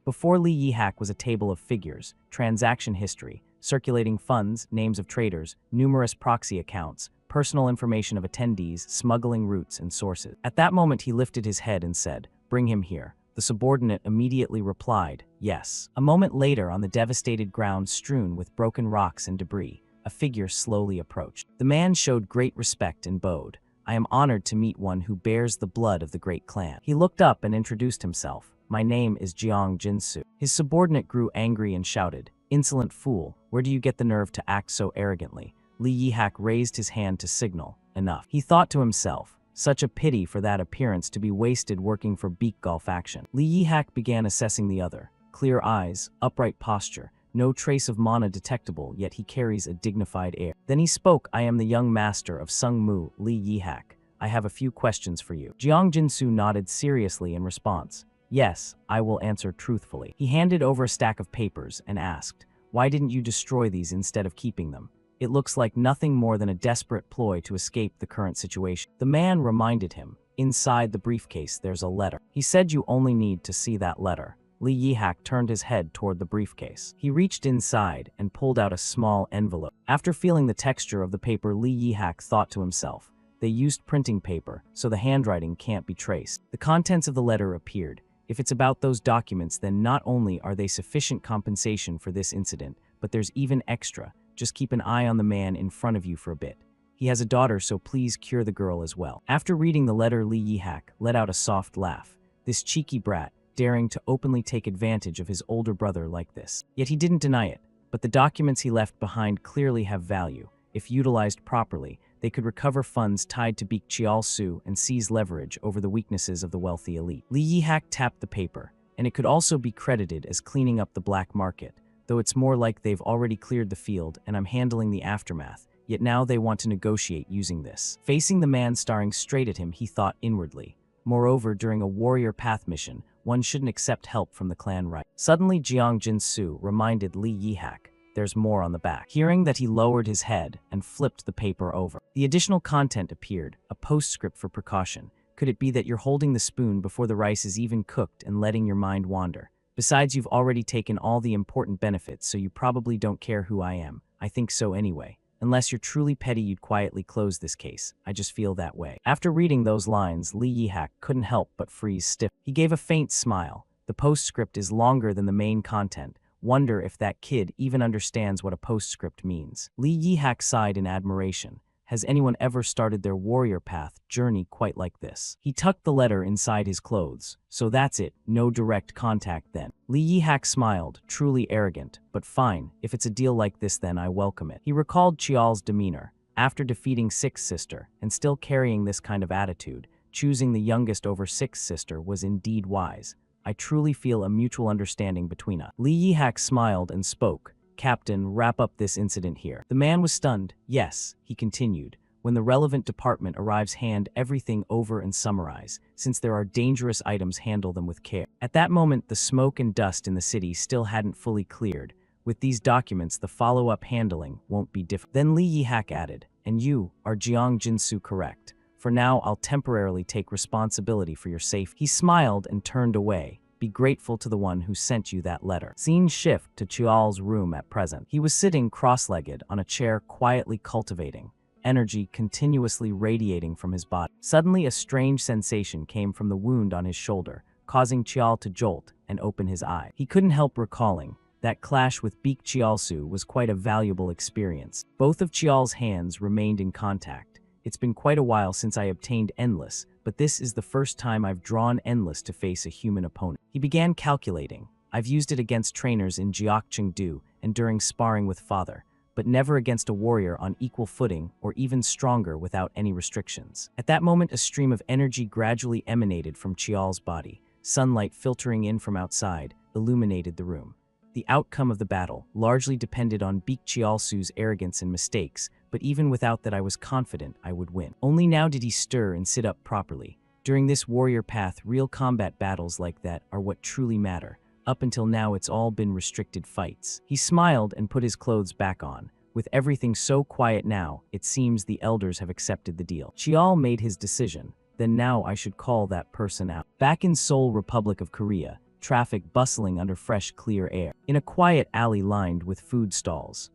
Before Li Yihak was a table of figures, transaction history, circulating funds, names of traders, numerous proxy accounts, personal information of attendees, smuggling routes and sources. At that moment, he lifted his head and said, "Bring him here." The subordinate immediately replied, "Yes." A moment later, on the devastated ground strewn with broken rocks and debris, a figure slowly approached. The man showed great respect and bowed. "I am honored to meet one who bears the blood of the great clan." He looked up and introduced himself. "My name is Jiang Jinsu." His subordinate grew angry and shouted, "Insolent fool, where do you get the nerve to act so arrogantly?" Li Yihak raised his hand to signal, "Enough." He thought to himself, such a pity for that appearance to be wasted working for Beakgal faction. Li Yihak began assessing the other. Clear eyes, upright posture, no trace of mana detectable, yet he carries a dignified air. Then he spoke, "I am the young master of Sung Mu, Li Yihak. I have a few questions for you." Jiang Jinsu nodded seriously in response. "Yes, I will answer truthfully." He handed over a stack of papers and asked, "Why didn't you destroy these instead of keeping them? It looks like nothing more than a desperate ploy to escape the current situation." The man reminded him, "Inside the briefcase there's a letter." He said, "You only need to see that letter." Li Yihak turned his head toward the briefcase. He reached inside and pulled out a small envelope. After feeling the texture of the paper, Li Yihak thought to himself, "They used printing paper, so the handwriting can't be traced." The contents of the letter appeared. If it's about those documents, then not only are they sufficient compensation for this incident, but there's even extra. Just keep an eye on the man in front of you for a bit. He has a daughter, so please cure the girl as well. After reading the letter, Li Yihak let out a soft laugh. This cheeky brat, daring to openly take advantage of his older brother like this. Yet he didn't deny it. But the documents he left behind clearly have value. If utilized properly, they could recover funds tied to Beakgal Su and seize leverage over the weaknesses of the wealthy elite. Li Yihak tapped the paper, and it could also be credited as cleaning up the black market, though it's more like they've already cleared the field and I'm handling the aftermath, yet now they want to negotiate using this. Facing the man staring straight at him, he thought inwardly. Moreover, during a warrior path mission, one shouldn't accept help from the clan right. Suddenly, Jiang Jinsu reminded Li Yihak, "There's more on the back." Hearing that, he lowered his head and flipped the paper over. The additional content appeared, a postscript for precaution. Could it be that you're holding the spoon before the rice is even cooked and letting your mind wander? Besides, you've already taken all the important benefits, so you probably don't care who I am. I think so anyway. Unless you're truly petty, you'd quietly close this case. I just feel that way. After reading those lines, Li Yihak couldn't help but freeze stiff. He gave a faint smile. The postscript is longer than the main content. Wonder if that kid even understands what a postscript means. Li Yihak sighed in admiration. Has anyone ever started their warrior path journey quite like this? He tucked the letter inside his clothes. So that's it, no direct contact then. Li Yihak smiled, truly arrogant, but fine, if it's a deal like this then I welcome it. He recalled Chial's demeanor. After defeating Sixth Sister, and still carrying this kind of attitude, choosing the youngest over Sixth Sister was indeed wise. I truly feel a mutual understanding between us. Li Yihak smiled and spoke. Captain, wrap up this incident here. The man was stunned. Yes, he continued. When the relevant department arrives, hand everything over and summarize. Since there are dangerous items, handle them with care. At that moment, the smoke and dust in the city still hadn't fully cleared. With these documents, the follow-up handling won't be different. Then Li Yihak added, and you are Jiang Jinsu, correct? For now, I'll temporarily take responsibility for your safety. He smiled and turned away. Be grateful to the one who sent you that letter. Scene shift to Chial's room at present. He was sitting cross-legged on a chair, quietly cultivating. energy continuously radiating from his body. Suddenly, a strange sensation came from the wound on his shoulder, causing Chial to jolt and open his eye. He couldn't help recalling that clash with Beak Chialsu was quite a valuable experience. Both of Chial's hands remained in contact. It's been quite a while since I obtained Endless, but this is the first time I've drawn Endless to face a human opponent. He began calculating. I've used it against trainers in Jiaoqingdu and during sparring with father, but never against a warrior on equal footing or even stronger without any restrictions. At that moment, a stream of energy gradually emanated from Chial's body. Sunlight filtering in from outside illuminated the room. The outcome of the battle largely depended on Beak Chialsu's arrogance and mistakes, but even without that I was confident I would win. Only now did he stir and sit up properly. During this warrior path, real combat battles like that are what truly matter. Up until now, it's all been restricted fights. He smiled and put his clothes back on. With everything so quiet now, it seems the elders have accepted the deal. Chial made his decision. Then now I should call that person out. Back in Seoul, Republic of Korea, traffic bustling under fresh, clear air. In a quiet alley lined with food stalls,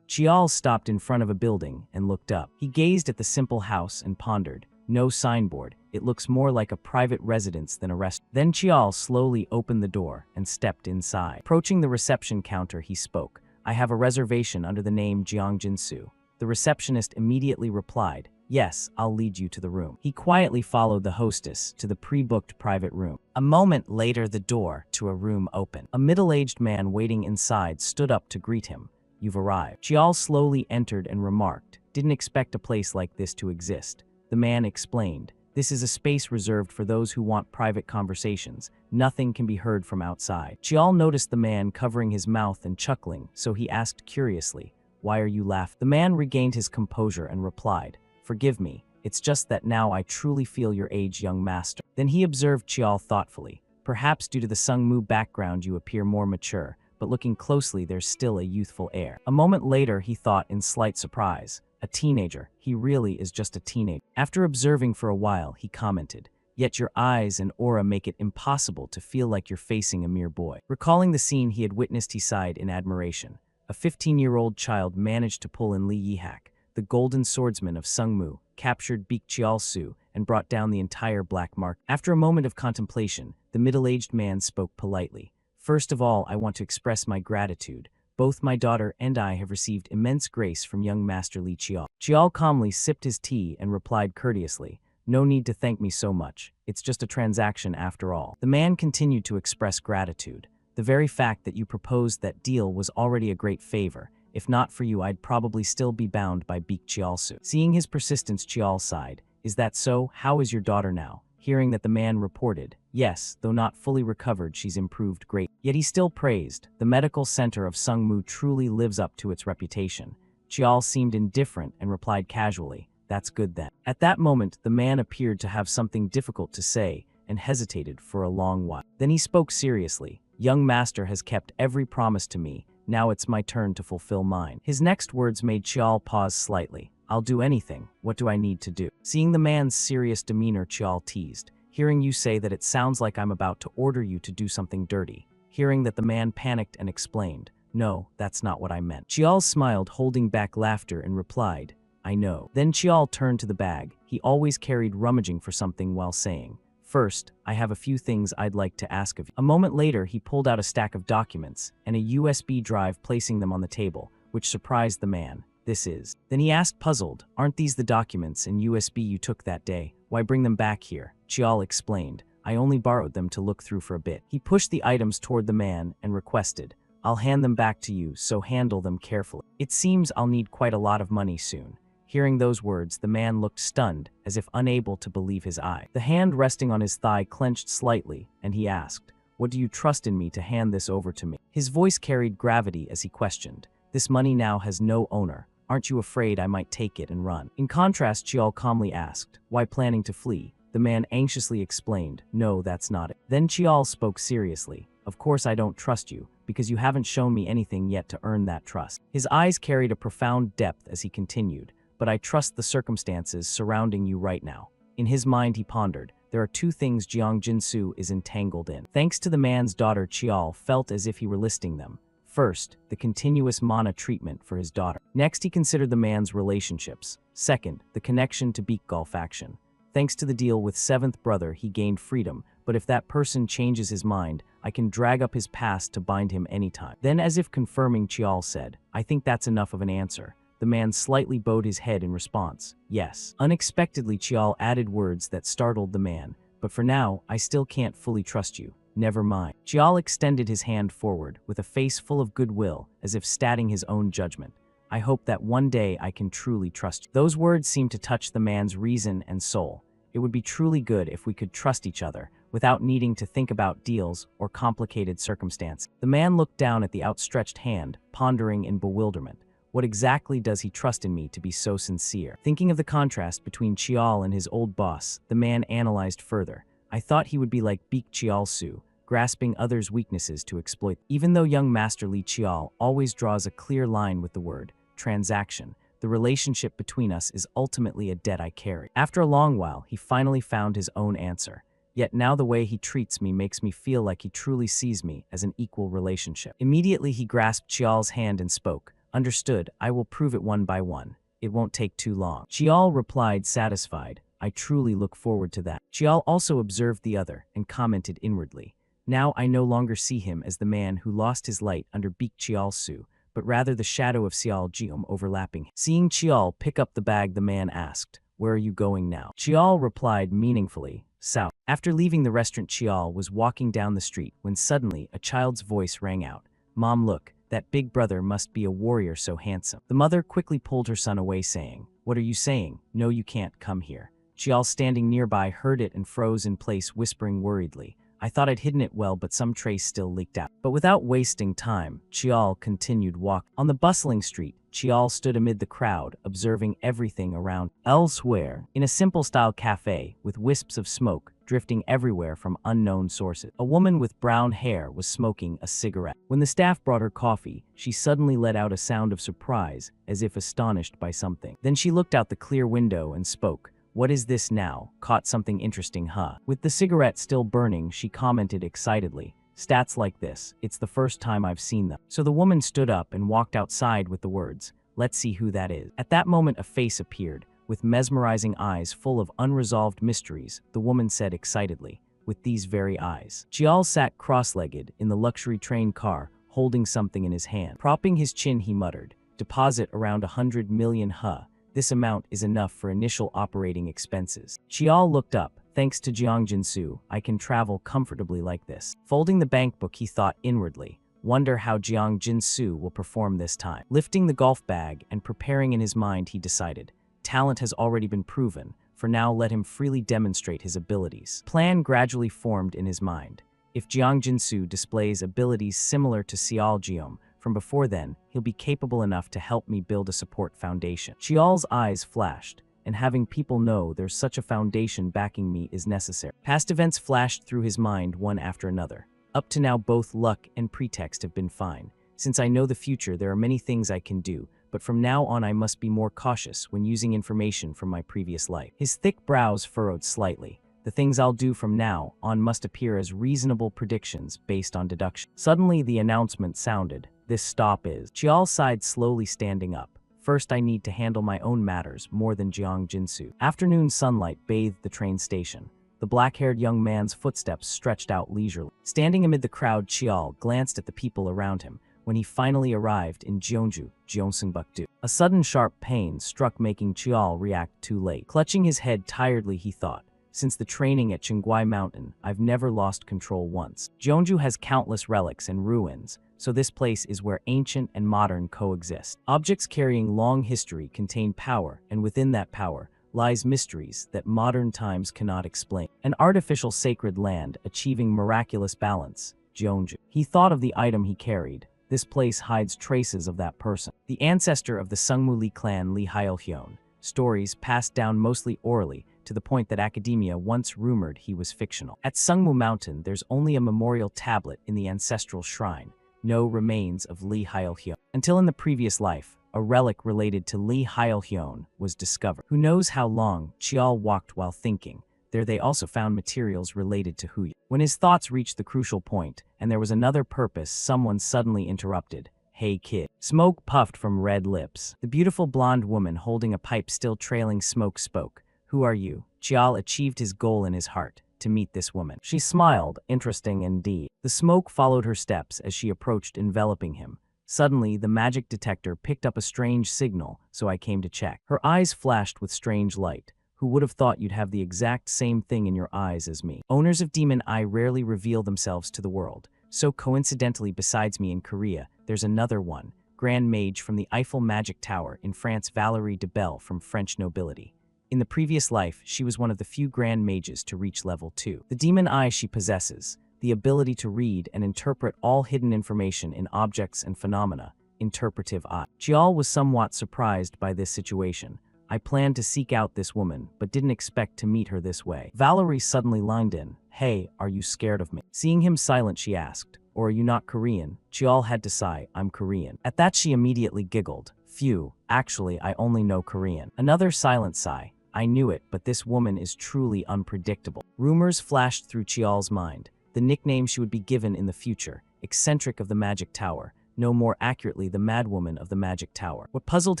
Chial stopped in front of a building and looked up. He gazed at the simple house and pondered. No signboard. It looks more like a private residence than a restaurant. Then Chial slowly opened the door and stepped inside. Approaching the reception counter, he spoke. I have a reservation under the name Jiangjinsu. The receptionist immediately replied, yes, I'll lead you to the room. He quietly followed the hostess to the pre-booked private room. A moment later, the door to a room opened. A middle-aged man waiting inside stood up to greet him. You've arrived. Chial slowly entered and remarked, didn't expect a place like this to exist. The man explained, this is a space reserved for those who want private conversations. Nothing can be heard from outside. Chial noticed the man covering his mouth and chuckling, so he asked curiously, why are you laughing? The man regained his composure and replied, forgive me, it's just that now I truly feel your age, young master. Then he observed Chial thoughtfully. Perhaps due to the Sungmu background you appear more mature, but looking closely there's still a youthful air. A moment later he thought in slight surprise, a teenager, he really is just a teenager. After observing for a while, he commented, yet your eyes and aura make it impossible to feel like you're facing a mere boy. Recalling the scene he had witnessed, he sighed in admiration. A 15-year-old child managed to pull in Li Yihak, the golden swordsman of Sungmu, captured Beak Chialsu, and brought down the entire black market. After a moment of contemplation, the middle-aged man spoke politely. First of all, I want to express my gratitude. Both my daughter and I have received immense grace from young Master Li Chial. Chial calmly sipped his tea and replied courteously, no need to thank me so much. It's just a transaction after all. The man continued to express gratitude. The very fact that you proposed that deal was already a great favor. If not for you, I'd probably still be bound by Beak Chialsu. Seeing his persistence, Chial sighed. Is that so? How is your daughter now? Hearing that the man reported, yes, though not fully recovered, she's improved great. Yet he still praised, the medical center of Sungmu truly lives up to its reputation. Chial seemed indifferent and replied casually, that's good then. At that moment, the man appeared to have something difficult to say and hesitated for a long while. Then he spoke seriously, young master has kept every promise to me, now it's my turn to fulfill mine. His next words made Chial pause slightly. I'll do anything, what do I need to do? Seeing the man's serious demeanor, Chial teased. Hearing you say that, it sounds like I'm about to order you to do something dirty. Hearing that, the man panicked and explained, no, that's not what I meant. Chial smiled, holding back laughter, and replied, I know. Then Chial turned to the bag. He always carried rummaging for something while saying, first, I have a few things I'd like to ask of you. A moment later, he pulled out a stack of documents and a USB drive, placing them on the table, which surprised the man. This is. Then he asked, puzzled, aren't these the documents and USB you took that day? Why bring them back here? Chial explained, I only borrowed them to look through for a bit. He pushed the items toward the man and requested, I'll hand them back to you, so handle them carefully. It seems I'll need quite a lot of money soon. Hearing those words, the man looked stunned, as if unable to believe his eye. The hand resting on his thigh clenched slightly, and he asked, what do you trust in me to hand this over to me? His voice carried gravity as he questioned, this money now has no owner. Aren't you afraid I might take it and run? In contrast, Chial calmly asked, why planning to flee? The man anxiously explained, no, that's not it. Then Chial spoke seriously, of course I don't trust you, because you haven't shown me anything yet to earn that trust. His eyes carried a profound depth as he continued, but I trust the circumstances surrounding you right now. In his mind he pondered, there are two things Jiang Jinsu is entangled in. Thanks to the man's daughter, Chial felt as if he were listing them. First, the continuous mana treatment for his daughter. Next, he considered the man's relationships. Second, the connection to Beakgul faction. Thanks to the deal with seventh brother, he gained freedom, but if that person changes his mind, I can drag up his past to bind him anytime. Then, as if confirming, Chial said, I think that's enough of an answer. The man slightly bowed his head in response. Yes. Unexpectedly, Chial added words that startled the man. But for now, I still can't fully trust you. Never mind. Chial extended his hand forward, with a face full of goodwill, as if stating his own judgment. I hope that one day I can truly trust you. Those words seemed to touch the man's reason and soul. It would be truly good if we could trust each other, without needing to think about deals or complicated circumstances. The man looked down at the outstretched hand, pondering in bewilderment. What exactly does he trust in me to be so sincere? Thinking of the contrast between Chial and his old boss, the man analyzed further. I thought he would be like Beak Chial Su, grasping others' weaknesses to exploit. Even though young Master Li Chial always draws a clear line with the word transaction, the relationship between us is ultimately a debt I carry. After a long while, he finally found his own answer. Yet now the way he treats me makes me feel like he truly sees me as an equal relationship. Immediately he grasped Chial's hand and spoke. Understood, I will prove it one by one. It won't take too long. Chial replied, satisfied. I truly look forward to that. Chial also observed the other and commented inwardly. Now I no longer see him as the man who lost his light under Beak Chial Su, but rather the shadow of Xiao Jium overlapping him. Seeing Chial pick up the bag, the man asked, Where are you going now? Chial replied meaningfully, South. After leaving the restaurant, Chial was walking down the street when suddenly a child's voice rang out. Mom, look. That big brother must be a warrior so handsome. The mother quickly pulled her son away, saying, What are you saying? No, you can't come here. Chial, standing nearby, heard it and froze in place, whispering worriedly, I thought I'd hidden it well, but some trace still leaked out. But without wasting time, Chial continued walking. On the bustling street, Chial stood amid the crowd, observing everything around. Elsewhere, in a simple-style cafe, with wisps of smoke drifting everywhere from unknown sources, a woman with brown hair was smoking a cigarette. When the staff brought her coffee, she suddenly let out a sound of surprise, as if astonished by something. Then she looked out the clear window and spoke. What is this now? Caught something interesting, huh? With the cigarette still burning, she commented excitedly. Stats like this, it's the first time I've seen them. So the woman stood up and walked outside with the words, Let's see who that is. At that moment, a face appeared. With mesmerizing eyes full of unresolved mysteries, the woman said excitedly, With these very eyes. Chial sat cross-legged in the luxury train car, holding something in his hand. Propping his chin, he muttered, Deposit around 100 million huh. This amount is enough for initial operating expenses. Chial looked up. Thanks to Jiang Jinsu, I can travel comfortably like this. Folding the bank book, he thought inwardly, Wonder how Jiang Jinsu will perform this time. Lifting the golf bag and preparing in his mind, he decided, Talent has already been proven. For now, let him freely demonstrate his abilities. Plan gradually formed in his mind. If Jiang Jinsu displays abilities similar to Xiao Jiom, from before then, he'll be capable enough to help me build a support foundation. Chial's eyes flashed, and having people know there's such a foundation backing me is necessary. Past events flashed through his mind one after another. Up to now, both luck and pretext have been fine. Since I know the future, there are many things I can do, but from now on I must be more cautious when using information from my previous life. His thick brows furrowed slightly. The things I'll do from now on must appear as reasonable predictions based on deduction. Suddenly, the announcement sounded. This stop is. Chial sighed, slowly standing up. First, I need to handle my own matters more than Jiang Jinsu. Afternoon sunlight bathed the train station. The black-haired young man's footsteps stretched out leisurely. Standing amid the crowd, Chial glanced at the people around him when he finally arrived in Jeonju, Gyeongsangbuk-do. A sudden sharp pain struck, making Chial react too late. Clutching his head tiredly, he thought, Since the training at Qinggui Mountain, I've never lost control once. Jeonju has countless relics and ruins, so this place is where ancient and modern coexist. Objects carrying long history contain power, and within that power lies mysteries that modern times cannot explain. An artificial sacred land achieving miraculous balance, Jeonju. He thought of the item he carried. This place hides traces of that person. The ancestor of the Sungmu Li clan, Li Hailhyun. Stories passed down mostly orally, to the point that academia once rumored he was fictional. At Sungmu Mountain, there's only a memorial tablet in the ancestral shrine. No remains of Li Hailhyun. Until in the previous life, a relic related to Li Hailhyun was discovered. Who knows how long? Chial walked while thinking. There they also found materials related to Huya. When his thoughts reached the crucial point, and there was another purpose, someone suddenly interrupted. Hey kid. Smoke puffed from red lips. The beautiful blonde woman holding a pipe still trailing smoke spoke. Who are you? Chial achieved his goal in his heart, to meet this woman. She smiled, interesting indeed. The smoke followed her steps as she approached, enveloping him. Suddenly, the magic detector picked up a strange signal, so I came to check. Her eyes flashed with strange light. Who would have thought you'd have the exact same thing in your eyes as me? Owners of demon eye rarely reveal themselves to the world. So coincidentally, besides me in Korea, there's another one, Grand Mage from the Eiffel Magic Tower in France, Valérie de Belle from French nobility. In the previous life, she was one of the few Grand Mages to reach level 2. The demon eye she possesses, the ability to read and interpret all hidden information in objects and phenomena, interpretive eye. Chial was somewhat surprised by this situation. I planned to seek out this woman, but didn't expect to meet her this way. Valerie suddenly lined in. Hey, are you scared of me? Seeing him silent, she asked, or are you not Korean? Chial had to sigh, I'm Korean. At that she immediately giggled. Phew, actually I only know Korean. Another silent sigh. I knew it, but this woman is truly unpredictable. Rumors flashed through Chial's mind. The nickname she would be given in the future, eccentric of the Magic Tower, no more accurately the madwoman of the Magic Tower. What puzzled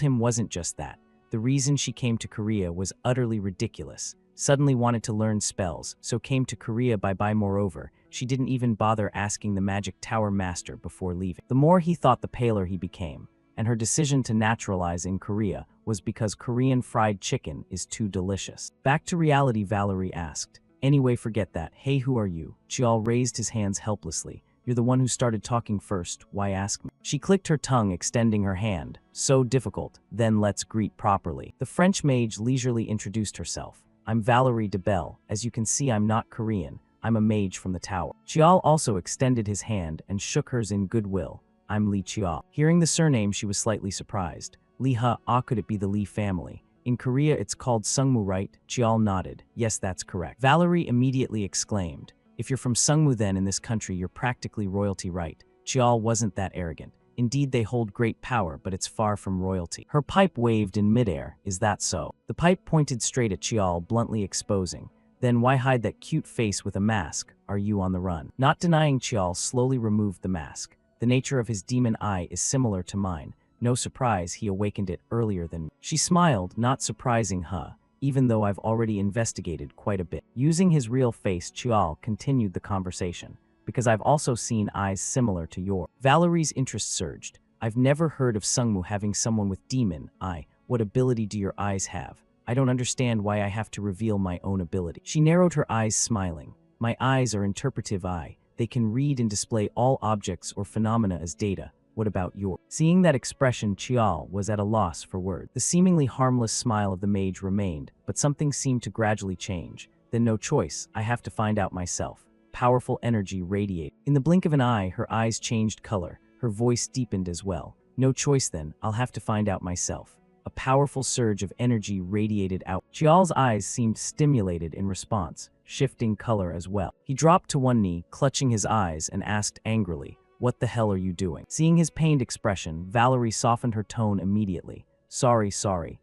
him wasn't just that. The reason she came to Korea was utterly ridiculous. Suddenly wanted to learn spells, so came to Korea by moreover, she didn't even bother asking the Magic Tower master before leaving. The more he thought, the paler he became, and her decision to naturalize in Korea was because Korean fried chicken is too delicious. Back to reality, Valerie asked. Anyway, forget that. Hey, who are you? Chial raised his hands helplessly. You're the one who started talking first, why ask me? She clicked her tongue, extending her hand. So difficult, then let's greet properly. The French mage leisurely introduced herself. I'm Valérie de Belle. As you can see, I'm not Korean. I'm a mage from the tower. Chial also extended his hand and shook hers in goodwill. I'm Li Chial. Hearing the surname, she was slightly surprised. Li could it be the Li family? In Korea, it's called Sungmu, right? Chial nodded. Yes, that's correct. Valerie immediately exclaimed. If you're from Sungmu, then in this country, you're practically royalty, right? Chial wasn't that arrogant. Indeed, they hold great power, but it's far from royalty. Her pipe waved in midair. Is that so? The pipe pointed straight at Chial, bluntly exposing. Then why hide that cute face with a mask? Are you on the run? Not denying, Chial slowly removed the mask. The nature of his demon eye is similar to mine. No surprise, he awakened it earlier than me. She smiled, not surprising, even though I've already investigated quite a bit. Using his real face, Chial continued the conversation. Because I've also seen eyes similar to yours. Valerie's interest surged. I've never heard of Sungmu having someone with demon eye. What ability do your eyes have? I don't understand why I have to reveal my own ability. She narrowed her eyes, smiling. My eyes are interpretive eye. They can read and display all objects or phenomena as data. What about yours? Seeing that expression, Chial was at a loss for words. The seemingly harmless smile of the mage remained, but something seemed to gradually change. Then no choice, I have to find out myself. Powerful energy radiated. In the blink of an eye, her eyes changed color. Her voice deepened as well. No choice then, I'll have to find out myself. A powerful surge of energy radiated out. Chial's eyes seemed stimulated in response, shifting color as well. He dropped to one knee, clutching his eyes, and asked angrily, what the hell are you doing? Seeing his pained expression, Valerie softened her tone immediately. Sorry,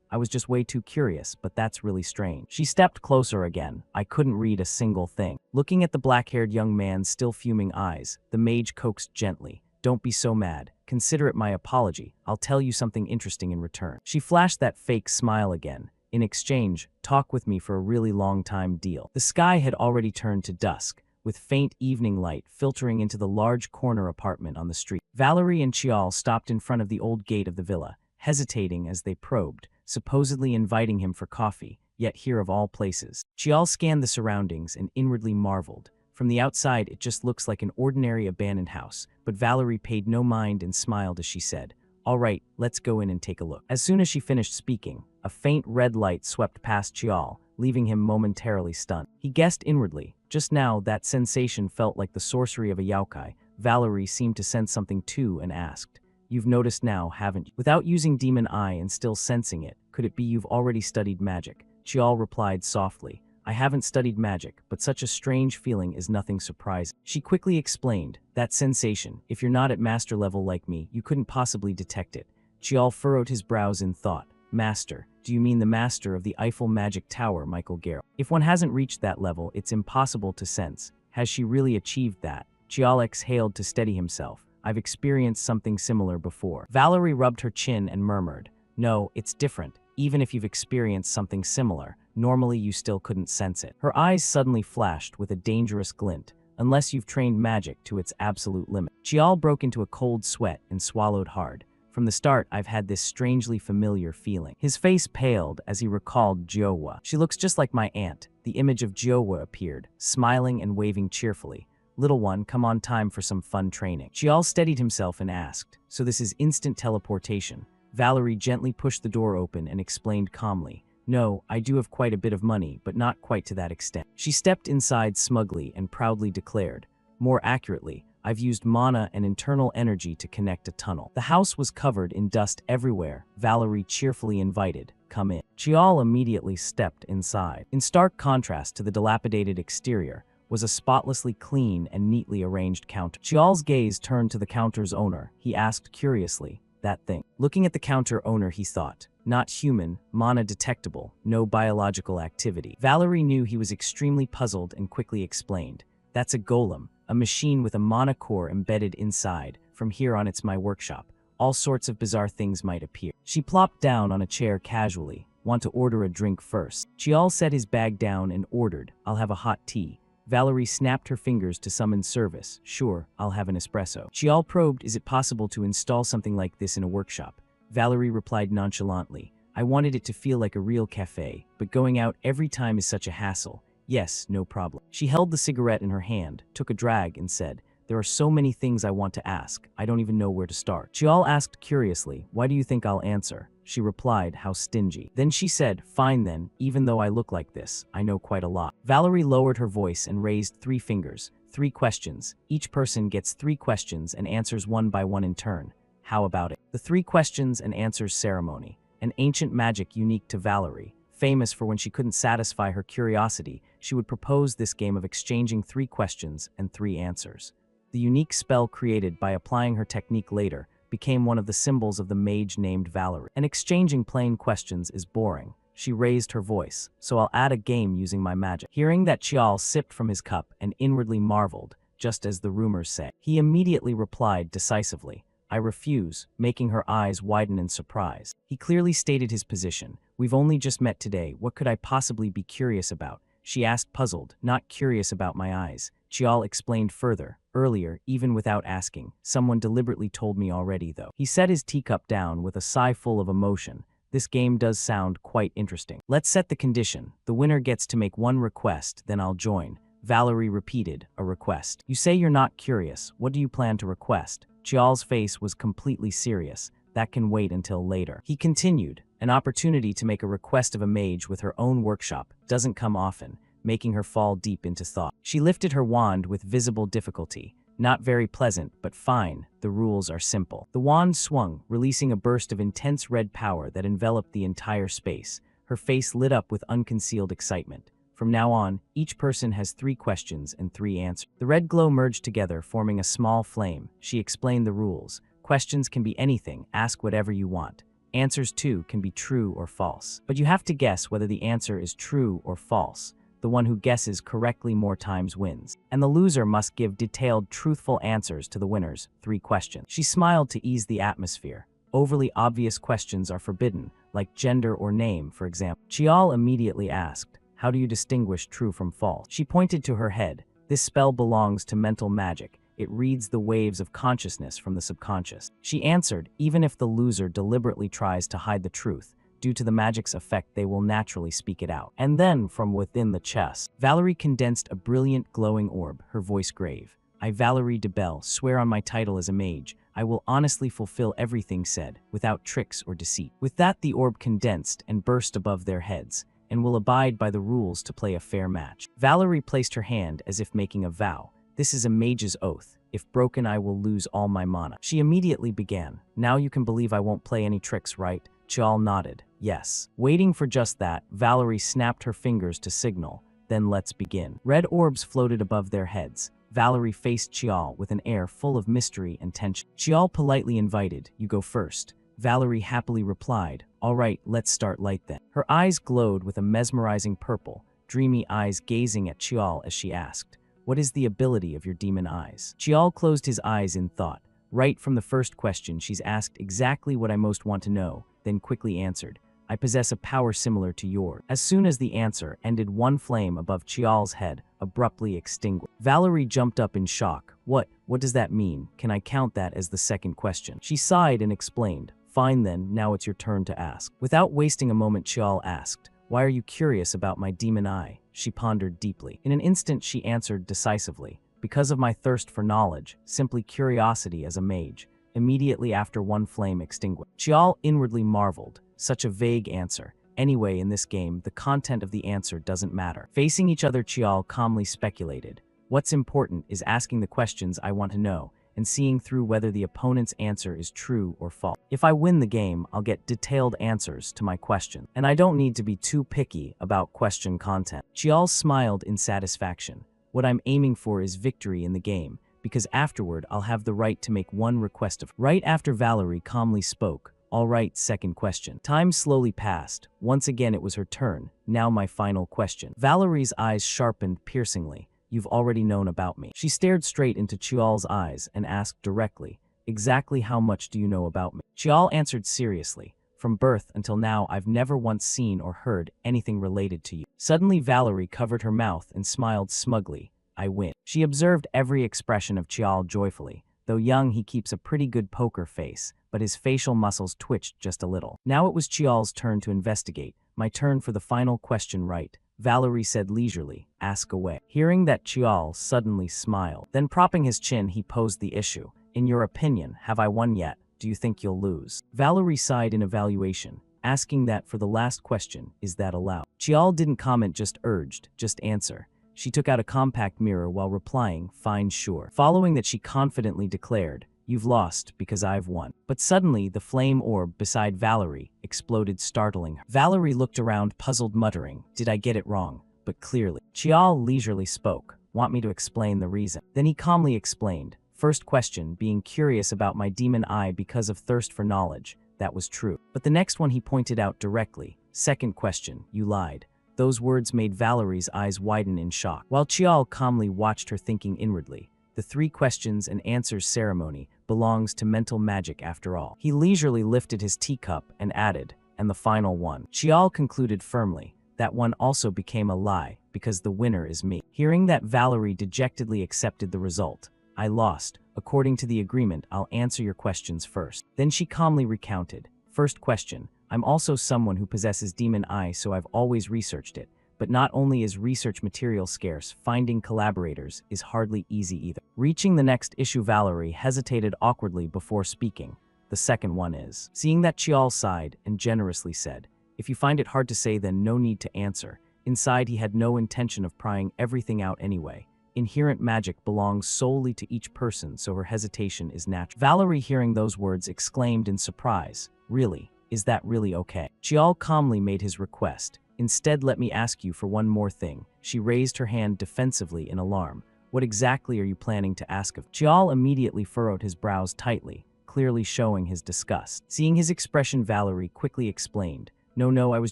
I was just way too curious, but that's really strange. She stepped closer again. I couldn't read a single thing. Looking at the black-haired young man's still fuming eyes, the mage coaxed gently. Don't be so mad. Consider it my apology. I'll tell you something interesting in return. She flashed that fake smile again. In exchange, talk with me for a really long time deal. The sky had already turned to dusk, with faint evening light filtering into the large corner apartment on the street. Valerie and Chial stopped in front of the old gate of the villa, hesitating as they probed, supposedly inviting him for coffee, yet here of all places. Chial scanned the surroundings and inwardly marveled. From the outside, it just looks like an ordinary abandoned house, but Valerie paid no mind and smiled as she said, all right, let's go in and take a look. As soon as she finished speaking, a faint red light swept past Chial, leaving him momentarily stunned. He guessed inwardly. Just now, that sensation felt like the sorcery of a yokai. Valerie seemed to sense something too and asked, you've noticed now, haven't you? Without using demon eye and still sensing it, could it be you've already studied magic? Chial replied softly, I haven't studied magic, but such a strange feeling is nothing surprising. She quickly explained, that sensation, if you're not at master level like me, you couldn't possibly detect it. Chial furrowed his brows in thought. Master. Do you mean the master of the Eiffel Magic Tower, Michael Garrett? If one hasn't reached that level, it's impossible to sense. Has she really achieved that? Chial exhaled to steady himself. I've experienced something similar before. Valerie rubbed her chin and murmured, no, it's different. Even if you've experienced something similar, normally you still couldn't sense it. Her eyes suddenly flashed with a dangerous glint. Unless you've trained magic to its absolute limit. Chial broke into a cold sweat and swallowed hard. From the start, I've had this strangely familiar feeling. His face paled as he recalled Jiowa. She looks just like my aunt. The image of Jiowa appeared, smiling and waving cheerfully. Little one, come on, time for some fun training. Chial steadied himself and asked, so this is instant teleportation? Valerie gently pushed the door open and explained calmly, no, I do have quite a bit of money, but not quite to that extent. She stepped inside smugly and proudly declared, more accurately, I've used mana and internal energy to connect a tunnel. The house was covered in dust everywhere. Valerie cheerfully invited, come in. Chial immediately stepped inside. In stark contrast to the dilapidated exterior was a spotlessly clean and neatly arranged counter. Chial's gaze turned to the counter's owner. He asked curiously, that thing. Looking at the counter owner, he thought, not human, mana detectable, no biological activity. Valerie knew he was extremely puzzled and quickly explained, that's a golem, a machine with a mana core embedded inside. From here on it's my workshop. All sorts of bizarre things might appear. She plopped down on a chair casually. Want to order a drink first? Chial set his bag down and ordered, I'll have a hot tea. Valerie snapped her fingers to summon service. Sure, I'll have an espresso. Chial probed, is it possible to install something like this in a workshop? Valerie replied nonchalantly, I wanted it to feel like a real cafe, but going out every time is such a hassle. Yes, no problem. She held the cigarette in her hand, took a drag, and said, there are so many things I want to ask, I don't even know where to start. Chial asked curiously, why do you think I'll answer? She replied, how stingy. Then she said, fine then, even though I look like this, I know quite a lot. Valerie lowered her voice and raised 3 fingers. 3 questions. Each person gets 3 questions and answers one by one in turn. How about it? The 3 questions and answers ceremony. An ancient magic unique to Valerie. Famous for when she couldn't satisfy her curiosity, she would propose this game of exchanging 3 questions and 3 answers. The unique spell created by applying her technique later became one of the symbols of the mage named Valerie. And exchanging plain questions is boring. She raised her voice, so I'll add a game using my magic. Hearing that, Chial sipped from his cup and inwardly marveled, just as the rumors say. He immediately replied decisively, I refuse, making her eyes widen in surprise. He clearly stated his position. We've only just met today, what could I possibly be curious about? She asked, puzzled, not curious about my eyes. Chial explained further, earlier, even without asking. Someone deliberately told me already, though. He set his teacup down with a sigh full of emotion. This game does sound quite interesting. Let's set the condition. The winner gets to make 1 request, then I'll join. Valerie repeated, a request. You say you're not curious. What do you plan to request? Chial's face was completely serious. That can wait until later. He continued, an opportunity to make a request of a mage with her own workshop doesn't come often, making her fall deep into thought. She lifted her wand with visible difficulty. Not very pleasant, but fine. The rules are simple. The wand swung, releasing a burst of intense red power that enveloped the entire space. Her face lit up with unconcealed excitement. From now on, each person has 3 questions and 3 answers. The red glow merged together, forming a small flame. She explained the rules. Questions can be anything, ask whatever you want. Answers too can be true or false. But you have to guess whether the answer is true or false. The one who guesses correctly more times wins. And the loser must give detailed, truthful answers to the winner's 3 questions. She smiled to ease the atmosphere. Overly obvious questions are forbidden, like gender or name, for example. Chial immediately asked, how do you distinguish true from false? She pointed to her head. This spell belongs to mental magic. It reads the waves of consciousness from the subconscious. She answered, even if the loser deliberately tries to hide the truth, due to the magic's effect, they will naturally speak it out. And then, from within the chest, Valerie condensed a brilliant glowing orb, her voice grave. I, Valerie de Belle, swear on my title as a mage, I will honestly fulfill everything said, without tricks or deceit. With that, the orb condensed and burst above their heads, and will abide by the rules to play a fair match. Valerie placed her hand as if making a vow. This is a mage's oath. If broken, I will lose all my mana. She immediately began. Now you can believe I won't play any tricks, right? Chial nodded. Yes. Waiting for just that, Valerie snapped her fingers to signal. Then let's begin. Red orbs floated above their heads. Valerie faced Chial with an air full of mystery and tension. Chial politely invited, you go first. Valerie happily replied, "All right, let's start light then." Her eyes glowed with a mesmerizing purple, dreamy eyes gazing at Chial as she asked, "What is the ability of your demon eyes?" Chial closed his eyes in thought. Right from the first question, she's asked exactly what I most want to know, then quickly answered, "I possess a power similar to yours." As soon as the answer ended, one flame above Chial's head abruptly extinguished. Valerie jumped up in shock. What does that mean? Can I count that as the second question?" She sighed and explained, "Fine then, now it's your turn to ask." Without wasting a moment, Chial asked, "Why are you curious about my demon eye?" She pondered deeply. In an instant, she answered decisively, "Because of my thirst for knowledge, simply curiosity as a mage." Immediately after, one flame extinguished. Chial inwardly marveled. Such a vague answer. Anyway, in this game, the content of the answer doesn't matter. Facing each other, Chial calmly speculated, "What's important is asking the questions I want to know, and seeing through whether the opponent's answer is true or false. If I win the game, I'll get detailed answers to my question, and I don't need to be too picky about question content." Chial smiled in satisfaction. "What I'm aiming for is victory in the game, because afterward I'll have the right to make one request of." Right after, Valerie calmly spoke, "All right, second question." Time slowly passed. Once again it was her turn. "Now my final question." Valerie's eyes sharpened piercingly. "You've already known about me." She stared straight into Chial's eyes and asked directly, "Exactly how much do you know about me?" Chial answered seriously, "From birth until now, I've never once seen or heard anything related to you." Suddenly, Valerie covered her mouth and smiled smugly. "I win." She observed every expression of Chial joyfully. Though young, he keeps a pretty good poker face, but his facial muscles twitched just a little. Now it was Chial's turn to investigate. "My turn for the final question, right?" Valerie said leisurely, "Ask away." Hearing that, Chial suddenly smiled. Then, propping his chin, he posed the issue. "In your opinion, have I won yet? Do you think you'll lose?" Valerie sighed in evaluation, asking that for the last question, "Is that allowed?" Chial didn't comment, just urged, "Just answer." She took out a compact mirror while replying, "Fine, sure." Following that, she confidently declared, "You've lost because I've won." But suddenly, the flame orb beside Valerie exploded, startling her. Valerie looked around, puzzled, muttering, "Did I get it wrong?" But clearly. Chial leisurely spoke, "Want me to explain the reason?" Then he calmly explained, "First question, being curious about my demon eye because of thirst for knowledge. That was true. But the next one," he pointed out directly. "Second question, you lied." Those words made Valerie's eyes widen in shock, while Chial calmly watched her, thinking inwardly, "The 3 questions and answers ceremony belongs to mental magic after all." He leisurely lifted his teacup and added, "And the final one." Chial concluded firmly, "That one also became a lie, because the winner is me." Hearing that, Valerie dejectedly accepted the result. "I lost. According to the agreement, I'll answer your questions first." Then she calmly recounted, "First question, I'm also someone who possesses demon eye, so I've always researched it. But not only is research material scarce, finding collaborators is hardly easy either." Reaching the next issue, Valerie hesitated awkwardly before speaking. "The second one is." Seeing that, Chial sighed and generously said, "If you find it hard to say, then no need to answer." Inside, he had no intention of prying everything out anyway. Inherent magic belongs solely to each person, so her hesitation is natural. Valerie, hearing those words, exclaimed in surprise, "Really? Is that really okay?" Chial calmly made his request. "Instead, let me ask you for one more thing." She raised her hand defensively in alarm. "What exactly are you planning to ask of?" Chial immediately furrowed his brows tightly, clearly showing his disgust. Seeing his expression, Valerie quickly explained, No, I was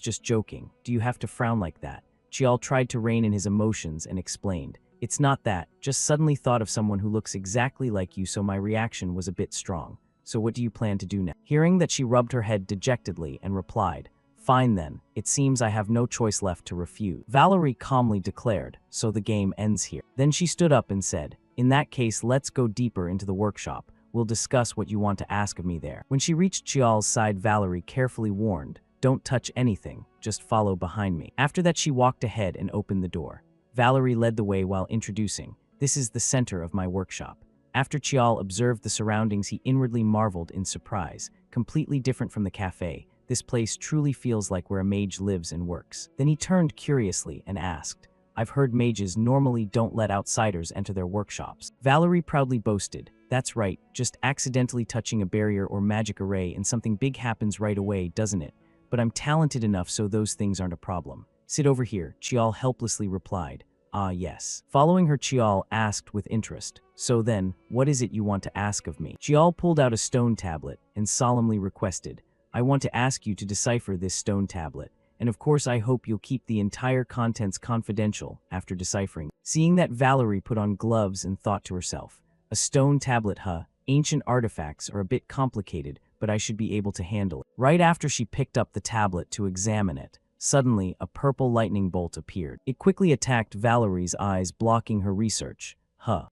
just joking. Do you have to frown like that?" Chial tried to rein in his emotions and explained, "It's not that, just suddenly thought of someone who looks exactly like you, so my reaction was a bit strong. So what do you plan to do now?" Hearing that, she rubbed her head dejectedly and replied, "Fine then, it seems I have no choice left to refuse." Valerie calmly declared, "So the game ends here." Then she stood up and said, "In that case, let's go deeper into the workshop. We'll discuss what you want to ask of me there." When she reached Chial's side, Valerie carefully warned, "Don't touch anything, just follow behind me." After that, she walked ahead and opened the door. Valerie led the way while introducing, "This is the center of my workshop." After Chial observed the surroundings, he inwardly marveled in surprise. Completely different from the cafe, this place truly feels like where a mage lives and works. Then he turned curiously and asked, "I've heard mages normally don't let outsiders enter their workshops." Valerie proudly boasted, "That's right, just accidentally touching a barrier or magic array and something big happens right away, doesn't it? But I'm talented enough so those things aren't a problem." "Sit over here," Chial helplessly replied, Ah, yes. Following her, Chial asked with interest, "So then, what is it you want to ask of me?" Chial pulled out a stone tablet and solemnly requested, "I want to ask you to decipher this stone tablet, and of course I hope you'll keep the entire contents confidential after deciphering." Seeing that, Valerie put on gloves and thought to herself, "A stone tablet, huh? Ancient artifacts are a bit complicated, but I should be able to handle it." Right after she picked up the tablet to examine it, suddenly a purple lightning bolt appeared. It quickly attacked Valerie's eyes, blocking her research.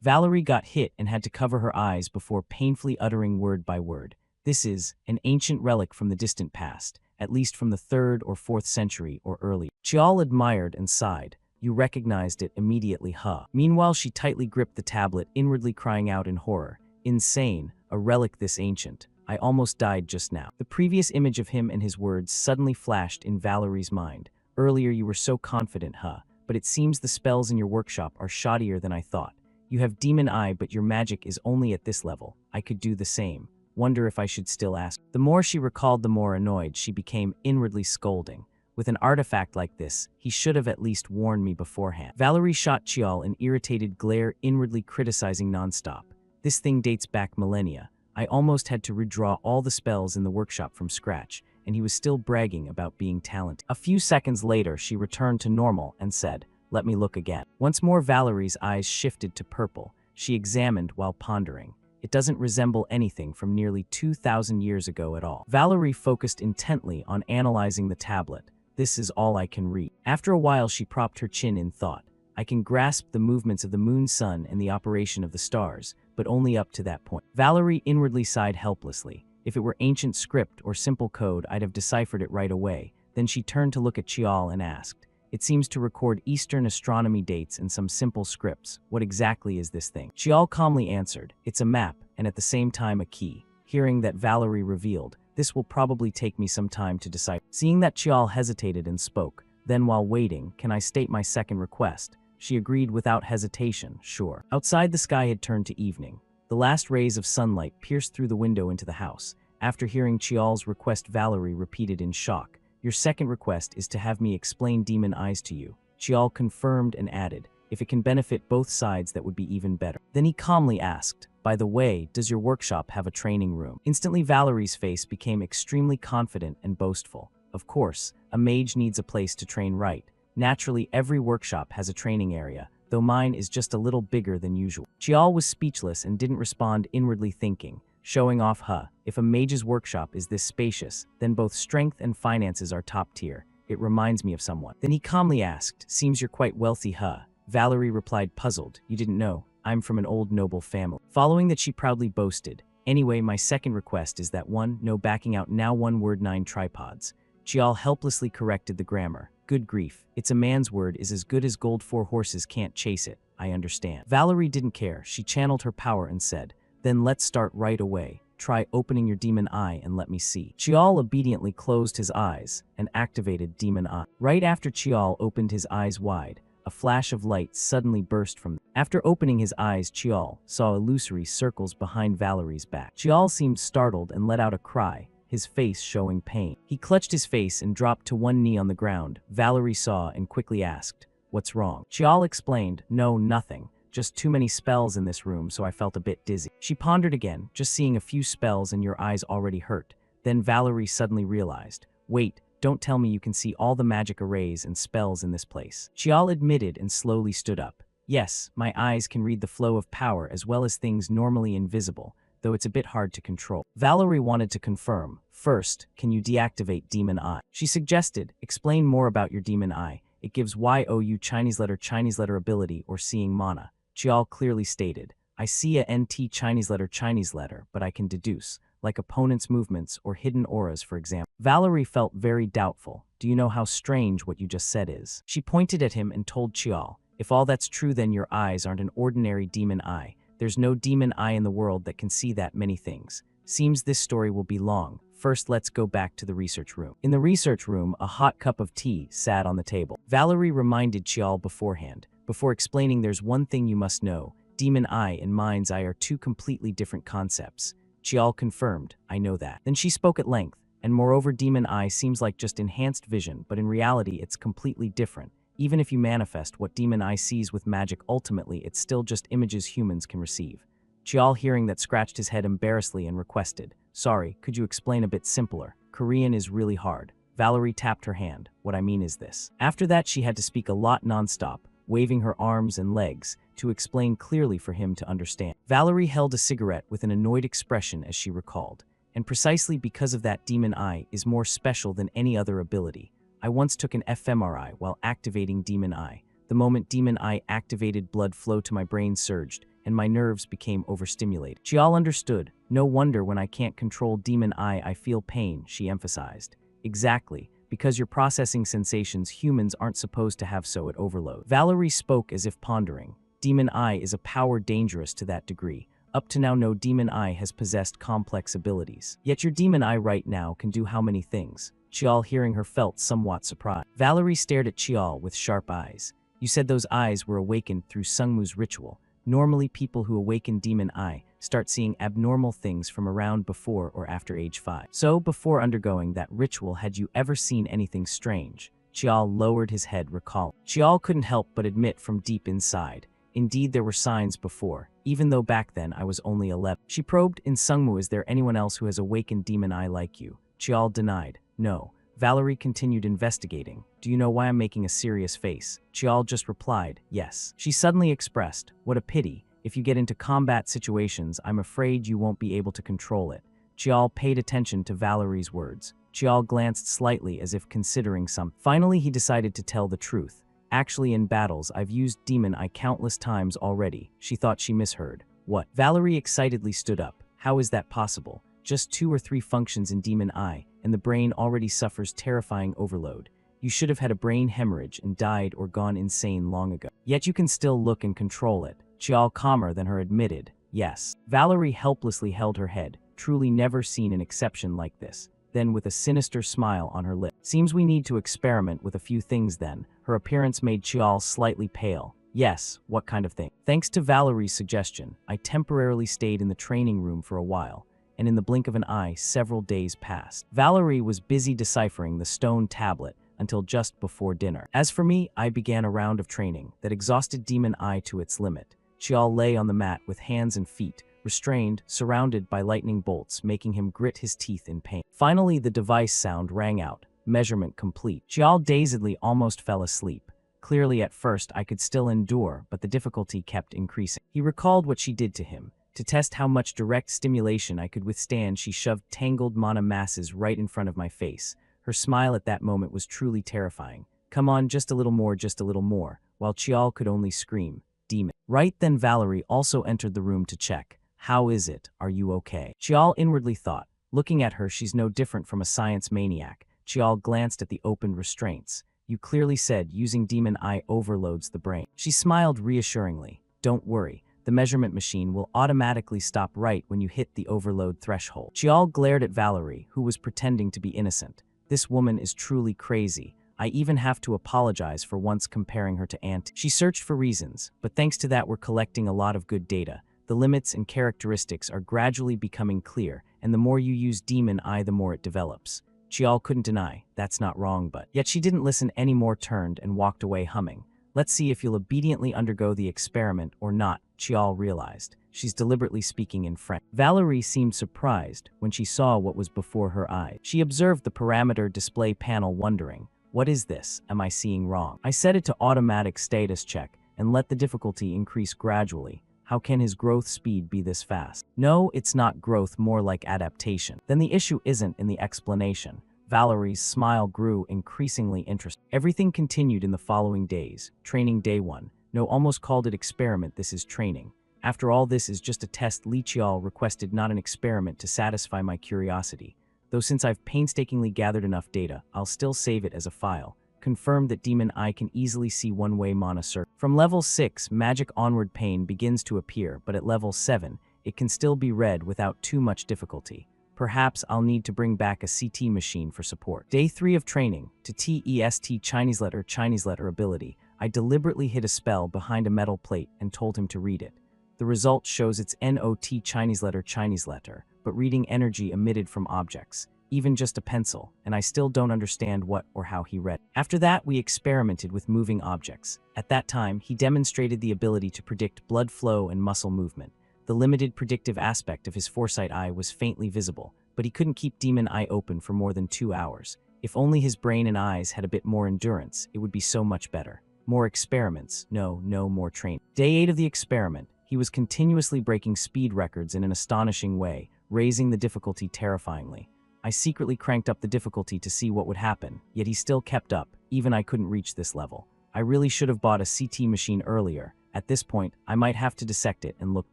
Valerie got hit and had to cover her eyes before painfully uttering word by word, "This is an ancient relic from the distant past, at least from the 3rd or 4th century or earlier." Chial admired and sighed. "You recognized it immediately, huh?" Meanwhile, she tightly gripped the tablet, inwardly crying out in horror, "Insane, a relic this ancient. I almost died just now." The previous image of him and his words suddenly flashed in Valerie's mind. "Earlier you were so confident, huh? But it seems the spells in your workshop are shoddier than I thought. You have demon eye, but your magic is only at this level. I could do the same. Wonder if I should still ask." The more she recalled, the more annoyed she became, inwardly scolding. "With an artifact like this, he should have at least warned me beforehand." Valerie shot Chial an irritated glare, inwardly criticizing nonstop. "This thing dates back millennia. I almost had to redraw all the spells in the workshop from scratch, and he was still bragging about being talented." A few seconds later, she returned to normal and said, "Let me look again." Once more, Valerie's eyes shifted to purple. She examined while pondering. "It doesn't resemble anything from nearly 2,000 years ago at all." Valerie focused intently on analyzing the tablet. "This is all I can read." After a while, she propped her chin in thought. "I can grasp the movements of the moon, sun, and the operation of the stars, but only up to that point." Valerie inwardly sighed helplessly. If it were ancient script or simple code, I'd have deciphered it right away. Then she turned to look at Chial and asked, "It seems to record Eastern astronomy dates and some simple scripts. What exactly is this thing?" Chial calmly answered, "It's a map, and at the same time a key." Hearing that, Valerie revealed, "This will probably take me some time to decipher." Seeing that, Chial hesitated and spoke. Then, while waiting, "Can I state my second request?" She agreed without hesitation, "Sure." Outside, the sky had turned to evening. The last rays of sunlight pierced through the window into the house. After hearing Chial's request, Valerie repeated in shock, "Your second request is to have me explain demon eyes to you." Chial confirmed and added, "If it can benefit both sides, that would be even better." Then he calmly asked, "By the way, does your workshop have a training room?" Instantly, Valerie's face became extremely confident and boastful. "Of course, a mage needs a place to train right. Naturally, every workshop has a training area, though mine is just a little bigger than usual." Chial was speechless and didn't respond, inwardly thinking, "Showing off, huh? If a mage's workshop is this spacious, then both strength and finances are top tier. It reminds me of someone." Then he calmly asked, "Seems you're quite wealthy, huh?" Valerie replied, puzzled, "You didn't know. I'm from an old noble family." Following that, she proudly boasted, "Anyway, my second request is that one, no backing out now, one word, 9 tripods." Chial helplessly corrected the grammar. "Good grief, it's a man's word is as good as gold, 4 horses can't chase it, I understand." Valerie didn't care. She channeled her power and said, "Then let's start right away. Try opening your demon eye and let me see." Chial obediently closed his eyes and activated demon eye. Right after Chial opened his eyes wide, a flash of light suddenly burst from them. After opening his eyes, Chial saw illusory circles behind Valerie's back. Chial seemed startled and let out a cry, his face showing pain. He clutched his face and dropped to one knee on the ground. Valerie saw and quickly asked, "What's wrong?" Chial explained, "No, nothing. Just too many spells in this room, so I felt a bit dizzy." She pondered again, "Just seeing a few spells and your eyes already hurt." Then Valerie suddenly realized, "Wait, don't tell me you can see all the magic arrays and spells in this place." Chial admitted and slowly stood up. "Yes, my eyes can read the flow of power as well as things normally invisible, though it's a bit hard to control." Valerie wanted to confirm. "First, can you deactivate demon eye?" She suggested, "Explain more about your demon eye. It gives YOU Chinese letter ability or seeing mana." Chial clearly stated, "I see a NT Chinese letter, but I can deduce, like opponents' movements or hidden auras, for example." Valerie felt very doubtful. "Do you know how strange what you just said is?" She pointed at him and told Chial, "If all that's true, then your eyes aren't an ordinary demon eye. There's no demon eye in the world that can see that many things. Seems this story will be long. First, let's go back to the research room." In the research room, a hot cup of tea sat on the table. Valerie reminded Chial beforehand. "Before explaining, there's one thing you must know. Demon eye and mind's eye are two completely different concepts." Chial confirmed, "I know that." Then she spoke at length, "And moreover, demon eye seems like just enhanced vision, but in reality it's completely different. Even if you manifest what demon eye sees with magic, ultimately it's still just images humans can receive. Chial, hearing that, scratched his head embarrassedly and requested, "Sorry, could you explain a bit simpler? Korean is really hard." Valerie tapped her hand. "What I mean is this." After that, she had to speak a lot nonstop, waving her arms and legs to explain clearly for him to understand. Valerie held a cigarette with an annoyed expression as she recalled. "And precisely because of that, demon eye is more special than any other ability. I once took an fMRI while activating demon eye. The moment demon eye activated, blood flow to my brain surged, and my nerves became overstimulated." Chial understood. "No wonder when I can't control demon eye I feel pain," she emphasized. "Exactly, because you're processing sensations humans aren't supposed to have, so it overload." Valerie spoke as if pondering. "Demon eye is a power dangerous to that degree. Up to now, no demon eye has possessed complex abilities. Yet your demon eye right now can do how many things?" Chial, hearing her, felt somewhat surprised. Valerie stared at Chial with sharp eyes. "You said those eyes were awakened through Sungmu's ritual. Normally, people who awaken demon eye start seeing abnormal things from around before or after age 5. So, before undergoing that ritual, had you ever seen anything strange?" Chial lowered his head, recalling. Chial couldn't help but admit from deep inside, "Indeed, there were signs before, even though back then I was only 11. She probed. "In Sungmu, is there anyone else who has awakened demon eye like you?" Chial denied. "No." Valerie continued investigating. "Do you know why I'm making a serious face?" Chial just replied, "Yes." She suddenly expressed, "What a pity. If you get into combat situations, I'm afraid you won't be able to control it." Chial paid attention to Valerie's words. Chial glanced slightly as if considering something. Finally, he decided to tell the truth. "Actually, in battles, I've used demon eye countless times already." She thought she misheard. "What?" Valerie excitedly stood up. "How is that possible? Just 2 or 3 functions in demon eye, and the brain already suffers terrifying overload. You should have had a brain hemorrhage and died or gone insane long ago. Yet you can still look and control it." Chial, calmer than her, admitted, "Yes." Valerie helplessly held her head, truly never seen an exception like this. Then, with a sinister smile on her lip, "Seems we need to experiment with a few things then." Her appearance made Chial slightly pale. "Yes, what kind of thing?" Thanks to Valerie's suggestion, I temporarily stayed in the training room for a while, and in the blink of an eye, several days passed. Valerie was busy deciphering the stone tablet until just before dinner. As for me, I began a round of training that exhausted demon eye to its limit. Chial lay on the mat with hands and feet restrained, surrounded by lightning bolts, making him grit his teeth in pain. Finally, the device sound rang out. Measurement complete. Chial dazedly almost fell asleep. Clearly, at first, I could still endure, but the difficulty kept increasing. He recalled what she did to him. To test how much direct stimulation I could withstand, she shoved tangled mana masses right in front of my face. Her smile at that moment was truly terrifying. "Come on, just a little more, just a little more," while Chial could only scream, "Demon." Right then, Valerie also entered the room to check. "How is it? Are you okay?" Chial inwardly thought. Looking at her, she's no different from a science maniac. Chial glanced at the opened restraints. "You clearly said using demon eye overloads the brain." She smiled reassuringly. "Don't worry. The measurement machine will automatically stop right when you hit the overload threshold." Chial glared at Valerie, who was pretending to be innocent. "This woman is truly crazy. I even have to apologize for once comparing her to Aunt." She searched for reasons, but thanks to that, we're collecting a lot of good data. The limits and characteristics are gradually becoming clear, and the more you use demon eye, the more it develops. Chial couldn't deny, "That's not wrong, but..." Yet she didn't listen anymore, turned and walked away humming. "Let's see if you'll obediently undergo the experiment or not," Chial realized. She's deliberately speaking in French. Valerie seemed surprised when she saw what was before her eyes. She observed the parameter display panel, wondering, "What is this? Am I seeing wrong?" I set it to automatic status check and let the difficulty increase gradually. How can his growth speed be this fast? No, it's not growth, more like adaptation. Then the issue isn't in the explanation. Valerie's smile grew increasingly interesting. Everything continued in the following days. Training day 1. No, almost called it experiment, this is training. After all, this is just a test. Li Chial requested, not an experiment, to satisfy my curiosity. Though since I've painstakingly gathered enough data, I'll still save it as a file. Confirmed that demon eye can easily see one-way mana circle. From level 6, magic onward pain begins to appear, but at level 7, it can still be read without too much difficulty. Perhaps I'll need to bring back a CT machine for support. Day 3 of training. To test Chinese letter ability, I deliberately hid a spell behind a metal plate and told him to read it. The result shows it's NOT Chinese letter, but reading energy emitted from objects. even just a pencil, and I still don't understand what or how he read. After that, we experimented with moving objects. At that time, he demonstrated the ability to predict blood flow and muscle movement. The limited predictive aspect of his foresight eye was faintly visible, but he couldn't keep Demon Eye open for more than 2 hours. If only his brain and eyes had a bit more endurance, it would be so much better. More experiments. No more training. Day 8 of the experiment, he was continuously breaking speed records in an astonishing way, raising the difficulty terrifyingly. I secretly cranked up the difficulty to see what would happen, yet he still kept up. Even I couldn't reach this level. I really should have bought a CT machine earlier. At this point, I might have to dissect it and look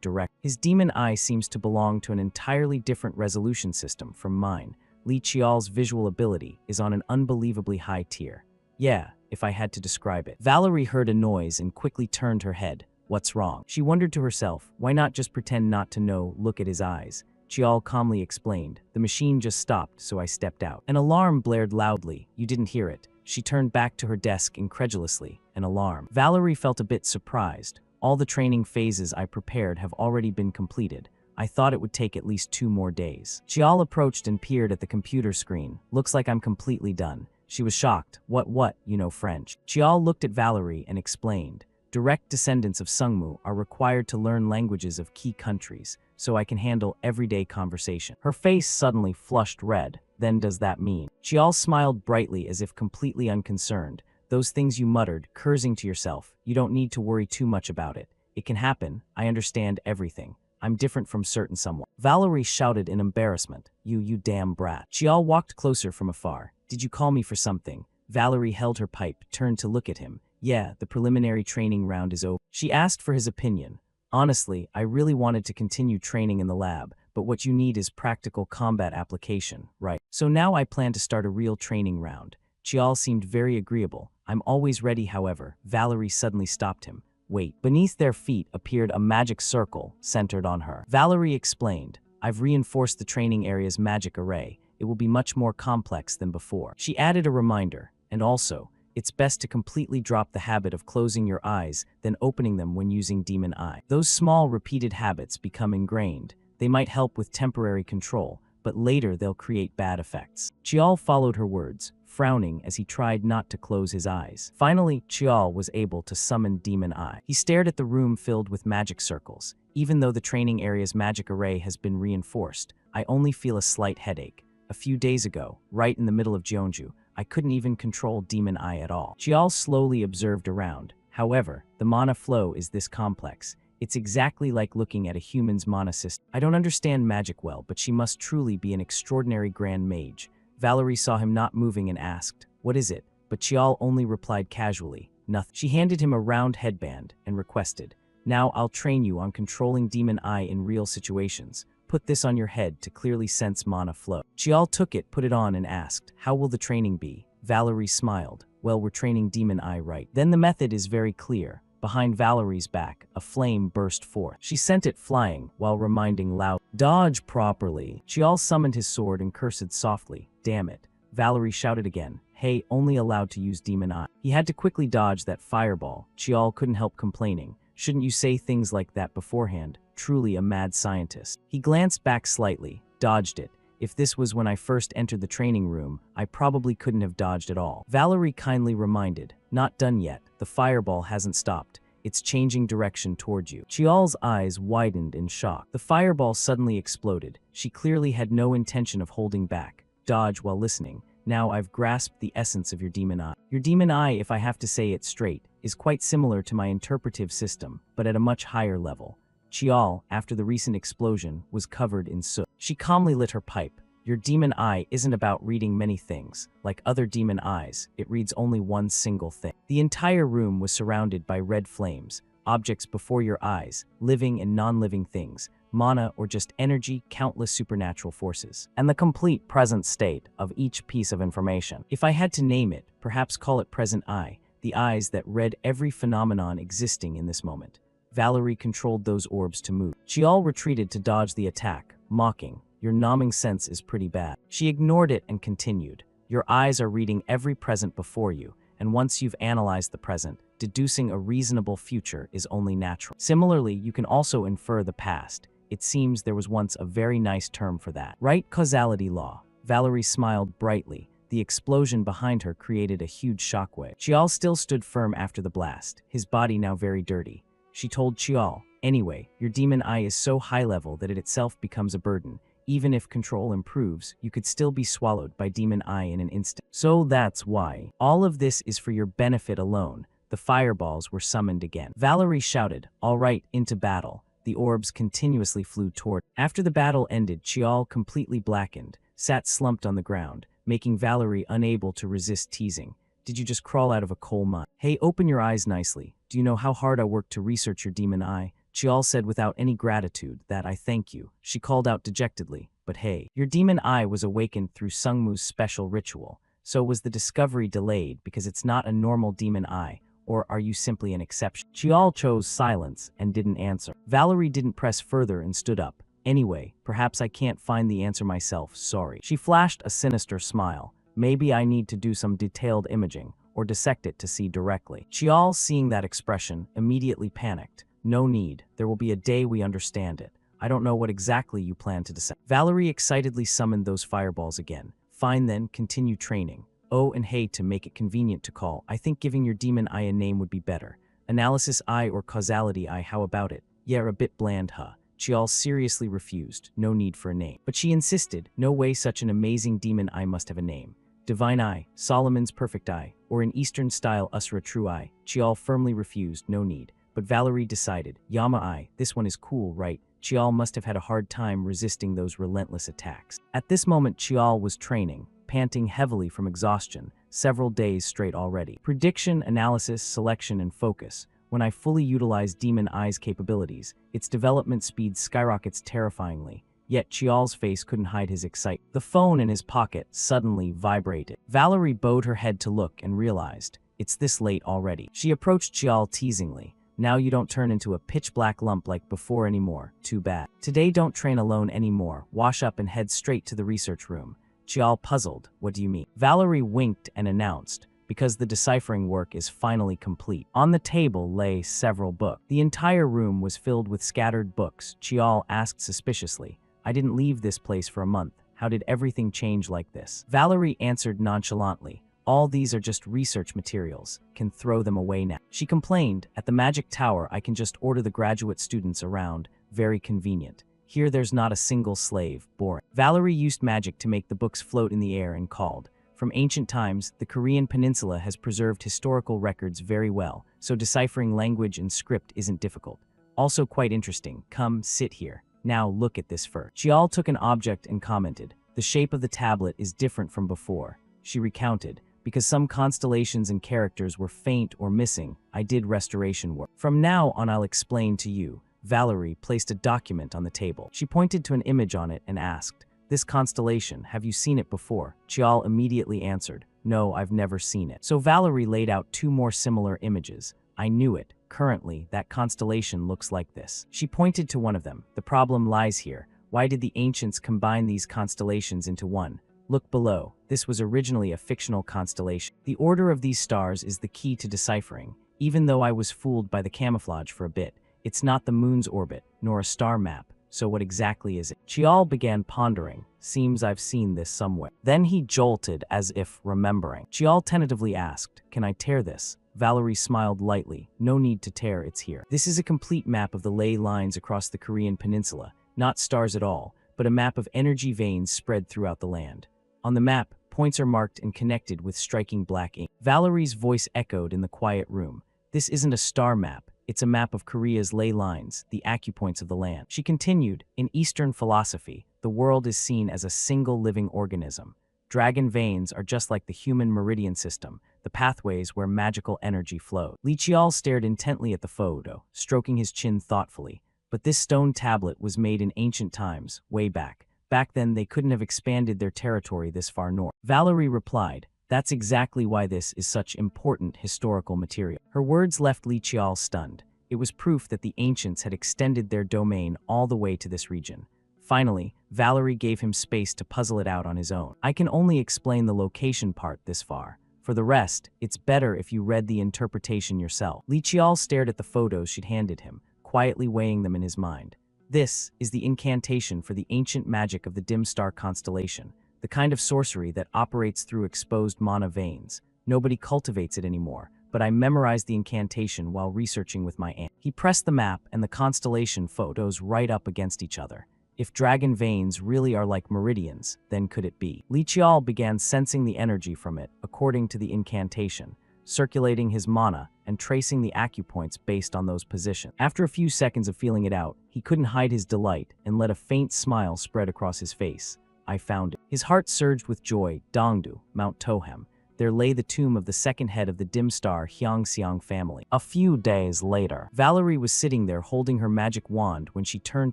direct. His demon eye seems to belong to an entirely different resolution system from mine. Li Qiao's visual ability is on an unbelievably high tier. Yeah, if I had to describe it. Valerie heard a noise and quickly turned her head. What's wrong? She wondered to herself, why not just pretend not to know, look at his eyes? Qiao calmly explained, the machine just stopped, so I stepped out. An alarm blared loudly. You didn't hear it. She turned back to her desk incredulously. An alarm. Valerie felt a bit surprised. All the training phases I prepared have already been completed. I thought it would take at least 2 more days. Qiao approached and peered at the computer screen. Looks like I'm completely done. She was shocked. What, you know French? Qiao looked at Valerie and explained. Direct descendants of Sungmu are required to learn languages of key countries, so I can handle everyday conversation. Her face suddenly flushed red. Then does that mean? Qiao smiled brightly as if completely unconcerned. Those things you muttered, cursing to yourself, you don't need to worry too much about it. It can happen. I understand everything. I'm different from certain someone. Valerie shouted in embarrassment. You damn brat. Qiao walked closer from afar. Did you call me for something? Valerie held her pipe, turned to look at him. Yeah, the preliminary training round is over. She asked for his opinion. Honestly, I really wanted to continue training in the lab, but what you need is practical combat application, right? So now I plan to start a real training round. Qiao seemed very agreeable. I'm always ready, however. Valerie suddenly stopped him. Wait. Beneath their feet appeared a magic circle centered on her. Valerie explained, I've reinforced the training area's magic array. It will be much more complex than before. She added a reminder, and also, it's best to completely drop the habit of closing your eyes, then opening them when using Demon Eye. Those small, repeated habits become ingrained. They might help with temporary control, but later they'll create bad effects. Qiao followed her words, frowning as he tried not to close his eyes. Finally, Qiao was able to summon Demon Eye. He stared at the room filled with magic circles. Even though the training area's magic array has been reinforced, I only feel a slight headache. A few days ago, right in the middle of Jeonju, I couldn't even control Demon Eye at all. Qiao slowly observed around. However, the mana flow is this complex. It's exactly like looking at a human's mana system. I don't understand magic well, but she must truly be an extraordinary grand mage. Valerie saw him not moving and asked, what is it? But Qiao only replied casually, nothing. She handed him a round headband and requested, now I'll train you on controlling Demon Eye in real situations. Put this on your head to clearly sense mana flow. Qiao took it, put it on and asked, how will the training be? Valerie smiled, well, we're training Demon Eye right. Then the method is very clear. Behind Valerie's back, a flame burst forth. She sent it flying while reminding loud, dodge properly. Qiao summoned his sword and cursed softly, damn it. Valerie shouted again, hey, only allowed to use Demon Eye. He had to quickly dodge that fireball. Qiao couldn't help complaining. Shouldn't you say things like that beforehand? Truly a mad scientist. He glanced back slightly, dodged it. If this was when I first entered the training room, I probably couldn't have dodged at all. Valerie kindly reminded, not done yet. The fireball hasn't stopped. It's changing direction towards you. Qiao's eyes widened in shock. The fireball suddenly exploded. She clearly had no intention of holding back. Dodge while listening. Now I've grasped the essence of your Demon Eye. Your Demon Eye, if I have to say it straight, is quite similar to my interpretive system, but at a much higher level. Qiao, after the recent explosion, was covered in soot. She calmly lit her pipe. Your Demon Eye isn't about reading many things. Like other demon eyes, it reads only one single thing. The entire room was surrounded by red flames, objects before your eyes, living and non-living things, mana or just energy, countless supernatural forces, and the complete present state of each piece of information. If I had to name it, perhaps call it Present Eye, the eyes that read every phenomenon existing in this moment. Valerie controlled those orbs to move. Qiao retreated to dodge the attack, mocking, your numbing sense is pretty bad. She ignored it and continued, your eyes are reading every present before you, and once you've analyzed the present, deducing a reasonable future is only natural. Similarly, you can also infer the past. It seems there was once a very nice term for that. Right? Causality law. Valerie smiled brightly. The explosion behind her created a huge shockwave. Chial still stood firm after the blast, his body now very dirty. She told Chial, "Anyway, your demon eye is so high level that it itself becomes a burden. Even if control improves, you could still be swallowed by demon eye in an instant. So that's why. All of this is for your benefit alone." The fireballs were summoned again. Valerie shouted, "All right, into battle." The orbs continuously flew toward. After the battle ended, Chial, completely blackened, sat slumped on the ground, making Valerie unable to resist teasing. "Did you just crawl out of a coal mine? Hey, open your eyes nicely. Do you know how hard I worked to research your demon eye?" Chial said without any gratitude that "I thank you." She called out dejectedly, "But hey, your demon eye was awakened through Sungmu's special ritual. So was the discovery delayed because it's not a normal demon eye, or are you simply an exception?" Chial chose silence and didn't answer. Valerie didn't press further and stood up. "Anyway, perhaps I can't find the answer myself, sorry." She flashed a sinister smile. "Maybe I need to do some detailed imaging, or dissect it to see directly." Chial, seeing that expression, immediately panicked. "No need, there will be a day we understand it. I don't know what exactly you plan to dissect." Valerie excitedly summoned those fireballs again. "Fine then, continue training. Oh, and hey, to make it convenient to call, I think giving your demon eye a name would be better. Analysis eye or causality eye, how about it? Yeah, a bit bland, huh?" Chial seriously refused, no need for a name. But she insisted, no way, such an amazing demon eye must have a name. Divine eye, Solomon's perfect eye, or in Eastern style Usra true eye. Chial firmly refused, no need. But Valerie decided, Yama eye, this one is cool, right? Chial must have had a hard time resisting those relentless attacks. At this moment, Chial was training, panting heavily from exhaustion, several days straight already. Prediction, analysis, selection, and focus. When I fully utilize Demon Eye's capabilities, its development speed skyrockets terrifyingly. Yet Chial's face couldn't hide his excitement. The phone in his pocket suddenly vibrated. Valerie bowed her head to look and realized, it's this late already. She approached Chial teasingly. Now you don't turn into a pitch-black lump like before anymore. Too bad. Today don't train alone anymore. Wash up and head straight to the research room. Chial, puzzled. What do you mean? Valerie winked and announced, because the deciphering work is finally complete. On the table lay several books. The entire room was filled with scattered books. Chial asked suspiciously, I didn't leave this place for a month. How did everything change like this? Valerie answered nonchalantly, all these are just research materials. Can throw them away now. She complained, at the Magic Tower I can just order the graduate students around. Very convenient. Here there's not a single slave. Boring. Valerie used magic to make the books float in the air and called. From ancient times, the Korean peninsula has preserved historical records very well, so deciphering language and script isn't difficult. Also quite interesting. Come, sit here. Now look at this first. Chial took an object and commented, the shape of the tablet is different from before. She recounted, because some constellations and characters were faint or missing, I did restoration work. From now on I'll explain to you. Valerie placed a document on the table. She pointed to an image on it and asked, this constellation, have you seen it before? Chial immediately answered, no, I've never seen it. So Valerie laid out two more similar images. I knew it. Currently, that constellation looks like this. She pointed to one of them. The problem lies here. Why did the ancients combine these constellations into one? Look below. This was originally a fictional constellation. The order of these stars is the key to deciphering. Even though I was fooled by the camouflage for a bit, it's not the moon's orbit, nor a star map. So what exactly is it? Chial began pondering. Seems I've seen this somewhere. Then he jolted as if remembering. Chial tentatively asked, can I tear this? Valerie smiled lightly. No need to tear, it's here. This is a complete map of the ley lines across the Korean peninsula. Not stars at all, but a map of energy veins spread throughout the land. On the map, points are marked and connected with striking black ink. Valerie's voice echoed in the quiet room. This isn't a star map. It's a map of Korea's ley lines, the acupoints of the land. She continued, in Eastern philosophy, the world is seen as a single living organism. Dragon veins are just like the human meridian system, the pathways where magical energy flows. Li Chial stared intently at the photo, stroking his chin thoughtfully. But this stone tablet was made in ancient times, way back. Back then, they couldn't have expanded their territory this far north. Valerie replied, that's exactly why this is such important historical material. Her words left Li Chial stunned. It was proof that the ancients had extended their domain all the way to this region. Finally, Valerie gave him space to puzzle it out on his own. I can only explain the location part this far. For the rest, it's better if you read the interpretation yourself. Li Chial stared at the photos she'd handed him, quietly weighing them in his mind. This is the incantation for the ancient magic of the dim star constellation. the kind of sorcery that operates through exposed mana veins. Nobody cultivates it anymore, but I memorized the incantation while researching with my aunt. He pressed the map and the constellation photos right up against each other. If dragon veins really are like meridians, then could it be? Li Qiao began sensing the energy from it, according to the incantation, circulating his mana and tracing the acupoints based on those positions. After a few seconds of feeling it out, he couldn't hide his delight and let a faint smile spread across his face. I found it. His heart surged with joy. Dongdu, Mount Tohem. There lay the tomb of the second head of the dim star Hyangxiang family. A few days later, Valerie was sitting there holding her magic wand when she turned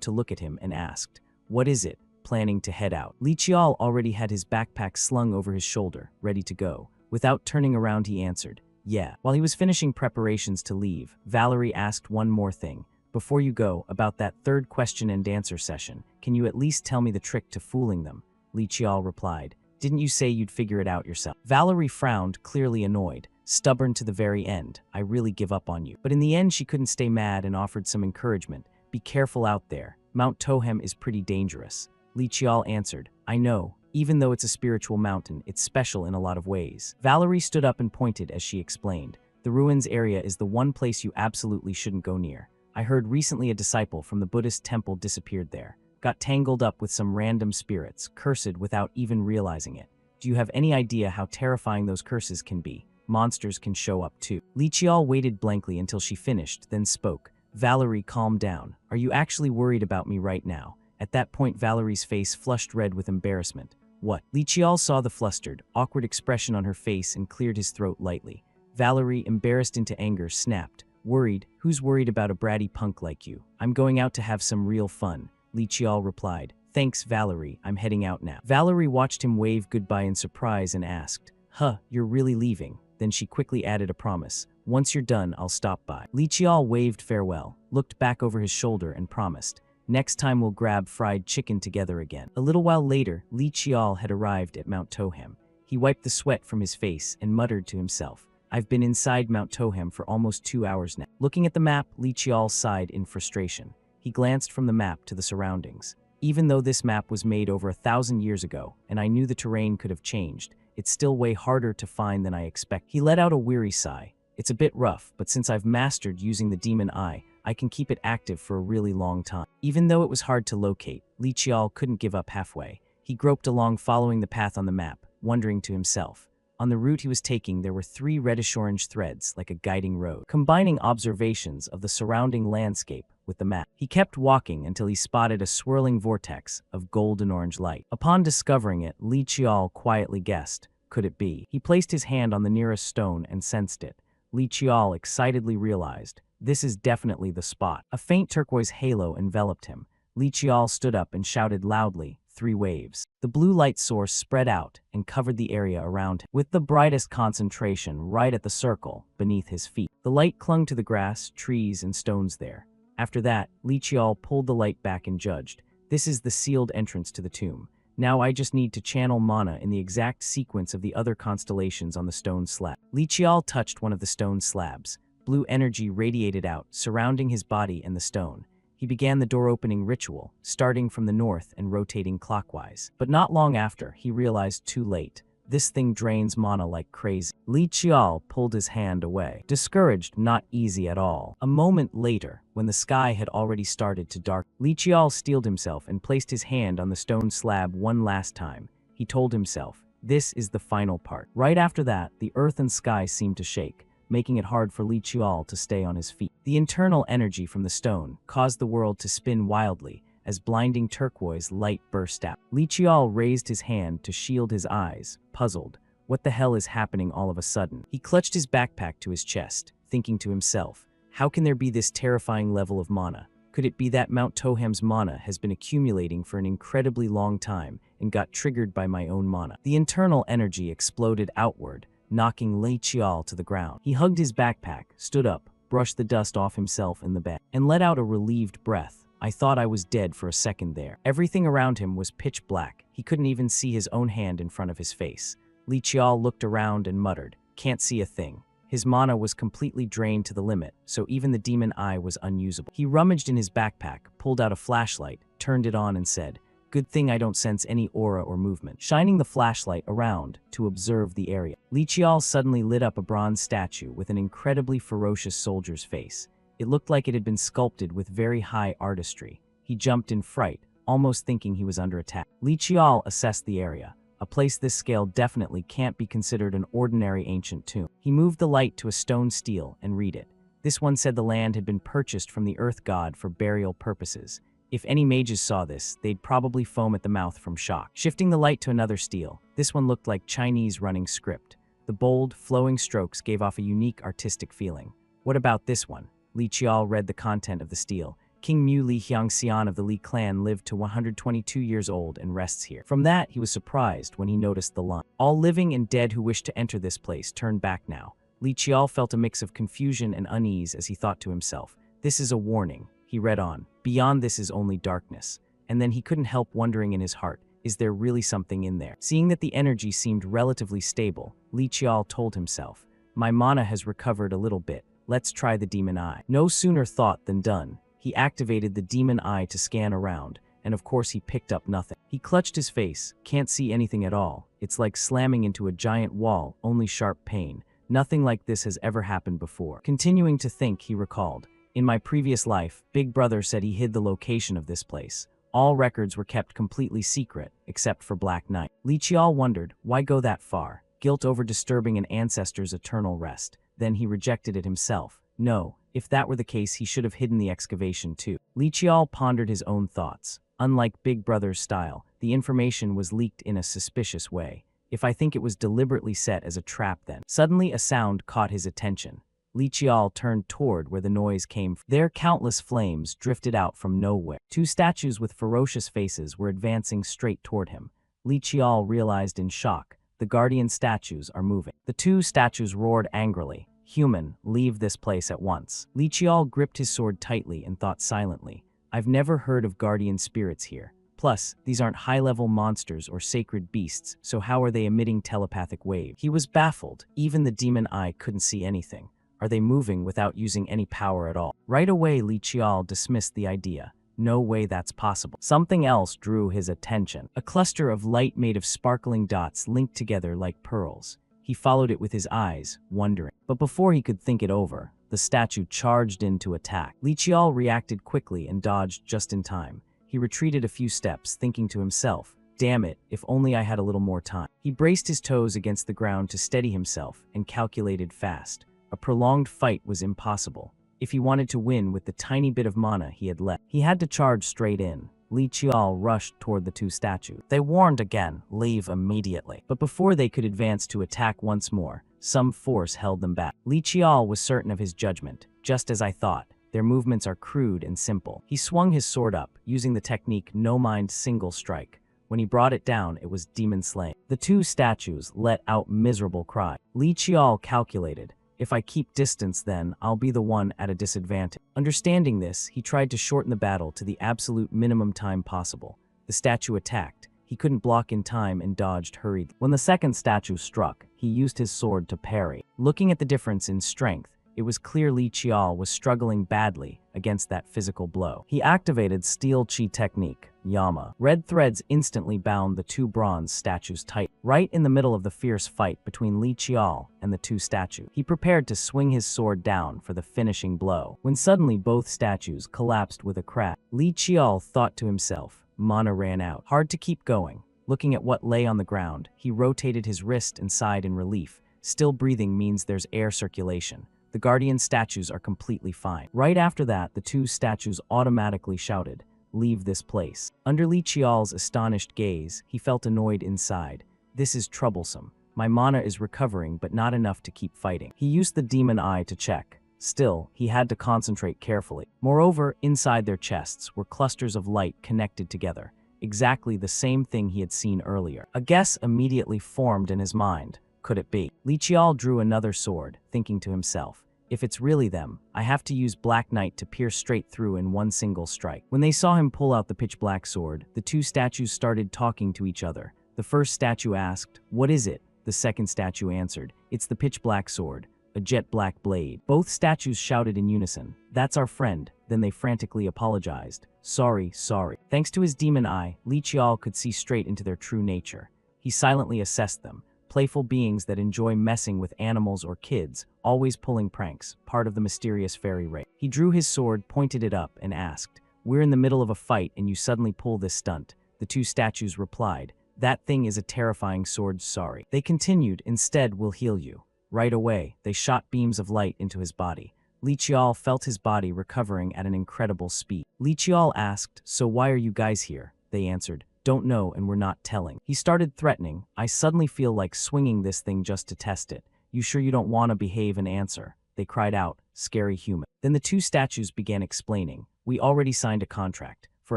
to look at him and asked, "What is it?" Planning to head out. Li Qiao already had his backpack slung over his shoulder, ready to go. Without turning around, he answered, "Yeah." While he was finishing preparations to leave, Valerie asked one more thing. "Before you go, about that third question and answer session, can you at least tell me the trick to fooling them?" Li Qiao replied, "Didn't you say you'd figure it out yourself?" Valerie frowned, clearly annoyed. "Stubborn to the very end. I really give up on you." But in the end, she couldn't stay mad and offered some encouragement. "Be careful out there. Mount Tohem is pretty dangerous." Li Qiao answered, "I know. Even though it's a spiritual mountain, it's special in a lot of ways." Valerie stood up and pointed as she explained, "The ruins area is the one place you absolutely shouldn't go near. I heard recently a disciple from the Buddhist temple disappeared there. Got tangled up with some random spirits, cursed without even realizing it. Do you have any idea how terrifying those curses can be? Monsters can show up too." Li Qiao waited blankly until she finished, then spoke. "Valerie, calm down. Are you actually worried about me right now?" At that point, Valerie's face flushed red with embarrassment. "What?" Li Qiao saw the flustered, awkward expression on her face and cleared his throat lightly. Valerie, embarrassed into anger, snapped, "Worried? Who's worried about a bratty punk like you? I'm going out to have some real fun." Li Qiao replied, "Thanks, Valerie, I'm heading out now." Valerie watched him wave goodbye in surprise and asked, "Huh, you're really leaving?" Then she quickly added a promise, "Once you're done, I'll stop by." Li Qiao waved farewell, looked back over his shoulder and promised, "Next time we'll grab fried chicken together again." A little while later, Li Qiao had arrived at Mount Tohem. He wiped the sweat from his face and muttered to himself, "I've been inside Mount Tohem for almost 2 hours now." Looking at the map, Li Qiao sighed in frustration. He glanced from the map to the surroundings. Even though this map was made over 1,000 years ago, and I knew the terrain could have changed, it's still way harder to find than I expect. He let out a weary sigh. "It's a bit rough, but since I've mastered using the demon eye, I can keep it active for a really long time." Even though it was hard to locate, Li Qiao couldn't give up halfway. He groped along following the path on the map, wondering to himself. On the route he was taking, there were 3 reddish-orange threads like a guiding road, combining observations of the surrounding landscape with the map. He kept walking until he spotted a swirling vortex of golden-orange light. Upon discovering it, Li Qiao quietly guessed, could it be? He placed his hand on the nearest stone and sensed it. Li Qiao excitedly realized, this is definitely the spot. A faint turquoise halo enveloped him. Li Qiao stood up and shouted loudly, 3 waves. The blue light source spread out and covered the area around him, with the brightest concentration right at the circle beneath his feet. The light clung to the grass, trees, and stones there. After that, Li Qiao pulled the light back and judged, "This is the sealed entrance to the tomb. Now I just need to channel mana in the exact sequence of the other constellations on the stone slab." Li Qiao touched one of the stone slabs. Blue energy radiated out, surrounding his body and the stone. He began the door-opening ritual, starting from the north and rotating clockwise. But not long after, he realized too late. This thing drains mana like crazy. Li Qiao pulled his hand away. Discouraged, not easy at all. A moment later, when the sky had already started to darken, Li Qiao steeled himself and placed his hand on the stone slab one last time. He told himself, "This is the final part." Right after that, the earth and sky seemed to shake, making it hard for Li Qiao to stay on his feet. The internal energy from the stone caused the world to spin wildly as blinding turquoise light burst out. Li Qiao raised his hand to shield his eyes, puzzled. What the hell is happening all of a sudden? He clutched his backpack to his chest, thinking to himself, how can there be this terrifying level of mana? Could it be that Mount Tohem's mana has been accumulating for an incredibly long time and got triggered by my own mana? The internal energy exploded outward, knocking Li Qiao to the ground. He hugged his backpack, stood up, brushed the dust off himself in the bed, and let out a relieved breath. I thought I was dead for a second there. Everything around him was pitch black. He couldn't even see his own hand in front of his face. Li Qiao looked around and muttered, "Can't see a thing." His mana was completely drained to the limit, so even the demon eye was unusable. He rummaged in his backpack, pulled out a flashlight, turned it on and said, Good thing I don't sense any aura or movement. Shining the flashlight around to observe the area, Li Qiao suddenly lit up a bronze statue with an incredibly ferocious soldier's face. It looked like it had been sculpted with very high artistry. He jumped in fright, almost thinking he was under attack. Li Qiao assessed the area. A place this scale definitely can't be considered an ordinary ancient tomb. He moved the light to a stone stele and read it. This one said the land had been purchased from the earth god for burial purposes. If any mages saw this, they'd probably foam at the mouth from shock. Shifting the light to another stele, this one looked like Chinese running script. The bold, flowing strokes gave off a unique artistic feeling. What about this one? Li Qiao read the content of the stele. King Mu Li Xiangxian of the Li clan lived to 122 years old and rests here. From that, he was surprised when he noticed the line. All living and dead who wish to enter this place turn back now. Li Qiao felt a mix of confusion and unease as he thought to himself, this is a warning. He read on, beyond this is only darkness. And then he couldn't help wondering in his heart, is there really something in there? Seeing that the energy seemed relatively stable, Li Qiao told himself, my mana has recovered a little bit. Let's try the demon eye. No sooner thought than done. He activated the demon eye to scan around, and of course he picked up nothing. He clutched his face, can't see anything at all. It's like slamming into a giant wall, only sharp pain. Nothing like this has ever happened before. Continuing to think, he recalled, in my previous life, Big Brother said he hid the location of this place. All records were kept completely secret, except for Black Knight. Li Qiao wondered, why go that far? Guilt over disturbing an ancestor's eternal rest. Then he rejected it himself. No, if that were the case, he should have hidden the excavation too. Li Qiao pondered his own thoughts. Unlike Big Brother's style, the information was leaked in a suspicious way. If I think it was deliberately set as a trap then. Suddenly a sound caught his attention. Li Qiao turned toward where the noise came from. There countless flames drifted out from nowhere. Two statues with ferocious faces were advancing straight toward him. Li Qiao realized in shock, the guardian statues are moving. The two statues roared angrily. Human, leave this place at once. Li Qiao gripped his sword tightly and thought silently, I've never heard of guardian spirits here. Plus, these aren't high-level monsters or sacred beasts, so how are they emitting telepathic waves? He was baffled. Even the demon eye couldn't see anything. Are they moving without using any power at all? Right away, Li Qiao dismissed the idea. No way that's possible. Something else drew his attention. A cluster of light made of sparkling dots linked together like pearls. He followed it with his eyes, wondering. But before he could think it over, the statue charged in to attack. Li Qiao reacted quickly and dodged just in time. He retreated a few steps, thinking to himself, damn it, if only I had a little more time. He braced his toes against the ground to steady himself and calculated fast. A prolonged fight was impossible. If he wanted to win with the tiny bit of mana he had left, he had to charge straight in. Li Qiao rushed toward the two statues. They warned again, leave immediately. But before they could advance to attack once more, some force held them back. Li Qiao was certain of his judgment. Just as I thought, their movements are crude and simple. He swung his sword up, using the technique no mind single strike. When he brought it down, it was demon slaying. The two statues let out miserable cries. Li Qiao calculated, if I keep distance then, I'll be the one at a disadvantage. Understanding this, he tried to shorten the battle to the absolute minimum time possible. The statue attacked. He couldn't block in time and dodged hurriedly. When the second statue struck, he used his sword to parry. Looking at the difference in strength, it was clear Li Qiao was struggling badly against that physical blow. He activated Steel Chi technique, Yama. Red threads instantly bound the two bronze statues tight. Right in the middle of the fierce fight between Li Qiao and the two statues, he prepared to swing his sword down for the finishing blow, when suddenly both statues collapsed with a crash. Li Qiao thought to himself, mana ran out. Hard to keep going. Looking at what lay on the ground, he rotated his wrist and sighed in relief. Still breathing means there's air circulation. The guardian statues are completely fine. Right after that, the two statues automatically shouted, leave this place. Under Li Qiao's astonished gaze, he felt annoyed inside. This is troublesome. My mana is recovering, but not enough to keep fighting. He used the demon eye to check. Still, he had to concentrate carefully. Moreover, inside their chests were clusters of light connected together. Exactly the same thing he had seen earlier. A guess immediately formed in his mind. Could it be? Li Qiao drew another sword, thinking to himself, if it's really them, I have to use Black Knight to pierce straight through in one single strike. When they saw him pull out the pitch black sword, the two statues started talking to each other. The first statue asked, what is it? The second statue answered, it's the pitch black sword. a jet-black blade. Both statues shouted in unison, "That's our friend." Then they frantically apologized. "Sorry, sorry." Thanks to his demon eye, Li Qiao could see straight into their true nature. He silently assessed them, playful beings that enjoy messing with animals or kids, always pulling pranks, part of the mysterious fairy race. He drew his sword, pointed it up, and asked, "We're in the middle of a fight and you suddenly pull this stunt." The two statues replied, "That thing is a terrifying sword, sorry." They continued, "Instead, we'll heal you." Right away, they shot beams of light into his body. Li Qiao felt his body recovering at an incredible speed. Li Qiao asked, "So why are you guys here?" They answered, "Don't know and we're not telling." He started threatening, "I suddenly feel like swinging this thing just to test it. You sure you don't want to behave and answer?" They cried out, "Scary human." Then the two statues began explaining, "We already signed a contract. For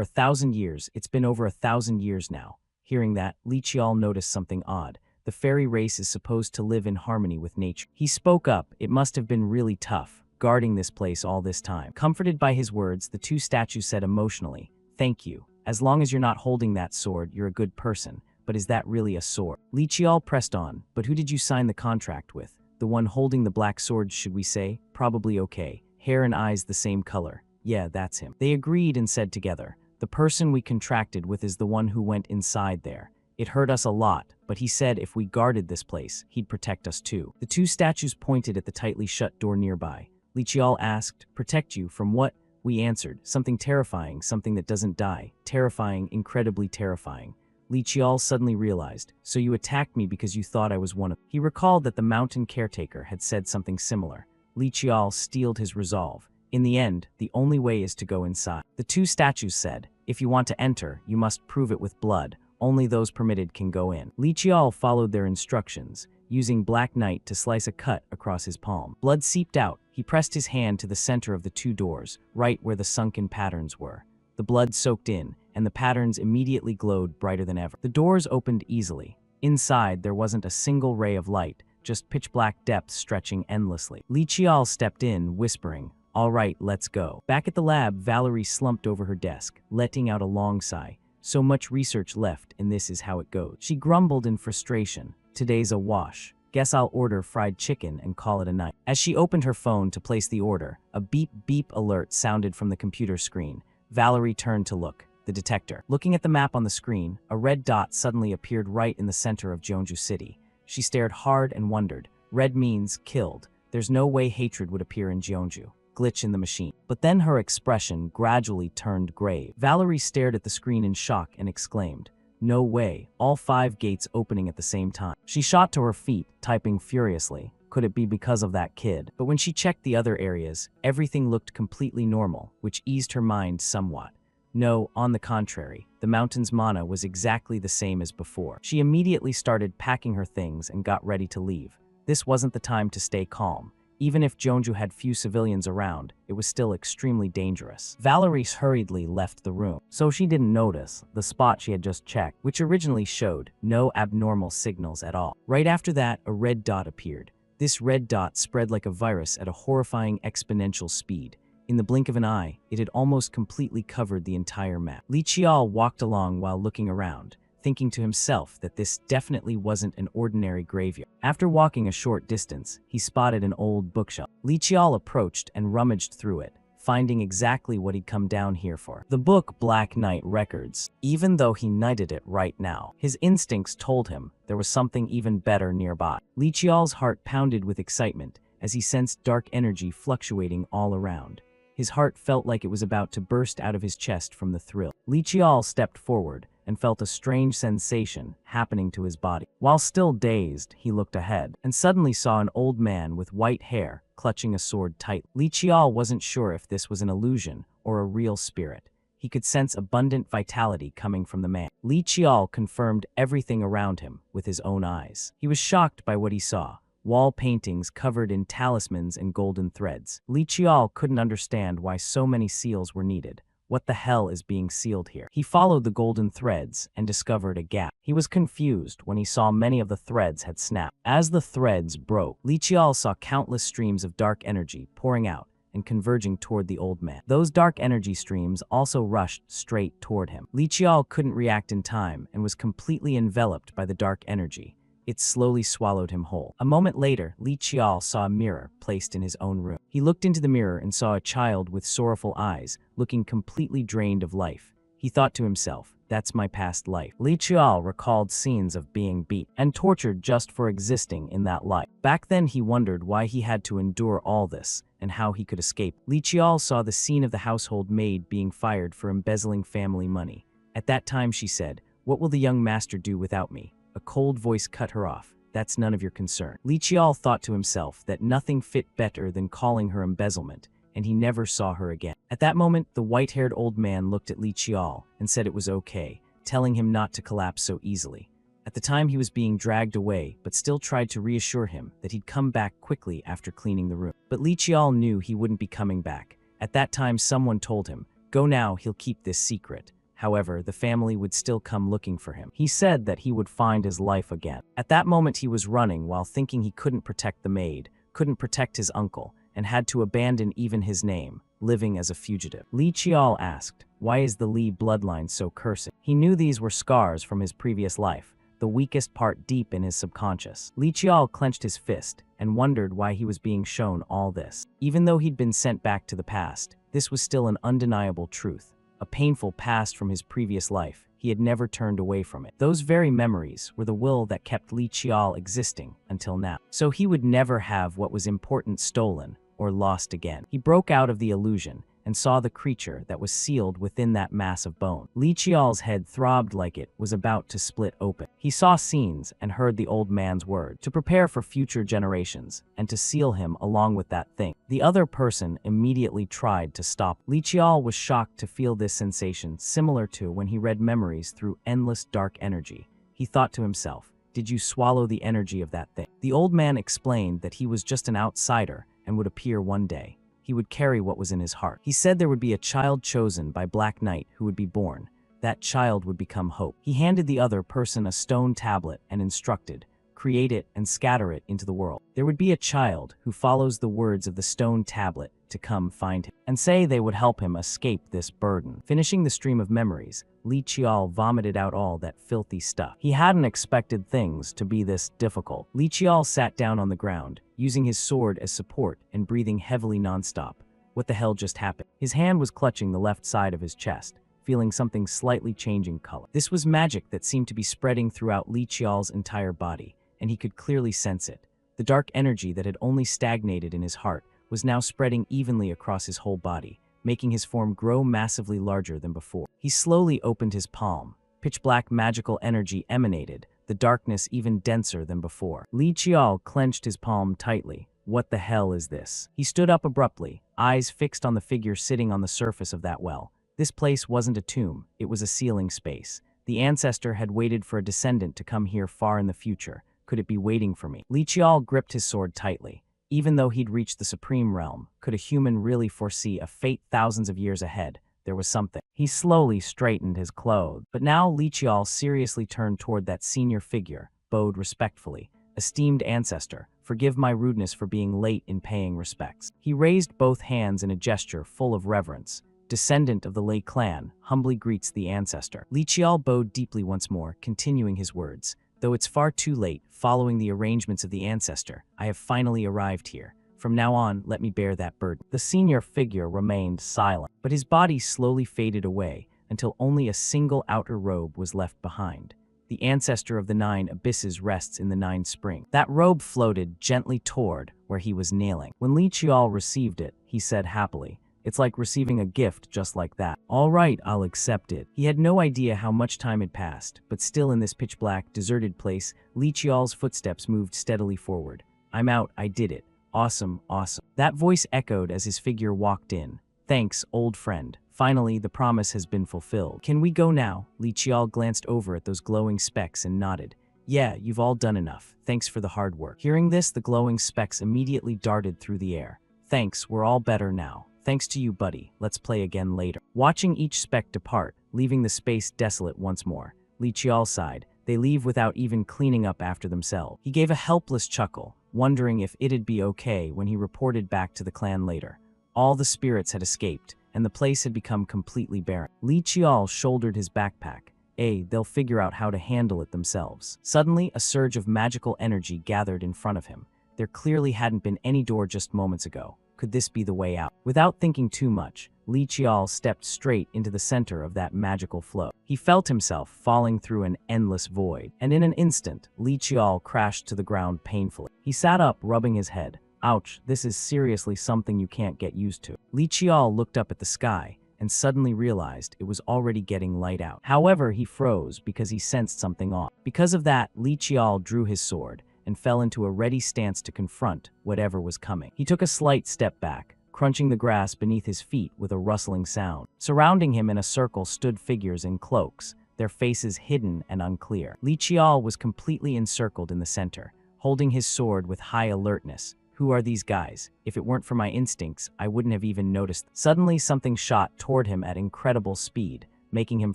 1,000 years, it's been over 1,000 years now." Hearing that, Li Qiao noticed something odd. The fairy race is supposed to live in harmony with nature. He spoke up, "It must have been really tough, guarding this place all this time." Comforted by his words, the two statues said emotionally, "Thank you. As long as you're not holding that sword, you're a good person. But is that really a sword?" Li Qiao pressed on, "But who did you sign the contract with? The one holding the black sword, should we say? Probably okay. Hair and eyes the same color. Yeah, that's him." They agreed and said together, "The person we contracted with is the one who went inside there. It hurt us a lot, but he said if we guarded this place, he'd protect us too." The two statues pointed at the tightly shut door nearby. Li Qiao asked, "Protect you from what?" We answered, "Something terrifying, something that doesn't die. Terrifying, incredibly terrifying." Li Qiao suddenly realized, "So you attacked me because you thought I was one of..." He recalled that the mountain caretaker had said something similar. Li Qiao steeled his resolve. "In the end, the only way is to go inside." The two statues said, "If you want to enter, you must prove it with blood. Only those permitted can go in." Li Qiao followed their instructions, using black night to slice a cut across his palm. Blood seeped out. He pressed his hand to the center of the two doors, right where the sunken patterns were. The blood soaked in, and the patterns immediately glowed brighter than ever. The doors opened easily. Inside, there wasn't a single ray of light, just pitch-black depths stretching endlessly. Li Qiao stepped in, whispering, "All right, let's go." Back at the lab, Valerie slumped over her desk, letting out a long sigh. So much research left, and this is how it goes. She grumbled in frustration. "Today's a wash. Guess I'll order fried chicken and call it a night." As she opened her phone to place the order, a beep-beep alert sounded from the computer screen. Valerie turned to look. The detector. Looking at the map on the screen, a red dot suddenly appeared right in the center of Jeonju City. She stared hard and wondered. Red means killed. There's no way hatred would appear in Jeonju. Glitch in the machine. But then her expression gradually turned grave. Valerie stared at the screen in shock and exclaimed, "No way, all 5 gates opening at the same time." She shot to her feet, typing furiously. Could it be because of that kid? But when she checked the other areas, everything looked completely normal, which eased her mind somewhat. No, on the contrary, the mountain's mana was exactly the same as before. She immediately started packing her things and got ready to leave. This wasn't the time to stay calm. Even if Jeonju had few civilians around, it was still extremely dangerous. Valerie hurriedly left the room, so she didn't notice the spot she had just checked, which originally showed no abnormal signals at all. Right after that, a red dot appeared. This red dot spread like a virus at a horrifying exponential speed. In the blink of an eye, it had almost completely covered the entire map. Li Qiao walked along while looking around, thinking to himself that this definitely wasn't an ordinary graveyard. After walking a short distance, he spotted an old bookshelf. Li Qiao approached and rummaged through it, finding exactly what he'd come down here for. The book Black Knight Records. Even though he knighted it right now, his instincts told him there was something even better nearby. Li Qiao's heart pounded with excitement as he sensed dark energy fluctuating all around. His heart felt like it was about to burst out of his chest from the thrill. Li Qiao stepped forward and felt a strange sensation happening to his body. While still dazed, he looked ahead and suddenly saw an old man with white hair clutching a sword tight. Li Qiao wasn't sure if this was an illusion or a real spirit. He could sense abundant vitality coming from the man. Li Qiao confirmed everything around him with his own eyes. He was shocked by what he saw. Wall paintings covered in talismans and golden threads. Li Qiao couldn't understand why so many seals were needed. What the hell is being sealed here? He followed the golden threads and discovered a gap. He was confused when he saw many of the threads had snapped. As the threads broke, Li Qiao saw countless streams of dark energy pouring out and converging toward the old man. Those dark energy streams also rushed straight toward him. Li Qiao couldn't react in time and was completely enveloped by the dark energy. It slowly swallowed him whole. A moment later, Li Qiao saw a mirror placed in his own room. He looked into the mirror and saw a child with sorrowful eyes, looking completely drained of life. He thought to himself, that's my past life. Li Qiao recalled scenes of being beat and tortured just for existing in that life. Back then he wondered why he had to endure all this and how he could escape. Li Qiao saw the scene of the household maid being fired for embezzling family money. At that time she said, "What will the young master do without me?" A cold voice cut her off. That's none of your concern. Li Qiao thought to himself that nothing fit better than calling her embezzlement, and he never saw her again. At that moment, the white-haired old man looked at Li Qiao and said it was okay, telling him not to collapse so easily. At the time he was being dragged away, but still tried to reassure him that he'd come back quickly after cleaning the room. But Li Qiao knew he wouldn't be coming back. At that time someone told him, "Go now, he'll keep this secret." However, the family would still come looking for him. He said that he would find his life again. At that moment he was running while thinking he couldn't protect the maid, couldn't protect his uncle, and had to abandon even his name, living as a fugitive. Li Qiao asked, why is the Li bloodline so cursed? He knew these were scars from his previous life, the weakest part deep in his subconscious. Li Qiao clenched his fist and wondered why he was being shown all this. Even though he'd been sent back to the past, this was still an undeniable truth. A painful past from his previous life. He had never turned away from it. Those very memories were the will that kept Li Qiao existing until now. So he would never have what was important stolen or lost again. He broke out of the illusion and saw the creature that was sealed within that mass of bone. Li Qiao's head throbbed like it was about to split open. He saw scenes and heard the old man's word, to prepare for future generations and to seal him along with that thing. The other person immediately tried to stop. Li Qiao was shocked to feel this sensation, similar to when he read memories through endless dark energy. He thought to himself, did you swallow the energy of that thing? The old man explained that he was just an outsider and would appear one day. He would carry what was in his heart. He said there would be a child chosen by Black Knight who would be born. That child would become hope. He handed the other person a stone tablet and instructed, create it and scatter it into the world. There would be a child who follows the words of the stone tablet to come find him, and say they would help him escape this burden. Finishing the stream of memories, Li Qiao vomited out all that filthy stuff. He hadn't expected things to be this difficult. Li Qiao sat down on the ground, using his sword as support and breathing heavily nonstop. What the hell just happened? His hand was clutching the left side of his chest, feeling something slightly changing color. This was magic that seemed to be spreading throughout Li Qiao's entire body, and he could clearly sense it. The dark energy that had only stagnated in his heart was now spreading evenly across his whole body, making his form grow massively larger than before. He slowly opened his palm. Pitch-black magical energy emanated, the darkness even denser than before. Li Qiao clenched his palm tightly. What the hell is this? He stood up abruptly, eyes fixed on the figure sitting on the surface of that well. This place wasn't a tomb, it was a sealing space. The ancestor had waited for a descendant to come here far in the future. Could it be waiting for me? Li Qiao gripped his sword tightly. Even though he'd reached the supreme realm, could a human really foresee a fate thousands of years ahead? There was something. He slowly straightened his clothes. But now Li Qiao seriously turned toward that senior figure, bowed respectfully. Esteemed ancestor, forgive my rudeness for being late in paying respects. He raised both hands in a gesture full of reverence. Descendant of the Lei clan, humbly greets the ancestor. Li Qiao bowed deeply once more, continuing his words. Though it's far too late, following the arrangements of the ancestor, I have finally arrived here. From now on, let me bear that burden. The senior figure remained silent, but his body slowly faded away until only a single outer robe was left behind. The ancestor of the 9 abysses rests in the 9 spring. That robe floated gently toward where he was kneeling. When Li Qiao received it, he said happily, it's like receiving a gift just like that. All right, I'll accept it. He had no idea how much time had passed, but still in this pitch-black, deserted place, Li Qiao's footsteps moved steadily forward. I'm out, I did it. Awesome, awesome. That voice echoed as his figure walked in. Thanks, old friend. Finally, the promise has been fulfilled. Can we go now? Li Qiao glanced over at those glowing specks and nodded. Yeah, you've all done enough. Thanks for the hard work. Hearing this, the glowing specks immediately darted through the air. Thanks, we're all better now. Thanks to you, buddy. Let's play again later. Watching each speck depart, leaving the space desolate once more, Li Qiao sighed. They leave without even cleaning up after themselves. He gave a helpless chuckle, wondering if it'd be okay when he reported back to the clan later. All the spirits had escaped, and the place had become completely barren. Li Qiao shouldered his backpack, they'll figure out how to handle it themselves. Suddenly, a surge of magical energy gathered in front of him. There clearly hadn't been any door just moments ago. Could this be the way out? Without thinking too much, Li Qiao stepped straight into the center of that magical flow. He felt himself falling through an endless void, and in an instant, Li Qiao crashed to the ground painfully. He sat up, rubbing his head. Ouch, this is seriously something you can't get used to. Li Qiao looked up at the sky and suddenly realized it was already getting light out. However, he froze because he sensed something off. Because of that, Li Qiao drew his sword and fell into a ready stance to confront whatever was coming. He took a slight step back, crunching the grass beneath his feet with a rustling sound. Surrounding him in a circle stood figures in cloaks, their faces hidden and unclear. Li Qiao was completely encircled in the center, holding his sword with high alertness. Who are these guys? If it weren't for my instincts, I wouldn't have even noticed. Suddenly, something shot toward him at incredible speed, making him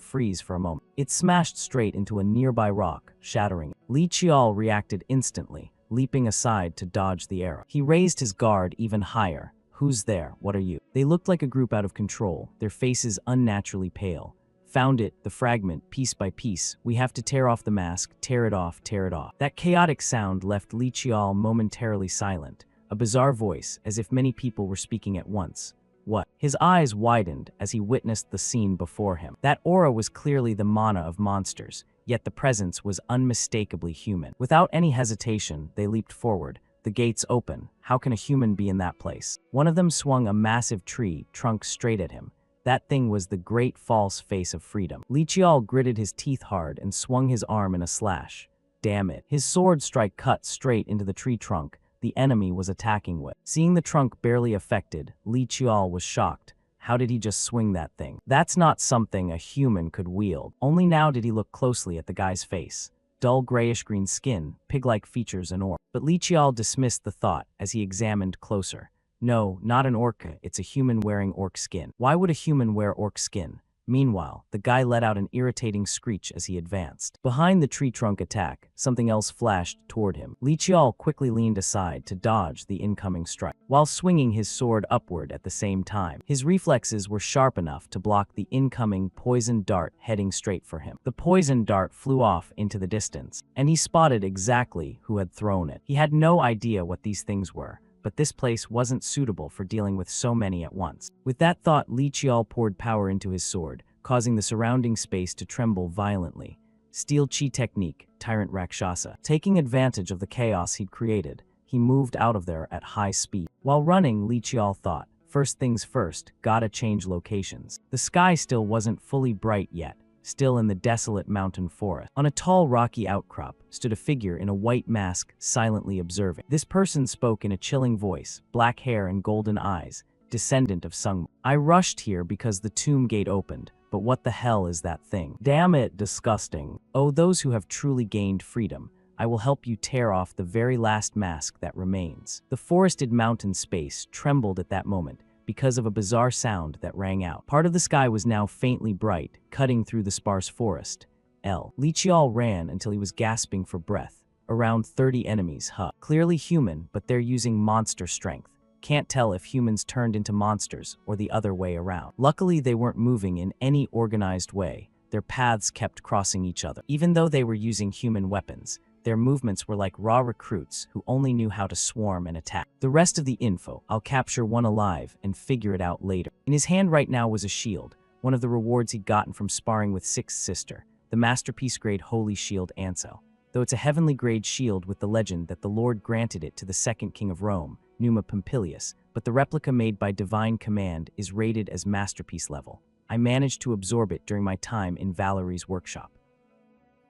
freeze for a moment. It smashed straight into a nearby rock, shattering it. Li Qiao reacted instantly, leaping aside to dodge the arrow. He raised his guard even higher. Who's there? What are you? They looked like a group out of control, their faces unnaturally pale. Found it, the fragment, piece by piece. We have to tear off the mask, tear it off, tear it off. That chaotic sound left Li Qiao momentarily silent. A bizarre voice, as if many people were speaking at once. What? His eyes widened as he witnessed the scene before him. That aura was clearly the mana of monsters, yet the presence was unmistakably human. Without any hesitation, they leaped forward. The gates open. How can a human be in that place? One of them swung a massive tree trunk straight at him. That thing was the great false face of freedom. Li Qiao gritted his teeth hard and swung his arm in a slash. Damn it. His sword strike cut straight into the tree trunk the enemy was attacking with. Seeing the trunk barely affected, Li Qiao was shocked. How did he just swing that thing? That's not something a human could wield. Only now did he look closely at the guy's face. Dull grayish-green skin, pig-like features and orc. But Li Qiao dismissed the thought as he examined closer. No, not an orca, it's a human wearing orc skin. Why would a human wear orc skin? Meanwhile, the guy let out an irritating screech as he advanced. Behind the tree trunk attack, something else flashed toward him. Li Qiao quickly leaned aside to dodge the incoming strike, while swinging his sword upward at the same time. His reflexes were sharp enough to block the incoming poison dart heading straight for him. The poison dart flew off into the distance, and he spotted exactly who had thrown it. He had no idea what these things were, but this place wasn't suitable for dealing with so many at once. With that thought, Li Qiao poured power into his sword, causing the surrounding space to tremble violently. Steel Chi technique, Tyrant Rakshasa. Taking advantage of the chaos he'd created, he moved out of there at high speed. While running, Li Qiao thought, first things first, gotta change locations. The sky still wasn't fully bright yet, still in the desolate mountain forest. On a tall rocky outcrop stood a figure in a white mask, silently observing. This person spoke in a chilling voice, black hair and golden eyes, descendant of Sung. I rushed here because the tomb gate opened, but what the hell is that thing? Damn it, disgusting. Oh, those who have truly gained freedom, I will help you tear off the very last mask that remains. The forested mountain space trembled at that moment, because of a bizarre sound that rang out. Part of the sky was now faintly bright, cutting through the sparse forest. Li Qiao ran until he was gasping for breath. Around 30 enemies, clearly human, but they're using monster strength. Can't tell if humans turned into monsters or the other way around. Luckily, they weren't moving in any organized way. Their paths kept crossing each other. Even though they were using human weapons, their movements were like raw recruits who only knew how to swarm and attack. The rest of the info, I'll capture one alive and figure it out later. In his hand right now was a shield, one of the rewards he'd gotten from sparring with Sixth Sister, the masterpiece grade Holy Shield Ansel. Though it's a heavenly grade shield with the legend that the Lord granted it to the second king of Rome, Numa Pompilius, but the replica made by divine command is rated as masterpiece level. I managed to absorb it during my time in Valerie's workshop.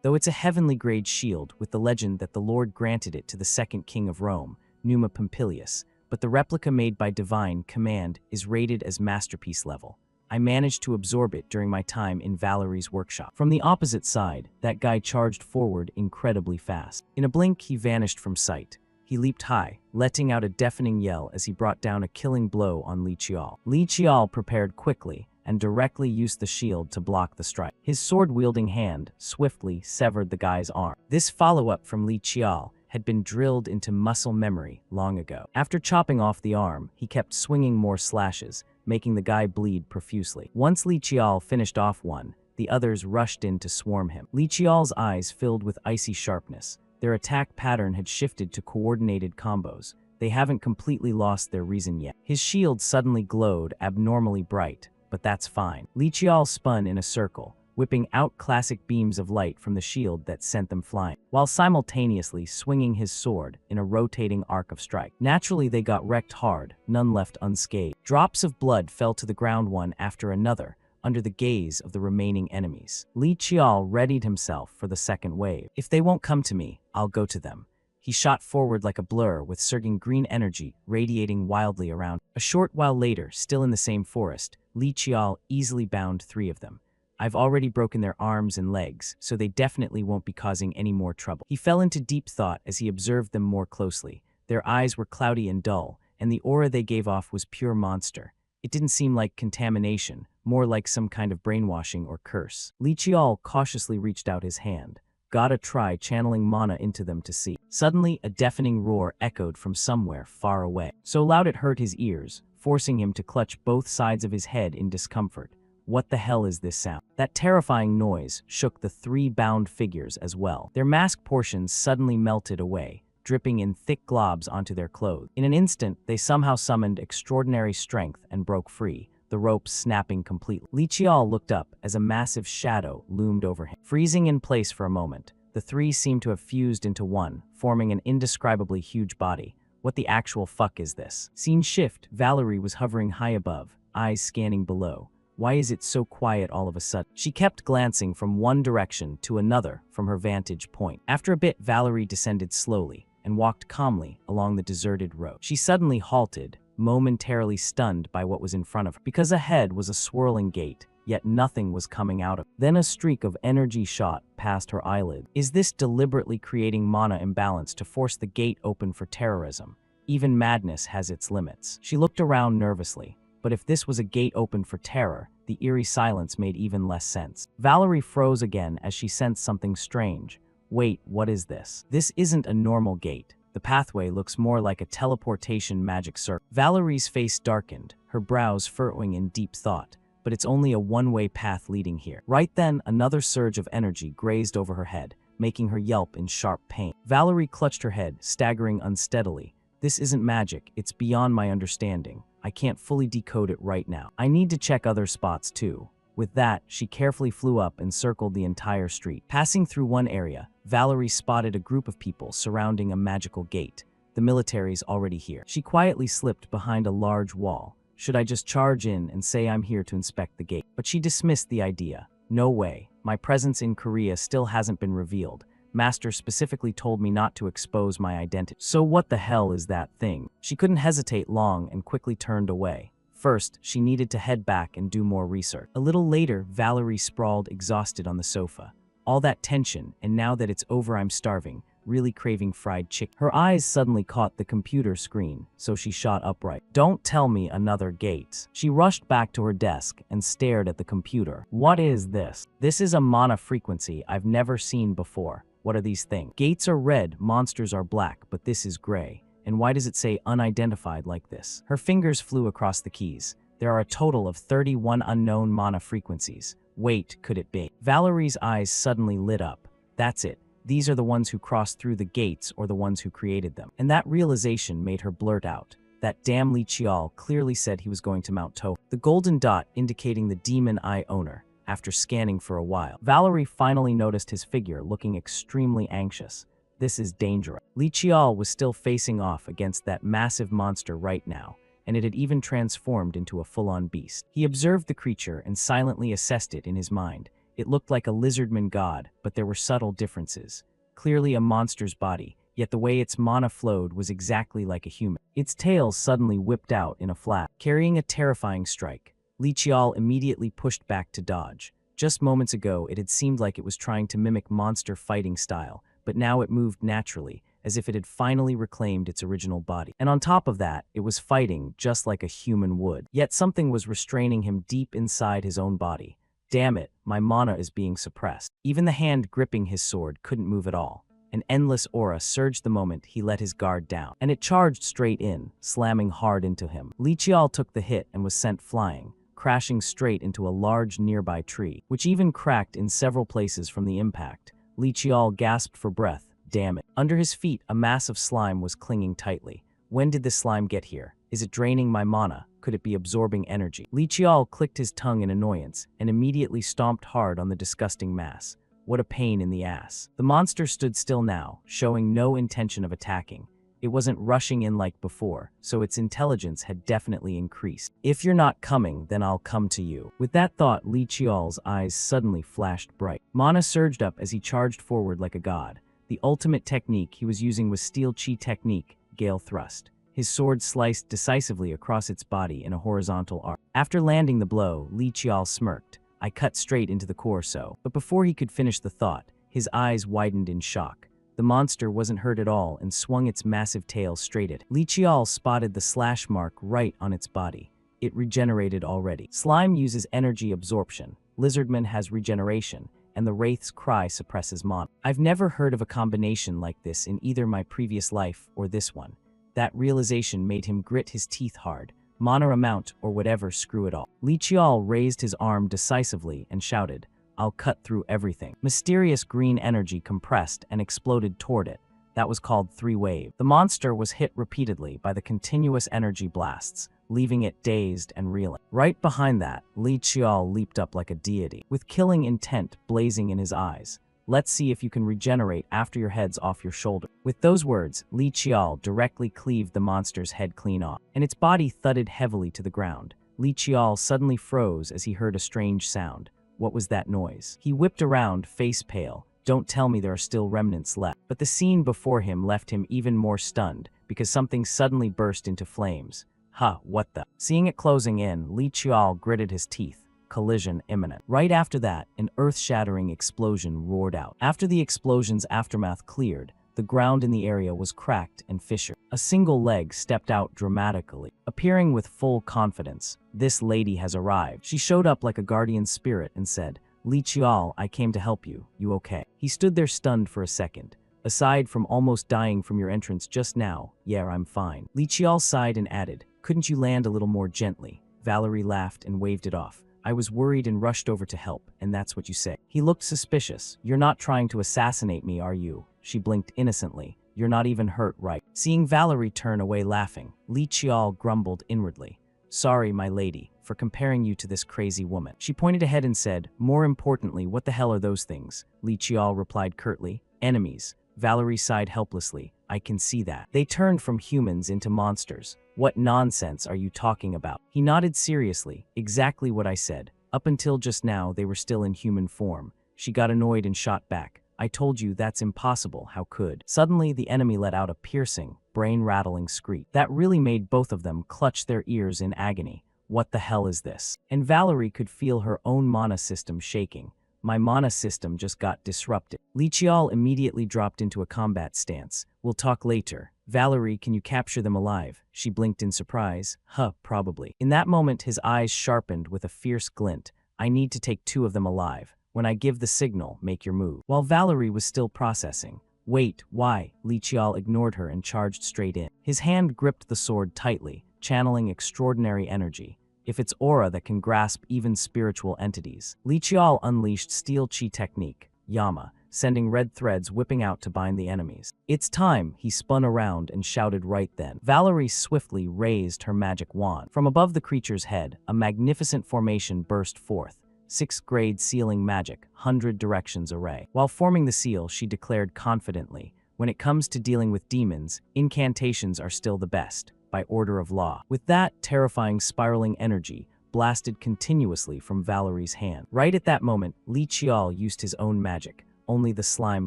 Though it's a heavenly grade shield with the legend that the Lord granted it to the second king of Rome, Numa Pompilius, but the replica made by divine command is rated as masterpiece level. I managed to absorb it during my time in Valerie's workshop. From the opposite side, that guy charged forward incredibly fast. In a blink, he vanished from sight. He leaped high, letting out a deafening yell as he brought down a killing blow on Li Qiao. Li Qiao prepared quickly and directly used the shield to block the strike. His sword-wielding hand swiftly severed the guy's arm. This follow-up from Li Qiao had been drilled into muscle memory long ago. After chopping off the arm, he kept swinging more slashes, making the guy bleed profusely. Once Li Qiao finished off one, the others rushed in to swarm him. Li Qiao's eyes filled with icy sharpness. Their attack pattern had shifted to coordinated combos. They haven't completely lost their reason yet. His shield suddenly glowed abnormally bright, but that's fine. Li Qiao spun in a circle, whipping out classic beams of light from the shield that sent them flying, while simultaneously swinging his sword in a rotating arc of strike. Naturally, they got wrecked hard, none left unscathed. Drops of blood fell to the ground one after another, under the gaze of the remaining enemies. Li Qiao readied himself for the second wave. If they won't come to me, I'll go to them. He shot forward like a blur, with surging green energy radiating wildly around. A short while later, still in the same forest, Li Qiao easily bound 3 of them. I've already broken their arms and legs, so they definitely won't be causing any more trouble. He fell into deep thought as he observed them more closely. Their eyes were cloudy and dull, and the aura they gave off was pure monster. It didn't seem like contamination, more like some kind of brainwashing or curse. Li Qiao cautiously reached out his hand. Gotta try channeling mana into them to see. Suddenly, a deafening roar echoed from somewhere far away, so loud it hurt his ears, forcing him to clutch both sides of his head in discomfort. What the hell is this sound? That terrifying noise shook the 3 bound figures as well. Their mask portions suddenly melted away, dripping in thick globs onto their clothes. In an instant, they somehow summoned extraordinary strength and broke free, the ropes snapping completely. Li Qiao looked up as a massive shadow loomed over him. Freezing in place for a moment, the 3 seemed to have fused into one, forming an indescribably huge body. What the actual fuck is this? Scene shift, Valerie was hovering high above, eyes scanning below. Why is it so quiet all of a sudden? She kept glancing from one direction to another from her vantage point. After a bit, Valerie descended slowly and walked calmly along the deserted road. She suddenly halted, momentarily stunned by what was in front of her, because ahead was a swirling gate, yet nothing was coming out of it. Then a streak of energy shot past her eyelid. Is this deliberately creating mana imbalance to force the gate open for terrorism? Even madness has its limits. She looked around nervously. But if this was a gate open for terror, the eerie silence made even less sense. Valerie froze again as she sensed something strange. Wait, what is this? This isn't a normal gate. The pathway looks more like a teleportation magic circle. Valerie's face darkened, her brows furrowing in deep thought. But it's only a one-way path leading here. Right then, another surge of energy grazed over her head, making her yelp in sharp pain. Valerie clutched her head, staggering unsteadily. This isn't magic, it's beyond my understanding. I can't fully decode it right now. I need to check other spots too. With that, she carefully flew up and circled the entire street. Passing through one area, Valerie spotted a group of people surrounding a magical gate. The military's already here. She quietly slipped behind a large wall. Should I just charge in and say I'm here to inspect the gate? But she dismissed the idea. No way. My presence in Korea still hasn't been revealed. Master specifically told me not to expose my identity. So what the hell is that thing? She couldn't hesitate long and quickly turned away. First, she needed to head back and do more research. A little later, Valerie sprawled exhausted on the sofa. All that tension, and now that it's over I'm starving, really craving fried chicken. Her eyes suddenly caught the computer screen, so she shot upright. Don't tell me another gate. She rushed back to her desk and stared at the computer. What is this? This is a mana frequency I've never seen before. What are these things? Gates are red, monsters are black, but this is gray. And why does it say unidentified like this? Her fingers flew across the keys. There are a total of 31 unknown mana frequencies. Wait, could it be? Valerie's eyes suddenly lit up. That's it. These are the ones who crossed through the gates or the ones who created them. And that realization made her blurt out. That damn Li Qiao clearly said he was going to Mount To. The golden dot indicating the demon eye owner. After scanning for a while, Valerie finally noticed his figure looking extremely anxious. This is dangerous. Li Qiao was still facing off against that massive monster right now, and it had even transformed into a full-on beast. He observed the creature and silently assessed it in his mind. It looked like a lizardman god, but there were subtle differences. Clearly a monster's body, yet the way its mana flowed was exactly like a human. Its tail suddenly whipped out in a flash, carrying a terrifying strike. Li Qiao immediately pushed back to dodge. Just moments ago, it had seemed like it was trying to mimic monster fighting style, but now it moved naturally, as if it had finally reclaimed its original body. And on top of that, it was fighting just like a human would. Yet something was restraining him deep inside his own body. Damn it, my mana is being suppressed. Even the hand gripping his sword couldn't move at all. An endless aura surged the moment he let his guard down, and it charged straight in, slamming hard into him. Li Qiao took the hit and was sent flying, crashing straight into a large nearby tree, which even cracked in several places from the impact. Li Qiao gasped for breath. Damn it. Under his feet, a mass of slime was clinging tightly. When did this slime get here? Is it draining my mana? Could it be absorbing energy? Li Qiao clicked his tongue in annoyance and immediately stomped hard on the disgusting mass. What a pain in the ass. The monster stood still now, showing no intention of attacking. It wasn't rushing in like before, so its intelligence had definitely increased. If you're not coming, then I'll come to you. With that thought, Li Qiao's eyes suddenly flashed bright. Mana surged up as he charged forward like a god. The ultimate technique he was using was Steel Chi Technique, Gale Thrust. His sword sliced decisively across its body in a horizontal arc. After landing the blow, Li Qiao smirked. I cut straight into the torso. But before he could finish the thought, his eyes widened in shock. The monster wasn't hurt at all and swung its massive tail straight at him. Li Qiao spotted the slash mark right on its body. It regenerated already. Slime uses energy absorption. Lizardman has regeneration, and the Wraith's cry suppresses mana. I've never heard of a combination like this in either my previous life or this one. That realization made him grit his teeth hard. Mana amount or whatever, screw it all. Li Qiao raised his arm decisively and shouted, I'll cut through everything. Mysterious green energy compressed and exploded toward it. That was called three-wave. The monster was hit repeatedly by the continuous energy blasts, leaving it dazed and reeling. Right behind that, Li Qiao leaped up like a deity, with killing intent blazing in his eyes. Let's see if you can regenerate after your head's off your shoulder. With those words, Li Qiao directly cleaved the monster's head clean off, and its body thudded heavily to the ground. Li Qiao suddenly froze as he heard a strange sound. What was that noise? He whipped around, face pale. Don't tell me there are still remnants left. But the scene before him left him even more stunned, because something suddenly burst into flames. Huh, what the? Seeing it closing in, Li Qiao gritted his teeth. Collision imminent. Right after that, an earth-shattering explosion roared out. After the explosion's aftermath cleared, the ground in the area was cracked and fissured. A single leg stepped out dramatically, appearing with full confidence. This lady has arrived. She showed up like a guardian spirit and said, Li Qiao, I came to help you. You okay? He stood there stunned for a second. Aside from almost dying from your entrance just now, yeah, I'm fine. Li Qiao sighed and added, couldn't you land a little more gently? Valerie laughed and waved it off. I was worried and rushed over to help, and that's what you say. He looked suspicious. You're not trying to assassinate me, are you? She blinked innocently. You're not even hurt, right? Seeing Valerie turn away laughing, Li Qiao grumbled inwardly. Sorry, my lady, for comparing you to this crazy woman. She pointed ahead and said, more importantly, what the hell are those things? Li Qiao replied curtly, enemies. Valerie sighed helplessly. I can see that. They turned from humans into monsters. What nonsense are you talking about? He nodded seriously. Exactly what I said. Up until just now, they were still in human form. She got annoyed and shot back. I told you that's impossible, how could? Suddenly, the enemy let out a piercing, brain-rattling screech. That really made both of them clutch their ears in agony. What the hell is this? And Valerie could feel her own mana system shaking. My mana system just got disrupted. Li Qiao immediately dropped into a combat stance. We'll talk later. Valerie, can you capture them alive? She blinked in surprise. Huh, probably. In that moment, his eyes sharpened with a fierce glint. I need to take 2 of them alive. When I give the signal, make your move. While Valerie was still processing. Wait, why? Li Qiao ignored her and charged straight in. His hand gripped the sword tightly, channeling extraordinary energy. If it's aura that can grasp even spiritual entities. Li Qiao unleashed Steel Chi Technique, Yama, sending red threads whipping out to bind the enemies. It's time, he spun around and shouted right then. Valerie swiftly raised her magic wand. From above the creature's head, a magnificent formation burst forth. 6th grade sealing magic, 100 directions array. While forming the seal, she declared confidently, when it comes to dealing with demons, incantations are still the best. By order of law. With that, terrifying spiraling energy blasted continuously from Valerie's hand. Right at that moment, Li Qiao used his own magic. Only the slime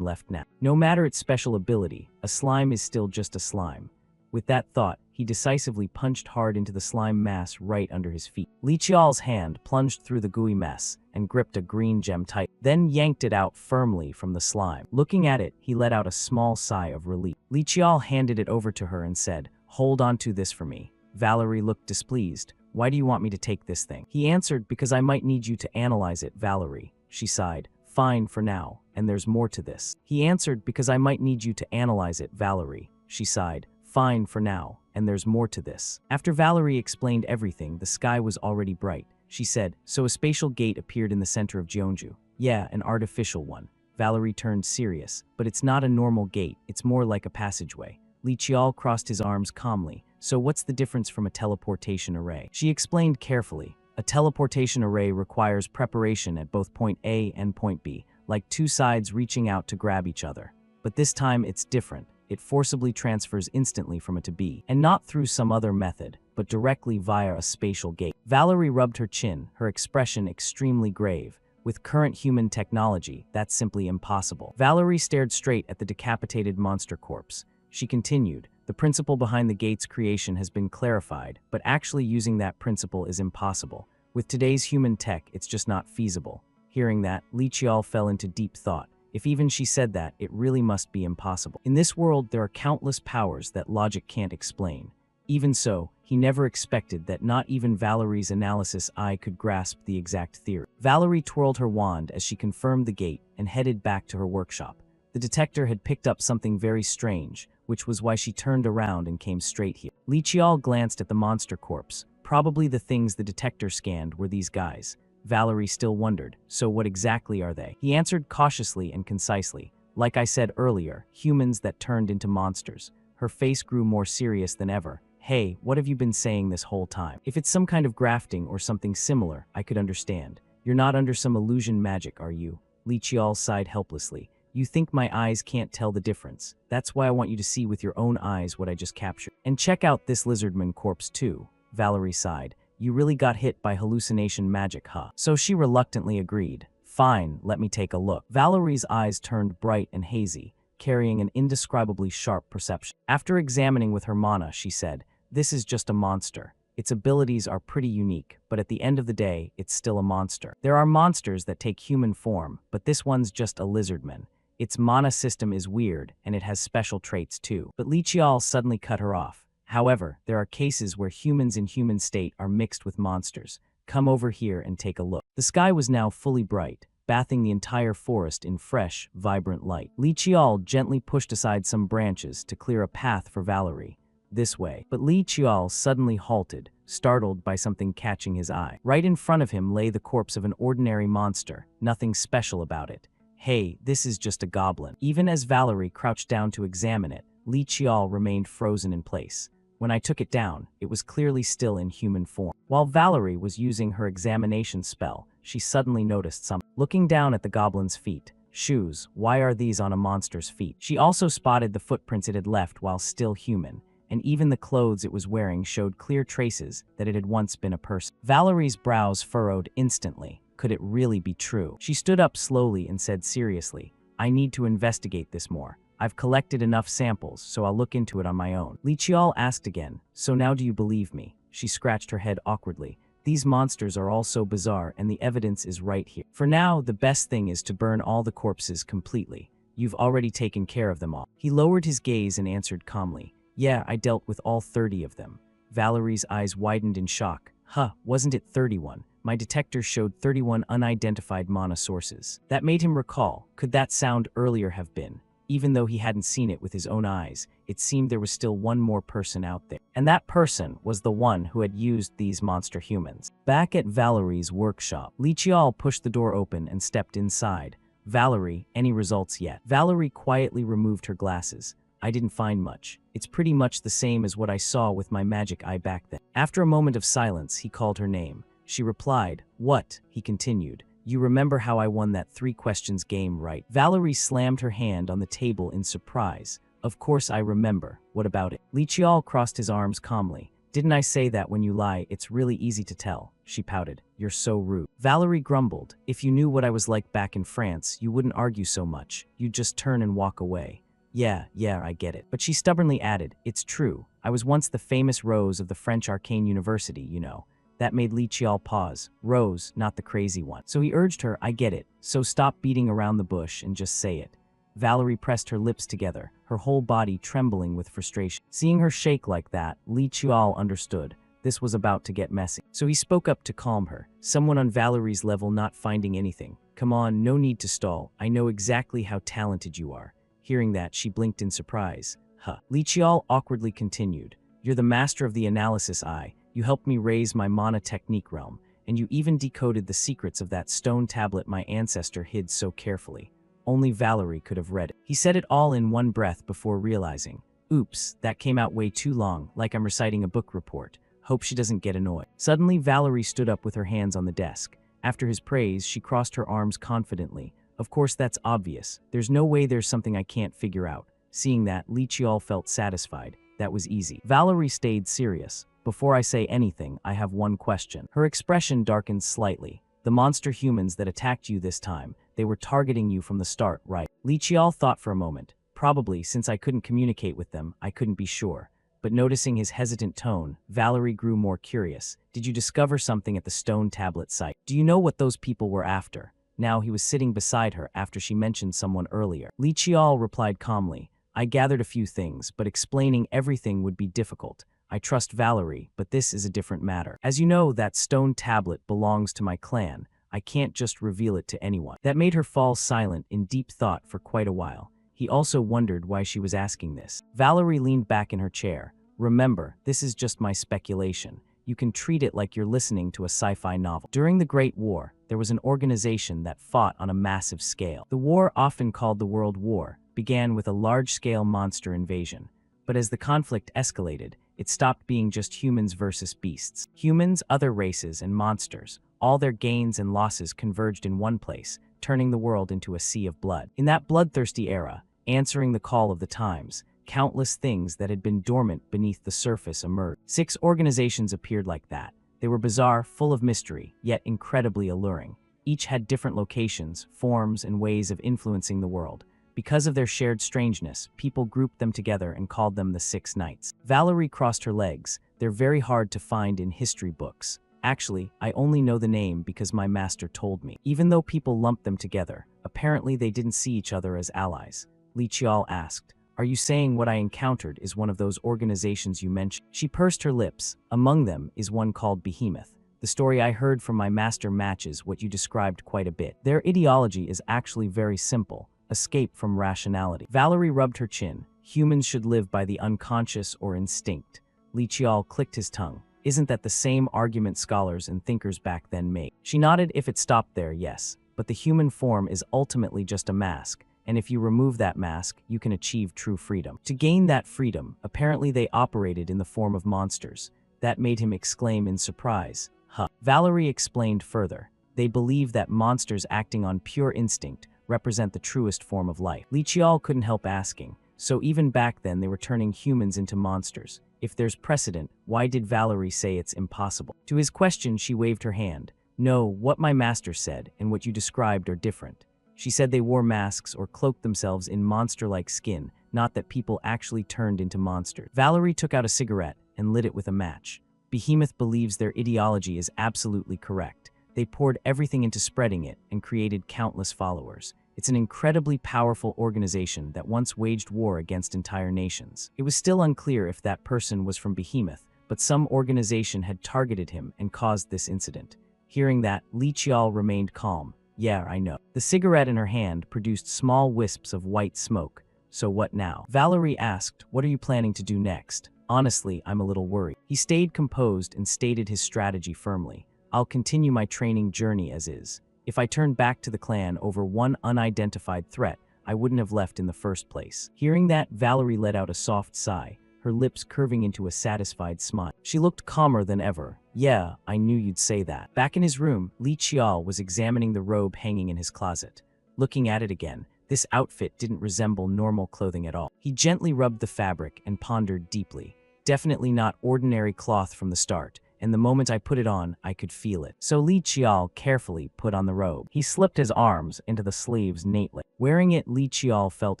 left now. No matter its special ability, a slime is still just a slime. With that thought, he decisively punched hard into the slime mass right under his feet. Li Qiao's hand plunged through the gooey mess and gripped a green gem tight, then yanked it out firmly from the slime. Looking at it, he let out a small sigh of relief. Li Qiao handed it over to her and said, hold on to this for me. Valerie looked displeased. Why do you want me to take this thing? He answered, because I might need you to analyze it, Valerie. She sighed. Fine for now, and there's more to this. He answered, because I might need you to analyze it, Valerie. She sighed. Fine for now, and there's more to this. After Valerie explained everything, the sky was already bright. she said. So a spatial gate appeared in the center of Jeonju. Yeah, an artificial one. Valerie turned serious. But it's not a normal gate, it's more like a passageway. Li Qiao crossed his arms calmly. So what's the difference from a teleportation array? She explained carefully. A teleportation array requires preparation at both point A and point B, like two sides reaching out to grab each other. But this time it's different. It forcibly transfers instantly from A to B, and not through some other method, but directly via a spatial gate. Valerie rubbed her chin, her expression extremely grave. With current human technology, that's simply impossible. Valerie stared straight at the decapitated monster corpse. She continued, the principle behind the gate's creation has been clarified, but actually using that principle is impossible. With today's human tech, it's just not feasible. Hearing that, Li Qiao fell into deep thought. If even she said that, it really must be impossible. In this world, there are countless powers that logic can't explain. Even so, he never expected that not even Valerie's analysis eye could grasp the exact theory. Valerie twirled her wand as she confirmed the gate and headed back to her workshop. The detector had picked up something very strange, which was why she turned around and came straight here. Li Qiao glanced at the monster corpse. Probably the things the detector scanned were these guys. Valerie still wondered, so what exactly are they? He answered cautiously and concisely. Like I said earlier, humans that turned into monsters. Her face grew more serious than ever. Hey, what have you been saying this whole time? If it's some kind of grafting or something similar, I could understand. You're not under some illusion magic, are you? Li Qiao sighed helplessly. You think my eyes can't tell the difference. That's why I want you to see with your own eyes what I just captured. And check out this lizardman corpse too. Valerie sighed. You really got hit by hallucination magic, huh? So she reluctantly agreed. Fine, let me take a look. Valerie's eyes turned bright and hazy, carrying an indescribably sharp perception. After examining with her mana, she said, this is just a monster. Its abilities are pretty unique, but at the end of the day, it's still a monster. There are monsters that take human form, but this one's just a lizardman. Its mana system is weird, and it has special traits too. But Li Qiao suddenly cut her off. However, there are cases where humans in human state are mixed with monsters. Come over here and take a look. The sky was now fully bright, bathing the entire forest in fresh, vibrant light. Li Qiao gently pushed aside some branches to clear a path for Valerie. This way. But Li Qiao suddenly halted, startled by something catching his eye. Right in front of him lay the corpse of an ordinary monster, nothing special about it. Hey, this is just a goblin. Even as Valerie crouched down to examine it, Li Qiao remained frozen in place. When I took it down, it was clearly still in human form. While Valerie was using her examination spell, she suddenly noticed something. Looking down at the goblin's feet. Shoes, why are these on a monster's feet? She also spotted the footprints it had left while still human, and even the clothes it was wearing showed clear traces that it had once been a person. Valerie's brows furrowed instantly. Could it really be true? She stood up slowly and said seriously, I need to investigate this more. I've collected enough samples, so I'll look into it on my own. Li Qiao asked again, so now do you believe me? She scratched her head awkwardly. These monsters are all so bizarre and the evidence is right here. For now, the best thing is to burn all the corpses completely. You've already taken care of them all. He lowered his gaze and answered calmly. Yeah, I dealt with all 30 of them. Valerie's eyes widened in shock. Huh, wasn't it 31? My detector showed 31 unidentified mana sources. That made him recall, could that sound earlier have been? Even though he hadn't seen it with his own eyes, it seemed there was still one more person out there. And that person was the one who had used these monster humans. Back at Valerie's workshop, Li Qiao pushed the door open and stepped inside. Valerie, any results yet? Valerie quietly removed her glasses. I didn't find much. It's pretty much the same as what I saw with my magic eye back then. After a moment of silence, he called her name. She replied, What? He continued. You remember how I won that 3 questions game, right? Valerie slammed her hand on the table in surprise. Of course I remember. What about it? Li Qiao crossed his arms calmly. Didn't I say that when you lie, it's really easy to tell? She pouted. You're so rude. Valerie grumbled. If you knew what I was like back in France, you wouldn't argue so much. You'd just turn and walk away. Yeah, I get it. But she stubbornly added, it's true. I was once the famous Rose of the French Arcane University, you know. That made Li Qiao pause. Rose, not the crazy one. So he urged her, I get it. So stop beating around the bush and just say it. Valerie pressed her lips together, her whole body trembling with frustration. Seeing her shake like that, Li Qiao understood. This was about to get messy. So he spoke up to calm her. Someone on Valerie's level not finding anything. Come on, no need to stall. I know exactly how talented you are. Hearing that, she blinked in surprise. Huh. Li Qiao awkwardly continued. You're the master of the analysis eye. You helped me raise my mana technique realm, and you even decoded the secrets of that stone tablet my ancestor hid so carefully. Only Valerie could have read it. He said it all in one breath before realizing, oops, that came out way too long, like I'm reciting a book report. Hope she doesn't get annoyed. Suddenly, Valerie stood up with her hands on the desk. After his praise, she crossed her arms confidently. Of course, that's obvious. There's no way there's something I can't figure out. Seeing that, Li Qiao felt satisfied. That was easy. Valerie stayed serious. Before I say anything, I have one question. Her expression darkened slightly. The monster humans that attacked you this time, they were targeting you from the start, right? Li Qiao thought for a moment. Probably, since I couldn't communicate with them, I couldn't be sure. But noticing his hesitant tone, Valerie grew more curious. Did you discover something at the stone tablet site? Do you know what those people were after? Now he was sitting beside her after she mentioned someone earlier. Li Qiao replied calmly, I gathered a few things, but explaining everything would be difficult. I trust Valerie, but this is a different matter. As you know, that stone tablet belongs to my clan. I can't just reveal it to anyone. That made her fall silent in deep thought for quite a while. He also wondered why she was asking this. Valerie leaned back in her chair. Remember, this is just my speculation. You can treat it like you're listening to a sci-fi novel. During the Great War, there was an organization that fought on a massive scale. The war, often called the World War, began with a large-scale monster invasion. But as the conflict escalated, it stopped being just humans versus beasts. Humans, other races, and monsters, all their gains and losses converged in one place, turning the world into a sea of blood. In that bloodthirsty era, answering the call of the times, countless things that had been dormant beneath the surface emerged. 6 organizations appeared like that. They were bizarre, full of mystery, yet incredibly alluring. Each had different locations, forms, and ways of influencing the world. Because of their shared strangeness, people grouped them together and called them the 6 Knights. Valerie crossed her legs. They're very hard to find in history books. Actually, I only know the name because my master told me. Even though people lumped them together, apparently they didn't see each other as allies. Li Qiao asked, are you saying what I encountered is one of those organizations you mentioned? She pursed her lips. Among them is one called Behemoth. The story I heard from my master matches what you described quite a bit. Their ideology is actually very simple. Escape from rationality. Valerie rubbed her chin. Humans should live by the unconscious or instinct. Li Qiao clicked his tongue. Isn't that the same argument scholars and thinkers back then made? She nodded. If it stopped there, yes. But the human form is ultimately just a mask. And if you remove that mask, you can achieve true freedom. To gain that freedom, apparently they operated in the form of monsters. That made him exclaim in surprise. Huh. Valerie explained further. They believe that monsters acting on pure instinct represent the truest form of life. Li Qiao couldn't help asking, so even back then they were turning humans into monsters. If there's precedent, why did Valerie say it's impossible? To his question, she waved her hand. No, what my master said and what you described are different. She said they wore masks or cloaked themselves in monster-like skin, not that people actually turned into monsters. Valerie took out a cigarette and lit it with a match. Behemoth believes their ideology is absolutely correct. They poured everything into spreading it and created countless followers. It's an incredibly powerful organization that once waged war against entire nations. It was still unclear if that person was from Behemoth, but some organization had targeted him and caused this incident. Hearing that, Li Qiao remained calm. Yeah, I know. The cigarette in her hand produced small wisps of white smoke. So what now? Valerie asked, what are you planning to do next? Honestly, I'm a little worried. He stayed composed and stated his strategy firmly. I'll continue my training journey as is. If I turned back to the clan over one unidentified threat, I wouldn't have left in the first place. Hearing that, Valerie let out a soft sigh, her lips curving into a satisfied smile. She looked calmer than ever. Yeah, I knew you'd say that. Back in his room, Li Qiao was examining the robe hanging in his closet. Looking at it again, this outfit didn't resemble normal clothing at all. He gently rubbed the fabric and pondered deeply. Definitely not ordinary cloth from the start. And the moment I put it on, I could feel it. So Li Qiao carefully put on the robe. He slipped his arms into the sleeves neatly. Wearing it, Li Qiao felt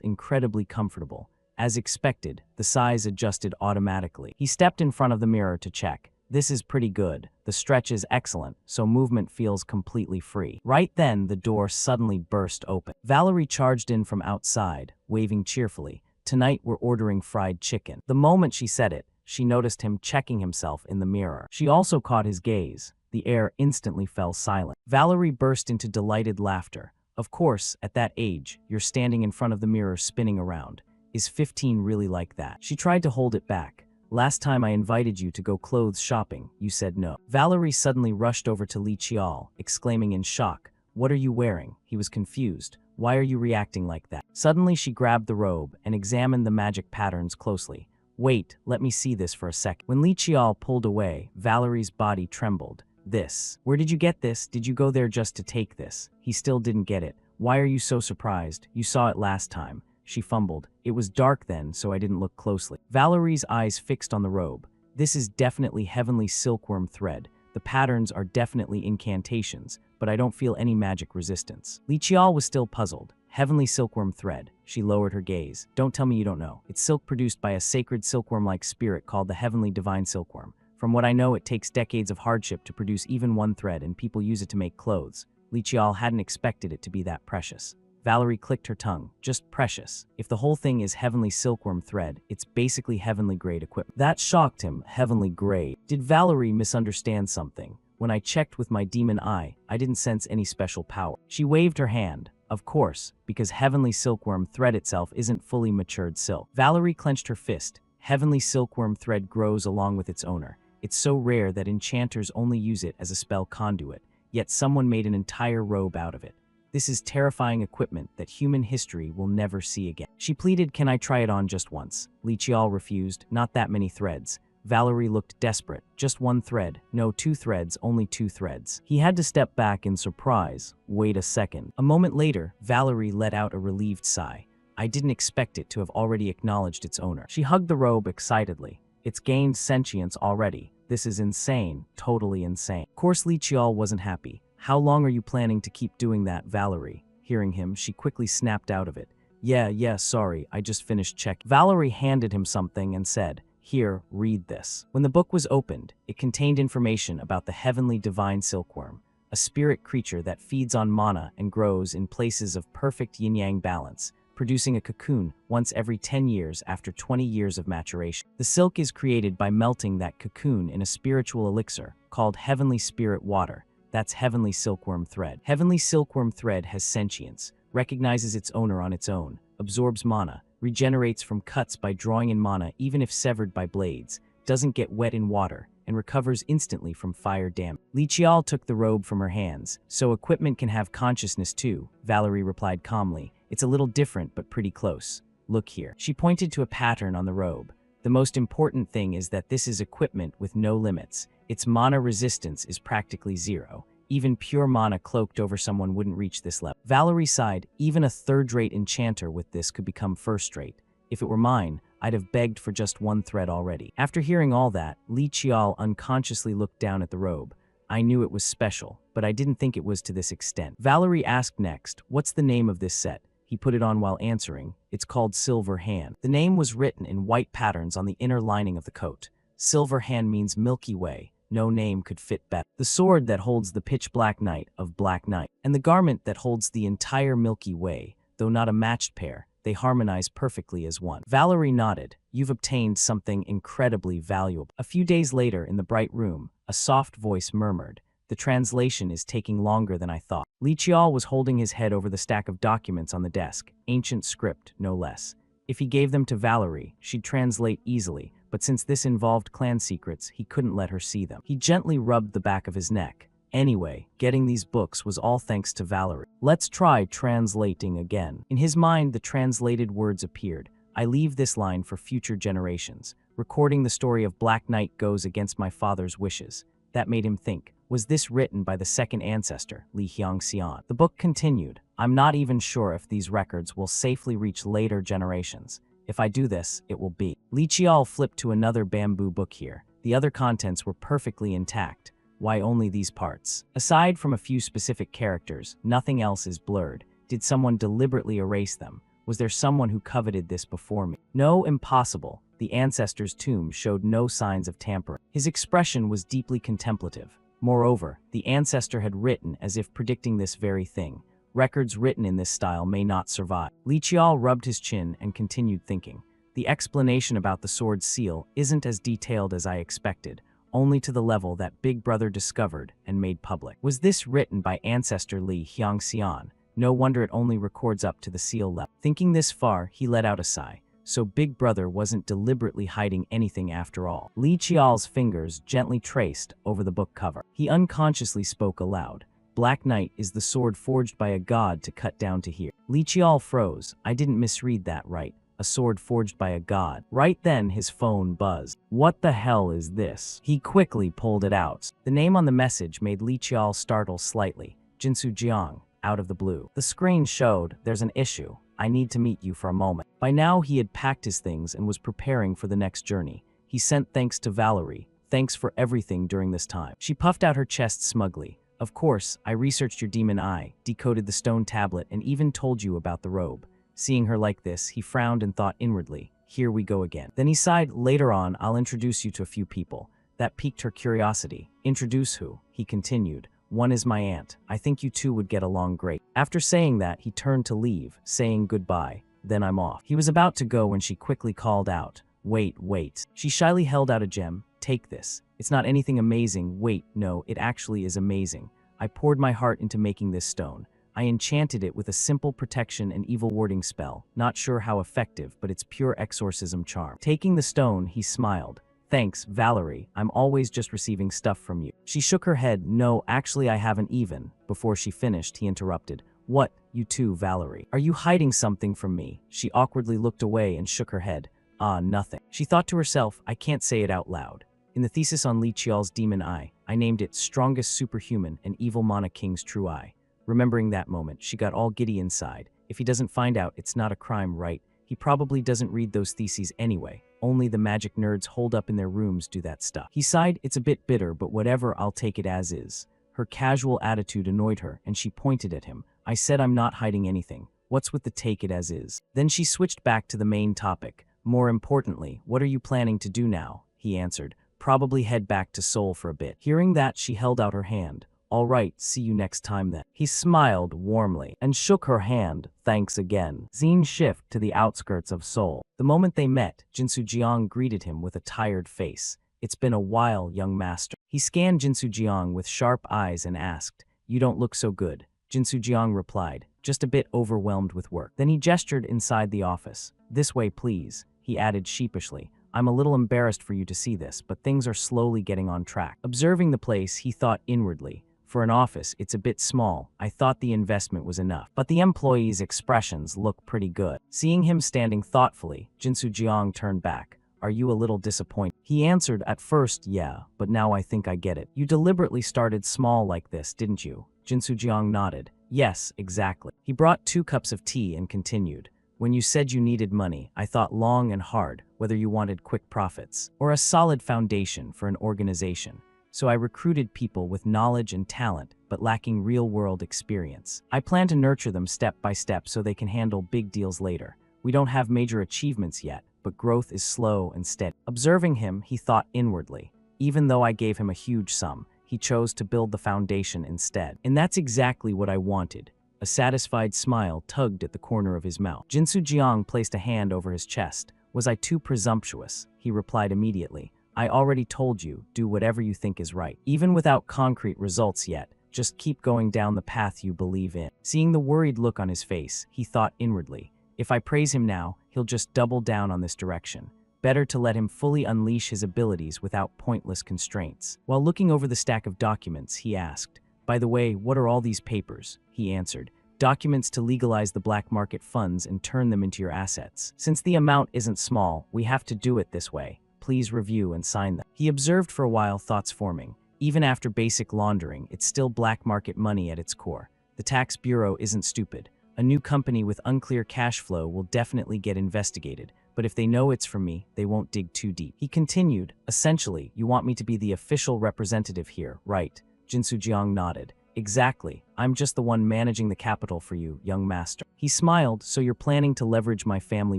incredibly comfortable. As expected, the size adjusted automatically. He stepped in front of the mirror to check. This is pretty good. The stretch is excellent, so movement feels completely free. Right then, the door suddenly burst open. Valerie charged in from outside, waving cheerfully. Tonight we're ordering fried chicken. The moment she said it, she noticed him checking himself in the mirror. She also caught his gaze. The air instantly fell silent. Valerie burst into delighted laughter. Of course, at that age, you're standing in front of the mirror spinning around. Is 15 really like that? She tried to hold it back. Last time I invited you to go clothes shopping, you said no. Valerie suddenly rushed over to Li Qiao, exclaiming in shock, "What are you wearing?" He was confused. "Why are you reacting like that?" Suddenly she grabbed the robe and examined the magic patterns closely. "Wait, let me see this for a second." When Li Qiao pulled away, Valerie's body trembled. "This? Where did you get this? Did you go there just to take this?" He still didn't get it. "Why are you so surprised? You saw it last time." She fumbled. "It was dark then, so I didn't look closely." Valerie's eyes fixed on the robe. "This is definitely heavenly silkworm thread. The patterns are definitely incantations, but I don't feel any magic resistance." Li Qiao was still puzzled. "Heavenly silkworm thread." She lowered her gaze. "Don't tell me you don't know. It's silk produced by a sacred silkworm-like spirit called the heavenly divine silkworm. From what I know, it takes decades of hardship to produce even one thread, and people use it to make clothes." Li Qiao hadn't expected it to be that precious. Valerie clicked her tongue. "Just precious. If the whole thing is heavenly silkworm thread, it's basically heavenly grade equipment." That shocked him. Heavenly grade. Did Valerie misunderstand something? When I checked with my demon eye, I didn't sense any special power. She waved her hand. "Of course, because heavenly silkworm thread itself isn't fully matured silk." Valerie clenched her fist. "Heavenly silkworm thread grows along with its owner. It's so rare that enchanters only use it as a spell conduit, yet someone made an entire robe out of it. This is terrifying equipment that human history will never see again." She pleaded, "Can I try it on just once?" Li Qiao refused. "Not that many threads." Valerie looked desperate. "Just one thread. No, 2 threads, only 2 threads." He had to step back in surprise. "Wait a second." A moment later, Valerie let out a relieved sigh. "I didn't expect it to have already acknowledged its owner." She hugged the robe excitedly. "It's gained sentience already. This is insane. Totally insane." Of course, Li Qiao wasn't happy. "How long are you planning to keep doing that, Valerie?" Hearing him, she quickly snapped out of it. Yeah, sorry, I just finished checking." Valerie handed him something and said, "Here, read this." When the book was opened, it contained information about the heavenly divine silkworm, a spirit creature that feeds on mana and grows in places of perfect yin-yang balance, producing a cocoon once every 10 years after 20 years of maturation. The silk is created by melting that cocoon in a spiritual elixir called heavenly spirit water. That's heavenly silkworm thread. Heavenly silkworm thread has sentience, recognizes its owner on its own, absorbs mana, regenerates from cuts by drawing in mana even if severed by blades, doesn't get wet in water, and recovers instantly from fire damage. Li Qiao took the robe from her hands. "So equipment can have consciousness too," Valerie replied calmly. "It's a little different but pretty close. Look here." She pointed to a pattern on the robe. "The most important thing is that this is equipment with no limits. Its mana resistance is practically 0. Even pure mana cloaked over someone wouldn't reach this level." Valerie sighed. "Even a third-rate enchanter with this could become first-rate. If it were mine, I'd have begged for just 1 thread already." After hearing all that, Li Qiao unconsciously looked down at the robe. "I knew it was special, but I didn't think it was to this extent." Valerie asked next, "What's the name of this set?" He put it on while answering. "It's called Silver Hand." The name was written in white patterns on the inner lining of the coat. Silver Hand means Milky Way. No name could fit better. The sword that holds the pitch black night of Black Night, and the garment that holds the entire Milky Way, though not a matched pair, they harmonize perfectly as one. Valerie nodded. "You've obtained something incredibly valuable." A few days later, in the bright room, a soft voice murmured, "The translation is taking longer than I thought." Li Qiao was holding his head over the stack of documents on the desk, ancient script, no less. If he gave them to Valerie, she'd translate easily, but since this involved clan secrets, he couldn't let her see them. He gently rubbed the back of his neck. "Anyway, getting these books was all thanks to Valerie. Let's try translating again." In his mind, the translated words appeared. "I leave this line for future generations. Recording the story of Black Knight goes against my father's wishes." That made him think. Was this written by the second ancestor, Li Xiangxian? The book continued. "I'm not even sure if these records will safely reach later generations. If I do this, it will be." Li Qiao flipped to another bamboo book here. The other contents were perfectly intact. Why only these parts? Aside from a few specific characters, nothing else is blurred. Did someone deliberately erase them? Was there someone who coveted this before me? No, impossible. The ancestor's tomb showed no signs of tampering. His expression was deeply contemplative. Moreover, the ancestor had written as if predicting this very thing. Records written in this style may not survive. Li Qiao rubbed his chin and continued thinking. The explanation about the sword's seal isn't as detailed as I expected, only to the level that Big Brother discovered and made public. Was this written by ancestor Li Xiangxian? No wonder it only records up to the seal level. Thinking this far, he let out a sigh. so Big Brother wasn't deliberately hiding anything after all. Li Qiao's fingers gently traced over the book cover. He unconsciously spoke aloud. Black Knight is the sword forged by a god to cut down to here. Li Qiao froze. I didn't misread that, right? A sword forged by a god. Right then, his phone buzzed. What the hell is this? He quickly pulled it out. The name on the message made Li Qiao startle slightly. Jinsu Jiang, out of the blue. The screen showed, there's an issue. I need to meet you for a moment. By now, he had packed his things and was preparing for the next journey. He sent thanks to Valerie. Thanks for everything during this time. She puffed out her chest smugly. Of course, I researched your demon eye, decoded the stone tablet, and even told you about the robe. Seeing her like this, he frowned and thought inwardly, here we go again. Then he sighed, later on, I'll introduce you to a few people. That piqued her curiosity. Introduce who? He continued. One is my aunt. I think you two would get along great. After saying that, he turned to leave, saying goodbye. Then I'm off. He was about to go when she quickly called out, wait. She shyly held out a gem. Take this. It's not anything amazing. Wait, no, it actually is amazing. I poured my heart into making this stone. I enchanted it with a simple protection and evil warding spell. Not sure how effective, but it's pure exorcism charm. Taking the stone, he smiled. Thanks, Valerie. I'm always just receiving stuff from you. She shook her head. No, actually I haven't even. Before she finished, he interrupted. What? You too, Valerie. Are you hiding something from me? She awkwardly looked away and shook her head. Ah, nothing. She thought to herself, I can't say it out loud. In the thesis on Li Qiao's demon eye, I named it Strongest Superhuman and Evil Mana King's True Eye. Remembering that moment, she got all giddy inside. If he doesn't find out, it's not a crime, right? He probably doesn't read those theses anyway. Only the magic nerds holed up in their rooms do that stuff. He sighed, it's a bit bitter, but whatever, I'll take it as is. Her casual attitude annoyed her, and she pointed at him. I said I'm not hiding anything. What's with the take it as is? Then she switched back to the main topic. More importantly, what are you planning to do now? He answered. Probably head back to Seoul for a bit. Hearing that, she held out her hand. All right, see you next time then. He smiled warmly and shook her hand. Thanks again. Scene shift to the outskirts of Seoul. The moment they met, Jinsu Jiang greeted him with a tired face. It's been a while, young master. He scanned Jinsu Jiang with sharp eyes and asked, You don't look so good. Jinsu Jiang replied, just a bit overwhelmed with work. Then he gestured inside the office. This way, please, he added sheepishly. I'm a little embarrassed for you to see this, but things are slowly getting on track. Observing the place, he thought inwardly. For an office, it's a bit small. I thought the investment was enough. But the employees' expressions look pretty good. Seeing him standing thoughtfully, Jinsu Jiang turned back. Are you a little disappointed? He answered, at first, yeah, but now I think I get it. You deliberately started small like this, didn't you? Jinsu Jiang nodded. Yes, exactly. He brought 2 cups of tea and continued. When you said you needed money, I thought long and hard whether you wanted quick profits or a solid foundation for an organization. So I recruited people with knowledge and talent, but lacking real-world experience. I plan to nurture them step by step so they can handle big deals later. We don't have major achievements yet, but growth is slow and steady. Observing him, he thought inwardly. Even though I gave him a huge sum, he chose to build the foundation instead. And that's exactly what I wanted. A satisfied smile tugged at the corner of his mouth. Jinsu Jiang placed a hand over his chest. Was I too presumptuous? He replied immediately. I already told you, do whatever you think is right. Even without concrete results yet, just keep going down the path you believe in. Seeing the worried look on his face, he thought inwardly, if I praise him now, he'll just double down on this direction. Better to let him fully unleash his abilities without pointless constraints. While looking over the stack of documents, he asked, by the way, what are all these papers? He answered, documents to legalize the black market funds and turn them into your assets. Since the amount isn't small, we have to do it this way. Please review and sign them. He observed for a while, thoughts forming. Even after basic laundering, it's still black market money at its core. The tax bureau isn't stupid. A new company with unclear cash flow will definitely get investigated, but if they know it's from me, they won't dig too deep. He continued, essentially, you want me to be the official representative here, right? Jinsu Jiang nodded. Exactly. I'm just the one managing the capital for you, young master. He smiled, so you're planning to leverage my family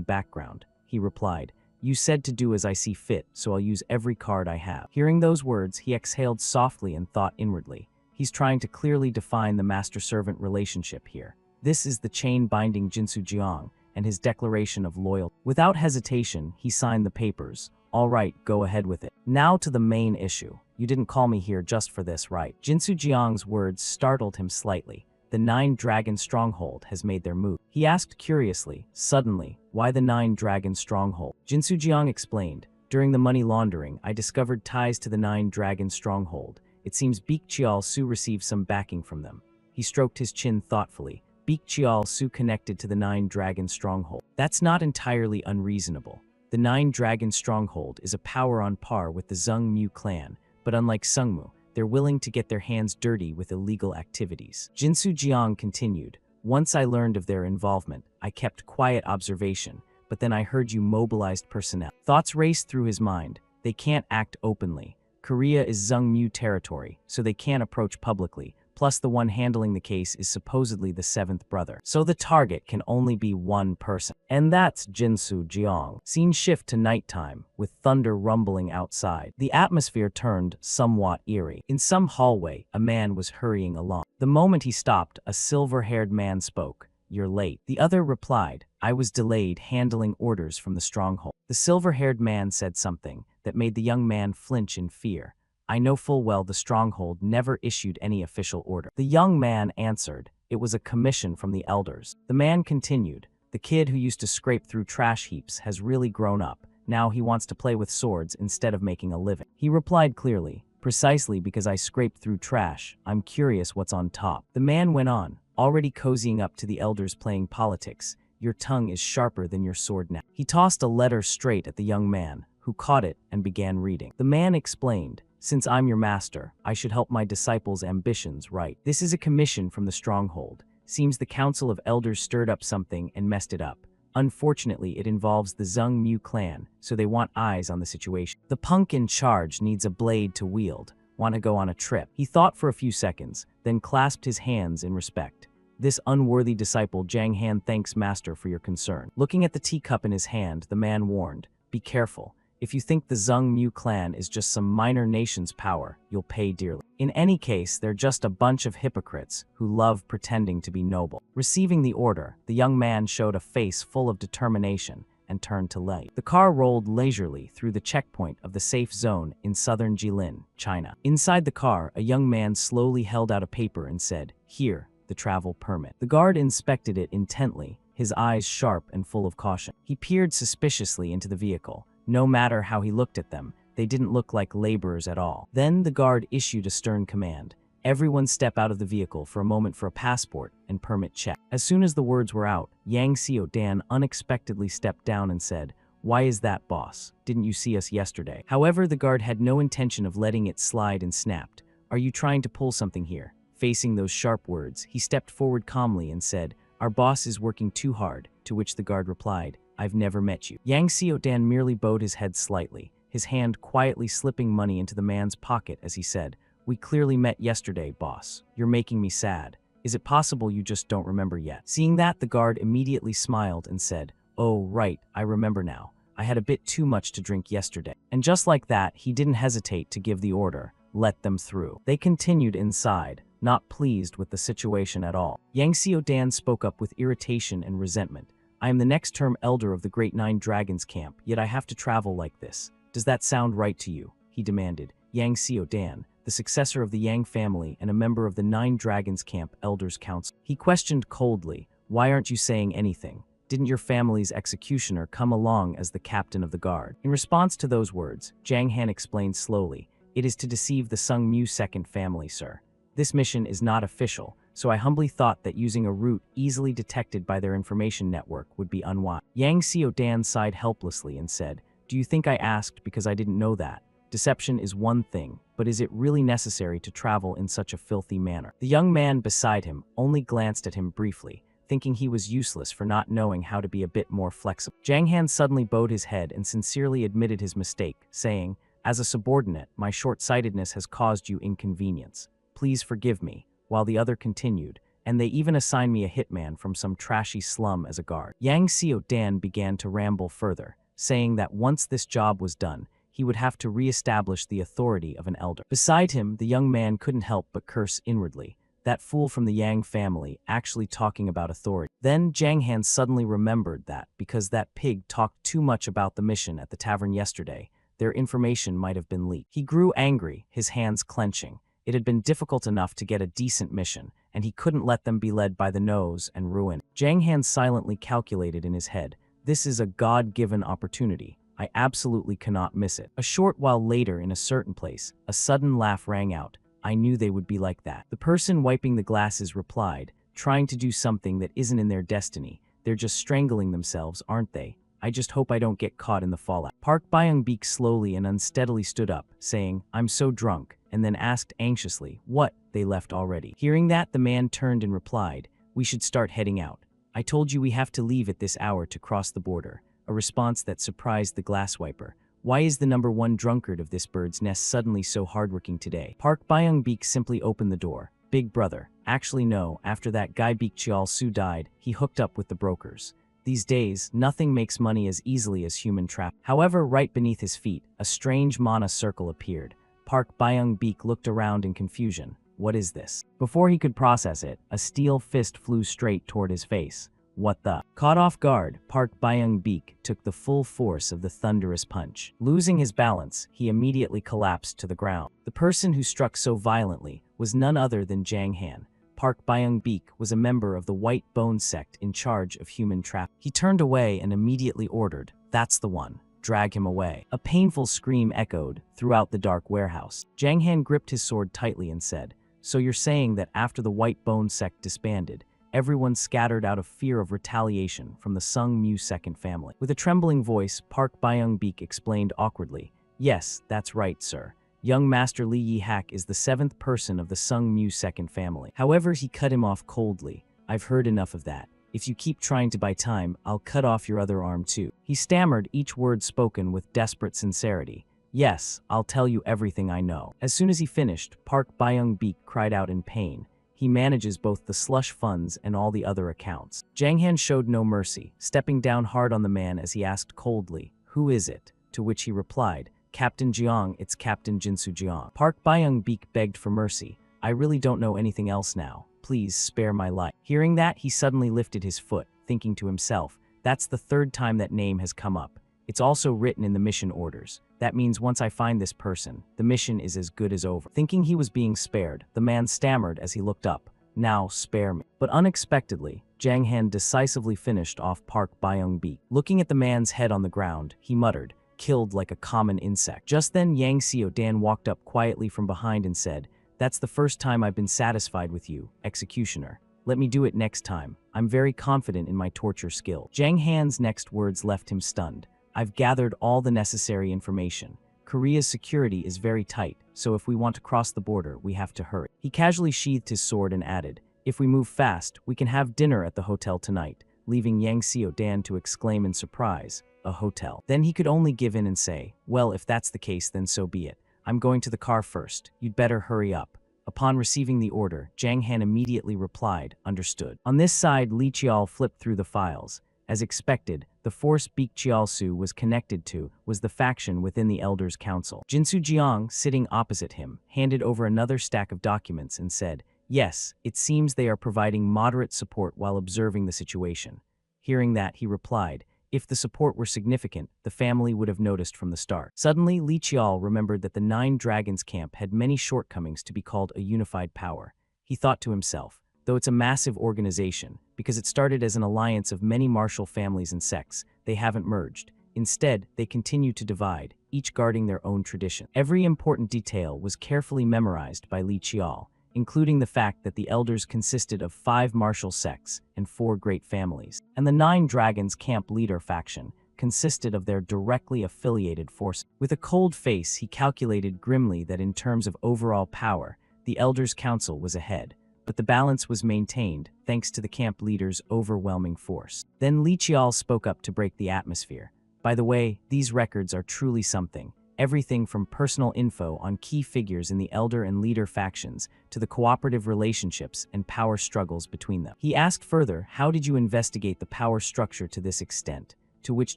background. He replied. You said to do as I see fit, so I'll use every card I have. Hearing those words, he exhaled softly and thought inwardly. He's trying to clearly define the master-servant relationship here. This is the chain binding Jinsu Jiang and his declaration of loyalty. Without hesitation, he signed the papers. All right, go ahead with it. Now to the main issue. You didn't call me here just for this, right? Jinsu Jiang's words startled him slightly. the 9-dragon stronghold has made their move. He asked curiously, suddenly, why the 9-dragon stronghold? Jinsu Jiang explained, during the money laundering, I discovered ties to the 9-dragon stronghold. It seems Beek Chial Su received some backing from them. He stroked his chin thoughtfully. Beek Chial Su connected to the 9-dragon stronghold. That's not entirely unreasonable. The 9-dragon stronghold is a power on par with the Zheng Mu clan, but unlike Sungmu, they're willing to get their hands dirty with illegal activities. Jinsu Jiang continued, once I learned of their involvement, I kept quiet observation, but then I heard you mobilized personnel. Thoughts raced through his mind. They can't act openly. Korea is Zheng Mu territory, so they can't approach publicly. Plus the one handling the case is supposedly the 7th brother. So the target can only be one person. And that's Jinsu Jiang. Scene shift to nighttime, with thunder rumbling outside. The atmosphere turned somewhat eerie. In some hallway, a man was hurrying along. The moment he stopped, a silver-haired man spoke. You're late. The other replied, I was delayed handling orders from the stronghold. The silver-haired man said something that made the young man flinch in fear. I know full well the stronghold never issued any official order. The young man answered, it was a commission from the elders. The man continued, the kid who used to scrape through trash heaps has really grown up. Now he wants to play with swords instead of making a living. He replied clearly, precisely because I scraped through trash, I'm curious what's on top. The man went on, already cozying up to the elders playing politics. Your tongue is sharper than your sword now. He tossed a letter straight at the young man, who caught it and began reading. The man explained, since I'm your master, I should help my disciples' ambitions right. This is a commission from the stronghold. Seems the Council of Elders stirred up something and messed it up. Unfortunately, it involves the Zheng Mu clan, so they want eyes on the situation. The punk in charge needs a blade to wield. Want to go on a trip. He thought for a few seconds, then clasped his hands in respect. This unworthy disciple Jiang Han thanks master for your concern. Looking at the teacup in his hand, the man warned, be careful. If you think the Zheng Mu clan is just some minor nation's power, you'll pay dearly. In any case, they're just a bunch of hypocrites who love pretending to be noble. Receiving the order, the young man showed a face full of determination and turned to leave. The car rolled leisurely through the checkpoint of the safe zone in southern Jilin, China. Inside the car, a young man slowly held out a paper and said, here, the travel permit. The guard inspected it intently, his eyes sharp and full of caution. He peered suspiciously into the vehicle. No matter how he looked at them, they didn't look like laborers at all. Then the guard issued a stern command. Everyone step out of the vehicle for a moment for a passport and permit check. As soon as the words were out, Yang Xiao-dan unexpectedly stepped down and said, why is that, boss? Didn't you see us yesterday? However, the guard had no intention of letting it slide and snapped. Are you trying to pull something here? Facing those sharp words, he stepped forward calmly and said, our boss is working too hard, to which the guard replied, I've never met you. Yang Xiao-dan merely bowed his head slightly, his hand quietly slipping money into the man's pocket as he said, we clearly met yesterday, boss. You're making me sad. Is it possible you just don't remember yet? Seeing that, the guard immediately smiled and said, oh, right, I remember now. I had a bit too much to drink yesterday. And just like that, he didn't hesitate to give the order, let them through. They continued inside, not pleased with the situation at all. Yang Xiao-dan spoke up with irritation and resentment. I am the next term elder of the Great Nine Dragons camp, yet I have to travel like this. Does that sound right to you? He demanded. Yang Xiao-dan, the successor of the Yang family and a member of the Nine Dragons camp elders council. He questioned coldly, why aren't you saying anything? Didn't your family's executioner come along as the captain of the guard? In response to those words, Jiang Han explained slowly, it is to deceive the Sung Mu second family, sir. This mission is not official, so I humbly thought that using a route easily detected by their information network would be unwise. Yang Xiao-dan sighed helplessly and said, do you think I asked because I didn't know that? Deception is one thing, but is it really necessary to travel in such a filthy manner? The young man beside him only glanced at him briefly, thinking he was useless for not knowing how to be a bit more flexible. Jiang Han suddenly bowed his head and sincerely admitted his mistake, saying, as a subordinate, my short-sightedness has caused you inconvenience. Please forgive me, while the other continued, and they even assigned me a hitman from some trashy slum as a guard. Yang Xiao-dan began to ramble further, saying that once this job was done, he would have to re-establish the authority of an elder. Beside him, the young man couldn't help but curse inwardly, that fool from the Yang family actually talking about authority. Then Jiang Han suddenly remembered that, because that pig talked too much about the mission at the tavern yesterday, their information might have been leaked. He grew angry, his hands clenching. It had been difficult enough to get a decent mission, and he couldn't let them be led by the nose and ruin. Jiang Han silently calculated in his head, this is a God-given opportunity. I absolutely cannot miss it. A short while later in a certain place, a sudden laugh rang out. I knew they would be like that. The person wiping the glasses replied, trying to do something that isn't in their destiny. They're just strangling themselves, aren't they? I just hope I don't get caught in the fallout. Park Byung-beek slowly and unsteadily stood up, saying, I'm so drunk, and then asked anxiously, what, they left already? Hearing that, the man turned and replied, we should start heading out. I told you we have to leave at this hour to cross the border. A response that surprised the glass wiper. Why is the number one drunkard of this bird's nest suddenly so hardworking today? Park Byung-beek simply opened the door. Big brother. Actually no, after that guy Beek Cheol-soo died, he hooked up with the brokers. These days, nothing makes money as easily as human trap. However, right beneath his feet, a strange mana circle appeared. Park Byung-beek looked around in confusion. What is this? Before he could process it, a steel fist flew straight toward his face. What the? Caught off guard, Park Byung-beek took the full force of the thunderous punch. Losing his balance, he immediately collapsed to the ground. The person who struck so violently was none other than Jiang Han. Park Byung-beek was a member of the White Bone sect in charge of human trafficking. He turned away and immediately ordered, that's the one. Drag him away. A painful scream echoed throughout the dark warehouse. Jiang Han gripped his sword tightly and said, so you're saying that after the White Bone sect disbanded, everyone scattered out of fear of retaliation from the Sung Mu second family? With a trembling voice, Park Byung-beek explained awkwardly, yes, that's right, sir. Young Master Lee Yi-hak is the seventh person of the Sung Mu second family. However, he cut him off coldly. I've heard enough of that. If you keep trying to buy time, I'll cut off your other arm too. He stammered, each word spoken with desperate sincerity. Yes, I'll tell you everything I know. As soon as he finished, Park Byung-beek cried out in pain. He manages both the slush funds and all the other accounts. Jiang Han showed no mercy, stepping down hard on the man as he asked coldly, who is it? To which he replied, Captain Jiang, it's Captain Jinsu Jiang. Park Byung-beek begged for mercy. I really don't know anything else now. Please spare my life. Hearing that, he suddenly lifted his foot, thinking to himself, that's the third time that name has come up. It's also written in the mission orders. That means once I find this person, the mission is as good as over. Thinking he was being spared, the man stammered as he looked up. Now, spare me. But unexpectedly, Jiang Han decisively finished off Park Byung-beek. Looking at the man's head on the ground, he muttered, killed like a common insect. Just then, Yang Xiao-dan walked up quietly from behind and said, that's the first time I've been satisfied with you, executioner. Let me do it next time. I'm very confident in my torture skill. Jiang Han's next words left him stunned. I've gathered all the necessary information. Korea's security is very tight, so if we want to cross the border, we have to hurry. He casually sheathed his sword and added, if we move fast, we can have dinner at the hotel tonight, leaving Yang Xiao-dan to exclaim in surprise, a hotel. Then he could only give in and say, well, if that's the case, then so be it. I'm going to the car first. You'd better hurry up. Upon receiving the order, Jiang Han immediately replied, understood. On this side, Lee Cheol flipped through the files. As expected, the force Beek Cheol-soo was connected to was the faction within the Elders' Council. Jinsu Jiang, sitting opposite him, handed over another stack of documents and said, yes, it seems they are providing moderate support while observing the situation. Hearing that, he replied, if the support were significant, the family would have noticed from the start. Suddenly, Lee Cheol remembered that the Nine Dragons camp had many shortcomings to be called a unified power. He thought to himself, though it's a massive organization, because it started as an alliance of many martial families and sects, they haven't merged. Instead, they continue to divide, each guarding their own tradition. Every important detail was carefully memorized by Lee Cheol, including the fact that the elders consisted of 5 martial sects and 4 great families, and the Nine Dragons camp leader faction consisted of their directly affiliated forces. With a cold face, he calculated grimly that in terms of overall power, the Elders' Council was ahead, but the balance was maintained thanks to the camp leader's overwhelming force. Then Lee Cheol spoke up to break the atmosphere. By the way, these records are truly something. Everything from personal info on key figures in the Elder and Leader factions to the cooperative relationships and power struggles between them. He asked further, how did you investigate the power structure to this extent? To which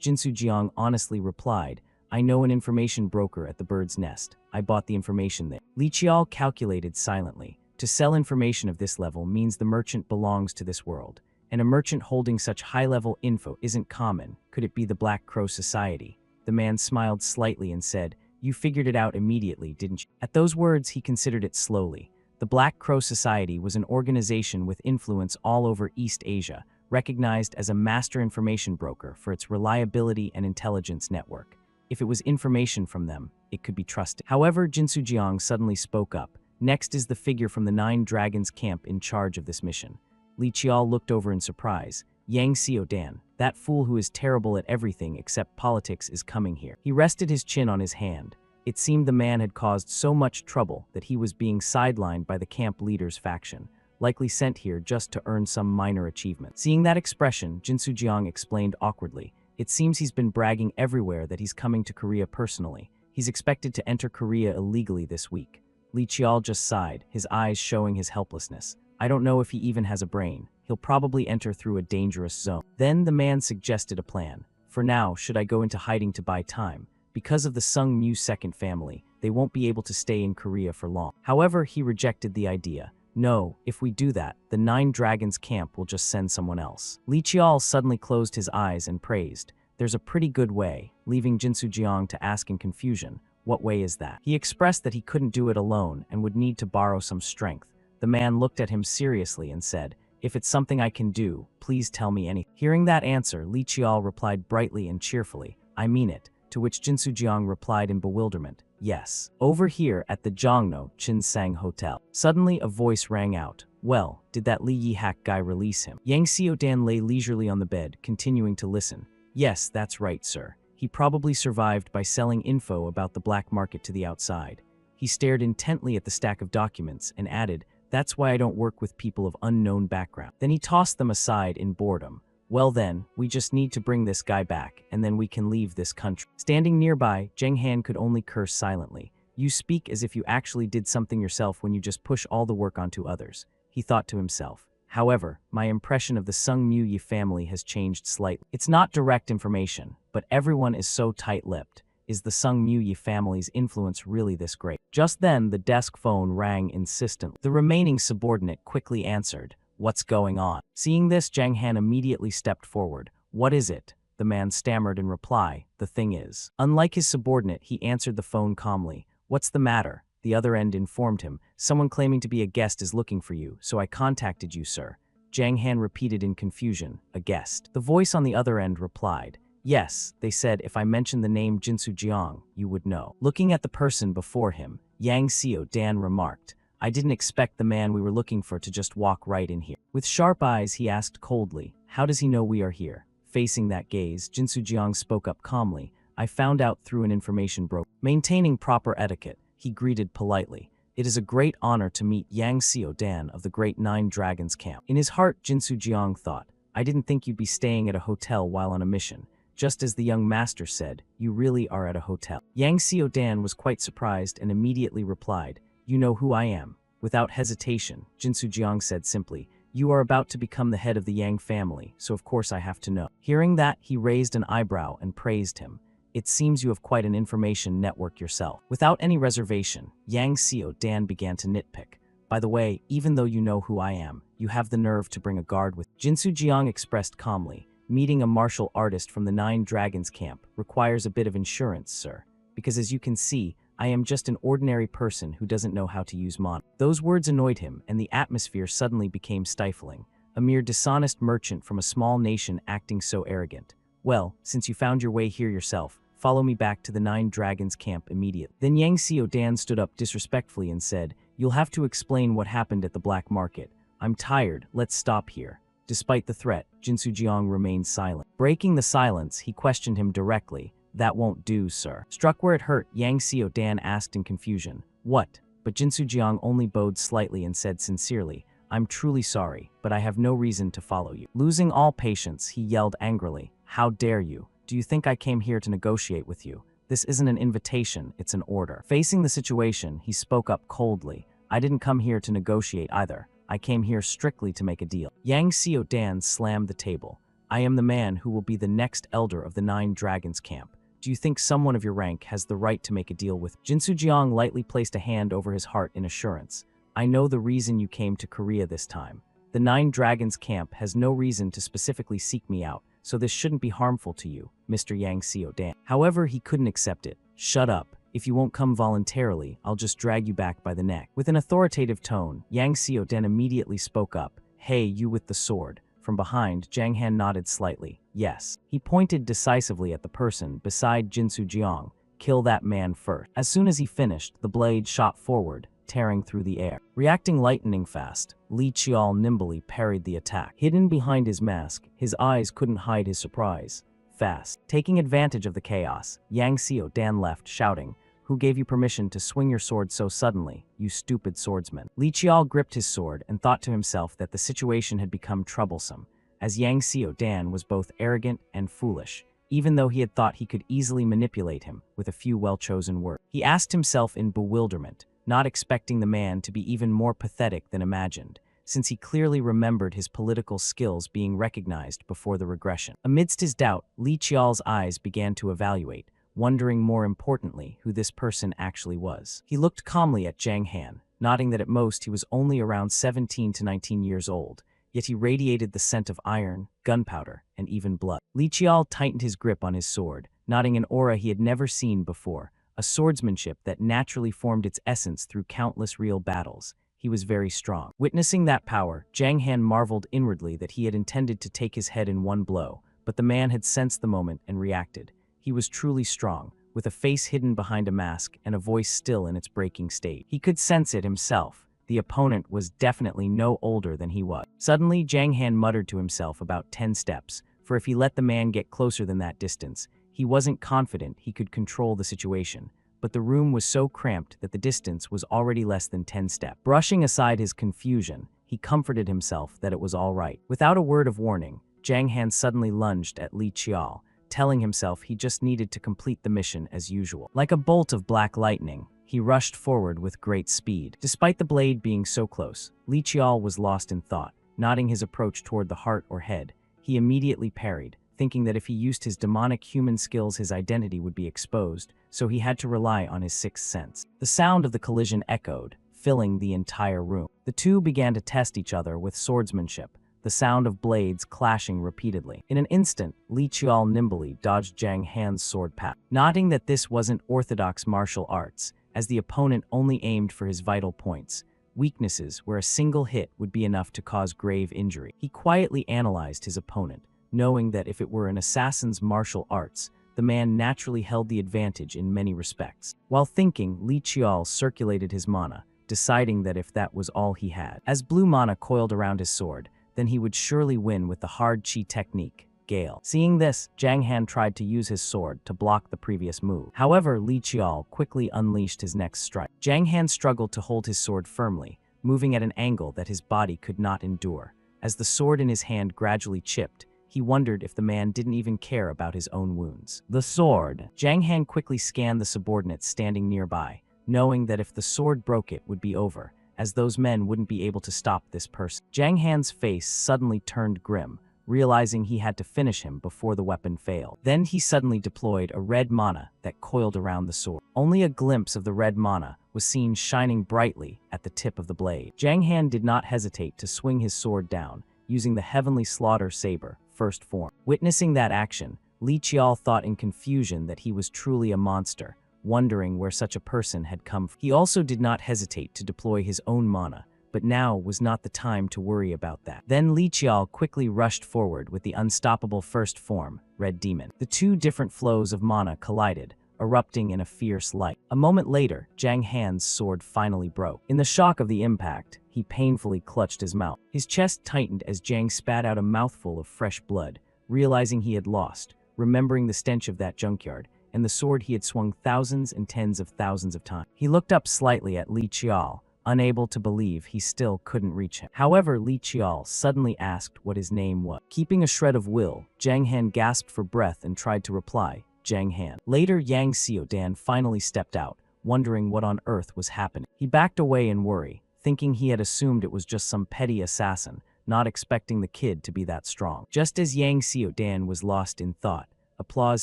Jinsu Jiang honestly replied, I know an information broker at the Bird's Nest. I bought the information there. Lee Cheol calculated silently. To sell information of this level means the merchant belongs to this world, and a merchant holding such high-level info isn't common. Could it be the Black Crow Society? The man smiled slightly and said, you figured it out immediately, didn't you? At those words, he considered it slowly. The Black Crow Society was an organization with influence all over East Asia, recognized as a master information broker for its reliability and intelligence network. If it was information from them, it could be trusted. However, Jinsu Jiang suddenly spoke up. Next is the figure from the Nine Dragons camp in charge of this mission. Li Qiao looked over in surprise. Yang Xiaodan, that fool who is terrible at everything except politics, is coming here. He rested his chin on his hand. It seemed the man had caused so much trouble that he was being sidelined by the camp leader's faction, likely sent here just to earn some minor achievement. Seeing that expression, Jinsu Jiang explained awkwardly, "It seems he's been bragging everywhere that he's coming to Korea personally. He's expected to enter Korea illegally this week." Li Qiao just sighed, his eyes showing his helplessness. "I don't know if he even has a brain. He'll probably enter through a dangerous zone." Then the man suggested a plan. "For now, should I go into hiding to buy time? Because of the Sung Mu second family, they won't be able to stay in Korea for long." However, he rejected the idea. "No, if we do that, the Nine Dragons camp will just send someone else." Li Qiao suddenly closed his eyes and praised, "There's a pretty good way," leaving Jinsu Jiang to ask in confusion, "What way is that?" He expressed that he couldn't do it alone and would need to borrow some strength. The man looked at him seriously and said, "If it's something I can do, please tell me anything." Hearing that answer, Li Qiao replied brightly and cheerfully, "I mean it," to which Jinsu Jiang replied in bewilderment, "Yes, over here at the Zhongno Chinsang Hotel." Suddenly a voice rang out, "Well, did that Li Yihak guy release him?" Yang Xiaodan lay leisurely on the bed, continuing to listen. "Yes, that's right, sir. He probably survived by selling info about the black market to the outside." He stared intently at the stack of documents and added, "That's why I don't work with people of unknown background." Then he tossed them aside in boredom. "Well then, we just need to bring this guy back, and then we can leave this country." Standing nearby, Zheng Han could only curse silently. "You speak as if you actually did something yourself when you just push all the work onto others," he thought to himself. "However, my impression of the Sung Mu Yi family has changed slightly. It's not direct information, but everyone is so tight-lipped. Is the Sung Mu Yi family's influence really this great?" Just then, the desk phone rang insistently. The remaining subordinate quickly answered, "What's going on?" Seeing this, Zhang Han immediately stepped forward. "What is it?" The man stammered in reply, "The thing is." Unlike his subordinate, he answered the phone calmly. "What's the matter?" The other end informed him, "Someone claiming to be a guest is looking for you, so I contacted you, sir." Zhang Han repeated in confusion, "A guest?" The voice on the other end replied, "Yes, they said if I mentioned the name Jinsu Jiang, you would know." Looking at the person before him, Yang Xiaodan remarked, "I didn't expect the man we were looking for to just walk right in here." With sharp eyes, he asked coldly, "How does he know we are here?" Facing that gaze, Jinsu Jiang spoke up calmly, "I found out through an information broker." Maintaining proper etiquette, he greeted politely, "It is a great honor to meet Yang Xiaodan of the Great Nine Dragons camp." In his heart, Jinsu Jiang thought, "I didn't think you'd be staying at a hotel while on a mission." Just as the young master said, "You really are at a hotel." Yang Xiaodan was quite surprised and immediately replied, "You know who I am." Without hesitation, Jinsu Jiang said simply, "You are about to become the head of the Yang family, so of course I have to know." Hearing that, he raised an eyebrow and praised him. "It seems you have quite an information network yourself." Without any reservation, Yang Xiaodan began to nitpick. "By the way, even though you know who I am, you have the nerve to bring a guard with." Jinsu Jiang expressed calmly, "Meeting a martial artist from the Nine Dragons camp requires a bit of insurance, sir. Because as you can see, I am just an ordinary person who doesn't know how to use Manhwa." Those words annoyed him, and the atmosphere suddenly became stifling. A mere dishonest merchant from a small nation acting so arrogant. "Well, since you found your way here yourself, follow me back to the Nine Dragons camp immediately." Then Yang Xiaodan stood up disrespectfully and said, "You'll have to explain what happened at the black market. I'm tired, let's stop here." Despite the threat, Jinsu Jiang remained silent. Breaking the silence, he questioned him directly, "That won't do, sir." Struck where it hurt, Yang Xiaodan asked in confusion, "What?" But Jinsu Jiang only bowed slightly and said sincerely, "I'm truly sorry, but I have no reason to follow you." Losing all patience, he yelled angrily, "How dare you? Do you think I came here to negotiate with you? This isn't an invitation, it's an order." Facing the situation, he spoke up coldly, "I didn't come here to negotiate either. I came here strictly to make a deal." Yang Xiaodan slammed the table. "I am the man who will be the next elder of the Nine Dragons camp. Do you think someone of your rank has the right to make a deal with?" Jinsu Jiang lightly placed a hand over his heart in assurance. "I know the reason you came to Korea this time. The Nine Dragons camp has no reason to specifically seek me out, so this shouldn't be harmful to you, Mr. Yang Xiaodan." However, he couldn't accept it. "Shut up. If you won't come voluntarily, I'll just drag you back by the neck. With an authoritative tone, Yang Xiaodan immediately spoke up. Hey, you with the sword. From behind, Zhang Han nodded slightly. Yes. He pointed decisively at the person beside Jinsu Jiang. Kill that man first. As soon as he finished, the blade shot forward, tearing through the air. Reacting lightning fast, Li Qiao nimbly parried the attack. Hidden behind his mask, his eyes couldn't hide his surprise. Fast. Taking advantage of the chaos, Yang Xiaodan left, shouting, "Who gave you permission to swing your sword so suddenly, you stupid swordsman?" Li Qiao gripped his sword and thought to himself that the situation had become troublesome, as Yang Xiaodan was both arrogant and foolish, even though he had thought he could easily manipulate him with a few well-chosen words. He asked himself in bewilderment, not expecting the man to be even more pathetic than imagined, since he clearly remembered his political skills being recognized before the regression. Amidst his doubt, Li Qiao's eyes began to evaluate, wondering more importantly who this person actually was. He looked calmly at Zhang Han, noting that at most he was only around 17 to 19 years old, yet he radiated the scent of iron, gunpowder, and even blood. Li Qiao tightened his grip on his sword, nodding an aura he had never seen before, a swordsmanship that naturally formed its essence through countless real battles. He was very strong. Witnessing that power, Zhang Han marveled inwardly that he had intended to take his head in one blow, but the man had sensed the moment and reacted. He was truly strong, with a face hidden behind a mask and a voice still in its breaking state. He could sense it himself. The opponent was definitely no older than he was. Suddenly, Zhang Han muttered to himself about 10 steps, for if he let the man get closer than that distance, he wasn't confident he could control the situation. But the room was so cramped that the distance was already less than 10 steps. Brushing aside his confusion, he comforted himself that it was all right. Without a word of warning, Zhang Han suddenly lunged at Li Qiao, telling himself he just needed to complete the mission as usual. Like a bolt of black lightning, he rushed forward with great speed. Despite the blade being so close, Li Qiao was lost in thought. Nodding his approach toward the heart or head, he immediately parried, thinking that if he used his demonic human skills his identity would be exposed, so he had to rely on his sixth sense. The sound of the collision echoed, filling the entire room. The two began to test each other with swordsmanship, the sound of blades clashing repeatedly. In an instant, Li Qiao nimbly dodged Zhang Han's sword path, noting that this wasn't orthodox martial arts, as the opponent only aimed for his vital points, weaknesses where a single hit would be enough to cause grave injury. He quietly analyzed his opponent, knowing that if it were an assassin's martial arts, the man naturally held the advantage in many respects. While thinking, Li Qiao circulated his mana, deciding that if that was all he had, as blue mana coiled around his sword, then he would surely win with the hard chi technique, Gale. Seeing this, Zhang Han tried to use his sword to block the previous move. However, Li Qiao quickly unleashed his next strike. Zhang Han struggled to hold his sword firmly, moving at an angle that his body could not endure. As the sword in his hand gradually chipped, he wondered if the man didn't even care about his own wounds. The sword. Zhang Han quickly scanned the subordinates standing nearby, knowing that if the sword broke it would be over, as those men wouldn't be able to stop this person. Zhang Han's face suddenly turned grim, realizing he had to finish him before the weapon failed. Then he suddenly deployed a red mana that coiled around the sword. Only a glimpse of the red mana was seen shining brightly at the tip of the blade. Zhang Han did not hesitate to swing his sword down, using the Heavenly Slaughter Saber, first form. Witnessing that action, Li Qiao thought in confusion that he was truly a monster, wondering where such a person had come from. He also did not hesitate to deploy his own mana, but now was not the time to worry about that. Then Li Qiao quickly rushed forward with the unstoppable first form, Red Demon. The two different flows of mana collided, erupting in a fierce light. A moment later, Zhang Han's sword finally broke. In the shock of the impact, he painfully clutched his mouth. His chest tightened as Zhang spat out a mouthful of fresh blood, realizing he had lost, remembering the stench of that junkyard, and the sword he had swung thousands and tens of thousands of times. He looked up slightly at Li Qiao, unable to believe he still couldn't reach him. However, Li Qiao suddenly asked what his name was. Keeping a shred of will, Zhang Han gasped for breath and tried to reply, Zhang Han. Later, Yang Xiaodan finally stepped out, wondering what on earth was happening. He backed away in worry, thinking he had assumed it was just some petty assassin, not expecting the kid to be that strong. Just as Yang Xiaodan was lost in thought, applause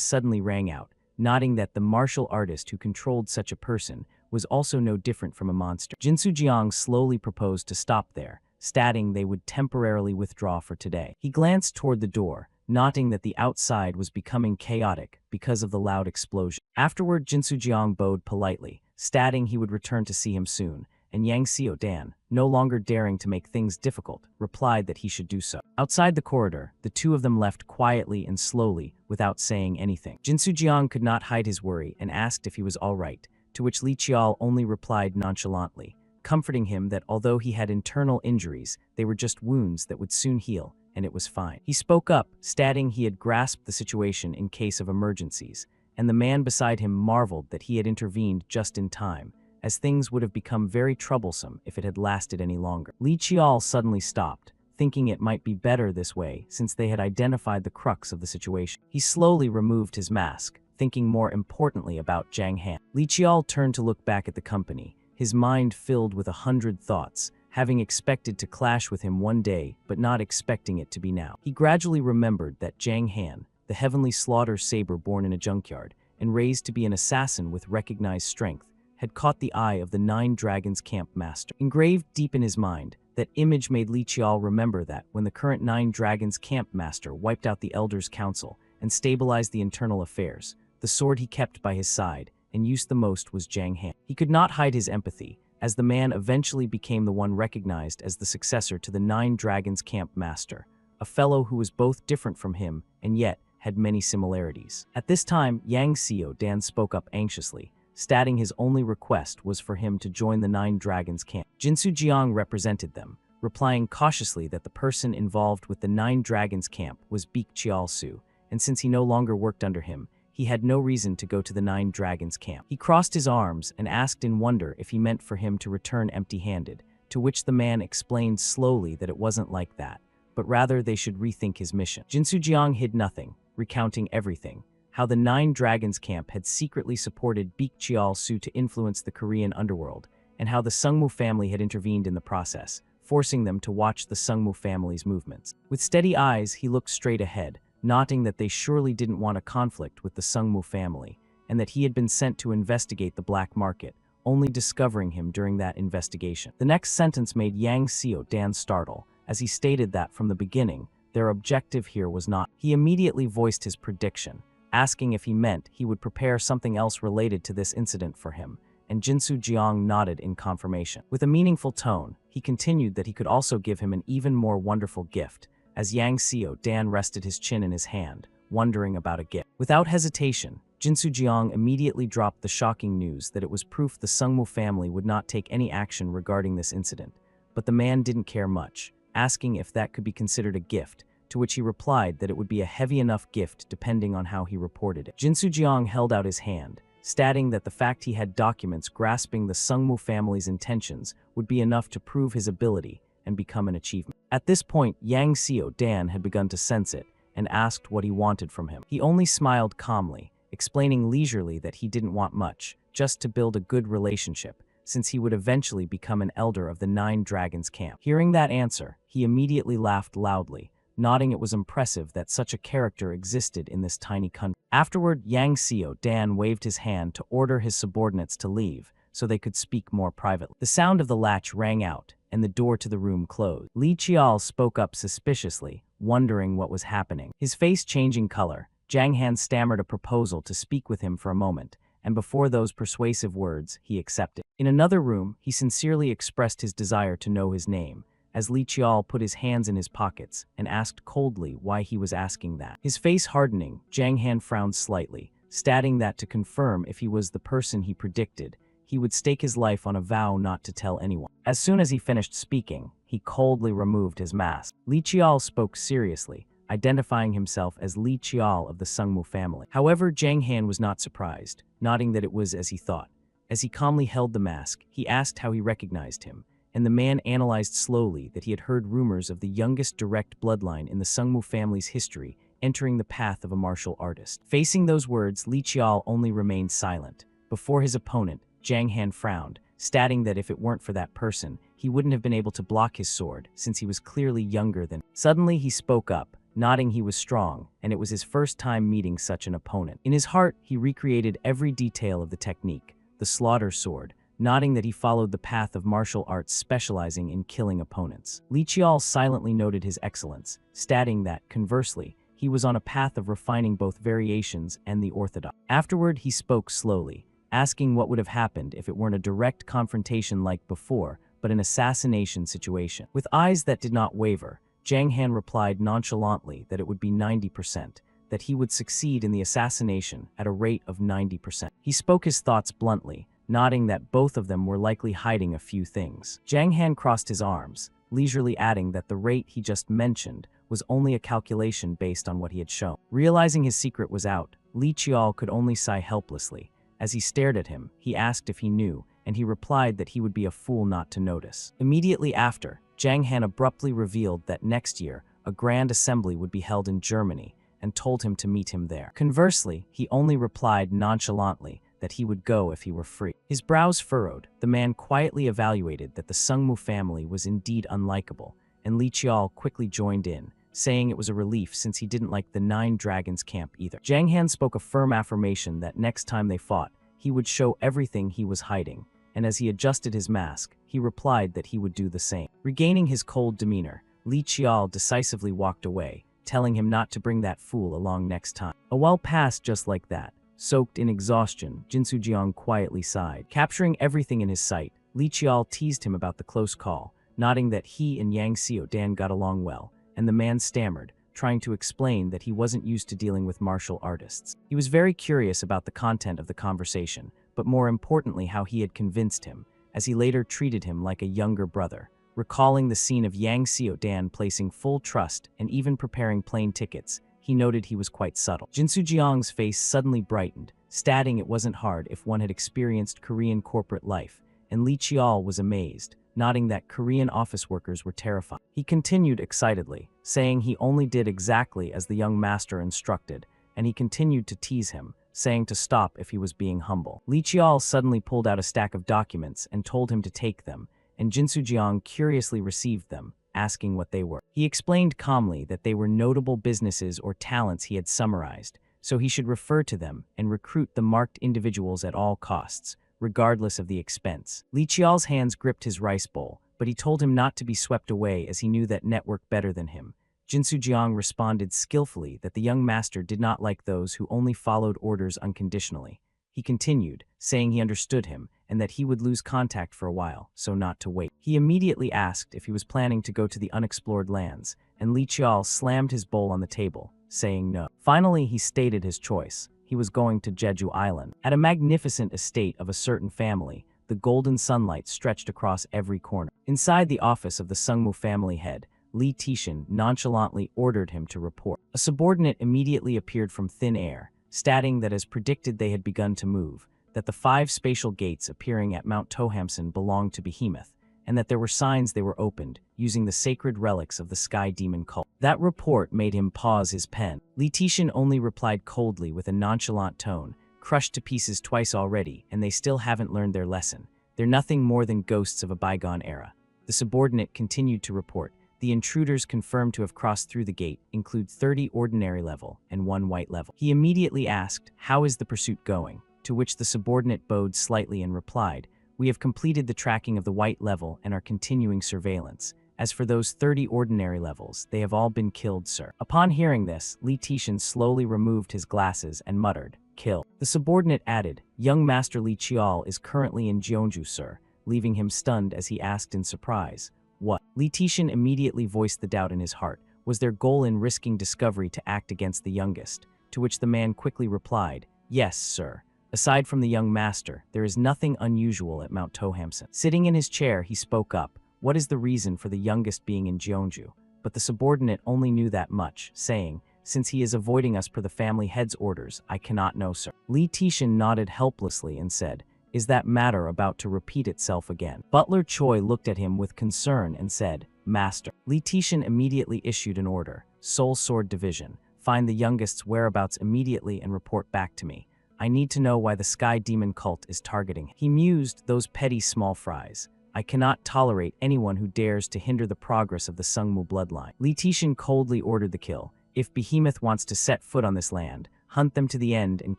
suddenly rang out, nodding that the martial artist who controlled such a person was also no different from a monster. Jinsu Jiang slowly proposed to stop there, stating they would temporarily withdraw for today. He glanced toward the door, noting that the outside was becoming chaotic because of the loud explosion. Afterward, Jinsu bowed politely, stating he would return to see him soon, and Yang Xiao-dan, no longer daring to make things difficult, replied that he should do so. Outside the corridor, the two of them left quietly and slowly, without saying anything. Jinsu could not hide his worry and asked if he was all right, to which Li Qiao only replied nonchalantly, comforting him that although he had internal injuries, they were just wounds that would soon heal, and it was fine. He spoke up, stating he had grasped the situation in case of emergencies, and the man beside him marveled that he had intervened just in time, as things would have become very troublesome if it had lasted any longer. Li Qiao suddenly stopped, thinking it might be better this way since they had identified the crux of the situation. He slowly removed his mask, thinking more importantly about Zhang Han. Li Qiao turned to look back at the company, his mind filled with 100 thoughts, having expected to clash with him one day but not expecting it to be now. He gradually remembered that Zhang Han, the heavenly slaughter saber born in a junkyard and raised to be an assassin with recognized strength, had caught the eye of the 9 Dragons camp master. Engraved deep in his mind, that image made Li Qiao remember that when the current 9 Dragons camp master wiped out the Elders' Council and stabilized the internal affairs, the sword he kept by his side and used the most was Zhang Han. He could not hide his empathy, as the man eventually became the one recognized as the successor to the 9 Dragons camp master, a fellow who was both different from him and yet had many similarities. At this time, Yang Xiao-dan spoke up anxiously, stating his only request was for him to join the 9 Dragons camp. Jinsu represented them, replying cautiously that the person involved with the 9 Dragons camp was Baek Chial-su, and since he no longer worked under him, he had no reason to go to the 9 Dragons camp. He crossed his arms and asked in wonder if he meant for him to return empty-handed, to which the man explained slowly that it wasn't like that, but rather they should rethink his mission. Jinsu hid nothing, recounting everything, how the 9 Dragons camp had secretly supported Baek Chial-su to influence the Korean underworld, and how the Sungmu family had intervened in the process, forcing them to watch the Sungmu family's movements. With steady eyes, he looked straight ahead, noting that they surely didn't want a conflict with the Sungmu family, and that he had been sent to investigate the black market, only discovering him during that investigation. The next sentence made Yang Xiao-dan startle, as he stated that from the beginning, their objective here was not. He immediately voiced his prediction, asking if he meant he would prepare something else related to this incident for him, and Jinsu nodded in confirmation. With a meaningful tone, he continued that he could also give him an even more wonderful gift, as Yang Xiao-dan rested his chin in his hand, wondering about a gift. Without hesitation, Jinsu immediately dropped the shocking news that it was proof the Sungmu family would not take any action regarding this incident, but the man didn't care much, asking if that could be considered a gift, to which he replied that it would be a heavy enough gift depending on how he reported it. Jinsu held out his hand, stating that the fact he had documents grasping the Sungmu family's intentions would be enough to prove his ability and become an achievement. At this point, Yang Xiao-dan had begun to sense it and asked what he wanted from him. He only smiled calmly, explaining leisurely that he didn't want much, just to build a good relationship, since he would eventually become an elder of the 9 Dragons camp. Hearing that answer, he immediately laughed loudly, nodding it was impressive that such a character existed in this tiny country. Afterward, Yang Xiao-dan waved his hand to order his subordinates to leave, so they could speak more privately. The sound of the latch rang out, and the door to the room closed. Li Qiao spoke up suspiciously, wondering what was happening. His face changing color, Zhang Han stammered a proposal to speak with him for a moment, and before those persuasive words, he accepted. In another room, he sincerely expressed his desire to know his name, as Li Qiao put his hands in his pockets and asked coldly why he was asking that. His face hardening, Zhang Han frowned slightly, stating that to confirm if he was the person he predicted, he would stake his life on a vow not to tell anyone. As soon as he finished speaking, he coldly removed his mask. Li Qiao spoke seriously, identifying himself as Li Qiao of the Sungmu family. However, Zhang Han was not surprised, nodding that it was as he thought. As he calmly held the mask, he asked how he recognized him, and the man analyzed slowly that he had heard rumors of the youngest direct bloodline in the Sungmu family's history entering the path of a martial artist. Facing those words, Li Qiao only remained silent. Before his opponent, Zhang Han frowned, stating that if it weren't for that person, he wouldn't have been able to block his sword, since he was clearly younger than. Suddenly he spoke up, nodding he was strong, and it was his first time meeting such an opponent. In his heart, he recreated every detail of the technique, the slaughter sword, nodding that he followed the path of martial arts specializing in killing opponents. Li Qiao silently noted his excellence, stating that, conversely, he was on a path of refining both variations and the orthodox. Afterward, he spoke slowly, asking what would have happened if it weren't a direct confrontation like before, but an assassination situation. With eyes that did not waver, Jiang Han replied nonchalantly that it would be 90%, that he would succeed in the assassination at a rate of 90%. He spoke his thoughts bluntly, nodding that both of them were likely hiding a few things. Jiang Han crossed his arms, leisurely adding that the rate he just mentioned was only a calculation based on what he had shown. Realizing his secret was out, Li Qiao could only sigh helplessly. As he stared at him, he asked if he knew, and he replied that he would be a fool not to notice. Immediately after, Jiang Han abruptly revealed that next year, a grand assembly would be held in Germany, and told him to meet him there. Conversely, he only replied nonchalantly that he would go if he were free. His brows furrowed, the man quietly evaluated that the Sungmu family was indeed unlikable, and Li Qiao quickly joined in, saying it was a relief since he didn't like the Nine Dragons camp either. Jiang Han spoke a firm affirmation that next time they fought, he would show everything he was hiding, and as he adjusted his mask, he replied that he would do the same. Regaining his cold demeanor, Li Qiao decisively walked away, telling him not to bring that fool along next time. A while passed just like that. Soaked in exhaustion, Jinsu Jiang quietly sighed. Capturing everything in his sight, Li Qiao teased him about the close call, nodding that he and Yang Xiaodan got along well, and the man stammered, trying to explain that he wasn't used to dealing with martial artists. He was very curious about the content of the conversation, but more importantly how he had convinced him, as he later treated him like a younger brother. Recalling the scene of Yang Xiaodan placing full trust and even preparing plane tickets, he noted he was quite subtle. Jinsu Jiang's face suddenly brightened, stating it wasn't hard if one had experienced Korean corporate life, and Li Qiao was amazed, nodding that Korean office workers were terrified. He continued excitedly, saying he only did exactly as the young master instructed, and he continued to tease him, saying to stop if he was being humble. Li Qiao suddenly pulled out a stack of documents and told him to take them, and Jinsu Jiang curiously received them, asking what they were. He explained calmly that they were notable businesses or talents he had summarized, so he should refer to them and recruit the marked individuals at all costs, regardless of the expense. Li Qiao's hands gripped his rice bowl, but he told him not to be swept away as he knew that network better than him. Jinsu Jiang responded skillfully that the young master did not like those who only followed orders unconditionally. He continued, saying he understood him and that he would lose contact for a while, so not to wait. He immediately asked if he was planning to go to the unexplored lands, and Li Qiao slammed his bowl on the table, saying no. Finally, he stated his choice. He was going to Jeju Island. At a magnificent estate of a certain family, the golden sunlight stretched across every corner. Inside the office of the Sungmu family head, Li Tishan nonchalantly ordered him to report. A subordinate immediately appeared from thin air, stating that as predicted they had begun to move, that the 5 spatial gates appearing at Mount Tohamson belonged to Behemoth, and that there were signs they were opened, using the sacred relics of the Sky Demon cult. That report made him pause his pen. Li Tishan only replied coldly with a nonchalant tone, crushed to pieces twice already, and they still haven't learned their lesson. They're nothing more than ghosts of a bygone era. The subordinate continued to report, the intruders confirmed to have crossed through the gate include 30 ordinary level and 1 white level. He immediately asked, "How is the pursuit going?" To which the subordinate bowed slightly and replied, "We have completed the tracking of the white level and are continuing surveillance. As for those 30 ordinary levels, they have all been killed, sir." Upon hearing this, Li Tishan slowly removed his glasses and muttered, "Kill." The subordinate added, "Young Master Li Qiao is currently in Jeonju, sir," leaving him stunned as he asked in surprise, "What?" Li Tishan immediately voiced the doubt in his heart. Was their goal in risking discovery to act against the youngest? To which the man quickly replied, "Yes, sir. Aside from the young master, there is nothing unusual at Mount Tohamson." Sitting in his chair, he spoke up, "What is the reason for the youngest being in Jeonju?" But the subordinate only knew that much, saying, "Since he is avoiding us per the family head's orders, I cannot know, sir." Li Tishan nodded helplessly and said, "Is that matter about to repeat itself again?" Butler Choi looked at him with concern and said, "Master." Li Tishan immediately issued an order, Soul Sword Division, "Find the youngest's whereabouts immediately and report back to me. I need to know why the Sky Demon cult is targeting him." He mused, "Those petty small fries. I cannot tolerate anyone who dares to hinder the progress of the Sungmu bloodline." Li Tishan coldly ordered the kill. "If Behemoth wants to set foot on this land, hunt them to the end and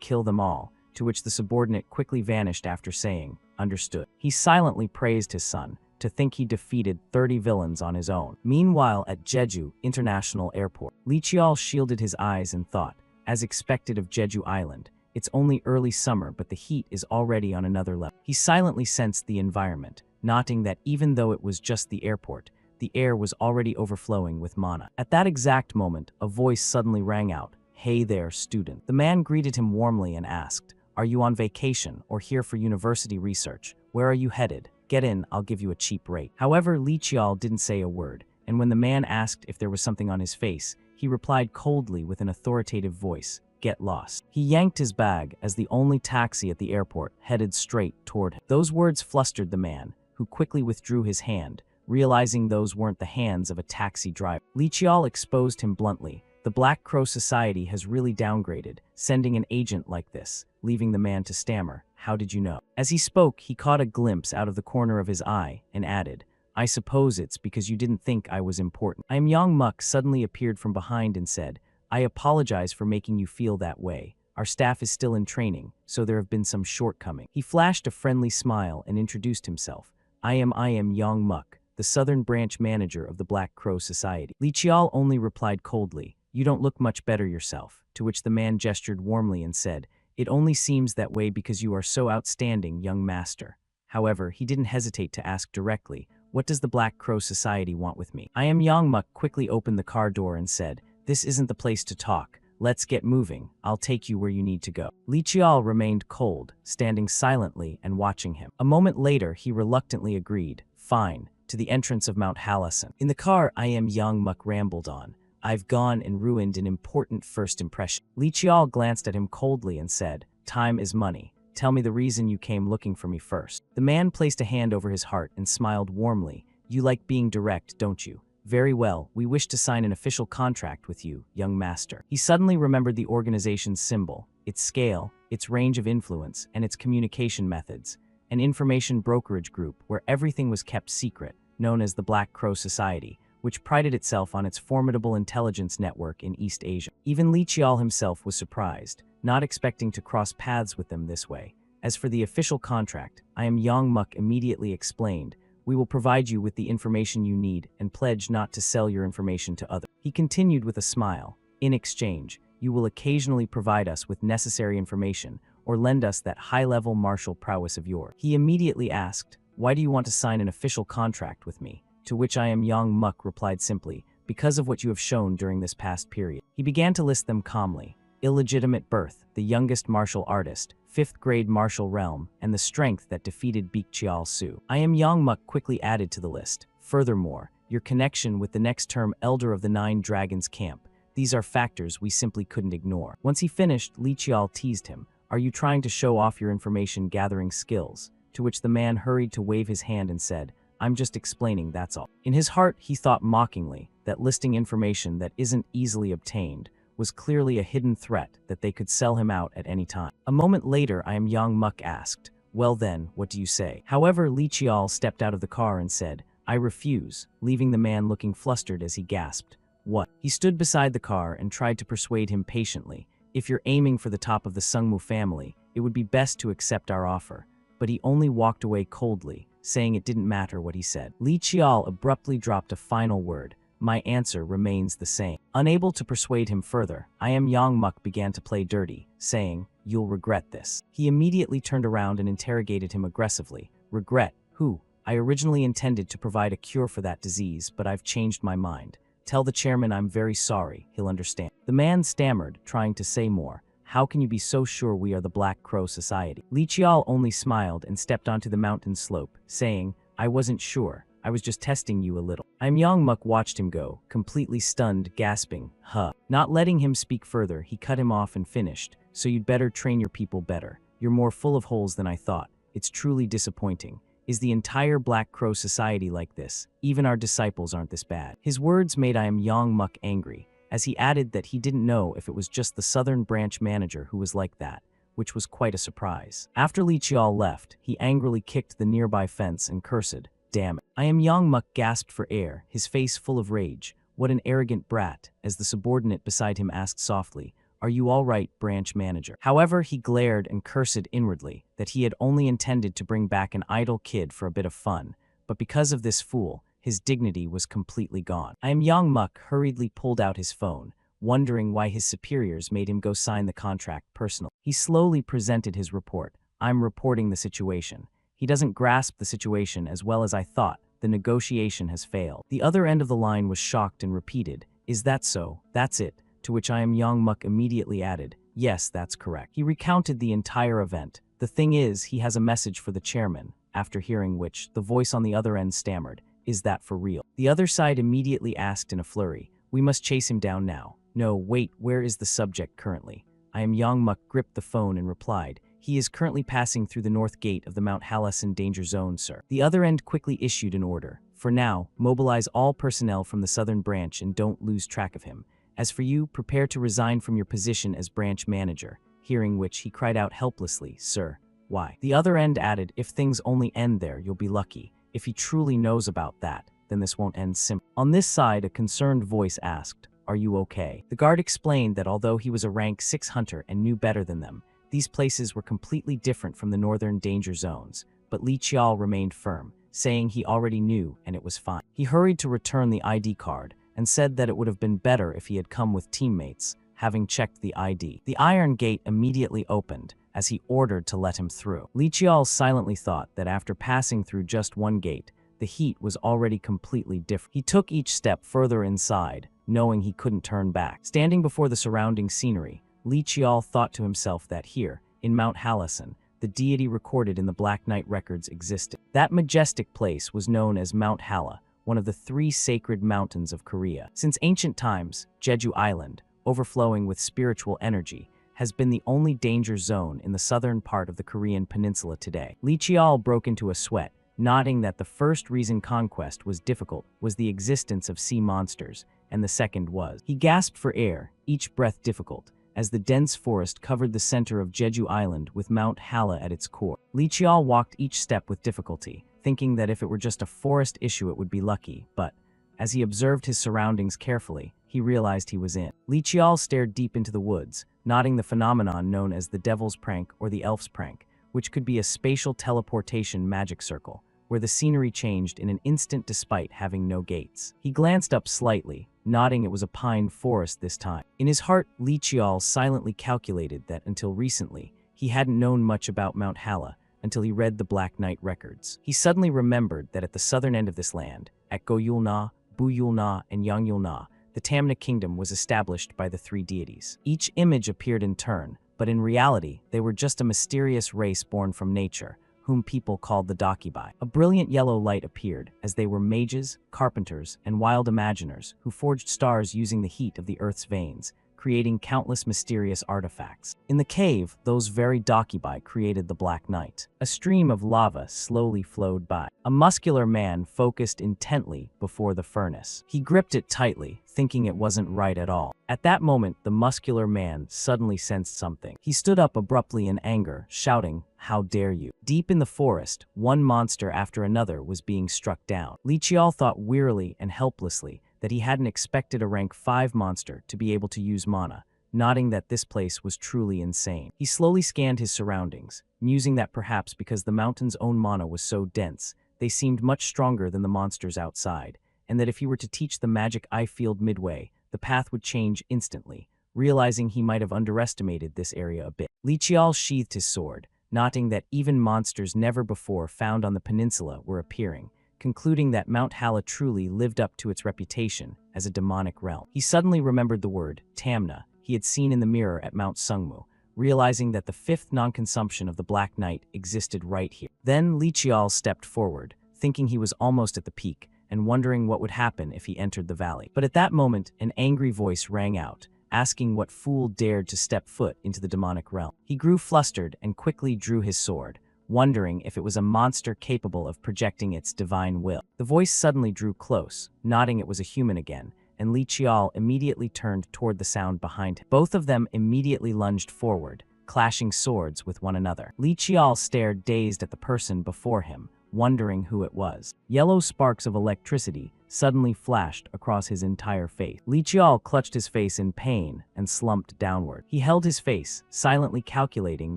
kill them all," to which the subordinate quickly vanished after saying, "Understood." He silently praised his son, to think he defeated 30 villains on his own. Meanwhile, at Jeju International Airport, Lee Chiol shielded his eyes and thought, as expected of Jeju Island, it's only early summer but the heat is already on another level. He silently sensed the environment, noting that even though it was just the airport, the air was already overflowing with mana. At that exact moment, a voice suddenly rang out, "Hey there, student." The man greeted him warmly and asked, "Are you on vacation or here for university research? Where are you headed? Get in, I'll give you a cheap rate." However, Lee Chiol didn't say a word, and when the man asked if there was something on his face, he replied coldly with an authoritative voice, "Get lost." He yanked his bag as the only taxi at the airport headed straight toward him. Those words flustered the man, who quickly withdrew his hand, realizing those weren't the hands of a taxi driver. Lee Chiol exposed him bluntly. The Black Crow Society has really downgraded, sending an agent like this, leaving the man to stammer, "How did you know?" As he spoke, he caught a glimpse out of the corner of his eye and added, "I suppose it's because you didn't think I was important." I Am Young Muk suddenly appeared from behind and said, "I apologize for making you feel that way. Our staff is still in training, so there have been some shortcomings." He flashed a friendly smile and introduced himself. I am Young Muk, the Southern Branch Manager of the Black Crow Society." Lee Chiol only replied coldly, "You don't look much better yourself," to which the man gestured warmly and said, "It only seems that way because you are so outstanding, young master." However, he didn't hesitate to ask directly, "What does the Black Crow Society want with me?" I Am Young Muk quickly opened the car door and said, "This isn't the place to talk. Let's get moving. I'll take you where you need to go." Lee Chiol remained cold, standing silently and watching him. A moment later, he reluctantly agreed, "Fine," to the entrance of Mount Hallasan. In the car, I Am Young Muk rambled on, "I've gone and ruined an important first impression." Lee Chiol glanced at him coldly and said, "Time is money. Tell me the reason you came looking for me first." The man placed a hand over his heart and smiled warmly. "You like being direct, don't you? Very well, we wish to sign an official contract with you, young master." He suddenly remembered the organization's symbol, its scale, its range of influence, and its communication methods. An information brokerage group where everything was kept secret, known as the Black Crow Society, which prided itself on its formidable intelligence network in East Asia. Even Lee Chiol himself was surprised, not expecting to cross paths with them this way. As for the official contract, I Am Young Muk immediately explained, "We will provide you with the information you need and pledge not to sell your information to others." He continued with a smile, "In exchange, you will occasionally provide us with necessary information or lend us that high-level martial prowess of yours." He immediately asked, "Why do you want to sign an official contract with me?" To which I Am Young Muk replied simply, "Because of what you have shown during this past period." He began to list them calmly: illegitimate birth, the youngest martial artist, 5th grade martial realm, and the strength that defeated Baek Chial Su. I Am Young Muk quickly added to the list, "Furthermore, your connection with the next term Elder of the Nine Dragons camp. These are factors we simply couldn't ignore." Once he finished, Lee Chiol teased him, "Are you trying to show off your information gathering skills?" To which the man hurried to wave his hand and said, "I'm just explaining, that's all." In his heart, he thought mockingly that listing information that isn't easily obtained was clearly a hidden threat that they could sell him out at any time. A moment later, I Am Young Muk asked, "Well then, what do you say?" However, Lee Chiol stepped out of the car and said, "I refuse," leaving the man looking flustered as he gasped, "What?" He stood beside the car and tried to persuade him patiently, "If you're aiming for the top of the Sungmu family, it would be best to accept our offer." But he only walked away coldly, saying it didn't matter what he said. Lee Chiol abruptly dropped a final word, "My answer remains the same." Unable to persuade him further, I Am Young Muk began to play dirty, saying, "You'll regret this." He immediately turned around and interrogated him aggressively. "Regret? Who? I originally intended to provide a cure for that disease, but I've changed my mind. Tell the chairman I'm very sorry, he'll understand." The man stammered, trying to say more. "How can you be so sure we are the Black Crow Society?" Lee Chiol only smiled and stepped onto the mountain slope, saying, "I wasn't sure. I was just testing you a little." I Am Young Muk watched him go, completely stunned, gasping, "Huh." Not letting him speak further, he cut him off and finished, "So you'd better train your people better. You're more full of holes than I thought. It's truly disappointing. Is the entire Black Crow Society like this? Even our disciples aren't this bad." His words made I Am Young Muk angry, as he added that he didn't know if it was just the Southern Branch manager who was like that, which was quite a surprise. After Lee Chiol left, he angrily kicked the nearby fence and cursed, "Damn it." I Am Young Muk gasped for air, his face full of rage. "What an arrogant brat," as the subordinate beside him asked softly, "Are you all right, branch manager?" However, he glared and cursed inwardly that he had only intended to bring back an idle kid for a bit of fun, but because of this fool, his dignity was completely gone. I am Yang Muk hurriedly pulled out his phone, wondering why his superiors made him go sign the contract personally. He slowly presented his report. I'm reporting the situation. He doesn't grasp the situation as well as I thought. The negotiation has failed. The other end of the line was shocked and repeated, is that so? That's it. To which I am Yang Muk immediately added, yes, that's correct. He recounted the entire event. The thing is, he has a message for the chairman, after hearing which, the voice on the other end stammered, is that for real? The other side immediately asked in a flurry, we must chase him down now. No, wait, where is the subject currently? I am Yang Muk gripped the phone and replied, he is currently passing through the north gate of the Mount Hallasan danger zone, sir. The other end quickly issued an order. For now, mobilize all personnel from the southern branch and don't lose track of him. As for you, prepare to resign from your position as branch manager. Hearing which, he cried out helplessly, sir, why? The other end added, if things only end there, you'll be lucky. If he truly knows about that, then this won't end simply. On this side, a concerned voice asked, are you okay? The guard explained that although he was a rank 6 hunter and knew better than them, these places were completely different from the northern danger zones, but Li Qiao remained firm, saying he already knew and it was fine. He hurried to return the ID card and said that it would have been better if he had come with teammates, having checked the ID. The iron gate immediately opened as he ordered to let him through. Li Qiao silently thought that after passing through just one gate, the heat was already completely different. He took each step further inside, knowing he couldn't turn back. Standing before the surrounding scenery, Li Qiao thought to himself that here, in Mount Hallasan, the deity recorded in the Black Knight records existed. That majestic place was known as Mount Halla, one of the 3 sacred mountains of Korea. Since ancient times, Jeju Island, overflowing with spiritual energy, has been the only danger zone in the southern part of the Korean peninsula today. Li Qiao broke into a sweat, nodding that the first reason conquest was difficult was the existence of sea monsters, and the second was. He gasped for air, each breath difficult, as the dense forest covered the center of Jeju Island with Mount Halla at its core. Li Qiao walked each step with difficulty, thinking that if it were just a forest issue it would be lucky, but, as he observed his surroundings carefully, he realized he was in. Li Qiao stared deep into the woods, noting the phenomenon known as the Devil's Prank or the Elf's Prank, which could be a spatial teleportation magic circle, where the scenery changed in an instant despite having no gates. He glanced up slightly, nodding it was a pine forest this time. In his heart, Li Qiao silently calculated that until recently, he hadn't known much about Mount Halla until he read the Black Knight records. He suddenly remembered that at the southern end of this land, at Goyulna, Buyulna, and Yangyulna, the Tamna kingdom was established by the 3 deities. Each image appeared in turn, but in reality, they were just a mysterious race born from nature, whom people called the Dakibai. A brilliant yellow light appeared, as they were mages, carpenters, and wild imaginers who forged stars using the heat of the earth's veins, creating countless mysterious artifacts. In the cave, those very Dakibai created the Black Knight. A stream of lava slowly flowed by. A muscular man focused intently before the furnace. He gripped it tightly, thinking it wasn't right at all. At that moment, the muscular man suddenly sensed something. He stood up abruptly in anger, shouting, "How dare you!" Deep in the forest, one monster after another was being struck down. Li Qiao thought wearily and helplessly that he hadn't expected a rank 5 monster to be able to use mana, nodding that this place was truly insane. He slowly scanned his surroundings, musing that perhaps because the mountain's own mana was so dense, they seemed much stronger than the monsters outside, and that if he were to teach the magic eye field midway, the path would change instantly. Realizing he might have underestimated this area a bit, Li Qiao sheathed his sword, noting that even monsters never before found on the peninsula were appearing, concluding that Mount Halla truly lived up to its reputation as a demonic realm. He suddenly remembered the word, Tamna, he had seen in the mirror at Mount Sungmu, realizing that the 5th non-consumption of the Black Knight existed right here. Then Li Qiao stepped forward, thinking he was almost at the peak, and wondering what would happen if he entered the valley. But at that moment, an angry voice rang out, asking what fool dared to step foot into the demonic realm. He grew flustered and quickly drew his sword, wondering if it was a monster capable of projecting its divine will. The voice suddenly drew close, nodding it was a human again, and Li Qiao immediately turned toward the sound behind him. Both of them immediately lunged forward, clashing swords with one another. Li Qiao stared dazed at the person before him, wondering who it was. Yellow sparks of electricity suddenly flashed across his entire face. Li Qiao clutched his face in pain and slumped downward. He held his face, silently calculating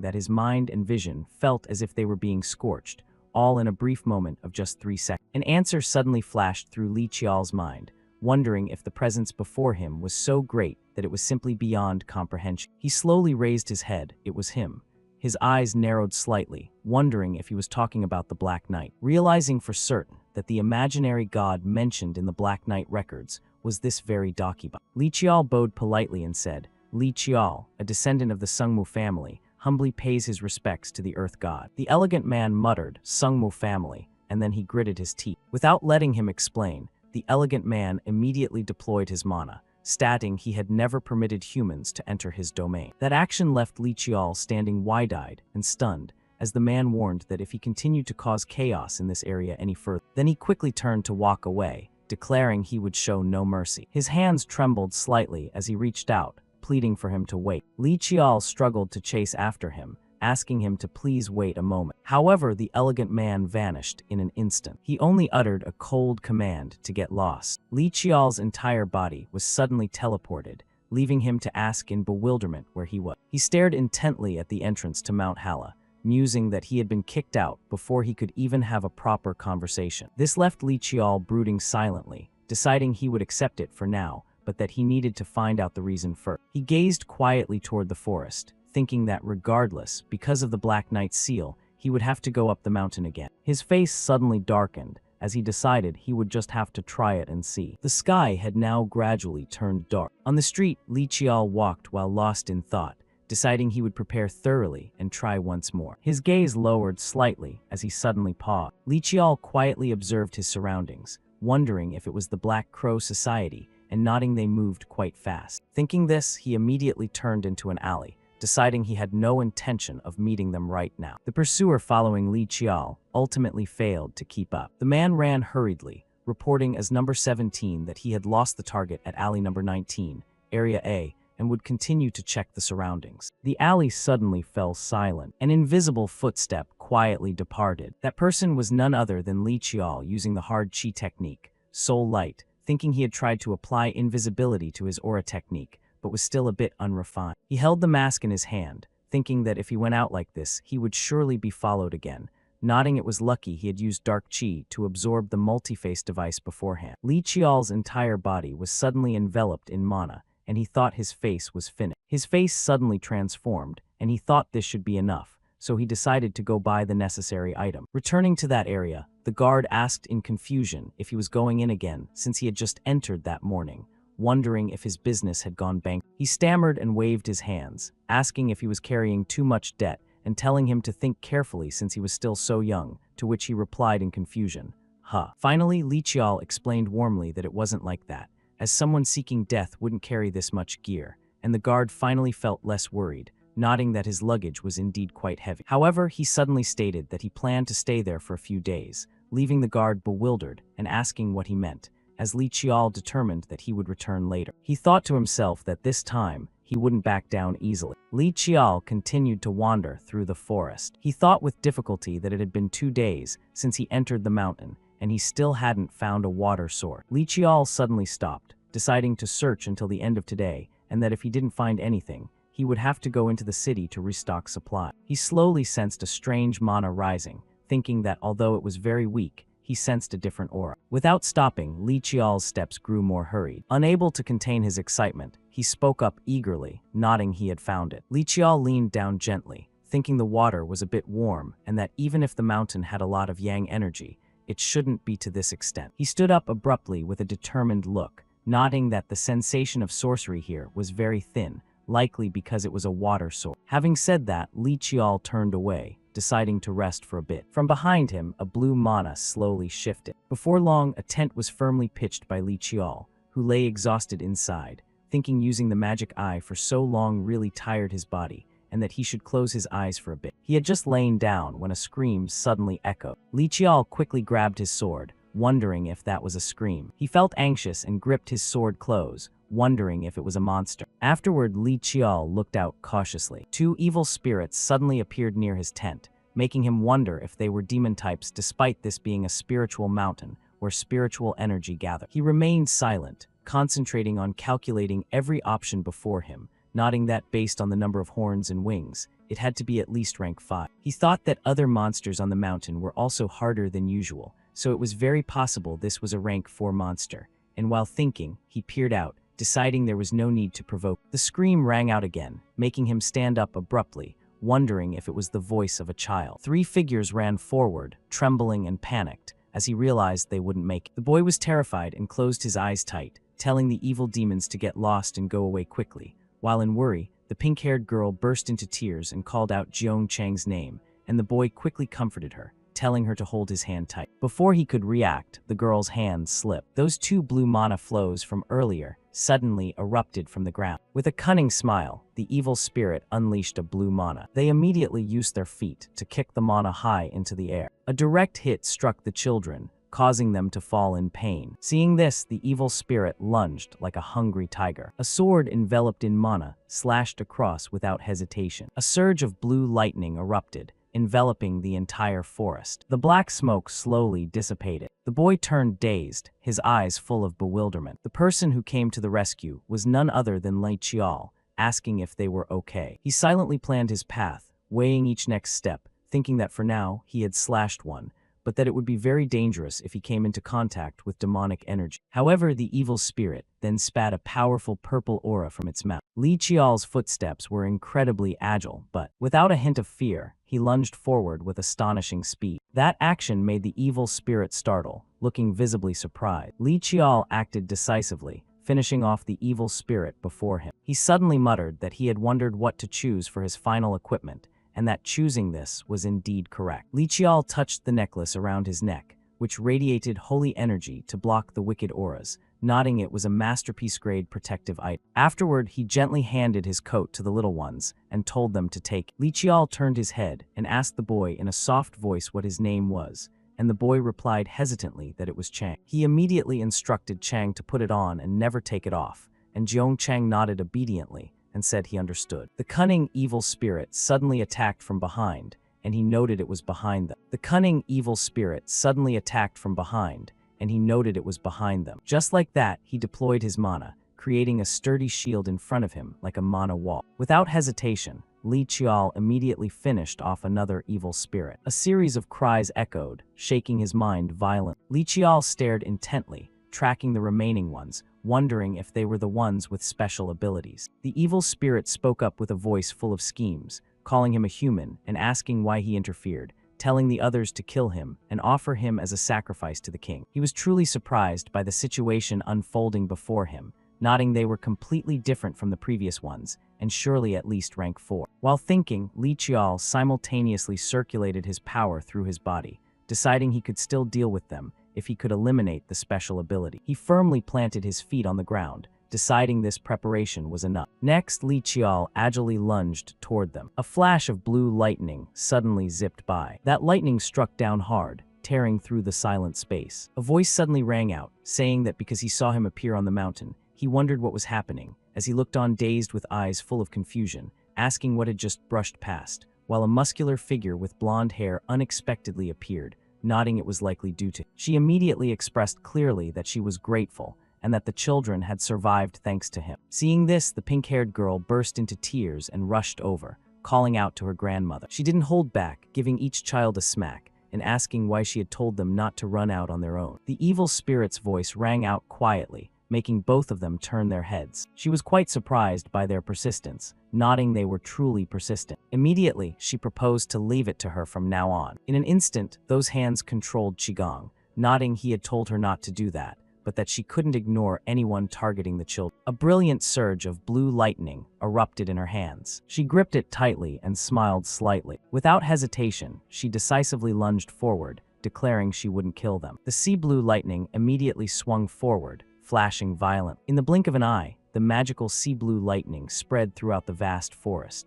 that his mind and vision felt as if they were being scorched, all in a brief moment of just 3 seconds. An answer suddenly flashed through Li Qiao's mind, wondering if the presence before him was so great that it was simply beyond comprehension. He slowly raised his head. It was him. His eyes narrowed slightly, wondering if he was talking about the Black Knight. Realizing for certain that the imaginary god mentioned in the Black Knight records was this very Dakiba. Li Qiao bowed politely and said, Li Qiao, a descendant of the Sungmu family, humbly pays his respects to the Earth God. The elegant man muttered, Sungmu family, and then he gritted his teeth. Without letting him explain, the elegant man immediately deployed his mana, stating he had never permitted humans to enter his domain. That action left Li Qiao standing wide-eyed and stunned, as the man warned that if he continued to cause chaos in this area any further, then he quickly turned to walk away, declaring he would show no mercy. His hands trembled slightly as he reached out, pleading for him to wait. Li Qiao struggled to chase after him, asking him to please wait a moment. However, the elegant man vanished in an instant. He only uttered a cold command to get lost. Li Qiao's entire body was suddenly teleported, leaving him to ask in bewilderment where he was. He stared intently at the entrance to Mount Hala, musing that he had been kicked out before he could even have a proper conversation. This left Li Qiao brooding silently, deciding he would accept it for now, but that he needed to find out the reason first. He gazed quietly toward the forest, thinking that regardless, because of the Black Knight's seal, he would have to go up the mountain again. His face suddenly darkened, as he decided he would just have to try it and see. The sky had now gradually turned dark. On the street, Li Qiao walked while lost in thought, deciding he would prepare thoroughly and try once more. His gaze lowered slightly as he suddenly paused. Li Qiao quietly observed his surroundings, wondering if it was the Black Crow Society, and nodding they moved quite fast. Thinking this, he immediately turned into an alley, deciding he had no intention of meeting them right now. The pursuer following Li Qiao ultimately failed to keep up. The man ran hurriedly, reporting as number 17 that he had lost the target at alley number 19, area A, and would continue to check the surroundings. The alley suddenly fell silent. An invisible footstep quietly departed. That person was none other than Li Qiao using the hard chi technique, Soul Light, thinking he had tried to apply invisibility to his aura technique, but was still a bit unrefined. He held the mask in his hand, thinking that if he went out like this, he would surely be followed again, nodding it was lucky he had used dark chi to absorb the multi-face device beforehand. Li Qiao's entire body was suddenly enveloped in mana, and he thought his face was finished. His face suddenly transformed, and he thought this should be enough, so he decided to go buy the necessary item. Returning to that area, the guard asked in confusion if he was going in again since he had just entered that morning, wondering if his business had gone bankrupt. He stammered and waved his hands, asking if he was carrying too much debt and telling him to think carefully since he was still so young, to which he replied in confusion, huh. Finally, Li Qiao explained warmly that it wasn't like that, as someone seeking death wouldn't carry this much gear, and the guard finally felt less worried, nodding that his luggage was indeed quite heavy. However, he suddenly stated that he planned to stay there for a few days, leaving the guard bewildered and asking what he meant, as Li Qiao determined that he would return later. He thought to himself that this time, he wouldn't back down easily. Li Qiao continued to wander through the forest. He thought with difficulty that it had been 2 days since he entered the mountain, and he still hadn't found a water source. Li Qiao suddenly stopped, deciding to search until the end of today, and that if he didn't find anything, he would have to go into the city to restock supply. He slowly sensed a strange mana rising, thinking that although it was very weak, he sensed a different aura. Without stopping, Li Qiao's steps grew more hurried. Unable to contain his excitement, he spoke up eagerly, nodding he had found it. Li Qiao leaned down gently, thinking the water was a bit warm and that even if the mountain had a lot of yang energy, it shouldn't be to this extent. He stood up abruptly with a determined look, nodding that the sensation of sorcery here was very thin, likely because it was a water source. Having said that, Li Qiao turned away, deciding to rest for a bit. From behind him, a blue mana slowly shifted. Before long, a tent was firmly pitched by Li Qiao, who lay exhausted inside, thinking using the magic eye for so long really tired his body, and that he should close his eyes for a bit. He had just lain down when a scream suddenly echoed. Li Qiao quickly grabbed his sword, wondering if that was a scream. He felt anxious and gripped his sword close, wondering if it was a monster. Afterward, Li Qiao looked out cautiously. 2 evil spirits suddenly appeared near his tent, making him wonder if they were demon types despite this being a spiritual mountain where spiritual energy gathered. He remained silent, concentrating on calculating every option before him, nodding that based on the number of horns and wings, it had to be at least rank 5. He thought that other monsters on the mountain were also harder than usual, so it was very possible this was a rank 4 monster, and while thinking, he peered out, deciding there was no need to provoke. The scream rang out again, making him stand up abruptly, wondering if it was the voice of a child. 3 figures ran forward, trembling and panicked, as he realized they wouldn't make it. The boy was terrified and closed his eyes tight, telling the evil demons to get lost and go away quickly. While in worry, the pink-haired girl burst into tears and called out Jeong Chang's name, and the boy quickly comforted her, telling her to hold his hand tight. Before he could react, the girl's hand slipped. Those 2 blue mana flows from earlier suddenly erupted from the ground. With a cunning smile, the evil spirit unleashed a blue mana. They immediately used their feet to kick the mana high into the air. A direct hit struck the children, causing them to fall in pain. Seeing this, the evil spirit lunged like a hungry tiger. A sword enveloped in mana slashed across without hesitation. A surge of blue lightning erupted, enveloping the entire forest. The black smoke slowly dissipated. The boy turned dazed, his eyes full of bewilderment. The person who came to the rescue was none other than Li Qiao, asking if they were okay. He silently planned his path, weighing each next step, thinking that for now he had slashed one, but that it would be very dangerous if he came into contact with demonic energy. However, the evil spirit then spat a powerful purple aura from its mouth. Li Qiao's footsteps were incredibly agile, but without a hint of fear, he lunged forward with astonishing speed. That action made the evil spirit startle, looking visibly surprised. Li Qiao acted decisively, finishing off the evil spirit before him. He suddenly muttered that he had wondered what to choose for his final equipment, and that choosing this was indeed correct. Li Qiao touched the necklace around his neck, which radiated holy energy to block the wicked auras, nodding it was a masterpiece-grade protective item. Afterward, he gently handed his coat to the little ones and told them to take it. Li Qiao turned his head and asked the boy in a soft voice what his name was, and the boy replied hesitantly that it was Chang. He immediately instructed Chang to put it on and never take it off, and Jeong Chang nodded obediently and said he understood. The cunning evil spirit suddenly attacked from behind, and he noted it was behind them. The cunning evil spirit suddenly attacked from behind, and he noted it was behind them. Just like that, he deployed his mana, creating a sturdy shield in front of him like a mana wall. Without hesitation, Li Qiao immediately finished off another evil spirit. A series of cries echoed, shaking his mind violently. Li Qiao stared intently, tracking the remaining ones, wondering if they were the ones with special abilities. The evil spirit spoke up with a voice full of schemes, calling him a human and asking why he interfered, telling the others to kill him and offer him as a sacrifice to the king. He was truly surprised by the situation unfolding before him, nodding they were completely different from the previous ones, and surely at least rank 4. While thinking, Li Qiao simultaneously circulated his power through his body, deciding he could still deal with them if he could eliminate the special ability. He firmly planted his feet on the ground, deciding this preparation was enough. Next, Li Qiao agilely lunged toward them. A flash of blue lightning suddenly zipped by. That lightning struck down hard, tearing through the silent space. A voice suddenly rang out, saying that because he saw him appear on the mountain, he wondered what was happening, as he looked on dazed with eyes full of confusion, asking what had just brushed past, while a muscular figure with blonde hair unexpectedly appeared, nodding it was likely due to. She immediately expressed clearly that she was grateful, and that the children had survived thanks to him. Seeing this, the pink-haired girl burst into tears and rushed over, calling out to her grandmother. She didn't hold back, giving each child a smack, and asking why she had told them not to run out on their own. The evil spirit's voice rang out quietly, making both of them turn their heads. She was quite surprised by their persistence, nodding they were truly persistent. Immediately, she proposed to leave it to her from now on. In an instant, those hands controlled Qigong, nodding he had told her not to do that, but that she couldn't ignore anyone targeting the children. A brilliant surge of blue lightning erupted in her hands. She gripped it tightly and smiled slightly. Without hesitation, she decisively lunged forward, declaring she wouldn't kill them. The sea blue lightning immediately swung forward, flashing violently. In the blink of an eye, the magical sea blue lightning spread throughout the vast forest.